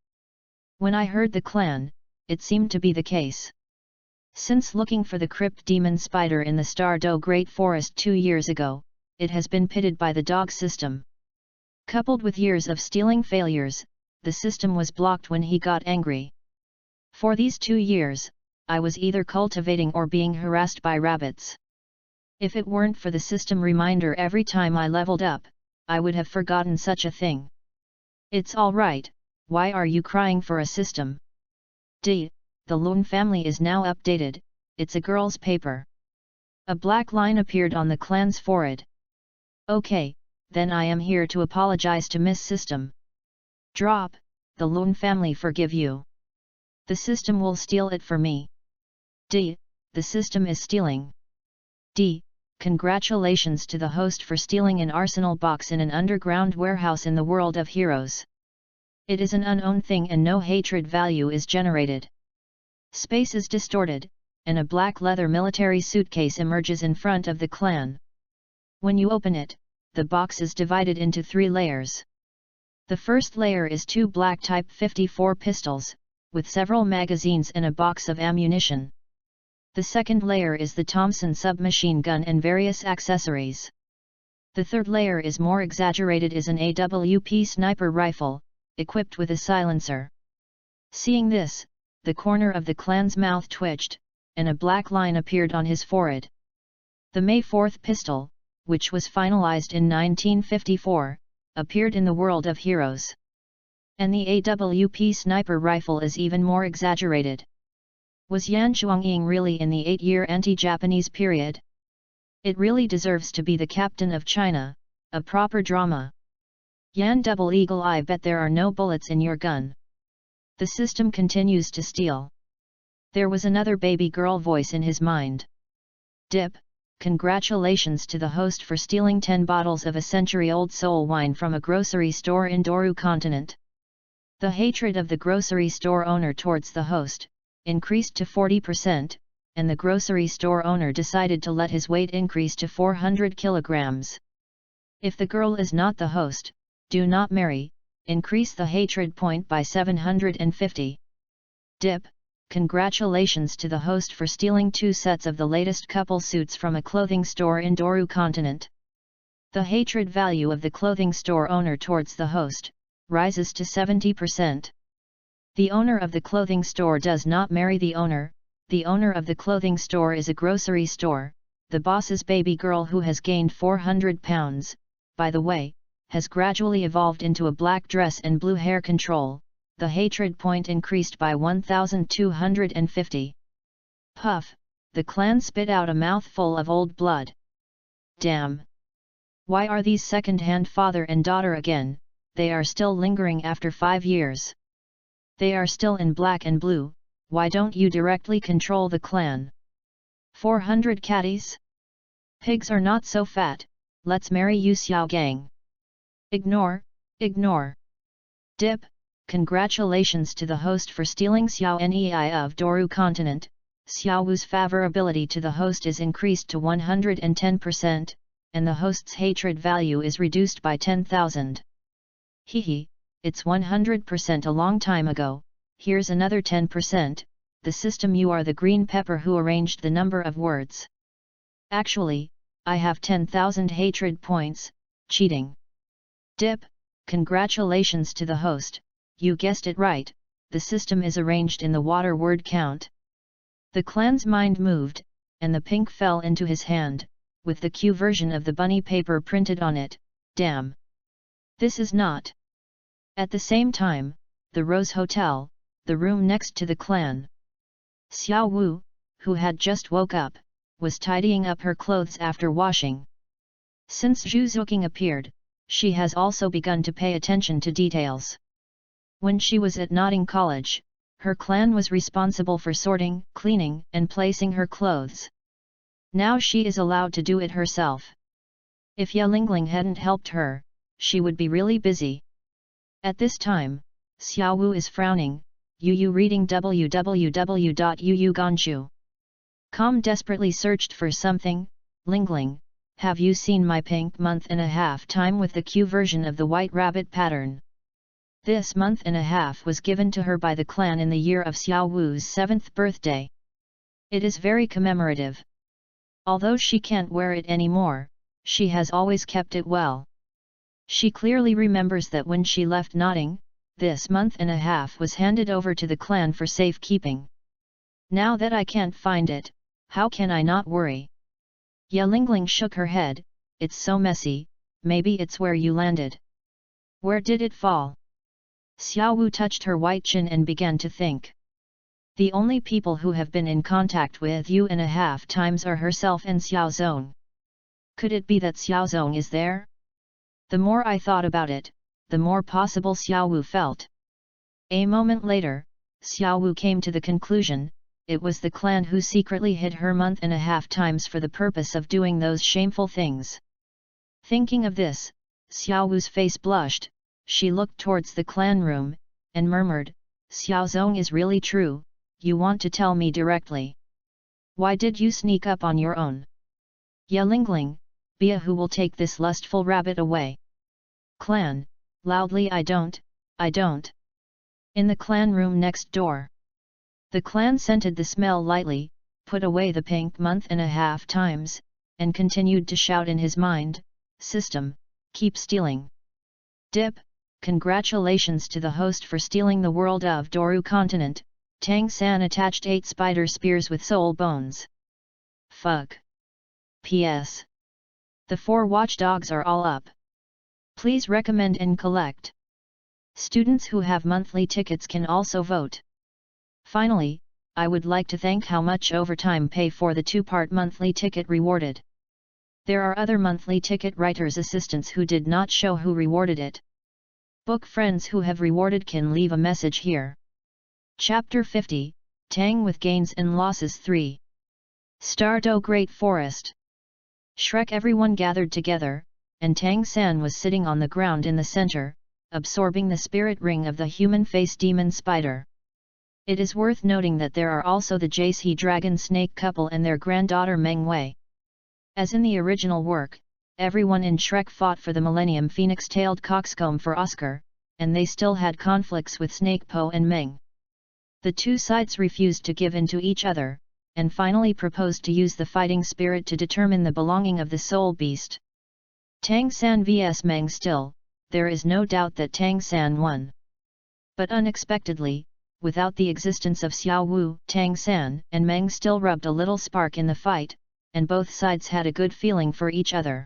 When I heard the clan, it seemed to be the case. Since looking for the crypt demon spider in the Star-Do Great Forest 2 years ago, it has been pitted by the dog system. Coupled with years of stealing failures, the system was blocked when he got angry. For these 2 years, I was either cultivating or being harassed by rabbits. If it weren't for the system reminder every time I leveled up, I would have forgotten such a thing. It's alright, why are you crying for a system? The Loon family is now updated, it's a girl's paper. A black line appeared on the clan's forehead. Okay, then I am here to apologize to Miss System. Drop, the Loon family forgive you. The system will steal it for me. The system is stealing. Congratulations to the host for stealing an arsenal box in an underground warehouse in the world of heroes. It is an unowned thing and no hatred value is generated. Space is distorted, and a black leather military suitcase emerges in front of the clan. When you open it, the box is divided into 3 layers. The first layer is 2 black Type 54 pistols, with several magazines and a box of ammunition. The second layer is the Thompson submachine gun and various accessories. The third layer is more exaggerated, is an AWP sniper rifle, equipped with a silencer. Seeing this, the corner of the clan's mouth twitched, and a black line appeared on his forehead. The May 4th pistol, which was finalized in 1954, appeared in the world of heroes. And the AWP sniper rifle is even more exaggerated. Was Yan Chuangying really in the 8-year anti-Japanese period? It really deserves to be the captain of China, a proper drama. Yan double eagle, I bet there are no bullets in your gun. The system continues to steal. There was another baby girl voice in his mind. Dip, congratulations to the host for stealing 10 bottles of a century-old soul wine from a grocery store in Douluos continent. The hatred of the grocery store owner towards the host increased to 40%, and the grocery store owner decided to let his weight increase to 400 kilograms. If the girl is not the host, do not marry, increase the hatred point by 750. Dip, congratulations to the host for stealing 2 sets of the latest couple suits from a clothing store in Douluos continent. The hatred value of the clothing store owner towards the host rises to 70%. The owner of the clothing store does not marry the owner of the clothing store is a grocery store, the boss's baby girl who has gained 400 pounds, by the way, has gradually evolved into a black dress and blue hair control, the hatred point increased by 1250. Puff, the clan spit out a mouthful of old blood. Damn! Why are these second-hand father and daughter again? They are still lingering after 5 years. They are still in black and blue, why don't you directly control the clan? 400 catties? Pigs are not so fat, let's marry you Xiao Gang. Ignore. Dip, congratulations to the host for stealing Xiao Nei of Douluos continent, Xiao Wu's favorability to the host is increased to 110%, and the host's hatred value is reduced by 10,000. Hehe, it's 100% a long time ago, here's another 10%, the system you are the green pepper who arranged the number of words. Actually, I have 10,000 hatred points, cheating. Dip, congratulations to the host, you guessed it right, the system is arranged in the water word count. The clan's mind moved, and the pink fell into his hand, with the Q version of the bunny paper printed on it, damn. This is not. At the same time, the Rose Hotel, the room next to the clan. Xiao Wu, who had just woke up, was tidying up her clothes after washing. Since Zhu Zuqing appeared, she has also begun to pay attention to details. When she was at Notting College, her clan was responsible for sorting, cleaning, and placing her clothes. Now she is allowed to do it herself. If Ye Lingling hadn't helped her, she would be really busy. At this time, Xiao Wu is frowning, Yu reading www.yuuganshu.com desperately searched for something. Lingling, have you seen my pink month and a half time with the Q version of the white rabbit pattern? This month and a half was given to her by the clan in the year of Xiao Wu's 7th birthday. It is very commemorative. Although she can't wear it anymore, she has always kept it well. She clearly remembers that when she left Notting, this month and a half was handed over to the clan for safekeeping. Now that I can't find it, how can I not worry? Yelingling shook her head, it's so messy, maybe it's where you landed. Where did it fall? Xiao Wu touched her white chin and began to think. The only people who have been in contact with you and a half times are herself and Xiao Zong. Could it be that Xiao Zong is there? The more I thought about it, the more possible Xiao Wu felt. A moment later, Xiao Wu came to the conclusion, it was the clan who secretly hid her month and a half times for the purpose of doing those shameful things. Thinking of this, Xiao Wu's face blushed, she looked towards the clan room, and murmured, Xiao Zong is really true, you want to tell me directly. Why did you sneak up on your own? Yelingling, be a who will take this lustful rabbit away. Clan, loudly I don't. In the clan room next door. The clan scented the smell lightly, put away the pink month and a half times, and continued to shout in his mind, System, keep stealing. Dip, congratulations to the host for stealing the world of Doru continent, Tang San attached 8 spider spears with soul bones. Fuck. P.S. The 4 watchdogs are all up. Please recommend and collect. Students who have monthly tickets can also vote. Finally, I would like to thank how much overtime pay for the 2-part monthly ticket rewarded. There are other monthly ticket writers' assistants who did not show who rewarded it. Book friends who have rewarded can leave a message here. Chapter 50, Tang with Gains and Losses 3. Stardo Great Forest. Shrek everyone gathered together, and Tang San was sitting on the ground in the center, absorbing the spirit ring of the human face demon spider. It is worth noting that there are also the Jace He dragon snake couple and their granddaughter Meng Wei. As in the original work, everyone in Shrek fought for the Millennium Phoenix-tailed coxcomb for Oscar, and they still had conflicts with Snake Po and Meng. The two sides refused to give in to each other, and finally proposed to use the fighting spirit to determine the belonging of the soul beast. Tang San vs Meng still, there is no doubt that Tang San won. But unexpectedly, without the existence of Xiao Wu, Tang San and Meng still rubbed a little spark in the fight, and both sides had a good feeling for each other.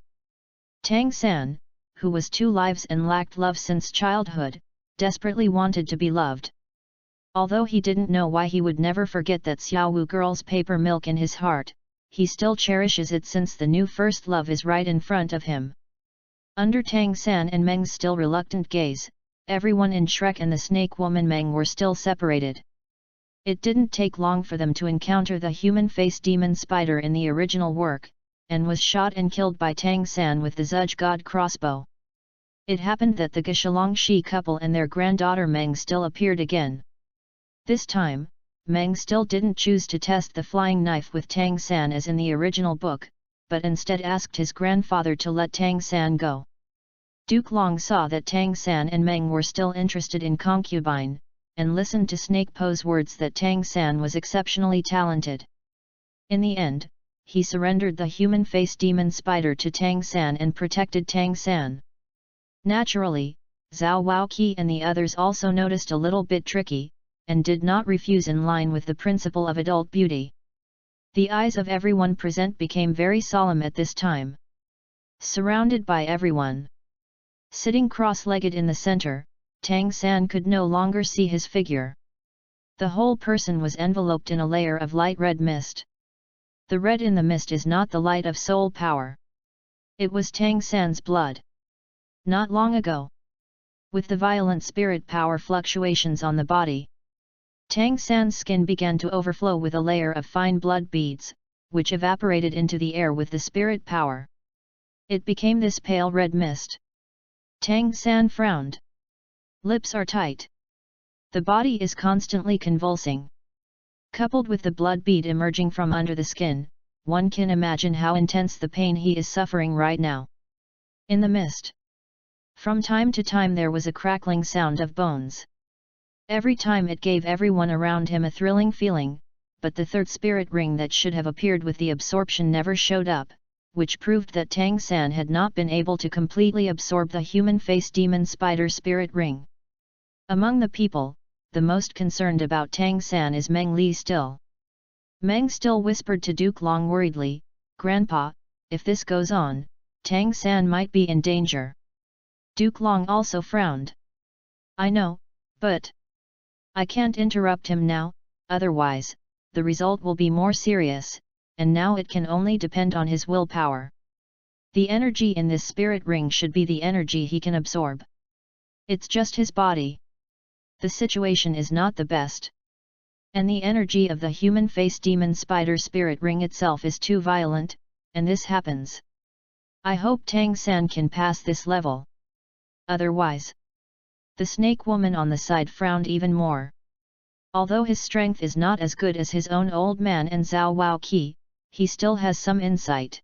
Tang San, who was 2 lives and lacked love since childhood, desperately wanted to be loved. Although he didn't know why he would never forget that Xiao Wu girl's paper milk in his heart, he still cherishes it since the new first love is right in front of him. Under Tang San and Meng's still reluctant gaze, everyone in Shrek and the snake woman Meng were still separated. It didn't take long for them to encounter the human face demon spider in the original work, and was shot and killed by Tang San with the Zudge God crossbow. It happened that the Geshalong Shi couple and their granddaughter Meng still appeared again. This time, Meng still didn't choose to test the flying knife with Tang San as in the original book, but instead asked his grandfather to let Tang San go. Duke Long saw that Tang San and Meng were still interested in concubine, and listened to Snake Po's words that Tang San was exceptionally talented. In the end, he surrendered the human face demon spider to Tang San and protected Tang San. Naturally, Zhao Waoqi and the others also noticed a little bit tricky, and did not refuse in line with the principle of adult beauty. The eyes of everyone present became very solemn at this time. Surrounded by everyone. Sitting cross-legged in the center, Tang San could no longer see his figure. The whole person was enveloped in a layer of light red mist. The red in the mist is not the light of soul power. It was Tang San's blood. Not long ago. With the violent spirit power fluctuations on the body, Tang San's skin began to overflow with a layer of fine blood beads, which evaporated into the air with the spirit power. It became this pale red mist. Tang San frowned. Lips are tight. The body is constantly convulsing. Coupled with the blood bead emerging from under the skin, one can imagine how intense the pain he is suffering right now. In the mist. From time to time there was a crackling sound of bones. Every time it gave everyone around him a thrilling feeling, but the third spirit ring that should have appeared with the absorption never showed up, which proved that Tang San had not been able to completely absorb the human face demon spider spirit ring. Among the people, the most concerned about Tang San is Meng Li still. Meng still whispered to Duke Long worriedly, "Grandpa, if this goes on, Tang San might be in danger." Duke Long also frowned. "I know, but I can't interrupt him now, otherwise, the result will be more serious, and now it can only depend on his willpower. The energy in this spirit ring should be the energy he can absorb. It's just his body. The situation is not the best. And the energy of the human face demon spider spirit ring itself is too violent, and this happens. I hope Tang San can pass this level. Otherwise..." The snake woman on the side frowned even more. Although his strength is not as good as his own old man and Zhao Wao Qi, he still has some insight.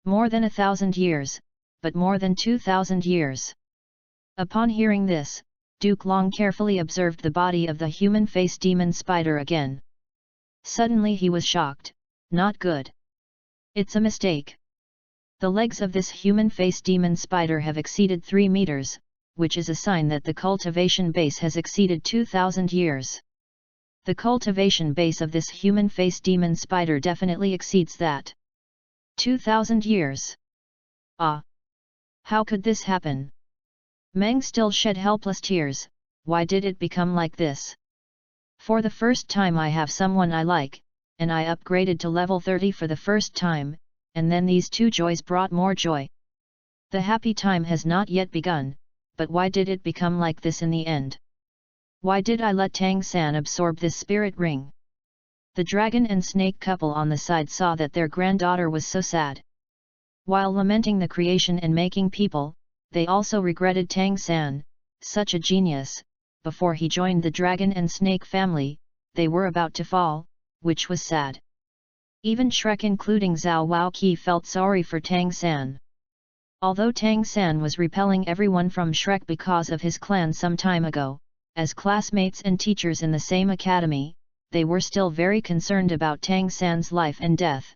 More than 1,000 years, but more than 2,000 years. Upon hearing this, Duke Long carefully observed the body of the human face demon spider again. Suddenly he was shocked. Not good. It's a mistake. The legs of this human face demon spider have exceeded 3 meters, which is a sign that the cultivation base has exceeded 2,000 years. The cultivation base of this human face demon spider definitely exceeds that. 2,000 years. Ah! How could this happen? Meng still shed helpless tears. Why did it become like this? For the first time I have someone I like, and I upgraded to level 30 for the first time, and then these two joys brought more joy. The happy time has not yet begun, but why did it become like this in the end? Why did I let Tang San absorb this spirit ring? The dragon and snake couple on the side saw that their granddaughter was so sad. While lamenting the creation and making people, they also regretted Tang San, such a genius. Before he joined the dragon and snake family, they were about to fall, which was sad. Even Shrek including Zhao Wao Qi felt sorry for Tang San. Although Tang San was repelling everyone from Shrek because of his clan some time ago, as classmates and teachers in the same academy, they were still very concerned about Tang San's life and death.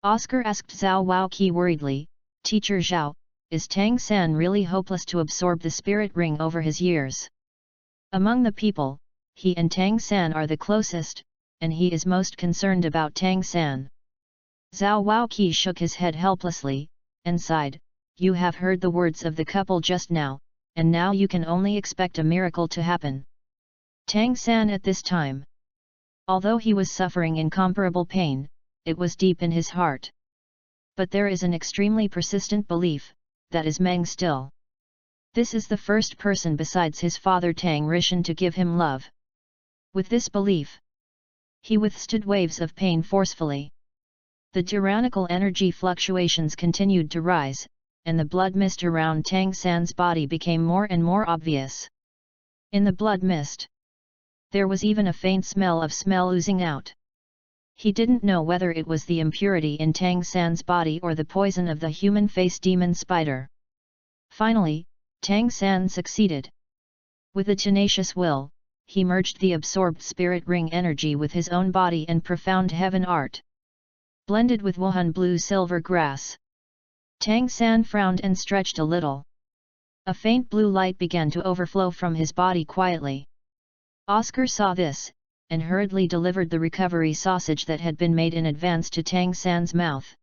Oscar asked Zhao Wao Qi worriedly, "Teacher Zhao, is Tang San really hopeless to absorb the spirit ring over his years?" Among the people, he and Tang San are the closest, and he is most concerned about Tang San. Zhao Wao Qi shook his head helplessly, and sighed, "You have heard the words of the couple just now, and now you can only expect a miracle to happen." Tang San at this time. Although he was suffering incomparable pain, it was deep in his heart. But there is an extremely persistent belief, that is Meng still. This is the first person besides his father Tang Rishan to give him love. With this belief, he withstood waves of pain forcefully. The tyrannical energy fluctuations continued to rise, and the blood mist around Tang San's body became more and more obvious. In the blood mist, there was even a faint smell oozing out. He didn't know whether it was the impurity in Tang San's body or the poison of the human face demon spider. Finally, Tang San succeeded. With a tenacious will, he merged the absorbed spirit ring energy with his own body and profound heaven art. Blended with Wuhan blue silver grass. Tang San frowned and stretched a little. A faint blue light began to overflow from his body quietly. Oscar saw this, and hurriedly delivered the recovery sausage that had been made in advance to Tang San's mouth.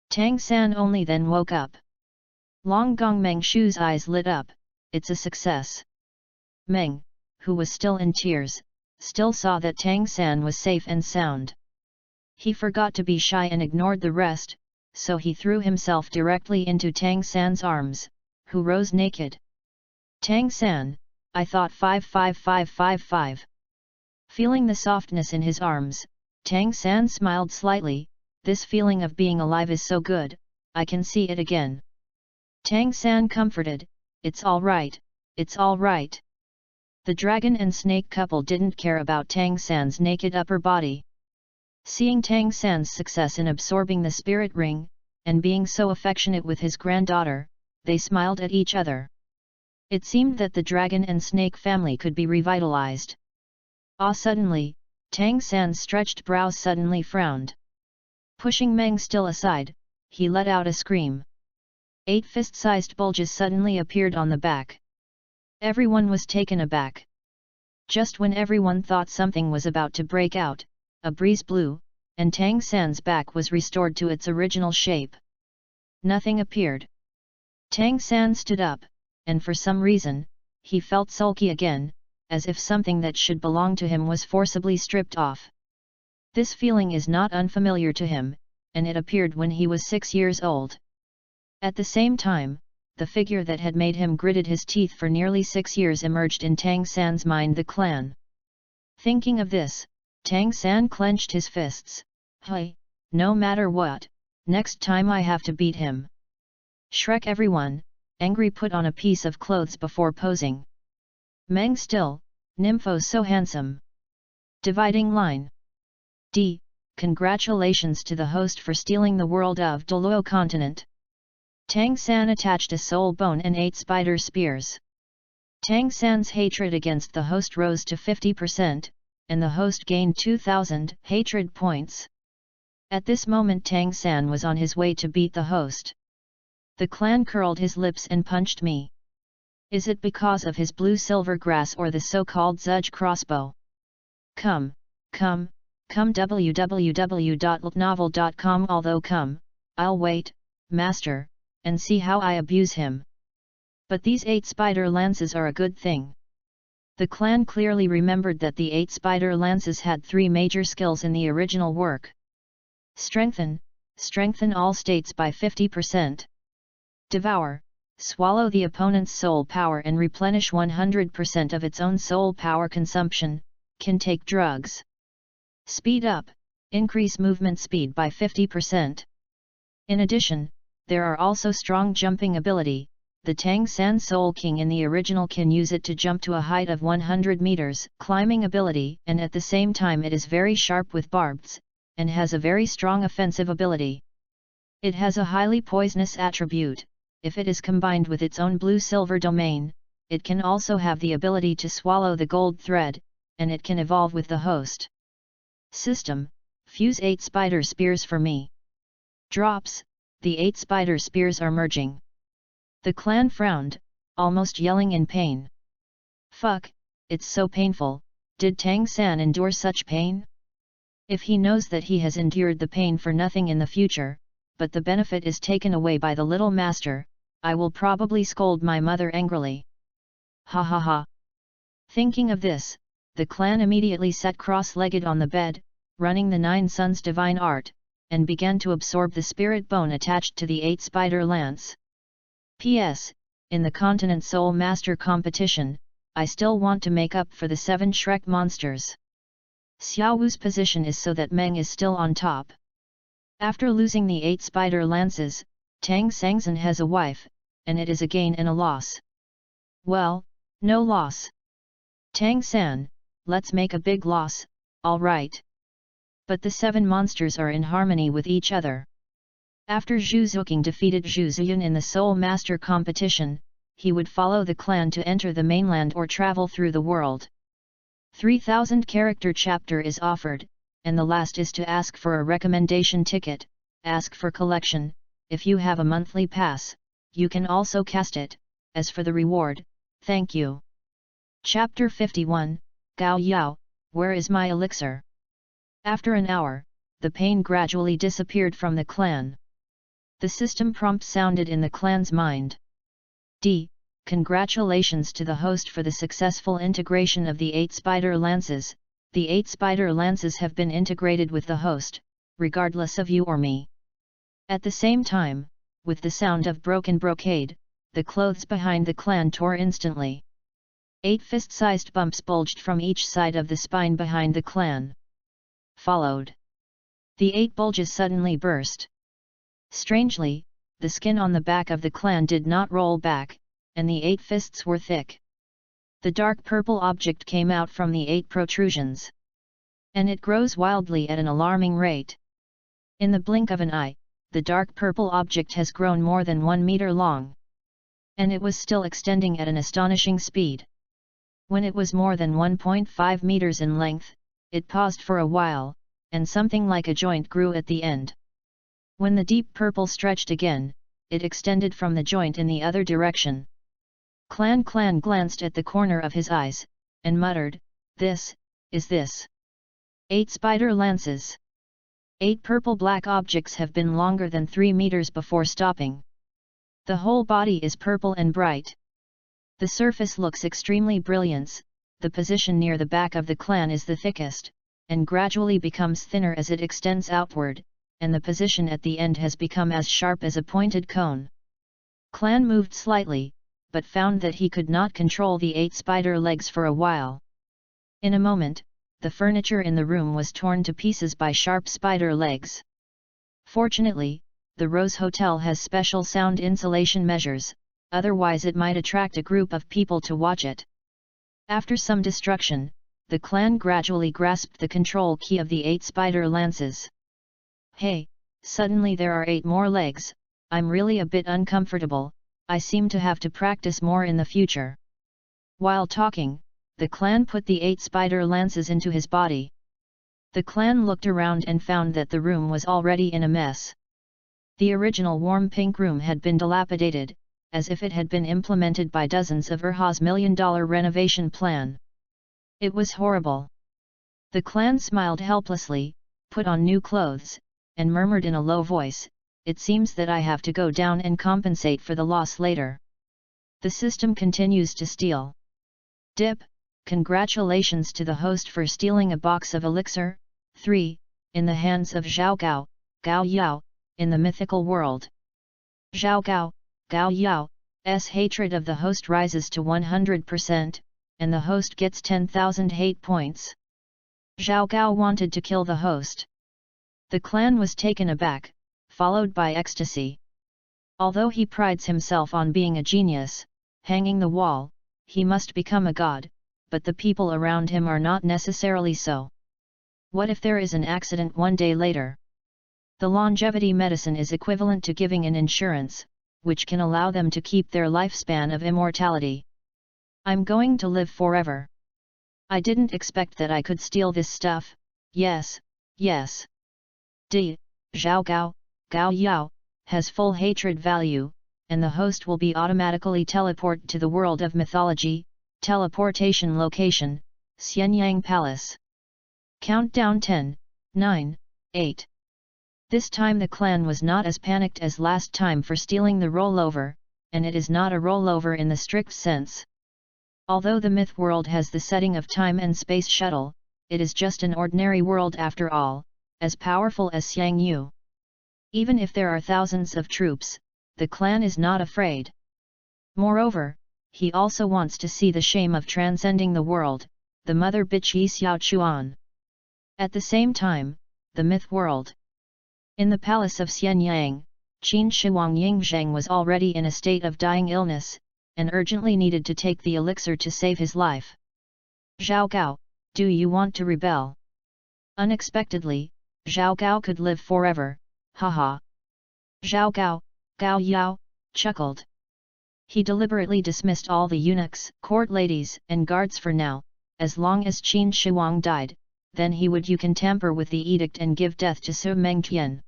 Tang San only then woke up. Long Gong Meng Shu's eyes lit up. It's a success. Meng, who was still in tears, still saw that Tang San was safe and sound. He forgot to be shy and ignored the rest, so he threw himself directly into Tang San's arms, who rose naked. "Tang San, I thought 55555. Feeling the softness in his arms, Tang San smiled slightly. "This feeling of being alive is so good, I can see it again." Tang San comforted, "It's all right, it's all right." The dragon and snake couple didn't care about Tang San's naked upper body. Seeing Tang San's success in absorbing the spirit ring, and being so affectionate with his granddaughter, they smiled at each other. It seemed that the dragon and snake family could be revitalized. Suddenly, Tang San's stretched brows suddenly frowned. Pushing Meng still aside, he let out a scream. 8 fist-sized bulges suddenly appeared on the back. Everyone was taken aback. Just when everyone thought something was about to break out, a breeze blew, and Tang San's back was restored to its original shape. Nothing appeared. Tang San stood up, and for some reason, he felt sulky again, as if something that should belong to him was forcibly stripped off. This feeling is not unfamiliar to him, and it appeared when he was 6 years old. At the same time, the figure that had made him gritted his teeth for nearly 6 years emerged in Tang San's mind, the clan. Thinking of this, Tang San clenched his fists. Hey, no matter what, next time I have to beat him. Shrek everyone, angry, put on a piece of clothes before posing. Meng still, Nympho so handsome. Dividing line. D. Congratulations to the host for stealing the world of Douluos continent. Tang San attached a soul bone and 8 spider spears. Tang San's hatred against the host rose to 50%, and the host gained 2,000 hatred points. At this moment Tang San was on his way to beat the host. The clan curled his lips and punched me. Is it because of his blue silver grass or the so-called Zudge crossbow? Come www.ltnovel.com, although come, I'll wait, master, and see how I abuse him. But these 8 spider lances are a good thing. The clan clearly remembered that the 8 spider lances had 3 major skills in the original work. Strengthen all states by 50%. Devour, swallow the opponent's soul power and replenish 100% of its own soul power consumption, can take drugs. Speed up, increase movement speed by 50%. In addition, there are also strong jumping ability. The Tang San Soul King in the original can use it to jump to a height of 100 meters, climbing ability, and at the same time it is very sharp with barbs, and has a very strong offensive ability. It has a highly poisonous attribute. If it is combined with its own blue-silver domain, it can also have the ability to swallow the gold thread, and it can evolve with the host. System, fuse 8 spider spears for me. Drops, the 8 spider spears are merging. The clan frowned, almost yelling in pain. Fuck, it's so painful. Did Tang San endure such pain? If he knows that he has endured the pain for nothing in the future, but the benefit is taken away by the little master, I will probably scold my mother angrily. Ha ha ha. Thinking of this, the clan immediately sat cross-legged on the bed, running the 9 Suns divine art, and began to absorb the spirit bone attached to the 8 spider lance. P.S. In the Continent Soul Master competition, I still want to make up for the 7 Shrek monsters. Xiao Wu's position is so that Meng is still on top. After losing the 8 spider lances, Tang Sangzhen has a wife, and it is a gain and a loss. Well, no loss. Tang San, let's make a big loss, alright. But the 7 monsters are in harmony with each other. After Zhu Zuqing defeated Zhu Ziyun in the Soul Master competition, he would follow the clan to enter the mainland or travel through the world. 3,000 character chapter is offered, and the last is to ask for a recommendation ticket, ask for collection. If you have a monthly pass, you can also cast it. As for the reward, thank you. Chapter 51, Gao Yao, where is my elixir? After an hour, the pain gradually disappeared from the clan. The system prompt sounded in the clan's mind. D. Congratulations to the host for the successful integration of the 8 spider lances. The 8 spider lances have been integrated with the host, regardless of you or me. At the same time, with the sound of broken brocade, the clothes behind the clan tore instantly. 8 fist-sized bumps bulged from each side of the spine behind the clan. Followed. The 8 bulges suddenly burst. Strangely, the skin on the back of the clan did not roll back, and the 8 fists were thick. The dark purple object came out from the 8 protrusions. And it grows wildly at an alarming rate. In the blink of an eye, the dark purple object has grown more than 1 meter long. And it was still extending at an astonishing speed. When it was more than 1.5 meters in length, it paused for a while, and something like a joint grew at the end. When the deep purple stretched again, it extended from the joint in the other direction. Clan glanced at the corner of his eyes, and muttered, "This, is this? 8 spider lances. 8 purple-black objects have been longer than 3 meters before stopping. The whole body is purple and bright. The surface looks extremely brilliant, the position near the back of the clan is the thickest, and gradually becomes thinner as it extends outward, and the position at the end has become as sharp as a pointed cone." Clan moved slightly, but found that he could not control the 8 spider legs for a while. In a moment, the furniture in the room was torn to pieces by sharp spider legs. Fortunately, the Rose Hotel has special sound insulation measures, otherwise it might attract a group of people to watch it. After some destruction, the clan gradually grasped the control key of the 8 spider lances. "Hey, suddenly there are 8 more legs, I'm really a bit uncomfortable, I seem to have to practice more in the future." While talking, the clan put the 8 spider lances into his body. The clan looked around and found that the room was already in a mess. The original warm pink room had been dilapidated, as if it had been implemented by dozens of Urha's $1 million renovation plan. It was horrible. The clan smiled helplessly, put on new clothes, and murmured in a low voice, "It seems that I have to go down and compensate for the loss later. The system continues to steal. Dip, congratulations to the host for stealing a box of elixir, 3, in the hands of Zhao Gao, Gao Yao, in the mythical world. Zhao Gao, Gao Yao's hatred of the host rises to 100%, and the host gets 10,000 hate points. Zhao Gao wanted to kill the host." The clan was taken aback, followed by ecstasy. Although he prides himself on being a genius, hanging the wall, he must become a god, but the people around him are not necessarily so. What if there is an accident one day later? The longevity medicine is equivalent to giving an insurance, which can allow them to keep their lifespan of immortality. "I'm going to live forever. I didn't expect that I could steal this stuff, yes. Zhao Gao, Gao Yao, has full hatred value, and the host will be automatically teleported to the world of mythology, teleportation location, Xianyang Palace. Countdown 10, 9, 8. This time the clan was not as panicked as last time for stealing the rollover, and it is not a rollover in the strict sense. Although the myth world has the setting of time and space shuttle, it is just an ordinary world after all, as powerful as Xiangyu. Even if there are thousands of troops, the clan is not afraid. Moreover, he also wants to see the shame of transcending the world, the mother bitch Yi Xiao Chuan. At the same time, the myth world. In the palace of Xianyang, Qin Shi Wang Yingzheng was already in a state of dying illness, and urgently needed to take the elixir to save his life. "Zhao Gao, do you want to rebel?" Unexpectedly, Zhao Gao could live forever, haha. Zhao Gao, Gao Yao, chuckled. He deliberately dismissed all the eunuchs, court ladies, and guards for now. As long as Qin Shi Wang died, then you can tamper with the edict and give death to Su Mengtian.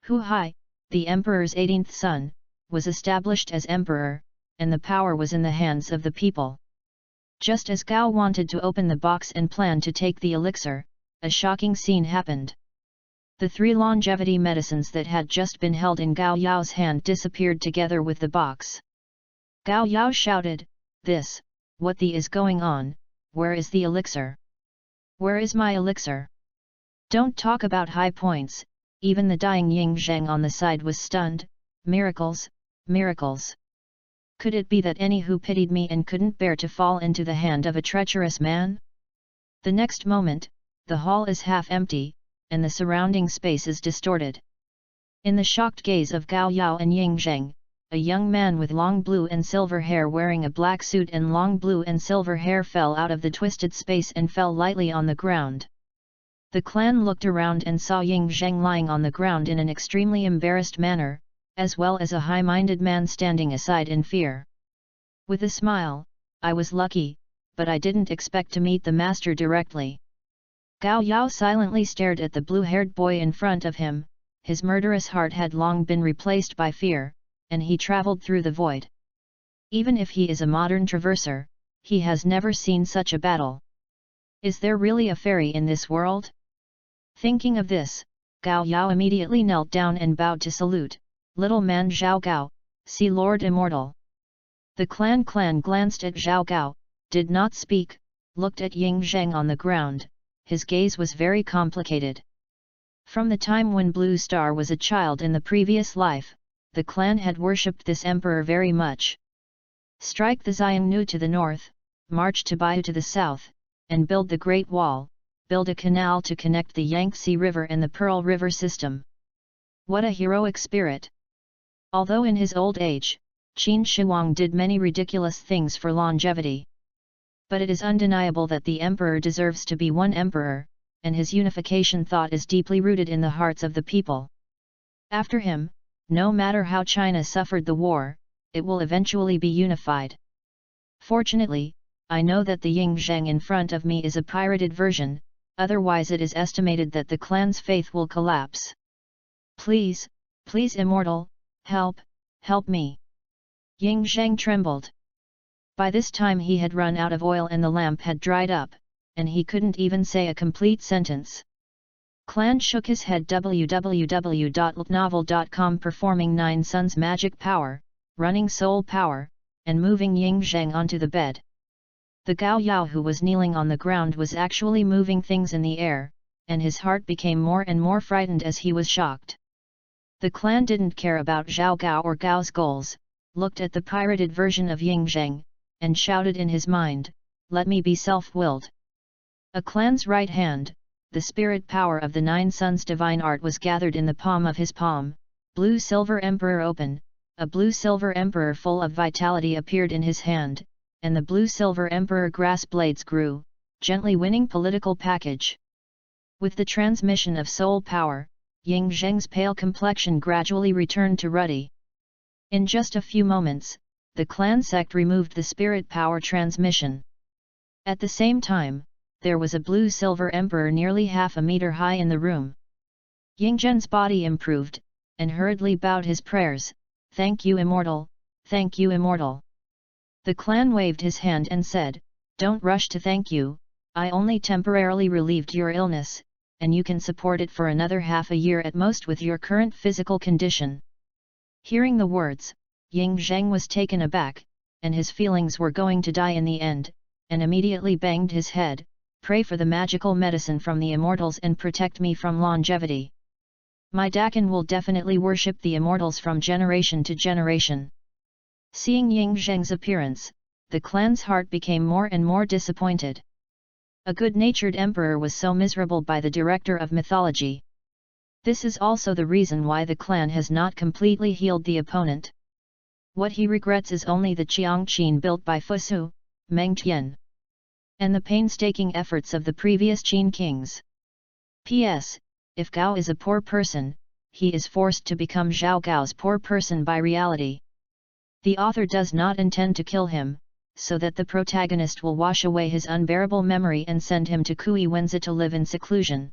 Hu Hai, the emperor's 18th son, was established as emperor, and the power was in the hands of the people. Just as Gao wanted to open the box and plan to take the elixir, a shocking scene happened. The 3 longevity medicines that had just been held in Gao Yao's hand disappeared together with the box. Gao Yao shouted, What the is going on, where is the elixir? Where is my elixir? Don't talk about high points, even the dying Ying Zheng on the side was stunned. Miracles, miracles. Could it be that any who pitied me and couldn't bear to fall into the hand of a treacherous man? The next moment, the hall is half empty, and the surrounding space is distorted. In the shocked gaze of Gao Yao and Ying Zheng, a young man with long blue and silver hair wearing a black suit and long blue and silver hair fell out of the twisted space and fell lightly on the ground. The clan looked around and saw Ying Zheng lying on the ground in an extremely embarrassed manner, as well as a high-minded man standing aside in fear. With a smile, "I was lucky, but I didn't expect to meet the master directly." Gao Yao silently stared at the blue-haired boy in front of him. His murderous heart had long been replaced by fear, and he travelled through the void. Even if he is a modern traverser, he has never seen such a battle. Is there really a fairy in this world? Thinking of this, Gao Yao immediately knelt down and bowed to salute. Little man Zhao Gao, see Lord Immortal. The clan glanced at Zhao Gao, did not speak, looked at Ying Zheng on the ground. His gaze was very complicated. From the time when Blue Star was a child in the previous life, the clan had worshipped this emperor very much. Strike the Xiongnu to the north, march to Baiyu to the south, and build the Great Wall, build a canal to connect the Yangtze River and the Pearl River system. What a heroic spirit! Although in his old age, Qin Shi Huang did many ridiculous things for longevity. But it is undeniable that the emperor deserves to be one emperor, and his unification thought is deeply rooted in the hearts of the people. After him, no matter how China suffered the war, it will eventually be unified. Fortunately, I know that the Ying Zheng in front of me is a pirated version, otherwise it is estimated that the clan's faith will collapse. Please, please Immortal, help me. Ying Zheng trembled. By this time he had run out of oil and the lamp had dried up, and he couldn't even say a complete sentence. Clan shook his head. www.novel.com performing 9 suns magic power, running soul power, and moving Ying Zheng onto the bed. The Gao Yao who was kneeling on the ground was actually moving things in the air, and his heart became more and more frightened as he was shocked. The clan didn't care about Zhao Gao or Gao's goals, looked at the pirated version of Ying Zheng, and shouted in his mind, "Let me be self-willed." A clan's right hand, the spirit power of the 9 suns divine art was gathered in the palm of his palm. Blue Silver Emperor open, a Blue Silver Emperor full of vitality appeared in his hand, and the Blue Silver Emperor grass blades grew, gently winning political package. With the transmission of soul power, Ying Zheng's pale complexion gradually returned to ruddy. In just a few moments, the clan sect removed the spirit power transmission. At the same time, there was a Blue Silver Emperor nearly half a meter high in the room. Ying Zheng's body improved, and hurriedly bowed his prayers, "Thank you Immortal, thank you Immortal." The clan waved his hand and said, "Don't rush to thank you, I only temporarily relieved your illness, and you can support it for another half a year at most with your current physical condition." Hearing the words, Ying Zheng was taken aback, and his feelings were going to die in the end, and immediately banged his head, "Pray for the magical medicine from the immortals and protect me from longevity. My Dakin will definitely worship the immortals from generation to generation." Seeing Ying Zheng's appearance, the clan's heart became more and more disappointed. A good-natured emperor was so miserable by the director of mythology. This is also the reason why the clan has not completely healed the opponent. What he regrets is only the Qiangqin built by Fusu, Meng Tian, and the painstaking efforts of the previous Qin kings. P.S. If Gao is a poor person, he is forced to become Zhao Gao's poor person by reality. The author does not intend to kill him, so that the protagonist will wash away his unbearable memory and send him to Kui Wenzi to live in seclusion.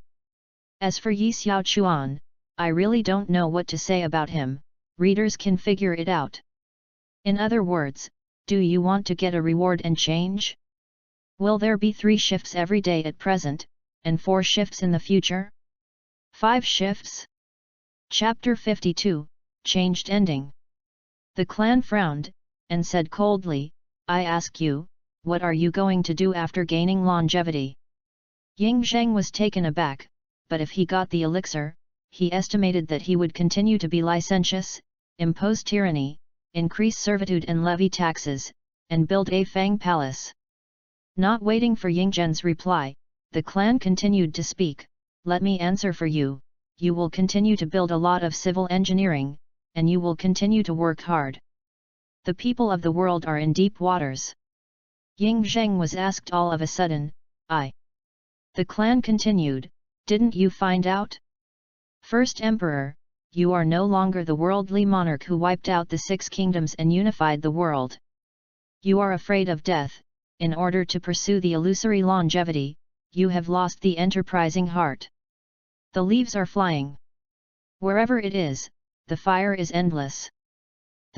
As for Yi Xiao Chuan, I really don't know what to say about him, readers can figure it out. In other words, do you want to get a reward and change? Will there be 3 shifts every day at present, and 4 shifts in the future? 5 shifts? Chapter 52, Changed Ending. The clan frowned, and said coldly, "I ask you, what are you going to do after gaining longevity?" Ying Zheng was taken aback, but if he got the elixir, he estimated that he would continue to be licentious, impose tyranny, increase servitude and levy taxes, and build a Fang palace. Not waiting for Ying Zheng's reply, the clan continued to speak, "Let me answer for you, you will continue to build a lot of civil engineering, and you will continue to work hard. The people of the world are in deep waters." Ying Zheng was asked all of a sudden, The clan continued, "Didn't you find out? First Emperor, you are no longer the worldly monarch who wiped out the 6 kingdoms and unified the world. You are afraid of death, in order to pursue the illusory longevity, you have lost the enterprising heart. The leaves are flying. Wherever it is, the fire is endless.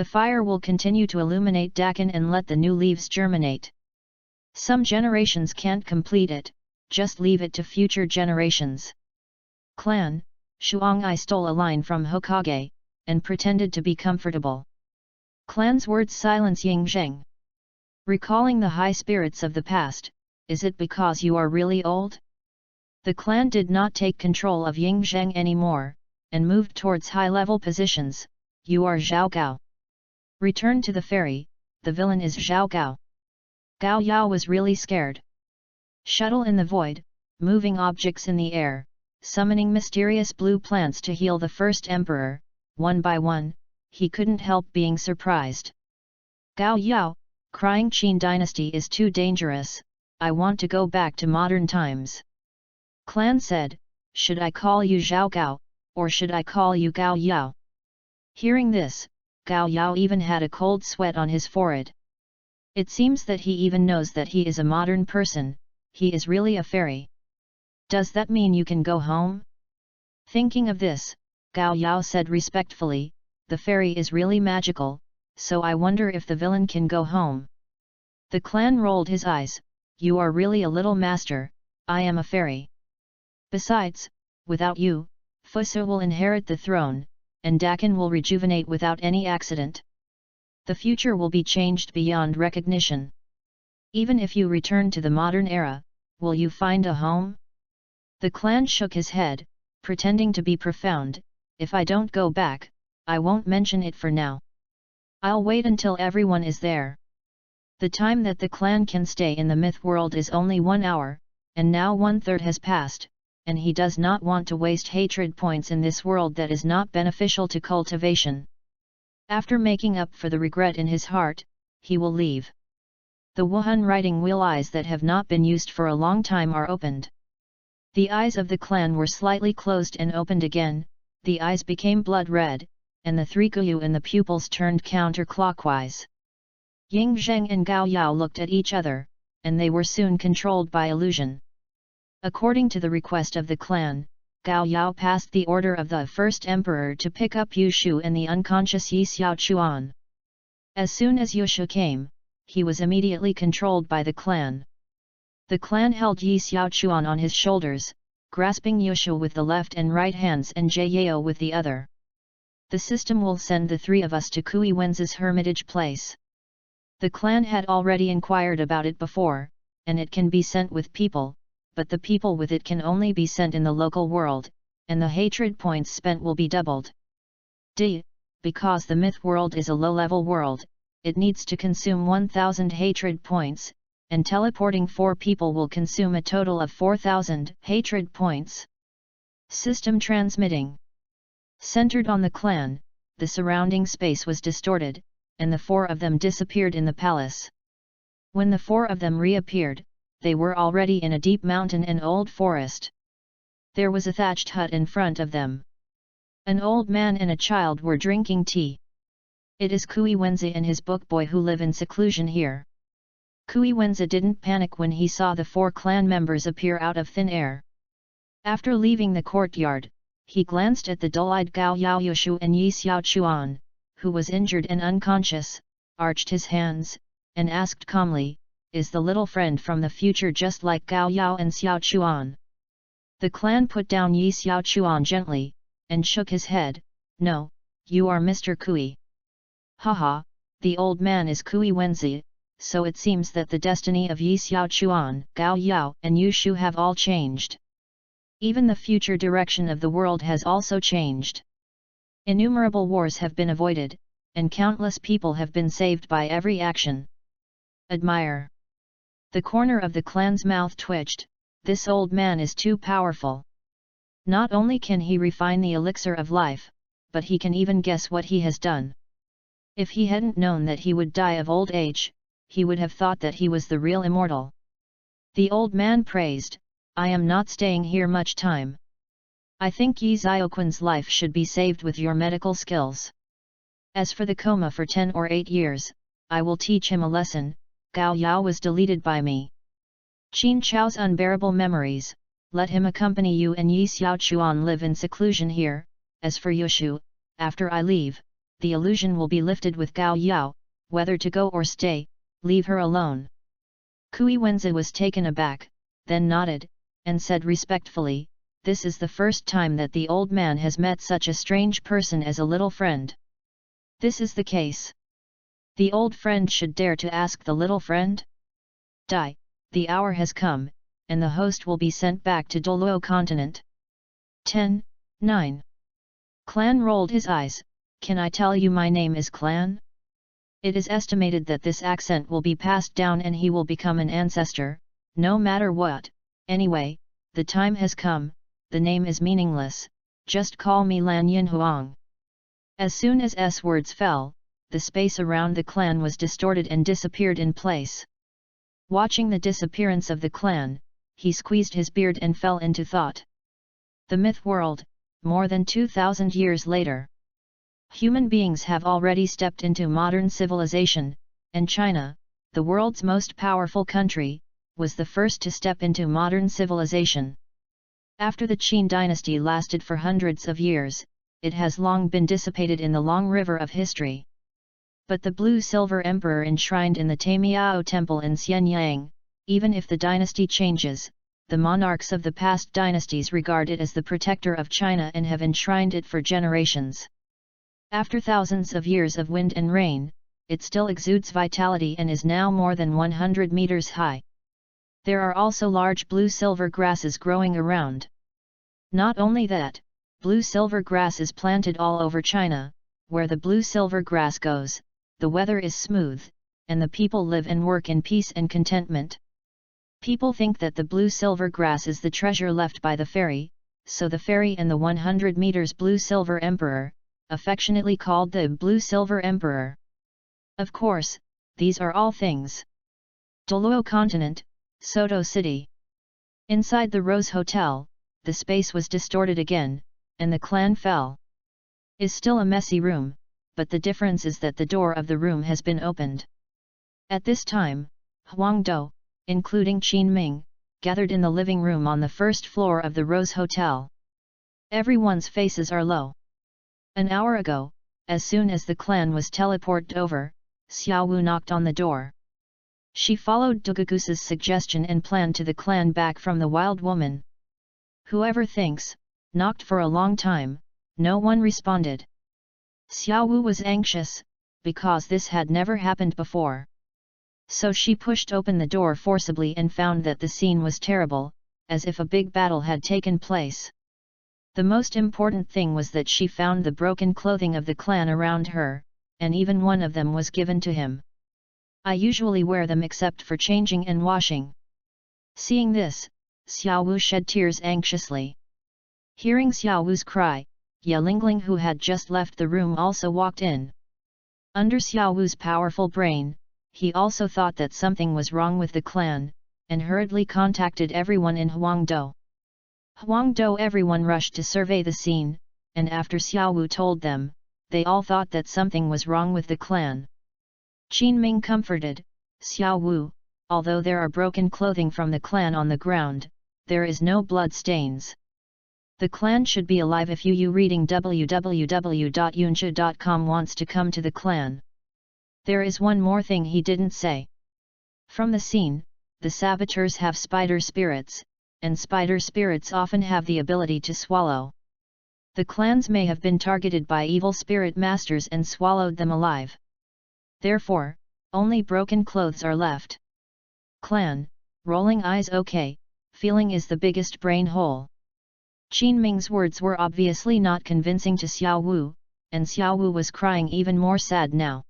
The fire will continue to illuminate Dakin and let the new leaves germinate. Some generations can't complete it, just leave it to future generations. Clan, Shuang-I stole a line from Hokage, and pretended to be comfortable. Clan's words silence Ying Zheng. Recalling the high spirits of the past, is it because you are really old? The clan did not take control of Ying Zheng anymore, and moved towards high-level positions. You are Zhao Gao. Return to the ferry, the villain is Zhao Gao. Gao Yao was really scared. Shuttle in the void, moving objects in the air, summoning mysterious blue plants to heal the first emperor, one by one, he couldn't help being surprised. Gao Yao, crying Qin dynasty is too dangerous, I want to go back to modern times. Clan said, should I call you Zhao Gao, or should I call you Gao Yao? Hearing this, Gao Yao even had a cold sweat on his forehead. It seems that he even knows that he is a modern person, he is really a fairy. Does that mean you can go home? Thinking of this, Gao Yao said respectfully, the fairy is really magical, so I wonder if the villain can go home. The clan rolled his eyes, you are really a little master, I am a fairy. Besides, without you, Fusu will inherit the throne, and Dakin will rejuvenate without any accident. The future will be changed beyond recognition. Even if you return to the modern era, will you find a home? The clan shook his head, pretending to be profound, if I don't go back, I won't mention it for now. I'll wait until everyone is there. The time that the clan can stay in the myth world is only 1 hour, and now 1/3 has passed, and he does not want to waste hatred points in this world that is not beneficial to cultivation. After making up for the regret in his heart, he will leave. The Wuhan writing wheel eyes that have not been used for a long time are opened. The eyes of the clan were slightly closed and opened again, the eyes became blood red, and the 3 Guyu in the pupils turned counterclockwise. Ying Zheng and Gao Yao looked at each other, and they were soon controlled by illusion. According to the request of the clan, Gao Yao passed the order of the first emperor to pick up Yu Shu and the unconscious Yi Xiao Chuan. As soon as Yu Shu came, he was immediately controlled by the clan. The clan held Yi Xiao Chuan on his shoulders, grasping Yu Shu with the left and right hands and Jie Yao with the other. The system will send the 3 of us to Kui Wenzi's hermitage place. The clan had already inquired about it before, and it can be sent with people, but the people with it can only be sent in the local world, and the hatred points spent will be doubled. Because the myth world is a low-level world, it needs to consume 1000 hatred points, and teleporting 4 people will consume a total of 4000 hatred points. System transmitting. Centered on the clan, the surrounding space was distorted, and the 4 of them disappeared in the palace. When the 4 of them reappeared, they were already in a deep mountain and old forest. There was a thatched hut in front of them. An old man and a child were drinking tea. It is Kui Wenzi and his book boy who live in seclusion here. Kui Wenzi didn't panic when he saw the 4 clan members appear out of thin air. After leaving the courtyard, he glanced at the dull-eyed Gao Yao Yushu and Yi Xiao Chuan, who was injured and unconscious, arched his hands, and asked calmly, is the little friend from the future just like Gao Yao and Xiao Chuan? The clan put down Yi Xiao Chuan gently, and shook his head, no, you are Mr. Kui. Haha, the old man is Kui Wenzi, so it seems that the destiny of Yi Xiao Chuan, Gao Yao and Yu Shu have all changed. Even the future direction of the world has also changed. Innumerable wars have been avoided, and countless people have been saved by every action. Admire. The corner of the clan's mouth twitched, this old man is too powerful. Not only can he refine the elixir of life, but he can even guess what he has done. If he hadn't known that he would die of old age, he would have thought that he was the real immortal. The old man praised, I am not staying here much time. I think Yi Xiaoquan's life should be saved with your medical skills. As for the coma for 10 or 8 years, I will teach him a lesson. Gao Yao was deleted by me. Qin Chao's unbearable memories, let him accompany you and Yi Xiao Chuan live in seclusion here. As for Yushu, after I leave, the illusion will be lifted with Gao Yao, whether to go or stay, leave her alone. Kui Wenzi was taken aback, then nodded, and said respectfully, this is the first time that the old man has met such a strange person as a little friend. This is the case. The old friend should dare to ask the little friend? Die, the hour has come, and the host will be sent back to Douluos continent. 10:9. Clan rolled his eyes, can I tell you my name is Clan? It is estimated that this accent will be passed down and he will become an ancestor, no matter what. Anyway, the time has come, the name is meaningless, just call me Lan Yin Huang. As soon as S words fell, the space around the clan was distorted and disappeared in place. Watching the disappearance of the clan, he squeezed his beard and fell into thought. The myth world, more than 2,000 years later. Human beings have already stepped into modern civilization, and China, the world's most powerful country, was the first to step into modern civilization. After the Qin dynasty lasted for hundreds of years, it has long been dissipated in the long river of history. But the blue-silver emperor enshrined in the Taimiao temple in Xianyang, even if the dynasty changes, the monarchs of the past dynasties regard it as the protector of China and have enshrined it for generations. After thousands of years of wind and rain, it still exudes vitality and is now more than 100 meters high. There are also large blue-silver grasses growing around. Not only that, blue-silver grass is planted all over China. Where the blue-silver grass goes, the weather is smooth, and the people live and work in peace and contentment. People think that the blue-silver grass is the treasure left by the fairy, so the fairy and the 100 meters blue-silver emperor, affectionately called the Blue-Silver Emperor. Of course, these are all things. Douluos continent, Soto City. Inside the Rose Hotel, the space was distorted again, and the clan fell. Is still a messy room, but the difference is that the door of the room has been opened. At this time, Huang Dou, including Qin Ming, gathered in the living room on the first floor of the Rose Hotel. Everyone's faces are low. An hour ago, as soon as the clan was teleported over, Xiao Wu knocked on the door. She followed Douluos's suggestion and planned to the clan back from the wild woman. Whoever thinks, knocked for a long time, no one responded. Xiao Wu was anxious, because this had never happened before. So she pushed open the door forcibly and found that the scene was terrible, as if a big battle had taken place. The most important thing was that she found the broken clothing of the clan around her, and even one of them was given to him. I usually wear them except for changing and washing. Seeing this, Xiao Wu shed tears anxiously. Hearing Xiao Wu's cry, Ye Lingling, who had just left the room, also walked in. Under Xiao Wu's powerful brain, he also thought that something was wrong with the clan, and hurriedly contacted everyone in Huangdou. Huangdou everyone rushed to survey the scene, and after Xiao Wu told them, they all thought that something was wrong with the clan. Qin Ming comforted Xiao Wu, although there are broken clothing from the clan on the ground, there is no blood stains. The clan should be alive. If you reading www.yunsha.com wants to come to the clan. There is one more thing he didn't say. From the scene, the saboteurs have spider spirits, and spider spirits often have the ability to swallow. The clans may have been targeted by evil spirit masters and swallowed them alive. Therefore, only broken clothes are left. Clan, rolling eyes. Okay, feeling is the biggest brain hole. Qin Ming's words were obviously not convincing to Xiao Wu, and Xiao Wu was crying even more sad now.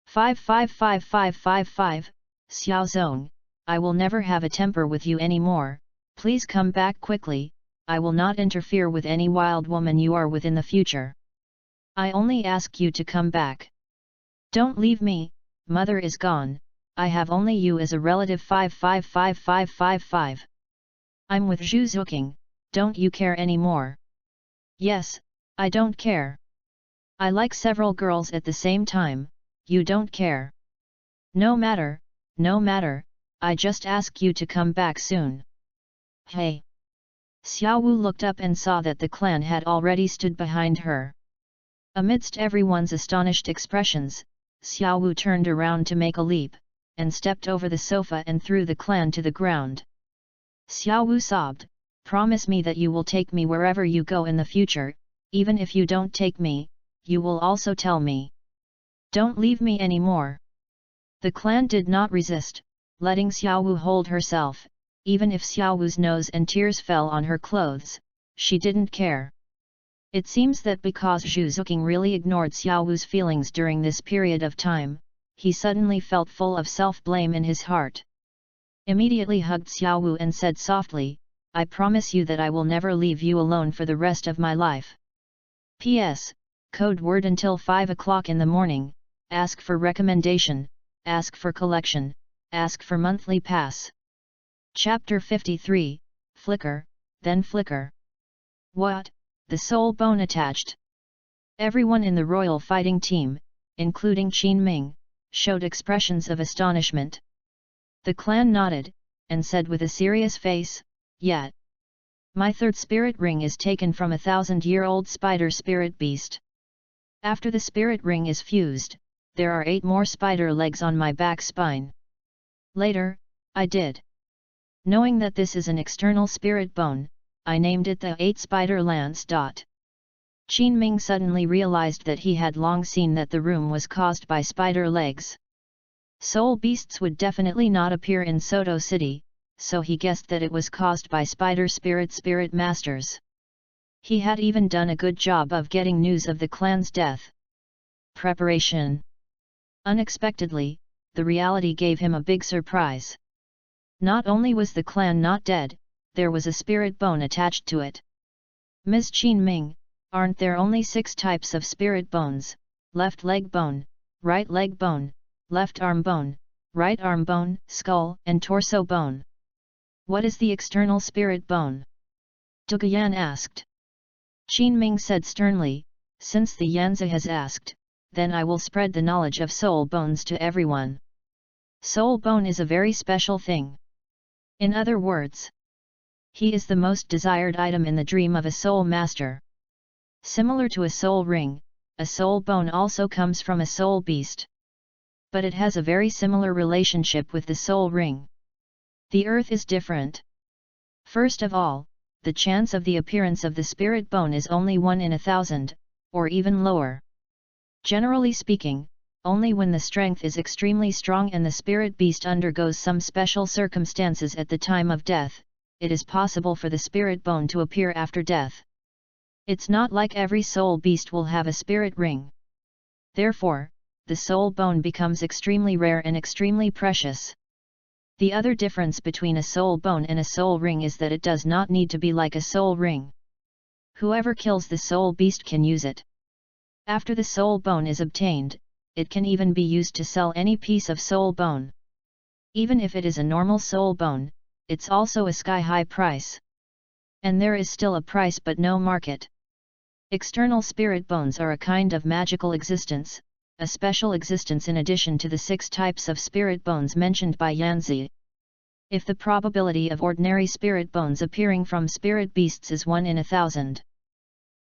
555555, Xiao Zong, I will never have a temper with you anymore. Please come back quickly, I will not interfere with any wild woman you are with in the future. I only ask you to come back. Don't leave me, mother is gone, I have only you as a relative. 555555. I'm with Zhu Zuking, don't you care anymore? Yes, I don't care. I like several girls at the same time, you don't care. No matter, I just ask you to come back soon. Hey! Xiao Wu looked up and saw that the clan had already stood behind her. Amidst everyone's astonished expressions, Xiao Wu turned around to make a leap, and stepped over the sofa and threw the clan to the ground. Xiao Wu sobbed, "Promise me that you will take me wherever you go in the future, even if you don't take me, you will also tell me. Don't leave me anymore." The clan did not resist, letting Xiao Wu hold herself. Even if Xiao Wu's nose and tears fell on her clothes, she didn't care. It seems that because Zhu Zuqing really ignored Xiao Wu's feelings during this period of time, he suddenly felt full of self-blame in his heart. Immediately hugged Xiao Wu and said softly, "I promise you that I will never leave you alone for the rest of my life. P.S. Code word until 5 o'clock in the morning, ask for recommendation, ask for collection, ask for monthly pass." Chapter 53, Flicker, then Flicker. What? The soul bone attached? Everyone in the royal fighting team, including Qin Ming, showed expressions of astonishment. The clan nodded, and said with a serious face, "Yet. My third spirit ring is taken from a 1,000-year-old spider spirit beast. After the spirit ring is fused, there are 8 more spider legs on my back spine. Later, I did. Knowing that this is an external spirit bone, I named it the 8 spider lance. Qin Ming suddenly realized that he had long seen that the room was caused by spider legs. Soul beasts would definitely not appear in Soto City, so he guessed that it was caused by spider spirit masters. He had even done a good job of getting news of the clan's death. Preparation. Unexpectedly, the reality gave him a big surprise. Not only was the clan not dead, there was a spirit bone attached to it. Ms. Qin Ming, aren't there only 6 types of spirit bones: left leg bone, right leg bone, left arm bone, right arm bone, skull and torso bone? What is the external spirit bone? Duge Yan asked. Qin Ming said sternly, "Since the Yanzi has asked, then I will spread the knowledge of soul bones to everyone. Soul bone is a very special thing. In other words, he is the most desired item in the dream of a soul master. Similar to a soul ring, a soul bone also comes from a soul beast. But it has a very similar relationship with the soul ring. The earth is different. First of all, the chance of the appearance of the spirit bone is only 1 in 1,000, or even lower. Generally speaking, only when the strength is extremely strong and the spirit beast undergoes some special circumstances at the time of death, it is possible for the spirit bone to appear after death. It's not like every soul beast will have a spirit ring. Therefore, the soul bone becomes extremely rare and extremely precious. The other difference between a soul bone and a soul ring is that it does not need to be like a soul ring. Whoever kills the soul beast can use it. After the soul bone is obtained, it can even be used to sell any piece of soul bone. Even if it is a normal soul bone, it's also a sky-high price. And there is still a price but no market. External spirit bones are a kind of magical existence, a special existence in addition to the 6 types of spirit bones mentioned by Yanzi. If the probability of ordinary spirit bones appearing from spirit beasts is 1 in 1,000,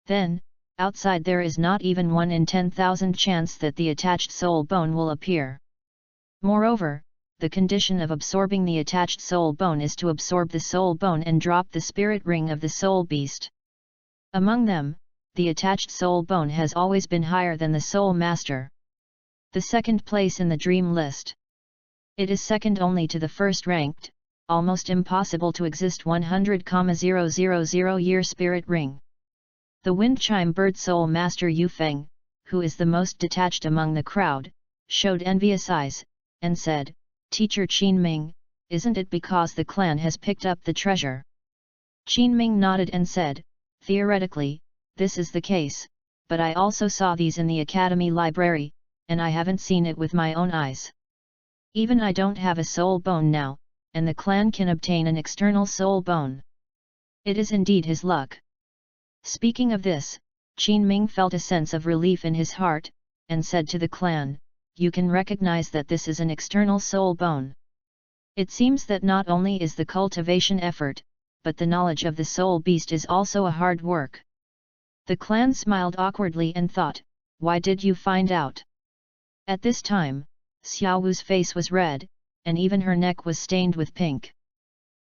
then, outside there is not even 1 in 10,000 chance that the attached soul bone will appear. Moreover, the condition of absorbing the attached soul bone is to absorb the soul bone and drop the spirit ring of the soul beast. Among them, the attached soul bone has always been higher than the soul master. The second place in the dream list. It is second only to the first ranked, almost impossible to exist 100,000 year spirit ring. The wind chime bird soul master Yu Feng, who is the most detached among the crowd, showed envious eyes, and said, "Teacher Qin Ming, isn't it because the clan has picked up the treasure?" Qin Ming nodded and said, "Theoretically, this is the case, but I also saw these in the academy library, and I haven't seen it with my own eyes. Even I don't have a soul bone now, and the clan can obtain an external soul bone. It is indeed his luck." Speaking of this, Qin Ming felt a sense of relief in his heart, and said to the clan, "You can recognize that this is an external soul bone. It seems that not only is the cultivation effort, but the knowledge of the soul beast is also a hard work." The clan smiled awkwardly and thought, why did you find out? At this time, Xiao Wu's face was red, and even her neck was stained with pink.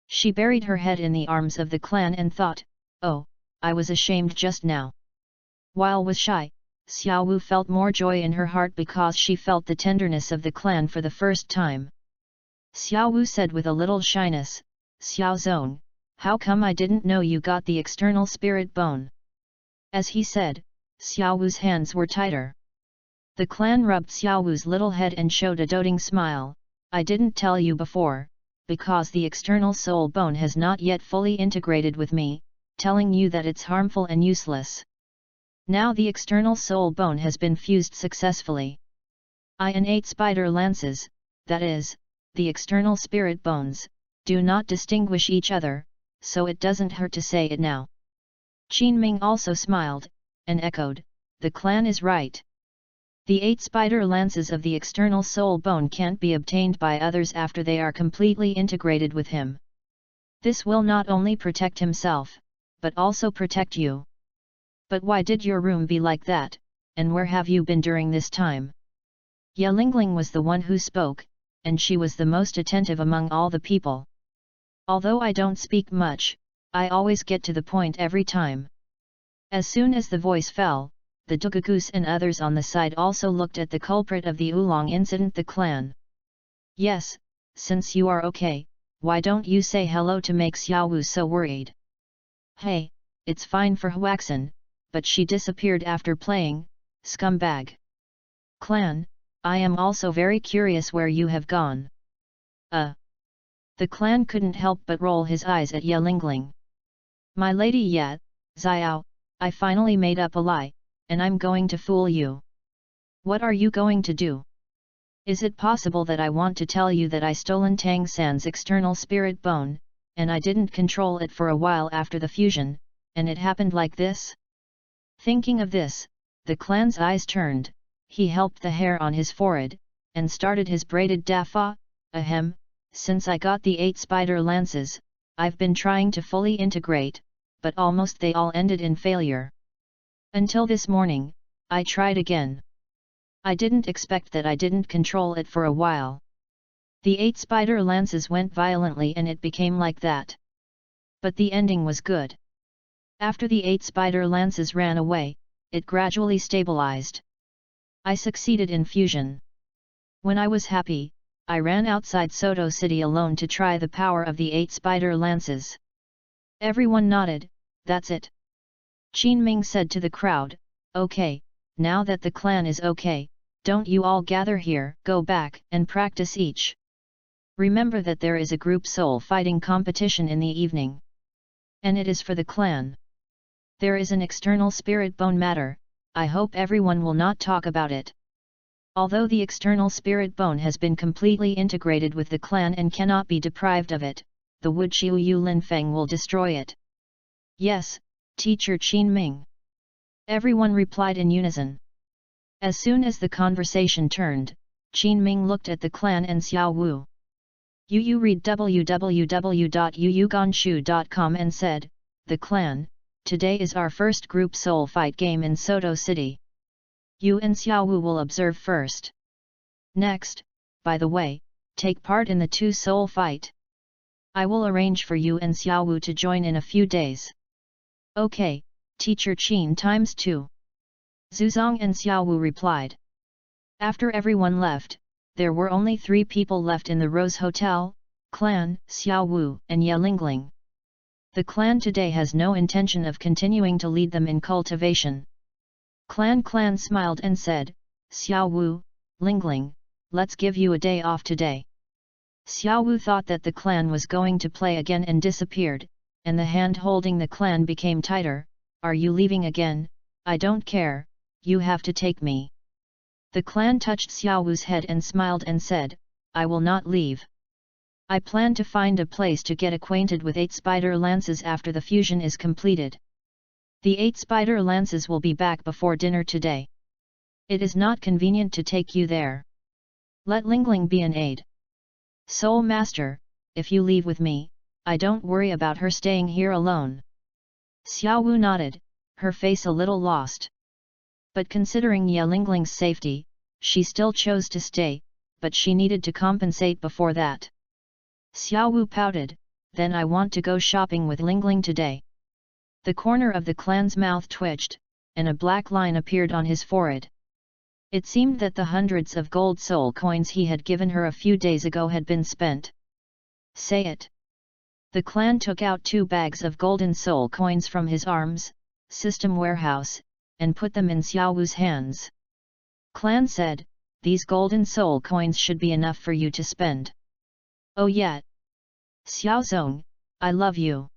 She buried her head in the arms of the clan and thought, oh, I was ashamed just now. While was shy, Xiao Wu felt more joy in her heart because she felt the tenderness of the clan for the first time. Xiao Wu said with a little shyness, Xiao Zong, how come I didn't know you got the external spirit bone? As he said, Xiao Wu's hands were tighter. The clan rubbed Xiao Wu's little head and showed a doting smile. I didn't tell you before, because the external soul bone has not yet fully integrated with me, telling you that it's harmful and useless. Now the external soul bone has been fused successfully. I and 8 spider lances, that is, the external spirit bones, do not distinguish each other, so it doesn't hurt to say it now. Qin Ming also smiled, and echoed, the clan is right. The 8 spider lances of the external soul bone can't be obtained by others after they are completely integrated with him. This will not only protect himself, but also protect you. But why did your room be like that, and where have you been during this time? Ye Lingling was the one who spoke, and she was the most attentive among all the people. Although I don't speak much, I always get to the point every time. As soon as the voice fell, the Douluos and others on the side also looked at the culprit of the Oolong incident, the clan. Yes, since you are okay, why don't you say hello to make Xiao Wu so worried? Hey, it's fine for Huaxin, but she disappeared after playing, scumbag. Clan, I am also very curious where you have gone. The clan couldn't help but roll his eyes at Ye Lingling. My lady Ye, Xiao, I finally made up a lie, and I'm going to fool you. What are you going to do? Is it possible that I want to tell you that I stolen Tang San's external spirit bone, and I didn't control it for a while after the fusion, and it happened like this? Thinking of this, the clan's eyes turned, he helped the hair on his forehead, and started his braided daffa. Ahem, since I got the 8 spider lances, I've been trying to fully integrate, but almost they all ended in failure. Until this morning, I tried again. I didn't expect that I didn't control it for a while. The 8 spider lances went violently and it became like that. But the ending was good. After the 8 spider lances ran away, it gradually stabilized. I succeeded in fusion. When I was happy, I ran outside Soto City alone to try the power of the 8 spider lances. Everyone nodded, that's it. Qin Ming said to the crowd, okay, now that the clan is okay, don't you all gather here, go back and practice each. Remember that there is a group soul fighting competition in the evening. And it is for the clan. There is an external spirit bone matter, I hope everyone will not talk about it. Although the external spirit bone has been completely integrated with the clan and cannot be deprived of it, the Wood Chiu Yu Linfeng will destroy it. Yes, Teacher Qin Ming. Everyone replied in unison. As soon as the conversation turned, Qin Ming looked at the clan and Xiao Wu. Yu read www.yuyuganshu.com and said, the clan, today is our first group soul fight game in Soto City. You and Xiao Wu will observe first. Next, by the way, take part in the 2 soul fight. I will arrange for you and Xiao Wu to join in a few days. Okay, Teacher Qin times 2. Zuzong and Xiao Wu replied. After everyone left, there were only 3 people left in the Rose Hotel, clan, Xiao Wu and Ye Lingling. The clan today has no intention of continuing to lead them in cultivation. Clan smiled and said, Xiao Wu, Lingling, let's give you a day off today. Xiao Wu thought that the clan was going to play again and disappeared, and the hand holding the clan became tighter. Are you leaving again? I don't care, you have to take me. The clan touched Xiao Wu's head and smiled and said, I will not leave. I plan to find a place to get acquainted with 8 spider lances after the fusion is completed. The 8 spider lances will be back before dinner today. It is not convenient to take you there. Let Lingling be an aide. Soul Master, if you leave with me, I don't worry about her staying here alone. Xiao Wu nodded, her face a little lost. But considering Ye Lingling's safety, she still chose to stay, but she needed to compensate before that. Xiao Wu pouted, "Then I want to go shopping with Lingling today." The corner of the clan's mouth twitched, and a black line appeared on his forehead. It seemed that the hundreds of gold soul coins he had given her a few days ago had been spent. "Say it." The clan took out 2 bags of golden soul coins from his arms, system warehouse, and put them in Xiao Wu's hands. Clan said, "These golden soul coins should be enough for you to spend." "Oh yeah. Xiao Zong, I love you."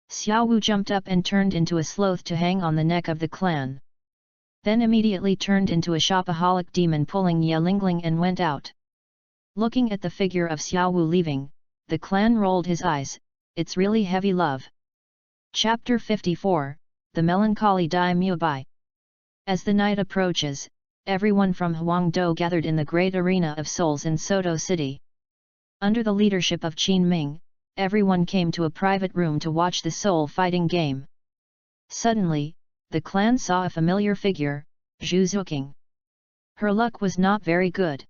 Xiao Wu jumped up and turned into a sloth to hang on the neck of the clan. Then immediately turned into a shopaholic demon pulling Ye Lingling and went out. Looking at the figure of Xiao Wu leaving, the clan rolled his eyes. It's really heavy love. Chapter 54, The Melancholy Daimyo Bai. As the night approaches, everyone from Huangdou gathered in the great arena of souls in Soto City. Under the leadership of Qin Ming, everyone came to a private room to watch the soul fighting game. Suddenly, the clan saw a familiar figure, Zhu Zuqing. Her luck was not very good.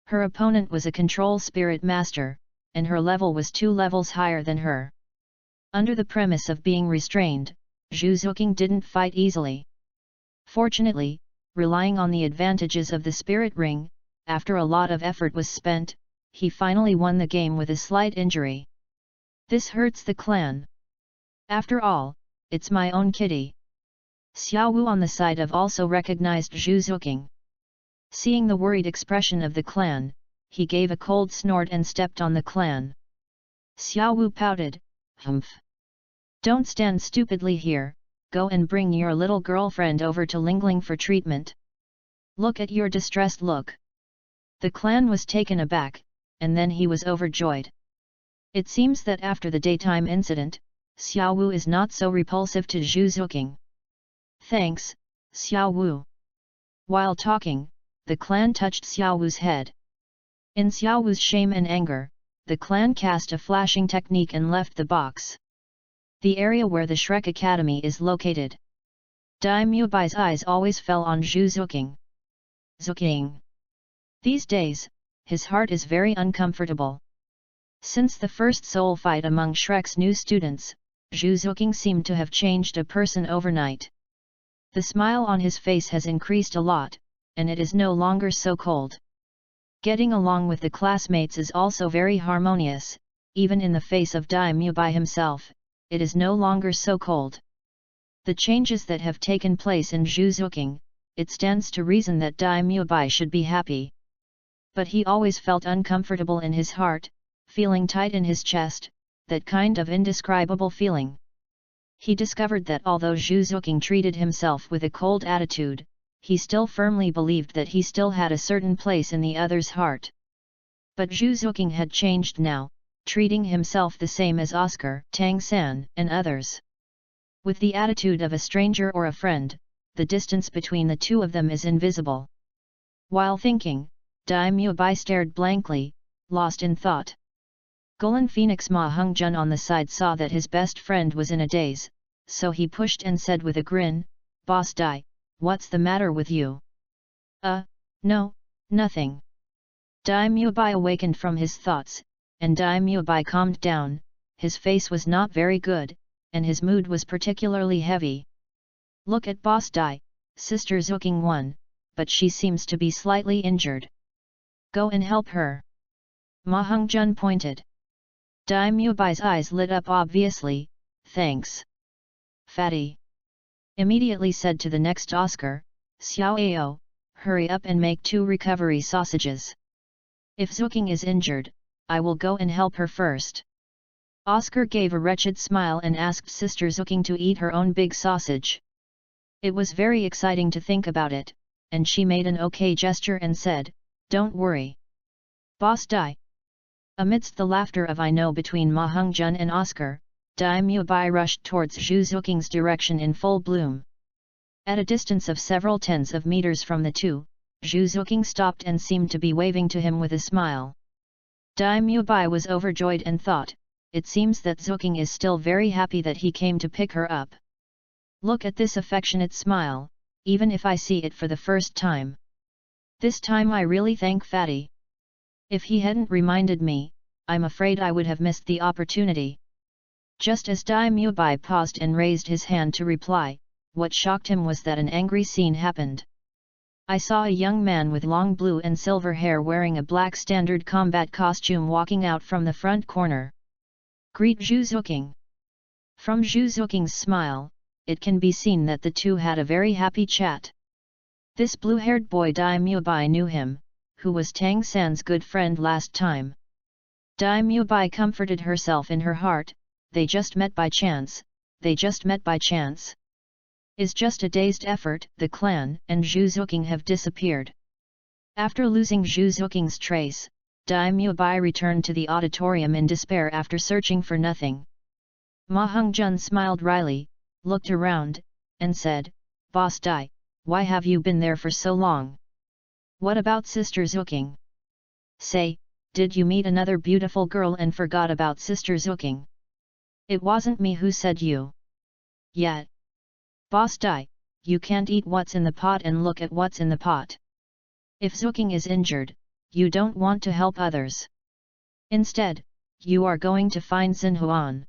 Her opponent was a control spirit master, and her level was 2 levels higher than her. Under the premise of being restrained, Zhu Zuqing didn't fight easily. Fortunately, relying on the advantages of the spirit ring, after a lot of effort was spent, he finally won the game with a slight injury. This hurts the clan. After all, it's my own kitty. Xiao Wu on the side of also recognized Zhu Zuqing. Seeing the worried expression of the clan, he gave a cold snort and stepped on the clan. Xiao Wu pouted, "Humph. Don't stand stupidly here, go and bring your little girlfriend over to Lingling for treatment. Look at your distressed look." The clan was taken aback, and then he was overjoyed. It seems that after the daytime incident, Xiao Wu is not so repulsive to Zhu Zuqing. "Thanks, Xiao Wu." While talking, the clan touched Xiao Wu's head. In Xiao Wu's shame and anger, the clan cast a flashing technique and left the box. The area where the Shrek Academy is located. Daimyo Bai's eyes always fell on Zhu Zuqing. Zuqing. These days, his heart is very uncomfortable. Since the first soul fight among Shrek's new students, Zhu Zuqing seemed to have changed a person overnight. The smile on his face has increased a lot, and it is no longer so cold. Getting along with the classmates is also very harmonious, even in the face of Daimyo Bai himself, it is no longer so cold. The changes that have taken place in Zhu Zuqing, it stands to reason that Daimyo Bai should be happy. But he always felt uncomfortable in his heart, feeling tight in his chest, that kind of indescribable feeling. He discovered that although Zhu Zuqing treated himself with a cold attitude, he still firmly believed that he still had a certain place in the other's heart. But Zhu Zuqing had changed now, treating himself the same as Oscar, Tang San, and others. With the attitude of a stranger or a friend, the distance between the two of them is invisible. While thinking, Daimyo Bai stared blankly, lost in thought. Golan Phoenix Ma Hung-jun on the side saw that his best friend was in a daze, so he pushed and said with a grin, "Boss Dai, what's the matter with you?" No, nothing." Daimyo Bai awakened from his thoughts, and Daimyo Bai calmed down. His face was not very good, and his mood was particularly heavy. "Look at Boss Dai, Sister Zuqing won, but she seems to be slightly injured. Go and help her." Ma Hung-jun pointed. Daimyo Bai's eyes lit up obviously, "Thanks. Fatty." Immediately said to the next Oscar, "Xiao Ao, hurry up and make 2 recovery sausages. If Zuqing is injured, I will go and help her first." Oscar gave a wretched smile and asked Sister Zuqing to eat her own big sausage. It was very exciting to think about it, and she made an okay gesture and said, "Don't worry. Boss Dai." Amidst the laughter of I know between Ma Hung-jun and Oscar, Daimyo Bai rushed towards Zhu Zuqing's direction in full bloom. At a distance of several tens of meters from the two, Zhu Zuqing stopped and seemed to be waving to him with a smile. Daimyo Bai was overjoyed and thought, it seems that Zuqing is still very happy that he came to pick her up. Look at this affectionate smile, even if I see it for the first time. This time I really thank Fatty. If he hadn't reminded me, I'm afraid I would have missed the opportunity. Just as Dai Mubai paused and raised his hand to reply, what shocked him was that an angry scene happened. I saw a young man with long blue and silver hair wearing a black standard combat costume walking out from the front corner. Greet Zhu Zuqing. From Zhu Zuqing's smile, it can be seen that the two had a very happy chat. This blue-haired boy Dai Mubai knew him, who was Tang San's good friend last time. Dai Mubai comforted herself in her heart, they just met by chance, they just met by chance. Is just a dazed effort, the clan and Zhu Zuqing have disappeared. After losing Zhu Zuqing's trace, Dai Mubai returned to the auditorium in despair after searching for nothing. Ma Hongjun smiled wryly, looked around, and said, Boss Dai, why have you been there for so long? What about Sister Zuqing? Say, did you meet another beautiful girl and forgot about Sister Zuqing? It wasn't me who said you. Yet. Boss Dai, you can't eat what's in the pot and look at what's in the pot. If Zuqing is injured, you don't want to help others. Instead, you are going to find Xinhuan.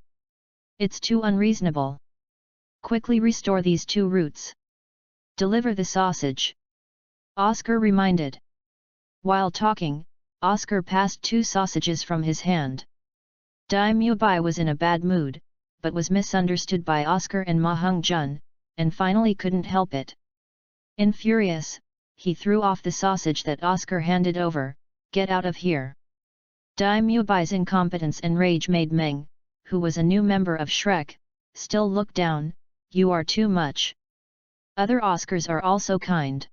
It's too unreasonable. Quickly restore these two roots. Deliver the sausage. Oscar reminded. While talking, Oscar passed 2 sausages from his hand. Dai Mubai was in a bad mood, but was misunderstood by Oscar and Ma Hongjun, and finally couldn't help it. Infurious, he threw off the sausage that Oscar handed over. Get out of here. Dai Mubai's incompetence and rage made Meng, who was a new member of Shrek, still look down. You are too much. Other Oscars are also kind.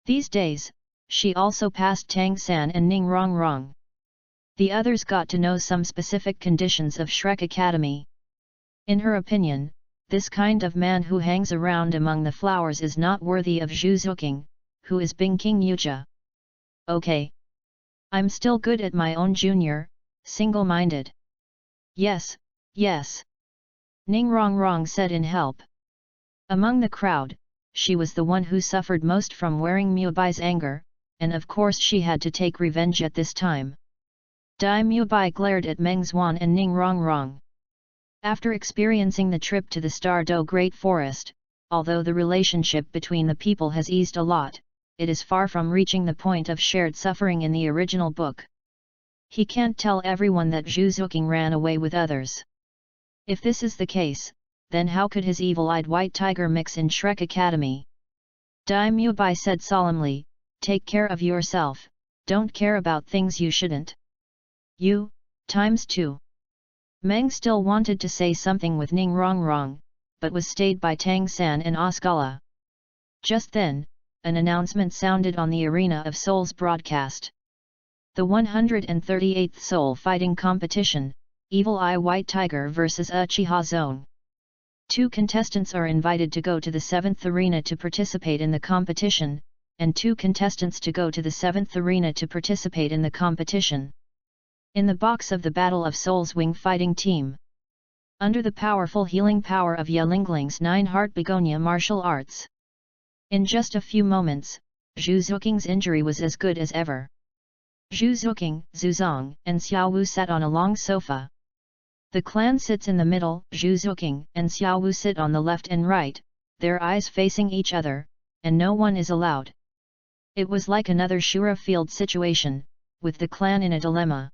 These days, she also passed Tang San and Ning Rongrong. The others got to know some specific conditions of Shrek Academy. In her opinion, this kind of man who hangs around among the flowers is not worthy of Zhu Zuqing, who is Bing King Yuja. Okay. I'm still good at my own junior, single-minded. Yes, yes. Ning Rongrong said in help. Among the crowd, she was the one who suffered most from wearing Mubai's anger, and of course she had to take revenge at this time. Dai Mubai glared at Meng Xuan and Ning Rongrong. After experiencing the trip to the Star Do Great Forest, although the relationship between the people has eased a lot, it is far from reaching the point of shared suffering in the original book. He can't tell everyone that Zhu Zuqing ran away with others. If this is the case, then how could his evil-eyed white tiger mix in Shrek Academy? Dai Mubai said solemnly, take care of yourself, don't care about things you shouldn't. You, ×2. Meng still wanted to say something with Ning Rongrong, but was stayed by Tang San and Oscala. Just then, an announcement sounded on the Arena of Souls broadcast. The 138th Soul Fighting Competition, Evil Eye White Tiger vs Uchiha Zone. 2 contestants are invited to go to the 7th arena to participate in the competition, and 2 contestants to go to the 7th arena to participate in the competition. In the box of the Battle of Souls Wing Fighting Team. Under the powerful healing power of Yelingling's 9-heart begonia martial arts. In just a few moments, Zhu Zuqing's injury was as good as ever. Zhu Zuqing, Zuzong, and Xiaowu sat on a long sofa. The clan sits in the middle, Zhu Zuqing and Xiaowu sit on the left and right, their eyes facing each other, and no one is allowed. It was like another Shura field situation, with the clan in a dilemma.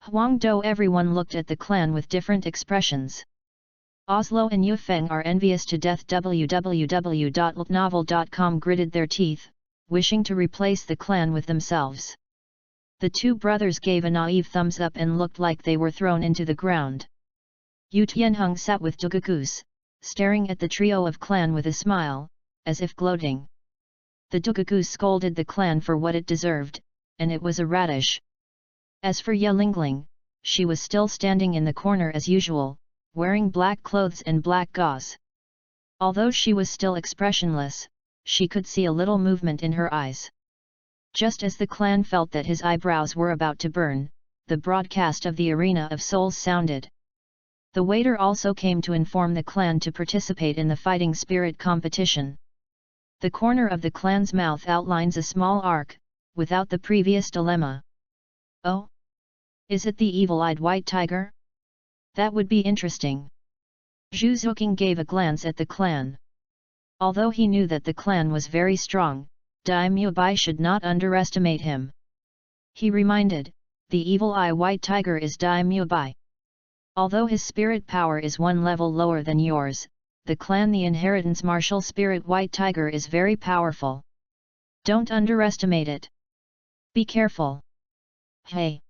Huangdo everyone looked at the clan with different expressions. Oslo and Yufeng are envious to death. www.ltnovel.com gritted their teeth, wishing to replace the clan with themselves. The 2 brothers gave a naive thumbs up and looked like they were thrown into the ground. Yu Tianheng sat with Dugagoose, staring at the trio of clan with a smile, as if gloating. The Dugagoose scolded the clan for what it deserved, and it was a radish. As for Yelingling, she was still standing in the corner as usual, wearing black clothes and black gauze. Although she was still expressionless, she could see a little movement in her eyes. Just as the clan felt that his eyebrows were about to burn, the broadcast of the Arena of Souls sounded. The waiter also came to inform the clan to participate in the fighting spirit competition. The corner of the clan's mouth outlines a small arc, without the previous dilemma. Oh? Is it the evil-eyed white tiger? That would be interesting. Zhu Zuqing gave a glance at the clan. Although he knew that the clan was very strong, Daimyo Bai should not underestimate him. He reminded, the evil-eye white tiger is Daimyo Bai. Although his spirit power is one level lower than yours, the clan the inheritance martial spirit white tiger is very powerful. Don't underestimate it. Be careful. Hey!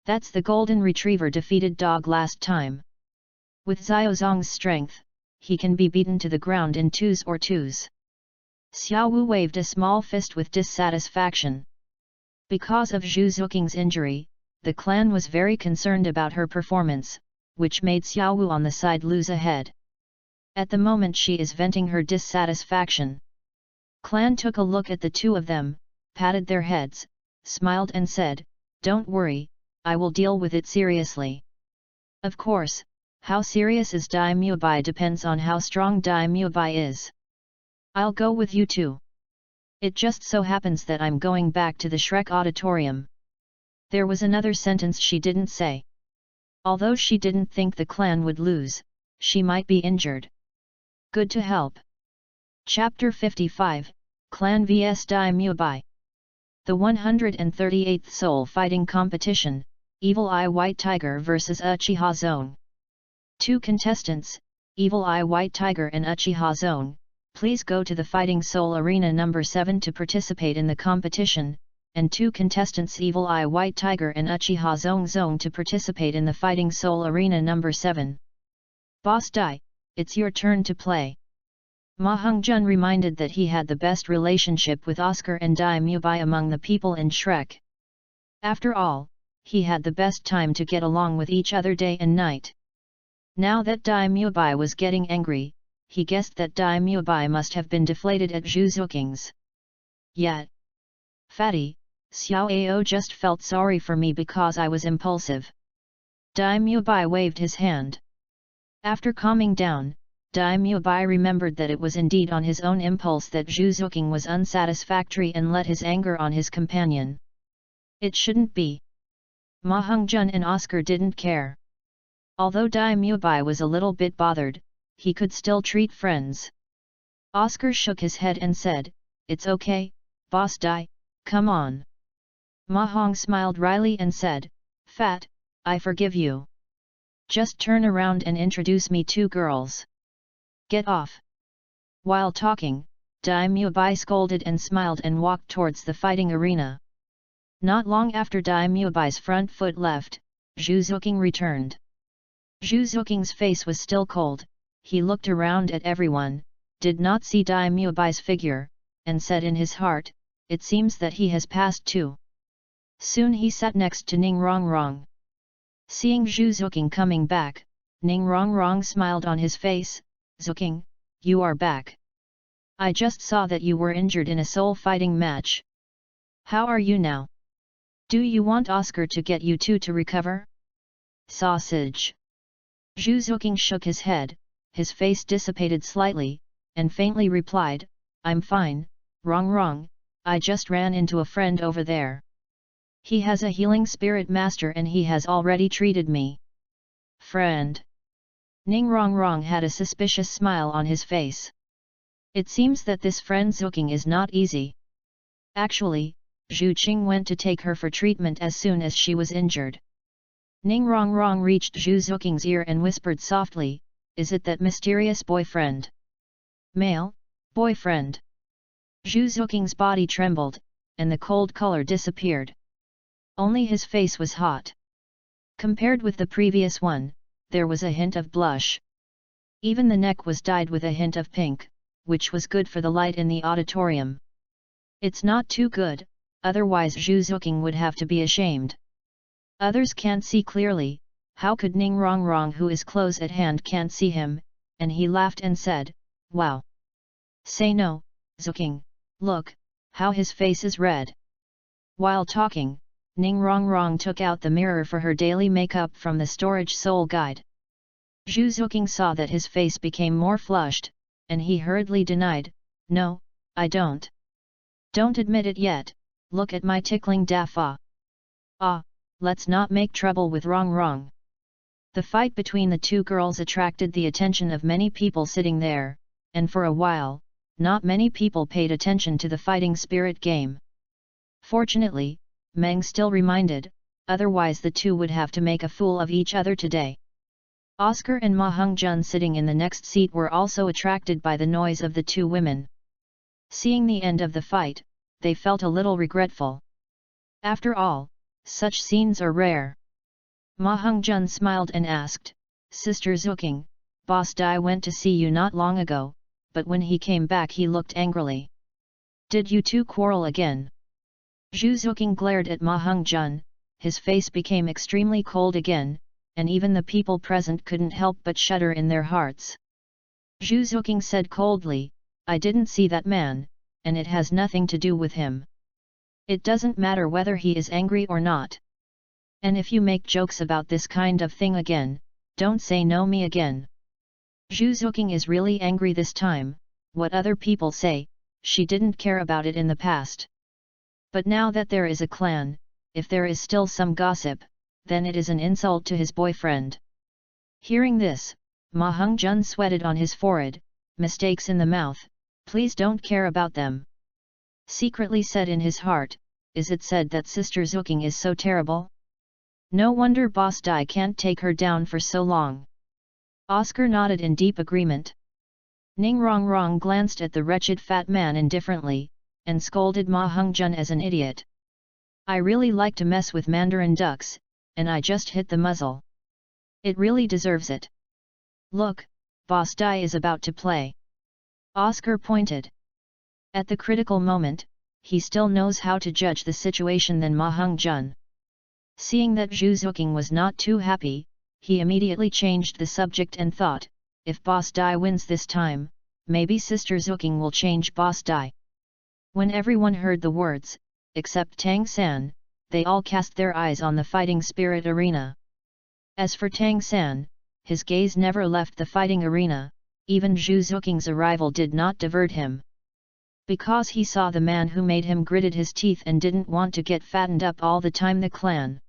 That's the golden retriever defeated dog last time. With Xiaozong's strength, he can be beaten to the ground in twos or twos. Xiao Wu waved a small fist with dissatisfaction. Because of Zhu Zuqing's injury, the clan was very concerned about her performance, which made Xiao Wu on the side lose a head. At the moment she is venting her dissatisfaction. Clan took a look at the two of them, patted their heads, smiled and said, "Don't worry, I will deal with it seriously." Of course, how serious is Daimyo Bai depends on how strong Daimyo Bai is. I'll go with you too. It just so happens that I'm going back to the Shrek Auditorium. There was another sentence she didn't say. Although she didn't think the clan would lose, she might be injured. Good to help. Chapter 55, Clan vs Daimyo Bai. The 138th Soul Fighting Competition, Evil Eye White Tiger vs Uchiha Zone. 2 contestants, Evil Eye White Tiger and Uchiha Zone, please go to the Fighting Soul Arena number 7 to participate in the competition, and 2 contestants Evil Eye White Tiger and Uchiha Zone to participate in the Fighting Soul Arena number 7. Boss Dai, it's your turn to play. Ma Hongjun reminded that he had the best relationship with Oscar and Daimyo Bai among the people in Shrek. After all, he had the best time to get along with each other day and night. Now that Daimyo Bai was getting angry, he guessed that Daimyo Bai must have been deflated at Zhu Zuqing's. Yet, Fatty, Xiao Ao just felt sorry for me because I was impulsive. Daimyo Bai waved his hand. After calming down, Daimyo Bai remembered that it was indeed on his own impulse that Zhu Zuqing was unsatisfactory and let his anger on his companion. It shouldn't be. Ma Hongjun and Oscar didn't care. Although Daimyo Bai was a little bit bothered, he could still treat friends. Oscar shook his head and said, "It's okay, Boss Dai, come on." Ma Hong smiled wryly and said, "Fat, I forgive you. Just turn around and introduce me 2 girls. Get off." While talking, Daimyo Bai scolded and smiled and walked towards the fighting arena. Not long after Daimyo Bai's front foot left, Zhu Zuqing returned. Zhu Zuqing's face was still cold, he looked around at everyone, did not see Daimyo Bai's figure, and said in his heart, "It seems that he has passed too." Soon he sat next to Ning Rongrong. Seeing Zhu Zuqing coming back, Ning Rongrong smiled on his face, "Zuqing, you are back. I just saw that you were injured in a soul fighting match. How are you now? Do you want Oscar to get you 2 to recover?" Sausage. Zhu Zuqing shook his head, his face dissipated slightly, and faintly replied, "I'm fine, Rongrong, I just ran into a friend over there. He has a healing spirit master and he has already treated me." Friend. Ning Rongrong had a suspicious smile on his face. It seems that this friend Zuqing is not easy. Actually, Zhu Qing went to take her for treatment as soon as she was injured. Ning Rongrong reached Zhu Zuqing's ear and whispered softly, "Is it that mysterious boyfriend?" Male, boyfriend. Zhu Zuqing's body trembled, and the cold color disappeared. Only his face was hot. Compared with the previous one, there was a hint of blush. Even the neck was dyed with a hint of pink, which was good for the light in the auditorium. It's not too good, otherwise Zhu Zuqing would have to be ashamed. Others can't see clearly, how could Ning Rongrong who is close at hand can't see him, and he laughed and said, "Wow! Say no, Zuqing, look, how his face is red." While talking, Ning Rongrong took out the mirror for her daily makeup from the storage soul guide. Zhu Zuqing saw that his face became more flushed, and he hurriedly denied, "No, I don't. Don't admit it yet, look at my tickling daffa. Ah, let's not make trouble with wrong. The fight between the two girls attracted the attention of many people sitting there, and for a while, not many people paid attention to the fighting spirit game. Fortunately, Meng still reminded, otherwise the two would have to make a fool of each other today. Oscar and Ma Heng-jun sitting in the next seat were also attracted by the noise of the two women. Seeing the end of the fight, they felt a little regretful. After all, such scenes are rare. Ma Heng-jun smiled and asked, Sister Zuking, Boss Dai went to see you not long ago, but when he came back he looked angrily. Did you two quarrel again? Zhu Zuking glared at Ma Heng-jun, his face became extremely cold again, and even the people present couldn't help but shudder in their hearts. Zhu Zuking said coldly, I didn't see that man, and it has nothing to do with him. It doesn't matter whether he is angry or not. And if you make jokes about this kind of thing again, don't say no me again. Zhu Zuking is really angry this time, what other people say, she didn't care about it in the past. But now that there is a clan, if there is still some gossip, then it is an insult to his boyfriend. Hearing this, Ma Heng-jun sweated on his forehead, mistakes in the mouth, please don't care about them. Secretly said in his heart, is it said that Sister Zuking is so terrible? No wonder Boss Dai can't take her down for so long. Oscar nodded in deep agreement. Ning Rongrong glanced at the wretched fat man indifferently, and scolded Ma Heng-jun as an idiot. I really like to mess with Mandarin ducks, and I just hit the muzzle. It really deserves it. Look, Boss Dai is about to play. Oscar pointed. At the critical moment, he still knows how to judge the situation than Ma Heng-jun. Seeing that Zhu Zuking was not too happy, he immediately changed the subject and thought, if Boss Dai wins this time, maybe Sister Zuking will change Boss Dai. When everyone heard the words, except Tang San, they all cast their eyes on the fighting spirit arena. As for Tang San, his gaze never left the fighting arena, even Zhu Zuking's arrival did not divert him. Because he saw the man who made him gritted his teeth and didn't want to get fattened up all the time the clan.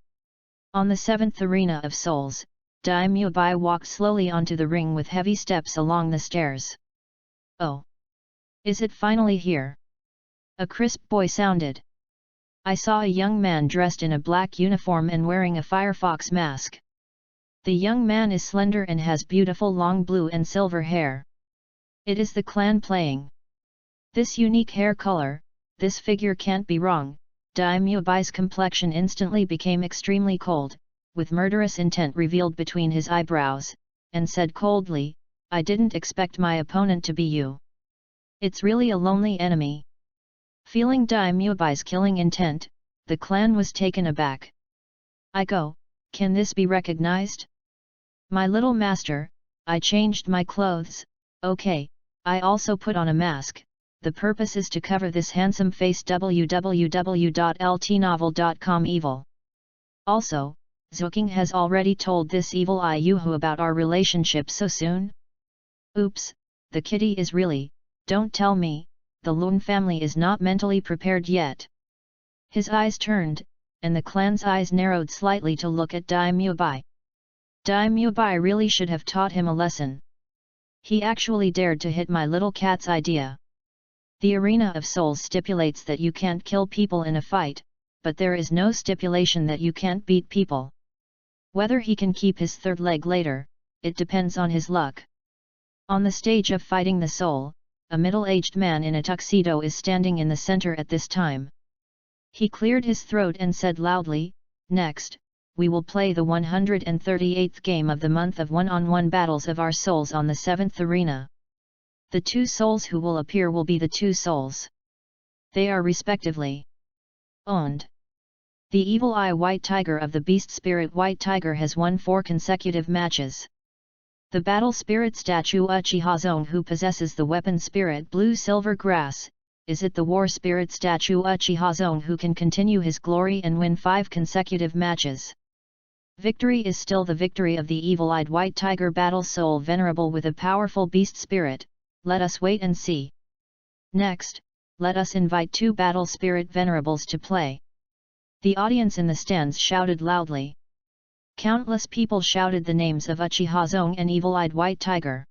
On the 7th arena of souls, Dai Mubai walked slowly onto the ring with heavy steps along the stairs. Oh! Is it finally here? A crisp voice sounded. I saw a young man dressed in a black uniform and wearing a firefox mask. The young man is slender and has beautiful long blue and silver hair. It is the clan playing. This unique hair color, this figure can't be wrong. Dai Mubai's complexion instantly became extremely cold, with murderous intent revealed between his eyebrows, and said coldly, I didn't expect my opponent to be you. It's really a lonely enemy. Feeling Dai Mubai's killing intent, the clan was taken aback. I go, can this be recognized? My little master, I changed my clothes, okay, I also put on a mask. The purpose is to cover this handsome face. www.ltnovel.com evil. Also, Zuking has already told this evil eye Yuhu about our relationship so soon? Oops, the kitty is really, don't tell me, the Lun family is not mentally prepared yet. His eyes turned, and the clan's eyes narrowed slightly to look at Dai Mubai. Dai Mubai really should have taught him a lesson. He actually dared to hit my little cat's idea. The Arena of Souls stipulates that you can't kill people in a fight, but there is no stipulation that you can't beat people. Whether he can keep his third leg later, it depends on his luck. On the stage of Fighting the Soul, a middle-aged man in a tuxedo is standing in the center at this time. He cleared his throat and said loudly, next, we will play the 138th game of the month of one-on-one battles of our souls on the 7th arena. The two souls who will appear will be the two souls. They are respectively owned. The evil eye White Tiger of the Beast Spirit White Tiger has won 4 consecutive matches. The battle spirit statue Uchiha Zone who possesses the weapon spirit Blue Silver Grass, is it the war spirit statue Uchiha Zone who can continue his glory and win 5 consecutive matches. Victory is still the victory of the evil-eyed White Tiger battle soul venerable with a powerful beast spirit. Let us wait and see. Next, let us invite 2 battle spirit venerables to play." The audience in the stands shouted loudly. Countless people shouted the names of Uchihazong and Evil-Eyed White Tiger.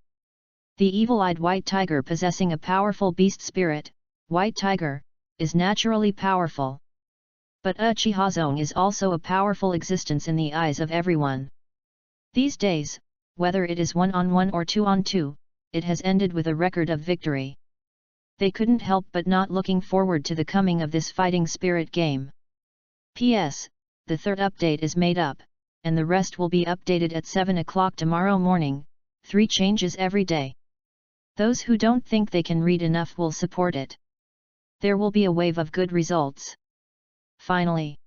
The Evil-Eyed White Tiger, possessing a powerful beast spirit, White Tiger, is naturally powerful. But Uchihazong is also a powerful existence in the eyes of everyone. These days, whether it is 1-on-1 or 2-on-2, it has ended with a record of victory. They couldn't help but not looking forward to the coming of this fighting spirit game. P.S. The 3rd update is made up, and the rest will be updated at 7 o'clock tomorrow morning, 3 changes every day. Those who don't think they can read enough will support it. There will be a wave of good results. Finally,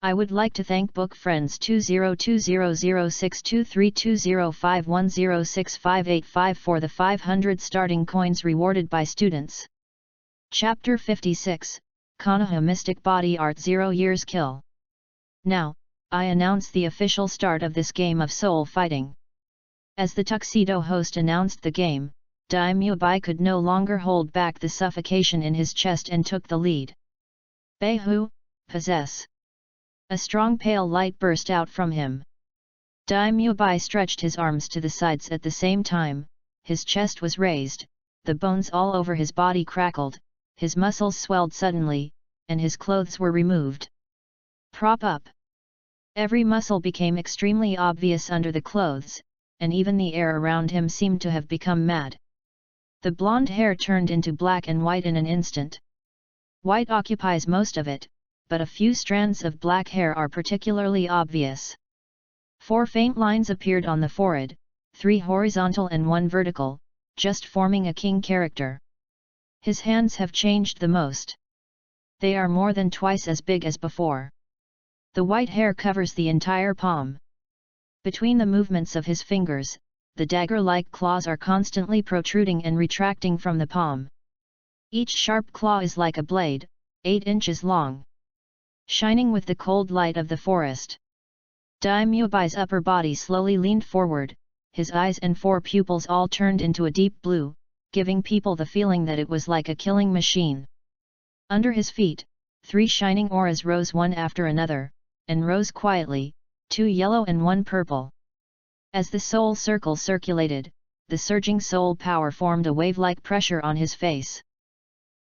I would like to thank Book Friends 2020623205106585 for the 500 starting coins rewarded by students. Chapter 56, Konoha Mystic Body Art 0 Years Kill. Now, I announce the official start of this game of soul fighting. As the tuxedo host announced the game, Daimyobai could no longer hold back the suffocation in his chest and took the lead. Beihu, possess. A strong pale light burst out from him. Daimyobai stretched his arms to the sides at the same time, his chest was raised, the bones all over his body crackled, his muscles swelled suddenly, and his clothes were removed. Prop up. Every muscle became extremely obvious under the clothes, and even the air around him seemed to have become mad. The blonde hair turned into black and white in an instant. White occupies most of it, but a few strands of black hair are particularly obvious. 4 faint lines appeared on the forehead, 3 horizontal and 1 vertical, just forming a king character. His hands have changed the most. They are more than twice as big as before. The white hair covers the entire palm. Between the movements of his fingers, the dagger-like claws are constantly protruding and retracting from the palm. Each sharp claw is like a blade, 8 inches long. Shining with the cold light of the forest. Daimyobai's upper body slowly leaned forward, his eyes and 4 pupils all turned into a deep blue, giving people the feeling that it was like a killing machine. Under his feet, 3 shining auras rose one after another, and rose quietly, 2 yellow and 1 purple. As the soul circle circulated, the surging soul power formed a wave-like pressure on his face.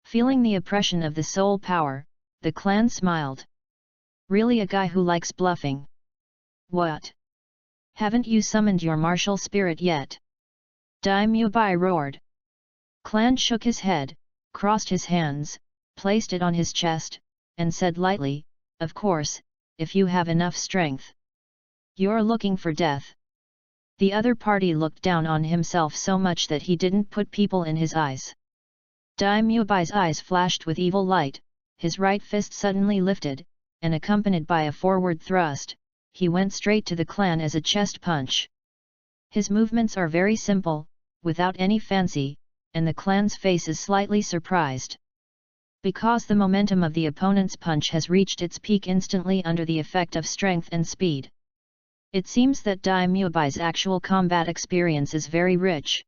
Feeling the oppression of the soul power, the clan smiled. Really a guy who likes bluffing. What? Haven't you summoned your martial spirit yet? Daimyobai roared. Clan shook his head, crossed his hands, placed it on his chest, and said lightly, "Of course, if you have enough strength. You're looking for death." The other party looked down on himself so much that he didn't put people in his eyes. Daimyobai's eyes flashed with evil light, his right fist suddenly lifted, and accompanied by a forward thrust, he went straight to the clan as a chest punch. His movements are very simple, without any fancy, and the clan's face is slightly surprised. Because the momentum of the opponent's punch has reached its peak instantly under the effect of strength and speed. It seems that Daimyobai's actual combat experience is very rich.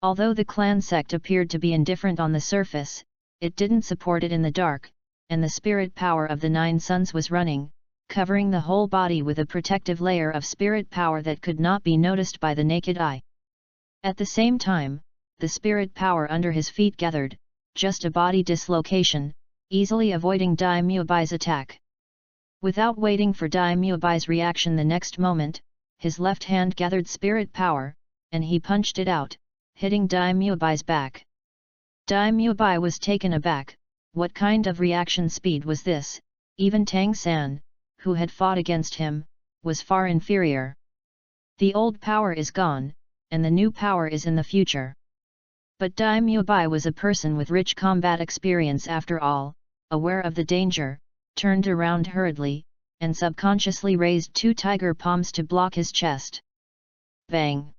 Although the clan sect appeared to be indifferent on the surface, it didn't support it in the dark, and the spirit power of the 9 suns was running, covering the whole body with a protective layer of spirit power that could not be noticed by the naked eye. At the same time, the spirit power under his feet gathered, just a body dislocation, easily avoiding Daimyobai's attack. Without waiting for Daimyobai's reaction the next moment, his left hand gathered spirit power, and he punched it out, hitting Daimyobai's back. Daimyobai was taken aback. What kind of reaction speed was this? Even Tang-san, who had fought against him, was far inferior. The old power is gone, and the new power is in the future. But Daimyobai was a person with rich combat experience after all, aware of the danger, turned around hurriedly, and subconsciously raised 2 tiger palms to block his chest. Bang!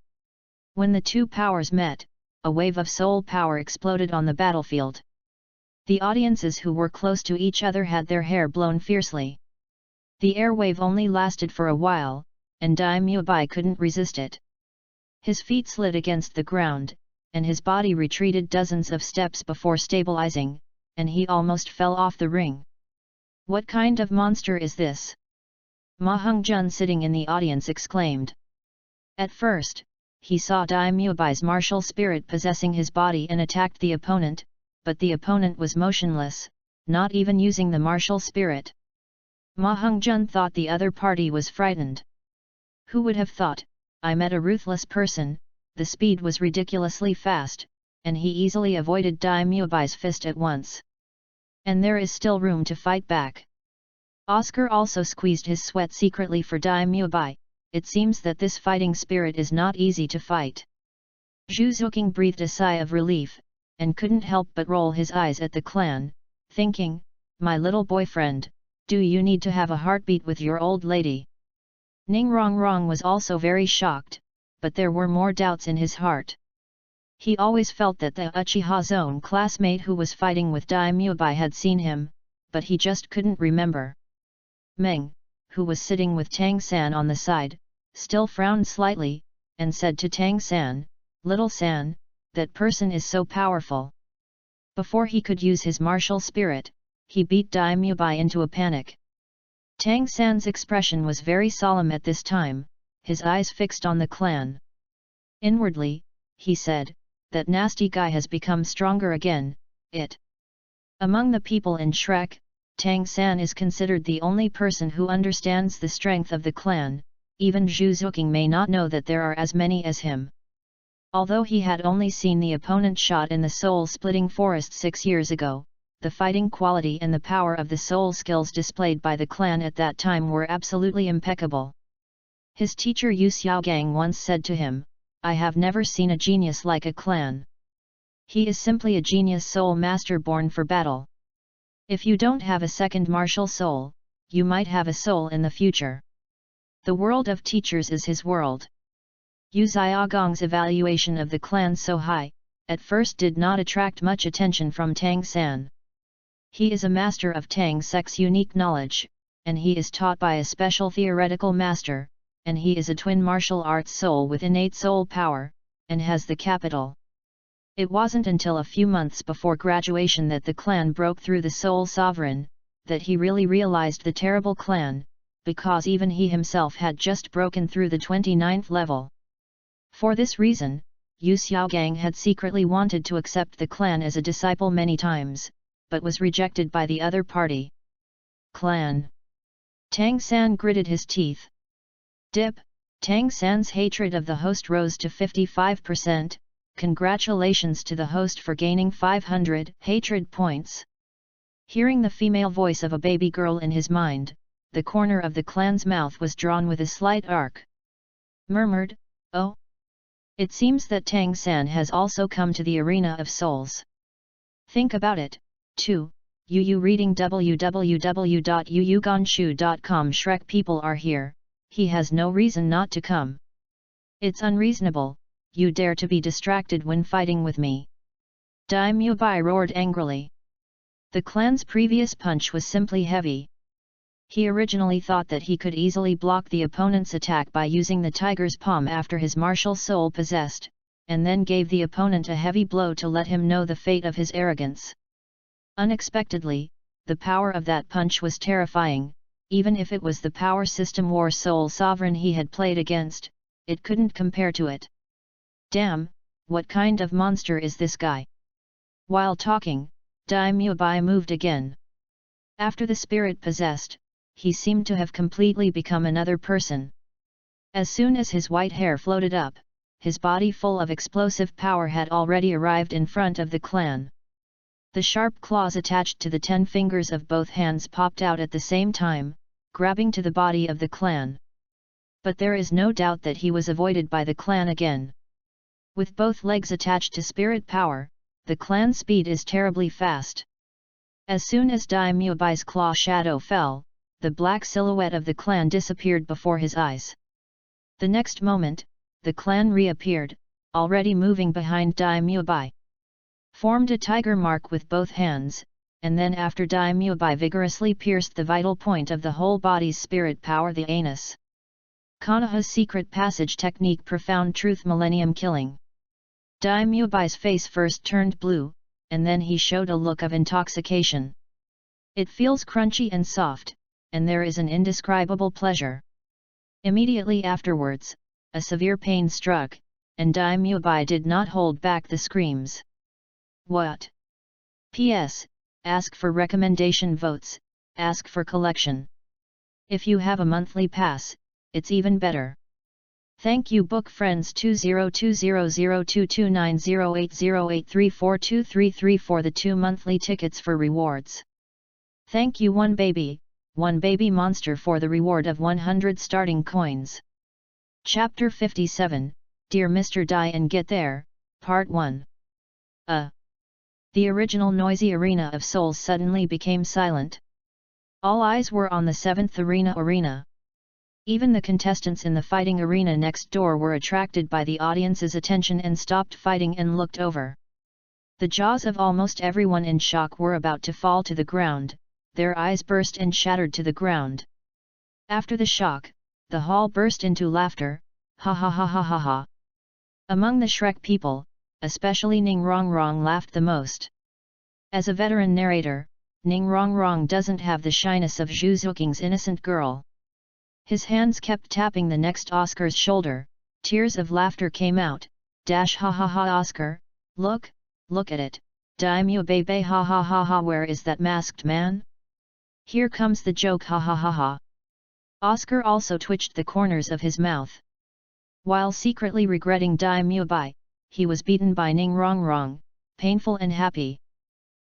When the 2 powers met, a wave of soul power exploded on the battlefield. The audiences who were close to each other had their hair blown fiercely. The air wave only lasted for a while, and Daimyobai couldn't resist it. His feet slid against the ground, and his body retreated dozens of steps before stabilizing, and he almost fell off the ring. "What kind of monster is this?" Ma Hongjun sitting in the audience exclaimed. At first, he saw Dai Muebai's martial spirit possessing his body and attacked the opponent, but the opponent was motionless, not even using the martial spirit. Ma Hongjun thought the other party was frightened. Who would have thought, I met a ruthless person, the speed was ridiculously fast, and he easily avoided Dai Muebai's fist at once. And there is still room to fight back. Oscar also squeezed his sweat secretly for Dai Muebai. It seems that this fighting spirit is not easy to fight. Zhu Zuqing breathed a sigh of relief, and couldn't help but roll his eyes at the clan, thinking, my little boyfriend, do you need to have a heartbeat with your old lady? Ning Rongrong was also very shocked, but there were more doubts in his heart. He always felt that the Uchiha Zone classmate who was fighting with Dai Muebai had seen him, but he just couldn't remember. Meng, who was sitting with Tang San on the side, still frowned slightly, and said to Tang San, "Little San, that person is so powerful." Before he could use his martial spirit, he beat Dai Muebai into a panic. Tang San's expression was very solemn at this time, his eyes fixed on the clan. Inwardly, he said, that nasty guy has become stronger again, it. Among the people in Shrek, Tang San is considered the only person who understands the strength of the clan, even Zhu Zuqing may not know that there are as many as him. Although he had only seen the opponent shot in the soul-splitting forest 6 years ago, the fighting quality and the power of the soul skills displayed by the clan at that time were absolutely impeccable. His teacher Yu Xiaogang once said to him, I have never seen a genius like a clan. He is simply a genius soul master born for battle. If you don't have a second martial soul, you might have a soul in the future. The world of teachers is his world. Yu Xiaogang's evaluation of the clan so high, at first did not attract much attention from Tang San. He is a master of Tang Sec's unique knowledge, and he is taught by a special theoretical master, and he is a twin martial arts soul with innate soul power, and has the capital. It wasn't until a few months before graduation that the clan broke through the soul sovereign, that he really realized the terrible clan, because even he himself had just broken through the 29th level. For this reason, Yu Xiaogang had secretly wanted to accept the clan as a disciple many times, but was rejected by the other party. Clan. Tang San gritted his teeth. Dip, Tang San's hatred of the host rose to 55%, congratulations to the host for gaining 500 hatred points. Hearing the female voice of a baby girl in his mind, the corner of the clan's mouth was drawn with a slight arc. Murmured, oh. It seems that Tang San has also come to the arena of souls. Think about it, too. Yu reading www.yuyuganshu.com. Shrek people are here, he has no reason not to come. It's unreasonable, you dare to be distracted when fighting with me. Dai Muebai roared angrily. The clan's previous punch was simply heavy. He originally thought that he could easily block the opponent's attack by using the tiger's palm after his martial soul possessed, and then gave the opponent a heavy blow to let him know the fate of his arrogance. Unexpectedly, the power of that punch was terrifying. Even if it was the power system war soul sovereign he had played against, it couldn't compare to it. Damn, what kind of monster is this guy? While talking, Dai Muebai moved again. After the spirit possessed, he seemed to have completely become another person. As soon as his white hair floated up, his body full of explosive power had already arrived in front of the clan. The sharp claws attached to the 10 fingers of both hands popped out at the same time, grabbing to the body of the clan. But there is no doubt that he was avoided by the clan again. With both legs attached to spirit power, the clan's speed is terribly fast. As soon as Dai Muebai's claw shadow fell, the black silhouette of the clan disappeared before his eyes. The next moment, the clan reappeared, already moving behind Dai Muebai. Formed a tiger mark with both hands, and then after Dai Muebai vigorously pierced the vital point of the whole body's spirit power, the anus. Konoha's secret passage technique, profound truth, millennium killing. Dai Muebai's face first turned blue, and then he showed a look of intoxication. It feels crunchy and soft, and there is an indescribable pleasure. Immediately afterwards, a severe pain struck, and Dai Mubai did not hold back the screams. What? P.S. Ask for recommendation votes, ask for collection. If you have a monthly pass, it's even better. Thank you book friends 202022908308342333 for the 2 monthly tickets for rewards. Thank you one baby monster for the reward of 100 starting coins. Chapter 57, Dear Mr. Die and Get There, Part 1. The original noisy arena of souls suddenly became silent. All eyes were on the 7th arena. Even the contestants in the fighting arena next door were attracted by the audience's attention and stopped fighting and looked over. The jaws of almost everyone in shock were about to fall to the ground, their eyes burst and shattered to the ground. After the shock, the hall burst into laughter, ha ha ha ha ha ha. Among the Shrek people, especially Ning Rong Rong laughed the most. As a veteran narrator, Ning Rong Rong doesn't have the shyness of Zhu Zuking's innocent girl. His hands kept tapping the next Oscar's shoulder, tears of laughter came out, ha ha ha Oscar, look at it, Dai Mu Bei ha ha ha ha where is that masked man? Here comes the joke ha ha ha ha. Oscar also twitched the corners of his mouth. While secretly regretting Dai Mu Bai, he was beaten by Ning Rong Rong, painful and happy.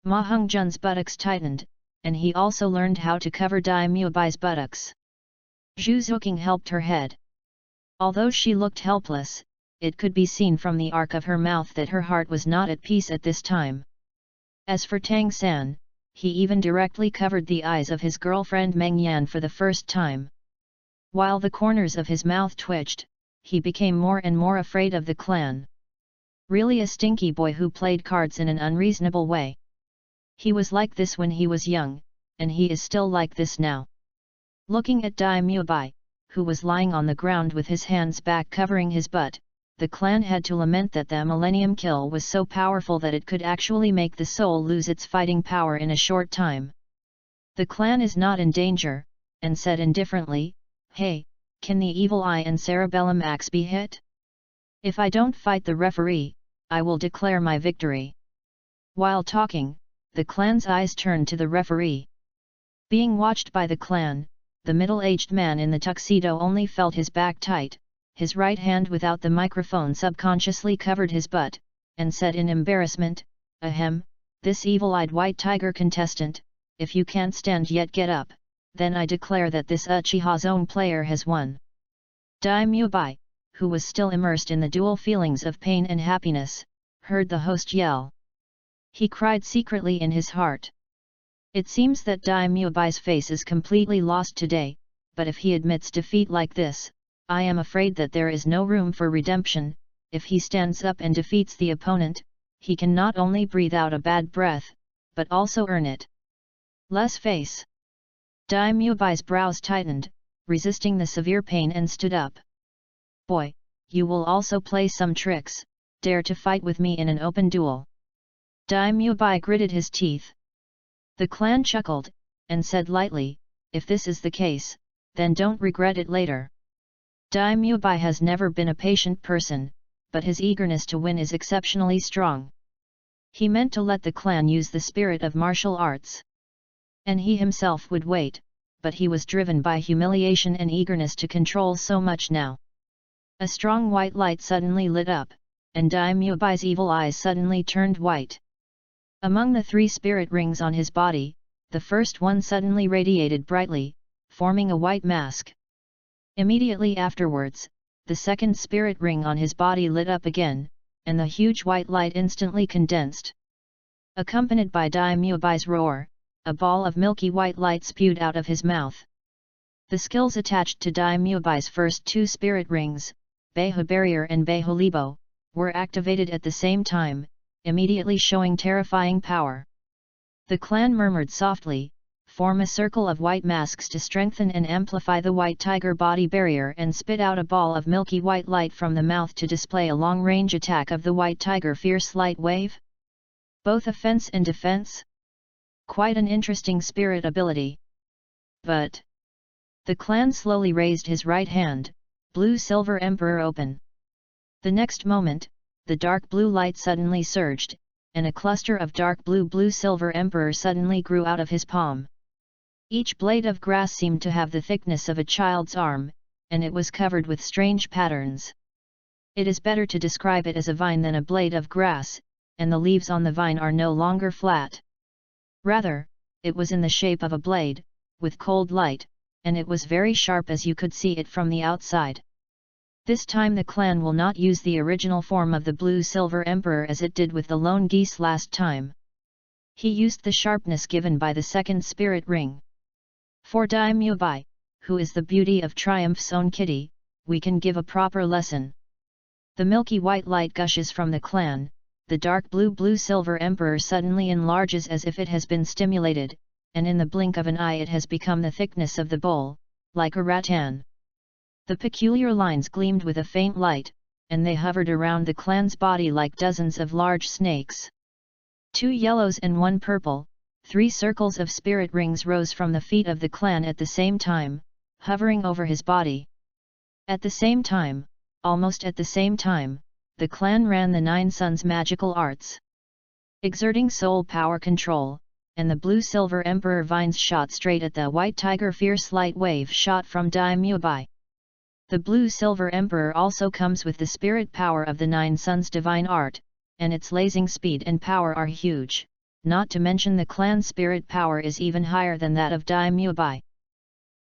Ma Heng-jun's buttocks tightened, and he also learned how to cover Dai Mu Bai's buttocks. Zhu Zuking helped her head. Although she looked helpless, it could be seen from the arc of her mouth that her heart was not at peace at this time. As for Tang San, he even directly covered the eyes of his girlfriend Meng Yan for the first time. While the corners of his mouth twitched, he became more and more afraid of the clan. Really a stinky boy who played cards in an unreasonable way. He was like this when he was young, and he is still like this now. Looking at Dai Mu Bai, who was lying on the ground with his hands back covering his butt, the clan had to lament that the Millennium Kill was so powerful that it could actually make the soul lose its fighting power in a short time. The clan is not in danger, and said indifferently, hey, can the Evil Eye and Cerebellum axe be hit? If I don't fight the referee, I will declare my victory. While talking, the clan's eyes turned to the referee. Being watched by the clan, the middle-aged man in the tuxedo only felt his back tight, his right hand without the microphone subconsciously covered his butt, and said in embarrassment, ahem, this evil-eyed white tiger contestant, if you can't stand yet get up, then I declare that this Uchiha Zone player has won. Dai Mu Bai, who was still immersed in the dual feelings of pain and happiness, heard the host yell. He cried secretly in his heart. It seems that Dai Mu Bai's face is completely lost today, but if he admits defeat like this, I am afraid that there is no room for redemption. If he stands up and defeats the opponent, he can not only breathe out a bad breath, but also earn it. Less face. Dai Mu Bai's brows tightened, resisting the severe pain and stood up. Boy, you will also play some tricks, dare to fight with me in an open duel. Dai Mu Bai gritted his teeth. The clan chuckled, and said lightly, if this is the case, then don't regret it later. Dai Mu Bai has never been a patient person, but his eagerness to win is exceptionally strong. He meant to let the clan use the spirit of martial arts. And he himself would wait, but he was driven by humiliation and eagerness to control so much now. A strong white light suddenly lit up, and Dai Mu Bai's evil eyes suddenly turned white. Among the 3 spirit rings on his body, the first one suddenly radiated brightly, forming a white mask. Immediately afterwards, the second spirit ring on his body lit up again, and the huge white light instantly condensed. Accompanied by Dai Mu Bai's roar, a ball of milky white light spewed out of his mouth. The skills attached to Dai Mu Bai's first 2 spirit rings, Beihu Barrier and Beihu Libo, were activated at the same time, immediately showing terrifying power. The clan murmured softly, form a circle of white masks to strengthen and amplify the white tiger body barrier and spit out a ball of milky white light from the mouth to display a long-range attack of the white tiger fierce light wave. Both offense and defense? Quite an interesting spirit ability. But the clan slowly raised his right hand, Blue Silver Emperor open. The next moment, the dark blue light suddenly surged, and a cluster of dark Blue Silver Emperor suddenly grew out of his palm. Each blade of grass seemed to have the thickness of a child's arm, and it was covered with strange patterns. It is better to describe it as a vine than a blade of grass, and the leaves on the vine are no longer flat. Rather, it was in the shape of a blade, with cold light, and it was very sharp as you could see it from the outside. This time the clan will not use the original form of the Blue Silver Emperor as it did with the lone geese last time. He used the sharpness given by the second spirit ring. For Daimyo, who is the beauty of Triumph's own kitty, we can give a proper lesson. The milky white light gushes from the clan, the dark Blue Silver Emperor suddenly enlarges as if it has been stimulated, and in the blink of an eye it has become the thickness of the bowl, like a rattan. The peculiar lines gleamed with a faint light, and they hovered around the clan's body like dozens of large snakes. 2 yellows and 1 purple, 3 circles of spirit rings rose from the feet of the clan at the same time, hovering over his body. At the same time, almost at the same time, the clan ran the 9 suns magical arts. Exerting soul power control, and the Blue Silver Emperor vines shot straight at the white tiger. Fierce light wave shot from Daimyo. The Blue Silver Emperor also comes with the spirit power of the 9 suns divine art, and its lasing speed and power are huge, not to mention the clan spirit power is even higher than that of Daimyo.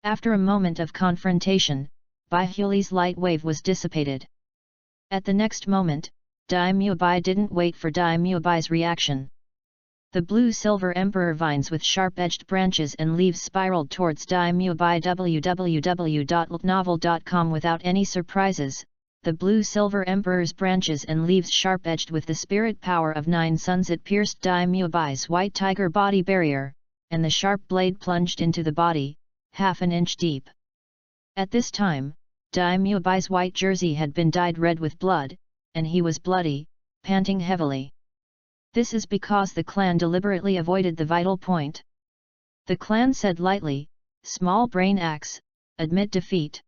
After a moment of confrontation, Baihuli's light wave was dissipated. At the next moment, Daimyo didn't wait for Daimyo's reaction. The Blue Silver Emperor vines with sharp-edged branches and leaves spiraled towards Daimyo. www.novel.com. Without any surprises, the Blue Silver Emperor's branches and leaves sharp-edged with the spirit power of 9 suns. It pierced Daimyo's white tiger body barrier, and the sharp blade plunged into the body, half an inch deep. At this time, Daimyo's white jersey had been dyed red with blood, and he was bloody, panting heavily. This is because the clan deliberately avoided the vital point. The clan said lightly, "Small brain axe, admit defeat."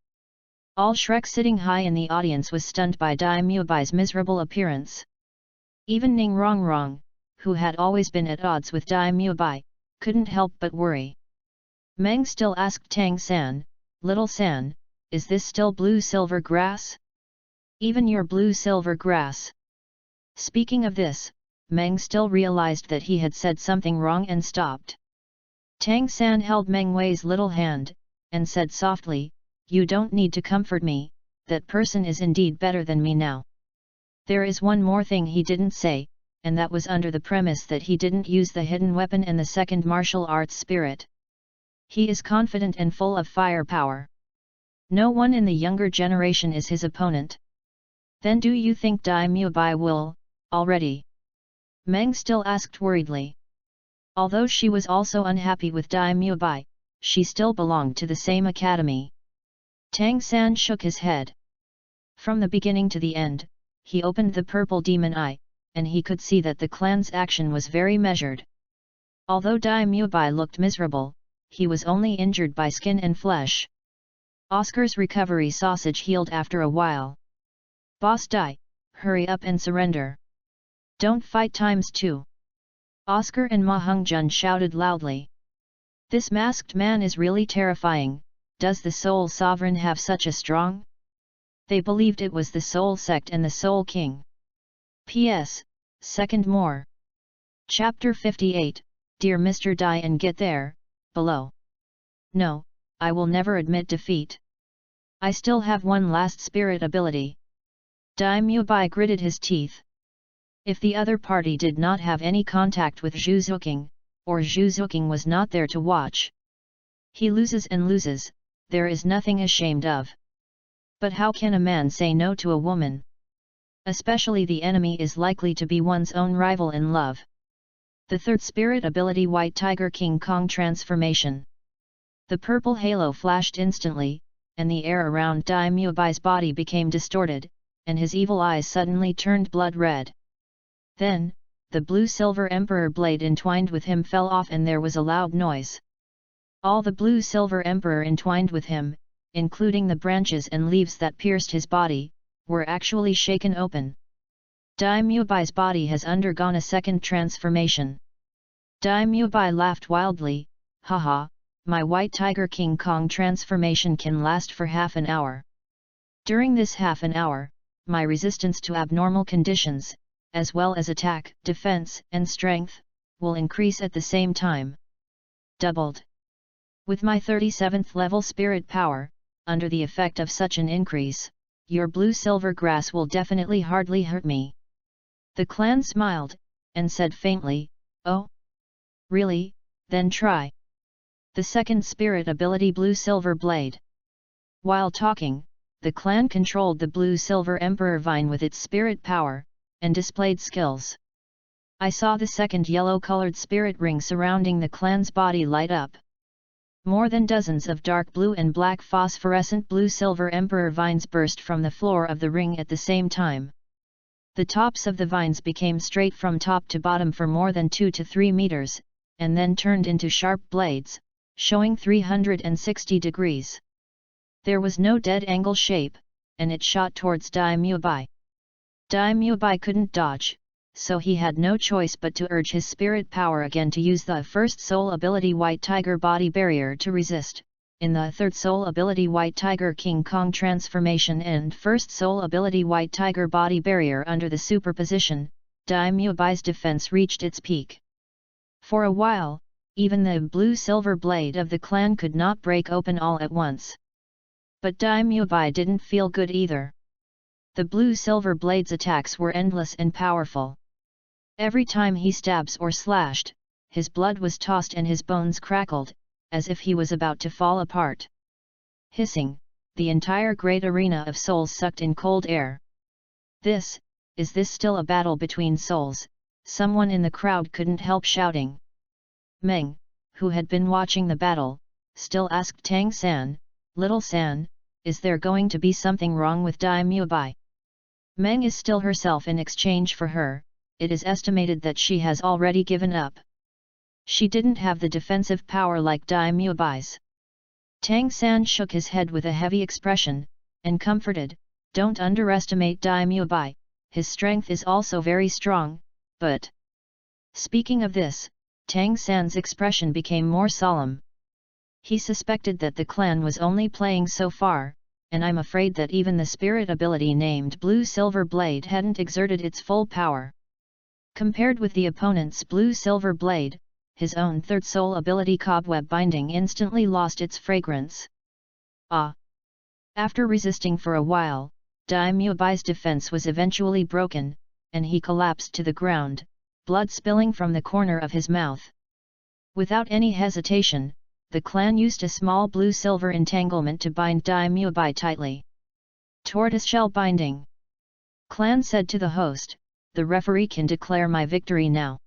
All Shrek sitting high in the audience was stunned by Daimyo's miserable appearance. Even Ning Rongrong, who had always been at odds with Daimyo, couldn't help but worry. Meng still asked Tang San, "Little San, is this still blue silver grass? Even your blue silver grass?" Speaking of this, Meng still realized that he had said something wrong and stopped. Tang San held Meng Wei's little hand, and said softly, "You don't need to comfort me, that person is indeed better than me now." There is one more thing he didn't say, and that was under the premise that he didn't use the hidden weapon and the second martial arts spirit. He is confident and full of firepower. No one in the younger generation is his opponent. Then do you think Daimyo will, already? Meng still asked worriedly. Although she was also unhappy with Daimyo, she still belonged to the same academy. Tang San shook his head. From the beginning to the end, he opened the purple demon eye, and he could see that the clan's action was very measured. Although Daimyo looked miserable, he was only injured by skin and flesh. Oscar's recovery sausage healed after a while. "Boss Dai, hurry up and surrender. Don't fight ×2. Oscar and Ma Hongjun shouted loudly. "This masked man is really terrifying. Does the Soul Sovereign have such a strong?" They believed it was the Soul Sect and the Soul King. P.S. Second more. Chapter 58, Dear Mr. Dai and get there, below. No, I will never admit defeat. I still have one last spirit ability. Daimyo gritted his teeth. If the other party did not have any contact with Zhu Zuqing, or Zhu Zuqing was not there to watch. He loses and loses, there is nothing ashamed of. But how can a man say no to a woman? Especially the enemy is likely to be one's own rival in love. The third spirit ability, White Tiger King Kong Transformation. The purple halo flashed instantly, and the air around Daimyo's body became distorted, and his evil eyes suddenly turned blood red. Then, the blue-silver emperor blade entwined with him fell off and there was a loud noise. All the blue-silver emperor entwined with him, including the branches and leaves that pierced his body, were actually shaken open. Dai Muebai's body has undergone a second transformation. Dai Muebai laughed wildly, haha, my white tiger King Kong transformation can last for half an hour. During this half an hour, my resistance to abnormal conditions, as well as attack, defense, and strength, will increase at the same time. Doubled. With my 37th level spirit power, under the effect of such an increase, your blue-silver grass will definitely hardly hurt me. The clan smiled, and said faintly, oh? Really, then try. The second spirit ability blue-silver blade. While talking, the clan controlled the blue-silver emperor vine with its spirit power, and displayed skills. I saw the second yellow-colored spirit ring surrounding the clan's body light up. More than dozens of dark blue and black phosphorescent blue-silver emperor vines burst from the floor of the ring at the same time. The tops of the vines became straight from top to bottom for more than 2 to 3 meters, and then turned into sharp blades, showing 360 degrees. There was no dead angle shape, and it shot towards Dai Muebai. Dai Muebai couldn't dodge, so he had no choice but to urge his spirit power again to use the first soul ability White Tiger Body Barrier to resist, in the third soul ability White Tiger King Kong transformation and first soul ability White Tiger Body Barrier under the superposition, Dai Muebai's defense reached its peak. For a while, even the blue-silver blade of the clan could not break open all at once. But Dai Muebai didn't feel good either. The blue-silver blade's attacks were endless and powerful. Every time he stabs or slashed, his blood was tossed and his bones crackled, as if he was about to fall apart. Hissing, the entire great arena of souls sucked in cold air. Is this still a battle between souls? Someone in the crowd couldn't help shouting. Meng, who had been watching the battle, still asked Tang San, Little San, is there going to be something wrong with Dai Muebai? Meng is still herself in exchange for her, it is estimated that she has already given up. She didn't have the defensive power like Dai Muebai's. Tang San shook his head with a heavy expression, and comforted, don't underestimate Dai Muebai, his strength is also very strong, but... Speaking of this, Tang San's expression became more solemn. He suspected that the clan was only playing so far, and I'm afraid that even the spirit ability named Blue-Silver Blade hadn't exerted its full power. Compared with the opponent's Blue-Silver Blade, his own third soul ability Cobweb Binding instantly lost its fragrance. After resisting for a while, Dai Muebai's defense was eventually broken, and he collapsed to the ground, blood spilling from the corner of his mouth. Without any hesitation, the clan used a small blue-silver entanglement to bind Dai Muebai tightly. Tortoiseshell binding. Clan said to the host, the referee can declare my victory now.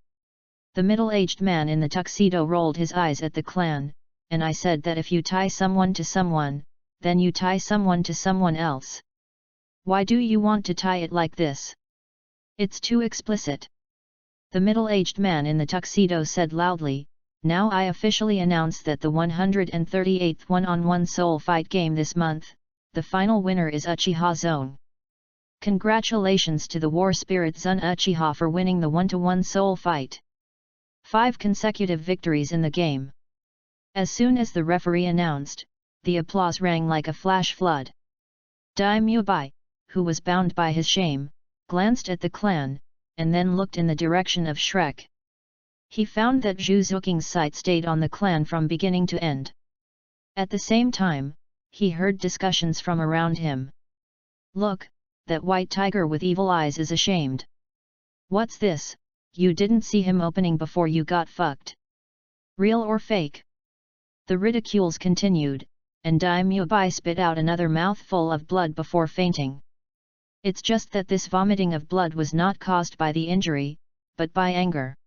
The middle-aged man in the tuxedo rolled his eyes at the clan, and I said that if you tie someone to someone, then you tie someone to someone else. Why do you want to tie it like this? It's too explicit. The middle-aged man in the tuxedo said loudly, now I officially announce that the 138th one-on-one soul fight game this month, the final winner is Uchiha Zone. Congratulations to the War Spirit Zun Uchiha for winning the 1-to-1 soul fight. 5 consecutive victories in the game. As soon as the referee announced, the applause rang like a flash flood. Dai Muebai, who was bound by his shame, glanced at the clan, and then looked in the direction of Shrek. He found that Zhu Zuking's sight stayed on the clan from beginning to end. At the same time, he heard discussions from around him. Look, that white tiger with evil eyes is ashamed. What's this? You didn't see him opening before you got fucked. Real or fake? The ridicules continued, and Dai Muebai spit out another mouthful of blood before fainting. It's just that this vomiting of blood was not caused by the injury, but by anger.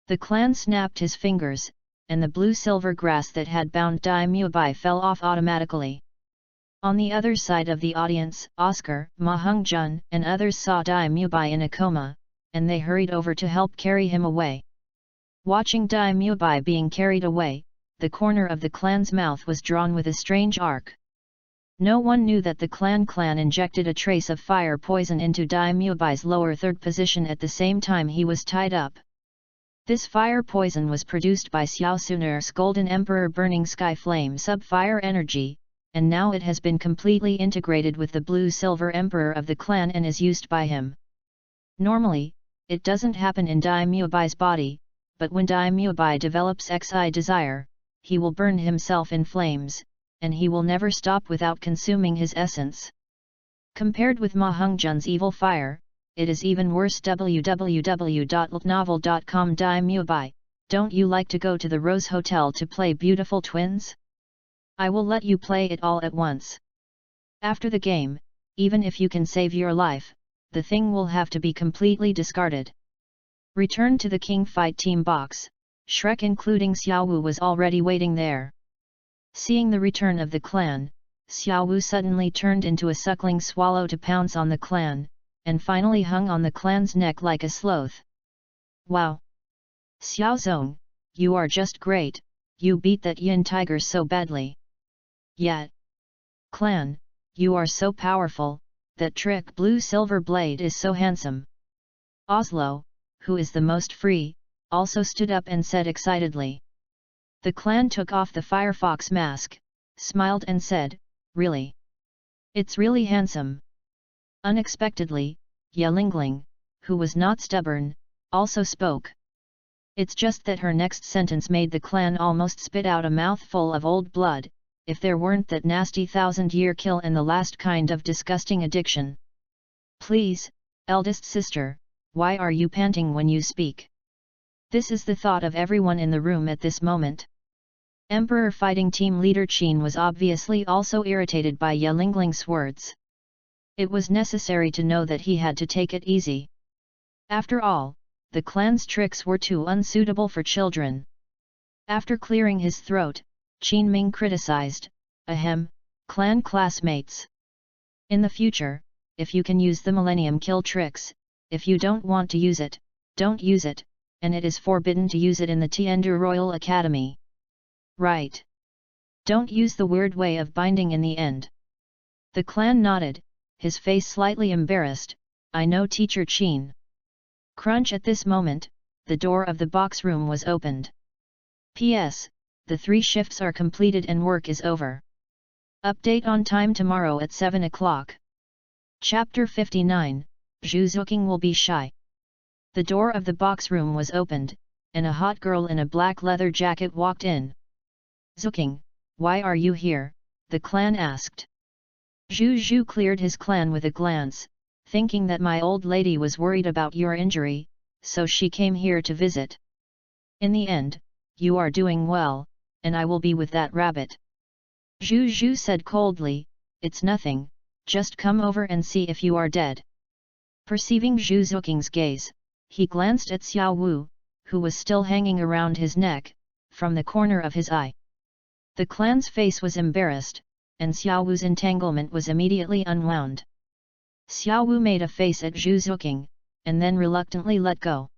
The clan snapped his fingers, and the blue-silver grass that had bound Dai Muebai fell off automatically. On the other side of the audience, Oscar, Ma Hung-jun, and others saw Dai Muebai in a coma, and they hurried over to help carry him away. Watching Dai Mubai being carried away, the corner of the clan's mouth was drawn with a strange arc. No one knew that the clan injected a trace of fire poison into Dai Mubai's lower third position at the same time he was tied up. This fire poison was produced by Xiao Sunur's Golden Emperor Burning Sky Flame sub-fire energy, and now it has been completely integrated with the Blue Silver Emperor of the clan and is used by him. Normally, it doesn't happen in Dai Mubai's body, but when Dai Mubai develops Xi desire, he will burn himself in flames, and he will never stop without consuming his essence. Compared with Ma Hongjun's evil fire, it is even worse. www.ltnovel.com Dai Mubai, don't you like to go to the Rose Hotel to play Beautiful Twins? I will let you play it all at once. After the game, even if you can save your life, the thing will have to be completely discarded. Return to the King Fight Team box. Shrek including Xiao Wu was already waiting there. Seeing the return of the clan, Xiao Wu suddenly turned into a suckling swallow to pounce on the clan, and finally hung on the clan's neck like a sloth. Wow! Xiao Zong, you are just great, you beat that yin tiger so badly. Yet, clan, you are so powerful, that trick Blue Silver Blade is so handsome. Oslo, who is the most free, also stood up and said excitedly. The clan took off the Firefox mask, smiled and said, really? It's really handsome. Unexpectedly, Yelingling, who was not stubborn, also spoke. It's just that her next sentence made the clan almost spit out a mouthful of old blood, if there weren't that nasty 1000-year kill and the last kind of disgusting addiction. Please, eldest sister, why are you panting when you speak? This is the thought of everyone in the room at this moment. Emperor Fighting Team leader Qin was obviously also irritated by Yelingling's words. It was necessary to know that he had to take it easy. After all, the clan's tricks were too unsuitable for children. After clearing his throat, Qin Ming criticized, ahem, clan classmates. In the future, if you can use the Millennium Kill tricks, if you don't want to use it, don't use it, and it is forbidden to use it in the Tiandu Royal Academy. Right. Don't use the weird way of binding in the end. The clan nodded, his face slightly embarrassed, I know Teacher Qin. Crunch at this moment, the door of the box room was opened. P.S. The 3 shifts are completed and work is over. Update on time tomorrow at 7 o'clock. Chapter 59, Zhu Zuqing will be shy. The door of the box room was opened, and a hot girl in a black leather jacket walked in. Zuqing, why are you here? The clan asked. Zhu cleared his clan with a glance, thinking that my old lady was worried about your injury, so she came here to visit. In the end, you are doing well, and I will be with that rabbit. Zhu said coldly, it's nothing, just come over and see if you are dead. Perceiving Zhu Zuqing's gaze, he glanced at Xiao Wu, who was still hanging around his neck, from the corner of his eye. The clan's face was embarrassed, and Xiao Wu's entanglement was immediately unwound. Xiao Wu made a face at Zhu Zuqing, and then reluctantly let go.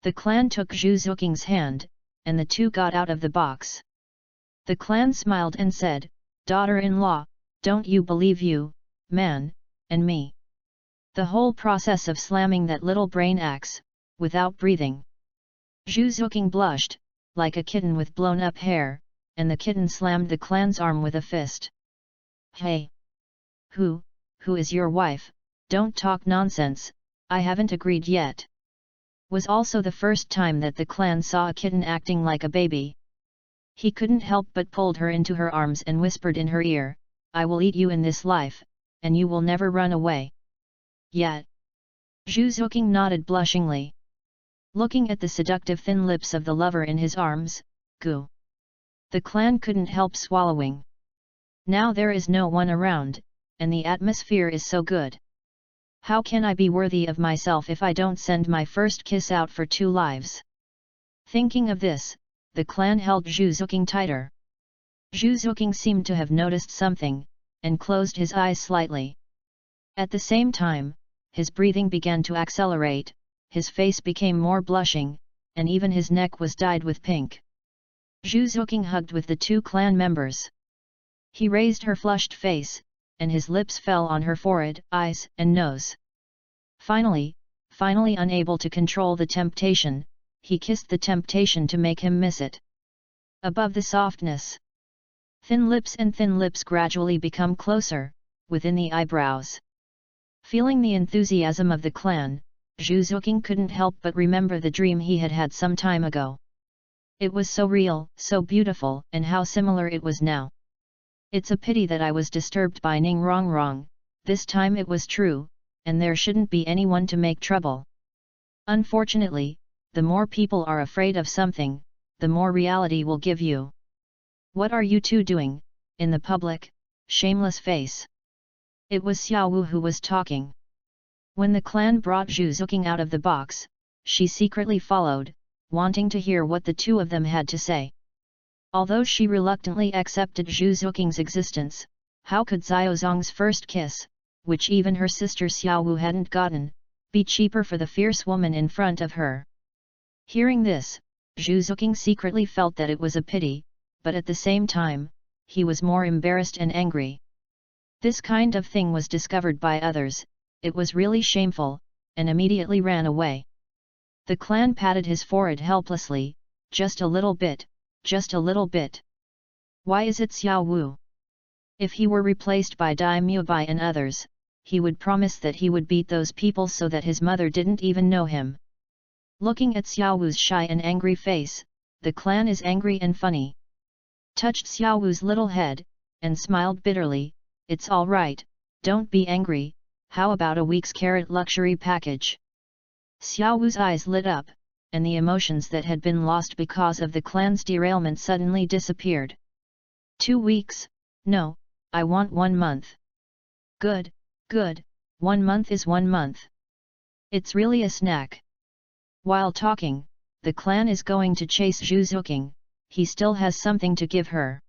The clan took Zhu Zuqing's hand, and the two got out of the box. The clan smiled and said, daughter-in-law, don't you believe you, man, and me? The whole process of slamming that little brain axe, without breathing. Zhu Zuqing blushed, like a kitten with blown-up hair, and the kitten slammed the clan's arm with a fist. Hey! Who is your wife? Don't talk nonsense, I haven't agreed yet. Was also the first time that the clan saw a kitten acting like a baby. He couldn't help but pulled her into her arms and whispered in her ear, I will eat you in this life, and you will never run away. Yet. Zhu Zuqing nodded blushingly. Looking at the seductive thin lips of the lover in his arms, goo. The clan couldn't help swallowing. Now there is no one around, and the atmosphere is so good. How can I be worthy of myself if I don't send my first kiss out for 2 lives? Thinking of this, the clan held Zhu Zuqing tighter. Zhu Zuqing seemed to have noticed something, and closed his eyes slightly. At the same time, his breathing began to accelerate, his face became more blushing, and even his neck was dyed with pink. Zhu Zuqing hugged with the two clan members. He raised her flushed face, and his lips fell on her forehead, eyes, and nose. Finally unable to control the temptation, he kissed the temptation to make him miss it. Above the softness, thin lips gradually become closer, within the eyebrows. Feeling the enthusiasm of the clan, Zhu Zuqing couldn't help but remember the dream he had had some time ago. It was so real, so beautiful, and how similar it was now. It's a pity that I was disturbed by Ning Rongrong. This time it was true, and there shouldn't be anyone to make trouble. Unfortunately, the more people are afraid of something, the more reality will give you. What are you two doing, in the public, shameless face? It was Xiao Wu who was talking. When the clan brought Zhu Zuqing out of the box, she secretly followed, wanting to hear what the two of them had to say. Although she reluctantly accepted Zhu Zuqing's existence, how could Xiaozong's first kiss, which even her sister Xiao Wu hadn't gotten, be cheaper for the fierce woman in front of her? Hearing this, Zhu Zuqing secretly felt that it was a pity, but at the same time, he was more embarrassed and angry. This kind of thing was discovered by others, it was really shameful, and immediately ran away. The clan patted his forehead helplessly, just a little bit, just a little bit. Why is it Xiao Wu? If he were replaced by Dai Mubai and others, he would promise that he would beat those people so that his mother didn't even know him. Looking at Xiao Wu's shy and angry face, the clan is angry and funny. Touched Xiao Wu's little head, and smiled bitterly, it's all right, don't be angry, how about a week's carrot luxury package? Xiao Wu's eyes lit up, and the emotions that had been lost because of the clan's derailment suddenly disappeared. 2 weeks? No, I want 1 month. Good, 1 month is 1 month. It's really a snack. While talking, the clan is going to chase Zhu Zuqing, he still has something to give her.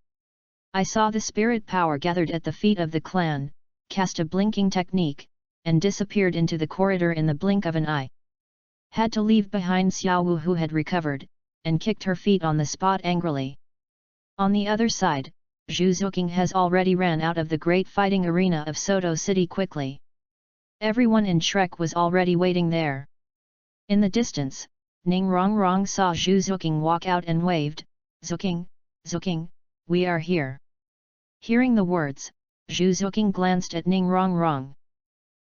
I saw the spirit power gathered at the feet of the clan, cast a blinking technique, and disappeared into the corridor in the blink of an eye. Had to leave behind Xiao Wu who had recovered, and kicked her feet on the spot angrily. On the other side, Zhu Zuqing has already ran out of the great fighting arena of Soto City quickly. Everyone in Shrek was already waiting there. In the distance, Ning Rongrong saw Zhu Zuqing walk out and waved, Zuqing, Zuqing, we are here. Hearing the words, Zhu Zuqing glanced at Ning Rongrong.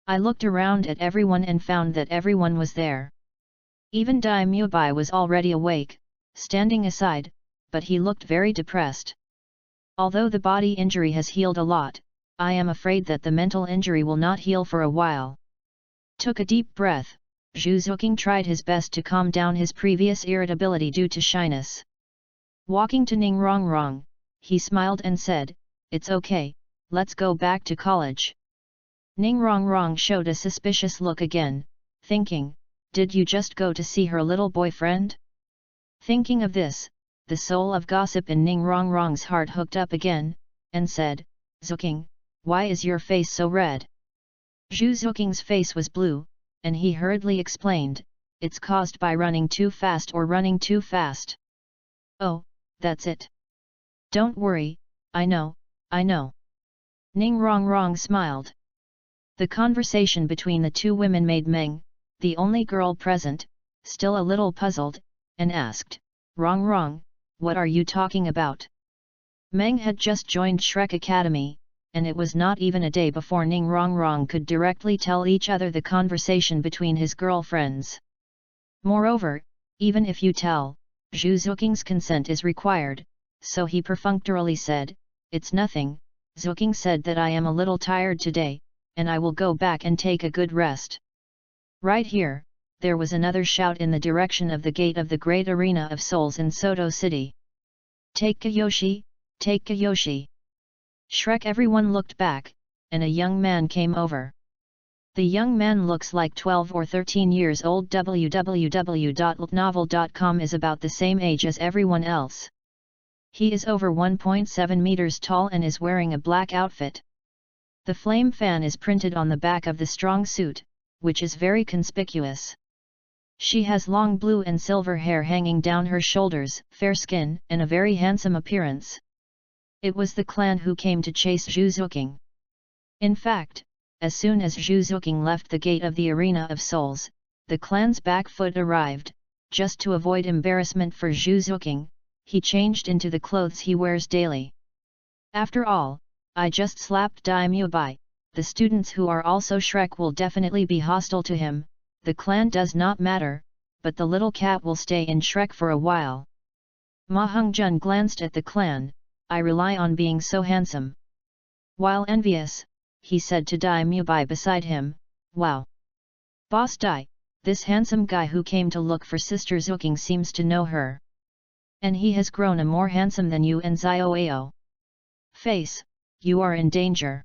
I looked around at everyone and found that everyone was there. Even Dai Mubai was already awake, standing aside, but he looked very depressed. Although the body injury has healed a lot, I am afraid that the mental injury will not heal for a while. Took a deep breath, Zhu Zuqing tried his best to calm down his previous irritability due to shyness. Walking to Ning Rongrong, he smiled and said, it's okay, let's go back to college. Ning Rongrong showed a suspicious look again, thinking, did you just go to see her little boyfriend? Thinking of this, the soul of gossip in Ning Rongrong's heart hooked up again, and said, Zuqing, why is your face so red? Zhu Zuqing's face was blue, and he hurriedly explained, it's caused by running too fast or running too fast. Oh, that's it. Don't worry, I know. Ning Rongrong smiled. The conversation between the two women made Meng, the only girl present, still a little puzzled, and asked, Rongrong, what are you talking about? Meng had just joined Shrek Academy, and it was not even a day before Ning Rongrong could directly tell each other the conversation between his girlfriends. Moreover, even if you tell, Zhu Zuqing's consent is required, so he perfunctorily said, it's nothing, Zuqing said that I am a little tired today, and I will go back and take a good rest. Right here, there was another shout in the direction of the gate of the great arena of souls in Soto City. Take Kiyoshi, take Kiyoshi. Shrek everyone looked back, and a young man came over. The young man looks like 12 or 13 years old. www.novel.com is about the same age as everyone else. He is over 1.7 meters tall and is wearing a black outfit. The flame fan is printed on the back of the strong suit, which is very conspicuous. She has long blue and silver hair hanging down her shoulders, fair skin, and a very handsome appearance. It was the clan who came to chase Zhu Zuqing. In fact, as soon as Zhu Zuqing left the gate of the Arena of Souls, the clan's back foot arrived. Just to avoid embarrassment for Zhu Zuqing, he changed into the clothes he wears daily. After all, I just slapped Daimyo Bai. The students who are also Shrek will definitely be hostile to him. The clan does not matter, but the little cat will stay in Shrek for a while. Ma Hongjun glanced at the clan. I rely on being so handsome. While envious, he said to Daimyo Bai beside him, "Wow! Boss Dai, this handsome guy who came to look for Sister Zuqing seems to know her. And he has grown a more handsome than you and Zioao. Face, you are in danger."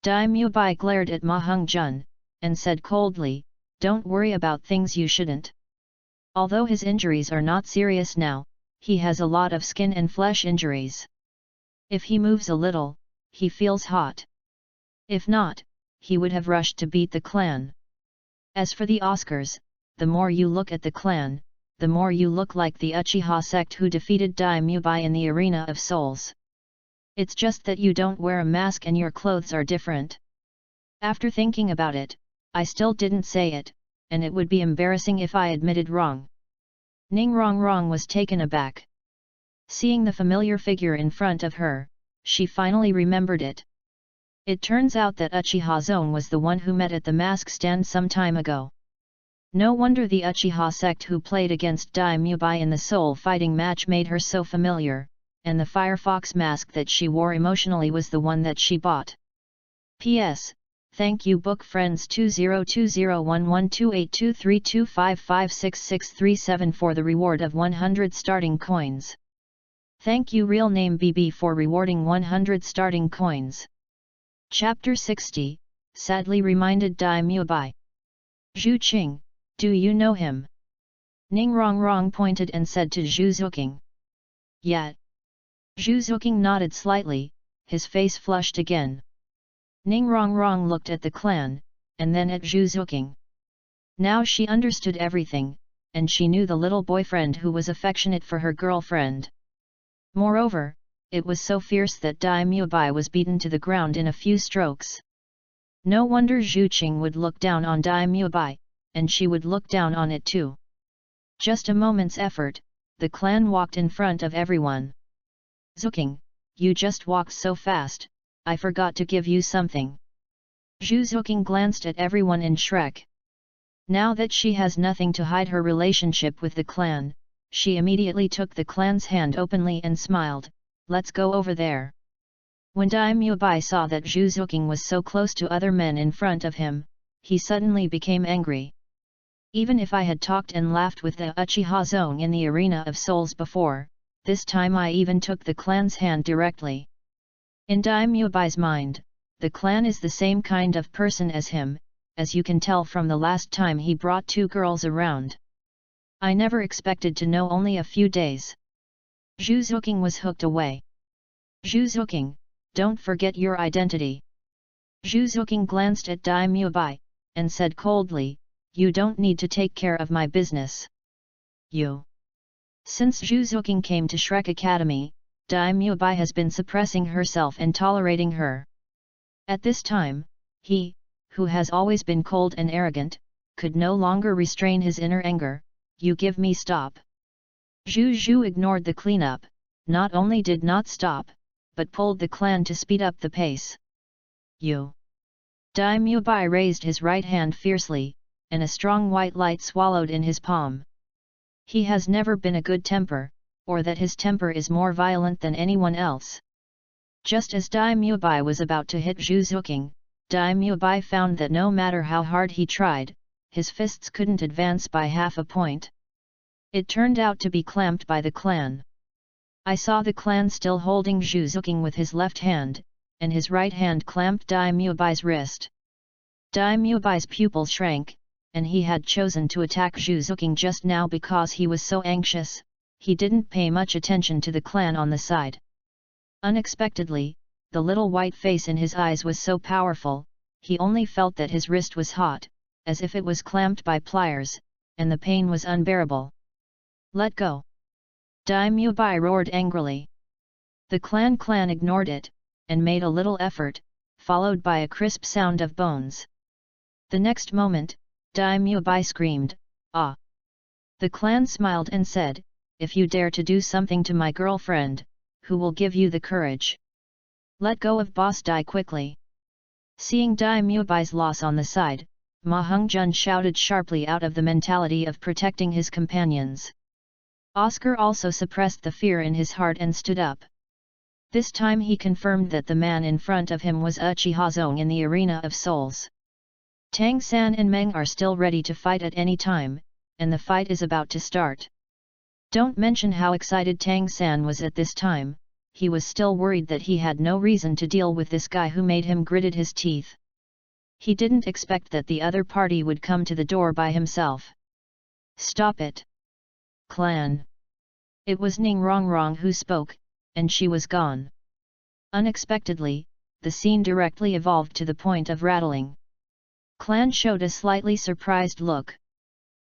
Daimyo Bai glared at Ma Hongjun, and said coldly, "Don't worry about things you shouldn't. Although his injuries are not serious now, he has a lot of skin and flesh injuries. If he moves a little, he feels hot. If not, he would have rushed to beat the clan. As for the Oscars, the more you look at the clan, the more you look like the Uchiha sect who defeated Daimyo Bai in the Arena of Souls. It's just that you don't wear a mask and your clothes are different." After thinking about it, I still didn't say it, and it would be embarrassing if I admitted wrong. Ning Rongrong was taken aback. Seeing the familiar figure in front of her, she finally remembered it. It turns out that Uchiha Zone was the one who met at the mask stand some time ago. No wonder the Uchiha sect who played against Daimyo Bai in the soul fighting match made her so familiar, and the Firefox mask that she wore emotionally was the one that she bought. P.S. Thank you book friends 202011282325566367 for the reward of 100 starting coins. Thank you real name BB for rewarding 100 starting coins. Chapter 60, sadly reminded Daimyo Bai. Zhu Qing, do you know him? Ning Rongrong pointed and said to Zhu Zuqing. Yeah. Zhu Zuqing nodded slightly, his face flushed again. Ning Rongrong looked at the clan, and then at Zhu Zuqing. Now she understood everything, and she knew the little boyfriend who was affectionate for her girlfriend. Moreover, it was so fierce that Daimyo Bai was beaten to the ground in a few strokes. No wonder Zhu Qing would look down on Daimyo Bai, and she would look down on it too. Just a moment's effort, the clan walked in front of everyone. "Zuqing, you just walked so fast, I forgot to give you something." Zhu Zuqing glanced at everyone in Shrek. Now that she has nothing to hide her relationship with the clan, she immediately took the clan's hand openly and smiled, "Let's go over there." When Daimyo Bai saw that Zhu Zuqing was so close to other men in front of him, he suddenly became angry. Even if I had talked and laughed with the Uchiha Zone in the Arena of Souls before, this time I even took the clan's hand directly. In Daimyo Bai's mind, the clan is the same kind of person as him, as you can tell from the last time he brought two girls around. I never expected to know only a few days. Zhu Zuqing was hooked away. "Zhu Zuqing, don't forget your identity." Zhu Zuqing glanced at Daimyo Bai, and said coldly, "You don't need to take care of my business. You." Since Zhu Zuqing came to Shrek Academy, Daimyo Bai has been suppressing herself and tolerating her. At this time, he, who has always been cold and arrogant, could no longer restrain his inner anger. "You give me stop." Zhu Zhu ignored the cleanup, not only did not stop, but pulled the clan to speed up the pace. "You." Daimyo Bai raised his right hand fiercely, and a strong white light swallowed in his palm. He has never been a good temper, or that his temper is more violent than anyone else. Just as Daimyo Bai was about to hit Zhu Zuqing, Daimyo Bai found that no matter how hard he tried, his fists couldn't advance by half a point. It turned out to be clamped by the clan. I saw the clan still holding Zhu Zuqing with his left hand, and his right hand clamped Daimyo Bai's wrist. Daimyo Bai's pupils shrank, and he had chosen to attack Zhu Zuqing just now because he was so anxious. He didn't pay much attention to the clan on the side. Unexpectedly, the little white face in his eyes was so powerful, he only felt that his wrist was hot, as if it was clamped by pliers, and the pain was unbearable. Let go! Dai-Mubai roared angrily. The clan ignored it, and made a little effort, followed by a crisp sound of bones. The next moment, Dai-Mubai screamed, "Ah!" The clan smiled and said, "If you dare to do something to my girlfriend, who will give you the courage? Let go of Boss Dai quickly." Seeing Dai-Mubai's loss on the side, Ma Hongjun shouted sharply out of the mentality of protecting his companions. Oscar also suppressed the fear in his heart and stood up. This time he confirmed that the man in front of him was Uchiha Zong in the arena of souls. Tang San and Meng are still ready to fight at any time, and the fight is about to start. Don't mention how excited Tang San was at this time. He was still worried that he had no reason to deal with this guy who made him gritted his teeth. He didn't expect that the other party would come to the door by himself. "Stop it! Clan!" It was Ning Rongrong who spoke, and she was gone. Unexpectedly, the scene directly evolved to the point of rattling. Clan showed a slightly surprised look.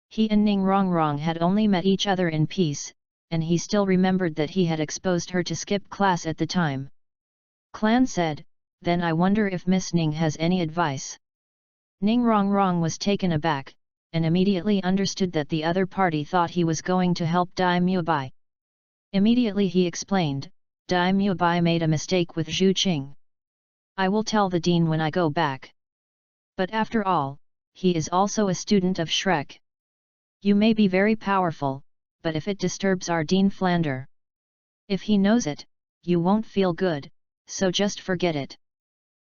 He and Ning Rongrong had only met each other in peace, and he still remembered that he had exposed her to skip class at the time. Clan said, "Then I wonder if Miss Ning has any advice." Ning Rongrong was taken aback, and immediately understood that the other party thought he was going to help Dai Mubai. Immediately he explained, "Dai Mubai made a mistake with Zhu Qing. I will tell the dean when I go back. But after all, he is also a student of Shrek. You may be very powerful, but if it disturbs our Dean Flander, if he knows it, you won't feel good, so just forget it."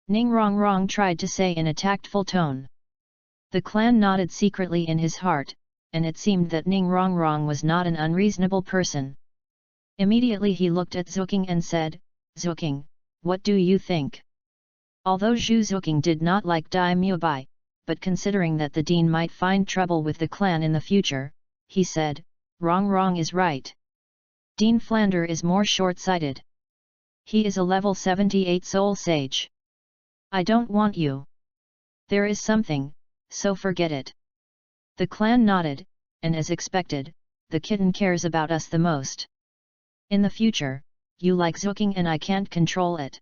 Ning Rongrong tried to say in a tactful tone. The clan nodded secretly in his heart, and it seemed that Ning Rongrong was not an unreasonable person. Immediately he looked at Zuking and said, "Zuking, what do you think?" Although Zhu Zuking did not like Dai Mubai, but considering that the dean might find trouble with the clan in the future, he said, Rongrong is right. Dean Flander is more short-sighted. He is a level 78 soul sage. I don't want you. There is something, so forget it." The clan nodded, and as expected, the kitten cares about us the most. In the future, you like Zuking and I can't control it.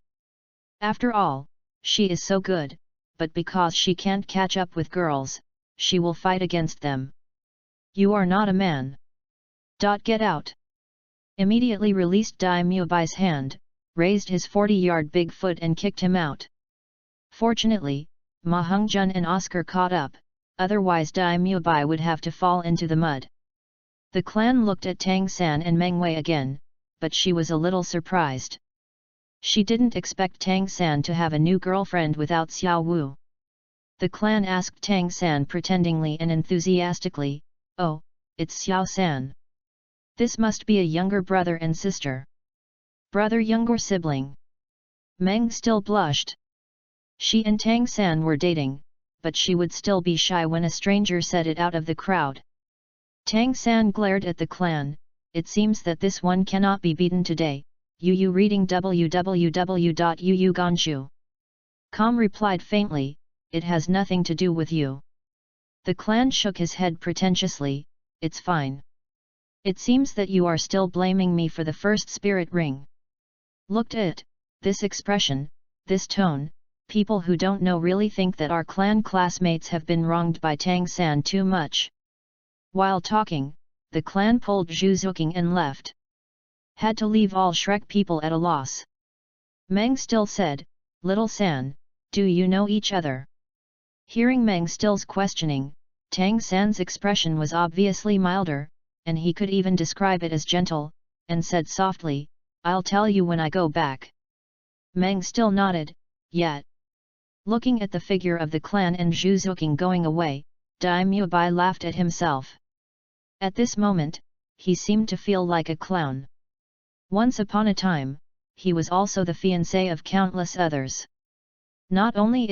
After all, she is so good, but because she can't catch up with girls, she will fight against them. You are not a man. Get out! Immediately released Dai Mubai's hand, raised his 40-yard big foot and kicked him out. Fortunately, Ma Hongjun and Oscar caught up, otherwise Dai Mubai would have to fall into the mud. The clan looked at Tang San and Meng Wei again, but she was a little surprised. She didn't expect Tang San to have a new girlfriend without Xiao Wu. The clan asked Tang San pretendingly and enthusiastically, "Oh, it's Xiao San. This must be a younger brother and sister." "Brother younger sibling." Meng still blushed. She and Tang San were dating, but she would still be shy when a stranger said it out of the crowd. Tang San glared at the clan. "It seems that this one cannot be beaten today. Yu reading www.yuuganshu.com replied faintly, "It has nothing to do with you." The clan shook his head pretentiously, "It's fine. It seems that you are still blaming me for the first spirit ring." Looked at this expression, this tone, people who don't know really think that our clan classmates have been wronged by Tang San too much. While talking, the clan pulled Zhu Zuking and left. Had to leave all Shrek people at a loss. Meng still said, "Little San, do you know each other?" Hearing Meng still's questioning, Tang San's expression was obviously milder, and he could even describe it as gentle, and said softly, "I'll tell you when I go back." Meng still nodded, yet. Looking at the figure of the clan and Zhu Zuking going away, Dai Mubai laughed at himself. At this moment, he seemed to feel like a clown. Once upon a time, he was also the fiancé of countless others. Not only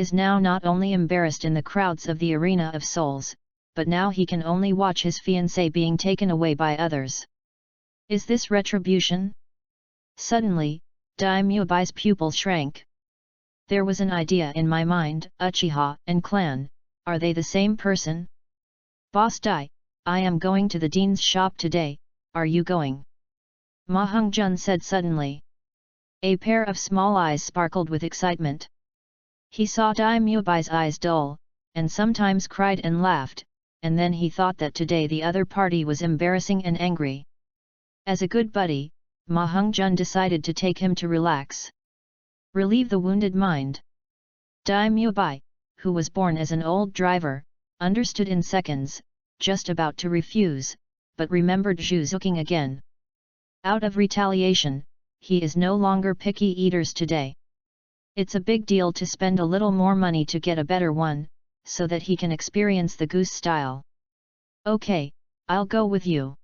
embarrassed in the crowds of the arena of souls, but now he can only watch his fiancé being taken away by others. Is this retribution? Suddenly, Dai Mubai's pupils shrank. There was an idea in my mind. Uchiha and clan, are they the same person? Boss Dai, I am going to the dean's shop today, are you going? Ma Hong-jun said suddenly. A pair of small eyes sparkled with excitement. He saw Dai Muebai's eyes dull, and sometimes cried and laughed, and then he thought that today the other party was embarrassing and angry. As a good buddy, Ma Hong-jun decided to take him to relax. Relieve the wounded mind. Dai Muebai, who was born as an old driver, understood in seconds, just about to refuse, but remembered Zhu Zuqing again. Out of retaliation, he is no longer picky eaters today. It's a big deal to spend a little more money to get a better one, so that he can experience the goose style. Okay, I'll go with you.